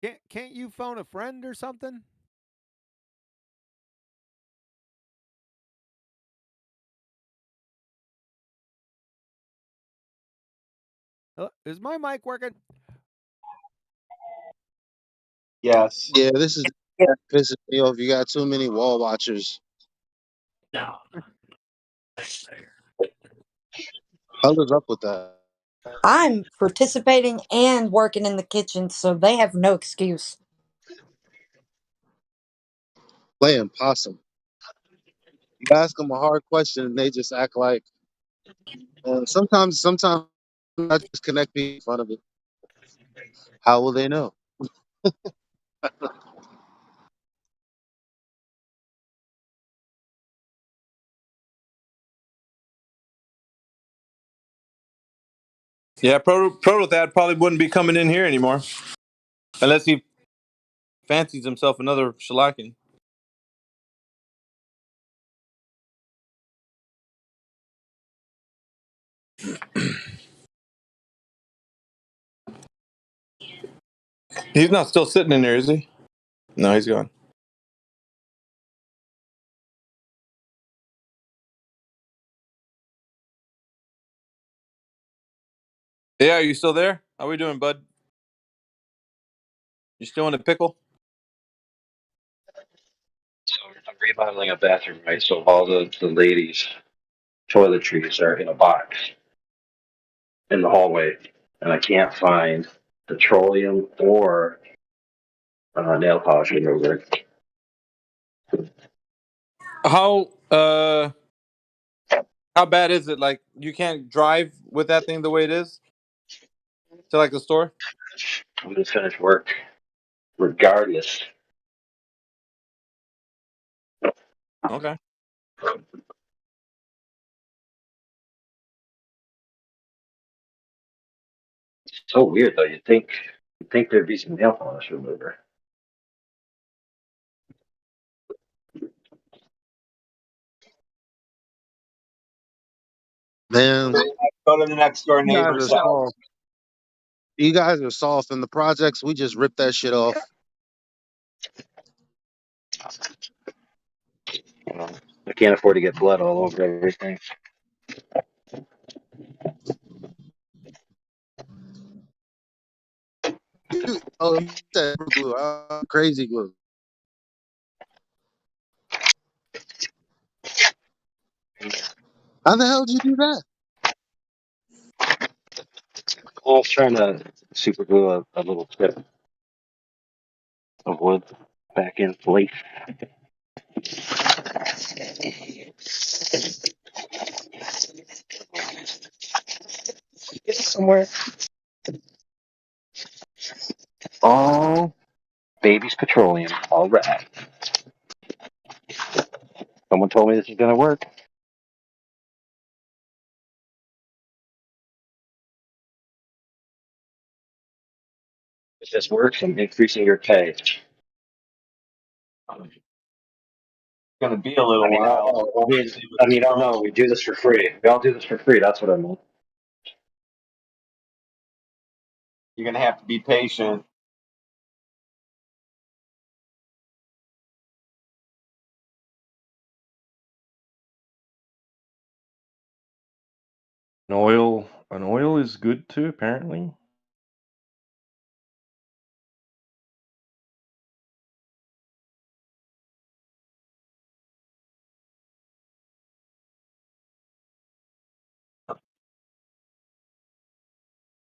[SPEAKER 11] Can't you phone a friend or something? Is my mic working?
[SPEAKER 9] Yes.
[SPEAKER 3] Yeah, this is pissing me off. You got too many wall watchers. Hell is up with that?
[SPEAKER 17] I'm participating and working in the kitchen, so they have no excuse.
[SPEAKER 3] Playing possum. You ask them a hard question and they just act like. Sometimes I just connect people in front of it. How will they know?
[SPEAKER 18] Yeah, Protothad probably wouldn't be coming in here anymore unless he fancies himself another shellacking. He's not still sitting in there, is he? No, he's gone. Yeah, are you still there? How we doing, bud? You still in the pickle?
[SPEAKER 16] So I'm remodeling a bathroom, right? So all the ladies' toiletries are in a box in the hallway, and I can't find petroleum or nail polish remover.
[SPEAKER 18] How bad is it? Like you can't drive with that thing the way it is to like the store?
[SPEAKER 16] I'm gonna finish work regardless.
[SPEAKER 18] Okay.
[SPEAKER 16] So weird though. You'd think there'd be some nail polish remover.
[SPEAKER 3] Man,
[SPEAKER 9] Go to the next door
[SPEAKER 3] you guys
[SPEAKER 9] neighbor's
[SPEAKER 3] are
[SPEAKER 9] house.
[SPEAKER 3] soft. You guys are soft. In the projects, we just rip that shit off.
[SPEAKER 16] I can't afford to get blood all over everything.
[SPEAKER 3] Oh, you said super glue. Crazy glue. How the hell did you do that?
[SPEAKER 16] I was trying to super glue a little tip of wood back in place. Get somewhere. Oh, baby's petroleum. All right. Someone told me this is gonna work. If this works, I'm increasing your pay.
[SPEAKER 9] It's gonna be a little
[SPEAKER 16] I mean,
[SPEAKER 9] while.
[SPEAKER 16] no, we do this for free. We all do this for free. That's what I meant.
[SPEAKER 9] You're gonna have to be patient.
[SPEAKER 22] An oil is good too, apparently.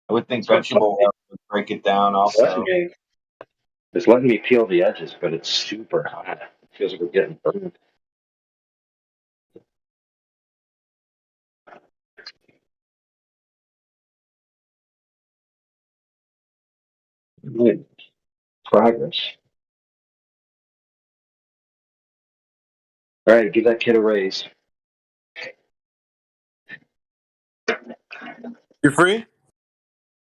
[SPEAKER 9] I would think vegetable oil would break it down also.
[SPEAKER 16] It's letting me peel the edges, but it's super hot. It feels like we're getting burned. Good. Progress. All right, give that kid a raise.
[SPEAKER 18] You're free?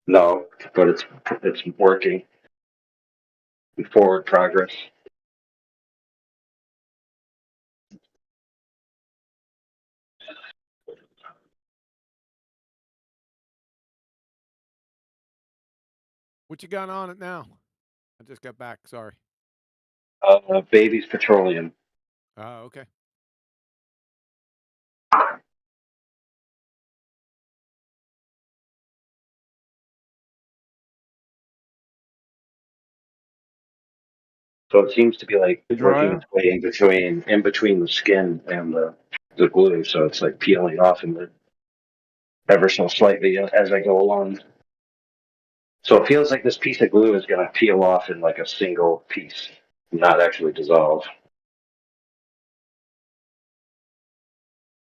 [SPEAKER 16] No, but it's working. Forward progress.
[SPEAKER 11] What you got on it now? I just got back. Sorry.
[SPEAKER 16] Baby's Petroleum.
[SPEAKER 11] Oh, okay.
[SPEAKER 16] So it seems to be like
[SPEAKER 22] The
[SPEAKER 16] working
[SPEAKER 22] dryer.
[SPEAKER 16] its way in between the skin and the glue. So it's like peeling off in the ever so slightly as I go along. So it feels like this piece of glue is going to peel off in like a single piece, not actually dissolve.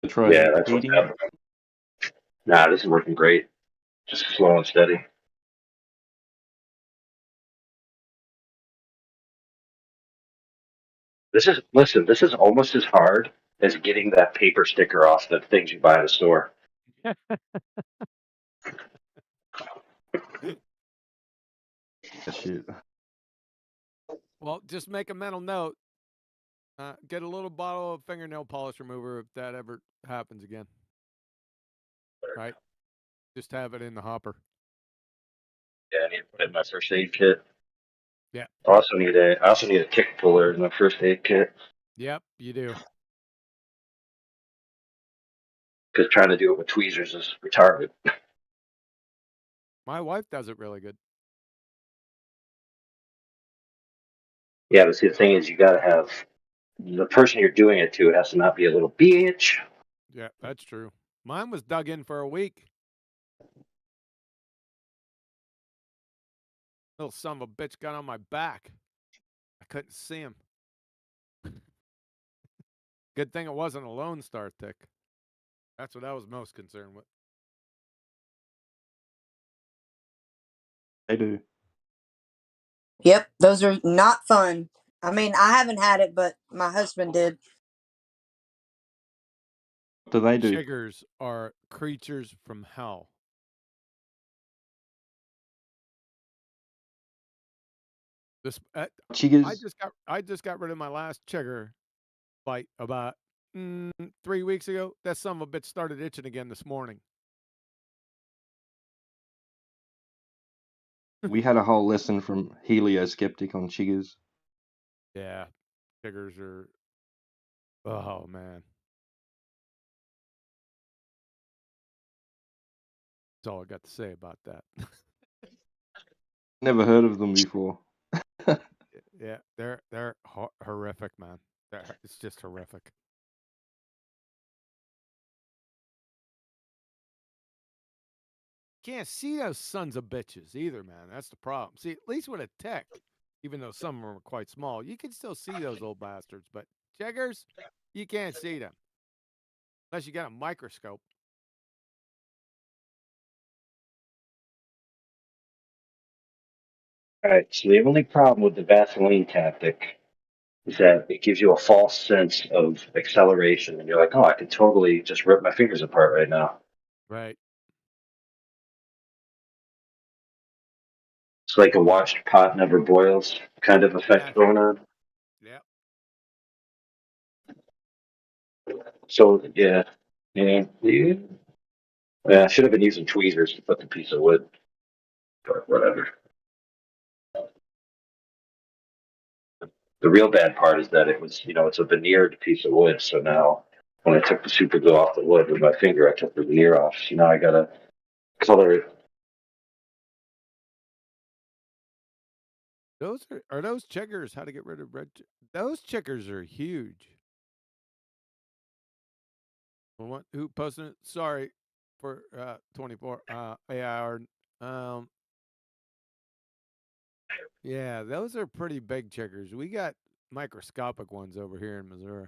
[SPEAKER 22] The tries
[SPEAKER 16] Yeah, that's what's
[SPEAKER 22] heating.
[SPEAKER 16] happening. Nah, this is working great. Just slow and steady. This is almost as hard as getting that paper sticker off the things you buy at the store.
[SPEAKER 22] Shit.
[SPEAKER 11] Well, just make a mental note. Get a little bottle of fingernail polish remover if that ever happens again. Right? Just have it in the hopper.
[SPEAKER 16] Yeah, I need to put it in my first aid kit.
[SPEAKER 11] Yeah.
[SPEAKER 16] I also need a kick puller in my first aid kit
[SPEAKER 11] Yep, you do.
[SPEAKER 16] because trying to do it with tweezers is retarded.
[SPEAKER 11] My wife does it really good.
[SPEAKER 16] Yeah, but see, the thing is, you got to have the person you're doing it to has to not be a little bitch.
[SPEAKER 11] Yeah, that's true. Mine was dug in for a week. Little son of a bitch got on my back. I couldn't see him. Good thing it wasn't a Lone Star tick. That's what I was most concerned with.
[SPEAKER 22] They do.
[SPEAKER 17] Yep, those are not fun. I mean, I haven't had it, but my husband did.
[SPEAKER 22] What do they do?
[SPEAKER 11] Chiggers are creatures from hell. This
[SPEAKER 22] Chiggers.
[SPEAKER 11] I just got rid of my last chigger bite about 3 weeks ago. That son of a bitch started itching again this morning.
[SPEAKER 22] We had a whole lesson from Helio Skeptic on chiggers.
[SPEAKER 11] Yeah, chiggers are. Oh man, that's all I got to say about that.
[SPEAKER 22] Never heard of them before.
[SPEAKER 11] Yeah, they're horrific, man. It's just horrific. Can't see those sons of bitches either, man. That's the problem. See, at least with a tick, even though some of them are quite small, you can still see those old bastards. But chiggers, you can't see them unless you got a microscope.
[SPEAKER 16] All right, so the only problem with the Vaseline tactic is that it gives you a false sense of acceleration, and you're like, oh, I could totally just rip my fingers apart right now.
[SPEAKER 11] Right.
[SPEAKER 16] It's like a watched pot never boils kind of effect going on.
[SPEAKER 11] Yeah.
[SPEAKER 16] So yeah, I should have been using tweezers to put the piece of wood, but whatever. The real bad part is that it was, it's a veneered piece of wood. So now, when I took the super glue off the wood with my finger, I took the veneer off. So now I gotta color it.
[SPEAKER 11] Those are those chiggers. How to get rid of red? Those chiggers are huge. Well, who posted it? Sorry for 24 hour. Yeah, those are pretty big chiggers. We got microscopic ones over here in Missouri.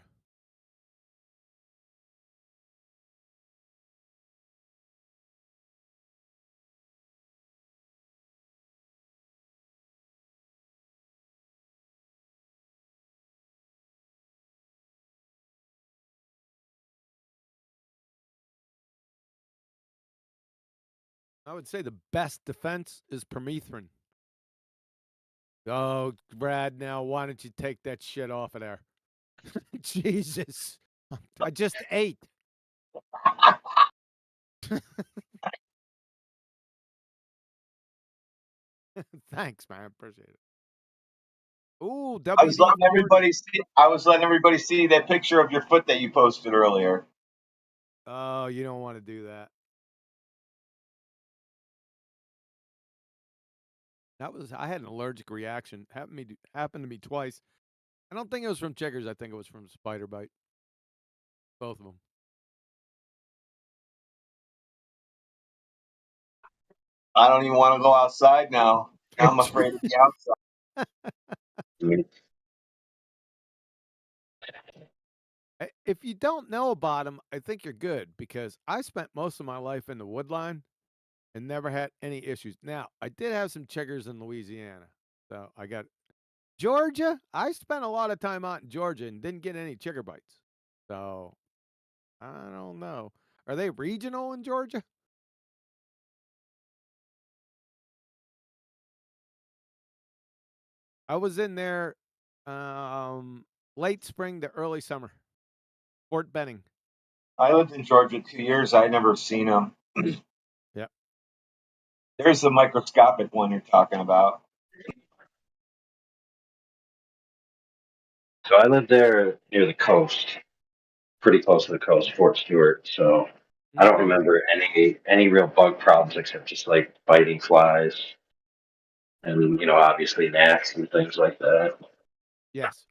[SPEAKER 11] I would say the best defense is permethrin. Oh, Brad, now why don't you take that shit off of there? Jesus. I just ate. Thanks, man. I appreciate it. Ooh,
[SPEAKER 9] I was letting
[SPEAKER 11] WD-40.
[SPEAKER 9] everybody see. I was letting everybody see that picture of your foot that you posted earlier.
[SPEAKER 11] Oh, you don't want to do that. I had an allergic reaction. Happened to me twice. I don't think it was from chiggers. I think it was from spider bite. Both of them.
[SPEAKER 9] I don't even want to go outside now. I'm afraid to be outside.
[SPEAKER 11] If you don't know about them, I think you're good because I spent most of my life in the woodline and never had any issues. Now, I did have some chiggers in Louisiana. So I got Georgia. I spent a lot of time out in Georgia and didn't get any chigger bites. So I don't know. Are they regional in Georgia? I was in there late spring to early summer. Fort Benning.
[SPEAKER 9] I lived in Georgia 2 years. I never seen them.
[SPEAKER 11] Yep.
[SPEAKER 9] There's the microscopic one you're talking about.
[SPEAKER 16] So I lived there near the coast, pretty close to the coast, Fort Stewart. So I don't remember any real bug problems except just like biting flies, and obviously gnats and things like that.
[SPEAKER 11] Yes.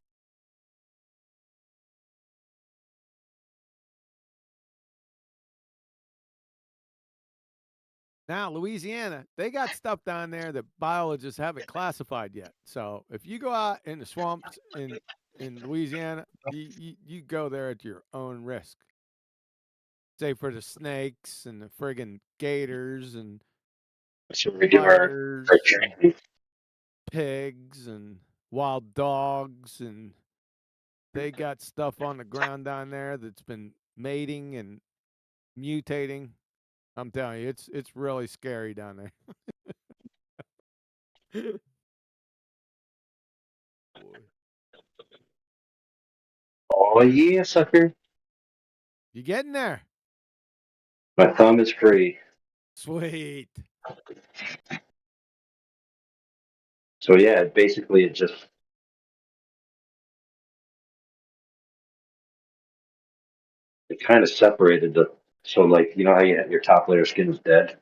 [SPEAKER 11] Now, Louisiana, they got stuff down there that biologists haven't classified yet. So if you go out in the swamps in Louisiana, you go there at your own risk. Say for the snakes and the friggin' gators and
[SPEAKER 16] So we do our training.
[SPEAKER 11] Pigs and wild dogs, and they got stuff on the ground down there that's been mating and mutating. I'm telling you, it's really scary down there.
[SPEAKER 16] Oh yeah, sucker!
[SPEAKER 11] You getting there?
[SPEAKER 16] My thumb is free.
[SPEAKER 11] Sweet.
[SPEAKER 16] So yeah, basically it just kind of separated the. So like how your top layer of skin is dead.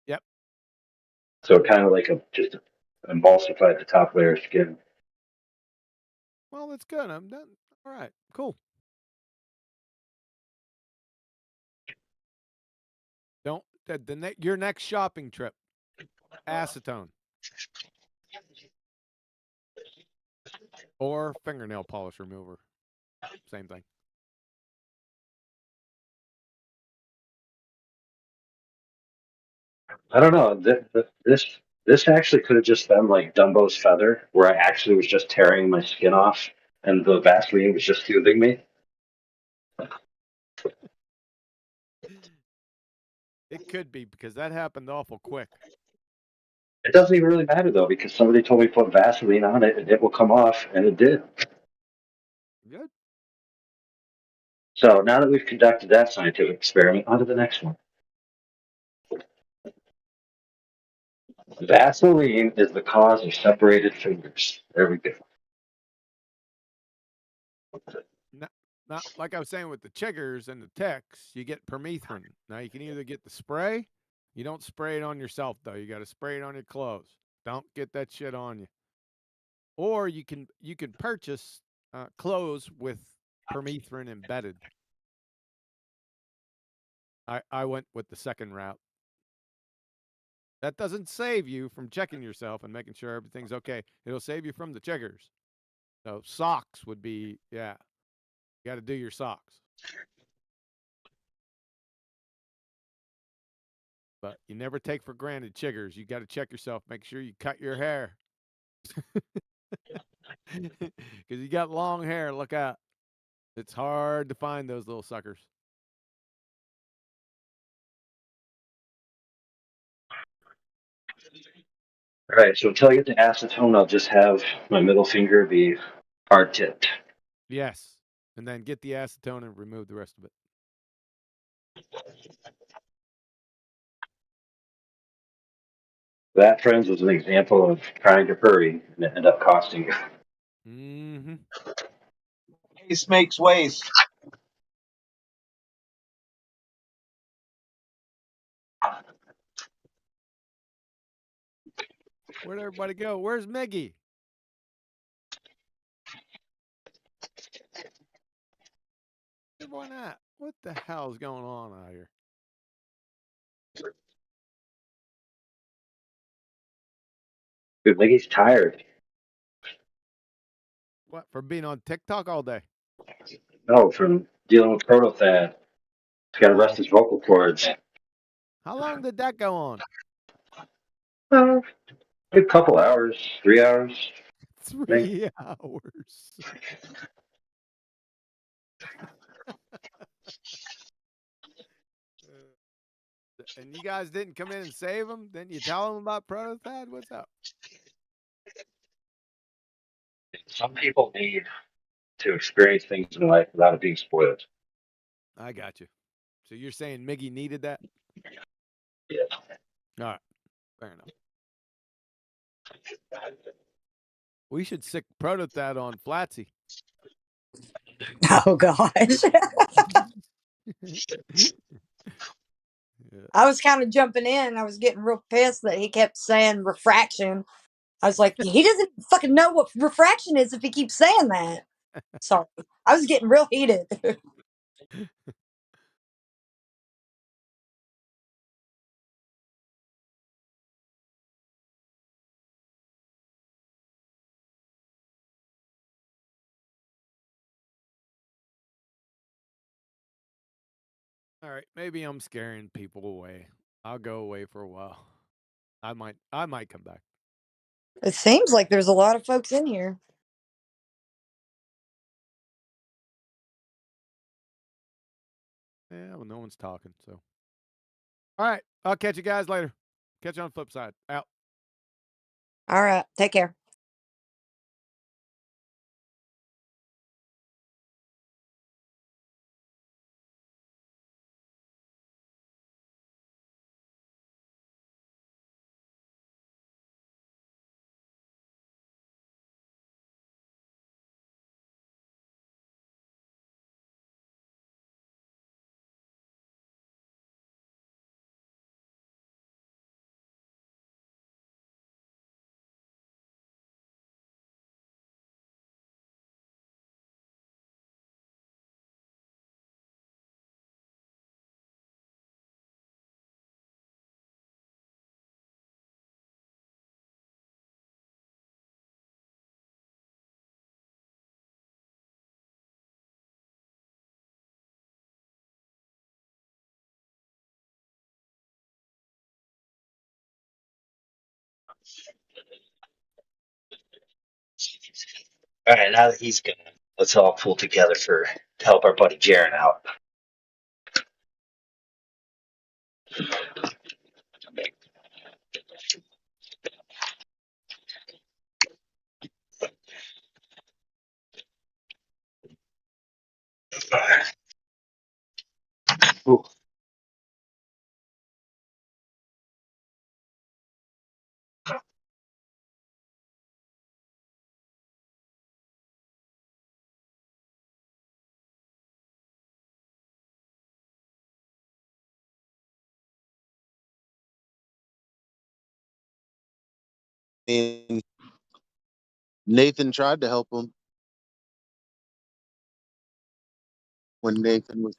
[SPEAKER 11] Yep.
[SPEAKER 16] So it kind of like just emulsified the top layer of skin.
[SPEAKER 11] Well, that's good. I'm done. All right. Cool. Don't your next shopping trip. Acetone. Or fingernail polish remover. Same thing.
[SPEAKER 16] I don't know. This actually could have just been like Dumbo's feather, where I actually was just tearing my skin off, and the Vaseline was just soothing me.
[SPEAKER 11] It could be because that happened awful quick.
[SPEAKER 16] It doesn't even really matter though, because somebody told me put Vaseline on it and it will come off, and it did.
[SPEAKER 11] Good.
[SPEAKER 16] So now that we've conducted that scientific experiment, on to the next one. Vaseline is the cause of separated fingers. There we go.
[SPEAKER 11] Not like I was saying with the chiggers and the ticks, you get permethrin. Now you can either get the spray. You don't spray it on yourself though. You got to spray it on your clothes. Don't get that shit on you. Or you can purchase clothes with permethrin embedded. I went with the second route. That doesn't save you from checking yourself and making sure everything's okay. It'll save you from the chiggers. So socks would be, yeah. You got to do your socks. But you never take for granted chiggers. You got to check yourself. Make sure you cut your hair. Because you got long hair. Look out. It's hard to find those little suckers.
[SPEAKER 16] All right, so until I get to acetone, I'll just have my middle finger be hard tipped.
[SPEAKER 11] Yes. And then get the acetone and remove the rest of it.
[SPEAKER 16] That, friends, was an example of trying to hurry and it ended up costing you.
[SPEAKER 11] Mm-hmm.
[SPEAKER 9] Waste makes waste.
[SPEAKER 11] Where'd everybody go? Where's Miggy? Everyone at? What the hell's going on out here?
[SPEAKER 16] Dude, Miggy's tired.
[SPEAKER 11] What, for being on TikTok all day?
[SPEAKER 16] No, from dealing with Protothad. He's got to rest his vocal cords.
[SPEAKER 11] How long did that go on?
[SPEAKER 16] A couple hours, 3 hours.
[SPEAKER 11] 3 hours. And you guys didn't come in and save him? Didn't you tell him about Protothad? What's up?
[SPEAKER 16] Some people need to experience things in life without it being spoiled.
[SPEAKER 11] I got you. So you're saying Miggy needed that?
[SPEAKER 16] Yeah.
[SPEAKER 11] All right. Fair enough. We should sick Protothad on Flatsy.
[SPEAKER 17] Oh gosh. I was kind of jumping in. I was getting real pissed that he kept saying refraction. I was like, he doesn't fucking know what refraction is if he keeps saying that. Sorry. I was getting real heated.
[SPEAKER 11] All right, maybe I'm scaring people away. I'll go away for a while. I might come back.
[SPEAKER 17] It seems like there's a lot of folks in here.
[SPEAKER 11] Yeah, well, no one's talking, so. All right, I'll catch you guys later. Catch you on the flip side. Out.
[SPEAKER 17] All right, take care.
[SPEAKER 16] All right, now that he's gone, let's all pull together to help our buddy Jaren out. Ooh.
[SPEAKER 3] And Nathan tried to help him when Nathan was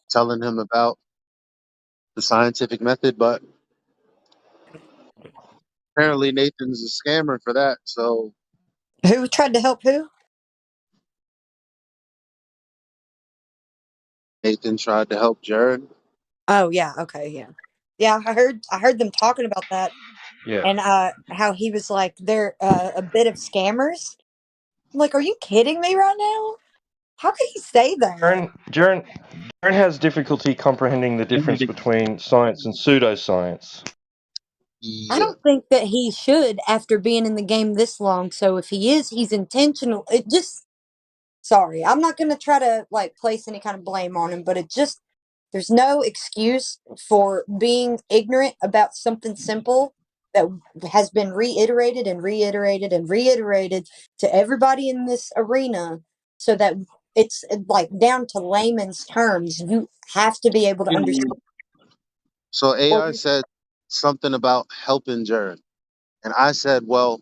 [SPEAKER 3] telling him about the scientific method, but apparently Nathan's a scammer for that. So
[SPEAKER 17] Who tried to help who?
[SPEAKER 3] Nathan tried to help Jared.
[SPEAKER 17] Oh yeah, okay, yeah. Yeah, I heard them talking about that.
[SPEAKER 22] Yeah.
[SPEAKER 17] And how he was like they're a bit of scammers. I'm like, are you kidding me right now? How could he say that?
[SPEAKER 22] Jaren has difficulty comprehending the difference between science and pseudoscience.
[SPEAKER 17] I don't think that he should after being in the game this long. So if he is, he's intentional. It just sorry, I'm not going to try to like place any kind of blame on him, but it just there's no excuse for being ignorant about something simple that has been reiterated and reiterated and reiterated to everybody in this arena, so that it's like down to layman's terms. You have to be able to understand.
[SPEAKER 3] So
[SPEAKER 17] Or
[SPEAKER 3] AI said something about helping Jared, and I said, well,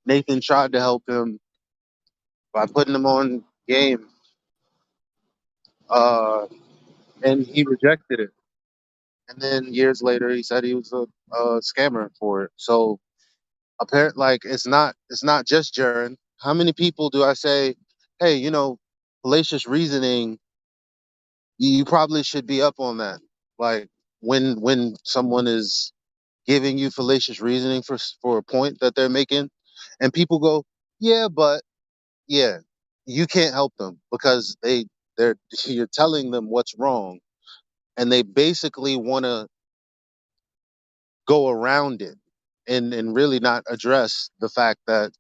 [SPEAKER 3] Nathan tried to help him by putting him on game, and he rejected it. And then years later, he said he was a scammer for it. So apparently, like it's not just Jared. How many people do I say, hey, fallacious reasoning? You probably should be up on that. Like when someone is giving you fallacious reasoning for a point that they're making, and people go, yeah, but yeah, you can't help them because they're you're telling them what's wrong, and they basically want to go around it and really not address the fact that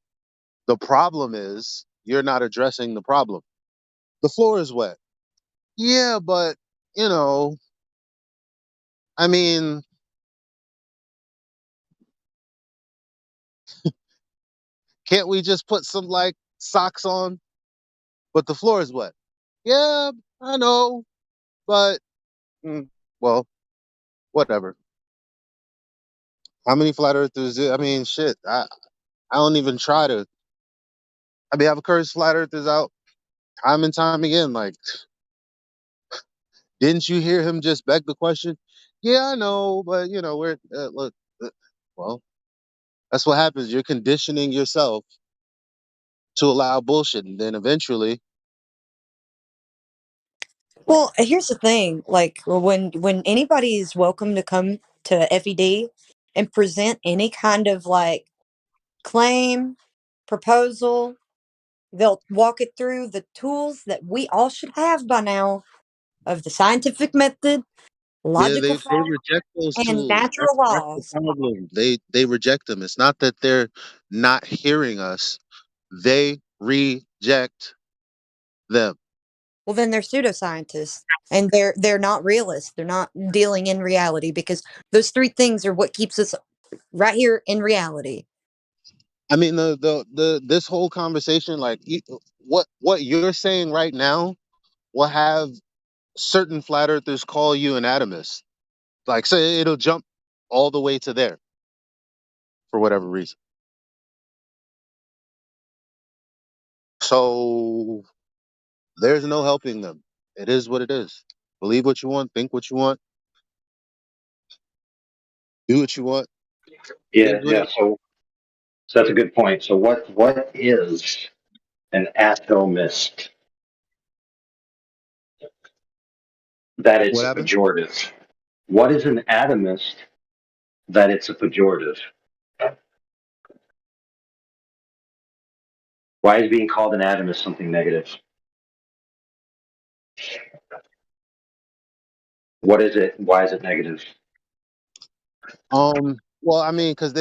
[SPEAKER 3] the problem is you're not addressing the problem. The floor is wet. Yeah, but you know, I mean, can't we just put some like socks on? But the floor is wet. Yeah, I know, but well, whatever. How many flat earthers? I mean, shit. I don't even try to. I mean, I've encouraged flat earthers out time and time again. Like, didn't you hear him just beg the question? Yeah, I know, but we're look. Well, that's what happens. You're conditioning yourself to allow bullshit, and then eventually,
[SPEAKER 17] well, here's the thing: like when anybody is welcome to come to FED and present any kind of like claim, proposal, they'll walk it through the tools that we all should have by now of the scientific method,
[SPEAKER 3] yeah,
[SPEAKER 17] logical
[SPEAKER 3] they
[SPEAKER 17] thought,
[SPEAKER 3] reject those
[SPEAKER 17] and
[SPEAKER 3] tools. That's
[SPEAKER 17] natural
[SPEAKER 3] the
[SPEAKER 17] laws.
[SPEAKER 3] problem. They reject them. It's not that they're not hearing us. They reject them.
[SPEAKER 17] Well, then they're pseudoscientists, and they're not realists. They're not dealing in reality, because those three things are what keeps us right here in reality.
[SPEAKER 3] I mean, the this whole conversation, like what you're saying right now, will have certain flat earthers call you an atomist. Like, say it'll jump all the way to there for whatever reason. So there's no helping them. It is what it is. Believe what you want, think what you want, do what you want. It
[SPEAKER 16] Yeah,
[SPEAKER 3] is what
[SPEAKER 16] yeah.
[SPEAKER 3] it
[SPEAKER 16] So that's a good point. So what is an atomist? That it's
[SPEAKER 3] What
[SPEAKER 16] a
[SPEAKER 3] happened?
[SPEAKER 16] pejorative. What is an atomist? That it's a pejorative. Why is being called an atomist something negative? What is it? Why is it negative?
[SPEAKER 3] Well, I mean, because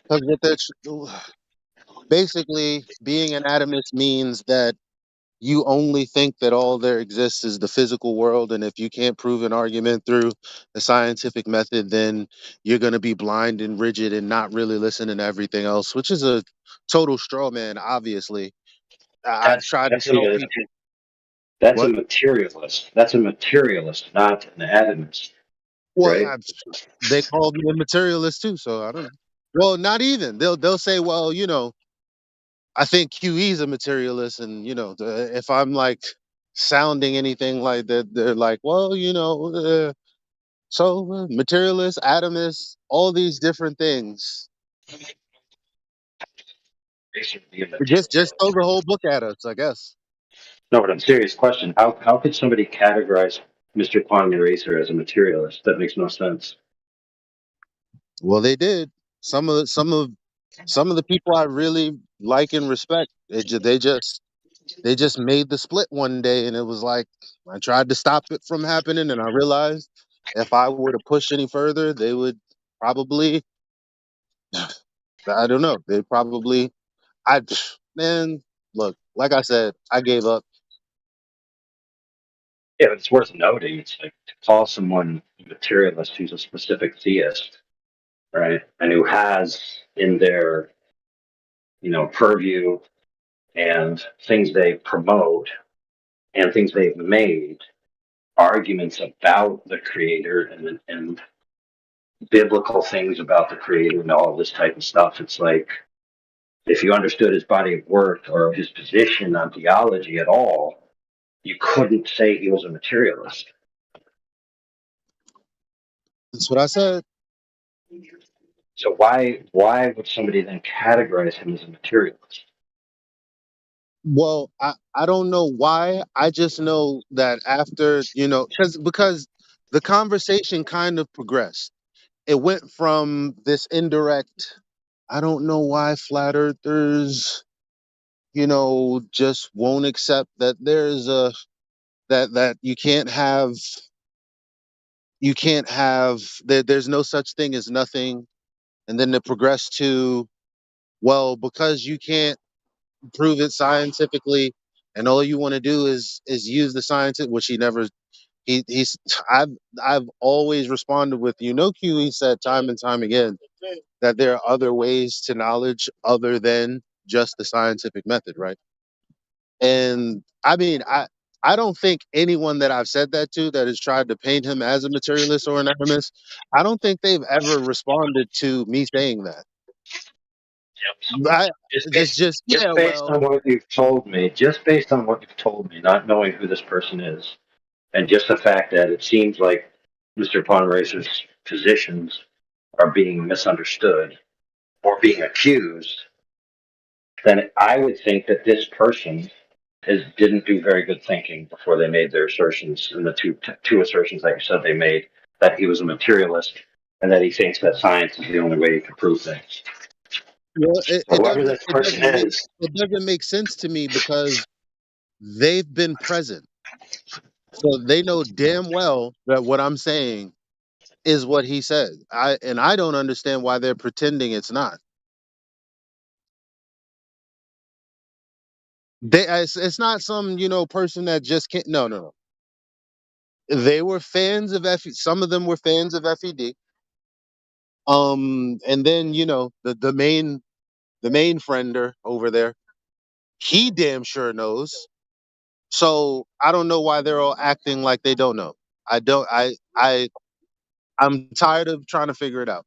[SPEAKER 3] what they're basically being an atomist means that you only think that all there exists is the physical world, and if you can't prove an argument through the scientific method, then you're going to be blind and rigid and not really listening to everything else, which is a total straw man. Obviously, I've
[SPEAKER 16] That's
[SPEAKER 3] tried to
[SPEAKER 16] that's
[SPEAKER 3] tell
[SPEAKER 16] a
[SPEAKER 3] people
[SPEAKER 16] that's a
[SPEAKER 3] what.
[SPEAKER 16] materialist. That's a materialist, not an atomist,
[SPEAKER 3] Well,
[SPEAKER 16] right?
[SPEAKER 3] they called me a materialist too, so I don't know. Well, not even. They'll say, well, I think QE is a materialist, and if I'm like sounding anything like that, they're like, well, so materialist, atomist, all these different things.
[SPEAKER 16] They should be a
[SPEAKER 3] Just throw
[SPEAKER 16] materialist.
[SPEAKER 3] the whole book at us, I guess.
[SPEAKER 16] No, but I'm serious question. How could somebody categorize Mr. Quantum Eraser as a materialist? That makes no sense.
[SPEAKER 3] Well, they did. Some of the people I really like and respect, they just made the split one day, and it was like I tried to stop it from happening, and I realized if I were to push any further, they would probably, I don't know, they probably, I, man, look, like I said, I gave up.
[SPEAKER 16] Yeah, but it's worth noting. It's like to call someone a materialist who's a specific theist. right? And who has in their, purview and things they promote and things they've made arguments about the creator and biblical things about the creator and all this type of stuff. It's like, if you understood his body of work or his position on theology at all, you couldn't say he was a materialist.
[SPEAKER 3] That's what I said.
[SPEAKER 16] So why would somebody then categorize him as a materialist?
[SPEAKER 3] Well, I don't know why. I just know that after, because the conversation kind of progressed. It went from this indirect, I don't know why flat earthers, just won't accept that there's a that you can't have there's no such thing as nothing. And then it progressed to, well, because you can't prove it scientifically and all you want to do is use the science, which he never he's I've always responded with, Q, he said time and time again that there are other ways to knowledge other than just the scientific method, right? And I mean, I don't think anyone that I've said that to that has tried to paint him as a materialist or an atomist, I don't think they've ever responded to me saying that. I
[SPEAKER 16] Just
[SPEAKER 3] yeah,
[SPEAKER 16] based
[SPEAKER 3] well,
[SPEAKER 16] on what you've told me, not knowing who this person is, and just the fact that it seems like Mr. Ponracer's positions are being misunderstood or being accused, then I would think that this person didn't do very good thinking before they made their assertions, and the two assertions that you said they made, that he was a materialist and that he thinks that science is the only way you can prove things.
[SPEAKER 3] well,
[SPEAKER 16] Whoever this person is,
[SPEAKER 3] it doesn't make sense to me because they've been present. So they know damn well that what I'm saying is what he said. I don't understand why they're pretending it's not. It's not some, person that just can't. No, no, no. They were fans of some of them were fans of FED. And then, the main friender over there, he damn sure knows. So I don't know why they're all acting like they don't know. I don't. I'm tired of trying to figure it out.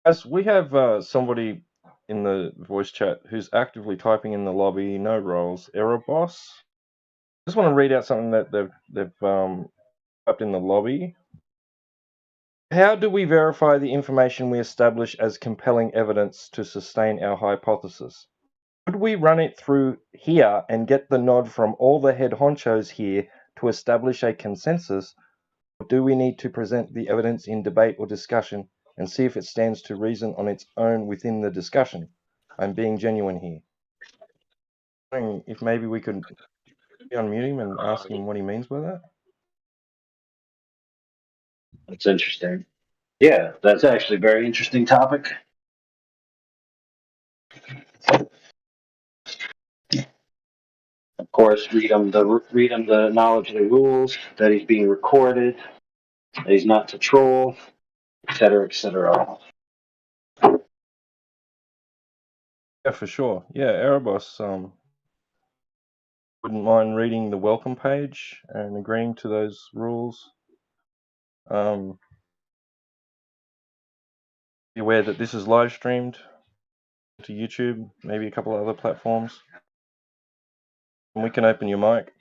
[SPEAKER 22] As we have somebody in the voice chat who's actively typing in the lobby, no roles, error boss. I just want to read out something that they've typed in the lobby. How do we verify the information we establish as compelling evidence to sustain our hypothesis? Could we run it through here and get the nod from all the head honchos here to establish a consensus? Or do we need to present the evidence in debate or discussion and see if it stands to reason on its own within the discussion? I'm being genuine here. Wondering if maybe we could unmute him and ask him what he means by that.
[SPEAKER 16] that's interesting. Yeah, that's actually a very interesting topic. Of course, read him the knowledge of the rules, that he's being recorded, that he's not to troll, etc., etc.
[SPEAKER 22] Yeah, for sure. Yeah, Erebos wouldn't mind reading the welcome page and agreeing to those rules. Be aware that this is live streamed to YouTube, maybe a couple of other platforms. And we can open your mic.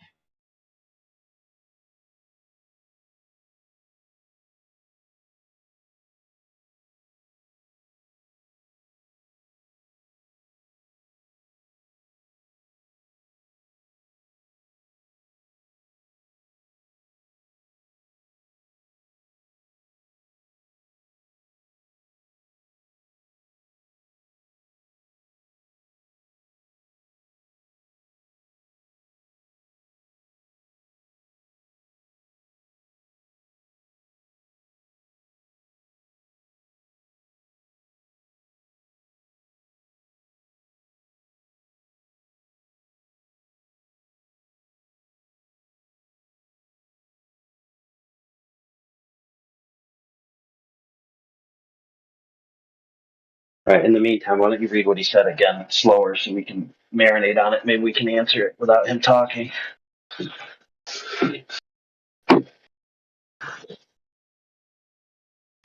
[SPEAKER 16] Right. In the meantime, why don't you read what he said again slower so we can marinate on it? Maybe we can answer it without him talking.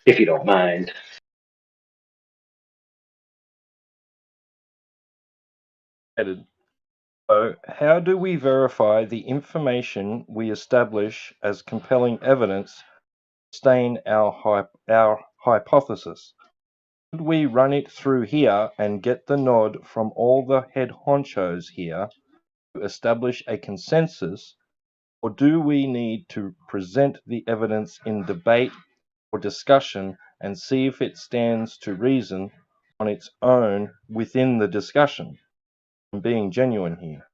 [SPEAKER 16] If you don't mind.
[SPEAKER 22] So, how do we verify the information we establish as compelling evidence to sustain our hypothesis? Should we run it through here and get the nod from all the head honchos here to establish a consensus, or do we need to present the evidence in debate or discussion and see if it stands to reason on its own within the discussion? I'm being genuine here.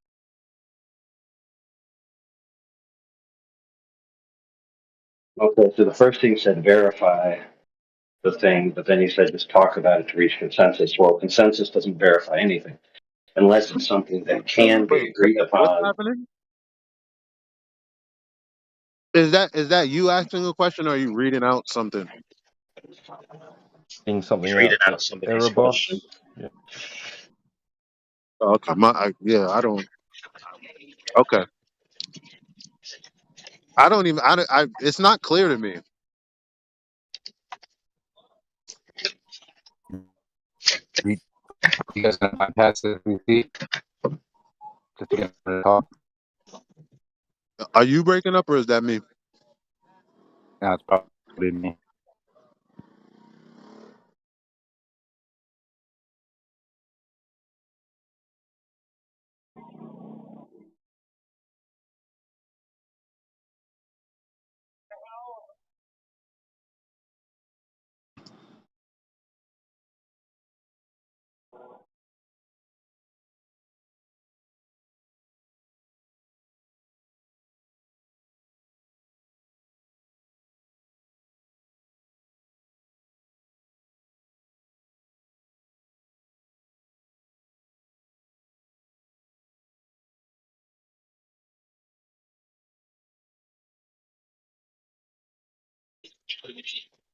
[SPEAKER 16] Okay, so the first thing said verify the thing, but then you said just talk about it to reach consensus. Well, consensus doesn't verify anything unless it's something that can be
[SPEAKER 3] Wait,
[SPEAKER 16] agreed
[SPEAKER 3] what's
[SPEAKER 16] upon.
[SPEAKER 3] happening? Is that you asking a question, or are you reading out something?
[SPEAKER 22] Reading something
[SPEAKER 16] Reading
[SPEAKER 22] out.
[SPEAKER 16] out somebody's
[SPEAKER 22] Error
[SPEAKER 16] question.
[SPEAKER 22] boss. Yeah.
[SPEAKER 3] Oh, okay, I don't. Okay, I don't even. It's not clear to me.
[SPEAKER 4] You guys gonna bypass the VC just to get to talk?
[SPEAKER 3] Are you breaking up, or is that me?
[SPEAKER 4] No, it's probably me.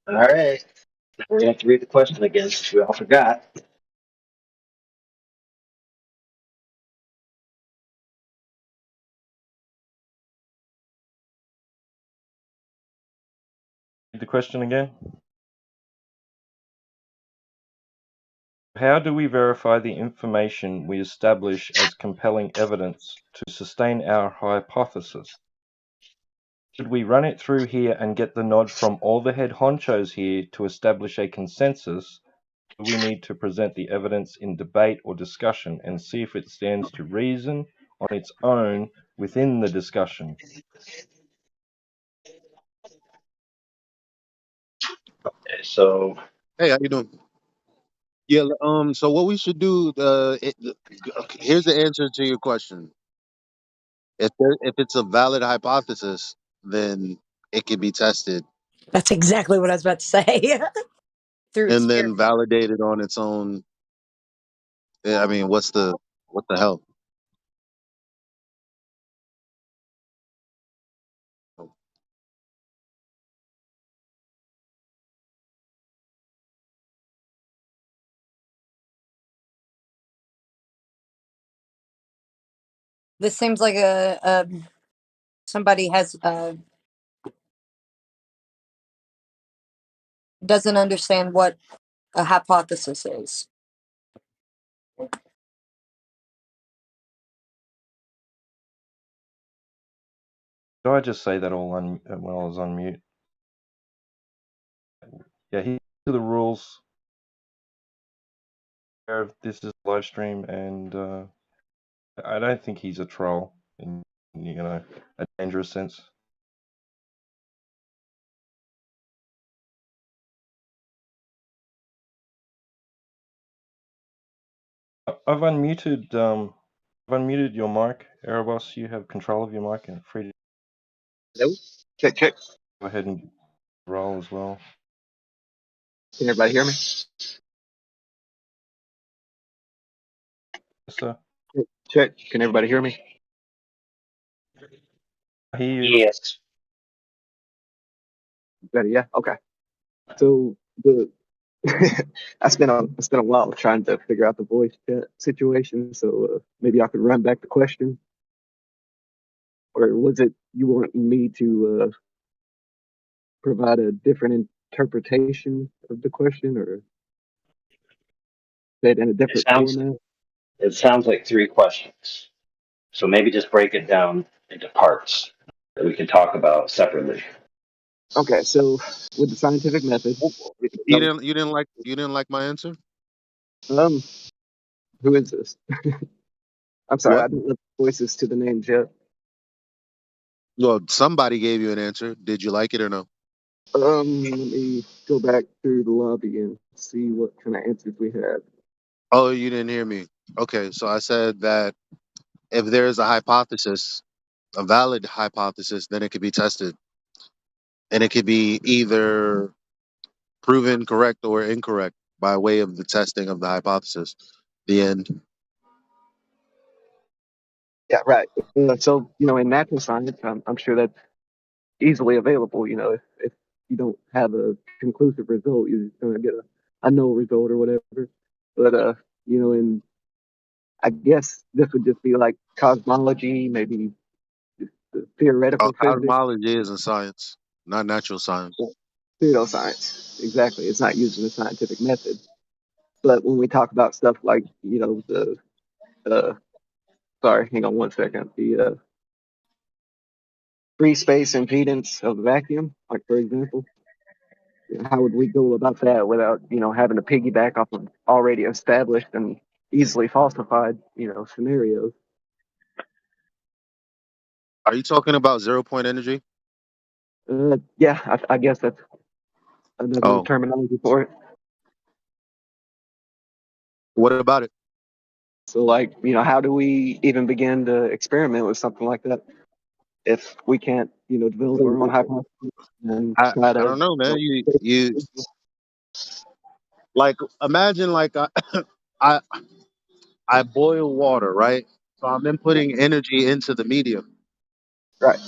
[SPEAKER 16] All right. We're gonna have to read the question again since we all forgot.
[SPEAKER 22] Read the question again. How do we verify the information we establish as compelling evidence to sustain our hypothesis? Should we run it through here and get the nod from all the head honchos here to establish a consensus? Do we need to present the evidence in debate or discussion and see if it stands to reason on its own within the discussion?
[SPEAKER 16] Okay, so
[SPEAKER 3] Hey, how you doing? Yeah. So what we should do? Here's the answer to your question. If it's a valid hypothesis, then it can be tested
[SPEAKER 17] That's exactly what I was about to say. Through
[SPEAKER 3] and
[SPEAKER 17] experiment.
[SPEAKER 3] then validated on its own. I mean, what the hell?
[SPEAKER 17] This seems like somebody has doesn't understand what a hypothesis is.
[SPEAKER 22] Did I just say that all when I was on mute? Yeah, here are the rules. This is a live stream, and I don't think he's a troll in a dangerous sense. I've unmuted your mic, Erebos. You have control of your mic and free to
[SPEAKER 9] Hello? Check, check.
[SPEAKER 22] go ahead and roll as well.
[SPEAKER 9] Can everybody hear me?
[SPEAKER 22] Yes, sir.
[SPEAKER 9] Check. Can everybody hear me?
[SPEAKER 22] I hear you.
[SPEAKER 16] yes.
[SPEAKER 9] Better, yeah. Okay. So the
[SPEAKER 2] I spent a while trying to figure out the voice chat situation, so maybe I could run back the question, or was it you want me to provide a different interpretation of the question, or say it in a
[SPEAKER 16] It
[SPEAKER 2] different
[SPEAKER 16] sounds
[SPEAKER 2] format?
[SPEAKER 16] it sounds like three questions. So maybe just break it down into parts that we can talk about separately.
[SPEAKER 2] Okay, so with the scientific method,
[SPEAKER 3] You didn't like my answer?
[SPEAKER 2] um, who is this? I'm sorry,
[SPEAKER 3] What?
[SPEAKER 2] I didn't let the voices to the names yet.
[SPEAKER 3] Well, somebody gave you an answer. Did you like it or no?
[SPEAKER 2] Let me go back through the lobby and see what kind of answers we had.
[SPEAKER 3] Oh, you didn't hear me. Okay, so I said that if there's a hypothesis, a valid hypothesis, then it could be tested. And it could be either proven correct or incorrect by way of the testing of the hypothesis. The end.
[SPEAKER 2] Yeah, right. So, in natural science, I'm sure that's easily available. If you don't have a conclusive result, you're going to get a no result or whatever. But, in, I guess this would just be like cosmology, maybe
[SPEAKER 3] Oh,
[SPEAKER 2] theoretical physics,
[SPEAKER 3] cosmology is a science, not natural science.
[SPEAKER 2] pseudoscience. Exactly. It's not using the scientific method. But when we talk about stuff like, uh, sorry, hang on one second, the free space impedance of the vacuum, like for example, how would we go about that without, having to piggyback off of already established and easily falsified, scenarios?
[SPEAKER 3] Are you talking about 0 point energy?
[SPEAKER 2] Yeah, I guess that's another
[SPEAKER 3] Oh,
[SPEAKER 2] terminology for it.
[SPEAKER 3] what about it?
[SPEAKER 2] So, like, how do we even begin to experiment with something like that if we can't, develop our own hypothesis and try
[SPEAKER 3] I
[SPEAKER 2] to,
[SPEAKER 3] don't know, man. You like imagine like I I boil water, right? So I'm inputting energy into the medium.
[SPEAKER 2] right,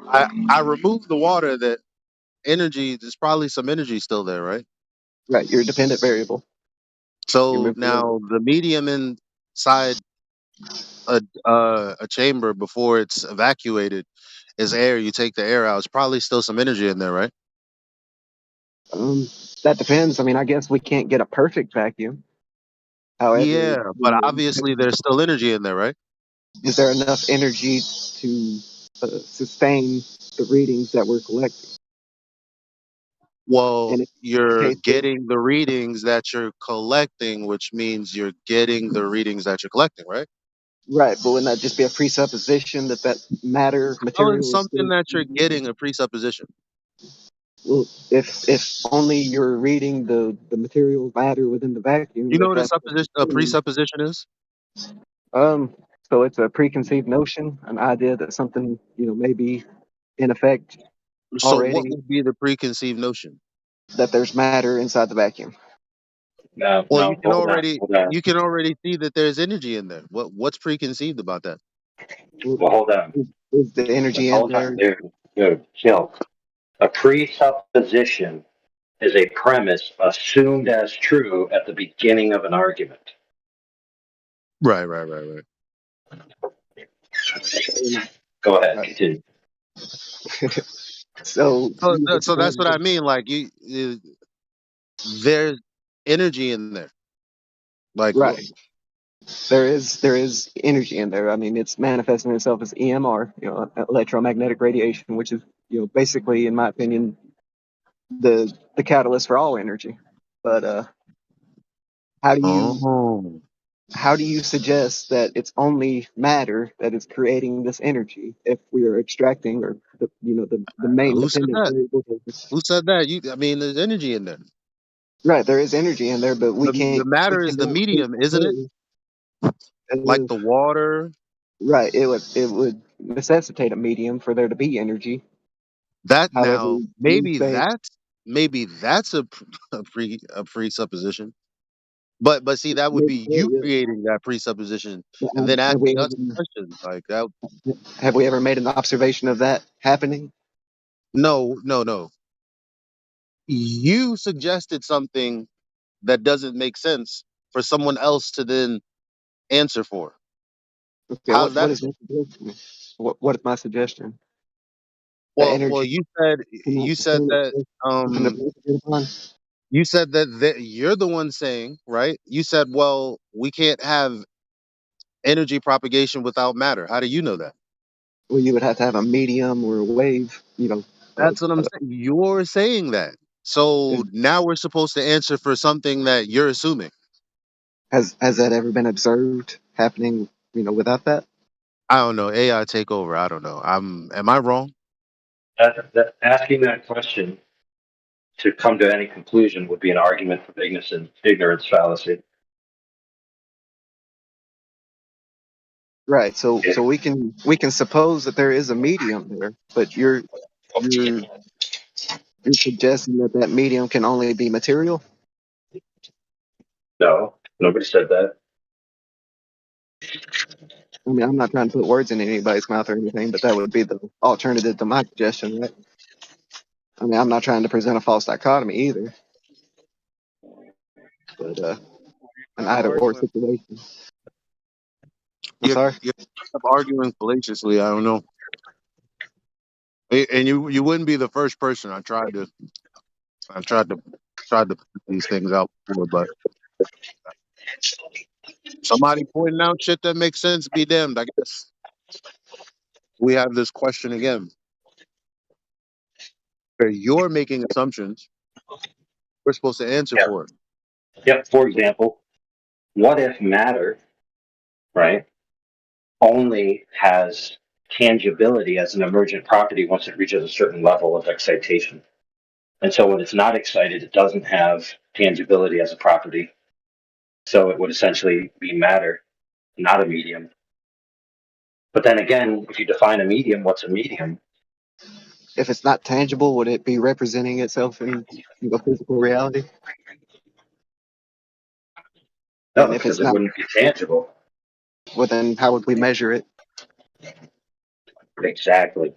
[SPEAKER 3] I remove the water. That energy, there's probably some energy still there, right?
[SPEAKER 2] right, you're a dependent variable. You're
[SPEAKER 3] So
[SPEAKER 2] manipulating.
[SPEAKER 3] now the medium inside a chamber before it's evacuated is air. You take the air out. It's probably still some energy in there, right?
[SPEAKER 2] Um, that depends. I mean, I guess we can't get a perfect vacuum. However,
[SPEAKER 3] Yeah, but obviously there's still energy in there, right?
[SPEAKER 2] is there enough energy to sustain the readings that we're collecting?
[SPEAKER 3] Well,
[SPEAKER 2] And if the
[SPEAKER 3] you're
[SPEAKER 2] case is
[SPEAKER 3] getting the readings that you're collecting, which means you're getting the readings that you're collecting, right?
[SPEAKER 2] right, but wouldn't that just be a presupposition that matter
[SPEAKER 3] How is
[SPEAKER 2] material is
[SPEAKER 3] something
[SPEAKER 2] still?
[SPEAKER 3] that you're getting a presupposition?
[SPEAKER 2] Well, if only you're reading the material matter within the vacuum
[SPEAKER 3] You know
[SPEAKER 2] that
[SPEAKER 3] what a
[SPEAKER 2] has
[SPEAKER 3] supposition, a presupposition is?
[SPEAKER 2] um. So it's a preconceived notion, an idea that something may be in effect
[SPEAKER 3] So what
[SPEAKER 2] already,
[SPEAKER 3] would be the preconceived notion?
[SPEAKER 2] that there's matter inside the vacuum.
[SPEAKER 16] No,
[SPEAKER 3] Well,
[SPEAKER 16] no, hold on, hold on.
[SPEAKER 3] you can already see that there's energy in there. What's preconceived about that?
[SPEAKER 2] Well,
[SPEAKER 16] Well, hold on.
[SPEAKER 2] is the energy in
[SPEAKER 16] Hold on,
[SPEAKER 2] there?
[SPEAKER 16] dude, chill. A presupposition is a premise assumed as true at the beginning of an argument.
[SPEAKER 3] Right.
[SPEAKER 16] Go ahead,
[SPEAKER 2] Right.
[SPEAKER 16] continue.
[SPEAKER 2] So you would
[SPEAKER 3] So that's what I
[SPEAKER 2] say,
[SPEAKER 3] mean. Like there's energy in there. Like
[SPEAKER 2] right? There is energy in there. I mean, it's manifesting itself as EMR, electromagnetic radiation, which is basically, in my opinion, the catalyst for all energy. But how do you
[SPEAKER 3] oh,
[SPEAKER 2] how do you suggest that it's only matter that is creating this energy if we are extracting, or the main
[SPEAKER 3] who said
[SPEAKER 2] dependent
[SPEAKER 3] that?
[SPEAKER 2] variable?
[SPEAKER 3] Who said that? I mean, there's energy in there.
[SPEAKER 2] Right, there is energy in there, but
[SPEAKER 3] The
[SPEAKER 2] we
[SPEAKER 3] matter is the
[SPEAKER 2] cannot
[SPEAKER 3] medium, isn't it?
[SPEAKER 2] presuppose.
[SPEAKER 3] Like
[SPEAKER 2] Uh,
[SPEAKER 3] the water.
[SPEAKER 2] right, it would necessitate a medium for there to be energy.
[SPEAKER 3] That
[SPEAKER 2] However,
[SPEAKER 3] now
[SPEAKER 2] you say,
[SPEAKER 3] maybe that's a presupposition. But see, that would
[SPEAKER 2] maybe
[SPEAKER 3] be
[SPEAKER 2] so,
[SPEAKER 3] you
[SPEAKER 2] yeah.
[SPEAKER 3] creating that presupposition
[SPEAKER 2] But
[SPEAKER 3] and then
[SPEAKER 2] have we
[SPEAKER 3] asking
[SPEAKER 2] ever
[SPEAKER 3] us questions like that.
[SPEAKER 2] have we ever made an observation of that happening?
[SPEAKER 3] No. You suggested something that doesn't make sense for someone else to then answer for.
[SPEAKER 2] Okay,
[SPEAKER 3] How's
[SPEAKER 2] what
[SPEAKER 3] that?
[SPEAKER 2] is my suggestion? What is my suggestion? The
[SPEAKER 3] Well,
[SPEAKER 2] energy
[SPEAKER 3] you said that um you said that you're the one saying, right? You said, well, we can't have energy propagation without matter. How do you know that?
[SPEAKER 2] well, you would have to have a medium or a wave,
[SPEAKER 3] That's what I'm saying. You're saying that. So now we're supposed to answer for something that you're assuming.
[SPEAKER 2] has that ever been observed happening, without that?
[SPEAKER 3] I don't know. AI take over. I don't know. Am I wrong?
[SPEAKER 16] Asking that question to come to any conclusion would be an argument for ignorance fallacy.
[SPEAKER 2] Right. So we can suppose that there is a medium there, but you're suggesting that that medium can only be material.
[SPEAKER 16] No, nobody said that.
[SPEAKER 2] I mean, I'm not trying to put words in anybody's mouth or anything, but that would be the alternative to my suggestion, right? I mean, I'm not trying to present a false dichotomy either, but an either or situation. I'm sorry.
[SPEAKER 3] You're arguing fallaciously. I don't know. And you wouldn't be the first person. I tried to put these things out before, but somebody pointing out shit that makes sense. Be damned. I guess we have this question again. Where you're making assumptions. We're supposed to answer
[SPEAKER 16] Yeah.
[SPEAKER 3] for it.
[SPEAKER 16] Yep. For example, what if matter, right, only has tangibility as an emergent property once it reaches a certain level of excitation? And so when it's not excited, it doesn't have tangibility as a property. So it would essentially be matter, not a medium. But then again, if you define a medium, what's a medium?
[SPEAKER 2] If it's not tangible, would it be representing itself in physical reality?
[SPEAKER 16] No,
[SPEAKER 2] And if
[SPEAKER 16] because
[SPEAKER 2] it's
[SPEAKER 16] it
[SPEAKER 2] not,
[SPEAKER 16] wouldn't be tangible.
[SPEAKER 2] well, then how would we measure it?
[SPEAKER 16] Exactly.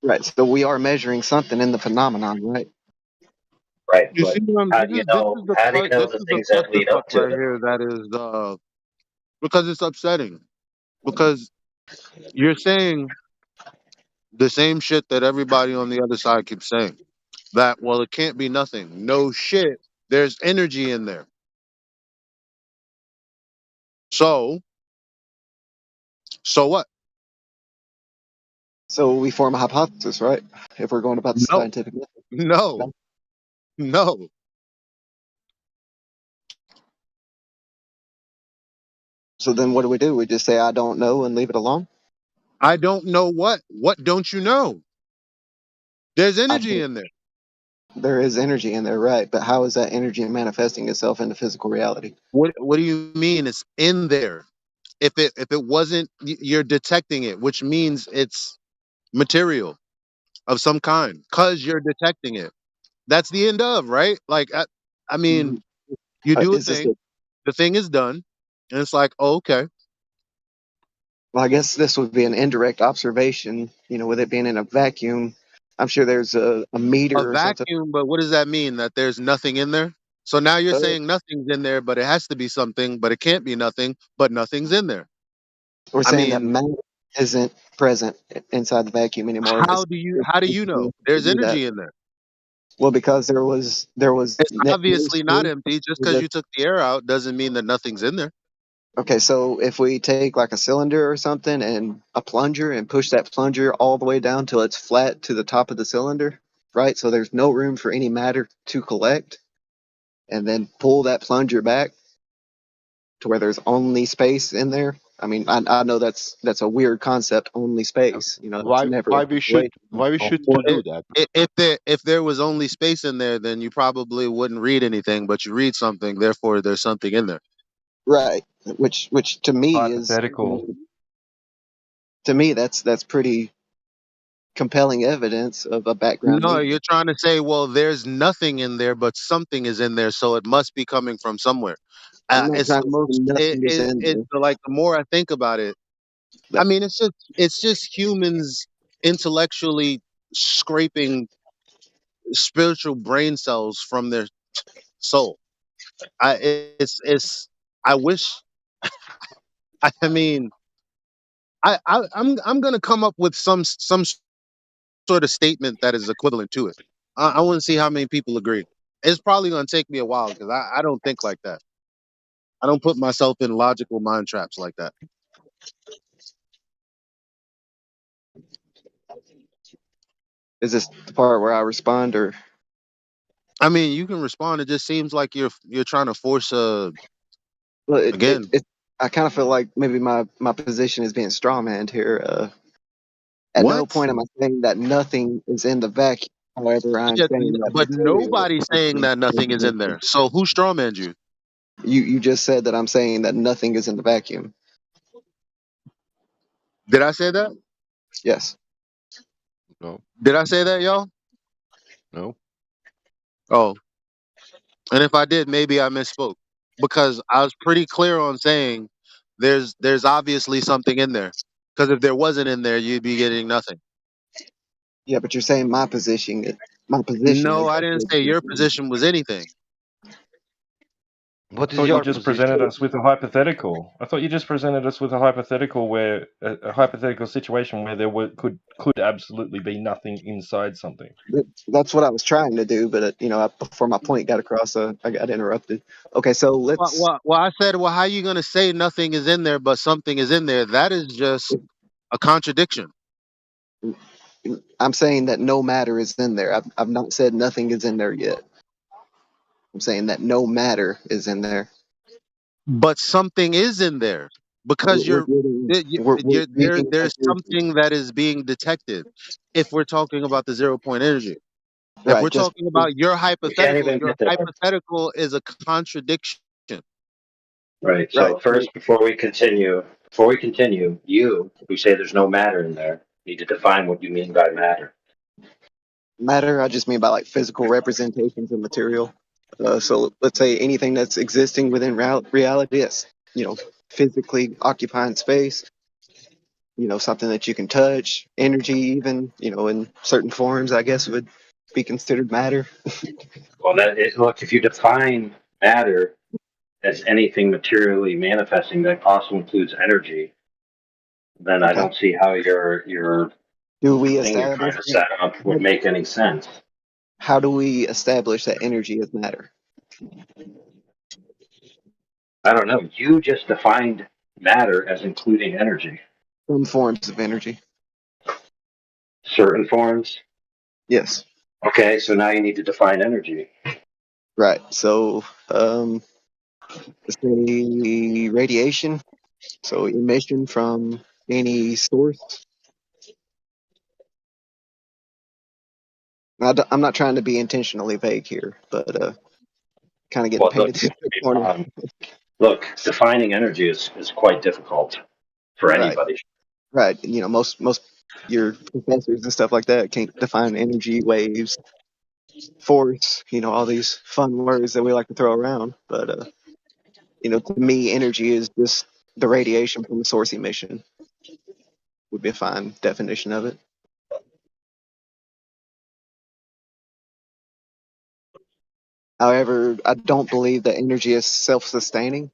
[SPEAKER 2] Right. So we are measuring something in the phenomenon, right?
[SPEAKER 16] Right.
[SPEAKER 3] You see,
[SPEAKER 16] But how do you know
[SPEAKER 3] this
[SPEAKER 16] the
[SPEAKER 3] is the
[SPEAKER 16] things that lead
[SPEAKER 3] clusterfuck
[SPEAKER 16] up to
[SPEAKER 3] right
[SPEAKER 16] it?
[SPEAKER 3] here. That is because it's upsetting. Because you're saying the same shit that everybody on the other side keeps saying. That, well, it can't be nothing. No shit. There's energy in there. So what?
[SPEAKER 2] So we form a hypothesis, right? If we're going about the
[SPEAKER 3] No,
[SPEAKER 2] scientific method.
[SPEAKER 3] no.
[SPEAKER 2] So then what do? We just say, I don't know and leave it alone?
[SPEAKER 3] I don't know what. What don't you know? There's
[SPEAKER 2] I
[SPEAKER 3] energy
[SPEAKER 2] think
[SPEAKER 3] in there.
[SPEAKER 2] there is energy in there, right? But how is that energy manifesting itself into physical reality?
[SPEAKER 3] What do you mean it's in there? If it wasn't, you're detecting it, which means it's material of some kind, cause you're detecting it. That's the end of, right? Like, I mean,
[SPEAKER 2] Mhm.
[SPEAKER 3] you do a
[SPEAKER 2] It's just
[SPEAKER 3] thing, the thing is done, and it's like, oh, okay.
[SPEAKER 2] well, I guess this would be an indirect observation, with it being in a vacuum. I'm sure there's a
[SPEAKER 3] A
[SPEAKER 2] meter or something.
[SPEAKER 3] vacuum, but what does that mean? That there's nothing in there? So now you're
[SPEAKER 2] Uh,
[SPEAKER 3] saying nothing's in there, but it has to be something, but it can't be nothing, but nothing's in there.
[SPEAKER 2] We're
[SPEAKER 3] I
[SPEAKER 2] saying that
[SPEAKER 3] mean,
[SPEAKER 2] matter isn't present inside the vacuum anymore.
[SPEAKER 3] how do you know? There's
[SPEAKER 2] Do that.
[SPEAKER 3] energy in there.
[SPEAKER 2] Well, because there was
[SPEAKER 3] It's
[SPEAKER 2] no
[SPEAKER 3] obviously not
[SPEAKER 2] space.
[SPEAKER 3] empty. Just because you took the air out doesn't mean that nothing's in there.
[SPEAKER 2] Okay, so if we take like a cylinder or something and a plunger and push that plunger all the way down till it's flat to the top of the cylinder, right? So there's no room for any matter to collect, and then pull that plunger back to where there's only space in there. I mean, I know that's a weird concept, only space. It's never a situation.
[SPEAKER 3] Well, if there was only space in there, then you probably wouldn't read anything, but you read something, therefore there's something in there.
[SPEAKER 2] Right. Which to me is
[SPEAKER 22] Hypothetical.
[SPEAKER 2] to me that's pretty compelling evidence of a background
[SPEAKER 3] No,
[SPEAKER 2] medium.
[SPEAKER 3] you're trying to say, well, there's nothing in there, but something is in there, so it must be coming from somewhere.
[SPEAKER 2] I'm not
[SPEAKER 3] It's
[SPEAKER 2] trying
[SPEAKER 3] the
[SPEAKER 2] to say
[SPEAKER 3] most.
[SPEAKER 2] nothing is in
[SPEAKER 3] It's like the more I think about it, I
[SPEAKER 2] there.
[SPEAKER 3] mean, it's just humans intellectually scraping spiritual brain cells from their soul. It's I wish I mean I'm gonna come up with some sort of statement that is equivalent to it. I want to see how many people agree. It's probably gonna take me a while because I don't think like that. I don't put myself in logical mind traps like that.
[SPEAKER 2] Is this the part where I respond, or
[SPEAKER 3] I mean, you can respond. It just seems like you're trying to force
[SPEAKER 2] well,
[SPEAKER 3] again.
[SPEAKER 2] I kind of feel like maybe my position is being strawmanned here. At no
[SPEAKER 3] What?
[SPEAKER 2] point am I saying that nothing is in the vacuum. However, I'm
[SPEAKER 3] Yeah,
[SPEAKER 2] saying that
[SPEAKER 3] but
[SPEAKER 2] material
[SPEAKER 3] nobody's
[SPEAKER 2] is
[SPEAKER 3] saying
[SPEAKER 2] in
[SPEAKER 3] that nothing is
[SPEAKER 2] the
[SPEAKER 3] in there.
[SPEAKER 2] vacuum.
[SPEAKER 3] So who strawmanned you?
[SPEAKER 2] You just said that I'm saying that nothing is in the vacuum.
[SPEAKER 3] Did I say that?
[SPEAKER 2] Yes.
[SPEAKER 14] No,
[SPEAKER 3] Did I say that, y'all?
[SPEAKER 14] no.
[SPEAKER 3] Oh, and if I did, maybe I misspoke because I was pretty clear on saying there's obviously something in there. Because if there wasn't in there, you'd be getting nothing.
[SPEAKER 2] Yeah, but you're saying my position. My position
[SPEAKER 3] No,
[SPEAKER 2] is
[SPEAKER 3] I
[SPEAKER 2] that
[SPEAKER 3] didn't
[SPEAKER 2] there's
[SPEAKER 3] say your
[SPEAKER 2] nothing.
[SPEAKER 3] position was anything.
[SPEAKER 14] What
[SPEAKER 22] I
[SPEAKER 14] is
[SPEAKER 22] thought you
[SPEAKER 14] your
[SPEAKER 22] just
[SPEAKER 14] position?
[SPEAKER 22] presented us with a hypothetical. I thought you just presented us with a hypothetical where a hypothetical situation where there could absolutely be nothing inside something.
[SPEAKER 2] That's what I was trying to do, but before my point got across, I got interrupted. Okay, so let's.
[SPEAKER 3] Well, I said, well, how you gonna say nothing is in there, but something is in there? That is just a contradiction.
[SPEAKER 2] I'm saying that no matter is in there. I've not said nothing is in there yet. I'm saying that no matter is in there.
[SPEAKER 3] But something is in there because
[SPEAKER 2] We're getting we're reading
[SPEAKER 3] there's
[SPEAKER 2] energy.
[SPEAKER 3] something that is being detected. If we're talking about the 0 point energy, if
[SPEAKER 2] Right.
[SPEAKER 3] we're talking about your
[SPEAKER 16] We can't even
[SPEAKER 3] your
[SPEAKER 16] get there.
[SPEAKER 3] hypothetical is a contradiction.
[SPEAKER 16] Right.
[SPEAKER 2] Right.
[SPEAKER 16] So first, before we continue, you who say there's no matter in there need to define what you mean by matter.
[SPEAKER 2] Matter, I just mean by like physical representations of material. So let's say anything that's existing within reality, that's physically occupying space. Something that you can touch, energy, even in certain forms, I guess would be considered matter.
[SPEAKER 16] Well, look, if you define matter as anything materially manifesting that also includes energy, then I
[SPEAKER 2] Okay.
[SPEAKER 16] don't see how your
[SPEAKER 2] Do we
[SPEAKER 16] thing you're trying
[SPEAKER 2] establish
[SPEAKER 16] to set up would make any sense.
[SPEAKER 2] how do we establish that energy is matter?
[SPEAKER 16] I don't know. You just defined matter as including energy.
[SPEAKER 2] Some forms of energy.
[SPEAKER 16] Certain forms.
[SPEAKER 2] Yes.
[SPEAKER 16] Okay, so now you need to define energy.
[SPEAKER 2] Right. So, let's say radiation. So emission from any source. I'm not trying to be intentionally vague here, but kind of getting
[SPEAKER 16] Well,
[SPEAKER 2] painted to the corner.
[SPEAKER 16] Look, defining energy is quite difficult for
[SPEAKER 2] Right.
[SPEAKER 16] anybody.
[SPEAKER 2] Right. Most your professors and stuff like that can't define energy, waves, force. All these fun words that we like to throw around. But to me, energy is just the radiation from the source emission. Would be a fine definition of it. However, I don't believe that energy is self-sustaining.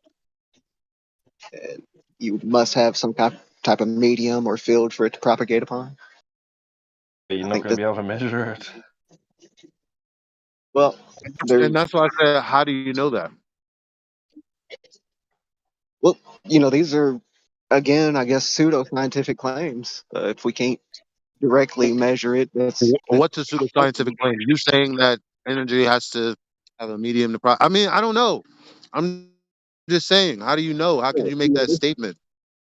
[SPEAKER 2] You must have some type of medium or field for it to propagate upon.
[SPEAKER 22] You're not going to be able to measure it.
[SPEAKER 2] Well,
[SPEAKER 3] And that's why I said, how do you know that?
[SPEAKER 2] Well, these are, again, I guess, pseudoscientific claims. If we can't directly measure it,
[SPEAKER 3] What's a pseudoscientific claim? You saying that energy has to have a medium to I mean, I don't know. I'm just saying. How do you know? How can you make that statement?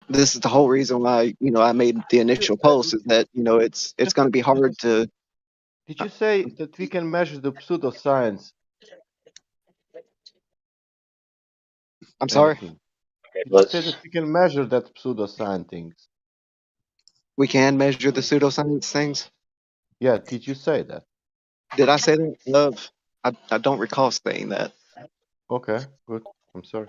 [SPEAKER 2] This is the whole reason why I made the initial post, is that it's going to be hard to.
[SPEAKER 14] Did you say that we can measure the pseudoscience?
[SPEAKER 2] I'm sorry?
[SPEAKER 14] Anything? Did you say that we can measure that pseudoscience things?
[SPEAKER 2] We can measure the pseudoscience things.
[SPEAKER 14] Yeah, did you say that?
[SPEAKER 2] Did I say that? I don't recall saying that.
[SPEAKER 14] Okay, good. I'm sorry.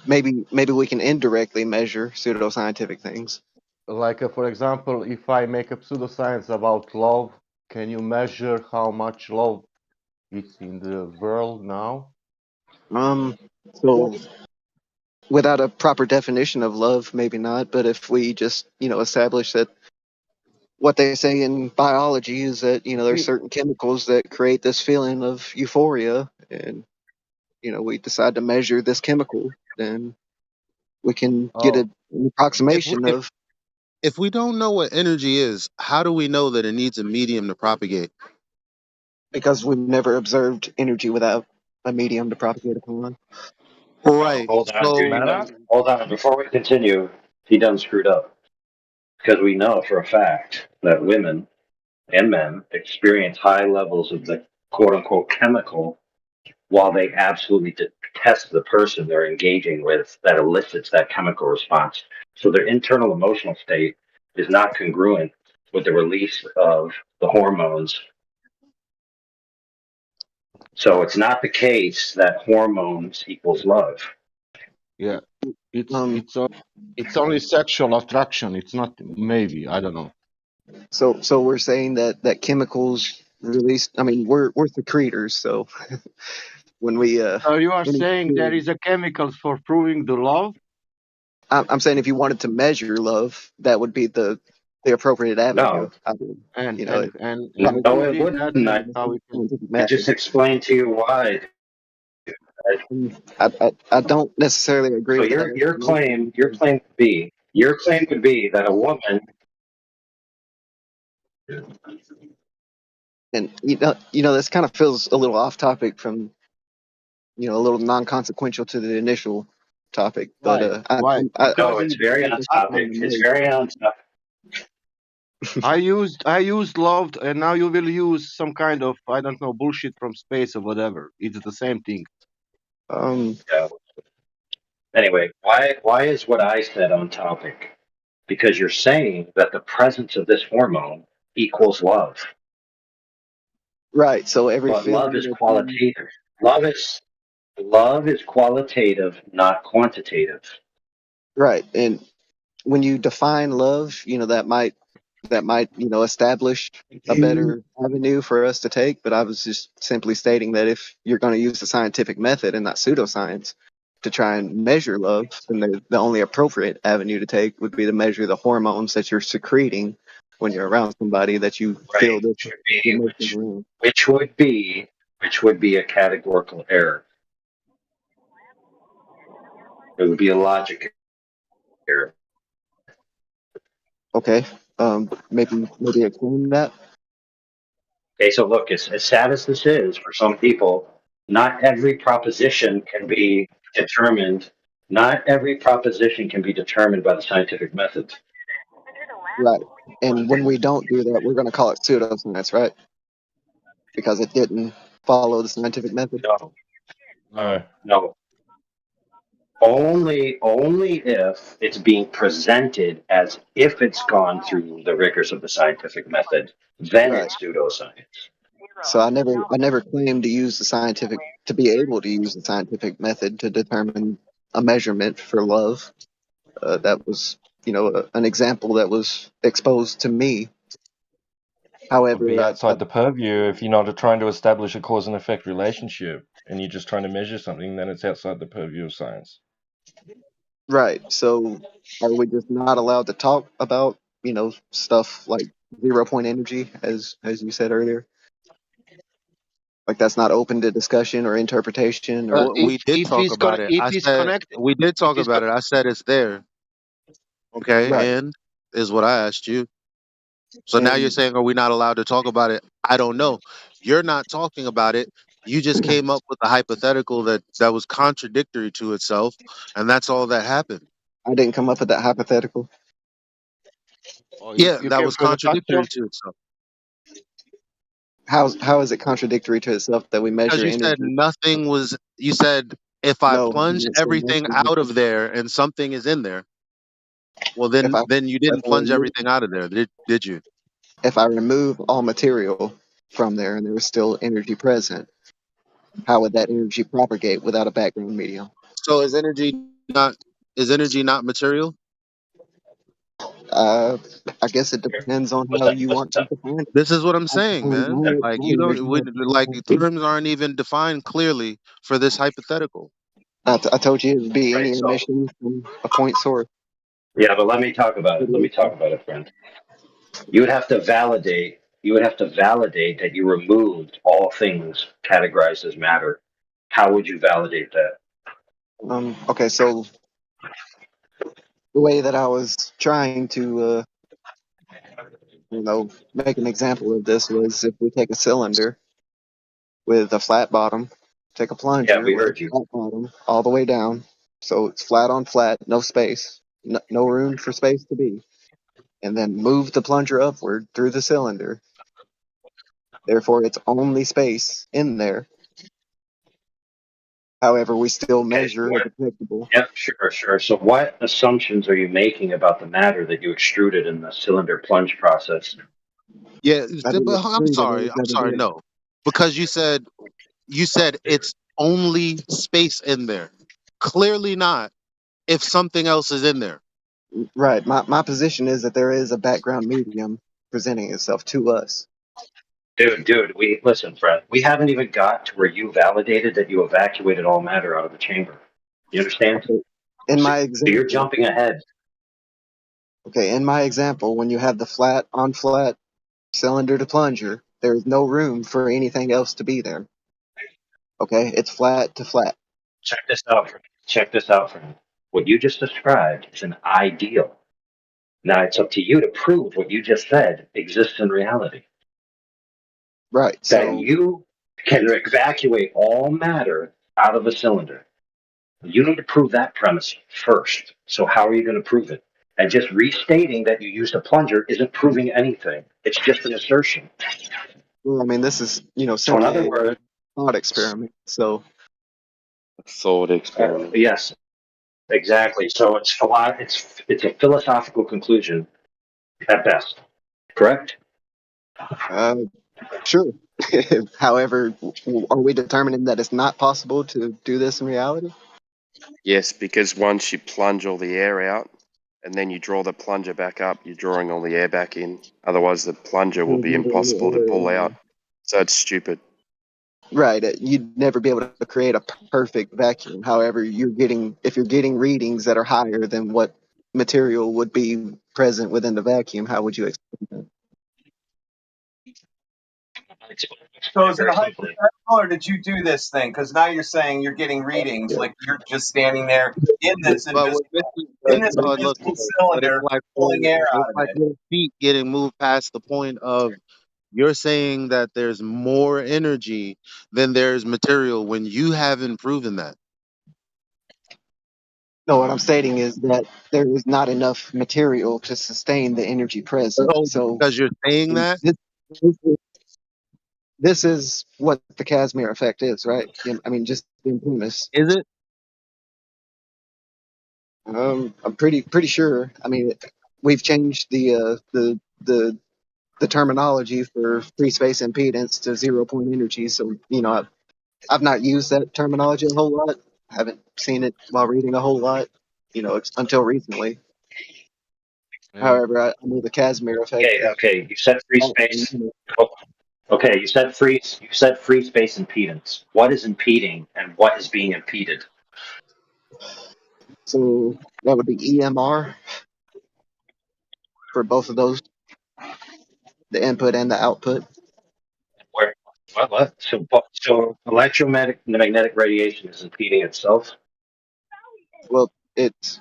[SPEAKER 2] Maybe we can indirectly measure pseudoscientific things.
[SPEAKER 14] Like, for example, if I make a pseudoscience about love, Can you measure how much love is in the world now?
[SPEAKER 2] So without a proper definition of love, maybe not. But if we just, establish that what they say in biology is that, there's certain chemicals that create this feeling of euphoria, and we decide to measure this chemical, then we can get
[SPEAKER 14] Oh,
[SPEAKER 2] an
[SPEAKER 3] If
[SPEAKER 2] approximation of,
[SPEAKER 3] if we don't know what energy is, how do we know that it needs a medium to propagate?
[SPEAKER 2] because we've never observed energy without a medium to propagate upon.
[SPEAKER 3] Right.
[SPEAKER 16] Hold on, dude.
[SPEAKER 3] So
[SPEAKER 16] Hold on. Before we continue, he done screwed up. Because we know for a fact that women and men experience high levels of the quote unquote chemical while they absolutely detest the person they're engaging with that elicits that chemical response. So their internal emotional state is not congruent with the release of the hormones. So it's not the case that hormones equals love.
[SPEAKER 14] yeah. It's only sexual attraction. It's not maybe. I don't know.
[SPEAKER 2] So we're saying that chemicals released. I mean, we're secretors, so when we
[SPEAKER 14] So you are
[SPEAKER 2] any
[SPEAKER 14] saying there is a chemical for proving the love?
[SPEAKER 2] I'm saying if you wanted to measure love, that would be the appropriate avenue.
[SPEAKER 16] No.
[SPEAKER 2] I mean,
[SPEAKER 14] And
[SPEAKER 2] you know,
[SPEAKER 14] and and
[SPEAKER 2] probably
[SPEAKER 14] and
[SPEAKER 16] No,
[SPEAKER 14] who
[SPEAKER 16] it
[SPEAKER 14] did that?
[SPEAKER 16] wouldn't.
[SPEAKER 14] And how we can?
[SPEAKER 2] scientific
[SPEAKER 16] I just
[SPEAKER 2] method.
[SPEAKER 16] explained to you why.
[SPEAKER 2] I don't necessarily agree
[SPEAKER 16] So
[SPEAKER 2] with that explanation.
[SPEAKER 16] your claim would be that a woman.
[SPEAKER 2] And this kind of feels a little off topic from, a little non-consequential to the initial topic. But
[SPEAKER 14] Why? Why?
[SPEAKER 16] No,
[SPEAKER 14] Because
[SPEAKER 16] it's very on topic. It's
[SPEAKER 2] I
[SPEAKER 16] very on topic.
[SPEAKER 14] I used loved, and now you will use some kind of, I don't know, bullshit from space or whatever. It's the same thing.
[SPEAKER 16] Yeah. Anyway, why is what I said on topic? Because you're saying that the presence of this hormone equals love.
[SPEAKER 2] Right. So every
[SPEAKER 16] But love
[SPEAKER 2] feeling
[SPEAKER 16] is
[SPEAKER 2] that
[SPEAKER 16] qualitative. Love is qualitative, not quantitative.
[SPEAKER 2] right. And when you define love, that might establish a better avenue for us to take. But I was just simply stating that if you're going to use the scientific method and not pseudoscience to try and measure love, then the only appropriate avenue to take would be to measure the hormones that you're secreting when you're around somebody that you feel this emotion around.
[SPEAKER 16] Which would be a categorical error. It would be a logic error.
[SPEAKER 2] Okay. Maybe explain that.
[SPEAKER 16] Okay, so look, as sad as this is for some people, not every proposition can be determined. Not every proposition can be determined by the scientific method.
[SPEAKER 2] Right. And when we don't do that, we're going to call it pseudoscience, right? Because it didn't follow the scientific method.
[SPEAKER 16] No. Only if it's being presented as if it's gone through the rigors of the scientific method, then
[SPEAKER 2] Right.
[SPEAKER 16] it's pseudoscience.
[SPEAKER 2] So I never claimed to be able to use the scientific method to determine a measurement for love. That was, an example that was exposed to me.
[SPEAKER 22] Would be
[SPEAKER 2] However,
[SPEAKER 22] outside the purview if you're not trying to establish a cause and effect relationship and you're just trying to measure something, then it's outside the purview of science.
[SPEAKER 2] right. So are we just not allowed to talk about, stuff like 0 point energy, as you said earlier? Like that's not open to discussion or interpretation, or
[SPEAKER 3] we did talk about it. I said we did talk about it. I said it's there. Okay,
[SPEAKER 2] right.
[SPEAKER 3] and is what I asked you. So now you're saying, are we not allowed to talk about it? I don't know. You're not talking about it. You just came up with a hypothetical that was contradictory to itself, and that's all that happened.
[SPEAKER 2] I didn't come up with that hypothetical.
[SPEAKER 3] Yeah, that was contradictory to itself.
[SPEAKER 2] How is it contradictory to itself that we
[SPEAKER 3] Because
[SPEAKER 2] measure
[SPEAKER 3] you said
[SPEAKER 2] energy?
[SPEAKER 3] nothing was. You said if I
[SPEAKER 2] No,
[SPEAKER 3] plunge
[SPEAKER 2] didn't say
[SPEAKER 3] everything
[SPEAKER 2] nothing.
[SPEAKER 3] out of there and something is in there, well then you didn't plunge everything out of there, did you?
[SPEAKER 2] If I remove all material from there and there was still energy present, how would that energy propagate without a background medium?
[SPEAKER 3] So is energy not material?
[SPEAKER 2] I guess it depends on
[SPEAKER 16] What's
[SPEAKER 2] how
[SPEAKER 16] that?
[SPEAKER 2] you
[SPEAKER 16] What's
[SPEAKER 2] want to
[SPEAKER 16] that?
[SPEAKER 2] define it.
[SPEAKER 3] This is what I'm
[SPEAKER 2] I
[SPEAKER 3] saying,
[SPEAKER 2] define
[SPEAKER 3] man. Like you don't, like the terms aren't even defined clearly for this hypothetical.
[SPEAKER 2] I told you it would be
[SPEAKER 16] Right.
[SPEAKER 2] any
[SPEAKER 16] So
[SPEAKER 2] emission from a point source.
[SPEAKER 16] yeah, but let me talk about it. Let me talk about it, friend. You would have to validate. You would have to validate that you removed all things categorized as matter. How would you validate that?
[SPEAKER 2] Okay, so the way that I was trying to, make an example of this was if we take a cylinder with a flat bottom, take a
[SPEAKER 16] Yeah,
[SPEAKER 2] plunger
[SPEAKER 16] we
[SPEAKER 2] with a
[SPEAKER 16] heard you.
[SPEAKER 2] flat bottom all the way down, so it's flat on flat, no space, no room for space to be, and then move the plunger upward through the cylinder. Therefore, it's only space in there. However, we still
[SPEAKER 16] Okay.
[SPEAKER 2] measure
[SPEAKER 16] What?
[SPEAKER 2] a detectable.
[SPEAKER 16] Yep. Sure. So, what assumptions are you making about the matter that you extruded in the cylinder plunge process?
[SPEAKER 3] Yeah,
[SPEAKER 2] I didn't
[SPEAKER 3] but I'm
[SPEAKER 2] extrude
[SPEAKER 3] sorry. I'm
[SPEAKER 2] anything.
[SPEAKER 3] sorry. No, because you said it's only space in there. Clearly not. If something else is in there.
[SPEAKER 2] Right. My position is that there is a background medium presenting itself to us.
[SPEAKER 16] Dude, we listen, Fred. We haven't even got to where you validated that you evacuated all matter out of the chamber. You understand?
[SPEAKER 2] Okay. In
[SPEAKER 16] So,
[SPEAKER 2] my
[SPEAKER 16] so you're
[SPEAKER 2] example,
[SPEAKER 16] jumping ahead.
[SPEAKER 2] okay, in my example, when you have the flat on flat cylinder to plunger, there is no room for anything else to be there. Okay, it's flat to flat.
[SPEAKER 16] Check this out. Check this out, friend. What you just described is an ideal. Now it's up to you to prove what you just said exists in reality.
[SPEAKER 2] Right.
[SPEAKER 16] That
[SPEAKER 2] So,
[SPEAKER 16] you can evacuate all matter out of a cylinder. You need to prove that premise first. So how are you going to prove it? And just restating that you used a plunger isn't proving anything. It's just an assertion.
[SPEAKER 2] well, I mean, this is
[SPEAKER 16] So in
[SPEAKER 2] simply
[SPEAKER 16] other
[SPEAKER 2] a
[SPEAKER 16] words,
[SPEAKER 2] thought experiment. So,
[SPEAKER 5] Thought experiment.
[SPEAKER 16] yes, exactly. So it's a philosophical conclusion at best. Correct?
[SPEAKER 2] sure. However, are we determining that it's not possible to do this in reality?
[SPEAKER 5] Yes, because once you plunge all the air out and then you draw the plunger back up, you're drawing all the air back in. Otherwise, the plunger will be impossible to pull out. So it's stupid.
[SPEAKER 2] Right. You'd never be able to create a perfect vacuum. However, if you're getting readings that are higher than what material would be present within the vacuum, how would you explain that?
[SPEAKER 9] So is it
[SPEAKER 16] Very
[SPEAKER 9] a
[SPEAKER 16] simply.
[SPEAKER 9] hypothetical, or did you do this thing? Because now you're saying you're getting readings, like you're just standing there in this
[SPEAKER 3] But look,
[SPEAKER 9] invisible
[SPEAKER 3] but it's
[SPEAKER 9] cylinder,
[SPEAKER 3] like
[SPEAKER 9] pulling air out
[SPEAKER 3] it's
[SPEAKER 9] of
[SPEAKER 3] like
[SPEAKER 9] it.
[SPEAKER 3] your feet getting moved past the point of you're saying that there's more energy than there's material when you haven't proven that.
[SPEAKER 2] No, what I'm stating is that there is not enough material to sustain the energy present.
[SPEAKER 3] Oh,
[SPEAKER 2] So
[SPEAKER 3] because you're saying that?
[SPEAKER 2] this is what the Casimir effect is, right? I mean, just in premise.
[SPEAKER 3] Is it?
[SPEAKER 2] I'm pretty sure. I mean, we've changed the terminology for free space impedance to 0 point energy. So, I've not used that terminology a whole lot. I haven't seen it while reading a whole lot, until recently. However, I know the Casimir effect.
[SPEAKER 16] Okay. You said free space. Okay, you said free space impedance. What is impeding and what is being impeded?
[SPEAKER 2] So that would be EMR for both of those, the input and the output.
[SPEAKER 16] Where? What? So electromagnetic radiation is impeding itself.
[SPEAKER 2] Well, it's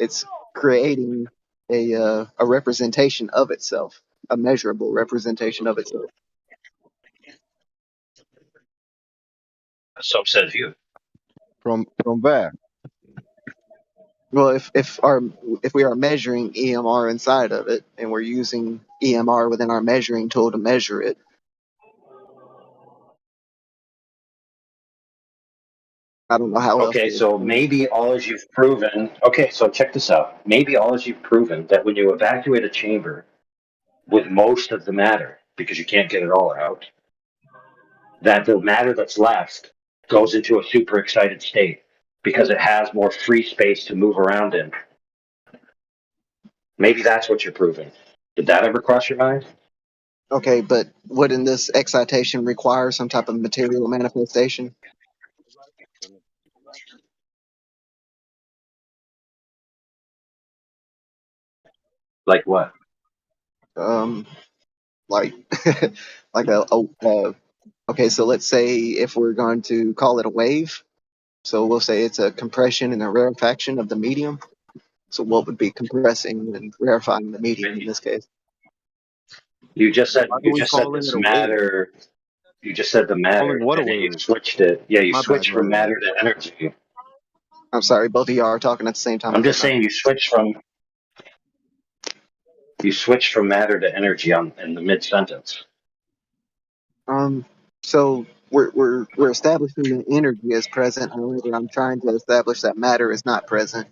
[SPEAKER 2] it's creating a representation of itself, a measurable representation of itself.
[SPEAKER 16] So says you.
[SPEAKER 3] From where?
[SPEAKER 2] Well, if we are measuring EMR inside of it, and we're using EMR within our measuring tool to measure it, I don't know how else
[SPEAKER 16] Okay,
[SPEAKER 2] to
[SPEAKER 16] so
[SPEAKER 2] explain it.
[SPEAKER 16] maybe all as you've proven. Okay, so check this out. Maybe all as you've proven that when you evacuate a chamber with most of the matter, because you can't get it all out, that the matter that's left goes into a super excited state because it has more free space to move around in. Maybe that's what you're proving. Did that ever cross your mind?
[SPEAKER 2] Okay, but wouldn't this excitation require some type of material manifestation?
[SPEAKER 16] Like what?
[SPEAKER 2] Like like okay, so let's say if we're going to call it a wave, so we'll say it's a compression and a rarefaction of the medium. So what would be compressing and rarefying the medium in this case?
[SPEAKER 16] You just said
[SPEAKER 3] Why are we calling
[SPEAKER 16] this
[SPEAKER 3] it a wave?
[SPEAKER 16] matter. You just said the
[SPEAKER 3] Calling
[SPEAKER 16] matter,
[SPEAKER 3] what a
[SPEAKER 16] and then you
[SPEAKER 3] wave?
[SPEAKER 16] switched it. Yeah, you
[SPEAKER 3] My bad,
[SPEAKER 16] switched from
[SPEAKER 3] brother.
[SPEAKER 16] matter to energy.
[SPEAKER 2] I'm sorry, both of y'all are talking at the same time.
[SPEAKER 16] I'm just saying you switched from matter to energy in the mid sentence.
[SPEAKER 2] So we're establishing that energy is present. However, I'm trying to establish that matter is not present.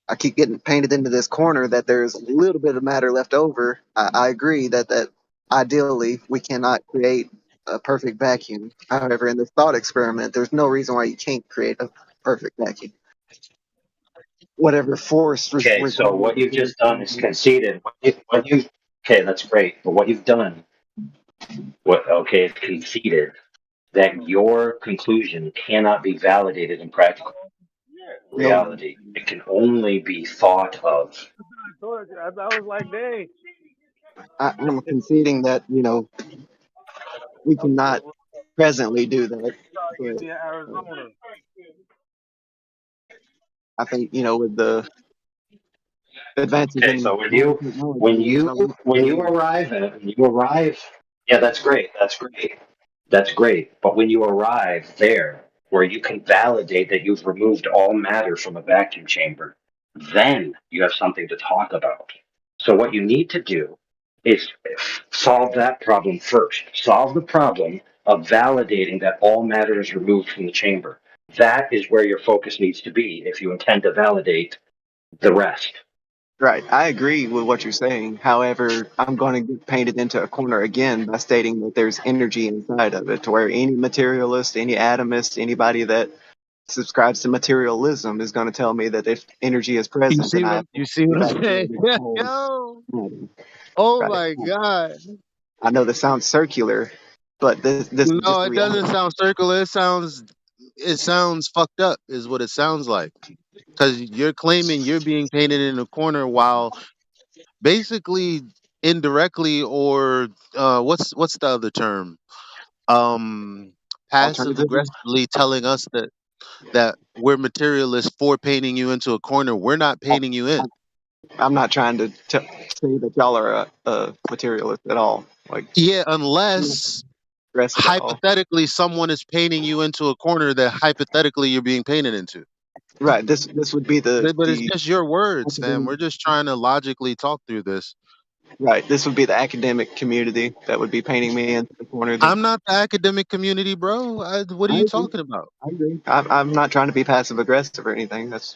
[SPEAKER 2] I keep getting painted into this corner that there's a little bit of matter left over. I agree that ideally we cannot create a perfect vacuum. However, in this thought experiment, there's no reason why you can't create a perfect vacuum. Whatever force
[SPEAKER 16] Okay, so
[SPEAKER 2] required.
[SPEAKER 16] what you've just done is conceded. Okay, that's great. But what you've done, is conceded that your conclusion cannot be validated in practical reality. It can only be thought of.
[SPEAKER 18] I was like, dang.
[SPEAKER 2] I'm conceding that we cannot presently do that, but
[SPEAKER 18] Arizona.
[SPEAKER 2] I think with the advances
[SPEAKER 16] Okay,
[SPEAKER 2] in
[SPEAKER 16] so
[SPEAKER 2] modern technology, there's no reason
[SPEAKER 16] when you
[SPEAKER 2] to
[SPEAKER 16] arrive, yeah, that's great. That's great. But when you arrive there, where you can validate that you've removed all matter from a vacuum chamber, then you have something to talk about. So what you need to do is solve that problem first. Solve the problem of validating that all matter is removed from the chamber. That is where your focus needs to be if you intend to validate the rest.
[SPEAKER 2] Right, I agree with what you're saying. However, I'm going to get painted into a corner again by stating that there's energy inside of it, to where any materialist, any atomist, anybody that subscribes to materialism is going to tell me that if energy is
[SPEAKER 3] You
[SPEAKER 2] present, then
[SPEAKER 3] see
[SPEAKER 2] I
[SPEAKER 3] what
[SPEAKER 2] have
[SPEAKER 3] you see
[SPEAKER 2] to
[SPEAKER 3] what I'm saying?
[SPEAKER 2] evacuate it all.
[SPEAKER 3] Yo,
[SPEAKER 2] matter.
[SPEAKER 3] oh
[SPEAKER 2] Right.
[SPEAKER 3] my god.
[SPEAKER 2] I know this sounds circular, but this is
[SPEAKER 3] No,
[SPEAKER 2] just the
[SPEAKER 3] it
[SPEAKER 2] reality.
[SPEAKER 3] doesn't sound circular. It sounds fucked up. Is what it sounds like. Because you're claiming you're being painted in a corner while basically indirectly or what's the other term? Passive
[SPEAKER 2] Alternatively,
[SPEAKER 3] aggressively telling us that we're materialists for painting you into a corner. We're not painting you in.
[SPEAKER 2] I'm not trying to say that y'all are a materialist at all. Like,
[SPEAKER 3] Yeah, unless
[SPEAKER 2] aggressive at all.
[SPEAKER 3] hypothetically someone is painting you into a corner that hypothetically you're being painted into.
[SPEAKER 2] Right. This would be the
[SPEAKER 3] But it's just your words, fam.
[SPEAKER 2] academic.
[SPEAKER 3] We're just trying to logically talk through this.
[SPEAKER 2] Right. This would be the academic community that would be painting me into the corner.
[SPEAKER 3] I'm not the academic community, bro. What are
[SPEAKER 2] I
[SPEAKER 3] you
[SPEAKER 2] agree.
[SPEAKER 3] talking about?
[SPEAKER 2] I agree. I'm not trying to be passive aggressive or anything. This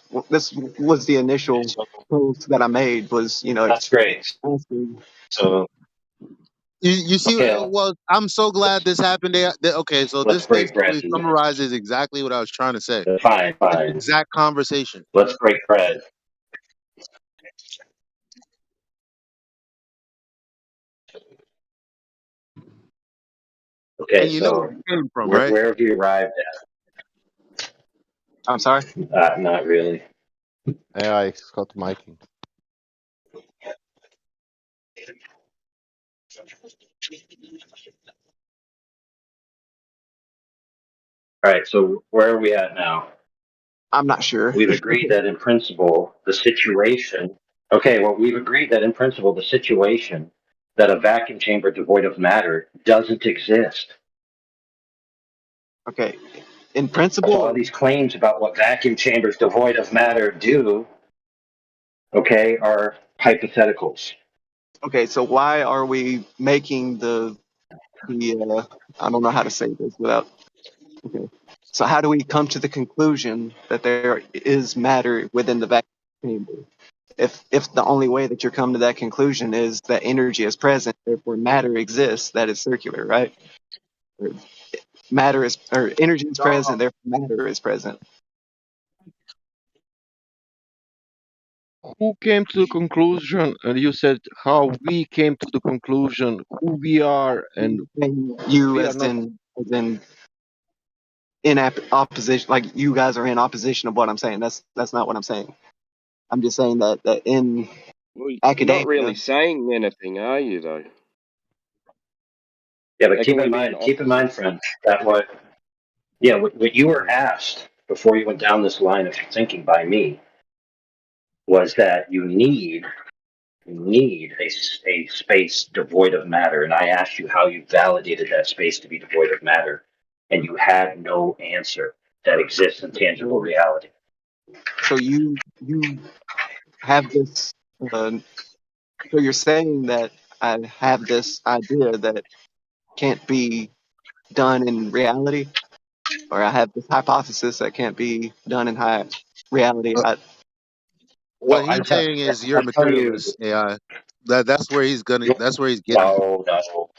[SPEAKER 2] was the initial post that I made. Was
[SPEAKER 16] That's great.
[SPEAKER 2] asking.
[SPEAKER 16] So
[SPEAKER 3] You see,
[SPEAKER 16] okay,
[SPEAKER 3] well, I'm so glad this happened. Okay, so
[SPEAKER 16] let's
[SPEAKER 3] this
[SPEAKER 16] break bread.
[SPEAKER 3] basically summarizes exactly what I was trying to say.
[SPEAKER 16] Fine.
[SPEAKER 3] Exact conversation.
[SPEAKER 16] Let's break bread. Okay,
[SPEAKER 3] And you know
[SPEAKER 16] so
[SPEAKER 3] where it came from, right?
[SPEAKER 16] where have you arrived
[SPEAKER 2] I'm sorry.
[SPEAKER 16] at? Not really.
[SPEAKER 14] AI Scott miking.
[SPEAKER 16] All right, so where are we at now?
[SPEAKER 2] I'm not sure.
[SPEAKER 16] We've agreed that in principle, the situation. Okay, well, we've agreed that in principle, the situation that a vacuum chamber devoid of matter doesn't exist.
[SPEAKER 2] Okay. In
[SPEAKER 16] So
[SPEAKER 2] principle,
[SPEAKER 16] all these claims about what vacuum chambers devoid of matter do, okay, are hypotheticals.
[SPEAKER 2] okay. So why are we making the I don't know how to say this without. Okay. So how do we come to the conclusion that there is matter within the vacuum chamber? If the only way that you're coming to that conclusion is that energy is present, therefore matter exists, that is circular, right? Or energy is present, therefore matter is present.
[SPEAKER 14] who came to the conclusion, and you said how we came to the conclusion, who we are, and
[SPEAKER 2] You
[SPEAKER 14] we are
[SPEAKER 2] as
[SPEAKER 14] not.
[SPEAKER 2] in opposition, like you guys are in opposition of what I'm saying. That's not what I'm saying. I'm just saying that in
[SPEAKER 5] Well, you're not really
[SPEAKER 2] academia,
[SPEAKER 5] saying anything, are you, though?
[SPEAKER 16] Yeah, but
[SPEAKER 5] How can we be in
[SPEAKER 16] keep in mind,
[SPEAKER 5] opposition?
[SPEAKER 16] friend, that what you were asked before you went down this line of thinking by me was that you need a space devoid of matter, and I asked you how you validated that space to be devoid of matter, and you had no answer that exists in tangible reality.
[SPEAKER 2] so you have this. So you're saying that I have this idea that can't be done in reality, or I have this hypothesis that can't be done in reality.
[SPEAKER 3] What
[SPEAKER 16] I
[SPEAKER 3] he's
[SPEAKER 16] tell
[SPEAKER 3] saying is you're
[SPEAKER 16] I
[SPEAKER 3] a
[SPEAKER 16] tell you,
[SPEAKER 3] materialist, AI. That's where he's gonna. That's where he's getting at.
[SPEAKER 16] no.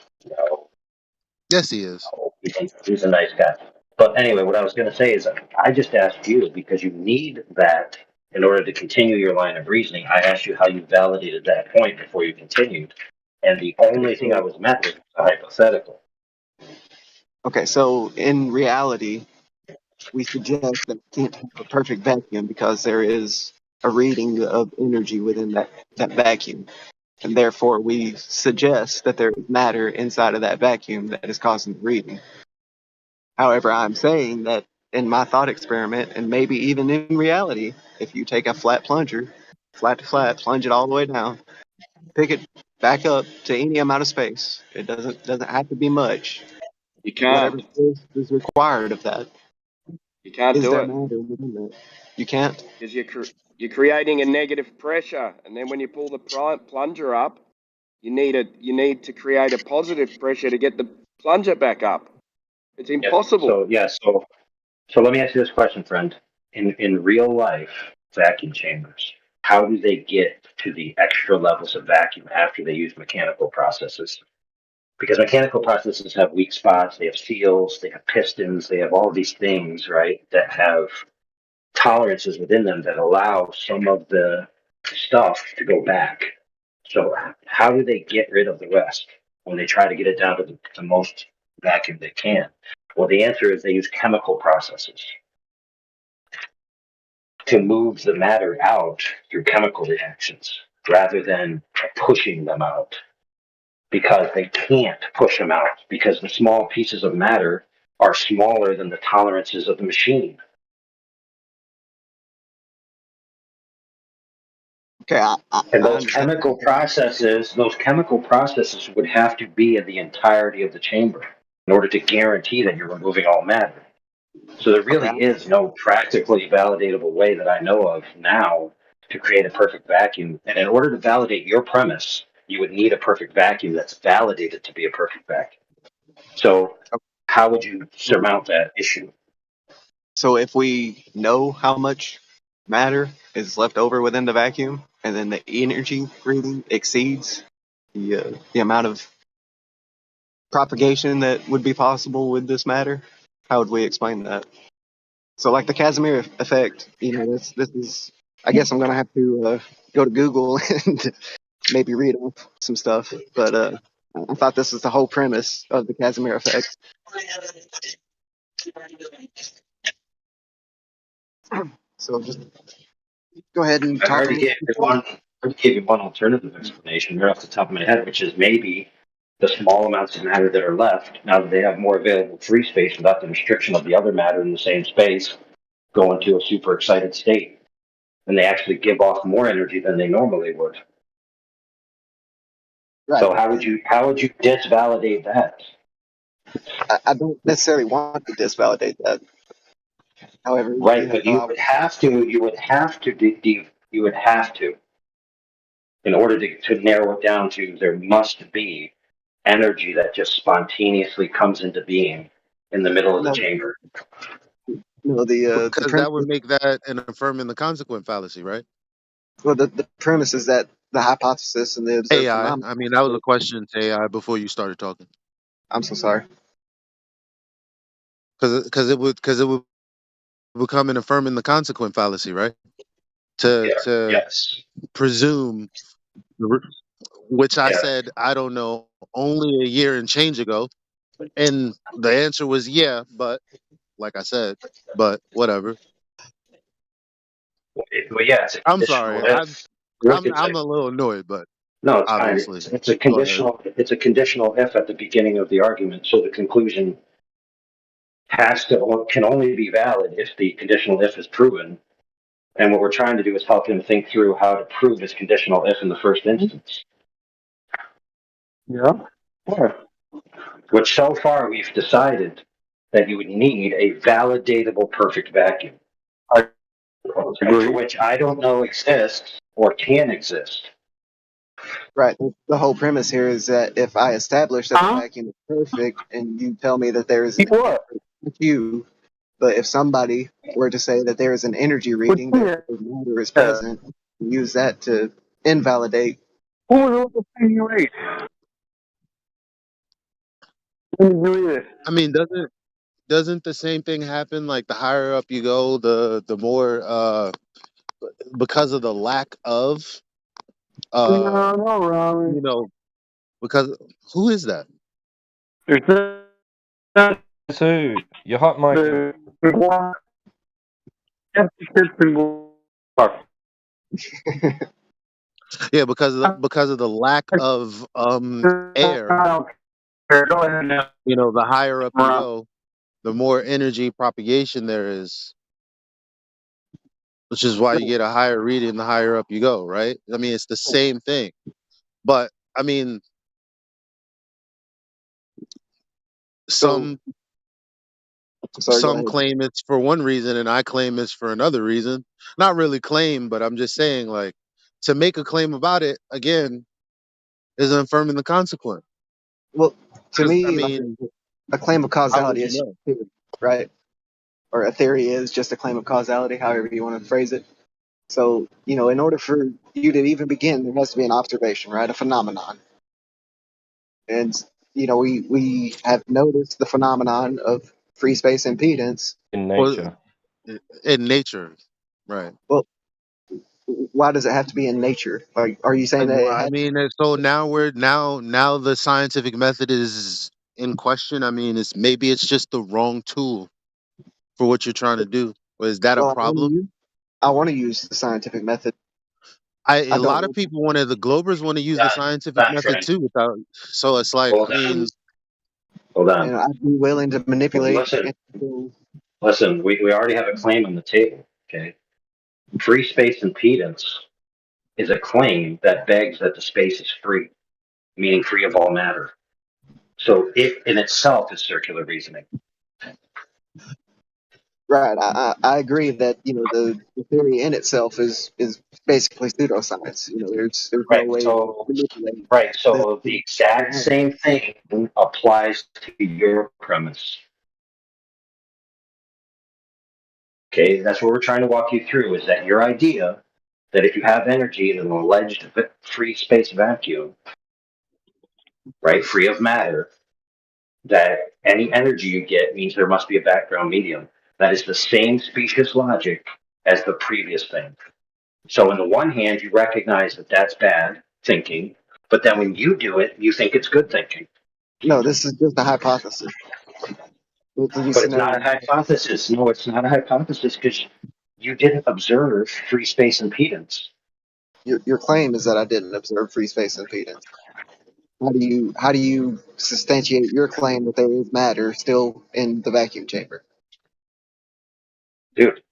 [SPEAKER 3] Yes, he is.
[SPEAKER 16] He's a nice guy. But anyway, what I was going to say is I just asked you because you need that in order to continue your line of reasoning. I asked you how you validated that point before you continued. And the only thing I was met with was a hypothetical.
[SPEAKER 2] Okay, so in reality, we suggest that we can't have a perfect vacuum because there is a reading of energy within that vacuum. And therefore, we suggest that there is matter inside of that vacuum that is causing the reading. However, I'm saying that in my thought experiment, and maybe even in reality, if you take a flat plunger, flat to flat, plunge it all the way down, pick it back up to any amount of space, it doesn't have to be much.
[SPEAKER 5] You can't.
[SPEAKER 2] Whatever space is required of that,
[SPEAKER 5] You can't
[SPEAKER 2] is
[SPEAKER 5] do
[SPEAKER 2] there
[SPEAKER 5] it
[SPEAKER 2] matter within that? You can't.
[SPEAKER 5] because you're creating a negative pressure, and then when you pull the plunger up, you need to create a positive pressure to get the plunger back up. It's impossible.
[SPEAKER 16] So let me ask you this question, friend. In real life vacuum chambers, how do they get to the extra levels of vacuum after they use mechanical processes? Because mechanical processes have weak spots, they have seals, they have pistons, they have all these things, right, that have tolerances within them that allow some of the stuff to go back. So how do they get rid of the rest when they try to get it down to the most vacuum they can? Well, the answer is they use chemical processes to move the matter out through chemical reactions rather than pushing them out, because they can't push them out because the small pieces of matter are smaller than the tolerances of the machine.
[SPEAKER 2] Okay,
[SPEAKER 16] And those chemical processes would have to be in the entirety of the chamber in order to guarantee that you're removing all matter. So there really is no practically validatable way that I know of now to create a perfect vacuum. And in order to validate your premise, you would need a perfect vacuum that's validated to be a perfect vacuum. So how would you surmount that issue?
[SPEAKER 2] So if we know how much matter is left over within the vacuum, and then the energy reading exceeds the amount of propagation that would be possible with this matter, how would we explain that? So, like the Casimir effect, this is. I guess I'm gonna have to go to Google and maybe read off some stuff. But I thought this was the whole premise of the Casimir effect. So just go ahead and
[SPEAKER 16] I
[SPEAKER 2] talk a
[SPEAKER 16] already
[SPEAKER 2] little
[SPEAKER 16] gave you one alternative explanation right off the top of my head, which is maybe the small amounts of matter that are left, now that they have more available free space without the restriction of the other matter in the same space, go into a super excited state. And they actually give off more energy than they normally would.
[SPEAKER 2] Right.
[SPEAKER 16] So how would you disvalidate that?
[SPEAKER 2] I don't necessarily want to disvalidate that. However,
[SPEAKER 16] Right, but you would have to, in order to narrow it down to, there must be energy that just spontaneously comes into being in the middle of the chamber.
[SPEAKER 2] No, the
[SPEAKER 3] Because that would make that an affirming the consequent fallacy, right?
[SPEAKER 2] Well, the premise is that the hypothesis and the observed
[SPEAKER 3] AI.
[SPEAKER 2] phenomenon.
[SPEAKER 3] I mean, that was a question to AI before you started talking.
[SPEAKER 2] I'm so sorry.
[SPEAKER 3] Because it would become an affirming the consequent fallacy, right? to
[SPEAKER 16] Yes.
[SPEAKER 3] presume, which I
[SPEAKER 16] Yeah.
[SPEAKER 3] said I don't know only a year and change ago, and the answer was yeah, but like I said, but whatever.
[SPEAKER 16] Well, yeah, it's a
[SPEAKER 3] I'm
[SPEAKER 16] conditional
[SPEAKER 3] sorry.
[SPEAKER 16] if. Look,
[SPEAKER 3] I'm a little annoyed, but
[SPEAKER 16] no, it's fine.
[SPEAKER 3] obviously,
[SPEAKER 16] It's a
[SPEAKER 3] go ahead.
[SPEAKER 16] conditional. It's a conditional if at the beginning of the argument. So the conclusion can only be valid if the conditional if is proven. And what we're trying to do is help him think through how to prove his conditional if in the first instance.
[SPEAKER 3] Yeah.
[SPEAKER 16] Which so far we've decided that you would need a validatable perfect vacuum. Which I don't know exists or can exist.
[SPEAKER 2] Right. The whole premise here is that if I establish that the vacuum is perfect and you tell me that there is an you, but if somebody were to say that there is an energy reading that matter is present, use that to invalidate.
[SPEAKER 3] I mean, doesn't the same thing happen? Like the higher up you go, the more because of the lack of you know, because who is that?
[SPEAKER 22] So you're hot mic.
[SPEAKER 3] Yeah, because of the lack of air. You know, the higher up you go, the more energy propagation there is, which is why you get a higher reading the higher up you go, right? I mean, it's the same thing. But I mean, some
[SPEAKER 2] Sorry, go ahead.
[SPEAKER 3] claim it's for one reason and I claim it's for another reason. Not really claim, but I'm just saying, like, to make a claim about it again is affirming the consequence.
[SPEAKER 2] Well, to
[SPEAKER 3] 'Cause,
[SPEAKER 2] me,
[SPEAKER 3] I
[SPEAKER 2] like,
[SPEAKER 3] mean,
[SPEAKER 2] a claim of
[SPEAKER 3] how would
[SPEAKER 2] causality
[SPEAKER 3] you
[SPEAKER 2] is
[SPEAKER 3] know?
[SPEAKER 2] theory, right? Or a theory is just a claim of causality, however you want to phrase it. So, in order for you to even begin, there has to be an observation, right? A phenomenon. And, we have noticed the phenomenon of free space impedance.
[SPEAKER 22] In
[SPEAKER 3] Well,
[SPEAKER 22] nature.
[SPEAKER 3] in nature, right?
[SPEAKER 2] Well, why does it have to be in nature? Like, are you saying that it
[SPEAKER 3] I
[SPEAKER 2] has?
[SPEAKER 3] mean, so now now the scientific method is in question. I mean, maybe it's just the wrong tool for what you're trying to do. Or is that a
[SPEAKER 2] Well,
[SPEAKER 3] problem?
[SPEAKER 2] I want to use the scientific method.
[SPEAKER 3] A
[SPEAKER 2] I don't
[SPEAKER 3] lot of
[SPEAKER 2] want
[SPEAKER 3] people the Globers want to use the scientific
[SPEAKER 16] That
[SPEAKER 3] method
[SPEAKER 16] friend.
[SPEAKER 3] too. So it's like,
[SPEAKER 16] Hold
[SPEAKER 3] I
[SPEAKER 16] on.
[SPEAKER 3] mean,
[SPEAKER 16] Hold on.
[SPEAKER 2] I'd be willing to manipulate.
[SPEAKER 16] Listen, we already have a claim on the table, okay? Free space impedance is a claim that begs that the space is free, meaning free of all matter. So it in itself is circular reasoning.
[SPEAKER 2] Right. I agree that the theory in itself is basically pseudoscience. There's no
[SPEAKER 16] Right.
[SPEAKER 2] way to
[SPEAKER 16] So
[SPEAKER 2] manipulate
[SPEAKER 16] right.
[SPEAKER 2] that.
[SPEAKER 16] So the exact same thing applies to your premise. Okay, that's what we're trying to walk you through, is that your idea that if you have energy in an alleged free space vacuum, right, free of matter, that any energy you get means there must be a background medium. That is the same specious logic as the previous thing. So on the one hand, you recognize that that's bad thinking, but then when you do it, you think it's good thinking.
[SPEAKER 2] No, this is just a hypothesis.
[SPEAKER 16] But it's not a hypothesis. No, it's not a hypothesis because you didn't observe free space impedance.
[SPEAKER 2] Your claim is that I didn't observe free space impedance. How do you substantiate your claim that there is matter still in the vacuum chamber?
[SPEAKER 16] Dude,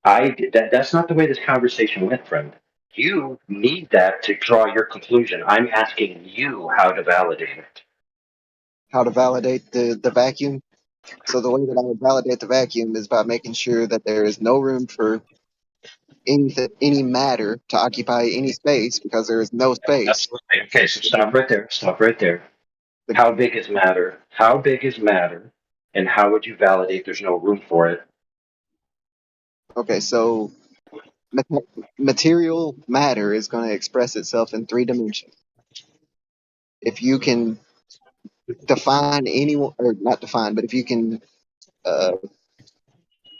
[SPEAKER 16] that's not the way this conversation went, friend. You need that to draw your conclusion. I'm asking you how to validate it.
[SPEAKER 2] How to validate the vacuum? So the way that I would validate the vacuum is by making sure that there is no room for any matter to occupy any space because there is no space.
[SPEAKER 16] Absolutely. Okay, so stop right there. Stop right there. How big is matter? How big is matter? And how would you validate there's no room for it?
[SPEAKER 2] Okay, so material matter is going to express itself in 3 dimensions. If you can define anyone, or not define, but if you can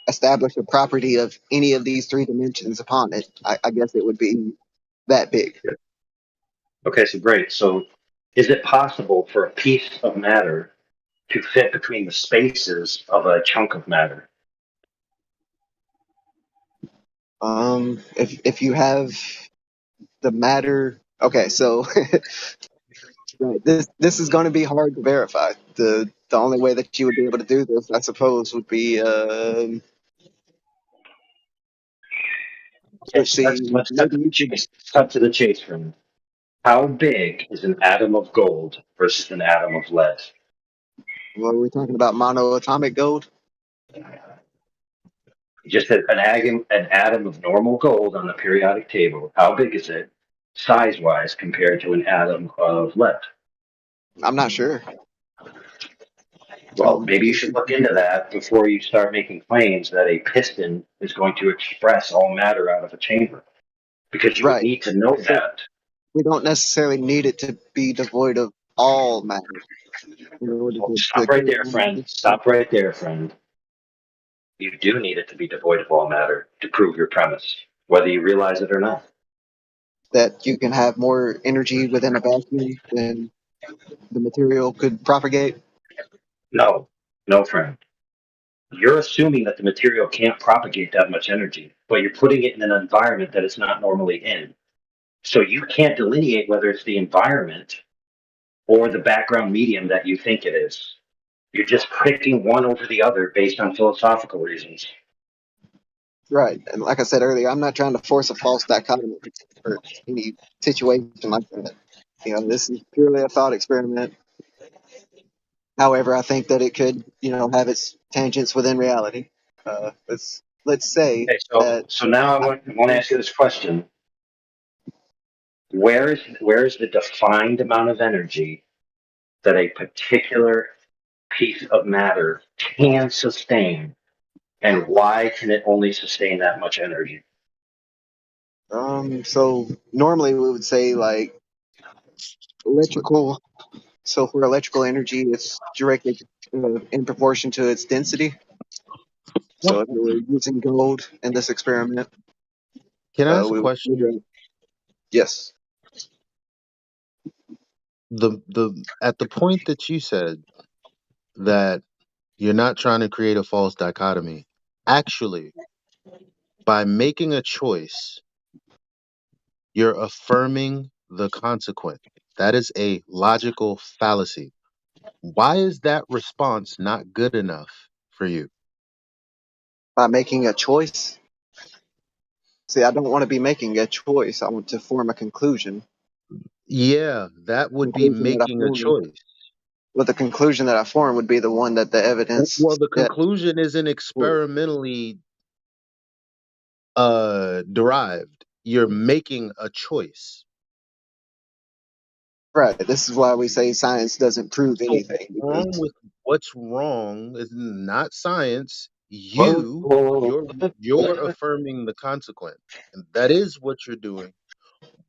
[SPEAKER 2] establish a property of any of these three dimensions upon it, I guess it would be that big.
[SPEAKER 16] Okay, so great. So is it possible for a piece of matter to fit between the spaces of a chunk of matter?
[SPEAKER 2] If you have the matter, okay, so right, this is going to be hard to verify. The only way that you would be able to do this, I suppose, would be
[SPEAKER 16] Okay,
[SPEAKER 2] let's
[SPEAKER 16] so
[SPEAKER 2] see,
[SPEAKER 16] let's cut to
[SPEAKER 2] maybe
[SPEAKER 16] the
[SPEAKER 2] you could.
[SPEAKER 16] chase. Cut to the chase for me. How big is an atom of gold versus an atom of lead?
[SPEAKER 2] Well, we're talking about monoatomic gold.
[SPEAKER 16] You just said an atom of normal gold on the periodic table. How big is it, size-wise, compared to an atom of lead?
[SPEAKER 2] I'm not sure.
[SPEAKER 16] Well, maybe you should look into that before you start making claims that a piston is going to express all matter out of a chamber, because you would
[SPEAKER 2] Right.
[SPEAKER 16] need to know
[SPEAKER 2] But
[SPEAKER 16] that.
[SPEAKER 2] we don't necessarily need it to be devoid of all matter in order to
[SPEAKER 16] Stop right there,
[SPEAKER 2] create
[SPEAKER 16] friend. Stop right there, friend. You do need it to be devoid of all matter to prove your premise, whether you realize it or not.
[SPEAKER 2] that you can have more energy within a vacuum than the material could propagate.
[SPEAKER 16] No, no, friend. You're assuming that the material can't propagate that much energy, but you're putting it in an environment that it's not normally in. So you can't delineate whether it's the environment or the background medium that you think it is. You're just picking one over the other based on philosophical reasons.
[SPEAKER 2] Right. And like I said earlier, I'm not trying to force a false dichotomy or any situation like that. You know, this is purely a thought experiment. However, I think that it could, have its tangents within reality. Let's say
[SPEAKER 16] Okay,
[SPEAKER 2] that.
[SPEAKER 16] so now I want to ask you this question. Where is the defined amount of energy that a particular piece of matter can sustain, and why can it only sustain that much energy?
[SPEAKER 2] So normally we would say like electrical. So for electrical energy, it's directly in proportion to its density. So if we were using gold in this experiment,
[SPEAKER 3] Can I ask a
[SPEAKER 2] we would
[SPEAKER 3] question?
[SPEAKER 2] figure out. Yes.
[SPEAKER 3] The at the point that you said that you're not trying to create a false dichotomy, actually, by making a choice, you're affirming the consequent. That is a logical fallacy. Why is that response not good enough for you?
[SPEAKER 2] By making a choice. See, I don't want to be making a choice. I want to form a conclusion.
[SPEAKER 3] Yeah, that would be
[SPEAKER 2] Conclusion that I
[SPEAKER 3] making a
[SPEAKER 2] form.
[SPEAKER 3] choice.
[SPEAKER 2] Well, the conclusion that I form would be the one that the evidence
[SPEAKER 3] Well, the
[SPEAKER 2] set
[SPEAKER 3] conclusion isn't
[SPEAKER 2] forth.
[SPEAKER 3] experimentally derived. You're making a choice.
[SPEAKER 2] Right. This is why we say science doesn't prove
[SPEAKER 3] So
[SPEAKER 2] anything.
[SPEAKER 3] what's wrong is not science.
[SPEAKER 16] Whoa.
[SPEAKER 3] You're affirming the consequent, and that is what you're doing.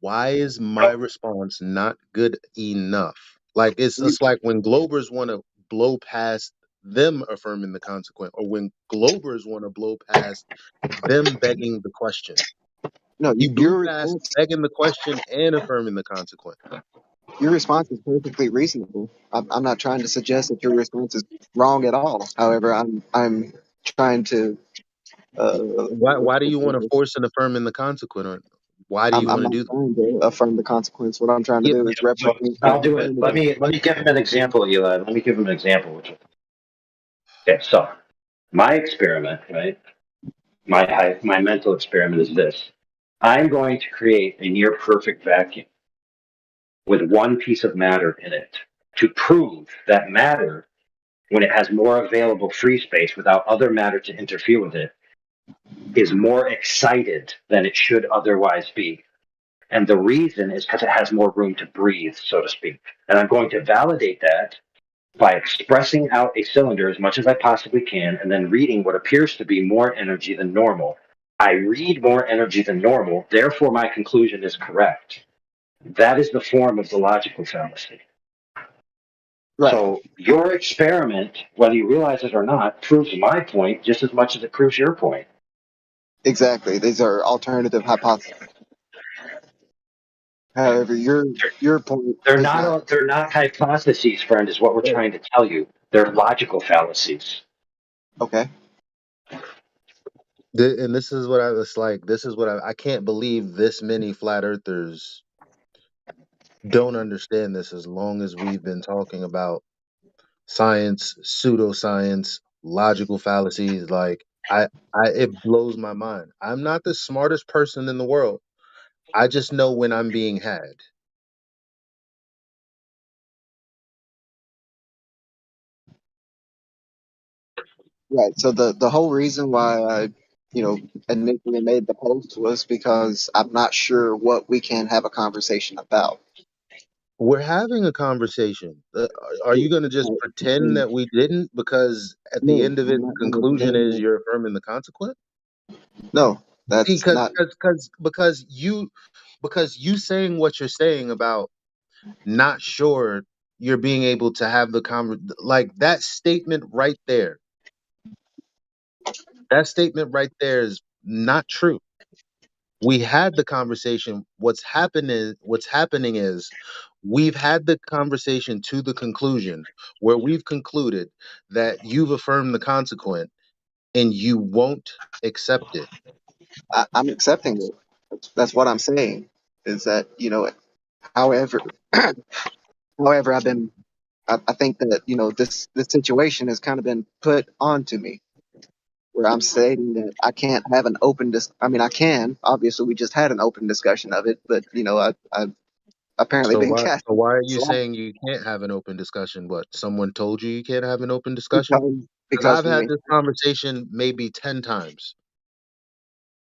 [SPEAKER 3] Why is my response not good enough? Like it's like when Globers want to blow past them affirming the consequent, or when Globers want to blow past them begging the question.
[SPEAKER 2] No,
[SPEAKER 3] You blew
[SPEAKER 2] your
[SPEAKER 3] past
[SPEAKER 2] response.
[SPEAKER 3] begging the question and affirming the consequent.
[SPEAKER 2] Your response is perfectly reasonable. I'm not trying to suggest that your response is wrong at all. However, I'm trying to.
[SPEAKER 3] Why do you want to force and affirm in the consequent? Or why do you
[SPEAKER 2] I'm
[SPEAKER 3] want to
[SPEAKER 2] not
[SPEAKER 3] do that?
[SPEAKER 2] trying to affirm the consequence. What I'm trying to
[SPEAKER 3] Yeah,
[SPEAKER 2] do is
[SPEAKER 16] So
[SPEAKER 2] represent the
[SPEAKER 16] I'll do it. Let
[SPEAKER 2] affirmative.
[SPEAKER 16] me give him an example, Eli. Let me give him an example. Okay, so my experiment, right? My mental experiment is this. I'm going to create a near perfect vacuum with one piece of matter in it to prove that matter, when it has more available free space without other matter to interfere with it, is more excited than it should otherwise be. And the reason is because it has more room to breathe, so to speak. And I'm going to validate that by expressing out a cylinder as much as I possibly can and then reading what appears to be more energy than normal. I read more energy than normal, therefore my conclusion is correct. That is the form of the logical fallacy.
[SPEAKER 2] Right.
[SPEAKER 16] So your experiment, whether you realize it or not, proves my point just as much as it proves your point.
[SPEAKER 2] Exactly. These are alternative hypotheses. However, your point
[SPEAKER 16] They're
[SPEAKER 2] is not.
[SPEAKER 16] they're not hypotheses, friend, is what we're trying to tell you. They're logical fallacies.
[SPEAKER 2] Okay.
[SPEAKER 3] And this is what I was like. This is what I can't believe this many flat earthers don't understand this. As long as we've been talking about science, pseudoscience, logical fallacies, like it blows my mind. I'm not the smartest person in the world. I just know when I'm being had.
[SPEAKER 2] Right. So the whole reason why I, initially made the post was because I'm not sure what we can have a conversation about.
[SPEAKER 3] We're having a conversation. Are you going to just pretend that we didn't? Because at the
[SPEAKER 2] No,
[SPEAKER 3] end of it,
[SPEAKER 2] I'm
[SPEAKER 3] the
[SPEAKER 2] not going to
[SPEAKER 3] conclusion
[SPEAKER 2] pretend
[SPEAKER 3] is
[SPEAKER 2] that.
[SPEAKER 3] you're affirming the consequence.
[SPEAKER 2] No,
[SPEAKER 3] See,
[SPEAKER 2] that's not.
[SPEAKER 3] because you saying what you're saying about not sure you're being able to have the like that statement right there. That statement right there is not true. We had the conversation. What's happening is we've had the conversation to the conclusion where we've concluded that you've affirmed the consequent and you won't accept it.
[SPEAKER 2] I'm accepting it. That's what I'm saying. Is that however, however, I think that this situation has kind of been put onto me, where I'm stating that I can't have an open I mean, I can. Obviously, we just had an open discussion of it, but I've apparently
[SPEAKER 3] So
[SPEAKER 2] been
[SPEAKER 3] why
[SPEAKER 2] cast.
[SPEAKER 3] so why are you
[SPEAKER 2] So
[SPEAKER 3] saying you can't have an open discussion? What, someone told you you can't have an open discussion?
[SPEAKER 2] because
[SPEAKER 3] Because
[SPEAKER 2] because
[SPEAKER 3] I've had this conversation maybe 10 times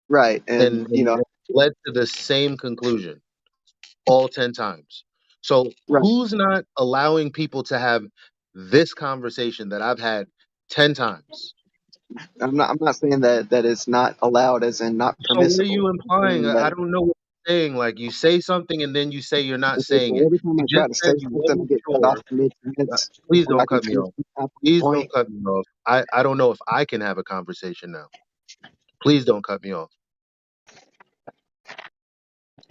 [SPEAKER 2] right, and
[SPEAKER 3] and it led to the same conclusion all 10 times. So
[SPEAKER 2] right.
[SPEAKER 3] who's not allowing people to have this conversation that I've had 10 times?
[SPEAKER 2] I'm not saying that it's not allowed, as in not
[SPEAKER 3] So what are
[SPEAKER 2] permissible.
[SPEAKER 3] you
[SPEAKER 2] I'm
[SPEAKER 3] implying?
[SPEAKER 2] saying
[SPEAKER 3] I
[SPEAKER 2] that
[SPEAKER 3] don't know what you're saying. Like, you say something and then you say you're not
[SPEAKER 2] okay,
[SPEAKER 3] saying
[SPEAKER 2] so
[SPEAKER 3] it.
[SPEAKER 2] every time
[SPEAKER 3] You
[SPEAKER 2] I try
[SPEAKER 3] just
[SPEAKER 2] to
[SPEAKER 3] said
[SPEAKER 2] say
[SPEAKER 3] you
[SPEAKER 2] something, I
[SPEAKER 3] wasn't
[SPEAKER 2] get cut
[SPEAKER 3] sure.
[SPEAKER 2] off mid sentence
[SPEAKER 3] Please
[SPEAKER 2] before I
[SPEAKER 3] don't
[SPEAKER 2] can
[SPEAKER 3] cut me
[SPEAKER 2] finish
[SPEAKER 3] off.
[SPEAKER 2] my
[SPEAKER 3] Please don't
[SPEAKER 2] point.
[SPEAKER 3] cut me off. I don't know if I can have a conversation now. Please don't cut me off.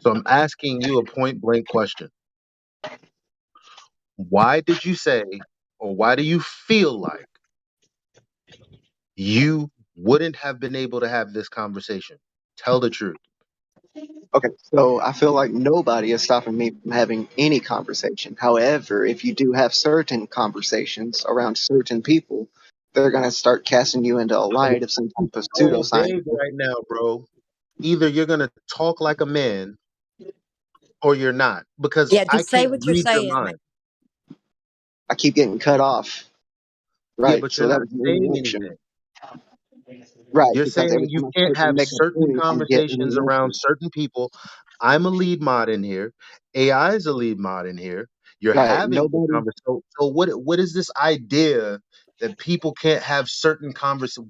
[SPEAKER 3] So I'm asking you a point blank question. Why did you say, or why do you feel like you wouldn't have been able to have this conversation? Tell the truth.
[SPEAKER 2] Okay, so I feel like nobody is stopping me from having any conversation. However, if you do have certain conversations around certain people, they're gonna start casting you into a light of some type of
[SPEAKER 3] So
[SPEAKER 2] pseudoscience.
[SPEAKER 3] vague right now, bro. Either you're gonna talk like a man or you're not, because
[SPEAKER 17] Yeah,
[SPEAKER 3] I
[SPEAKER 17] just say
[SPEAKER 3] can't
[SPEAKER 17] what you're
[SPEAKER 3] read your
[SPEAKER 17] saying.
[SPEAKER 3] mind.
[SPEAKER 2] I keep getting cut off.
[SPEAKER 3] Yeah,
[SPEAKER 2] Right,
[SPEAKER 3] but
[SPEAKER 2] so
[SPEAKER 3] you're
[SPEAKER 2] that
[SPEAKER 3] not
[SPEAKER 2] was an
[SPEAKER 3] saying
[SPEAKER 2] interruption.
[SPEAKER 3] anything.
[SPEAKER 2] Right,
[SPEAKER 3] You're
[SPEAKER 2] because every
[SPEAKER 3] saying
[SPEAKER 2] time
[SPEAKER 3] you
[SPEAKER 2] I
[SPEAKER 3] can't
[SPEAKER 2] start to
[SPEAKER 3] have
[SPEAKER 2] make a
[SPEAKER 3] certain
[SPEAKER 2] point, I get
[SPEAKER 3] conversations around
[SPEAKER 2] interrupted.
[SPEAKER 3] certain people. I'm a lead mod in here. AI is a lead mod in here. You're
[SPEAKER 2] Right,
[SPEAKER 3] having this
[SPEAKER 2] nobody.
[SPEAKER 3] conversation. So what is this idea that people can't have certain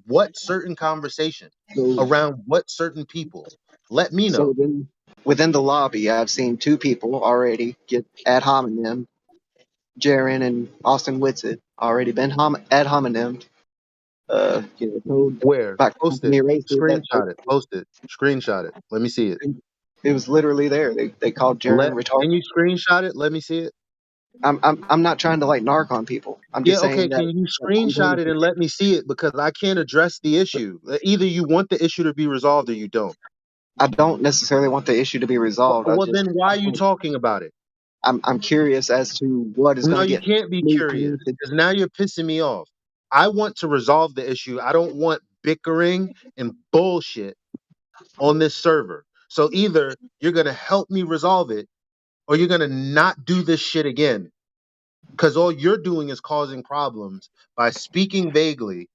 [SPEAKER 3] what certain conversation
[SPEAKER 2] So,
[SPEAKER 3] around what certain people? Let me
[SPEAKER 2] so
[SPEAKER 3] know.
[SPEAKER 2] within the lobby, I've seen two people already get ad hominem. Jaren and Austin Whitsitt already been ad hominem. Told
[SPEAKER 3] Where?
[SPEAKER 2] about
[SPEAKER 3] Post it.
[SPEAKER 2] company races that
[SPEAKER 3] Screenshot it. Post it. Screenshot it. Let me see it.
[SPEAKER 2] it was literally there. They called Jaren
[SPEAKER 3] Can
[SPEAKER 2] retarded.
[SPEAKER 3] you screenshot it? Let me see it.
[SPEAKER 2] I'm not trying to like narc on people. I'm
[SPEAKER 3] Yeah,
[SPEAKER 2] just
[SPEAKER 3] okay.
[SPEAKER 2] saying
[SPEAKER 3] Can
[SPEAKER 2] that,
[SPEAKER 3] you
[SPEAKER 2] I'm going
[SPEAKER 3] screenshot it
[SPEAKER 2] to.
[SPEAKER 3] and let me see it? Because I can't address the issue. Either you want the issue to be resolved or you don't.
[SPEAKER 2] I don't necessarily want the issue to be resolved.
[SPEAKER 3] Well, then why are you talking about it?
[SPEAKER 2] I'm curious as to what is
[SPEAKER 3] No,
[SPEAKER 2] going to
[SPEAKER 3] you
[SPEAKER 2] get
[SPEAKER 3] can't be
[SPEAKER 2] me
[SPEAKER 3] curious
[SPEAKER 2] connected.
[SPEAKER 3] because now you're pissing me off. I want to resolve the issue. I don't want bickering and bullshit on this server. So either you're going to help me resolve it or you're going to not do this shit again. Because all you're doing is causing problems by speaking vaguely,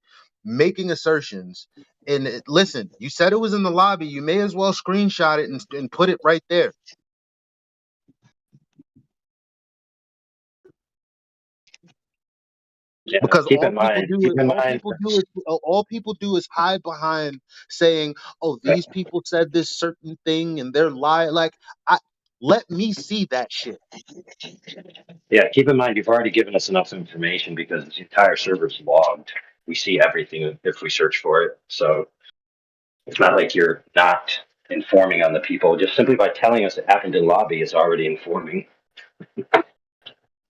[SPEAKER 3] making assertions. And listen, you said it was in the lobby. You may as well screenshot it and put it right there.
[SPEAKER 16] Yeah,
[SPEAKER 3] Because
[SPEAKER 16] keep in mind,
[SPEAKER 3] all people do is hide behind saying, "Oh, these people said this certain thing and they're lying." Like, Let me see that shit.
[SPEAKER 16] Yeah, keep in mind you've already given us enough information because the entire server's logged. We see everything if we search for it. So it's not like you're not informing on the people. Just simply by telling us it happened in lobby is already informing.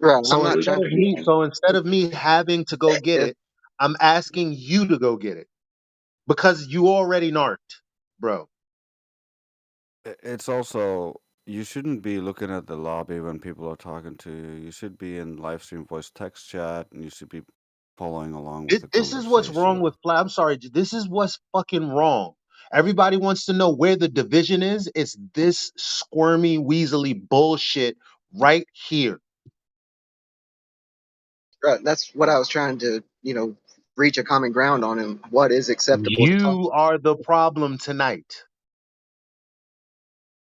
[SPEAKER 2] Right. I'm
[SPEAKER 3] So
[SPEAKER 2] not
[SPEAKER 3] instead
[SPEAKER 2] trying
[SPEAKER 3] of me,
[SPEAKER 2] to.
[SPEAKER 3] so instead of me having to go get
[SPEAKER 2] If,
[SPEAKER 3] it, I'm asking you to go get it because you already narked, bro.
[SPEAKER 6] It's also you shouldn't be looking at the lobby when people are talking to you. You should be in live stream voice text chat, and you should be following along with the
[SPEAKER 3] This is what's wrong
[SPEAKER 6] conversation.
[SPEAKER 3] with Flat. I'm sorry. This is what's fucking wrong. Everybody wants to know where the division is. It's this squirmy, weaselly bullshit right here.
[SPEAKER 2] right, that's what I was trying to, reach a common ground on, and what is acceptable to talk.
[SPEAKER 3] You are the problem tonight.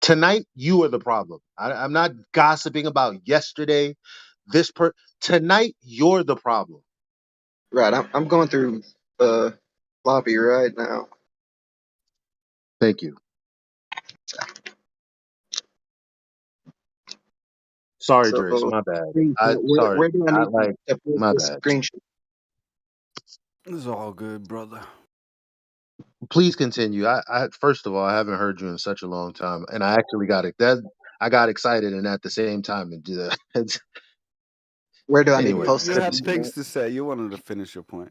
[SPEAKER 3] Tonight, you are the problem. I'm not gossiping about yesterday. Tonight, you're the problem.
[SPEAKER 2] Right. I'm going through lobby right now.
[SPEAKER 3] Thank you. Sorry,
[SPEAKER 2] So
[SPEAKER 3] Drace. My bad.
[SPEAKER 2] where do I need to post
[SPEAKER 3] My
[SPEAKER 2] this
[SPEAKER 3] bad.
[SPEAKER 2] screenshot?
[SPEAKER 6] It's all good, brother.
[SPEAKER 3] Please continue. I first of all, I haven't heard you in such a long time, and I actually got it. I got excited, and at the same time,
[SPEAKER 2] Where do I need to
[SPEAKER 3] anyway,
[SPEAKER 2] post
[SPEAKER 6] You had
[SPEAKER 2] this?
[SPEAKER 6] things to say. You wanted to finish your point.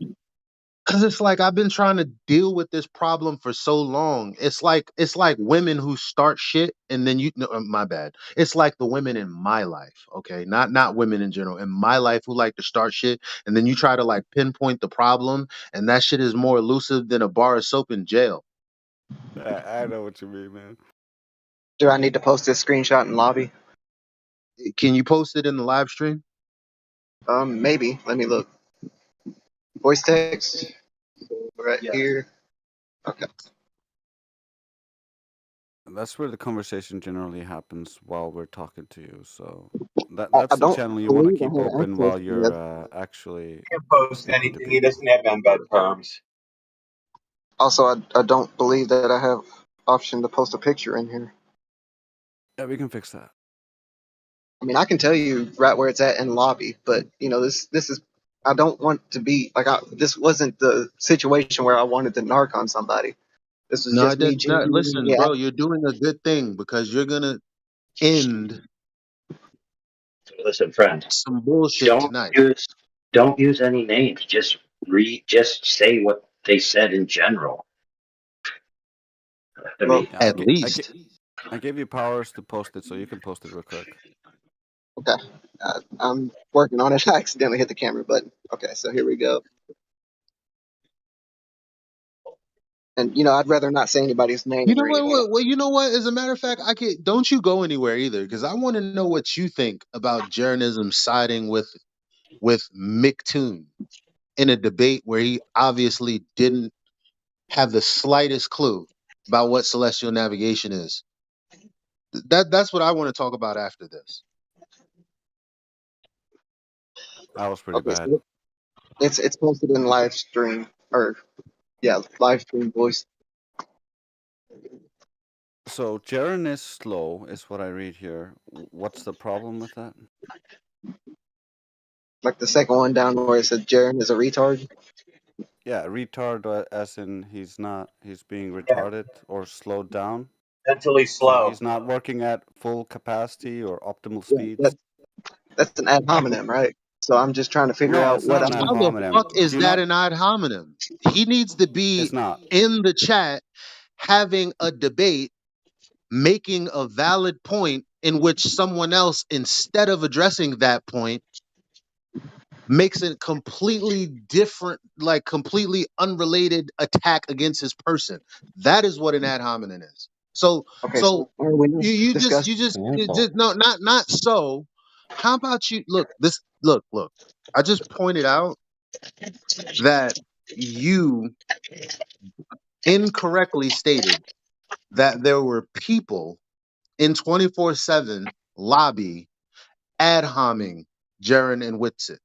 [SPEAKER 3] because it's like I've been trying to deal with this problem for so long. It's like women who start shit, and then no, my bad. It's like the women in my life, okay, not women in general, in my life who like to start shit, and then you try to like pinpoint the problem, and that shit is more elusive than a bar of soap in jail.
[SPEAKER 6] I know what you mean, man.
[SPEAKER 2] Do I need to post this screenshot in lobby?
[SPEAKER 3] Can you post it in the live stream?
[SPEAKER 2] Maybe. Let me look. Voice text right here. Okay.
[SPEAKER 6] That's where the conversation generally happens while we're talking to you. So
[SPEAKER 2] I
[SPEAKER 6] that's the
[SPEAKER 2] don't
[SPEAKER 6] channel you want to
[SPEAKER 2] believe I
[SPEAKER 6] keep
[SPEAKER 2] have
[SPEAKER 6] open
[SPEAKER 2] access
[SPEAKER 6] while
[SPEAKER 2] to
[SPEAKER 6] you're
[SPEAKER 2] that.
[SPEAKER 6] actually
[SPEAKER 9] He can't post
[SPEAKER 6] listening to
[SPEAKER 9] anything. He
[SPEAKER 6] people.
[SPEAKER 9] doesn't have embed terms.
[SPEAKER 2] Also, I don't believe that I have option to post a picture in here.
[SPEAKER 6] Yeah, we can fix that.
[SPEAKER 2] I mean, I can tell you right where it's at in lobby, but this is. I don't want to be like this wasn't the situation where I wanted to narc on somebody. This was
[SPEAKER 3] No, I
[SPEAKER 2] just me
[SPEAKER 3] did not.
[SPEAKER 2] genuinely.
[SPEAKER 3] Listen, bro, you're doing a good thing because you're gonna end
[SPEAKER 16] So listen, friend,
[SPEAKER 3] some bullshit
[SPEAKER 16] don't
[SPEAKER 3] tonight.
[SPEAKER 16] use any names. Just say what they said in general. I mean,
[SPEAKER 6] Yeah,
[SPEAKER 3] At least.
[SPEAKER 6] I gave you powers to post it, so you can post it real quick.
[SPEAKER 2] Okay, I'm working on it. I accidentally hit the camera button. Okay, so here we go. And I'd rather not say anybody's name
[SPEAKER 3] You know
[SPEAKER 2] or
[SPEAKER 3] what?
[SPEAKER 2] anything.
[SPEAKER 3] Well, you know what? As a matter of fact, don't you go anywhere either, because I want to know what you think about Jeranism siding with McToon in a debate where he obviously didn't have the slightest clue about what celestial navigation is. That's what I want to talk about after this.
[SPEAKER 6] That was pretty
[SPEAKER 2] Okay,
[SPEAKER 6] bad.
[SPEAKER 2] so it's posted in live stream live stream voice.
[SPEAKER 6] So Jaren is slow, is what I read here. What's the problem with that?
[SPEAKER 2] Like the second one down where it says Jaren is a retard.
[SPEAKER 6] Yeah, retard as in he's being
[SPEAKER 9] Yeah.
[SPEAKER 6] retarded or slowed down.
[SPEAKER 9] Mentally
[SPEAKER 6] So
[SPEAKER 9] slow.
[SPEAKER 6] he's not working at full capacity or optimal
[SPEAKER 2] Yeah,
[SPEAKER 6] speeds.
[SPEAKER 2] that's an ad hominem, right? So I'm just trying to figure
[SPEAKER 6] No,
[SPEAKER 2] out
[SPEAKER 6] it's
[SPEAKER 2] what
[SPEAKER 6] not
[SPEAKER 2] I'm.
[SPEAKER 6] an ad
[SPEAKER 3] How the
[SPEAKER 6] hominem.
[SPEAKER 3] fuck is
[SPEAKER 6] Do you
[SPEAKER 3] that
[SPEAKER 6] not?
[SPEAKER 3] an ad hominem? He needs to be
[SPEAKER 6] It's not.
[SPEAKER 3] in the chat having a debate, making a valid point in which someone else, instead of addressing that point, makes a completely different, like completely unrelated attack against his person. That is what an ad hominem is. So,
[SPEAKER 2] Okay, so we
[SPEAKER 3] you
[SPEAKER 2] discuss.
[SPEAKER 3] just no, not so. How about you look? I just pointed out that you incorrectly stated that there were people in 24/7 lobby ad homing Jaren and Whitsitt.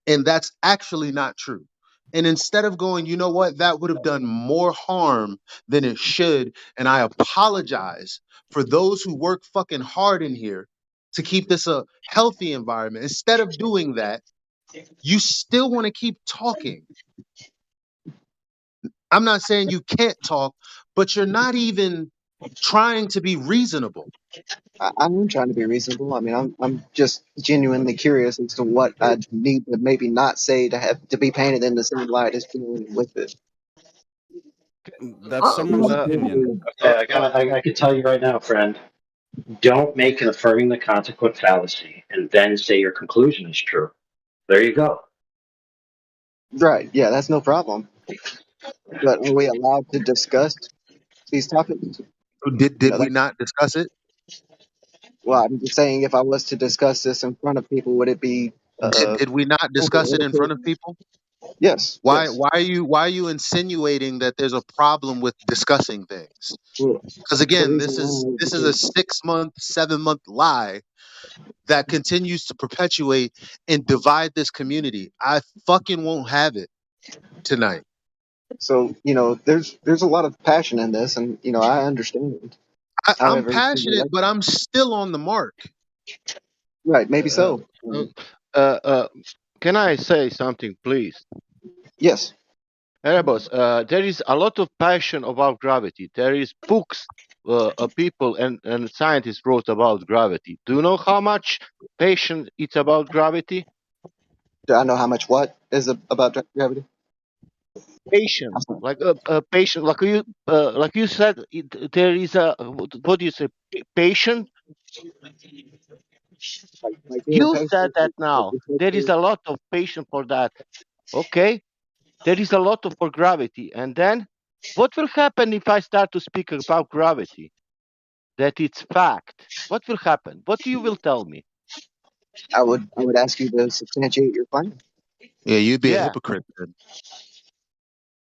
[SPEAKER 3] And that's actually not true. And instead of going, you know what, that would have done more harm than it should. And I apologize for those who work fucking hard in here to keep this a healthy environment. Instead of doing that, you still want to keep talking. I'm not saying you can't talk, but you're not even trying to be reasonable.
[SPEAKER 2] I'm trying to be reasonable. I mean, I'm just genuinely curious as to what I need to maybe not say to have to be painted in the same light as genuinely with it.
[SPEAKER 6] That's someone's opinion.
[SPEAKER 16] Okay, I can tell you right now, friend. Don't make an affirming the consequent fallacy and then say your conclusion is true. There you go.
[SPEAKER 2] Right? Yeah, that's no problem. But are we allowed to discuss these topics?
[SPEAKER 3] Did we not discuss it?
[SPEAKER 2] Well, I'm just saying, if I was to discuss this in front of people, would it be?
[SPEAKER 3] Did we not discuss it in front of people?
[SPEAKER 2] Yes.
[SPEAKER 3] Why
[SPEAKER 2] Yes.
[SPEAKER 3] why are you insinuating that there's a problem with discussing things?
[SPEAKER 2] Well,
[SPEAKER 3] Because
[SPEAKER 2] the
[SPEAKER 3] again,
[SPEAKER 2] reason why
[SPEAKER 3] this is a
[SPEAKER 2] is
[SPEAKER 3] 6-month, 7-month lie that continues to perpetuate and divide this community. I fucking won't have it tonight.
[SPEAKER 2] so there's a lot of passion in this, and I understand.
[SPEAKER 3] I'm
[SPEAKER 2] However,
[SPEAKER 3] passionate, but I'm still on the mark.
[SPEAKER 2] right? Maybe
[SPEAKER 14] Uh,
[SPEAKER 2] so.
[SPEAKER 14] can I say something, please?
[SPEAKER 2] Yes.
[SPEAKER 14] Erebos, there is a lot of passion about gravity. There is books people and scientists wrote about gravity. Do you know how much passion it's about gravity?
[SPEAKER 2] Do I know how much what is about gravity?
[SPEAKER 14] Patient, like a patient, like you said, there is a what do you say, patient?
[SPEAKER 2] Like
[SPEAKER 14] You
[SPEAKER 2] being
[SPEAKER 14] said
[SPEAKER 2] patient,
[SPEAKER 14] that now. There is a lot of patience for that. Okay, there is a lot of for gravity, and then what will happen if I start to speak about gravity? That it's fact. What will happen? What you will tell me?
[SPEAKER 2] I would ask you to substantiate your claim.
[SPEAKER 3] Yeah, you'd be a
[SPEAKER 14] Yeah,
[SPEAKER 3] hypocrite then.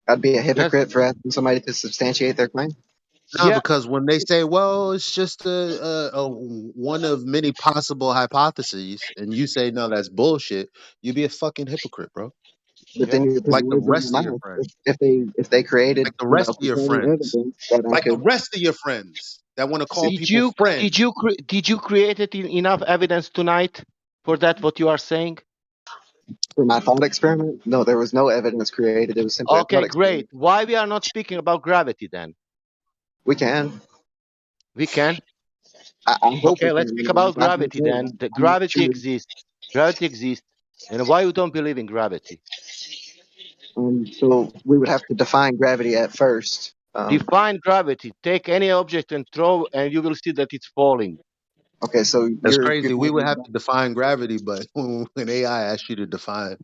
[SPEAKER 2] I'd be a
[SPEAKER 14] that's
[SPEAKER 2] hypocrite for asking somebody to substantiate their claim.
[SPEAKER 3] No,
[SPEAKER 14] yeah.
[SPEAKER 3] because when they say, "Well, it's just a one of many possible hypotheses," and you say, "No, that's bullshit," you'd be a fucking hypocrite, bro.
[SPEAKER 2] But then you're
[SPEAKER 3] Like
[SPEAKER 2] putting
[SPEAKER 3] the
[SPEAKER 2] words in
[SPEAKER 3] rest
[SPEAKER 2] my
[SPEAKER 3] of your
[SPEAKER 2] mouth.
[SPEAKER 3] friends.
[SPEAKER 2] If they created
[SPEAKER 3] Like the rest of your
[SPEAKER 2] compelling
[SPEAKER 3] friends.
[SPEAKER 2] evidence that I
[SPEAKER 3] Like the
[SPEAKER 2] could
[SPEAKER 3] rest of your friends that want to call
[SPEAKER 14] Did
[SPEAKER 3] people
[SPEAKER 14] you
[SPEAKER 3] friends.
[SPEAKER 14] did you create enough evidence tonight for that? What you are saying?
[SPEAKER 2] for my thought experiment, no, there was no evidence created. It was simply a thought
[SPEAKER 14] Okay, great.
[SPEAKER 2] experiment.
[SPEAKER 14] Why we are not speaking about gravity then?
[SPEAKER 2] We can.
[SPEAKER 14] We can.
[SPEAKER 2] I hope
[SPEAKER 14] Okay,
[SPEAKER 2] we
[SPEAKER 14] let's
[SPEAKER 2] can.
[SPEAKER 14] speak
[SPEAKER 2] Anyway.
[SPEAKER 14] about
[SPEAKER 2] Like I
[SPEAKER 14] gravity
[SPEAKER 2] said,
[SPEAKER 14] then. The
[SPEAKER 2] I'm not
[SPEAKER 14] gravity
[SPEAKER 2] sure.
[SPEAKER 14] exists. Gravity exists. And why you don't believe in gravity?
[SPEAKER 2] So we would have to define gravity at first.
[SPEAKER 14] Define gravity. Take any object and throw, and you will see that it's falling.
[SPEAKER 2] Okay, so
[SPEAKER 3] That's
[SPEAKER 2] you're
[SPEAKER 3] crazy. We would
[SPEAKER 2] talking
[SPEAKER 3] have
[SPEAKER 2] about
[SPEAKER 3] to define gravity, but when AI asks you to define,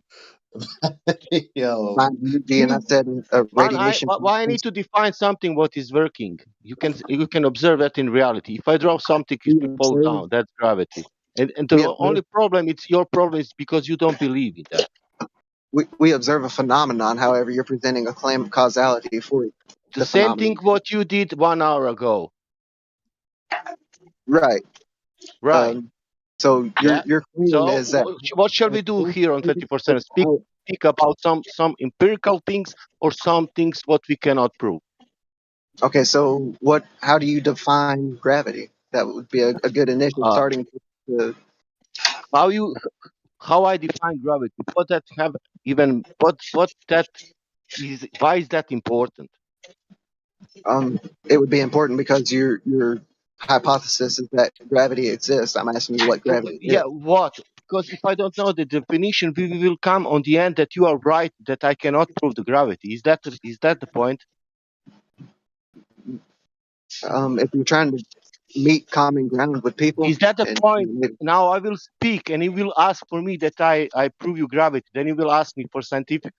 [SPEAKER 3] yo,
[SPEAKER 2] define energy, and I said radiation.
[SPEAKER 14] Why I need to define something what is working? You can observe that in reality. If I draw something is
[SPEAKER 2] We
[SPEAKER 14] to fall
[SPEAKER 2] observe.
[SPEAKER 14] down, that's gravity. And
[SPEAKER 2] We
[SPEAKER 14] the
[SPEAKER 2] observe.
[SPEAKER 14] only problem, it's your problem, is because you don't believe in that.
[SPEAKER 2] We observe a phenomenon. However, you're presenting a claim of causality for
[SPEAKER 14] The
[SPEAKER 2] the
[SPEAKER 14] same thing
[SPEAKER 2] phenomenon.
[SPEAKER 14] what you did 1 hour ago.
[SPEAKER 2] Right.
[SPEAKER 14] Right.
[SPEAKER 2] So
[SPEAKER 14] Yeah.
[SPEAKER 2] your claim
[SPEAKER 14] So
[SPEAKER 2] is that
[SPEAKER 14] what shall we do here on 24/7? Speak about some empirical things or some things what we cannot prove.
[SPEAKER 2] okay. So how do you define gravity? That would be a good initial
[SPEAKER 14] Uh,
[SPEAKER 2] starting point to
[SPEAKER 14] how I define gravity? What that have even what that is? Why is that important?
[SPEAKER 2] it would be important because your hypothesis is that gravity exists. I'm asking you what gravity is.
[SPEAKER 14] Yeah, what? Because if I don't know the definition, we will come on the end that you are right that I cannot prove the gravity. Is that the point?
[SPEAKER 2] If you're trying to meet common ground with people,
[SPEAKER 14] Is that the
[SPEAKER 2] and
[SPEAKER 14] point? Now I will speak, and you will ask for me that I prove you gravity. Then you will ask me for scientific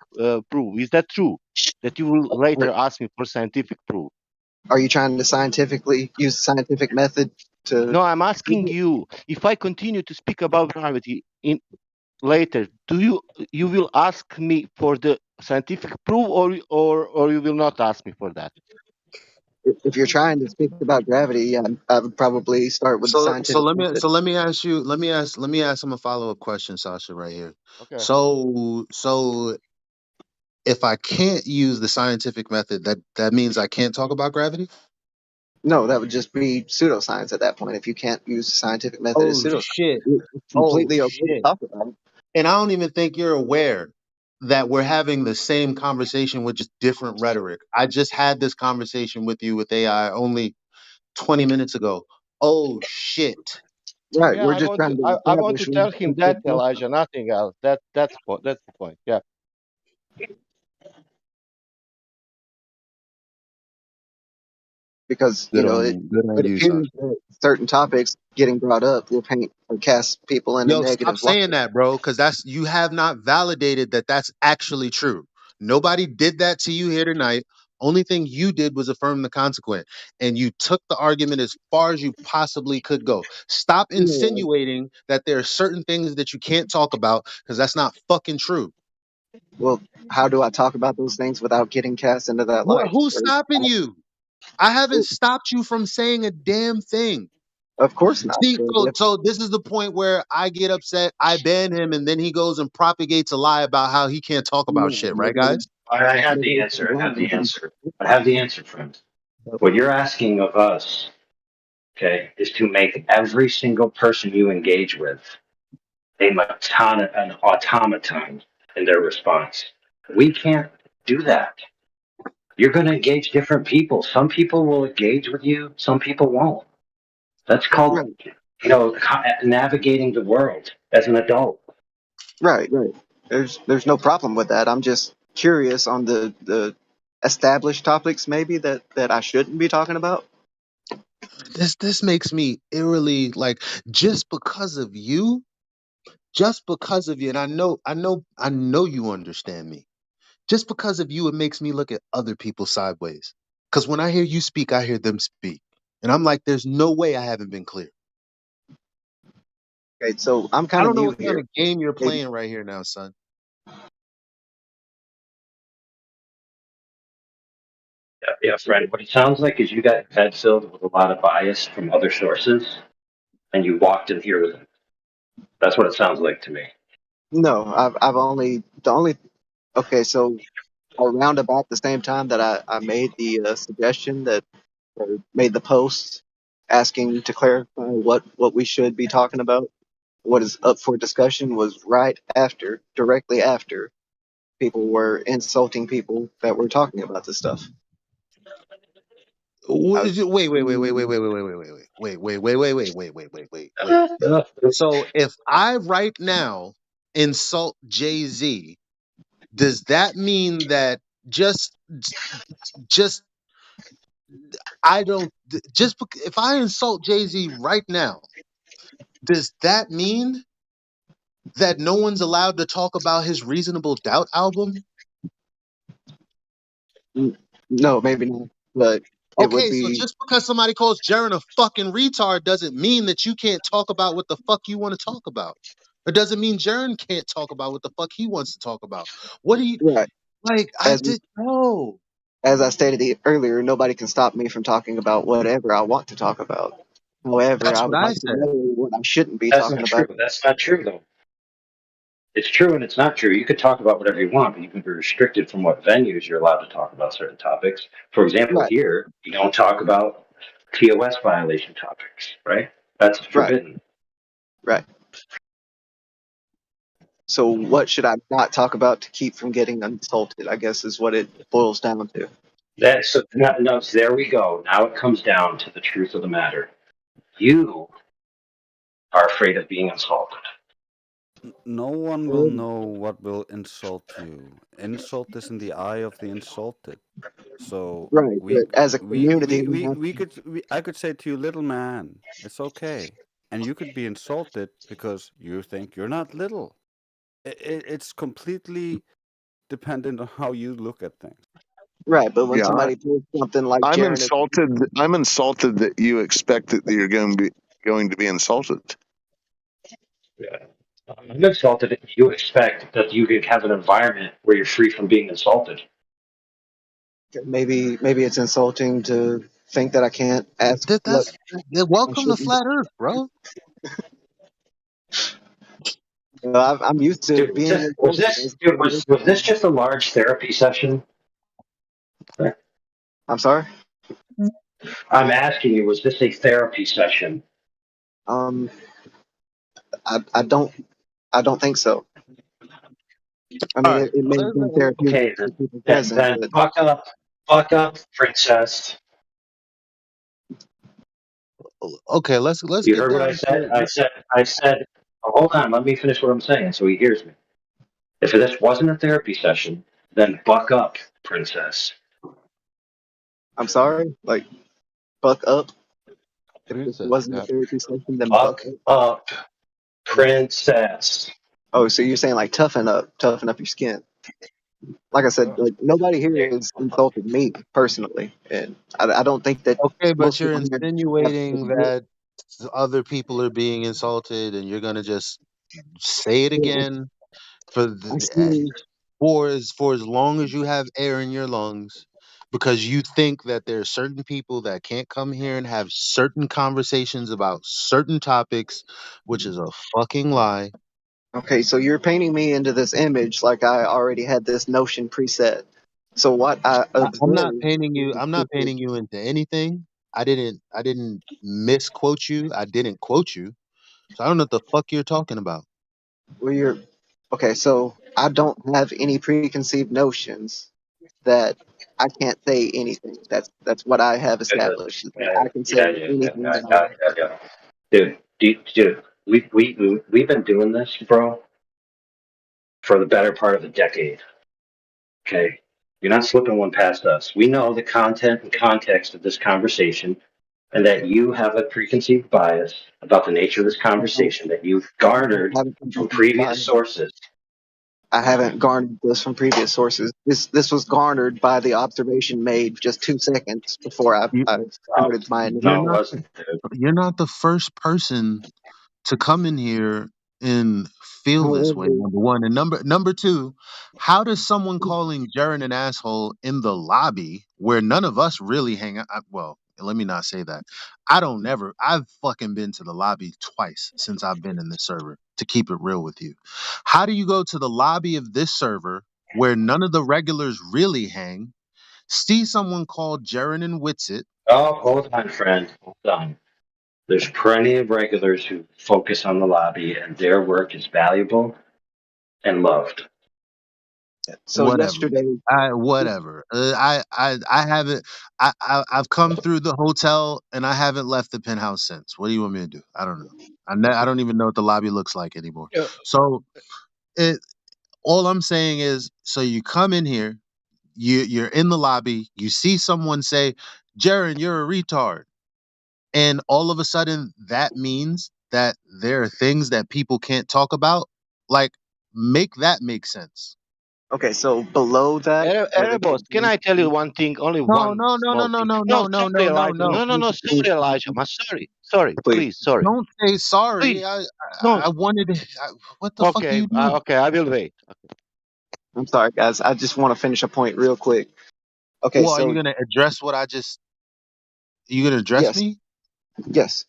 [SPEAKER 14] proof. Is that true? That you will later ask me for scientific proof?
[SPEAKER 2] are you trying to scientifically use a scientific method to?
[SPEAKER 14] No, I'm asking you. If I continue to speak about gravity in later, you will ask me for the scientific proof, or you will not ask me for that?
[SPEAKER 2] If you're trying to speak about gravity, yeah, I would probably start with the
[SPEAKER 3] so
[SPEAKER 2] scientific
[SPEAKER 3] let me
[SPEAKER 2] method.
[SPEAKER 3] let me ask him a follow-up question, Sasha, right here.
[SPEAKER 14] Okay.
[SPEAKER 3] So if I can't use the scientific method, that means I can't talk about gravity?
[SPEAKER 2] No, that would just be pseudoscience at that point. If you can't use the scientific method as
[SPEAKER 3] Oh
[SPEAKER 2] pseudoscience,
[SPEAKER 3] shit.
[SPEAKER 2] it's
[SPEAKER 3] Oh
[SPEAKER 2] completely okay to
[SPEAKER 3] shit.
[SPEAKER 2] talk about it.
[SPEAKER 3] And I don't even think you're aware that we're having the same conversation with just different rhetoric. I just had this conversation with you with AI only 20 minutes ago. Oh shit.
[SPEAKER 2] Right.
[SPEAKER 14] Yeah,
[SPEAKER 2] We're just trying to
[SPEAKER 14] I want to
[SPEAKER 2] establish
[SPEAKER 14] tell him that, Elijah, nothing else. That's the point. Yeah.
[SPEAKER 2] because
[SPEAKER 3] Good
[SPEAKER 2] it
[SPEAKER 3] on you, son.
[SPEAKER 2] appears that certain topics getting brought up will paint or cast people in a
[SPEAKER 3] Yo, stop
[SPEAKER 2] negative light.
[SPEAKER 3] saying that, bro, because you have not validated that that's actually true. Nobody did that to you here tonight. Only thing you did was affirm the consequent, and you took the argument as far as you possibly could go. Stop
[SPEAKER 2] Yeah.
[SPEAKER 3] insinuating that there are certain things that you can't talk about because that's not fucking true.
[SPEAKER 2] Well, how do I talk about those things without getting cast into that light?
[SPEAKER 3] Who's stopping you? I haven't stopped you from saying a damn thing.
[SPEAKER 2] Of course not.
[SPEAKER 3] See,
[SPEAKER 2] But
[SPEAKER 3] so this is the point where I get upset. I ban him, and then he goes and propagates a lie about how he can't talk about shit. Right, guys?
[SPEAKER 16] I have the answer. I have the answer. I have the answer, friend. What you're asking of us, okay, is to make every single person you engage with an automaton in their response. We can't do that. You're going to engage different people. Some people will engage with you, some people won't. That's called, navigating the world as an adult.
[SPEAKER 2] Right. There's no problem with that. I'm just curious on the established topics maybe that I shouldn't be talking about.
[SPEAKER 3] This makes me eerily like just because of you, and I know you understand me. Just because of you, it makes me look at other people sideways. Because when I hear you speak, I hear them speak, and I'm like, there's no way I haven't been clear.
[SPEAKER 2] Okay, so I'm
[SPEAKER 3] I
[SPEAKER 2] kind of
[SPEAKER 3] don't know
[SPEAKER 2] new
[SPEAKER 3] what
[SPEAKER 2] here.
[SPEAKER 3] kind of game you're
[SPEAKER 2] Maybe-
[SPEAKER 3] playing right here now, son.
[SPEAKER 16] Yeah, friend. What it sounds like is you got your head filled with a lot of bias from other sources, and you walked in here with it. That's what it sounds like to me.
[SPEAKER 2] No, I've only the only okay. So around about the same time that I made the suggestion that or made the post asking to clarify what we should be talking about, what is up for discussion was directly after people were insulting people that were talking about this stuff.
[SPEAKER 3] Wait. So if I right now insult Jay-Z, does that mean that just I don't if I insult Jay-Z right now, does that mean that no one's allowed to talk about his Reasonable Doubt album?
[SPEAKER 2] No, maybe not. But it would
[SPEAKER 3] Okay, so
[SPEAKER 2] be
[SPEAKER 3] just because somebody calls Jaren a fucking retard doesn't mean that you can't talk about what the fuck you want to talk about. It doesn't mean Jaren can't talk about what the fuck he wants to talk about. What do you
[SPEAKER 2] right.
[SPEAKER 3] like? I did no.
[SPEAKER 2] As I stated earlier, nobody can stop me from talking about whatever I want to talk about. However,
[SPEAKER 3] That's
[SPEAKER 2] I
[SPEAKER 3] what
[SPEAKER 2] would
[SPEAKER 3] I
[SPEAKER 2] like to
[SPEAKER 3] said.
[SPEAKER 2] know what I shouldn't be
[SPEAKER 16] That's
[SPEAKER 2] talking
[SPEAKER 16] not
[SPEAKER 2] about.
[SPEAKER 16] true. That's not true, though. It's true and it's not true. You could talk about whatever you want, but you can be restricted from what venues you're allowed to talk about certain topics. For example,
[SPEAKER 2] Right.
[SPEAKER 16] here, you don't talk about TOS violation topics, right? That's forbidden.
[SPEAKER 2] Right. So what should I not talk about to keep from getting insulted? I guess is what it boils down to.
[SPEAKER 16] There we go. Now it comes down to the truth of the matter. You are afraid of being insulted.
[SPEAKER 6] No one will know what will insult you. Insult is in the eye of the insulted. So
[SPEAKER 2] Right, but as a community,
[SPEAKER 6] I could say to you, little man, it's okay, and you could be insulted because you think you're not little. It's completely dependent on how you look at things.
[SPEAKER 2] Right, but when somebody posts something like
[SPEAKER 7] I'm
[SPEAKER 2] Jaren,
[SPEAKER 7] insulted. I'm insulted that you expect that you're going to be insulted.
[SPEAKER 16] Yeah. I'm insulted if you expect that you could have an environment where you're free from being insulted.
[SPEAKER 2] maybe it's insulting to think that I can't ask.
[SPEAKER 3] Welcome to Flat Earth, bro.
[SPEAKER 2] I'm used to
[SPEAKER 16] Dude,
[SPEAKER 2] being
[SPEAKER 16] was
[SPEAKER 2] insulted.
[SPEAKER 16] this dude was this just a large therapy session?
[SPEAKER 2] I'm sorry.
[SPEAKER 16] I'm asking you, was this a therapy session?
[SPEAKER 2] I don't think so. I
[SPEAKER 3] All
[SPEAKER 2] mean,
[SPEAKER 3] right.
[SPEAKER 2] it may have been therapeutic
[SPEAKER 16] Okay,
[SPEAKER 2] for people
[SPEAKER 16] then,
[SPEAKER 2] present,
[SPEAKER 16] then
[SPEAKER 2] but
[SPEAKER 16] fuck up, princess.
[SPEAKER 3] Okay, let's
[SPEAKER 16] You
[SPEAKER 3] get
[SPEAKER 16] heard what I
[SPEAKER 3] down
[SPEAKER 16] said?
[SPEAKER 3] to
[SPEAKER 16] I said, oh, hold on, let me finish what I'm saying so he hears me. If this wasn't a therapy session, then buck up, princess.
[SPEAKER 2] I'm sorry. Like, buck up. If this
[SPEAKER 14] Princess,
[SPEAKER 2] wasn't a
[SPEAKER 14] yeah.
[SPEAKER 2] therapy session, then buck
[SPEAKER 16] Buck
[SPEAKER 2] up.
[SPEAKER 16] up, princess.
[SPEAKER 2] Oh, so you're saying like toughen up your skin. Like I said,
[SPEAKER 14] Yeah.
[SPEAKER 2] like nobody here has insulted me personally, and I don't think that
[SPEAKER 3] okay, but
[SPEAKER 2] most
[SPEAKER 3] you're
[SPEAKER 2] people here have.
[SPEAKER 3] insinuating that other people are being insulted, and you're gonna just say it again for
[SPEAKER 2] I see.
[SPEAKER 3] for as long as you have air in your lungs, because you think that there are certain people that can't come here and have certain conversations about certain topics, which is a fucking lie.
[SPEAKER 2] Okay, so you're painting me into this image like I already had this notion preset. So what I
[SPEAKER 3] I'm not
[SPEAKER 2] observed
[SPEAKER 3] painting you.
[SPEAKER 2] is
[SPEAKER 3] I'm not
[SPEAKER 2] people
[SPEAKER 3] painting you into anything. I didn't misquote you. I didn't quote you. So I don't know what the fuck you're talking about.
[SPEAKER 2] where you're okay. So I don't have any preconceived notions that I can't say anything. That's what I have established. I can say anything that I want.
[SPEAKER 16] Yeah. Dude, we've been doing this, bro, for the better part of a decade. Okay, you're not slipping one past us. We know the content and context of this conversation, and that you have a preconceived bias about the nature of this conversation that you've garnered from previous sources.
[SPEAKER 2] I haven't garnered this from previous sources. This was garnered by the observation made just 2 seconds before I started my initial.
[SPEAKER 3] You're not. You're not the first person to come in here and feel this way.
[SPEAKER 2] However,
[SPEAKER 3] Number one, and number two, how does someone calling Jaren an asshole in the lobby where none of us really hang out? Well, let me not say that. I've fucking been to the lobby twice since I've been in this server. To keep it real with you, how do you go to the lobby of this server where none of the regulars really hang? See someone called Jaren and Witsit.
[SPEAKER 16] Oh, hold on, friend. Hold on. There's plenty of regulars who focus on the lobby, and their work is valuable and loved.
[SPEAKER 2] So
[SPEAKER 3] Whatever.
[SPEAKER 2] yesterday,
[SPEAKER 3] Whatever. I haven't. I've come through the hotel and I haven't left the penthouse since. What do you want me to do? I don't know. I don't even know what the lobby looks like anymore.
[SPEAKER 14] Yeah.
[SPEAKER 3] So it. All I'm saying is, so you come in here, you're in the lobby, you see someone say, "Jaren, you're a retard," and all of a sudden that means that there are things that people can't talk about. Like, make that make sense.
[SPEAKER 2] okay, so below that,
[SPEAKER 14] Erebos, can I tell you one thing? Only
[SPEAKER 3] No,
[SPEAKER 14] one
[SPEAKER 3] no, no, no,
[SPEAKER 14] small
[SPEAKER 3] no,
[SPEAKER 14] thing.
[SPEAKER 3] no,
[SPEAKER 14] No,
[SPEAKER 3] no, no,
[SPEAKER 14] sorry,
[SPEAKER 3] no, no,
[SPEAKER 14] Elijah.
[SPEAKER 3] no.
[SPEAKER 14] No, sorry, Elijah. I'm sorry, please, sorry.
[SPEAKER 3] Don't say sorry.
[SPEAKER 14] Please, no.
[SPEAKER 3] I wanted. What the fuck are
[SPEAKER 14] Okay,
[SPEAKER 3] you doing?
[SPEAKER 14] okay, I will wait.
[SPEAKER 2] I'm sorry, guys. I just want to finish a point real quick. Okay,
[SPEAKER 3] Well, are you
[SPEAKER 2] so
[SPEAKER 3] gonna address what I just? Are you gonna address
[SPEAKER 2] yes,
[SPEAKER 3] me?
[SPEAKER 2] yes.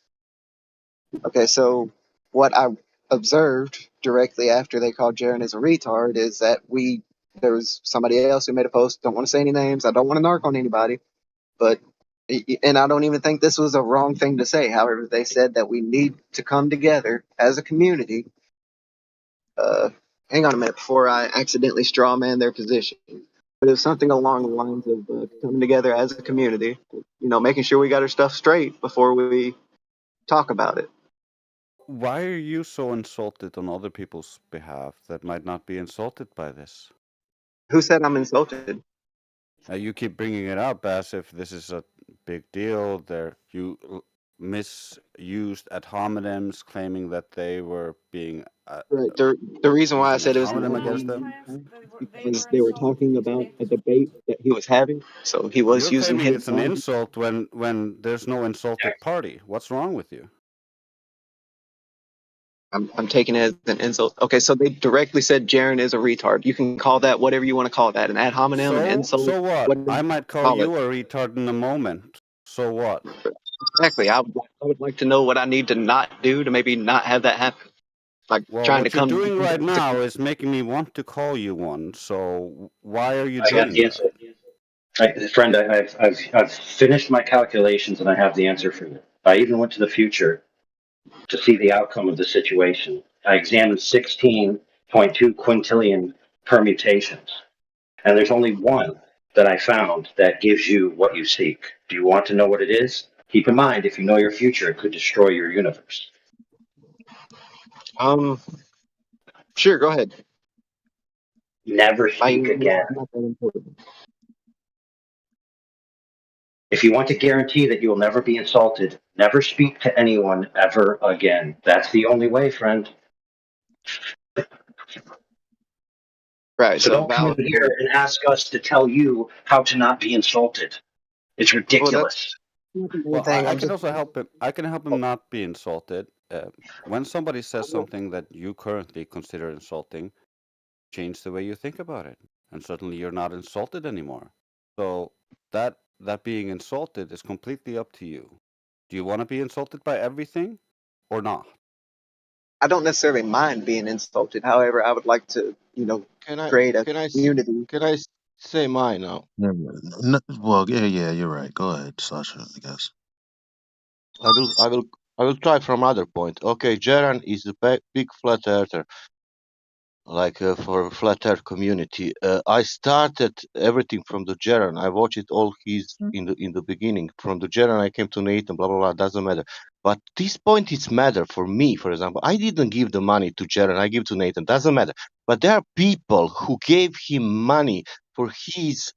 [SPEAKER 2] Okay, so what I observed directly after they called Jaren as a retard is that there was somebody else who made a post. Don't want to say any names. I don't want to narc on anybody, but and I don't even think this was a wrong thing to say. However, they said that we need to come together as a community. Hang on a minute before I accidentally straw man their position. But it was something along the lines of coming together as a community, making sure we got our stuff straight before we talk about it.
[SPEAKER 6] Why are you so insulted on other people's behalf that might not be insulted by this?
[SPEAKER 2] Who said I'm insulted?
[SPEAKER 6] You keep bringing it up as if this is a big deal. You misused ad hominems, claiming that they were being
[SPEAKER 2] Right. The reason why I
[SPEAKER 6] using
[SPEAKER 2] said
[SPEAKER 6] ad
[SPEAKER 2] it was an
[SPEAKER 6] hominem
[SPEAKER 2] ad
[SPEAKER 6] against
[SPEAKER 2] hominem
[SPEAKER 6] them.
[SPEAKER 2] because they were talking about a debate that he was having. So he was
[SPEAKER 6] You're
[SPEAKER 2] using
[SPEAKER 6] claiming
[SPEAKER 2] his
[SPEAKER 6] it's an insult when there's no insulted party. What's wrong with you?
[SPEAKER 2] I'm taking it as an insult. Okay, so they directly said Jaren is a retard. You can call that whatever you want to call that, an ad hominem, an insult.
[SPEAKER 6] So what?
[SPEAKER 2] Whatever
[SPEAKER 6] I
[SPEAKER 2] you
[SPEAKER 6] might call
[SPEAKER 2] call
[SPEAKER 6] you
[SPEAKER 2] it.
[SPEAKER 6] a retard in a moment. So what?
[SPEAKER 2] Exactly. I would like to know what I need to not do to maybe not have that happen. like
[SPEAKER 6] Well,
[SPEAKER 2] trying to
[SPEAKER 6] what you're
[SPEAKER 2] come.
[SPEAKER 6] doing right now is making me want to call you one. So why are you
[SPEAKER 16] I got
[SPEAKER 6] doing
[SPEAKER 16] the
[SPEAKER 6] that?
[SPEAKER 16] answer. Friend, I've finished my calculations and I have the answer for you. I even went to the future to see the outcome of the situation. I examined 16.2 quintillion permutations, and there's only one that I found that gives you what you seek. Do you want to know what it is? Keep in mind, if you know your future, it could destroy your universe.
[SPEAKER 2] Sure, go ahead.
[SPEAKER 16] Never speak again.
[SPEAKER 2] Not that important.
[SPEAKER 16] If you want to guarantee that you will never be insulted, never speak to anyone ever again. That's the only way, friend.
[SPEAKER 2] Right.
[SPEAKER 16] So
[SPEAKER 2] So
[SPEAKER 16] don't come in
[SPEAKER 2] valid
[SPEAKER 16] here
[SPEAKER 2] point.
[SPEAKER 16] and ask us to tell you how to not be insulted. It's
[SPEAKER 2] Well,
[SPEAKER 16] ridiculous.
[SPEAKER 2] not the main
[SPEAKER 6] Well,
[SPEAKER 2] thing.
[SPEAKER 6] I
[SPEAKER 2] I'm
[SPEAKER 6] can
[SPEAKER 2] just
[SPEAKER 6] also help him. I can help him not be insulted. When somebody says something that you currently consider insulting, change the way you think about it, and suddenly you're not insulted anymore. So that being insulted is completely up to you. Do you want to be insulted by everything, or not?
[SPEAKER 2] I don't necessarily mind being insulted. However, I would like to, create a community.
[SPEAKER 14] Can I say mine now?
[SPEAKER 8] Yeah, well, yeah, you're right. Go ahead, Sasha, I guess.
[SPEAKER 14] I will try from other point. Okay, Jaran is a big flat earther, like for flat earth community. I started everything from the Jaran. I watched it all his in the beginning. From the Jaran, I came to Nathan. Blah blah blah. Doesn't matter. But this point is matter for me. For example, I didn't give the money to Jaran. I give to Nathan. Doesn't matter. But there are people who gave him money for his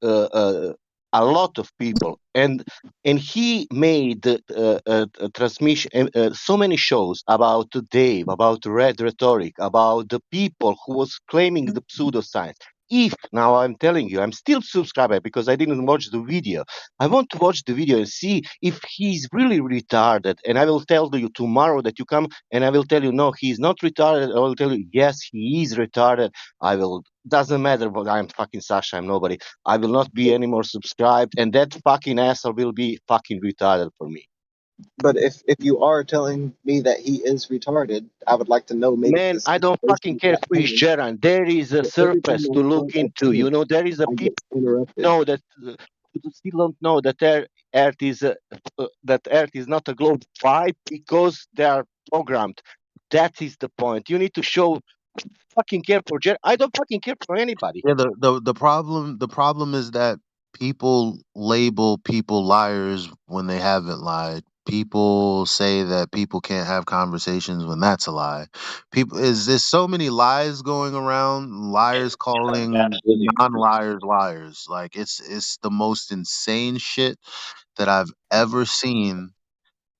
[SPEAKER 14] a lot of people, and he made a transmission, so many shows about Dave, about Red Rhetoric, about the people who was claiming the pseudoscience. If now I'm telling you, I'm still subscribed because I didn't watch the video. I want to watch the video and see if he's really retarded. And I will tell you tomorrow that you come and I will tell you, no, he's not retarded. I will tell you, yes, he is retarded. I will, doesn't matter, but I'm fucking Sasha, I'm nobody. I will not be anymore subscribed. And that fucking asshole will be fucking retarded for me.
[SPEAKER 2] But if you are telling me that he is retarded, I would like to know maybe.
[SPEAKER 14] Man, I don't fucking care who is Jaran. There is a surface to look into. You know, there is a people know that still don't know that Earth is not a globe. Why? Because they are programmed. That is the point. You need to show fucking care for Jaran. I don't fucking care for anybody.
[SPEAKER 8] Yeah, the problem is that people label people liars when they haven't lied. People say that people can't have conversations when that's a lie. There's so many lies going around, liars calling
[SPEAKER 16] Absolutely.
[SPEAKER 8] non-liars liars. Like it's the most insane shit that I've ever seen,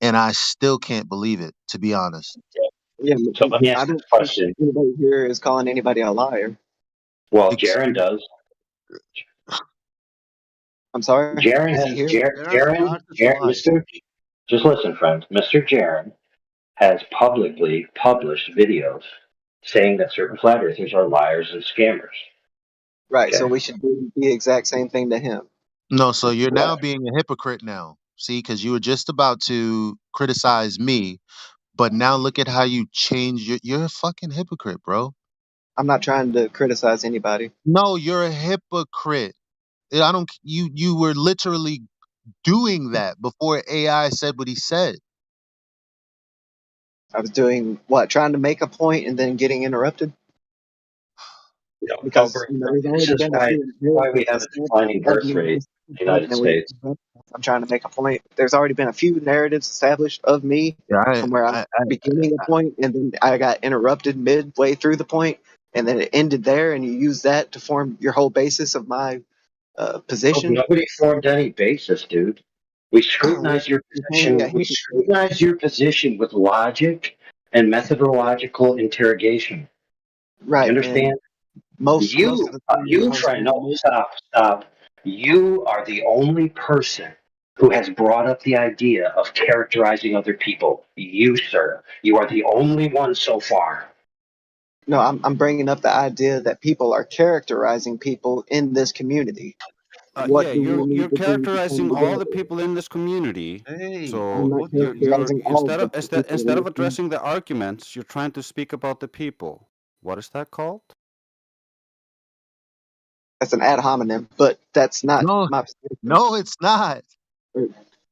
[SPEAKER 8] and I still can't believe it, to be honest.
[SPEAKER 2] Yeah,
[SPEAKER 16] So let me
[SPEAKER 2] I
[SPEAKER 16] ask you
[SPEAKER 2] don't
[SPEAKER 16] a question.
[SPEAKER 2] think anybody here is calling anybody a liar.
[SPEAKER 16] Well, Jaran does.
[SPEAKER 2] I'm sorry.
[SPEAKER 16] Jaran
[SPEAKER 2] Is he
[SPEAKER 16] has
[SPEAKER 2] here?
[SPEAKER 16] Mr. Just listen, friend. Mr. Jaran has publicly published videos saying that certain flat earthers are liars and scammers.
[SPEAKER 2] Right. So
[SPEAKER 16] Okay.
[SPEAKER 2] we should do the exact same thing to him.
[SPEAKER 8] No, so you're now being a hypocrite now. See, because you were just about to criticize me, but now look at how you change. You're a fucking hypocrite, bro.
[SPEAKER 2] I'm not trying to criticize anybody.
[SPEAKER 8] No, you're a hypocrite. I don't. You were literally doing that before AI said what he said.
[SPEAKER 2] I was doing what? Trying to make a point and then getting interrupted?
[SPEAKER 16] No,
[SPEAKER 2] Because there's
[SPEAKER 16] this
[SPEAKER 2] already
[SPEAKER 16] is
[SPEAKER 2] been a few
[SPEAKER 16] why we
[SPEAKER 2] narratives
[SPEAKER 16] have a declining birth rate in the United States.
[SPEAKER 2] I'm trying to make a point. There's already been a few narratives established of me from where I'm beginning a point, and then I got interrupted midway through the point, and then it ended there, and you use that to form your whole basis of my position.
[SPEAKER 16] Nobody formed any basis, dude. We scrutinize your position. We scrutinize your position with logic and methodological interrogation.
[SPEAKER 2] Right.
[SPEAKER 16] You understand?
[SPEAKER 2] Most of the time,
[SPEAKER 16] You friend, no, stop. You are the only person who has brought up the idea of characterizing other people. You, sir, you are the only one so far.
[SPEAKER 2] No, I'm bringing up the idea that people are characterizing people in this community. what
[SPEAKER 6] Yeah,
[SPEAKER 2] do we need
[SPEAKER 6] you're
[SPEAKER 2] to do to
[SPEAKER 6] characterizing
[SPEAKER 2] come
[SPEAKER 6] all the
[SPEAKER 2] together?
[SPEAKER 6] people in this community.
[SPEAKER 14] Hey,
[SPEAKER 6] So
[SPEAKER 2] I'm not
[SPEAKER 14] what you
[SPEAKER 6] you're
[SPEAKER 2] characterizing all of the people
[SPEAKER 6] instead
[SPEAKER 2] in
[SPEAKER 6] of
[SPEAKER 2] this community.
[SPEAKER 6] addressing the arguments, you're trying to speak about the people. What is that called?
[SPEAKER 2] That's an ad hominem, but that's not
[SPEAKER 8] No,
[SPEAKER 2] my position.
[SPEAKER 8] no, it's not.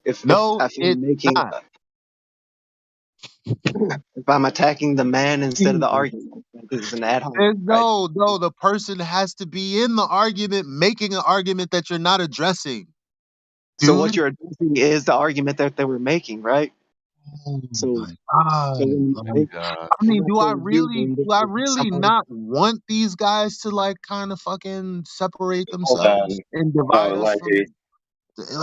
[SPEAKER 2] If
[SPEAKER 8] No,
[SPEAKER 2] I'm
[SPEAKER 8] it's
[SPEAKER 2] making
[SPEAKER 8] not.
[SPEAKER 2] if I'm attacking the man instead of the
[SPEAKER 8] Jesus.
[SPEAKER 2] argument, this is an ad hominem,
[SPEAKER 8] There's
[SPEAKER 2] right?
[SPEAKER 8] no, the person has to be in the argument, making an argument that you're not addressing,
[SPEAKER 2] So what
[SPEAKER 8] dude.
[SPEAKER 2] you're addressing is the argument that they were making, right?
[SPEAKER 8] Oh
[SPEAKER 2] So
[SPEAKER 8] my God.
[SPEAKER 2] so when you
[SPEAKER 14] oh
[SPEAKER 2] think,
[SPEAKER 14] God.
[SPEAKER 8] I
[SPEAKER 2] I'm
[SPEAKER 8] mean,
[SPEAKER 2] not saying you, Brandon,
[SPEAKER 8] do I
[SPEAKER 2] but
[SPEAKER 8] really
[SPEAKER 2] somebody.
[SPEAKER 8] not want these guys to like kind of fucking separate
[SPEAKER 16] Hold on.
[SPEAKER 8] themselves and
[SPEAKER 16] No,
[SPEAKER 8] divide us
[SPEAKER 16] Elijah.
[SPEAKER 8] from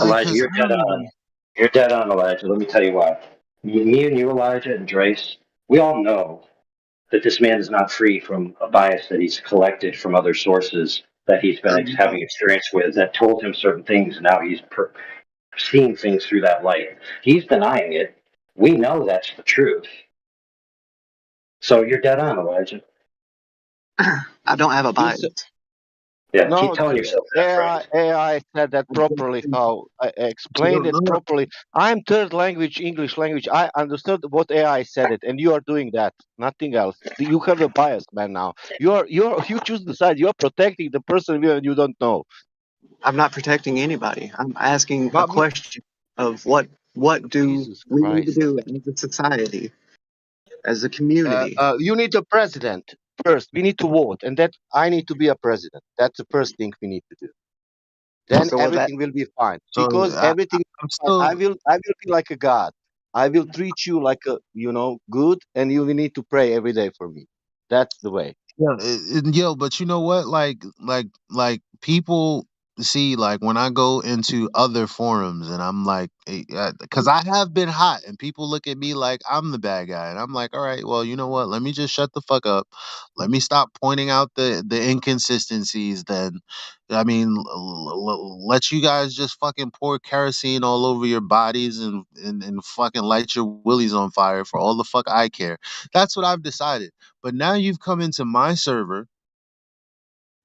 [SPEAKER 8] like,
[SPEAKER 16] Elijah,
[SPEAKER 8] cause
[SPEAKER 16] you're
[SPEAKER 8] I
[SPEAKER 16] dead
[SPEAKER 8] don't
[SPEAKER 16] on.
[SPEAKER 8] even.
[SPEAKER 16] You're dead on, Elijah. Let me tell you why. Me and you, Elijah, and Drace, we all know that this man is not free from a bias that he's collected from other sources that he's been having experience with that told him certain things, and now he's seeing things through that light. He's denying it. We know that's the truth. So you're dead on, Elijah.
[SPEAKER 2] I don't have a bias.
[SPEAKER 16] Yeah,
[SPEAKER 14] No,
[SPEAKER 16] keep telling yourself that, friend.
[SPEAKER 14] AI said that properly. How I explained it
[SPEAKER 8] Look,
[SPEAKER 14] properly. I'm third language, English language. I understood what AI said it, and you are doing that. Nothing else. You have a bias, man. Now you choose the side. You're protecting the person you don't know.
[SPEAKER 2] I'm not protecting anybody. I'm asking a
[SPEAKER 14] But
[SPEAKER 2] question of what do
[SPEAKER 14] Jesus
[SPEAKER 2] we need to
[SPEAKER 14] Christ.
[SPEAKER 2] do as a society, as a community.
[SPEAKER 14] You need a president first. We need to vote, and that I need to be a president. That's the first thing we need to do. Then
[SPEAKER 2] So that
[SPEAKER 14] everything will be fine.
[SPEAKER 8] so
[SPEAKER 14] Because everything
[SPEAKER 8] I'm
[SPEAKER 14] fine.
[SPEAKER 8] still.
[SPEAKER 14] I will be like a god. I will treat you like a good, and you will need to pray every day for me. That's the way.
[SPEAKER 8] Yeah, yo, but you know what? Like people see, like when I go into other forums and I'm like, because I have been hot and people look at me like I'm the bad guy, and I'm like, all right, well, you know what? Let me just shut the fuck up. Let me stop pointing out the inconsistencies. Then, I mean, let you guys just fucking pour kerosene all over your bodies and fucking light your willies on fire for all the fuck I care. That's what I've decided. But now you've come into my server,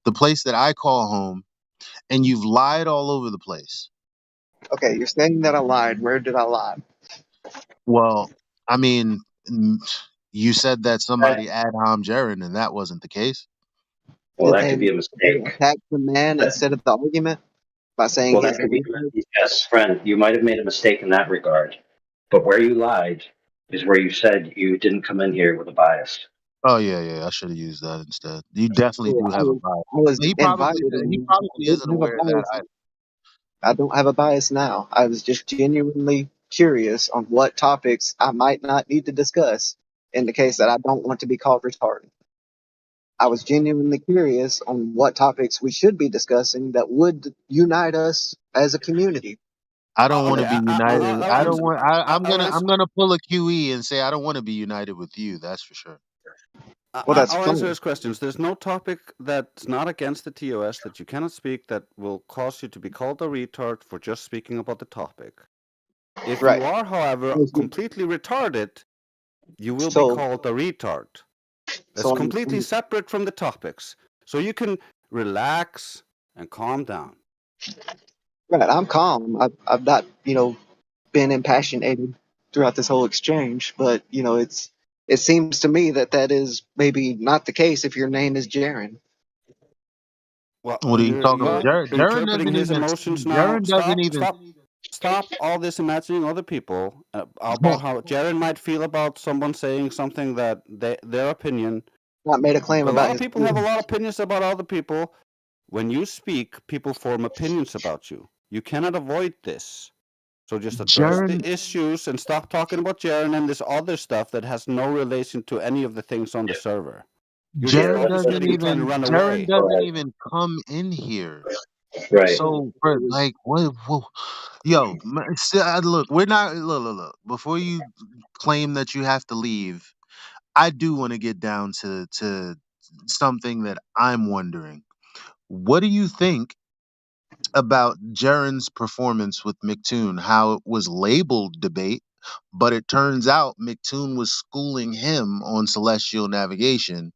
[SPEAKER 8] the place that I call home, and you've lied all over the place.
[SPEAKER 2] okay, you're saying that I lied. Where did I lie?
[SPEAKER 8] Well, I mean, you said that somebody ad hom Jaren, and that wasn't the case.
[SPEAKER 16] Well,
[SPEAKER 2] Did
[SPEAKER 16] that could be a
[SPEAKER 2] they
[SPEAKER 16] mistake.
[SPEAKER 2] attack the man instead of the argument by saying
[SPEAKER 16] Well, that
[SPEAKER 2] his
[SPEAKER 16] could be
[SPEAKER 2] name?
[SPEAKER 16] yes, friend. You might have made a mistake in that regard, but where you lied is where you said you didn't come in here with a bias.
[SPEAKER 8] Oh yeah, I should have used that instead. You definitely
[SPEAKER 2] So
[SPEAKER 8] do have a bias.
[SPEAKER 2] I was
[SPEAKER 8] He probably
[SPEAKER 2] invited
[SPEAKER 8] he
[SPEAKER 2] in. I
[SPEAKER 8] probably
[SPEAKER 2] didn't
[SPEAKER 8] isn't
[SPEAKER 2] have a
[SPEAKER 8] aware of that
[SPEAKER 2] bias.
[SPEAKER 8] either.
[SPEAKER 2] I don't have a bias now. I was just genuinely curious on what topics I might not need to discuss in the case that I don't want to be called retarded. I was genuinely curious on what topics we should be discussing that would unite us as a community.
[SPEAKER 8] I don't want to
[SPEAKER 6] Okay,
[SPEAKER 8] be united.
[SPEAKER 6] I'll
[SPEAKER 8] I don't
[SPEAKER 6] answer.
[SPEAKER 8] want.
[SPEAKER 6] I'll
[SPEAKER 8] I'm
[SPEAKER 6] answer.
[SPEAKER 8] gonna pull a QE and say I don't want to be united with you. That's for sure.
[SPEAKER 2] Well, that's
[SPEAKER 6] I'll answer
[SPEAKER 2] fine.
[SPEAKER 6] his questions. There's no topic that's not against the TOS that you cannot speak that will cause you to be called a retard for just speaking about the topic. If
[SPEAKER 2] Right.
[SPEAKER 6] you are, however, completely retarded, you will be
[SPEAKER 2] So,
[SPEAKER 6] called a retard. That's
[SPEAKER 2] so
[SPEAKER 6] completely separate from the topics. So you can relax and calm down.
[SPEAKER 2] right. I'm calm. I've not, been impassionated throughout this whole exchange, but it seems to me that that is maybe not the case if your name is Jaren.
[SPEAKER 6] Well,
[SPEAKER 8] What are you talking about?
[SPEAKER 6] you're
[SPEAKER 8] Jaren
[SPEAKER 6] interpreting
[SPEAKER 8] doesn't
[SPEAKER 6] his
[SPEAKER 8] even.
[SPEAKER 6] emotions now.
[SPEAKER 8] Jaren doesn't even.
[SPEAKER 6] Stop all this imagining other people about how Jaren might feel about someone saying something that their opinion.
[SPEAKER 2] Not made a claim
[SPEAKER 6] A
[SPEAKER 2] about
[SPEAKER 6] lot of
[SPEAKER 2] his
[SPEAKER 6] people have a lot of opinions about other people. When you speak, people form opinions about you. You cannot avoid this. So just address the issues and stop talking about Jaren and this other stuff that has no relation to any of the things on the server. You're
[SPEAKER 8] Jaren
[SPEAKER 6] just
[SPEAKER 8] doesn't
[SPEAKER 6] trying to
[SPEAKER 8] even.
[SPEAKER 6] run
[SPEAKER 8] Jaren
[SPEAKER 6] away.
[SPEAKER 8] doesn't even come in here.
[SPEAKER 16] Right.
[SPEAKER 8] So, like, what? Yo, look, we're not. Look. Before you claim that you have to leave, I do want to get down to something that I'm wondering. What do you think about Jaren's performance with McToon? How it was labeled debate, but it turns out McToon was schooling him on celestial navigation,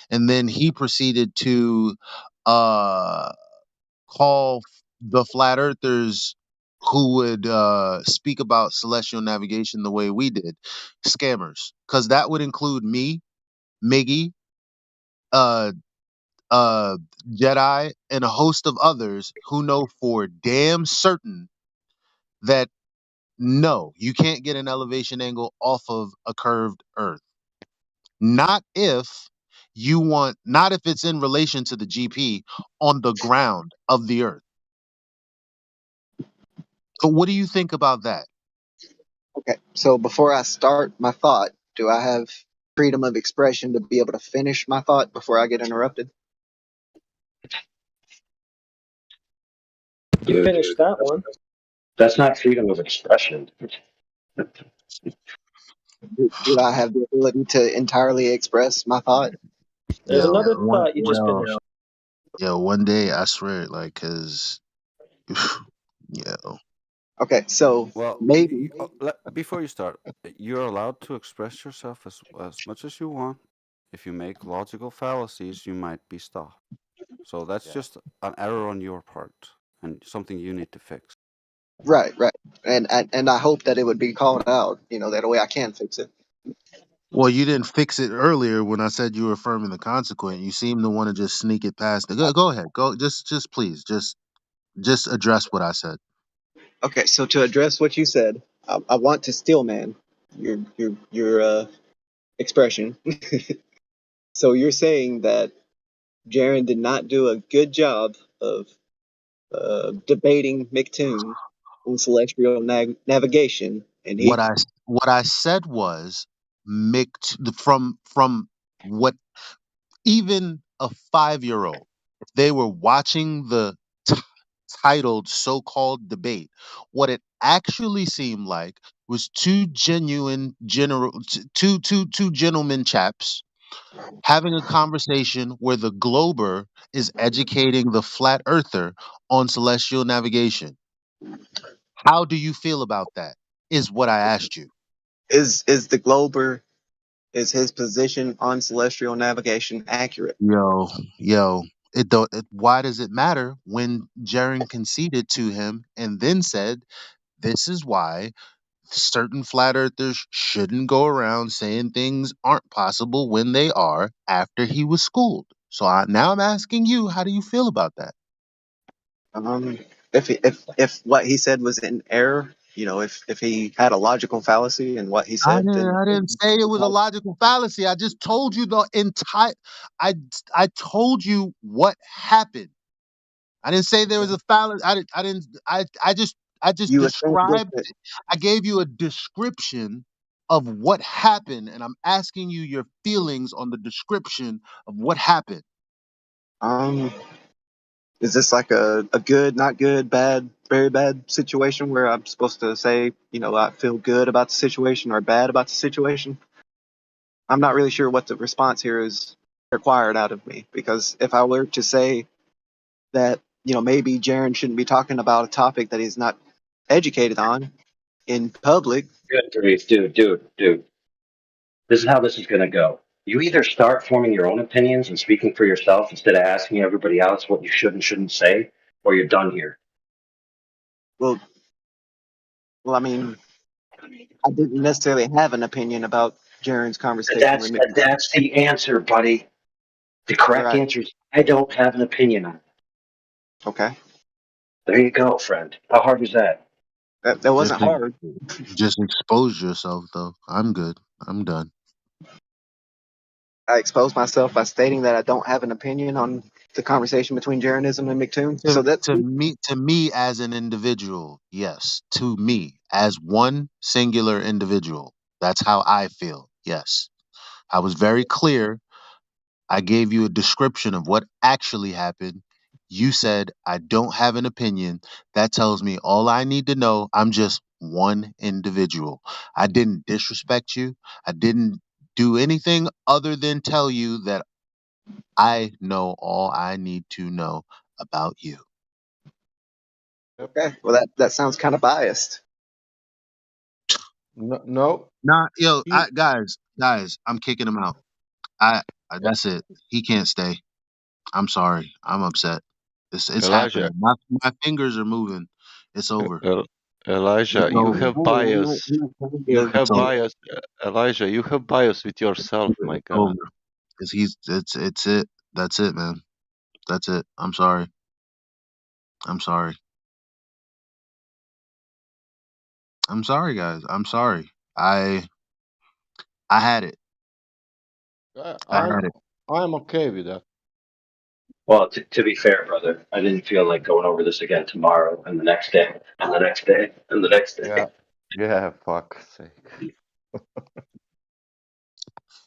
[SPEAKER 8] and then he proceeded to uh call the flat earthers who would speak about celestial navigation the way we did, scammers, because that would include me, Miggy, uh, uh, Jedi, and a host of others who know for damn certain that no, you can't get an elevation angle off of a curved Earth. Not if not if it's in relation to the GP on the ground of the Earth. So what do you think about that?
[SPEAKER 2] Okay, so before I start my thought, do I have freedom of expression to be able to finish my thought before I get interrupted?
[SPEAKER 12] You
[SPEAKER 16] Dude,
[SPEAKER 12] finished that one.
[SPEAKER 16] that's not freedom of expression.
[SPEAKER 2] Do I have the ability to entirely express my thought?
[SPEAKER 12] There's
[SPEAKER 8] Yo,
[SPEAKER 12] another
[SPEAKER 8] one,
[SPEAKER 12] thought you just finished.
[SPEAKER 8] yo, one day I swear, like, cause, yo,
[SPEAKER 2] Okay, so
[SPEAKER 6] Well,
[SPEAKER 2] maybe
[SPEAKER 6] before you start, you're allowed to express yourself as much as you want. If you make logical fallacies, you might be stopped. So that's just an error on your part and something you need to fix.
[SPEAKER 2] right, and I hope that it would be called out. That way I can fix it.
[SPEAKER 8] well, you didn't fix it earlier when I said you were affirming the consequent. You seem to want to just sneak it past. Go ahead, just please, just address what I said.
[SPEAKER 2] Okay, so to address what you said, I want to steal man your expression. So you're saying that Jaren did not do a good job of debating McToon on celestial navigation, and he
[SPEAKER 8] What I said was from what even a 5-year-old, if they were watching the titled so-called debate, what it actually seemed like was two gentlemen chaps having a conversation where the glober is educating the flat earther on celestial navigation. How do you feel about that? Is what I asked you.
[SPEAKER 2] is the Glober, is his position on celestial navigation accurate?
[SPEAKER 8] Yo, it don't. Why does it matter when Jaren conceded to him and then said, "This is why certain flat earthers shouldn't go around saying things aren't possible when they are," after he was schooled. So now I'm asking you, how do you feel about that?
[SPEAKER 2] If what he said was in error, if he had a logical fallacy in what he
[SPEAKER 8] I
[SPEAKER 2] said,
[SPEAKER 8] didn't.
[SPEAKER 2] then
[SPEAKER 8] I didn't say it was a logical fallacy. I just told you the entire. I I told you what happened. I didn't say there was a fallacy. I didn't. I just
[SPEAKER 2] you established
[SPEAKER 8] described
[SPEAKER 2] it.
[SPEAKER 8] it. I gave you a description of what happened, and I'm asking you your feelings on the description of what happened.
[SPEAKER 2] Um, is this like a good, not good, bad, very bad situation where I'm supposed to say, I feel good about the situation or bad about the situation? I'm not really sure what the response here is required out of me, because if I were to say that, maybe Jaren shouldn't be talking about a topic that he's not educated on in public.
[SPEAKER 16] Good grief, dude. This is how this is going to go. You either start forming your own opinions and speaking for yourself instead of asking everybody else what you should and shouldn't say, or you're done here.
[SPEAKER 2] Well, I mean, I didn't necessarily have an opinion about Jaren's conversation with McToon.
[SPEAKER 16] That's the answer, buddy. The correct
[SPEAKER 2] Right.
[SPEAKER 16] answer is I don't have an opinion on it.
[SPEAKER 2] Okay.
[SPEAKER 16] There you go, friend. How hard was that?
[SPEAKER 2] That wasn't hard.
[SPEAKER 8] Just expose yourself, though. I'm good. I'm done.
[SPEAKER 2] I exposed myself by stating that I don't have an opinion on the conversation between Jarenism and McToon. So that's
[SPEAKER 8] To me as an individual, yes. To me as one singular individual, that's how I feel. Yes, I was very clear. I gave you a description of what actually happened. You said I don't have an opinion. That tells me all I need to know. I'm just one individual. I didn't disrespect you. I didn't do anything other than tell you that I know all I need to know about you.
[SPEAKER 2] okay. Well, that sounds kind of biased.
[SPEAKER 14] No.
[SPEAKER 8] Nah, yo, guys, I'm kicking him out. That's it. He can't stay. I'm sorry. I'm upset. It's
[SPEAKER 14] Elijah,
[SPEAKER 8] happening. My fingers are moving. It's over.
[SPEAKER 14] Elijah,
[SPEAKER 8] It's
[SPEAKER 14] you
[SPEAKER 8] over.
[SPEAKER 14] have
[SPEAKER 2] I'm not
[SPEAKER 14] bias. You
[SPEAKER 8] It's
[SPEAKER 14] have
[SPEAKER 8] over.
[SPEAKER 14] bias, Elijah. You have bias with yourself. My
[SPEAKER 8] It's
[SPEAKER 14] God.
[SPEAKER 8] over. It's it. That's it, man. That's it. I'm sorry. I'm sorry. I'm sorry, guys. I'm sorry. I had it. I
[SPEAKER 14] I'm
[SPEAKER 8] had it.
[SPEAKER 14] I'm okay with that.
[SPEAKER 16] Well, to be fair, brother, I didn't feel like going over this again tomorrow and the next day and the next day and the next day.
[SPEAKER 14] Yeah. Yeah. Fuck sake.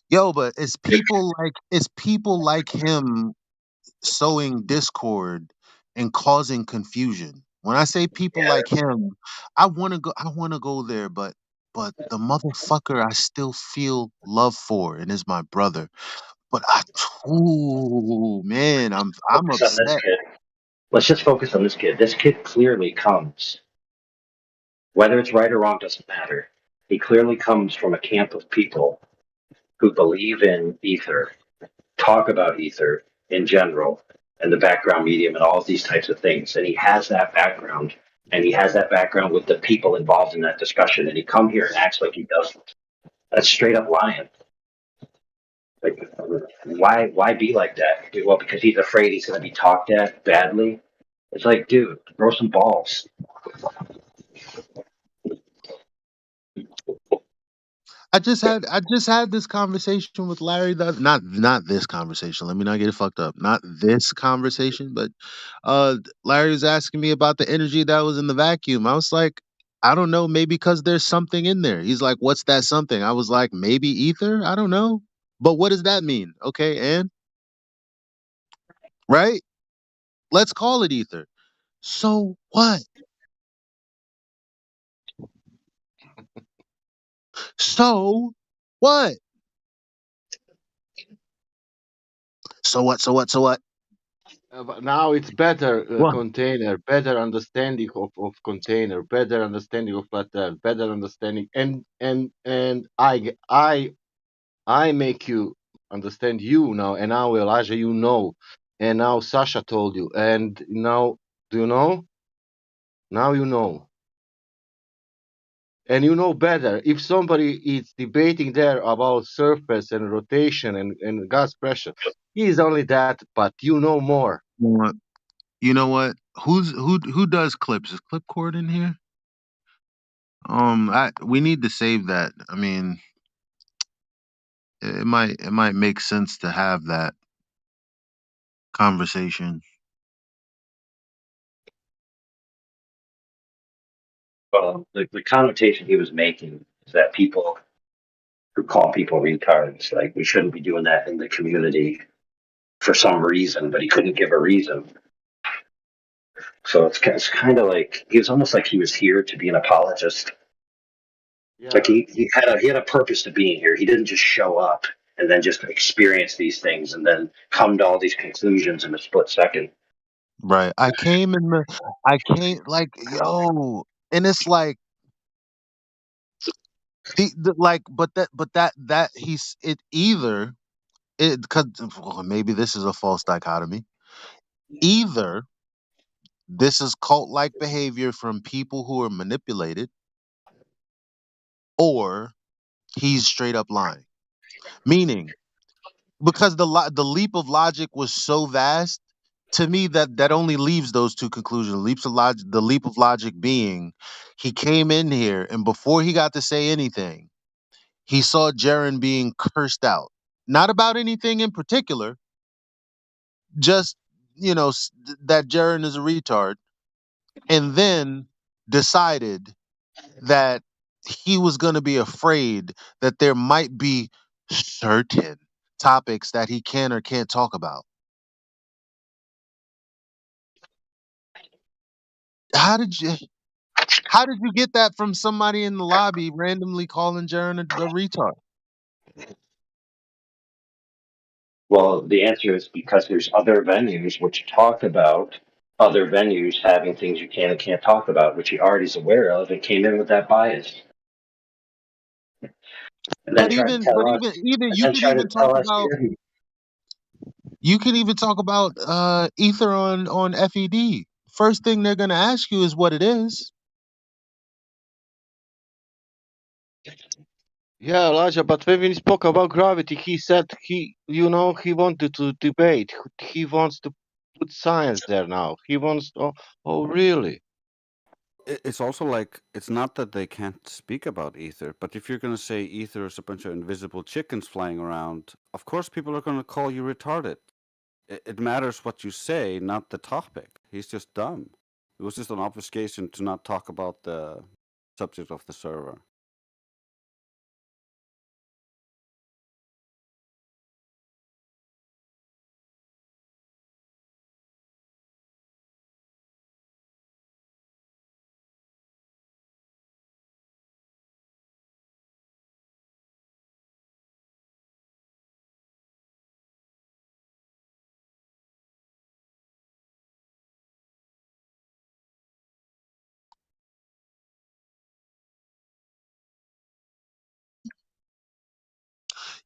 [SPEAKER 8] Yo, but it's people like him sowing discord and causing confusion. When I say people
[SPEAKER 16] Yeah,
[SPEAKER 8] like him, I wanna go there, but the motherfucker I still feel love for and is my brother. But ooh, man, I'm
[SPEAKER 16] focus on this
[SPEAKER 8] upset.
[SPEAKER 16] kid. Let's just focus on this kid. This kid clearly comes, whether it's right or wrong doesn't matter. He clearly comes from a camp of people who believe in ether, talk about ether in general, and the background medium and all of these types of things. And he has that background, and he has that background with the people involved in that discussion. And he come here and acts like he doesn't. That's straight up lying. Like, why be like that? Well, because he's afraid he's going to be talked at badly. It's like, dude, throw some balls.
[SPEAKER 8] I just had this conversation with Larry. Not this conversation. Let me not get it fucked up. Not this conversation, but Larry was asking me about the energy that was in the vacuum. I was like, I don't know, maybe because there's something in there. He's like, what's that something? I was like, maybe ether. I don't know, but what does that mean? Okay, and right, let's call it ether. So what? So what? So what? So what? So what?
[SPEAKER 14] But now it's better
[SPEAKER 8] What?
[SPEAKER 14] container, better understanding of container, better understanding of flat earth, better understanding, and I make you understand you now, and now Elijah, you know, and now Sasha told you, and now do you know? Now you know, and you know better. If somebody is debating there about surface and rotation and gas pressure, he is only that, but you know more.
[SPEAKER 8] What? You know what? Who does clips? Is Clipcord in here? We need to save that. I mean, it might make sense to have that conversation.
[SPEAKER 16] Well, the connotation he was making is that people who call people retards, like we shouldn't be doing that in the community for some reason, but he couldn't give a reason. So it's kind of like he was almost like he was here to be an apologist.
[SPEAKER 14] Yeah.
[SPEAKER 16] Like he had a purpose to being here. He didn't just show up and then just experience these things and then come to all these conclusions in a split second.
[SPEAKER 8] Right. I came like, yo, and it's like the like, but that he's it either it because well, maybe this is a false dichotomy. Either this is cult like behavior from people who are manipulated, or he's straight up lying. Meaning, because the leap of logic was so vast to me that only leaves those two conclusions. The leap of logic being he came in here and before he got to say anything, he saw Jaren being cursed out. Not about anything in particular, just that Jaren is a retard, and then decided that he was going to be afraid that there might be certain topics that he can or can't talk about. How did you get that from somebody in the lobby randomly calling Jaren a retard?
[SPEAKER 16] Well, the answer is because there's other venues which talk about other venues having things you can and can't talk about, which he already is aware of and came in with that bias. And then
[SPEAKER 8] But
[SPEAKER 16] tried to
[SPEAKER 8] even
[SPEAKER 16] tell us,
[SPEAKER 8] even
[SPEAKER 16] and
[SPEAKER 8] you
[SPEAKER 16] then
[SPEAKER 8] could
[SPEAKER 16] tried to
[SPEAKER 8] even talk
[SPEAKER 16] tell us
[SPEAKER 8] about
[SPEAKER 16] here
[SPEAKER 8] You can even talk about ether on FED. First thing they're gonna ask you is what it is.
[SPEAKER 14] Yeah, Elijah, but when we spoke about gravity, he said he wanted to debate. He wants to put science there now. He wants. Oh, really?
[SPEAKER 6] It's also like it's not that they can't speak about ether, but if you're going to say ether is a bunch of invisible chickens flying around, of course people are going to call you retarded. It matters what you say, not the topic. He's just dumb. It was just an obfuscation to not talk about the subject of the server.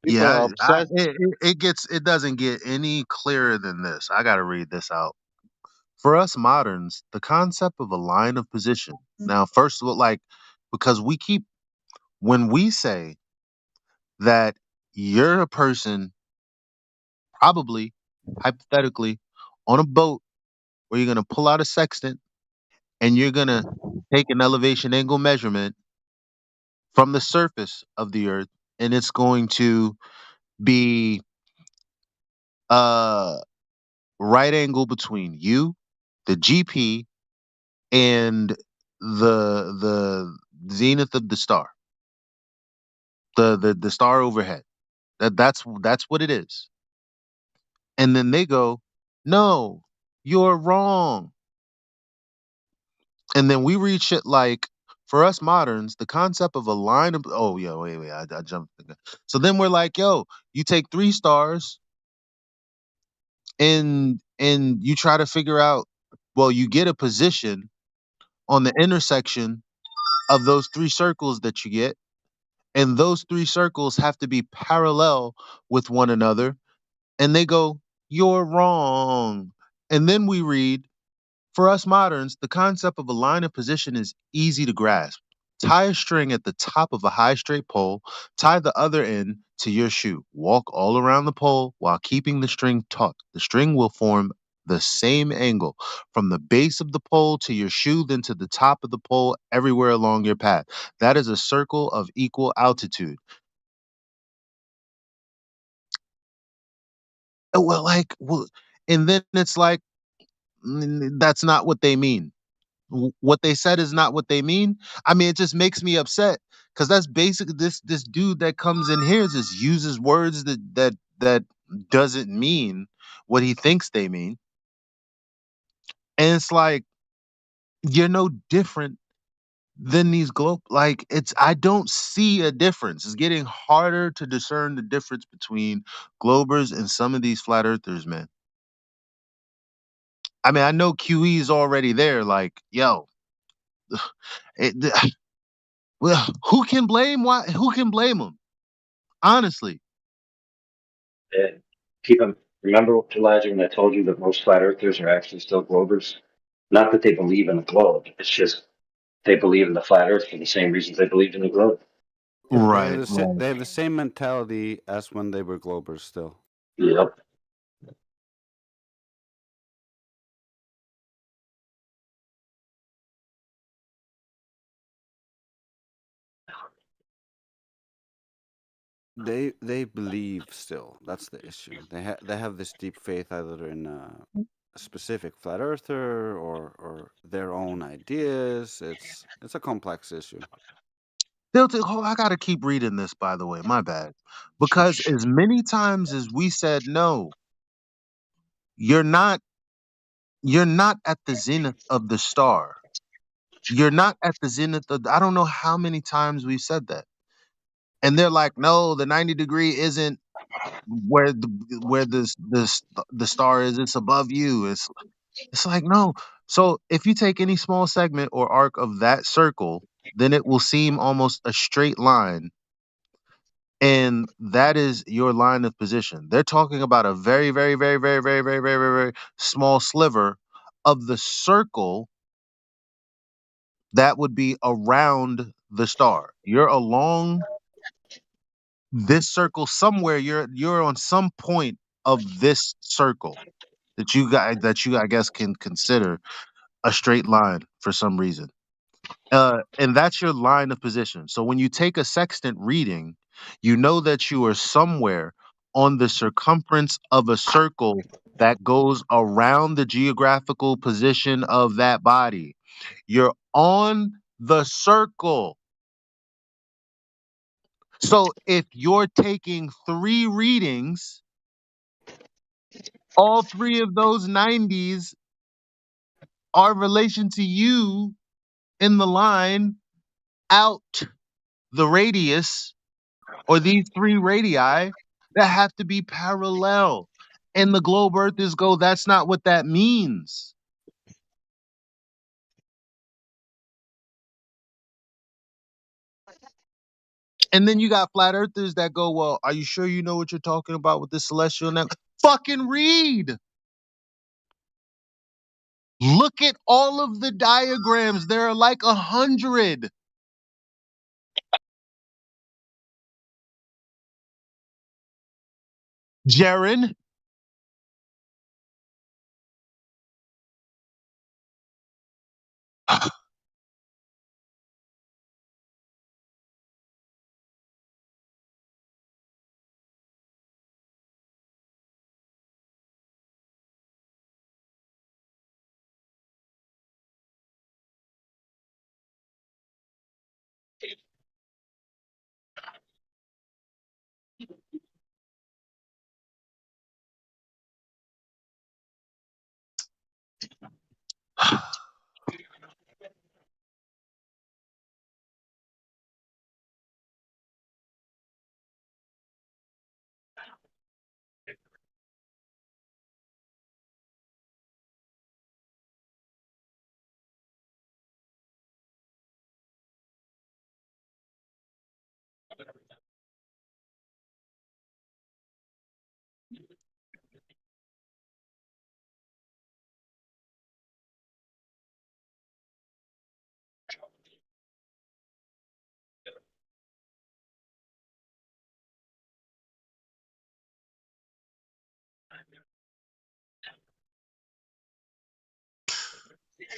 [SPEAKER 14] People are obsessed.
[SPEAKER 8] It doesn't get any clearer than this. I got to read this out. For us moderns, the concept of a line of position. Now, first of all, like because when we say that you're a person probably hypothetically on a boat where you're going to pull out a sextant and you're going to take an elevation angle measurement from the surface of the earth, and it's going to be a right angle between you, the GP, and the zenith of the star, the star overhead. That's what it is. And then they go, no, you're wrong. And then we read shit like, for us moderns, the concept of a line of wait, I jumped the gun. So then we're like, yo, you take 3 stars and you try to figure out, well, you get a position on the intersection of those 3 circles that you get, and those 3 circles have to be parallel with one another, and they go, you're wrong. And then we read, for us moderns, the concept of a line of position is easy to grasp. Tie a string at the top of a high straight pole, tie the other end to your shoe. Walk all around the pole while keeping the string taut. The string will form the same angle from the base of the pole to your shoe, then to the top of the pole, everywhere along your path. That is a circle of equal altitude. And then it's like, that's not what they mean. What they said is not what they mean. I mean, it just makes me upset because that's basically this dude that comes in here just uses words that doesn't mean what he thinks they mean, and it's like you're no different than these like it's I don't see a difference. It's getting harder to discern the difference between globers and some of these flat earthers, man. I mean, I know QE is already there. Like, yo, well, who can blame why? Who can blame them? Honestly,
[SPEAKER 16] And remember, Elijah, when I told you that most flat earthers are actually still globers? Not that they believe in the globe, it's just they believe in the flat earth for the same reasons they believed in the globe.
[SPEAKER 6] Yeah, they have the same mentality as when they were globers still.
[SPEAKER 16] Yep.
[SPEAKER 6] They believe still. That's the issue. They have this deep faith either in a specific flat earther or their own ideas. It's a complex issue.
[SPEAKER 8] I gotta keep reading this. By the way, my bad. Because as many times as we said no, you're not at the zenith of the star. You're not at the zenith of. I don't know how many times we've said that, and they're like, no, the 90-degree isn't where the star is. It's above you. It's like, no. So if you take any small segment or arc of that circle, then it will seem almost a straight line And that is your line of position. They're talking about a very, very, very, very, very, very, very, very, very small sliver of the circle that would be around the star. You're along this circle somewhere. You're on some point of this circle that you I guess can consider a straight line for some reason. And that's your line of position. So when you take a sextant reading, you know that you are somewhere on the circumference of a circle that goes around the geographical position of that body. You're on the circle. So if you're taking 3 readings, all 3 of those 90s are in relation to you in the line out the radius, or these 3 radii that have to be parallel. And the globe earthers go, that's not what that means. And then you got flat earthers that go, well, are you sure you know what you're talking about with the celestial network? Fucking read. Look at all of the diagrams. There are like 100. Jaren.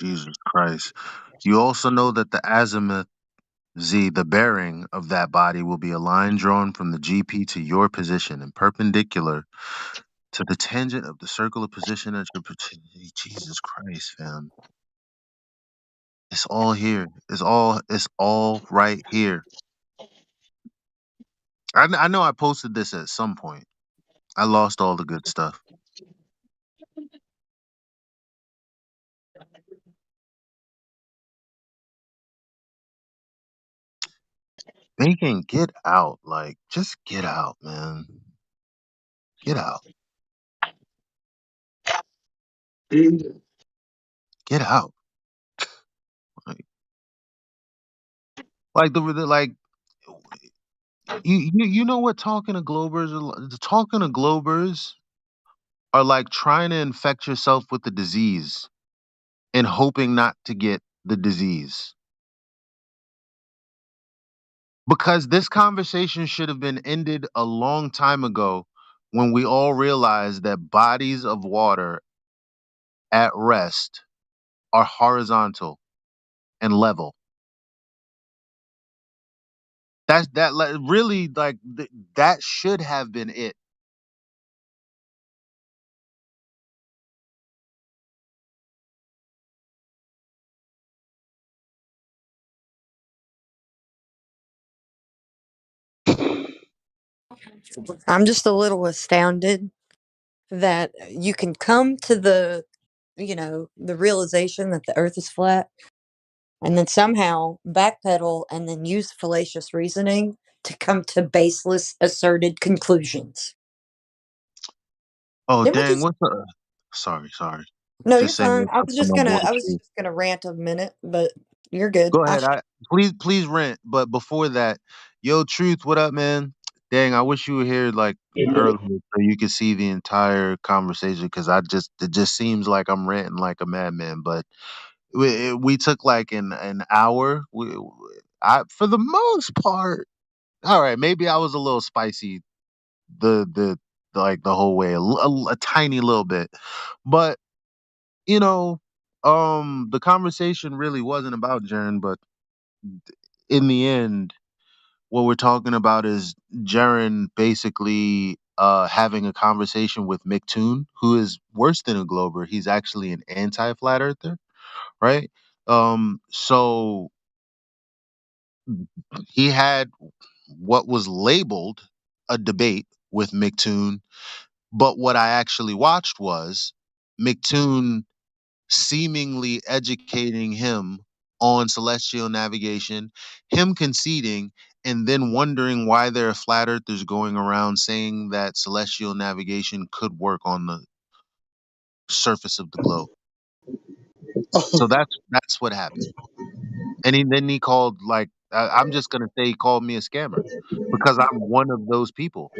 [SPEAKER 8] Jesus Christ. You also know that the azimuth Z, the bearing of that body, will be a line drawn from the GP to your position and perpendicular to the tangent of the circular position at your Jesus Christ, fam. It's all here. It's all right here. I know I posted this at some point. I lost all the good stuff. Bacon, get out. Like, just get out, man. Get out. Get out. Like you know what talking to Globers talking to Globers are like trying to infect yourself with the disease and hoping not to get the disease. Because this conversation should have been ended a long time ago when we all realized that bodies of water at rest are horizontal and level. Really like that should have been it.
[SPEAKER 17] I'm just a little astounded that you can come to the, the realization that the earth is flat and then somehow backpedal and then use fallacious reasoning to come to baseless asserted conclusions.
[SPEAKER 8] Oh
[SPEAKER 17] Didn't we
[SPEAKER 8] dang,
[SPEAKER 17] just
[SPEAKER 8] what's the sorry.
[SPEAKER 17] No, you're
[SPEAKER 8] Just saying
[SPEAKER 17] fine.
[SPEAKER 8] what's up to my boy
[SPEAKER 17] I was
[SPEAKER 8] Chief.
[SPEAKER 17] just gonna rant a minute, but you're good.
[SPEAKER 8] Go ahead. Please rent. But before that, yo, Truth, what up, man? Dang, I wish you were here like earlier so you could see the entire conversation because it just seems like I'm ranting like a madman. But we took like an hour. I for the most part, all right. Maybe I was a little spicy the like the whole way, a tiny little bit, but you know, the conversation really wasn't about Jaren, but in the end, what we're talking about is Jaren basically having a conversation with Mick who is worse than a Glober. He's actually an anti-flat earther, right? So he had what was labeled a debate with Mick but what I actually watched was Mick seemingly educating him on celestial navigation, him conceding, and then wondering why there are flat earthers going around saying that celestial navigation could work on the surface of the globe. So that's what happened. And then he called I'm just gonna say he called me a scammer because I'm one of those people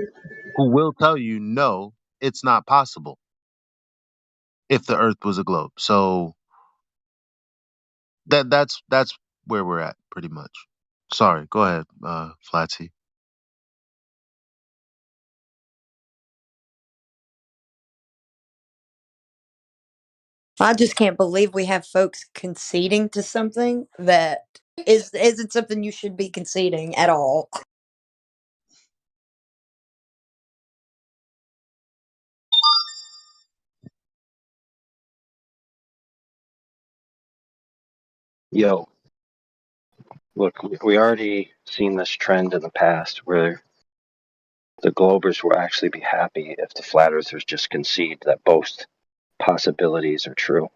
[SPEAKER 8] who will tell you no, it's not possible if the Earth was a globe. So that's where we're at pretty much. Sorry, go ahead, Flatsy.
[SPEAKER 17] I just can't believe we have folks conceding to something that isn't something you should be conceding at all.
[SPEAKER 16] Yo, look, we already seen this trend in the past where the Globers will actually be happy if the flat earthers just concede that both possibilities are true.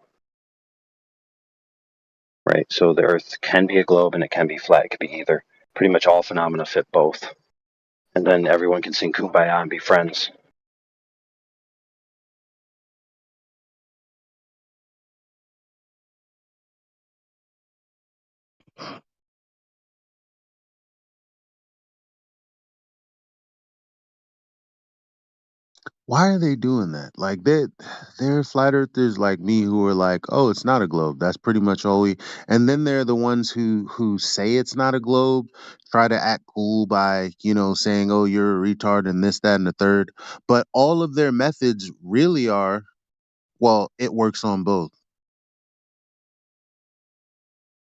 [SPEAKER 16] Right? So the Earth can be a globe and it can be flat. It could be either. Pretty much all phenomena fit both. And then everyone can sing Kumbaya and be friends.
[SPEAKER 8] Why are they doing that? Like they're flat earthers like me who are like, oh, it's not a globe. That's pretty much all we. And then they're the ones who say it's not a globe, try to act cool by saying, oh, you're a retard and this, that, and the third. But all of their methods really are, well, it works on both.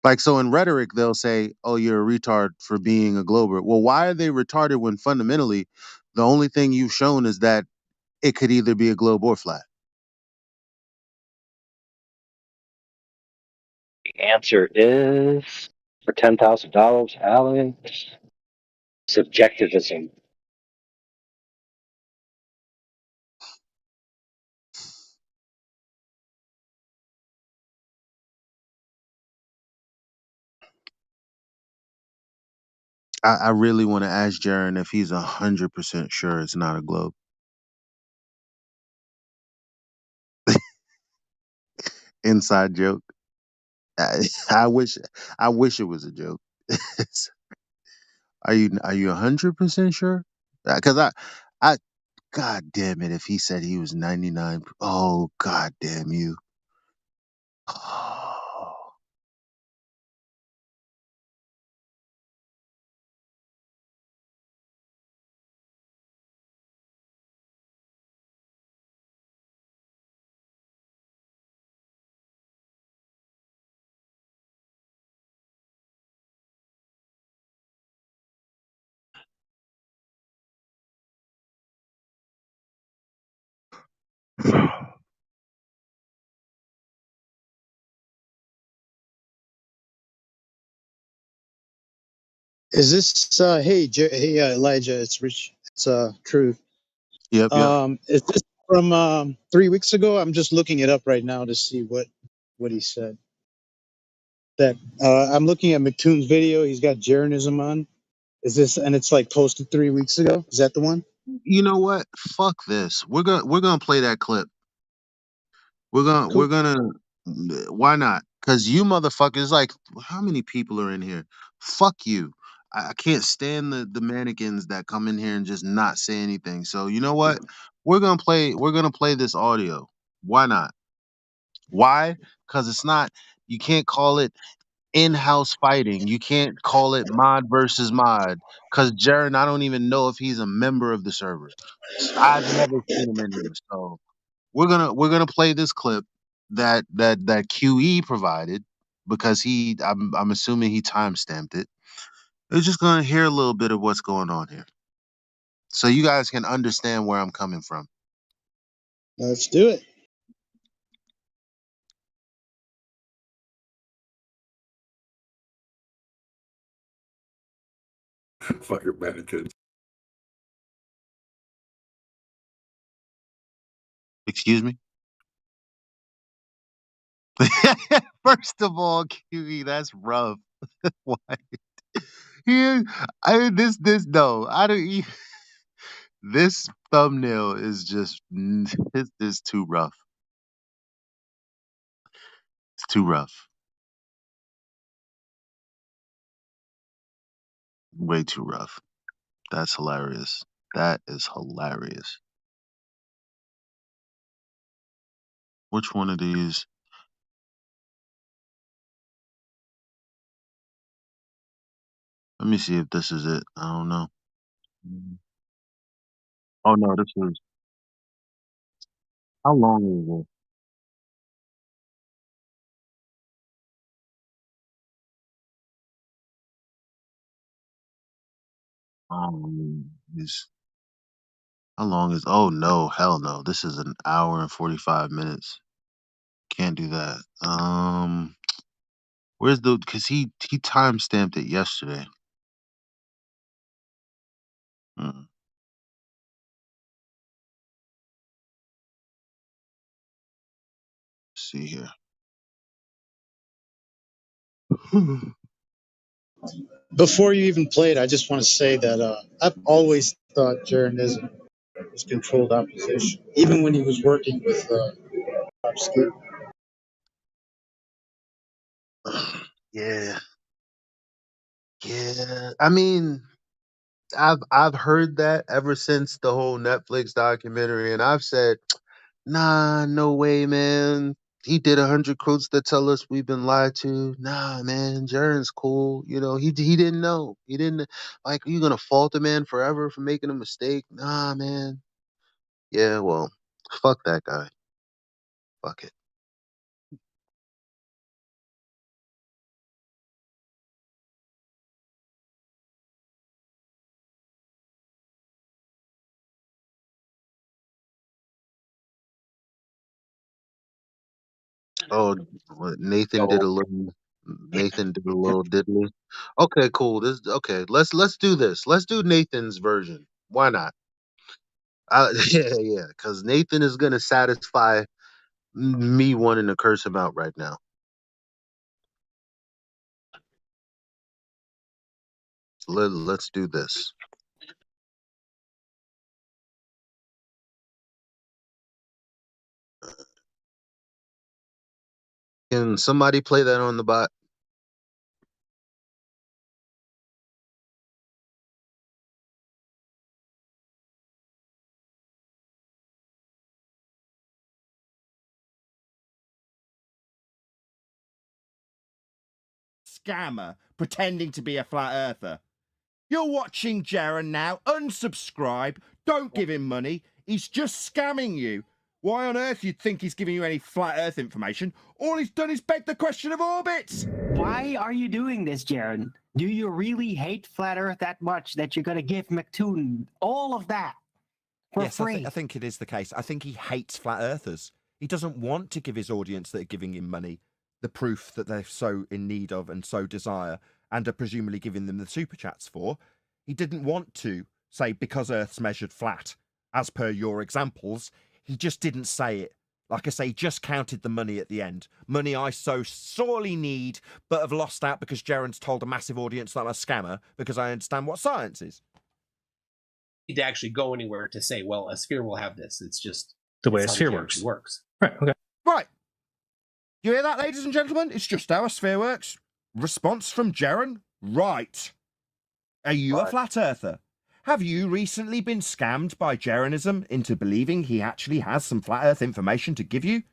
[SPEAKER 8] Like, so in rhetoric, they'll say, oh, you're a retard for being a glober. Well, why are they retarded when fundamentally the only thing you've shown is that it could either be a globe or flat?
[SPEAKER 16] The answer is, for $10,000, Alex, subjectivism.
[SPEAKER 8] I really want to ask Jaren if he's 100% sure it's not a globe. Inside joke. I wish it was a joke. Are you 100% sure? Because I God damn it, if he said he was 99, oh god damn you.
[SPEAKER 13] Is this hey Elijah, it's Rich. It's Truth.
[SPEAKER 8] Yep.
[SPEAKER 13] Is this from 3 weeks ago? I'm just looking it up right now to see what he said. That I'm looking at McToon's video. He's got Jeranism on. Is this, and it's like posted 3 weeks ago? Is that the one?
[SPEAKER 8] You know what? Fuck this. We're gonna play that clip. We're gonna why not? Cause you motherfuckers, like, how many people are in here? Fuck you. I can't stand the mannequins that come in here and just not say anything. So you know what? We're gonna play this audio. Why not? Why? Because it's not. You can't call it in-house fighting. You can't call it mod versus mod. Because Jaren, I don't even know if he's a member of the server. I've never seen him in here. So we're gonna play this clip that QE provided because I'm assuming he timestamped it. We're just gonna hear a little bit of what's going on here, so you guys can understand where I'm coming from.
[SPEAKER 13] Let's do it.
[SPEAKER 15] Fucking mannequins.
[SPEAKER 8] Excuse me. First of all, QE, that's rough. Why? Here, this no, I don't. This thumbnail is just this is too rough. It's too rough. Way too rough. That's hilarious. That is hilarious. Which one of these? Let me see if this is it. I don't know. Oh no, this was. How long is it? Is how long is? Oh no, hell no! This is an hour and 45 minutes. Can't do that. Where's the? Cause he time stamped it yesterday. Mm. Let's see here.
[SPEAKER 13] Before you even played, I just want to say that I've always thought Jeranism was controlled opposition, even when he was working with Obscure.
[SPEAKER 8] Yeah, yeah. I mean, I've heard that ever since the whole Netflix documentary, and I've said, nah, no way, man. He did 100 quotes that tell us we've been lied to. Nah, man, Jaren's cool. You know, he didn't know. He didn't like. You gonna fault a man forever for making a mistake? Nah, man. Yeah, well, fuck that guy. Fuck it. Oh, what, Nathan did a little. Nathan did a little diddly. Okay, cool. This okay. Let's do this. Let's do Nathan's version. Why not? Yeah, yeah. Because Nathan is gonna satisfy me wanting to curse him out right now. Let's do this. Can somebody play that on the bot?
[SPEAKER 19] Scammer pretending to be a flat earther. You're watching Jaren now. Unsubscribe. Don't give him money. He's just scamming you. Why on earth you'd think he's giving you any flat earth information? All he's done is beg the question of orbits.
[SPEAKER 21] Why are you doing this, Jaren? Do you really hate flat earth that much that you're going to give McToon all of that for
[SPEAKER 19] Yes,
[SPEAKER 21] free?
[SPEAKER 19] I think it is the case. I think he hates flat earthers. He doesn't want to give his audience that are giving him money the proof that they're so in need of and so desire and are presumably giving them the super chats for. He didn't want to say because Earth's measured flat, as per your examples. He just didn't say it. Like I say, he just counted the money at the end. Money I so sorely need, but have lost out because Jaren's told a massive audience that I'm a scammer because I understand what science is.
[SPEAKER 24] Need to actually go anywhere to say, well, a sphere will have this. It's just
[SPEAKER 25] the way a
[SPEAKER 24] how the
[SPEAKER 25] sphere
[SPEAKER 24] geometry
[SPEAKER 25] works.
[SPEAKER 24] works.
[SPEAKER 25] Right. Okay.
[SPEAKER 19] Right. You hear that, ladies and gentlemen? It's just how a sphere works. Response from Jaren? Right. Are you a flat earther? Have you recently been scammed by Jeranism into believing he actually has some flat earth information to give you?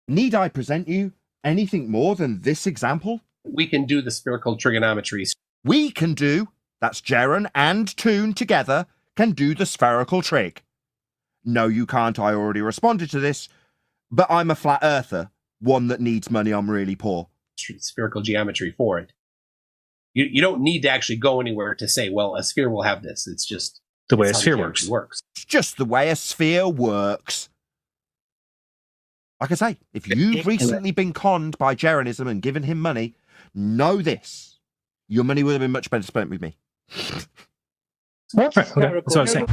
[SPEAKER 19] Need I present you anything more than this example?
[SPEAKER 24] We can do the spherical trigonometry.
[SPEAKER 19] We can do, that's Jeren and Toon together, can do the spherical trig. No, you can't, I already responded to this, but I'm a flat earther, one that needs money, I'm really poor.
[SPEAKER 24] Spherical geometry for it. You don't need to actually go anywhere to say, well, a sphere will have this. It's just
[SPEAKER 1] the way a
[SPEAKER 24] how
[SPEAKER 1] sphere
[SPEAKER 24] geometry works.
[SPEAKER 19] It's just the way a sphere works. Like I say, if you've recently been conned by Jeranism and given him money, know this. Your money would have been much better spent with me.
[SPEAKER 1] Right, okay. That's what I'm saying.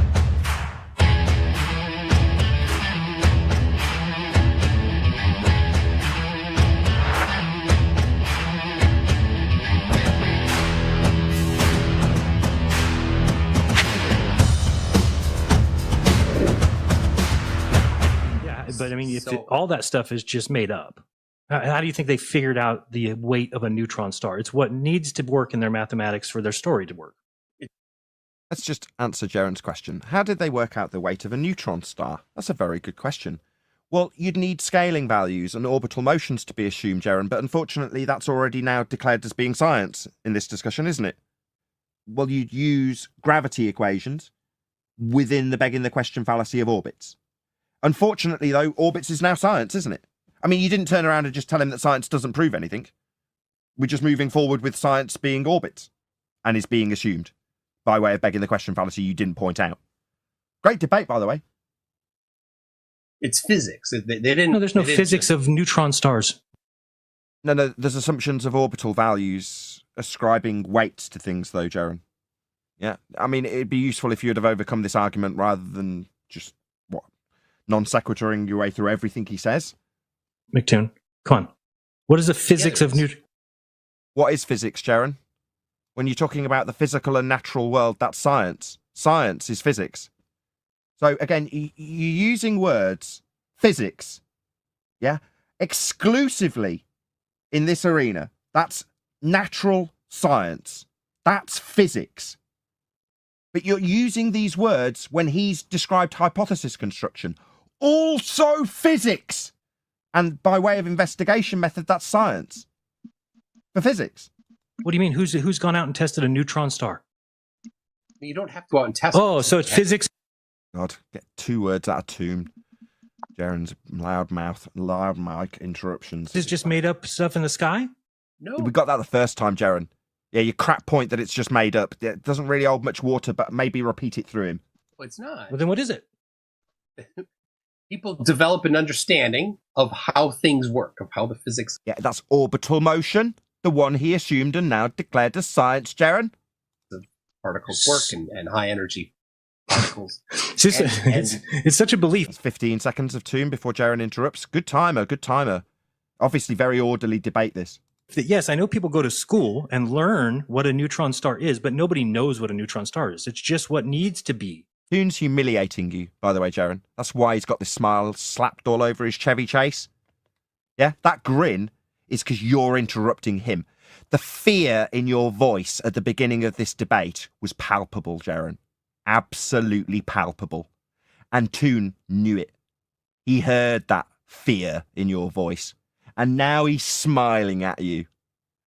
[SPEAKER 1] But I mean, if all that stuff is just made up, how do you think they figured out the weight of a neutron star? It's what needs to work in their mathematics for their story to work.
[SPEAKER 19] Let's just answer Jaren's question. How did they work out the weight of a neutron star? That's a very good question. Well, you'd need scaling values and orbital motions to be assumed, Jeren, but unfortunately that's already now declared as being science in this discussion, isn't it? Well, you'd use gravity equations within the begging the question fallacy of orbits. Unfortunately, though, orbits is now science, isn't it? I mean, you didn't turn around and just tell him that science doesn't prove anything. We're just moving forward with science being orbits and is being assumed by way of begging the question fallacy you didn't point out. Great debate, by the way.
[SPEAKER 24] It's physics. They didn't.
[SPEAKER 1] No, there's no physics of neutron stars.
[SPEAKER 19] No, there's assumptions of orbital values ascribing weights to things, though, Jeren. Yeah, I mean, it'd be useful if you'd have overcome this argument rather than just, non sequituring your way through everything he says.
[SPEAKER 1] McToon, come on. What is the physics of neutron?
[SPEAKER 19] What is physics, Jeren? When you're talking about the physical and natural world, that's science. Science is physics. So again, you're using words, physics, yeah, exclusively in this arena. That's natural science. That's physics. But you're using these words when he's described hypothesis construction. Also physics. And by way of investigation method, that's science. For physics.
[SPEAKER 1] What do you mean? Who's gone out and tested a neutron star?
[SPEAKER 24] You don't have to go out and test.
[SPEAKER 1] Oh, so it's physics.
[SPEAKER 19] God, get 2 words out of Toon. Jaren's loud mic interruptions.
[SPEAKER 1] This just made up stuff in the sky?
[SPEAKER 24] No.
[SPEAKER 19] We got that the first time, Jeren. Yeah, your crap point that it's just made up. It doesn't really hold much water, but maybe repeat it through him.
[SPEAKER 24] Well, it's not.
[SPEAKER 1] Well, then what is it?
[SPEAKER 24] People develop an understanding of how things work, of how the physics.
[SPEAKER 19] Yeah, that's orbital motion, the one he assumed and now declared as science, Jeren.
[SPEAKER 24] The particles work and high energy particles.
[SPEAKER 1] It's such a belief.
[SPEAKER 19] That's 15 seconds of Toon before Jeren interrupts. Good timer, good timer. Obviously, very orderly debate this.
[SPEAKER 1] Yes, I know people go to school and learn what a neutron star is, but nobody knows what a neutron star is. It's just what needs to be.
[SPEAKER 19] Toon's humiliating you, by the way, Jeren. That's why he's got this smile slapped all over his Chevy Chase. Yeah, that grin is because you're interrupting him. The fear in your voice at the beginning of this debate was palpable, Jeren. Absolutely palpable. And Toon knew it. He heard that fear in your voice. And now he's smiling at you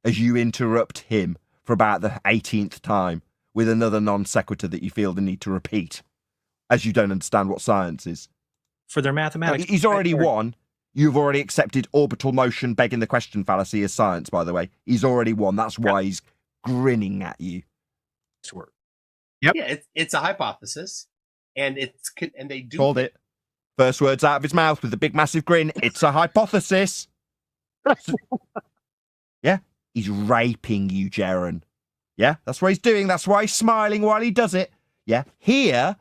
[SPEAKER 19] as you interrupt him for about the 18th time with another non sequitur that you feel the need to repeat, as you don't understand what science is.
[SPEAKER 1] For their mathematics.
[SPEAKER 19] He's already won. You've already accepted orbital motion begging the question fallacy as science, by the way. He's already won. That's why he's grinning at you.
[SPEAKER 24] Yep. Yeah, it's a hypothesis, and they do.
[SPEAKER 19] Called it. First words out of his mouth with a big massive grin. It's a hypothesis. Yeah, he's raping you, Jeren. Yeah, that's what he's doing. That's why he's smiling while he does it. Yeah, here,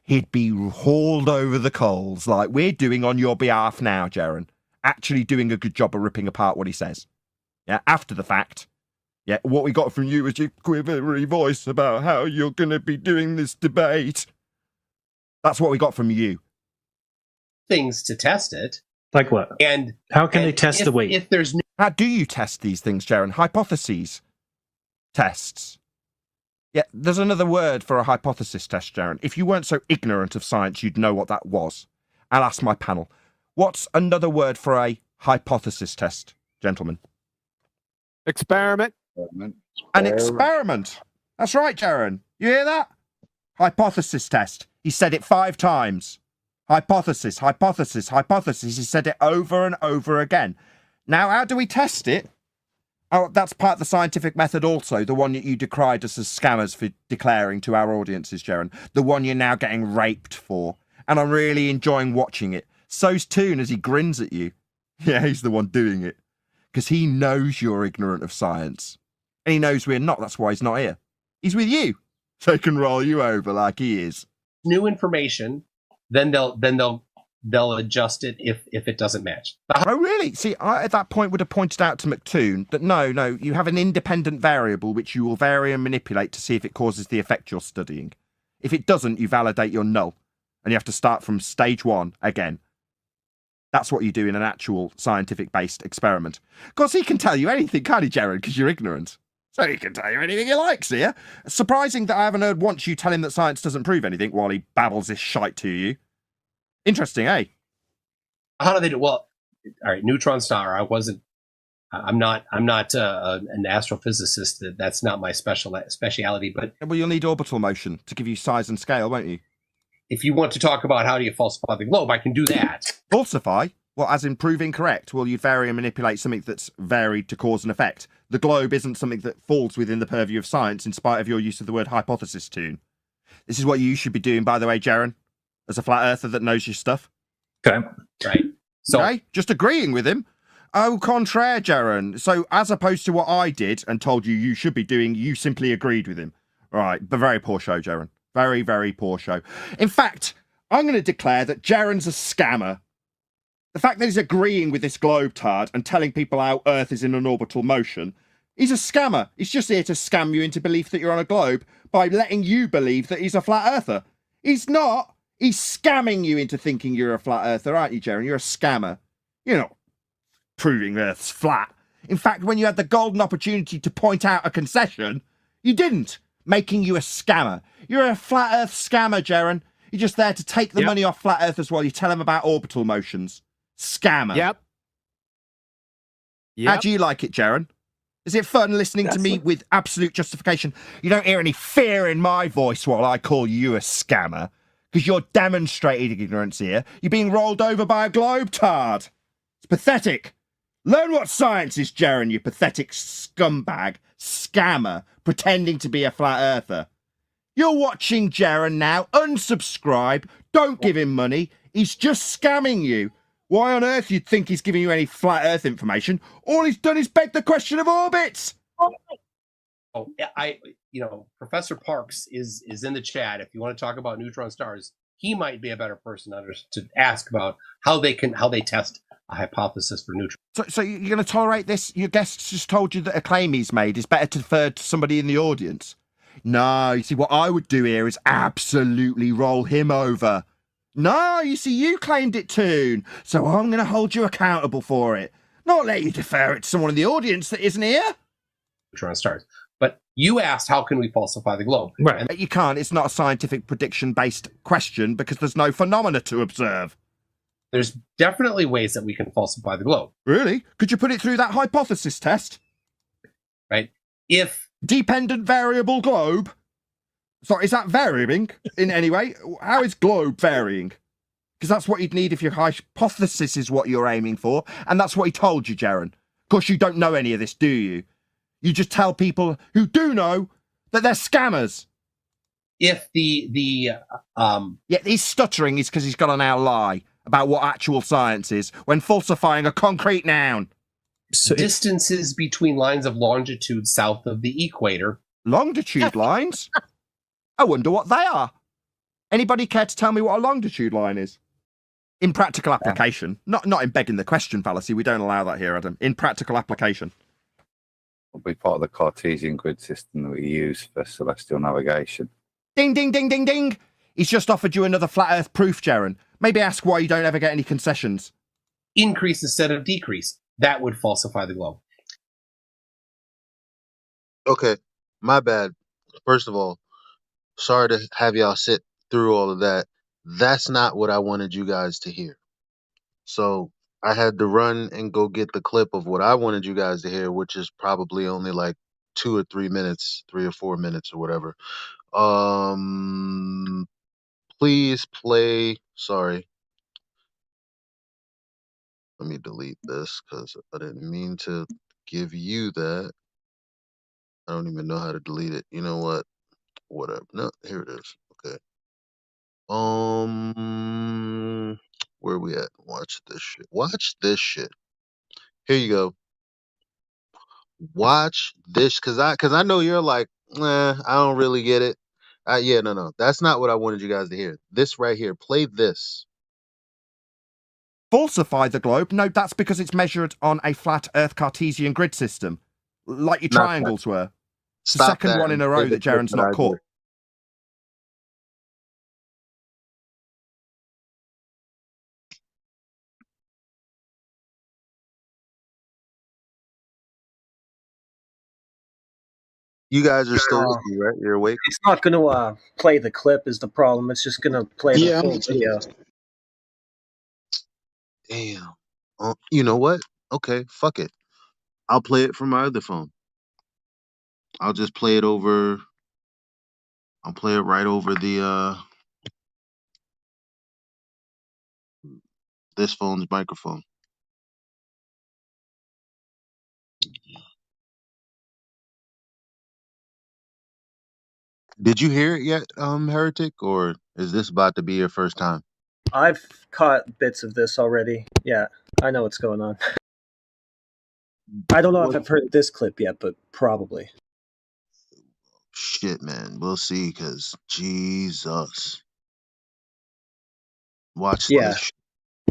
[SPEAKER 19] he'd be hauled over the coals like we're doing on your behalf now, Jeren. Actually doing a good job of ripping apart what he says. Yeah, after the fact. Yeah, what we got from you was your quivery voice about how you're going to be doing this debate. That's what we got from you.
[SPEAKER 24] Things to test it.
[SPEAKER 1] Like what?
[SPEAKER 24] And
[SPEAKER 1] how can they test the weight?
[SPEAKER 24] If there's no...
[SPEAKER 19] How do you test these things, Jeren? Hypotheses. Tests. Yeah, there's another word for a hypothesis test, Jaron. If you weren't so ignorant of science, you'd know what that was. I'll ask my panel. What's another word for a hypothesis test, gentlemen?
[SPEAKER 6] Experiment.
[SPEAKER 19] An experiment. That's right, Jaron. You hear that? Hypothesis test. He said it 5 times. Hypothesis, hypothesis, hypothesis. He said it over and over again. Now, how do we test it? Oh, that's part of the scientific method also, the one that you decried us as scammers for declaring to our audiences, Jaron. The one you're now getting raped for. And I'm really enjoying watching it. So's Toon as he grins at you. Yeah, he's the one doing it. Because he knows you're ignorant of science. And he knows we're not, that's why he's not here. He's with you. So he can roll you over like he is.
[SPEAKER 24] New information, then they'll adjust it if it doesn't match.
[SPEAKER 19] Oh, really? See, I at that point would have pointed out to McToon that no, you have an independent variable which you will vary and manipulate to see if it causes the effect you're studying. If it doesn't, you validate your null. And you have to start from stage 1 again. That's what you do in an actual scientific-based experiment. Of course, he can tell you anything, can't he, Jared, because you're ignorant. So he can tell you anything he likes here. Surprising that I haven't heard once you tell him that science doesn't prove anything while he babbles this shite to you. Interesting, eh?
[SPEAKER 24] How do they do? Well, all right, neutron star. I'm not an astrophysicist. That's not my speciality. But
[SPEAKER 19] well, you'll need orbital motion to give you size and scale, won't you?
[SPEAKER 24] If you want to talk about how do you falsify the globe, I can do that.
[SPEAKER 19] Falsify? Well, as in prove incorrect. Well, you'd vary and manipulate something that's varied to cause an effect. The globe isn't something that falls within the purview of science in spite of your use of the word hypothesis, Toon. This is what you should be doing, by the way, Jaron, as a flat earther that knows your stuff.
[SPEAKER 1] Okay.
[SPEAKER 24] Right. So,
[SPEAKER 19] okay, just agreeing with him. Au contraire, Jaron. So as opposed to what I did and told you should be doing, you simply agreed with him. All right, but very poor show, Jaron. Very, very poor show. In fact, I'm going to declare that Jaron's a scammer. The fact that he's agreeing with this globetard and telling people how Earth is in an orbital motion, he's a scammer. He's just here to scam you into belief that you're on a globe by letting you believe that he's a flat earther. He's not. He's scamming you into thinking you're a flat earther, aren't you, Jaron? You're a scammer. You're not proving Earth's flat. In fact, when you had the golden opportunity to point out a concession, you didn't, making you a scammer. You're a flat Earth scammer, Jaron. You're just there to take the money off flat earthers while you tell them about orbital motions. Scammer.
[SPEAKER 6] Yep.
[SPEAKER 19] How do you like it, Jaron? Is it fun listening to me with absolute justification? You don't hear any fear in my voice while I call you a scammer, because you're demonstrating ignorance here. You're being rolled over by a globetard. It's pathetic. Learn what science is, Jaron, you pathetic scumbag, scammer, pretending to be a flat earther. You're watching Jaron now. Unsubscribe. Don't give him money. He's just scamming you. Why on earth you'd think he's giving you any flat earth information? All he's done is beg the question of orbits.
[SPEAKER 24] Oh, Professor Parks is in the chat. If you want to talk about neutron stars, he might be a better person to ask about how they test a hypothesis for neutrons.
[SPEAKER 19] So you're going to tolerate this? Your guest just told you that a claim he's made is better to defer to somebody in the audience. No, you see, what I would do here is absolutely roll him over. No, you see, you claimed it, Toon, so I'm going to hold you accountable for it. Not let you defer it to someone in the audience that isn't here.
[SPEAKER 24] Neutron stars. But you asked, how can we falsify the globe?
[SPEAKER 19] Right. But you can't. It's not a scientific prediction-based question because there's no phenomena to observe.
[SPEAKER 24] There's definitely ways that we can falsify the globe.
[SPEAKER 19] Really? Could you put it through that hypothesis test?
[SPEAKER 24] Right. If
[SPEAKER 19] dependent variable globe. Sorry, is that varying in any way? How is globe varying? Because that's what you'd need if your hypothesis is what you're aiming for, and that's what he told you, Jaron. Of course, you don't know any of this, do you? You just tell people who do know that they're scammers.
[SPEAKER 24] If
[SPEAKER 19] yeah, he's stuttering is because he's got to now lie about what actual science is when falsifying a concrete noun.
[SPEAKER 24] So distances between lines of longitude south of the equator.
[SPEAKER 19] Longitude lines? I wonder what they are. Anybody care to tell me what a longitude line is? In practical application. Not in begging the question fallacy. We don't allow that here, Adam. In practical application.
[SPEAKER 10] Will be part of the Cartesian grid system that we use for celestial navigation.
[SPEAKER 19] Ding, ding, ding, ding, ding. He's just offered you another flat earth proof, Jaron. Maybe ask why you don't ever get any concessions.
[SPEAKER 24] Increase instead of decrease. That would falsify the globe.
[SPEAKER 8] Okay, my bad. first of all, sorry to have y'all sit through all of that. That's not what I wanted you guys to hear. So I had to run and go get the clip of what I wanted you guys to hear, which is probably only like 2 or 3 minutes, 3 or 4 minutes or whatever. Please play. Sorry. Let me delete this because I didn't mean to give you that. I don't even know how to delete it. You know what? Whatever. No, here it is. Okay. Where we at? Watch this shit. Watch this shit. Here you go. Watch this, cause I know you're like, I don't really get it. Yeah, no, that's not what I wanted you guys to hear. This right here. Play this.
[SPEAKER 19] Falsify the globe? No, that's because it's measured on a flat Earth Cartesian grid system, like your
[SPEAKER 8] Not that.
[SPEAKER 19] triangles were. It's the
[SPEAKER 8] Stop
[SPEAKER 19] second
[SPEAKER 8] that
[SPEAKER 19] one in
[SPEAKER 8] and
[SPEAKER 19] a
[SPEAKER 8] play
[SPEAKER 19] row
[SPEAKER 8] the
[SPEAKER 19] that
[SPEAKER 8] clip
[SPEAKER 19] Jaren's
[SPEAKER 8] that
[SPEAKER 19] not
[SPEAKER 8] I
[SPEAKER 19] caught.
[SPEAKER 8] did. You guys are still with me, right? You're awake?
[SPEAKER 12] It's not going to play the clip is the problem. It's just going to play the
[SPEAKER 13] Yeah,
[SPEAKER 12] full video.
[SPEAKER 8] Damn. You know what? Okay, fuck it. I'll play it from my other phone. I'll just play it over. I'll play it right over the this phone's microphone. Did you hear it yet, Heretic, or is this about to be your first time?
[SPEAKER 12] I've caught bits of this already. Yeah, I know what's going on. I don't know if I've heard this clip yet, but probably.
[SPEAKER 8] Shit, man. We'll see, because Jesus. Watch
[SPEAKER 12] Yeah.
[SPEAKER 8] this.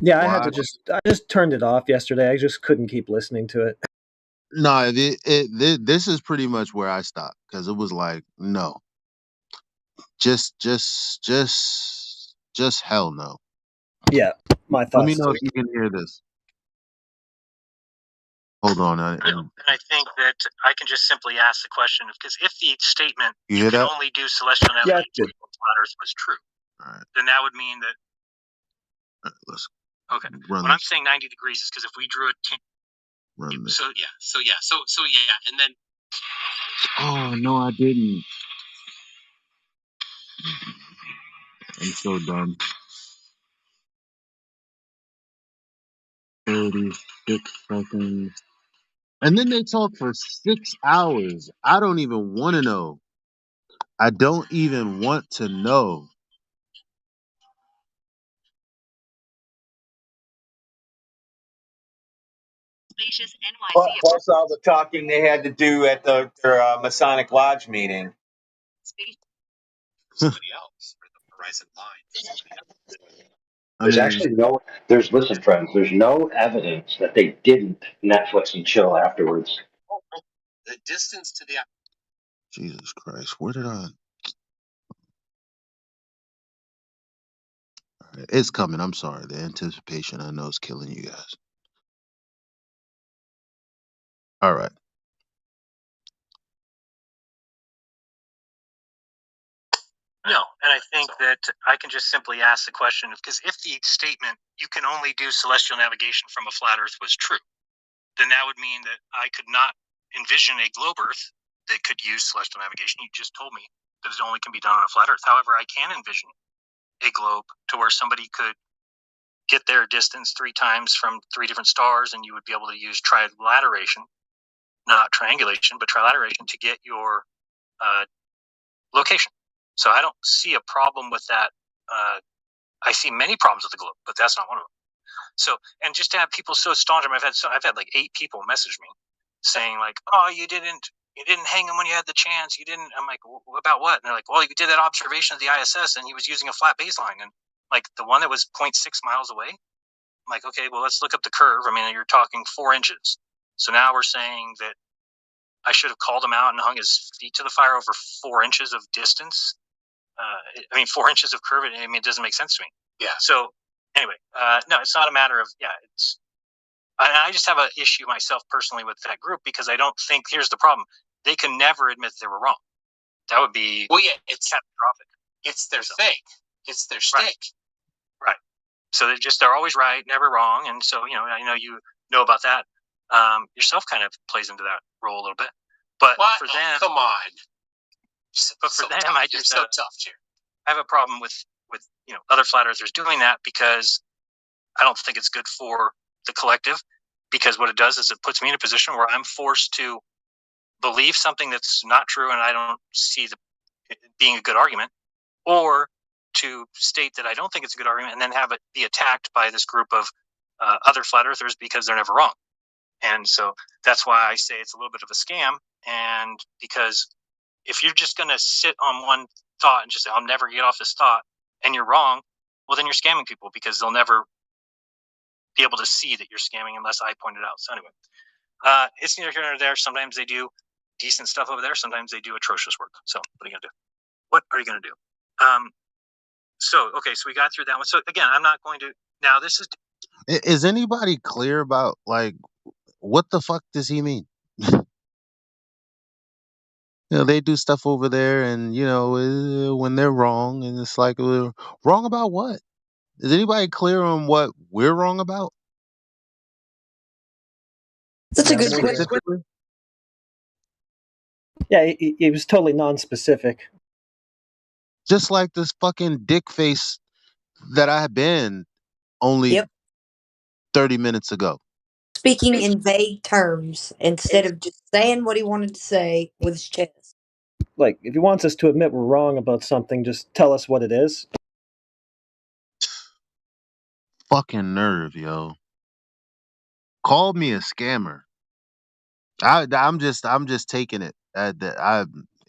[SPEAKER 12] Yeah, I just turned it off yesterday. I just couldn't keep listening to it.
[SPEAKER 8] No, this is pretty much where I stopped, because it was like, no. Just hell no.
[SPEAKER 12] Yeah, my thoughts.
[SPEAKER 8] Let me know if you can hear this. Hold on.
[SPEAKER 1] And I think that I can just simply ask the question, because if the statement
[SPEAKER 8] You hear
[SPEAKER 1] can
[SPEAKER 8] that?
[SPEAKER 1] only do celestial navigation
[SPEAKER 12] good.
[SPEAKER 1] from flat Earth was true, then that would mean that.
[SPEAKER 8] Let's
[SPEAKER 1] when I'm saying 90 degrees is because if we drew a
[SPEAKER 8] run this.
[SPEAKER 1] so yeah, and then
[SPEAKER 8] Oh no, I didn't. I'm so dumb. 36 seconds. And then they talk for 6 hours. I don't even want to know. I don't even want to know.
[SPEAKER 9] Plus all the talking they had to do at their Masonic Lodge meeting.
[SPEAKER 16] Somebody else or the horizon line. Listen, friends, there's no evidence that they didn't Netflix and chill afterwards.
[SPEAKER 1] the distance to the
[SPEAKER 8] Jesus Christ, where did I? It's coming. I'm sorry. The anticipation, I know, is killing you guys. All right.
[SPEAKER 1] No, and I think that I can just simply ask the question, because if the statement you can only do celestial navigation from a flat Earth was true, then that would mean that I could not envision a globe Earth that could use celestial navigation. You just told me that it only can be done on a flat Earth. However, I can envision a globe to where somebody could get their distance 3 times from 3 different stars, and you would be able to use trilateration, not triangulation, but trilateration to get your location. So I don't see a problem with that. I see many problems with the globe, but that's not one of them. So, and just to have people so staunch, I've had like 8 people message me saying like, "Oh, you didn't hang him when you had the chance. You didn't." I'm like, "About what?" And they're like, "Well, you did that observation of the ISS, and he was using a flat baseline, and like the one that was 0.6 miles away." I'm like, "Okay, well, let's look up the curve. I mean, you're talking 4 inches. So now we're saying that I should have called him out and hung his feet to the fire over 4 inches of distance. 4 inches of curve. I mean, it doesn't make sense to me." Yeah. So anyway, no, it's not a matter of It's. I just have an issue myself personally with that group, because I don't think, here's the problem: they can never admit they were wrong. That would be
[SPEAKER 24] Well, yeah, it's
[SPEAKER 1] catastrophic.
[SPEAKER 24] their thing. It's their
[SPEAKER 1] Right.
[SPEAKER 24] shtick.
[SPEAKER 1] Right. So they're always right, never wrong, and so I know you know about that. Yourself kind of plays into that role a little bit, but
[SPEAKER 24] What?
[SPEAKER 1] for
[SPEAKER 24] Oh,
[SPEAKER 1] them,
[SPEAKER 24] come on.
[SPEAKER 1] but for
[SPEAKER 24] So
[SPEAKER 1] them,
[SPEAKER 24] tough.
[SPEAKER 1] I
[SPEAKER 24] You're
[SPEAKER 1] just
[SPEAKER 24] so tough, Jared.
[SPEAKER 1] I have a problem with other flat earthers doing that because I don't think it's good for the collective. Because what it does is it puts me in a position where I'm forced to believe something that's not true, and I don't see it being a good argument, or to state that I don't think it's a good argument, and then have it be attacked by this group of other flat earthers because they're never wrong. And so that's why I say it's a little bit of a scam. And because if you're just going to sit on one thought and just say, I'll never get off this thought, and you're wrong, well, then you're scamming people because they'll never be able to see that you're scamming unless I point it out. So anyway, it's neither here nor there. Sometimes they do decent stuff over there. Sometimes they do atrocious work. So what are you going to do? What are you going to do? So we got through that one. So again, I'm not going to, now this is,
[SPEAKER 8] Is anybody clear about like what the fuck does he mean? They do stuff over there, and when they're wrong, and it's like, wrong about what? Is anybody clear on what we're wrong about
[SPEAKER 17] That's a
[SPEAKER 12] Yeah,
[SPEAKER 17] good
[SPEAKER 12] more
[SPEAKER 17] question.
[SPEAKER 8] specifically?
[SPEAKER 12] Yeah, it was totally non-specific.
[SPEAKER 8] Just like this fucking dick face that I had been only
[SPEAKER 17] Yep.
[SPEAKER 8] 30 minutes ago.
[SPEAKER 17] Speaking in vague terms instead of just saying what he wanted to say with his chest.
[SPEAKER 12] Like, if he wants us to admit we're wrong about something, just tell us what it is.
[SPEAKER 8] Fucking nerve, yo. Called me a scammer. I'm just taking it.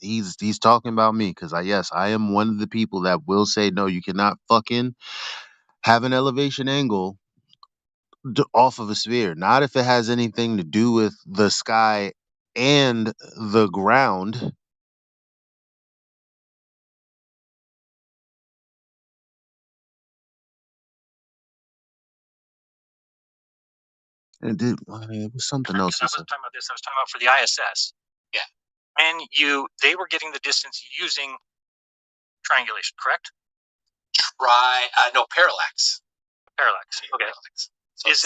[SPEAKER 8] He's talking about me because I am one of the people that will say no. You cannot fucking have an elevation angle off of a sphere. Not if it has anything to do with the sky and the ground. And it was something else
[SPEAKER 1] I
[SPEAKER 8] he said.
[SPEAKER 1] wasn't talking about this. I was talking about for the ISS.
[SPEAKER 24] Yeah.
[SPEAKER 1] And they were getting the distance using triangulation, correct?
[SPEAKER 24] No, parallax.
[SPEAKER 1] Parallax. Okay.
[SPEAKER 24] Parallax. So
[SPEAKER 1] Is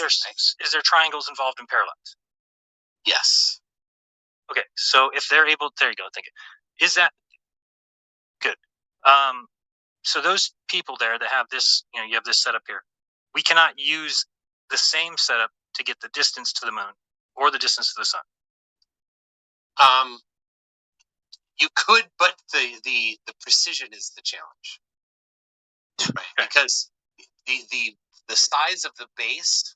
[SPEAKER 1] there triangles involved in parallax?
[SPEAKER 24] yes.
[SPEAKER 1] Okay. So if they're able, there you go. Thank you. Is that good? So those people there that have this, you have this setup here. We cannot use the same setup to get the distance to the moon or the distance to the sun.
[SPEAKER 24] You could, but the precision is the challenge, right?
[SPEAKER 1] Okay.
[SPEAKER 24] Because the size of the base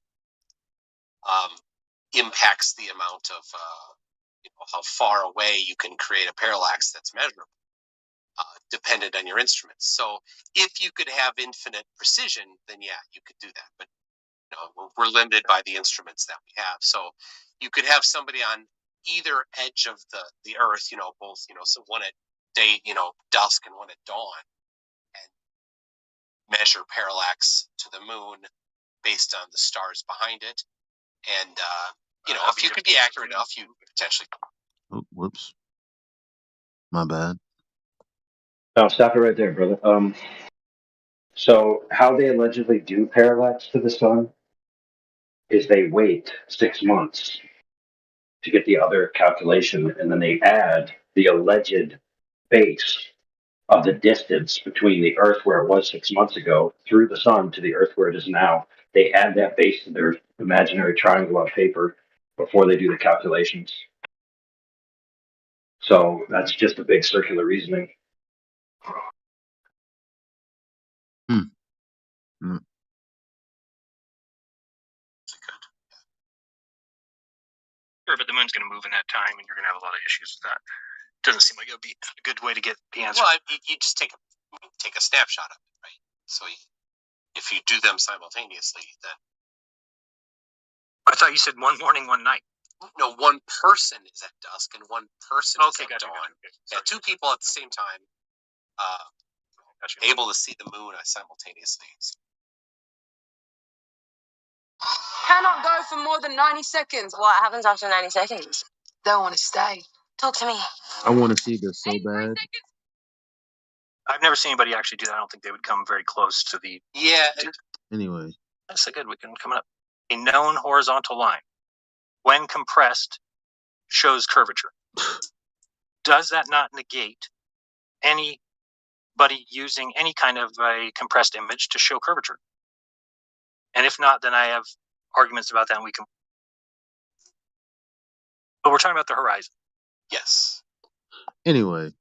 [SPEAKER 24] impacts the amount of how far away you can create a parallax that's measurable, dependent on your instruments. So if you could have infinite precision, then yeah, you could do that. But we're limited by the instruments that we have. So you could have somebody on either edge of the Earth, both, so one at day, dusk and one at dawn, and measure parallax to the moon based on the stars behind it. And, if you could be accurate enough, you potentially.
[SPEAKER 8] Oh, whoops. My bad.
[SPEAKER 16] No, stop it right there, brother. So how they allegedly do parallax to the sun is they wait 6 months to get the other calculation, and then they add the alleged base of the distance between the Earth where it was 6 months ago through the sun to the Earth where it is now. They add that base to their imaginary triangle on paper before they do the calculations. So that's just a big circular reasoning.
[SPEAKER 1] Sure, but the moon's going to move in that time, and you're going to have a lot of issues with that. Doesn't seem like it would be a good way to get the answer.
[SPEAKER 24] Well, you just take a snapshot of it, right? So if you do them simultaneously, then.
[SPEAKER 1] I thought you said one morning, one night.
[SPEAKER 24] No, one person is at dusk and one person is at
[SPEAKER 1] gotcha,
[SPEAKER 24] dawn.
[SPEAKER 1] gotcha.
[SPEAKER 24] Yeah, two people at the same time, able to see the moon simultaneously.
[SPEAKER 4] Cannot go for more than 90 seconds. What happens after 90 seconds? Don't want to stay. Talk to me.
[SPEAKER 8] I want to see this so bad.
[SPEAKER 1] I've never seen anybody actually do that. I don't think they would come very close to the.
[SPEAKER 11] Yeah.
[SPEAKER 8] Anyway,
[SPEAKER 1] That's a good. We can come up. A known horizontal line, when compressed, shows curvature. Does that not negate anybody using any kind of a compressed image to show curvature? And if not, then I have arguments about that, and we can. But we're talking about the horizon.
[SPEAKER 11] Yes.
[SPEAKER 8] anyway,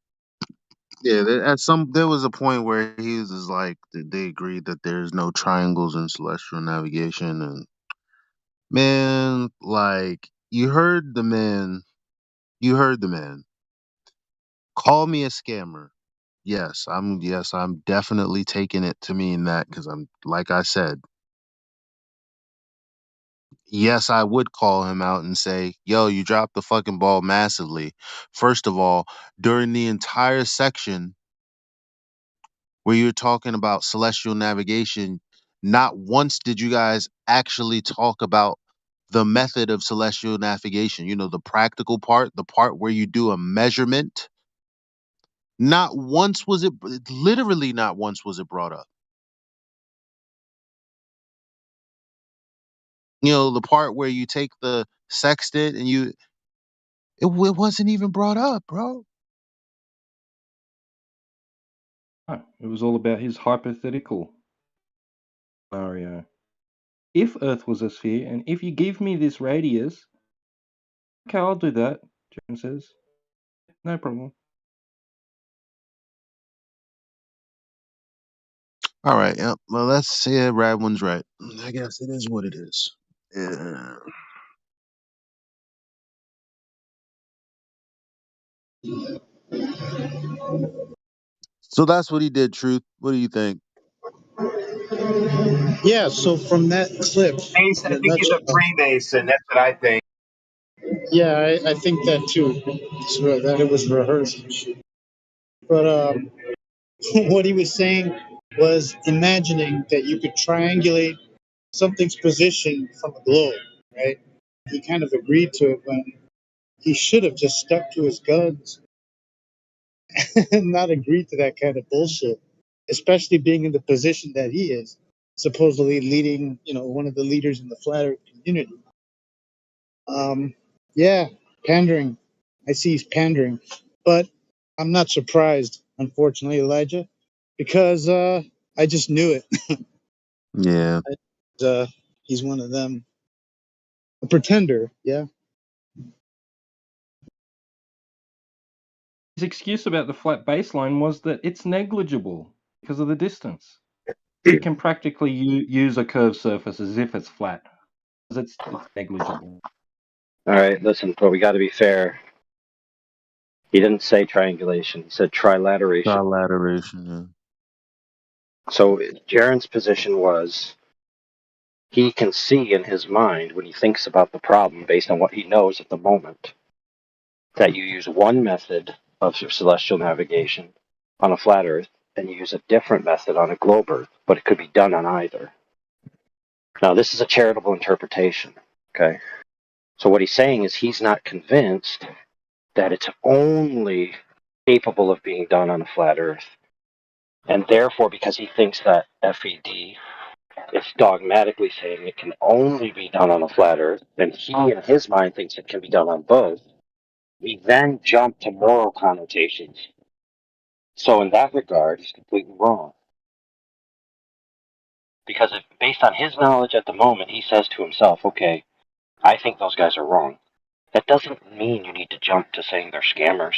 [SPEAKER 8] yeah. There was a point where he was just like they agreed that there's no triangles in celestial navigation, and man, like you heard the man. You heard the man. Call me a scammer. Yes, I'm definitely taking it to mean that because I'm like I said. Yes, I would call him out and say, "Yo, you dropped the fucking ball massively." First of all, during the entire section where you're talking about celestial navigation, not once did you guys actually talk about the method of celestial navigation. You know, the practical part, the part where you do a measurement. Not once was it, literally not once was it brought up. You know, the part where you take the sextant and it wasn't even brought up, bro.
[SPEAKER 22] No, it was all about his hypothetical scenario. If Earth was a sphere, and if you give me this radius, okay, I'll do that, Jaron says. No problem.
[SPEAKER 8] All right, yeah. Well, let's say Radwin's right. I guess it is what it is. Yeah. So that's what he did, Truth. What do you think?
[SPEAKER 13] Yeah, so from that clip,
[SPEAKER 9] Mason,
[SPEAKER 13] in
[SPEAKER 9] I
[SPEAKER 13] a
[SPEAKER 9] think he's a
[SPEAKER 13] nutshell,
[SPEAKER 9] Freemason. That's what I think.
[SPEAKER 13] yeah, I think that too. So that it was rehearsed and shit. But what he was saying was imagining that you could triangulate something's position from a globe, right? He kind of agreed to it when he should have just stuck to his guns and not agreed to that kind of bullshit, especially being in the position that he is, supposedly leading, one of the leaders in the flat earth community. Yeah, pandering. I see he's pandering, but I'm not surprised, unfortunately, Elijah, because I just knew it.
[SPEAKER 8] Yeah.
[SPEAKER 13] He's one of them, a pretender. Yeah.
[SPEAKER 22] His excuse about the flat baseline was that it's negligible because of the distance. He can practically use a curved surface as if it's flat, because it's negligible.
[SPEAKER 16] All right, listen, but we got to be fair. He didn't say triangulation. He said trilateration.
[SPEAKER 8] Trilateration, yeah.
[SPEAKER 16] So Jaron's position was he can see in his mind when he thinks about the problem based on what he knows at the moment that you use one method of celestial navigation on a flat Earth and you use a different method on a globe Earth, but it could be done on either. Now, this is a charitable interpretation, okay? So what he's saying is he's not convinced that it's only capable of being done on a flat Earth. And therefore, because he thinks that FED is dogmatically saying it can only be done on a flat Earth, and he in his mind thinks it can be done on both, we then jump to moral connotations. So in that regard, he's completely wrong. Because if, based on his knowledge at the moment, he says to himself, okay, I think those guys are wrong. That doesn't mean you need to jump to saying they're scammers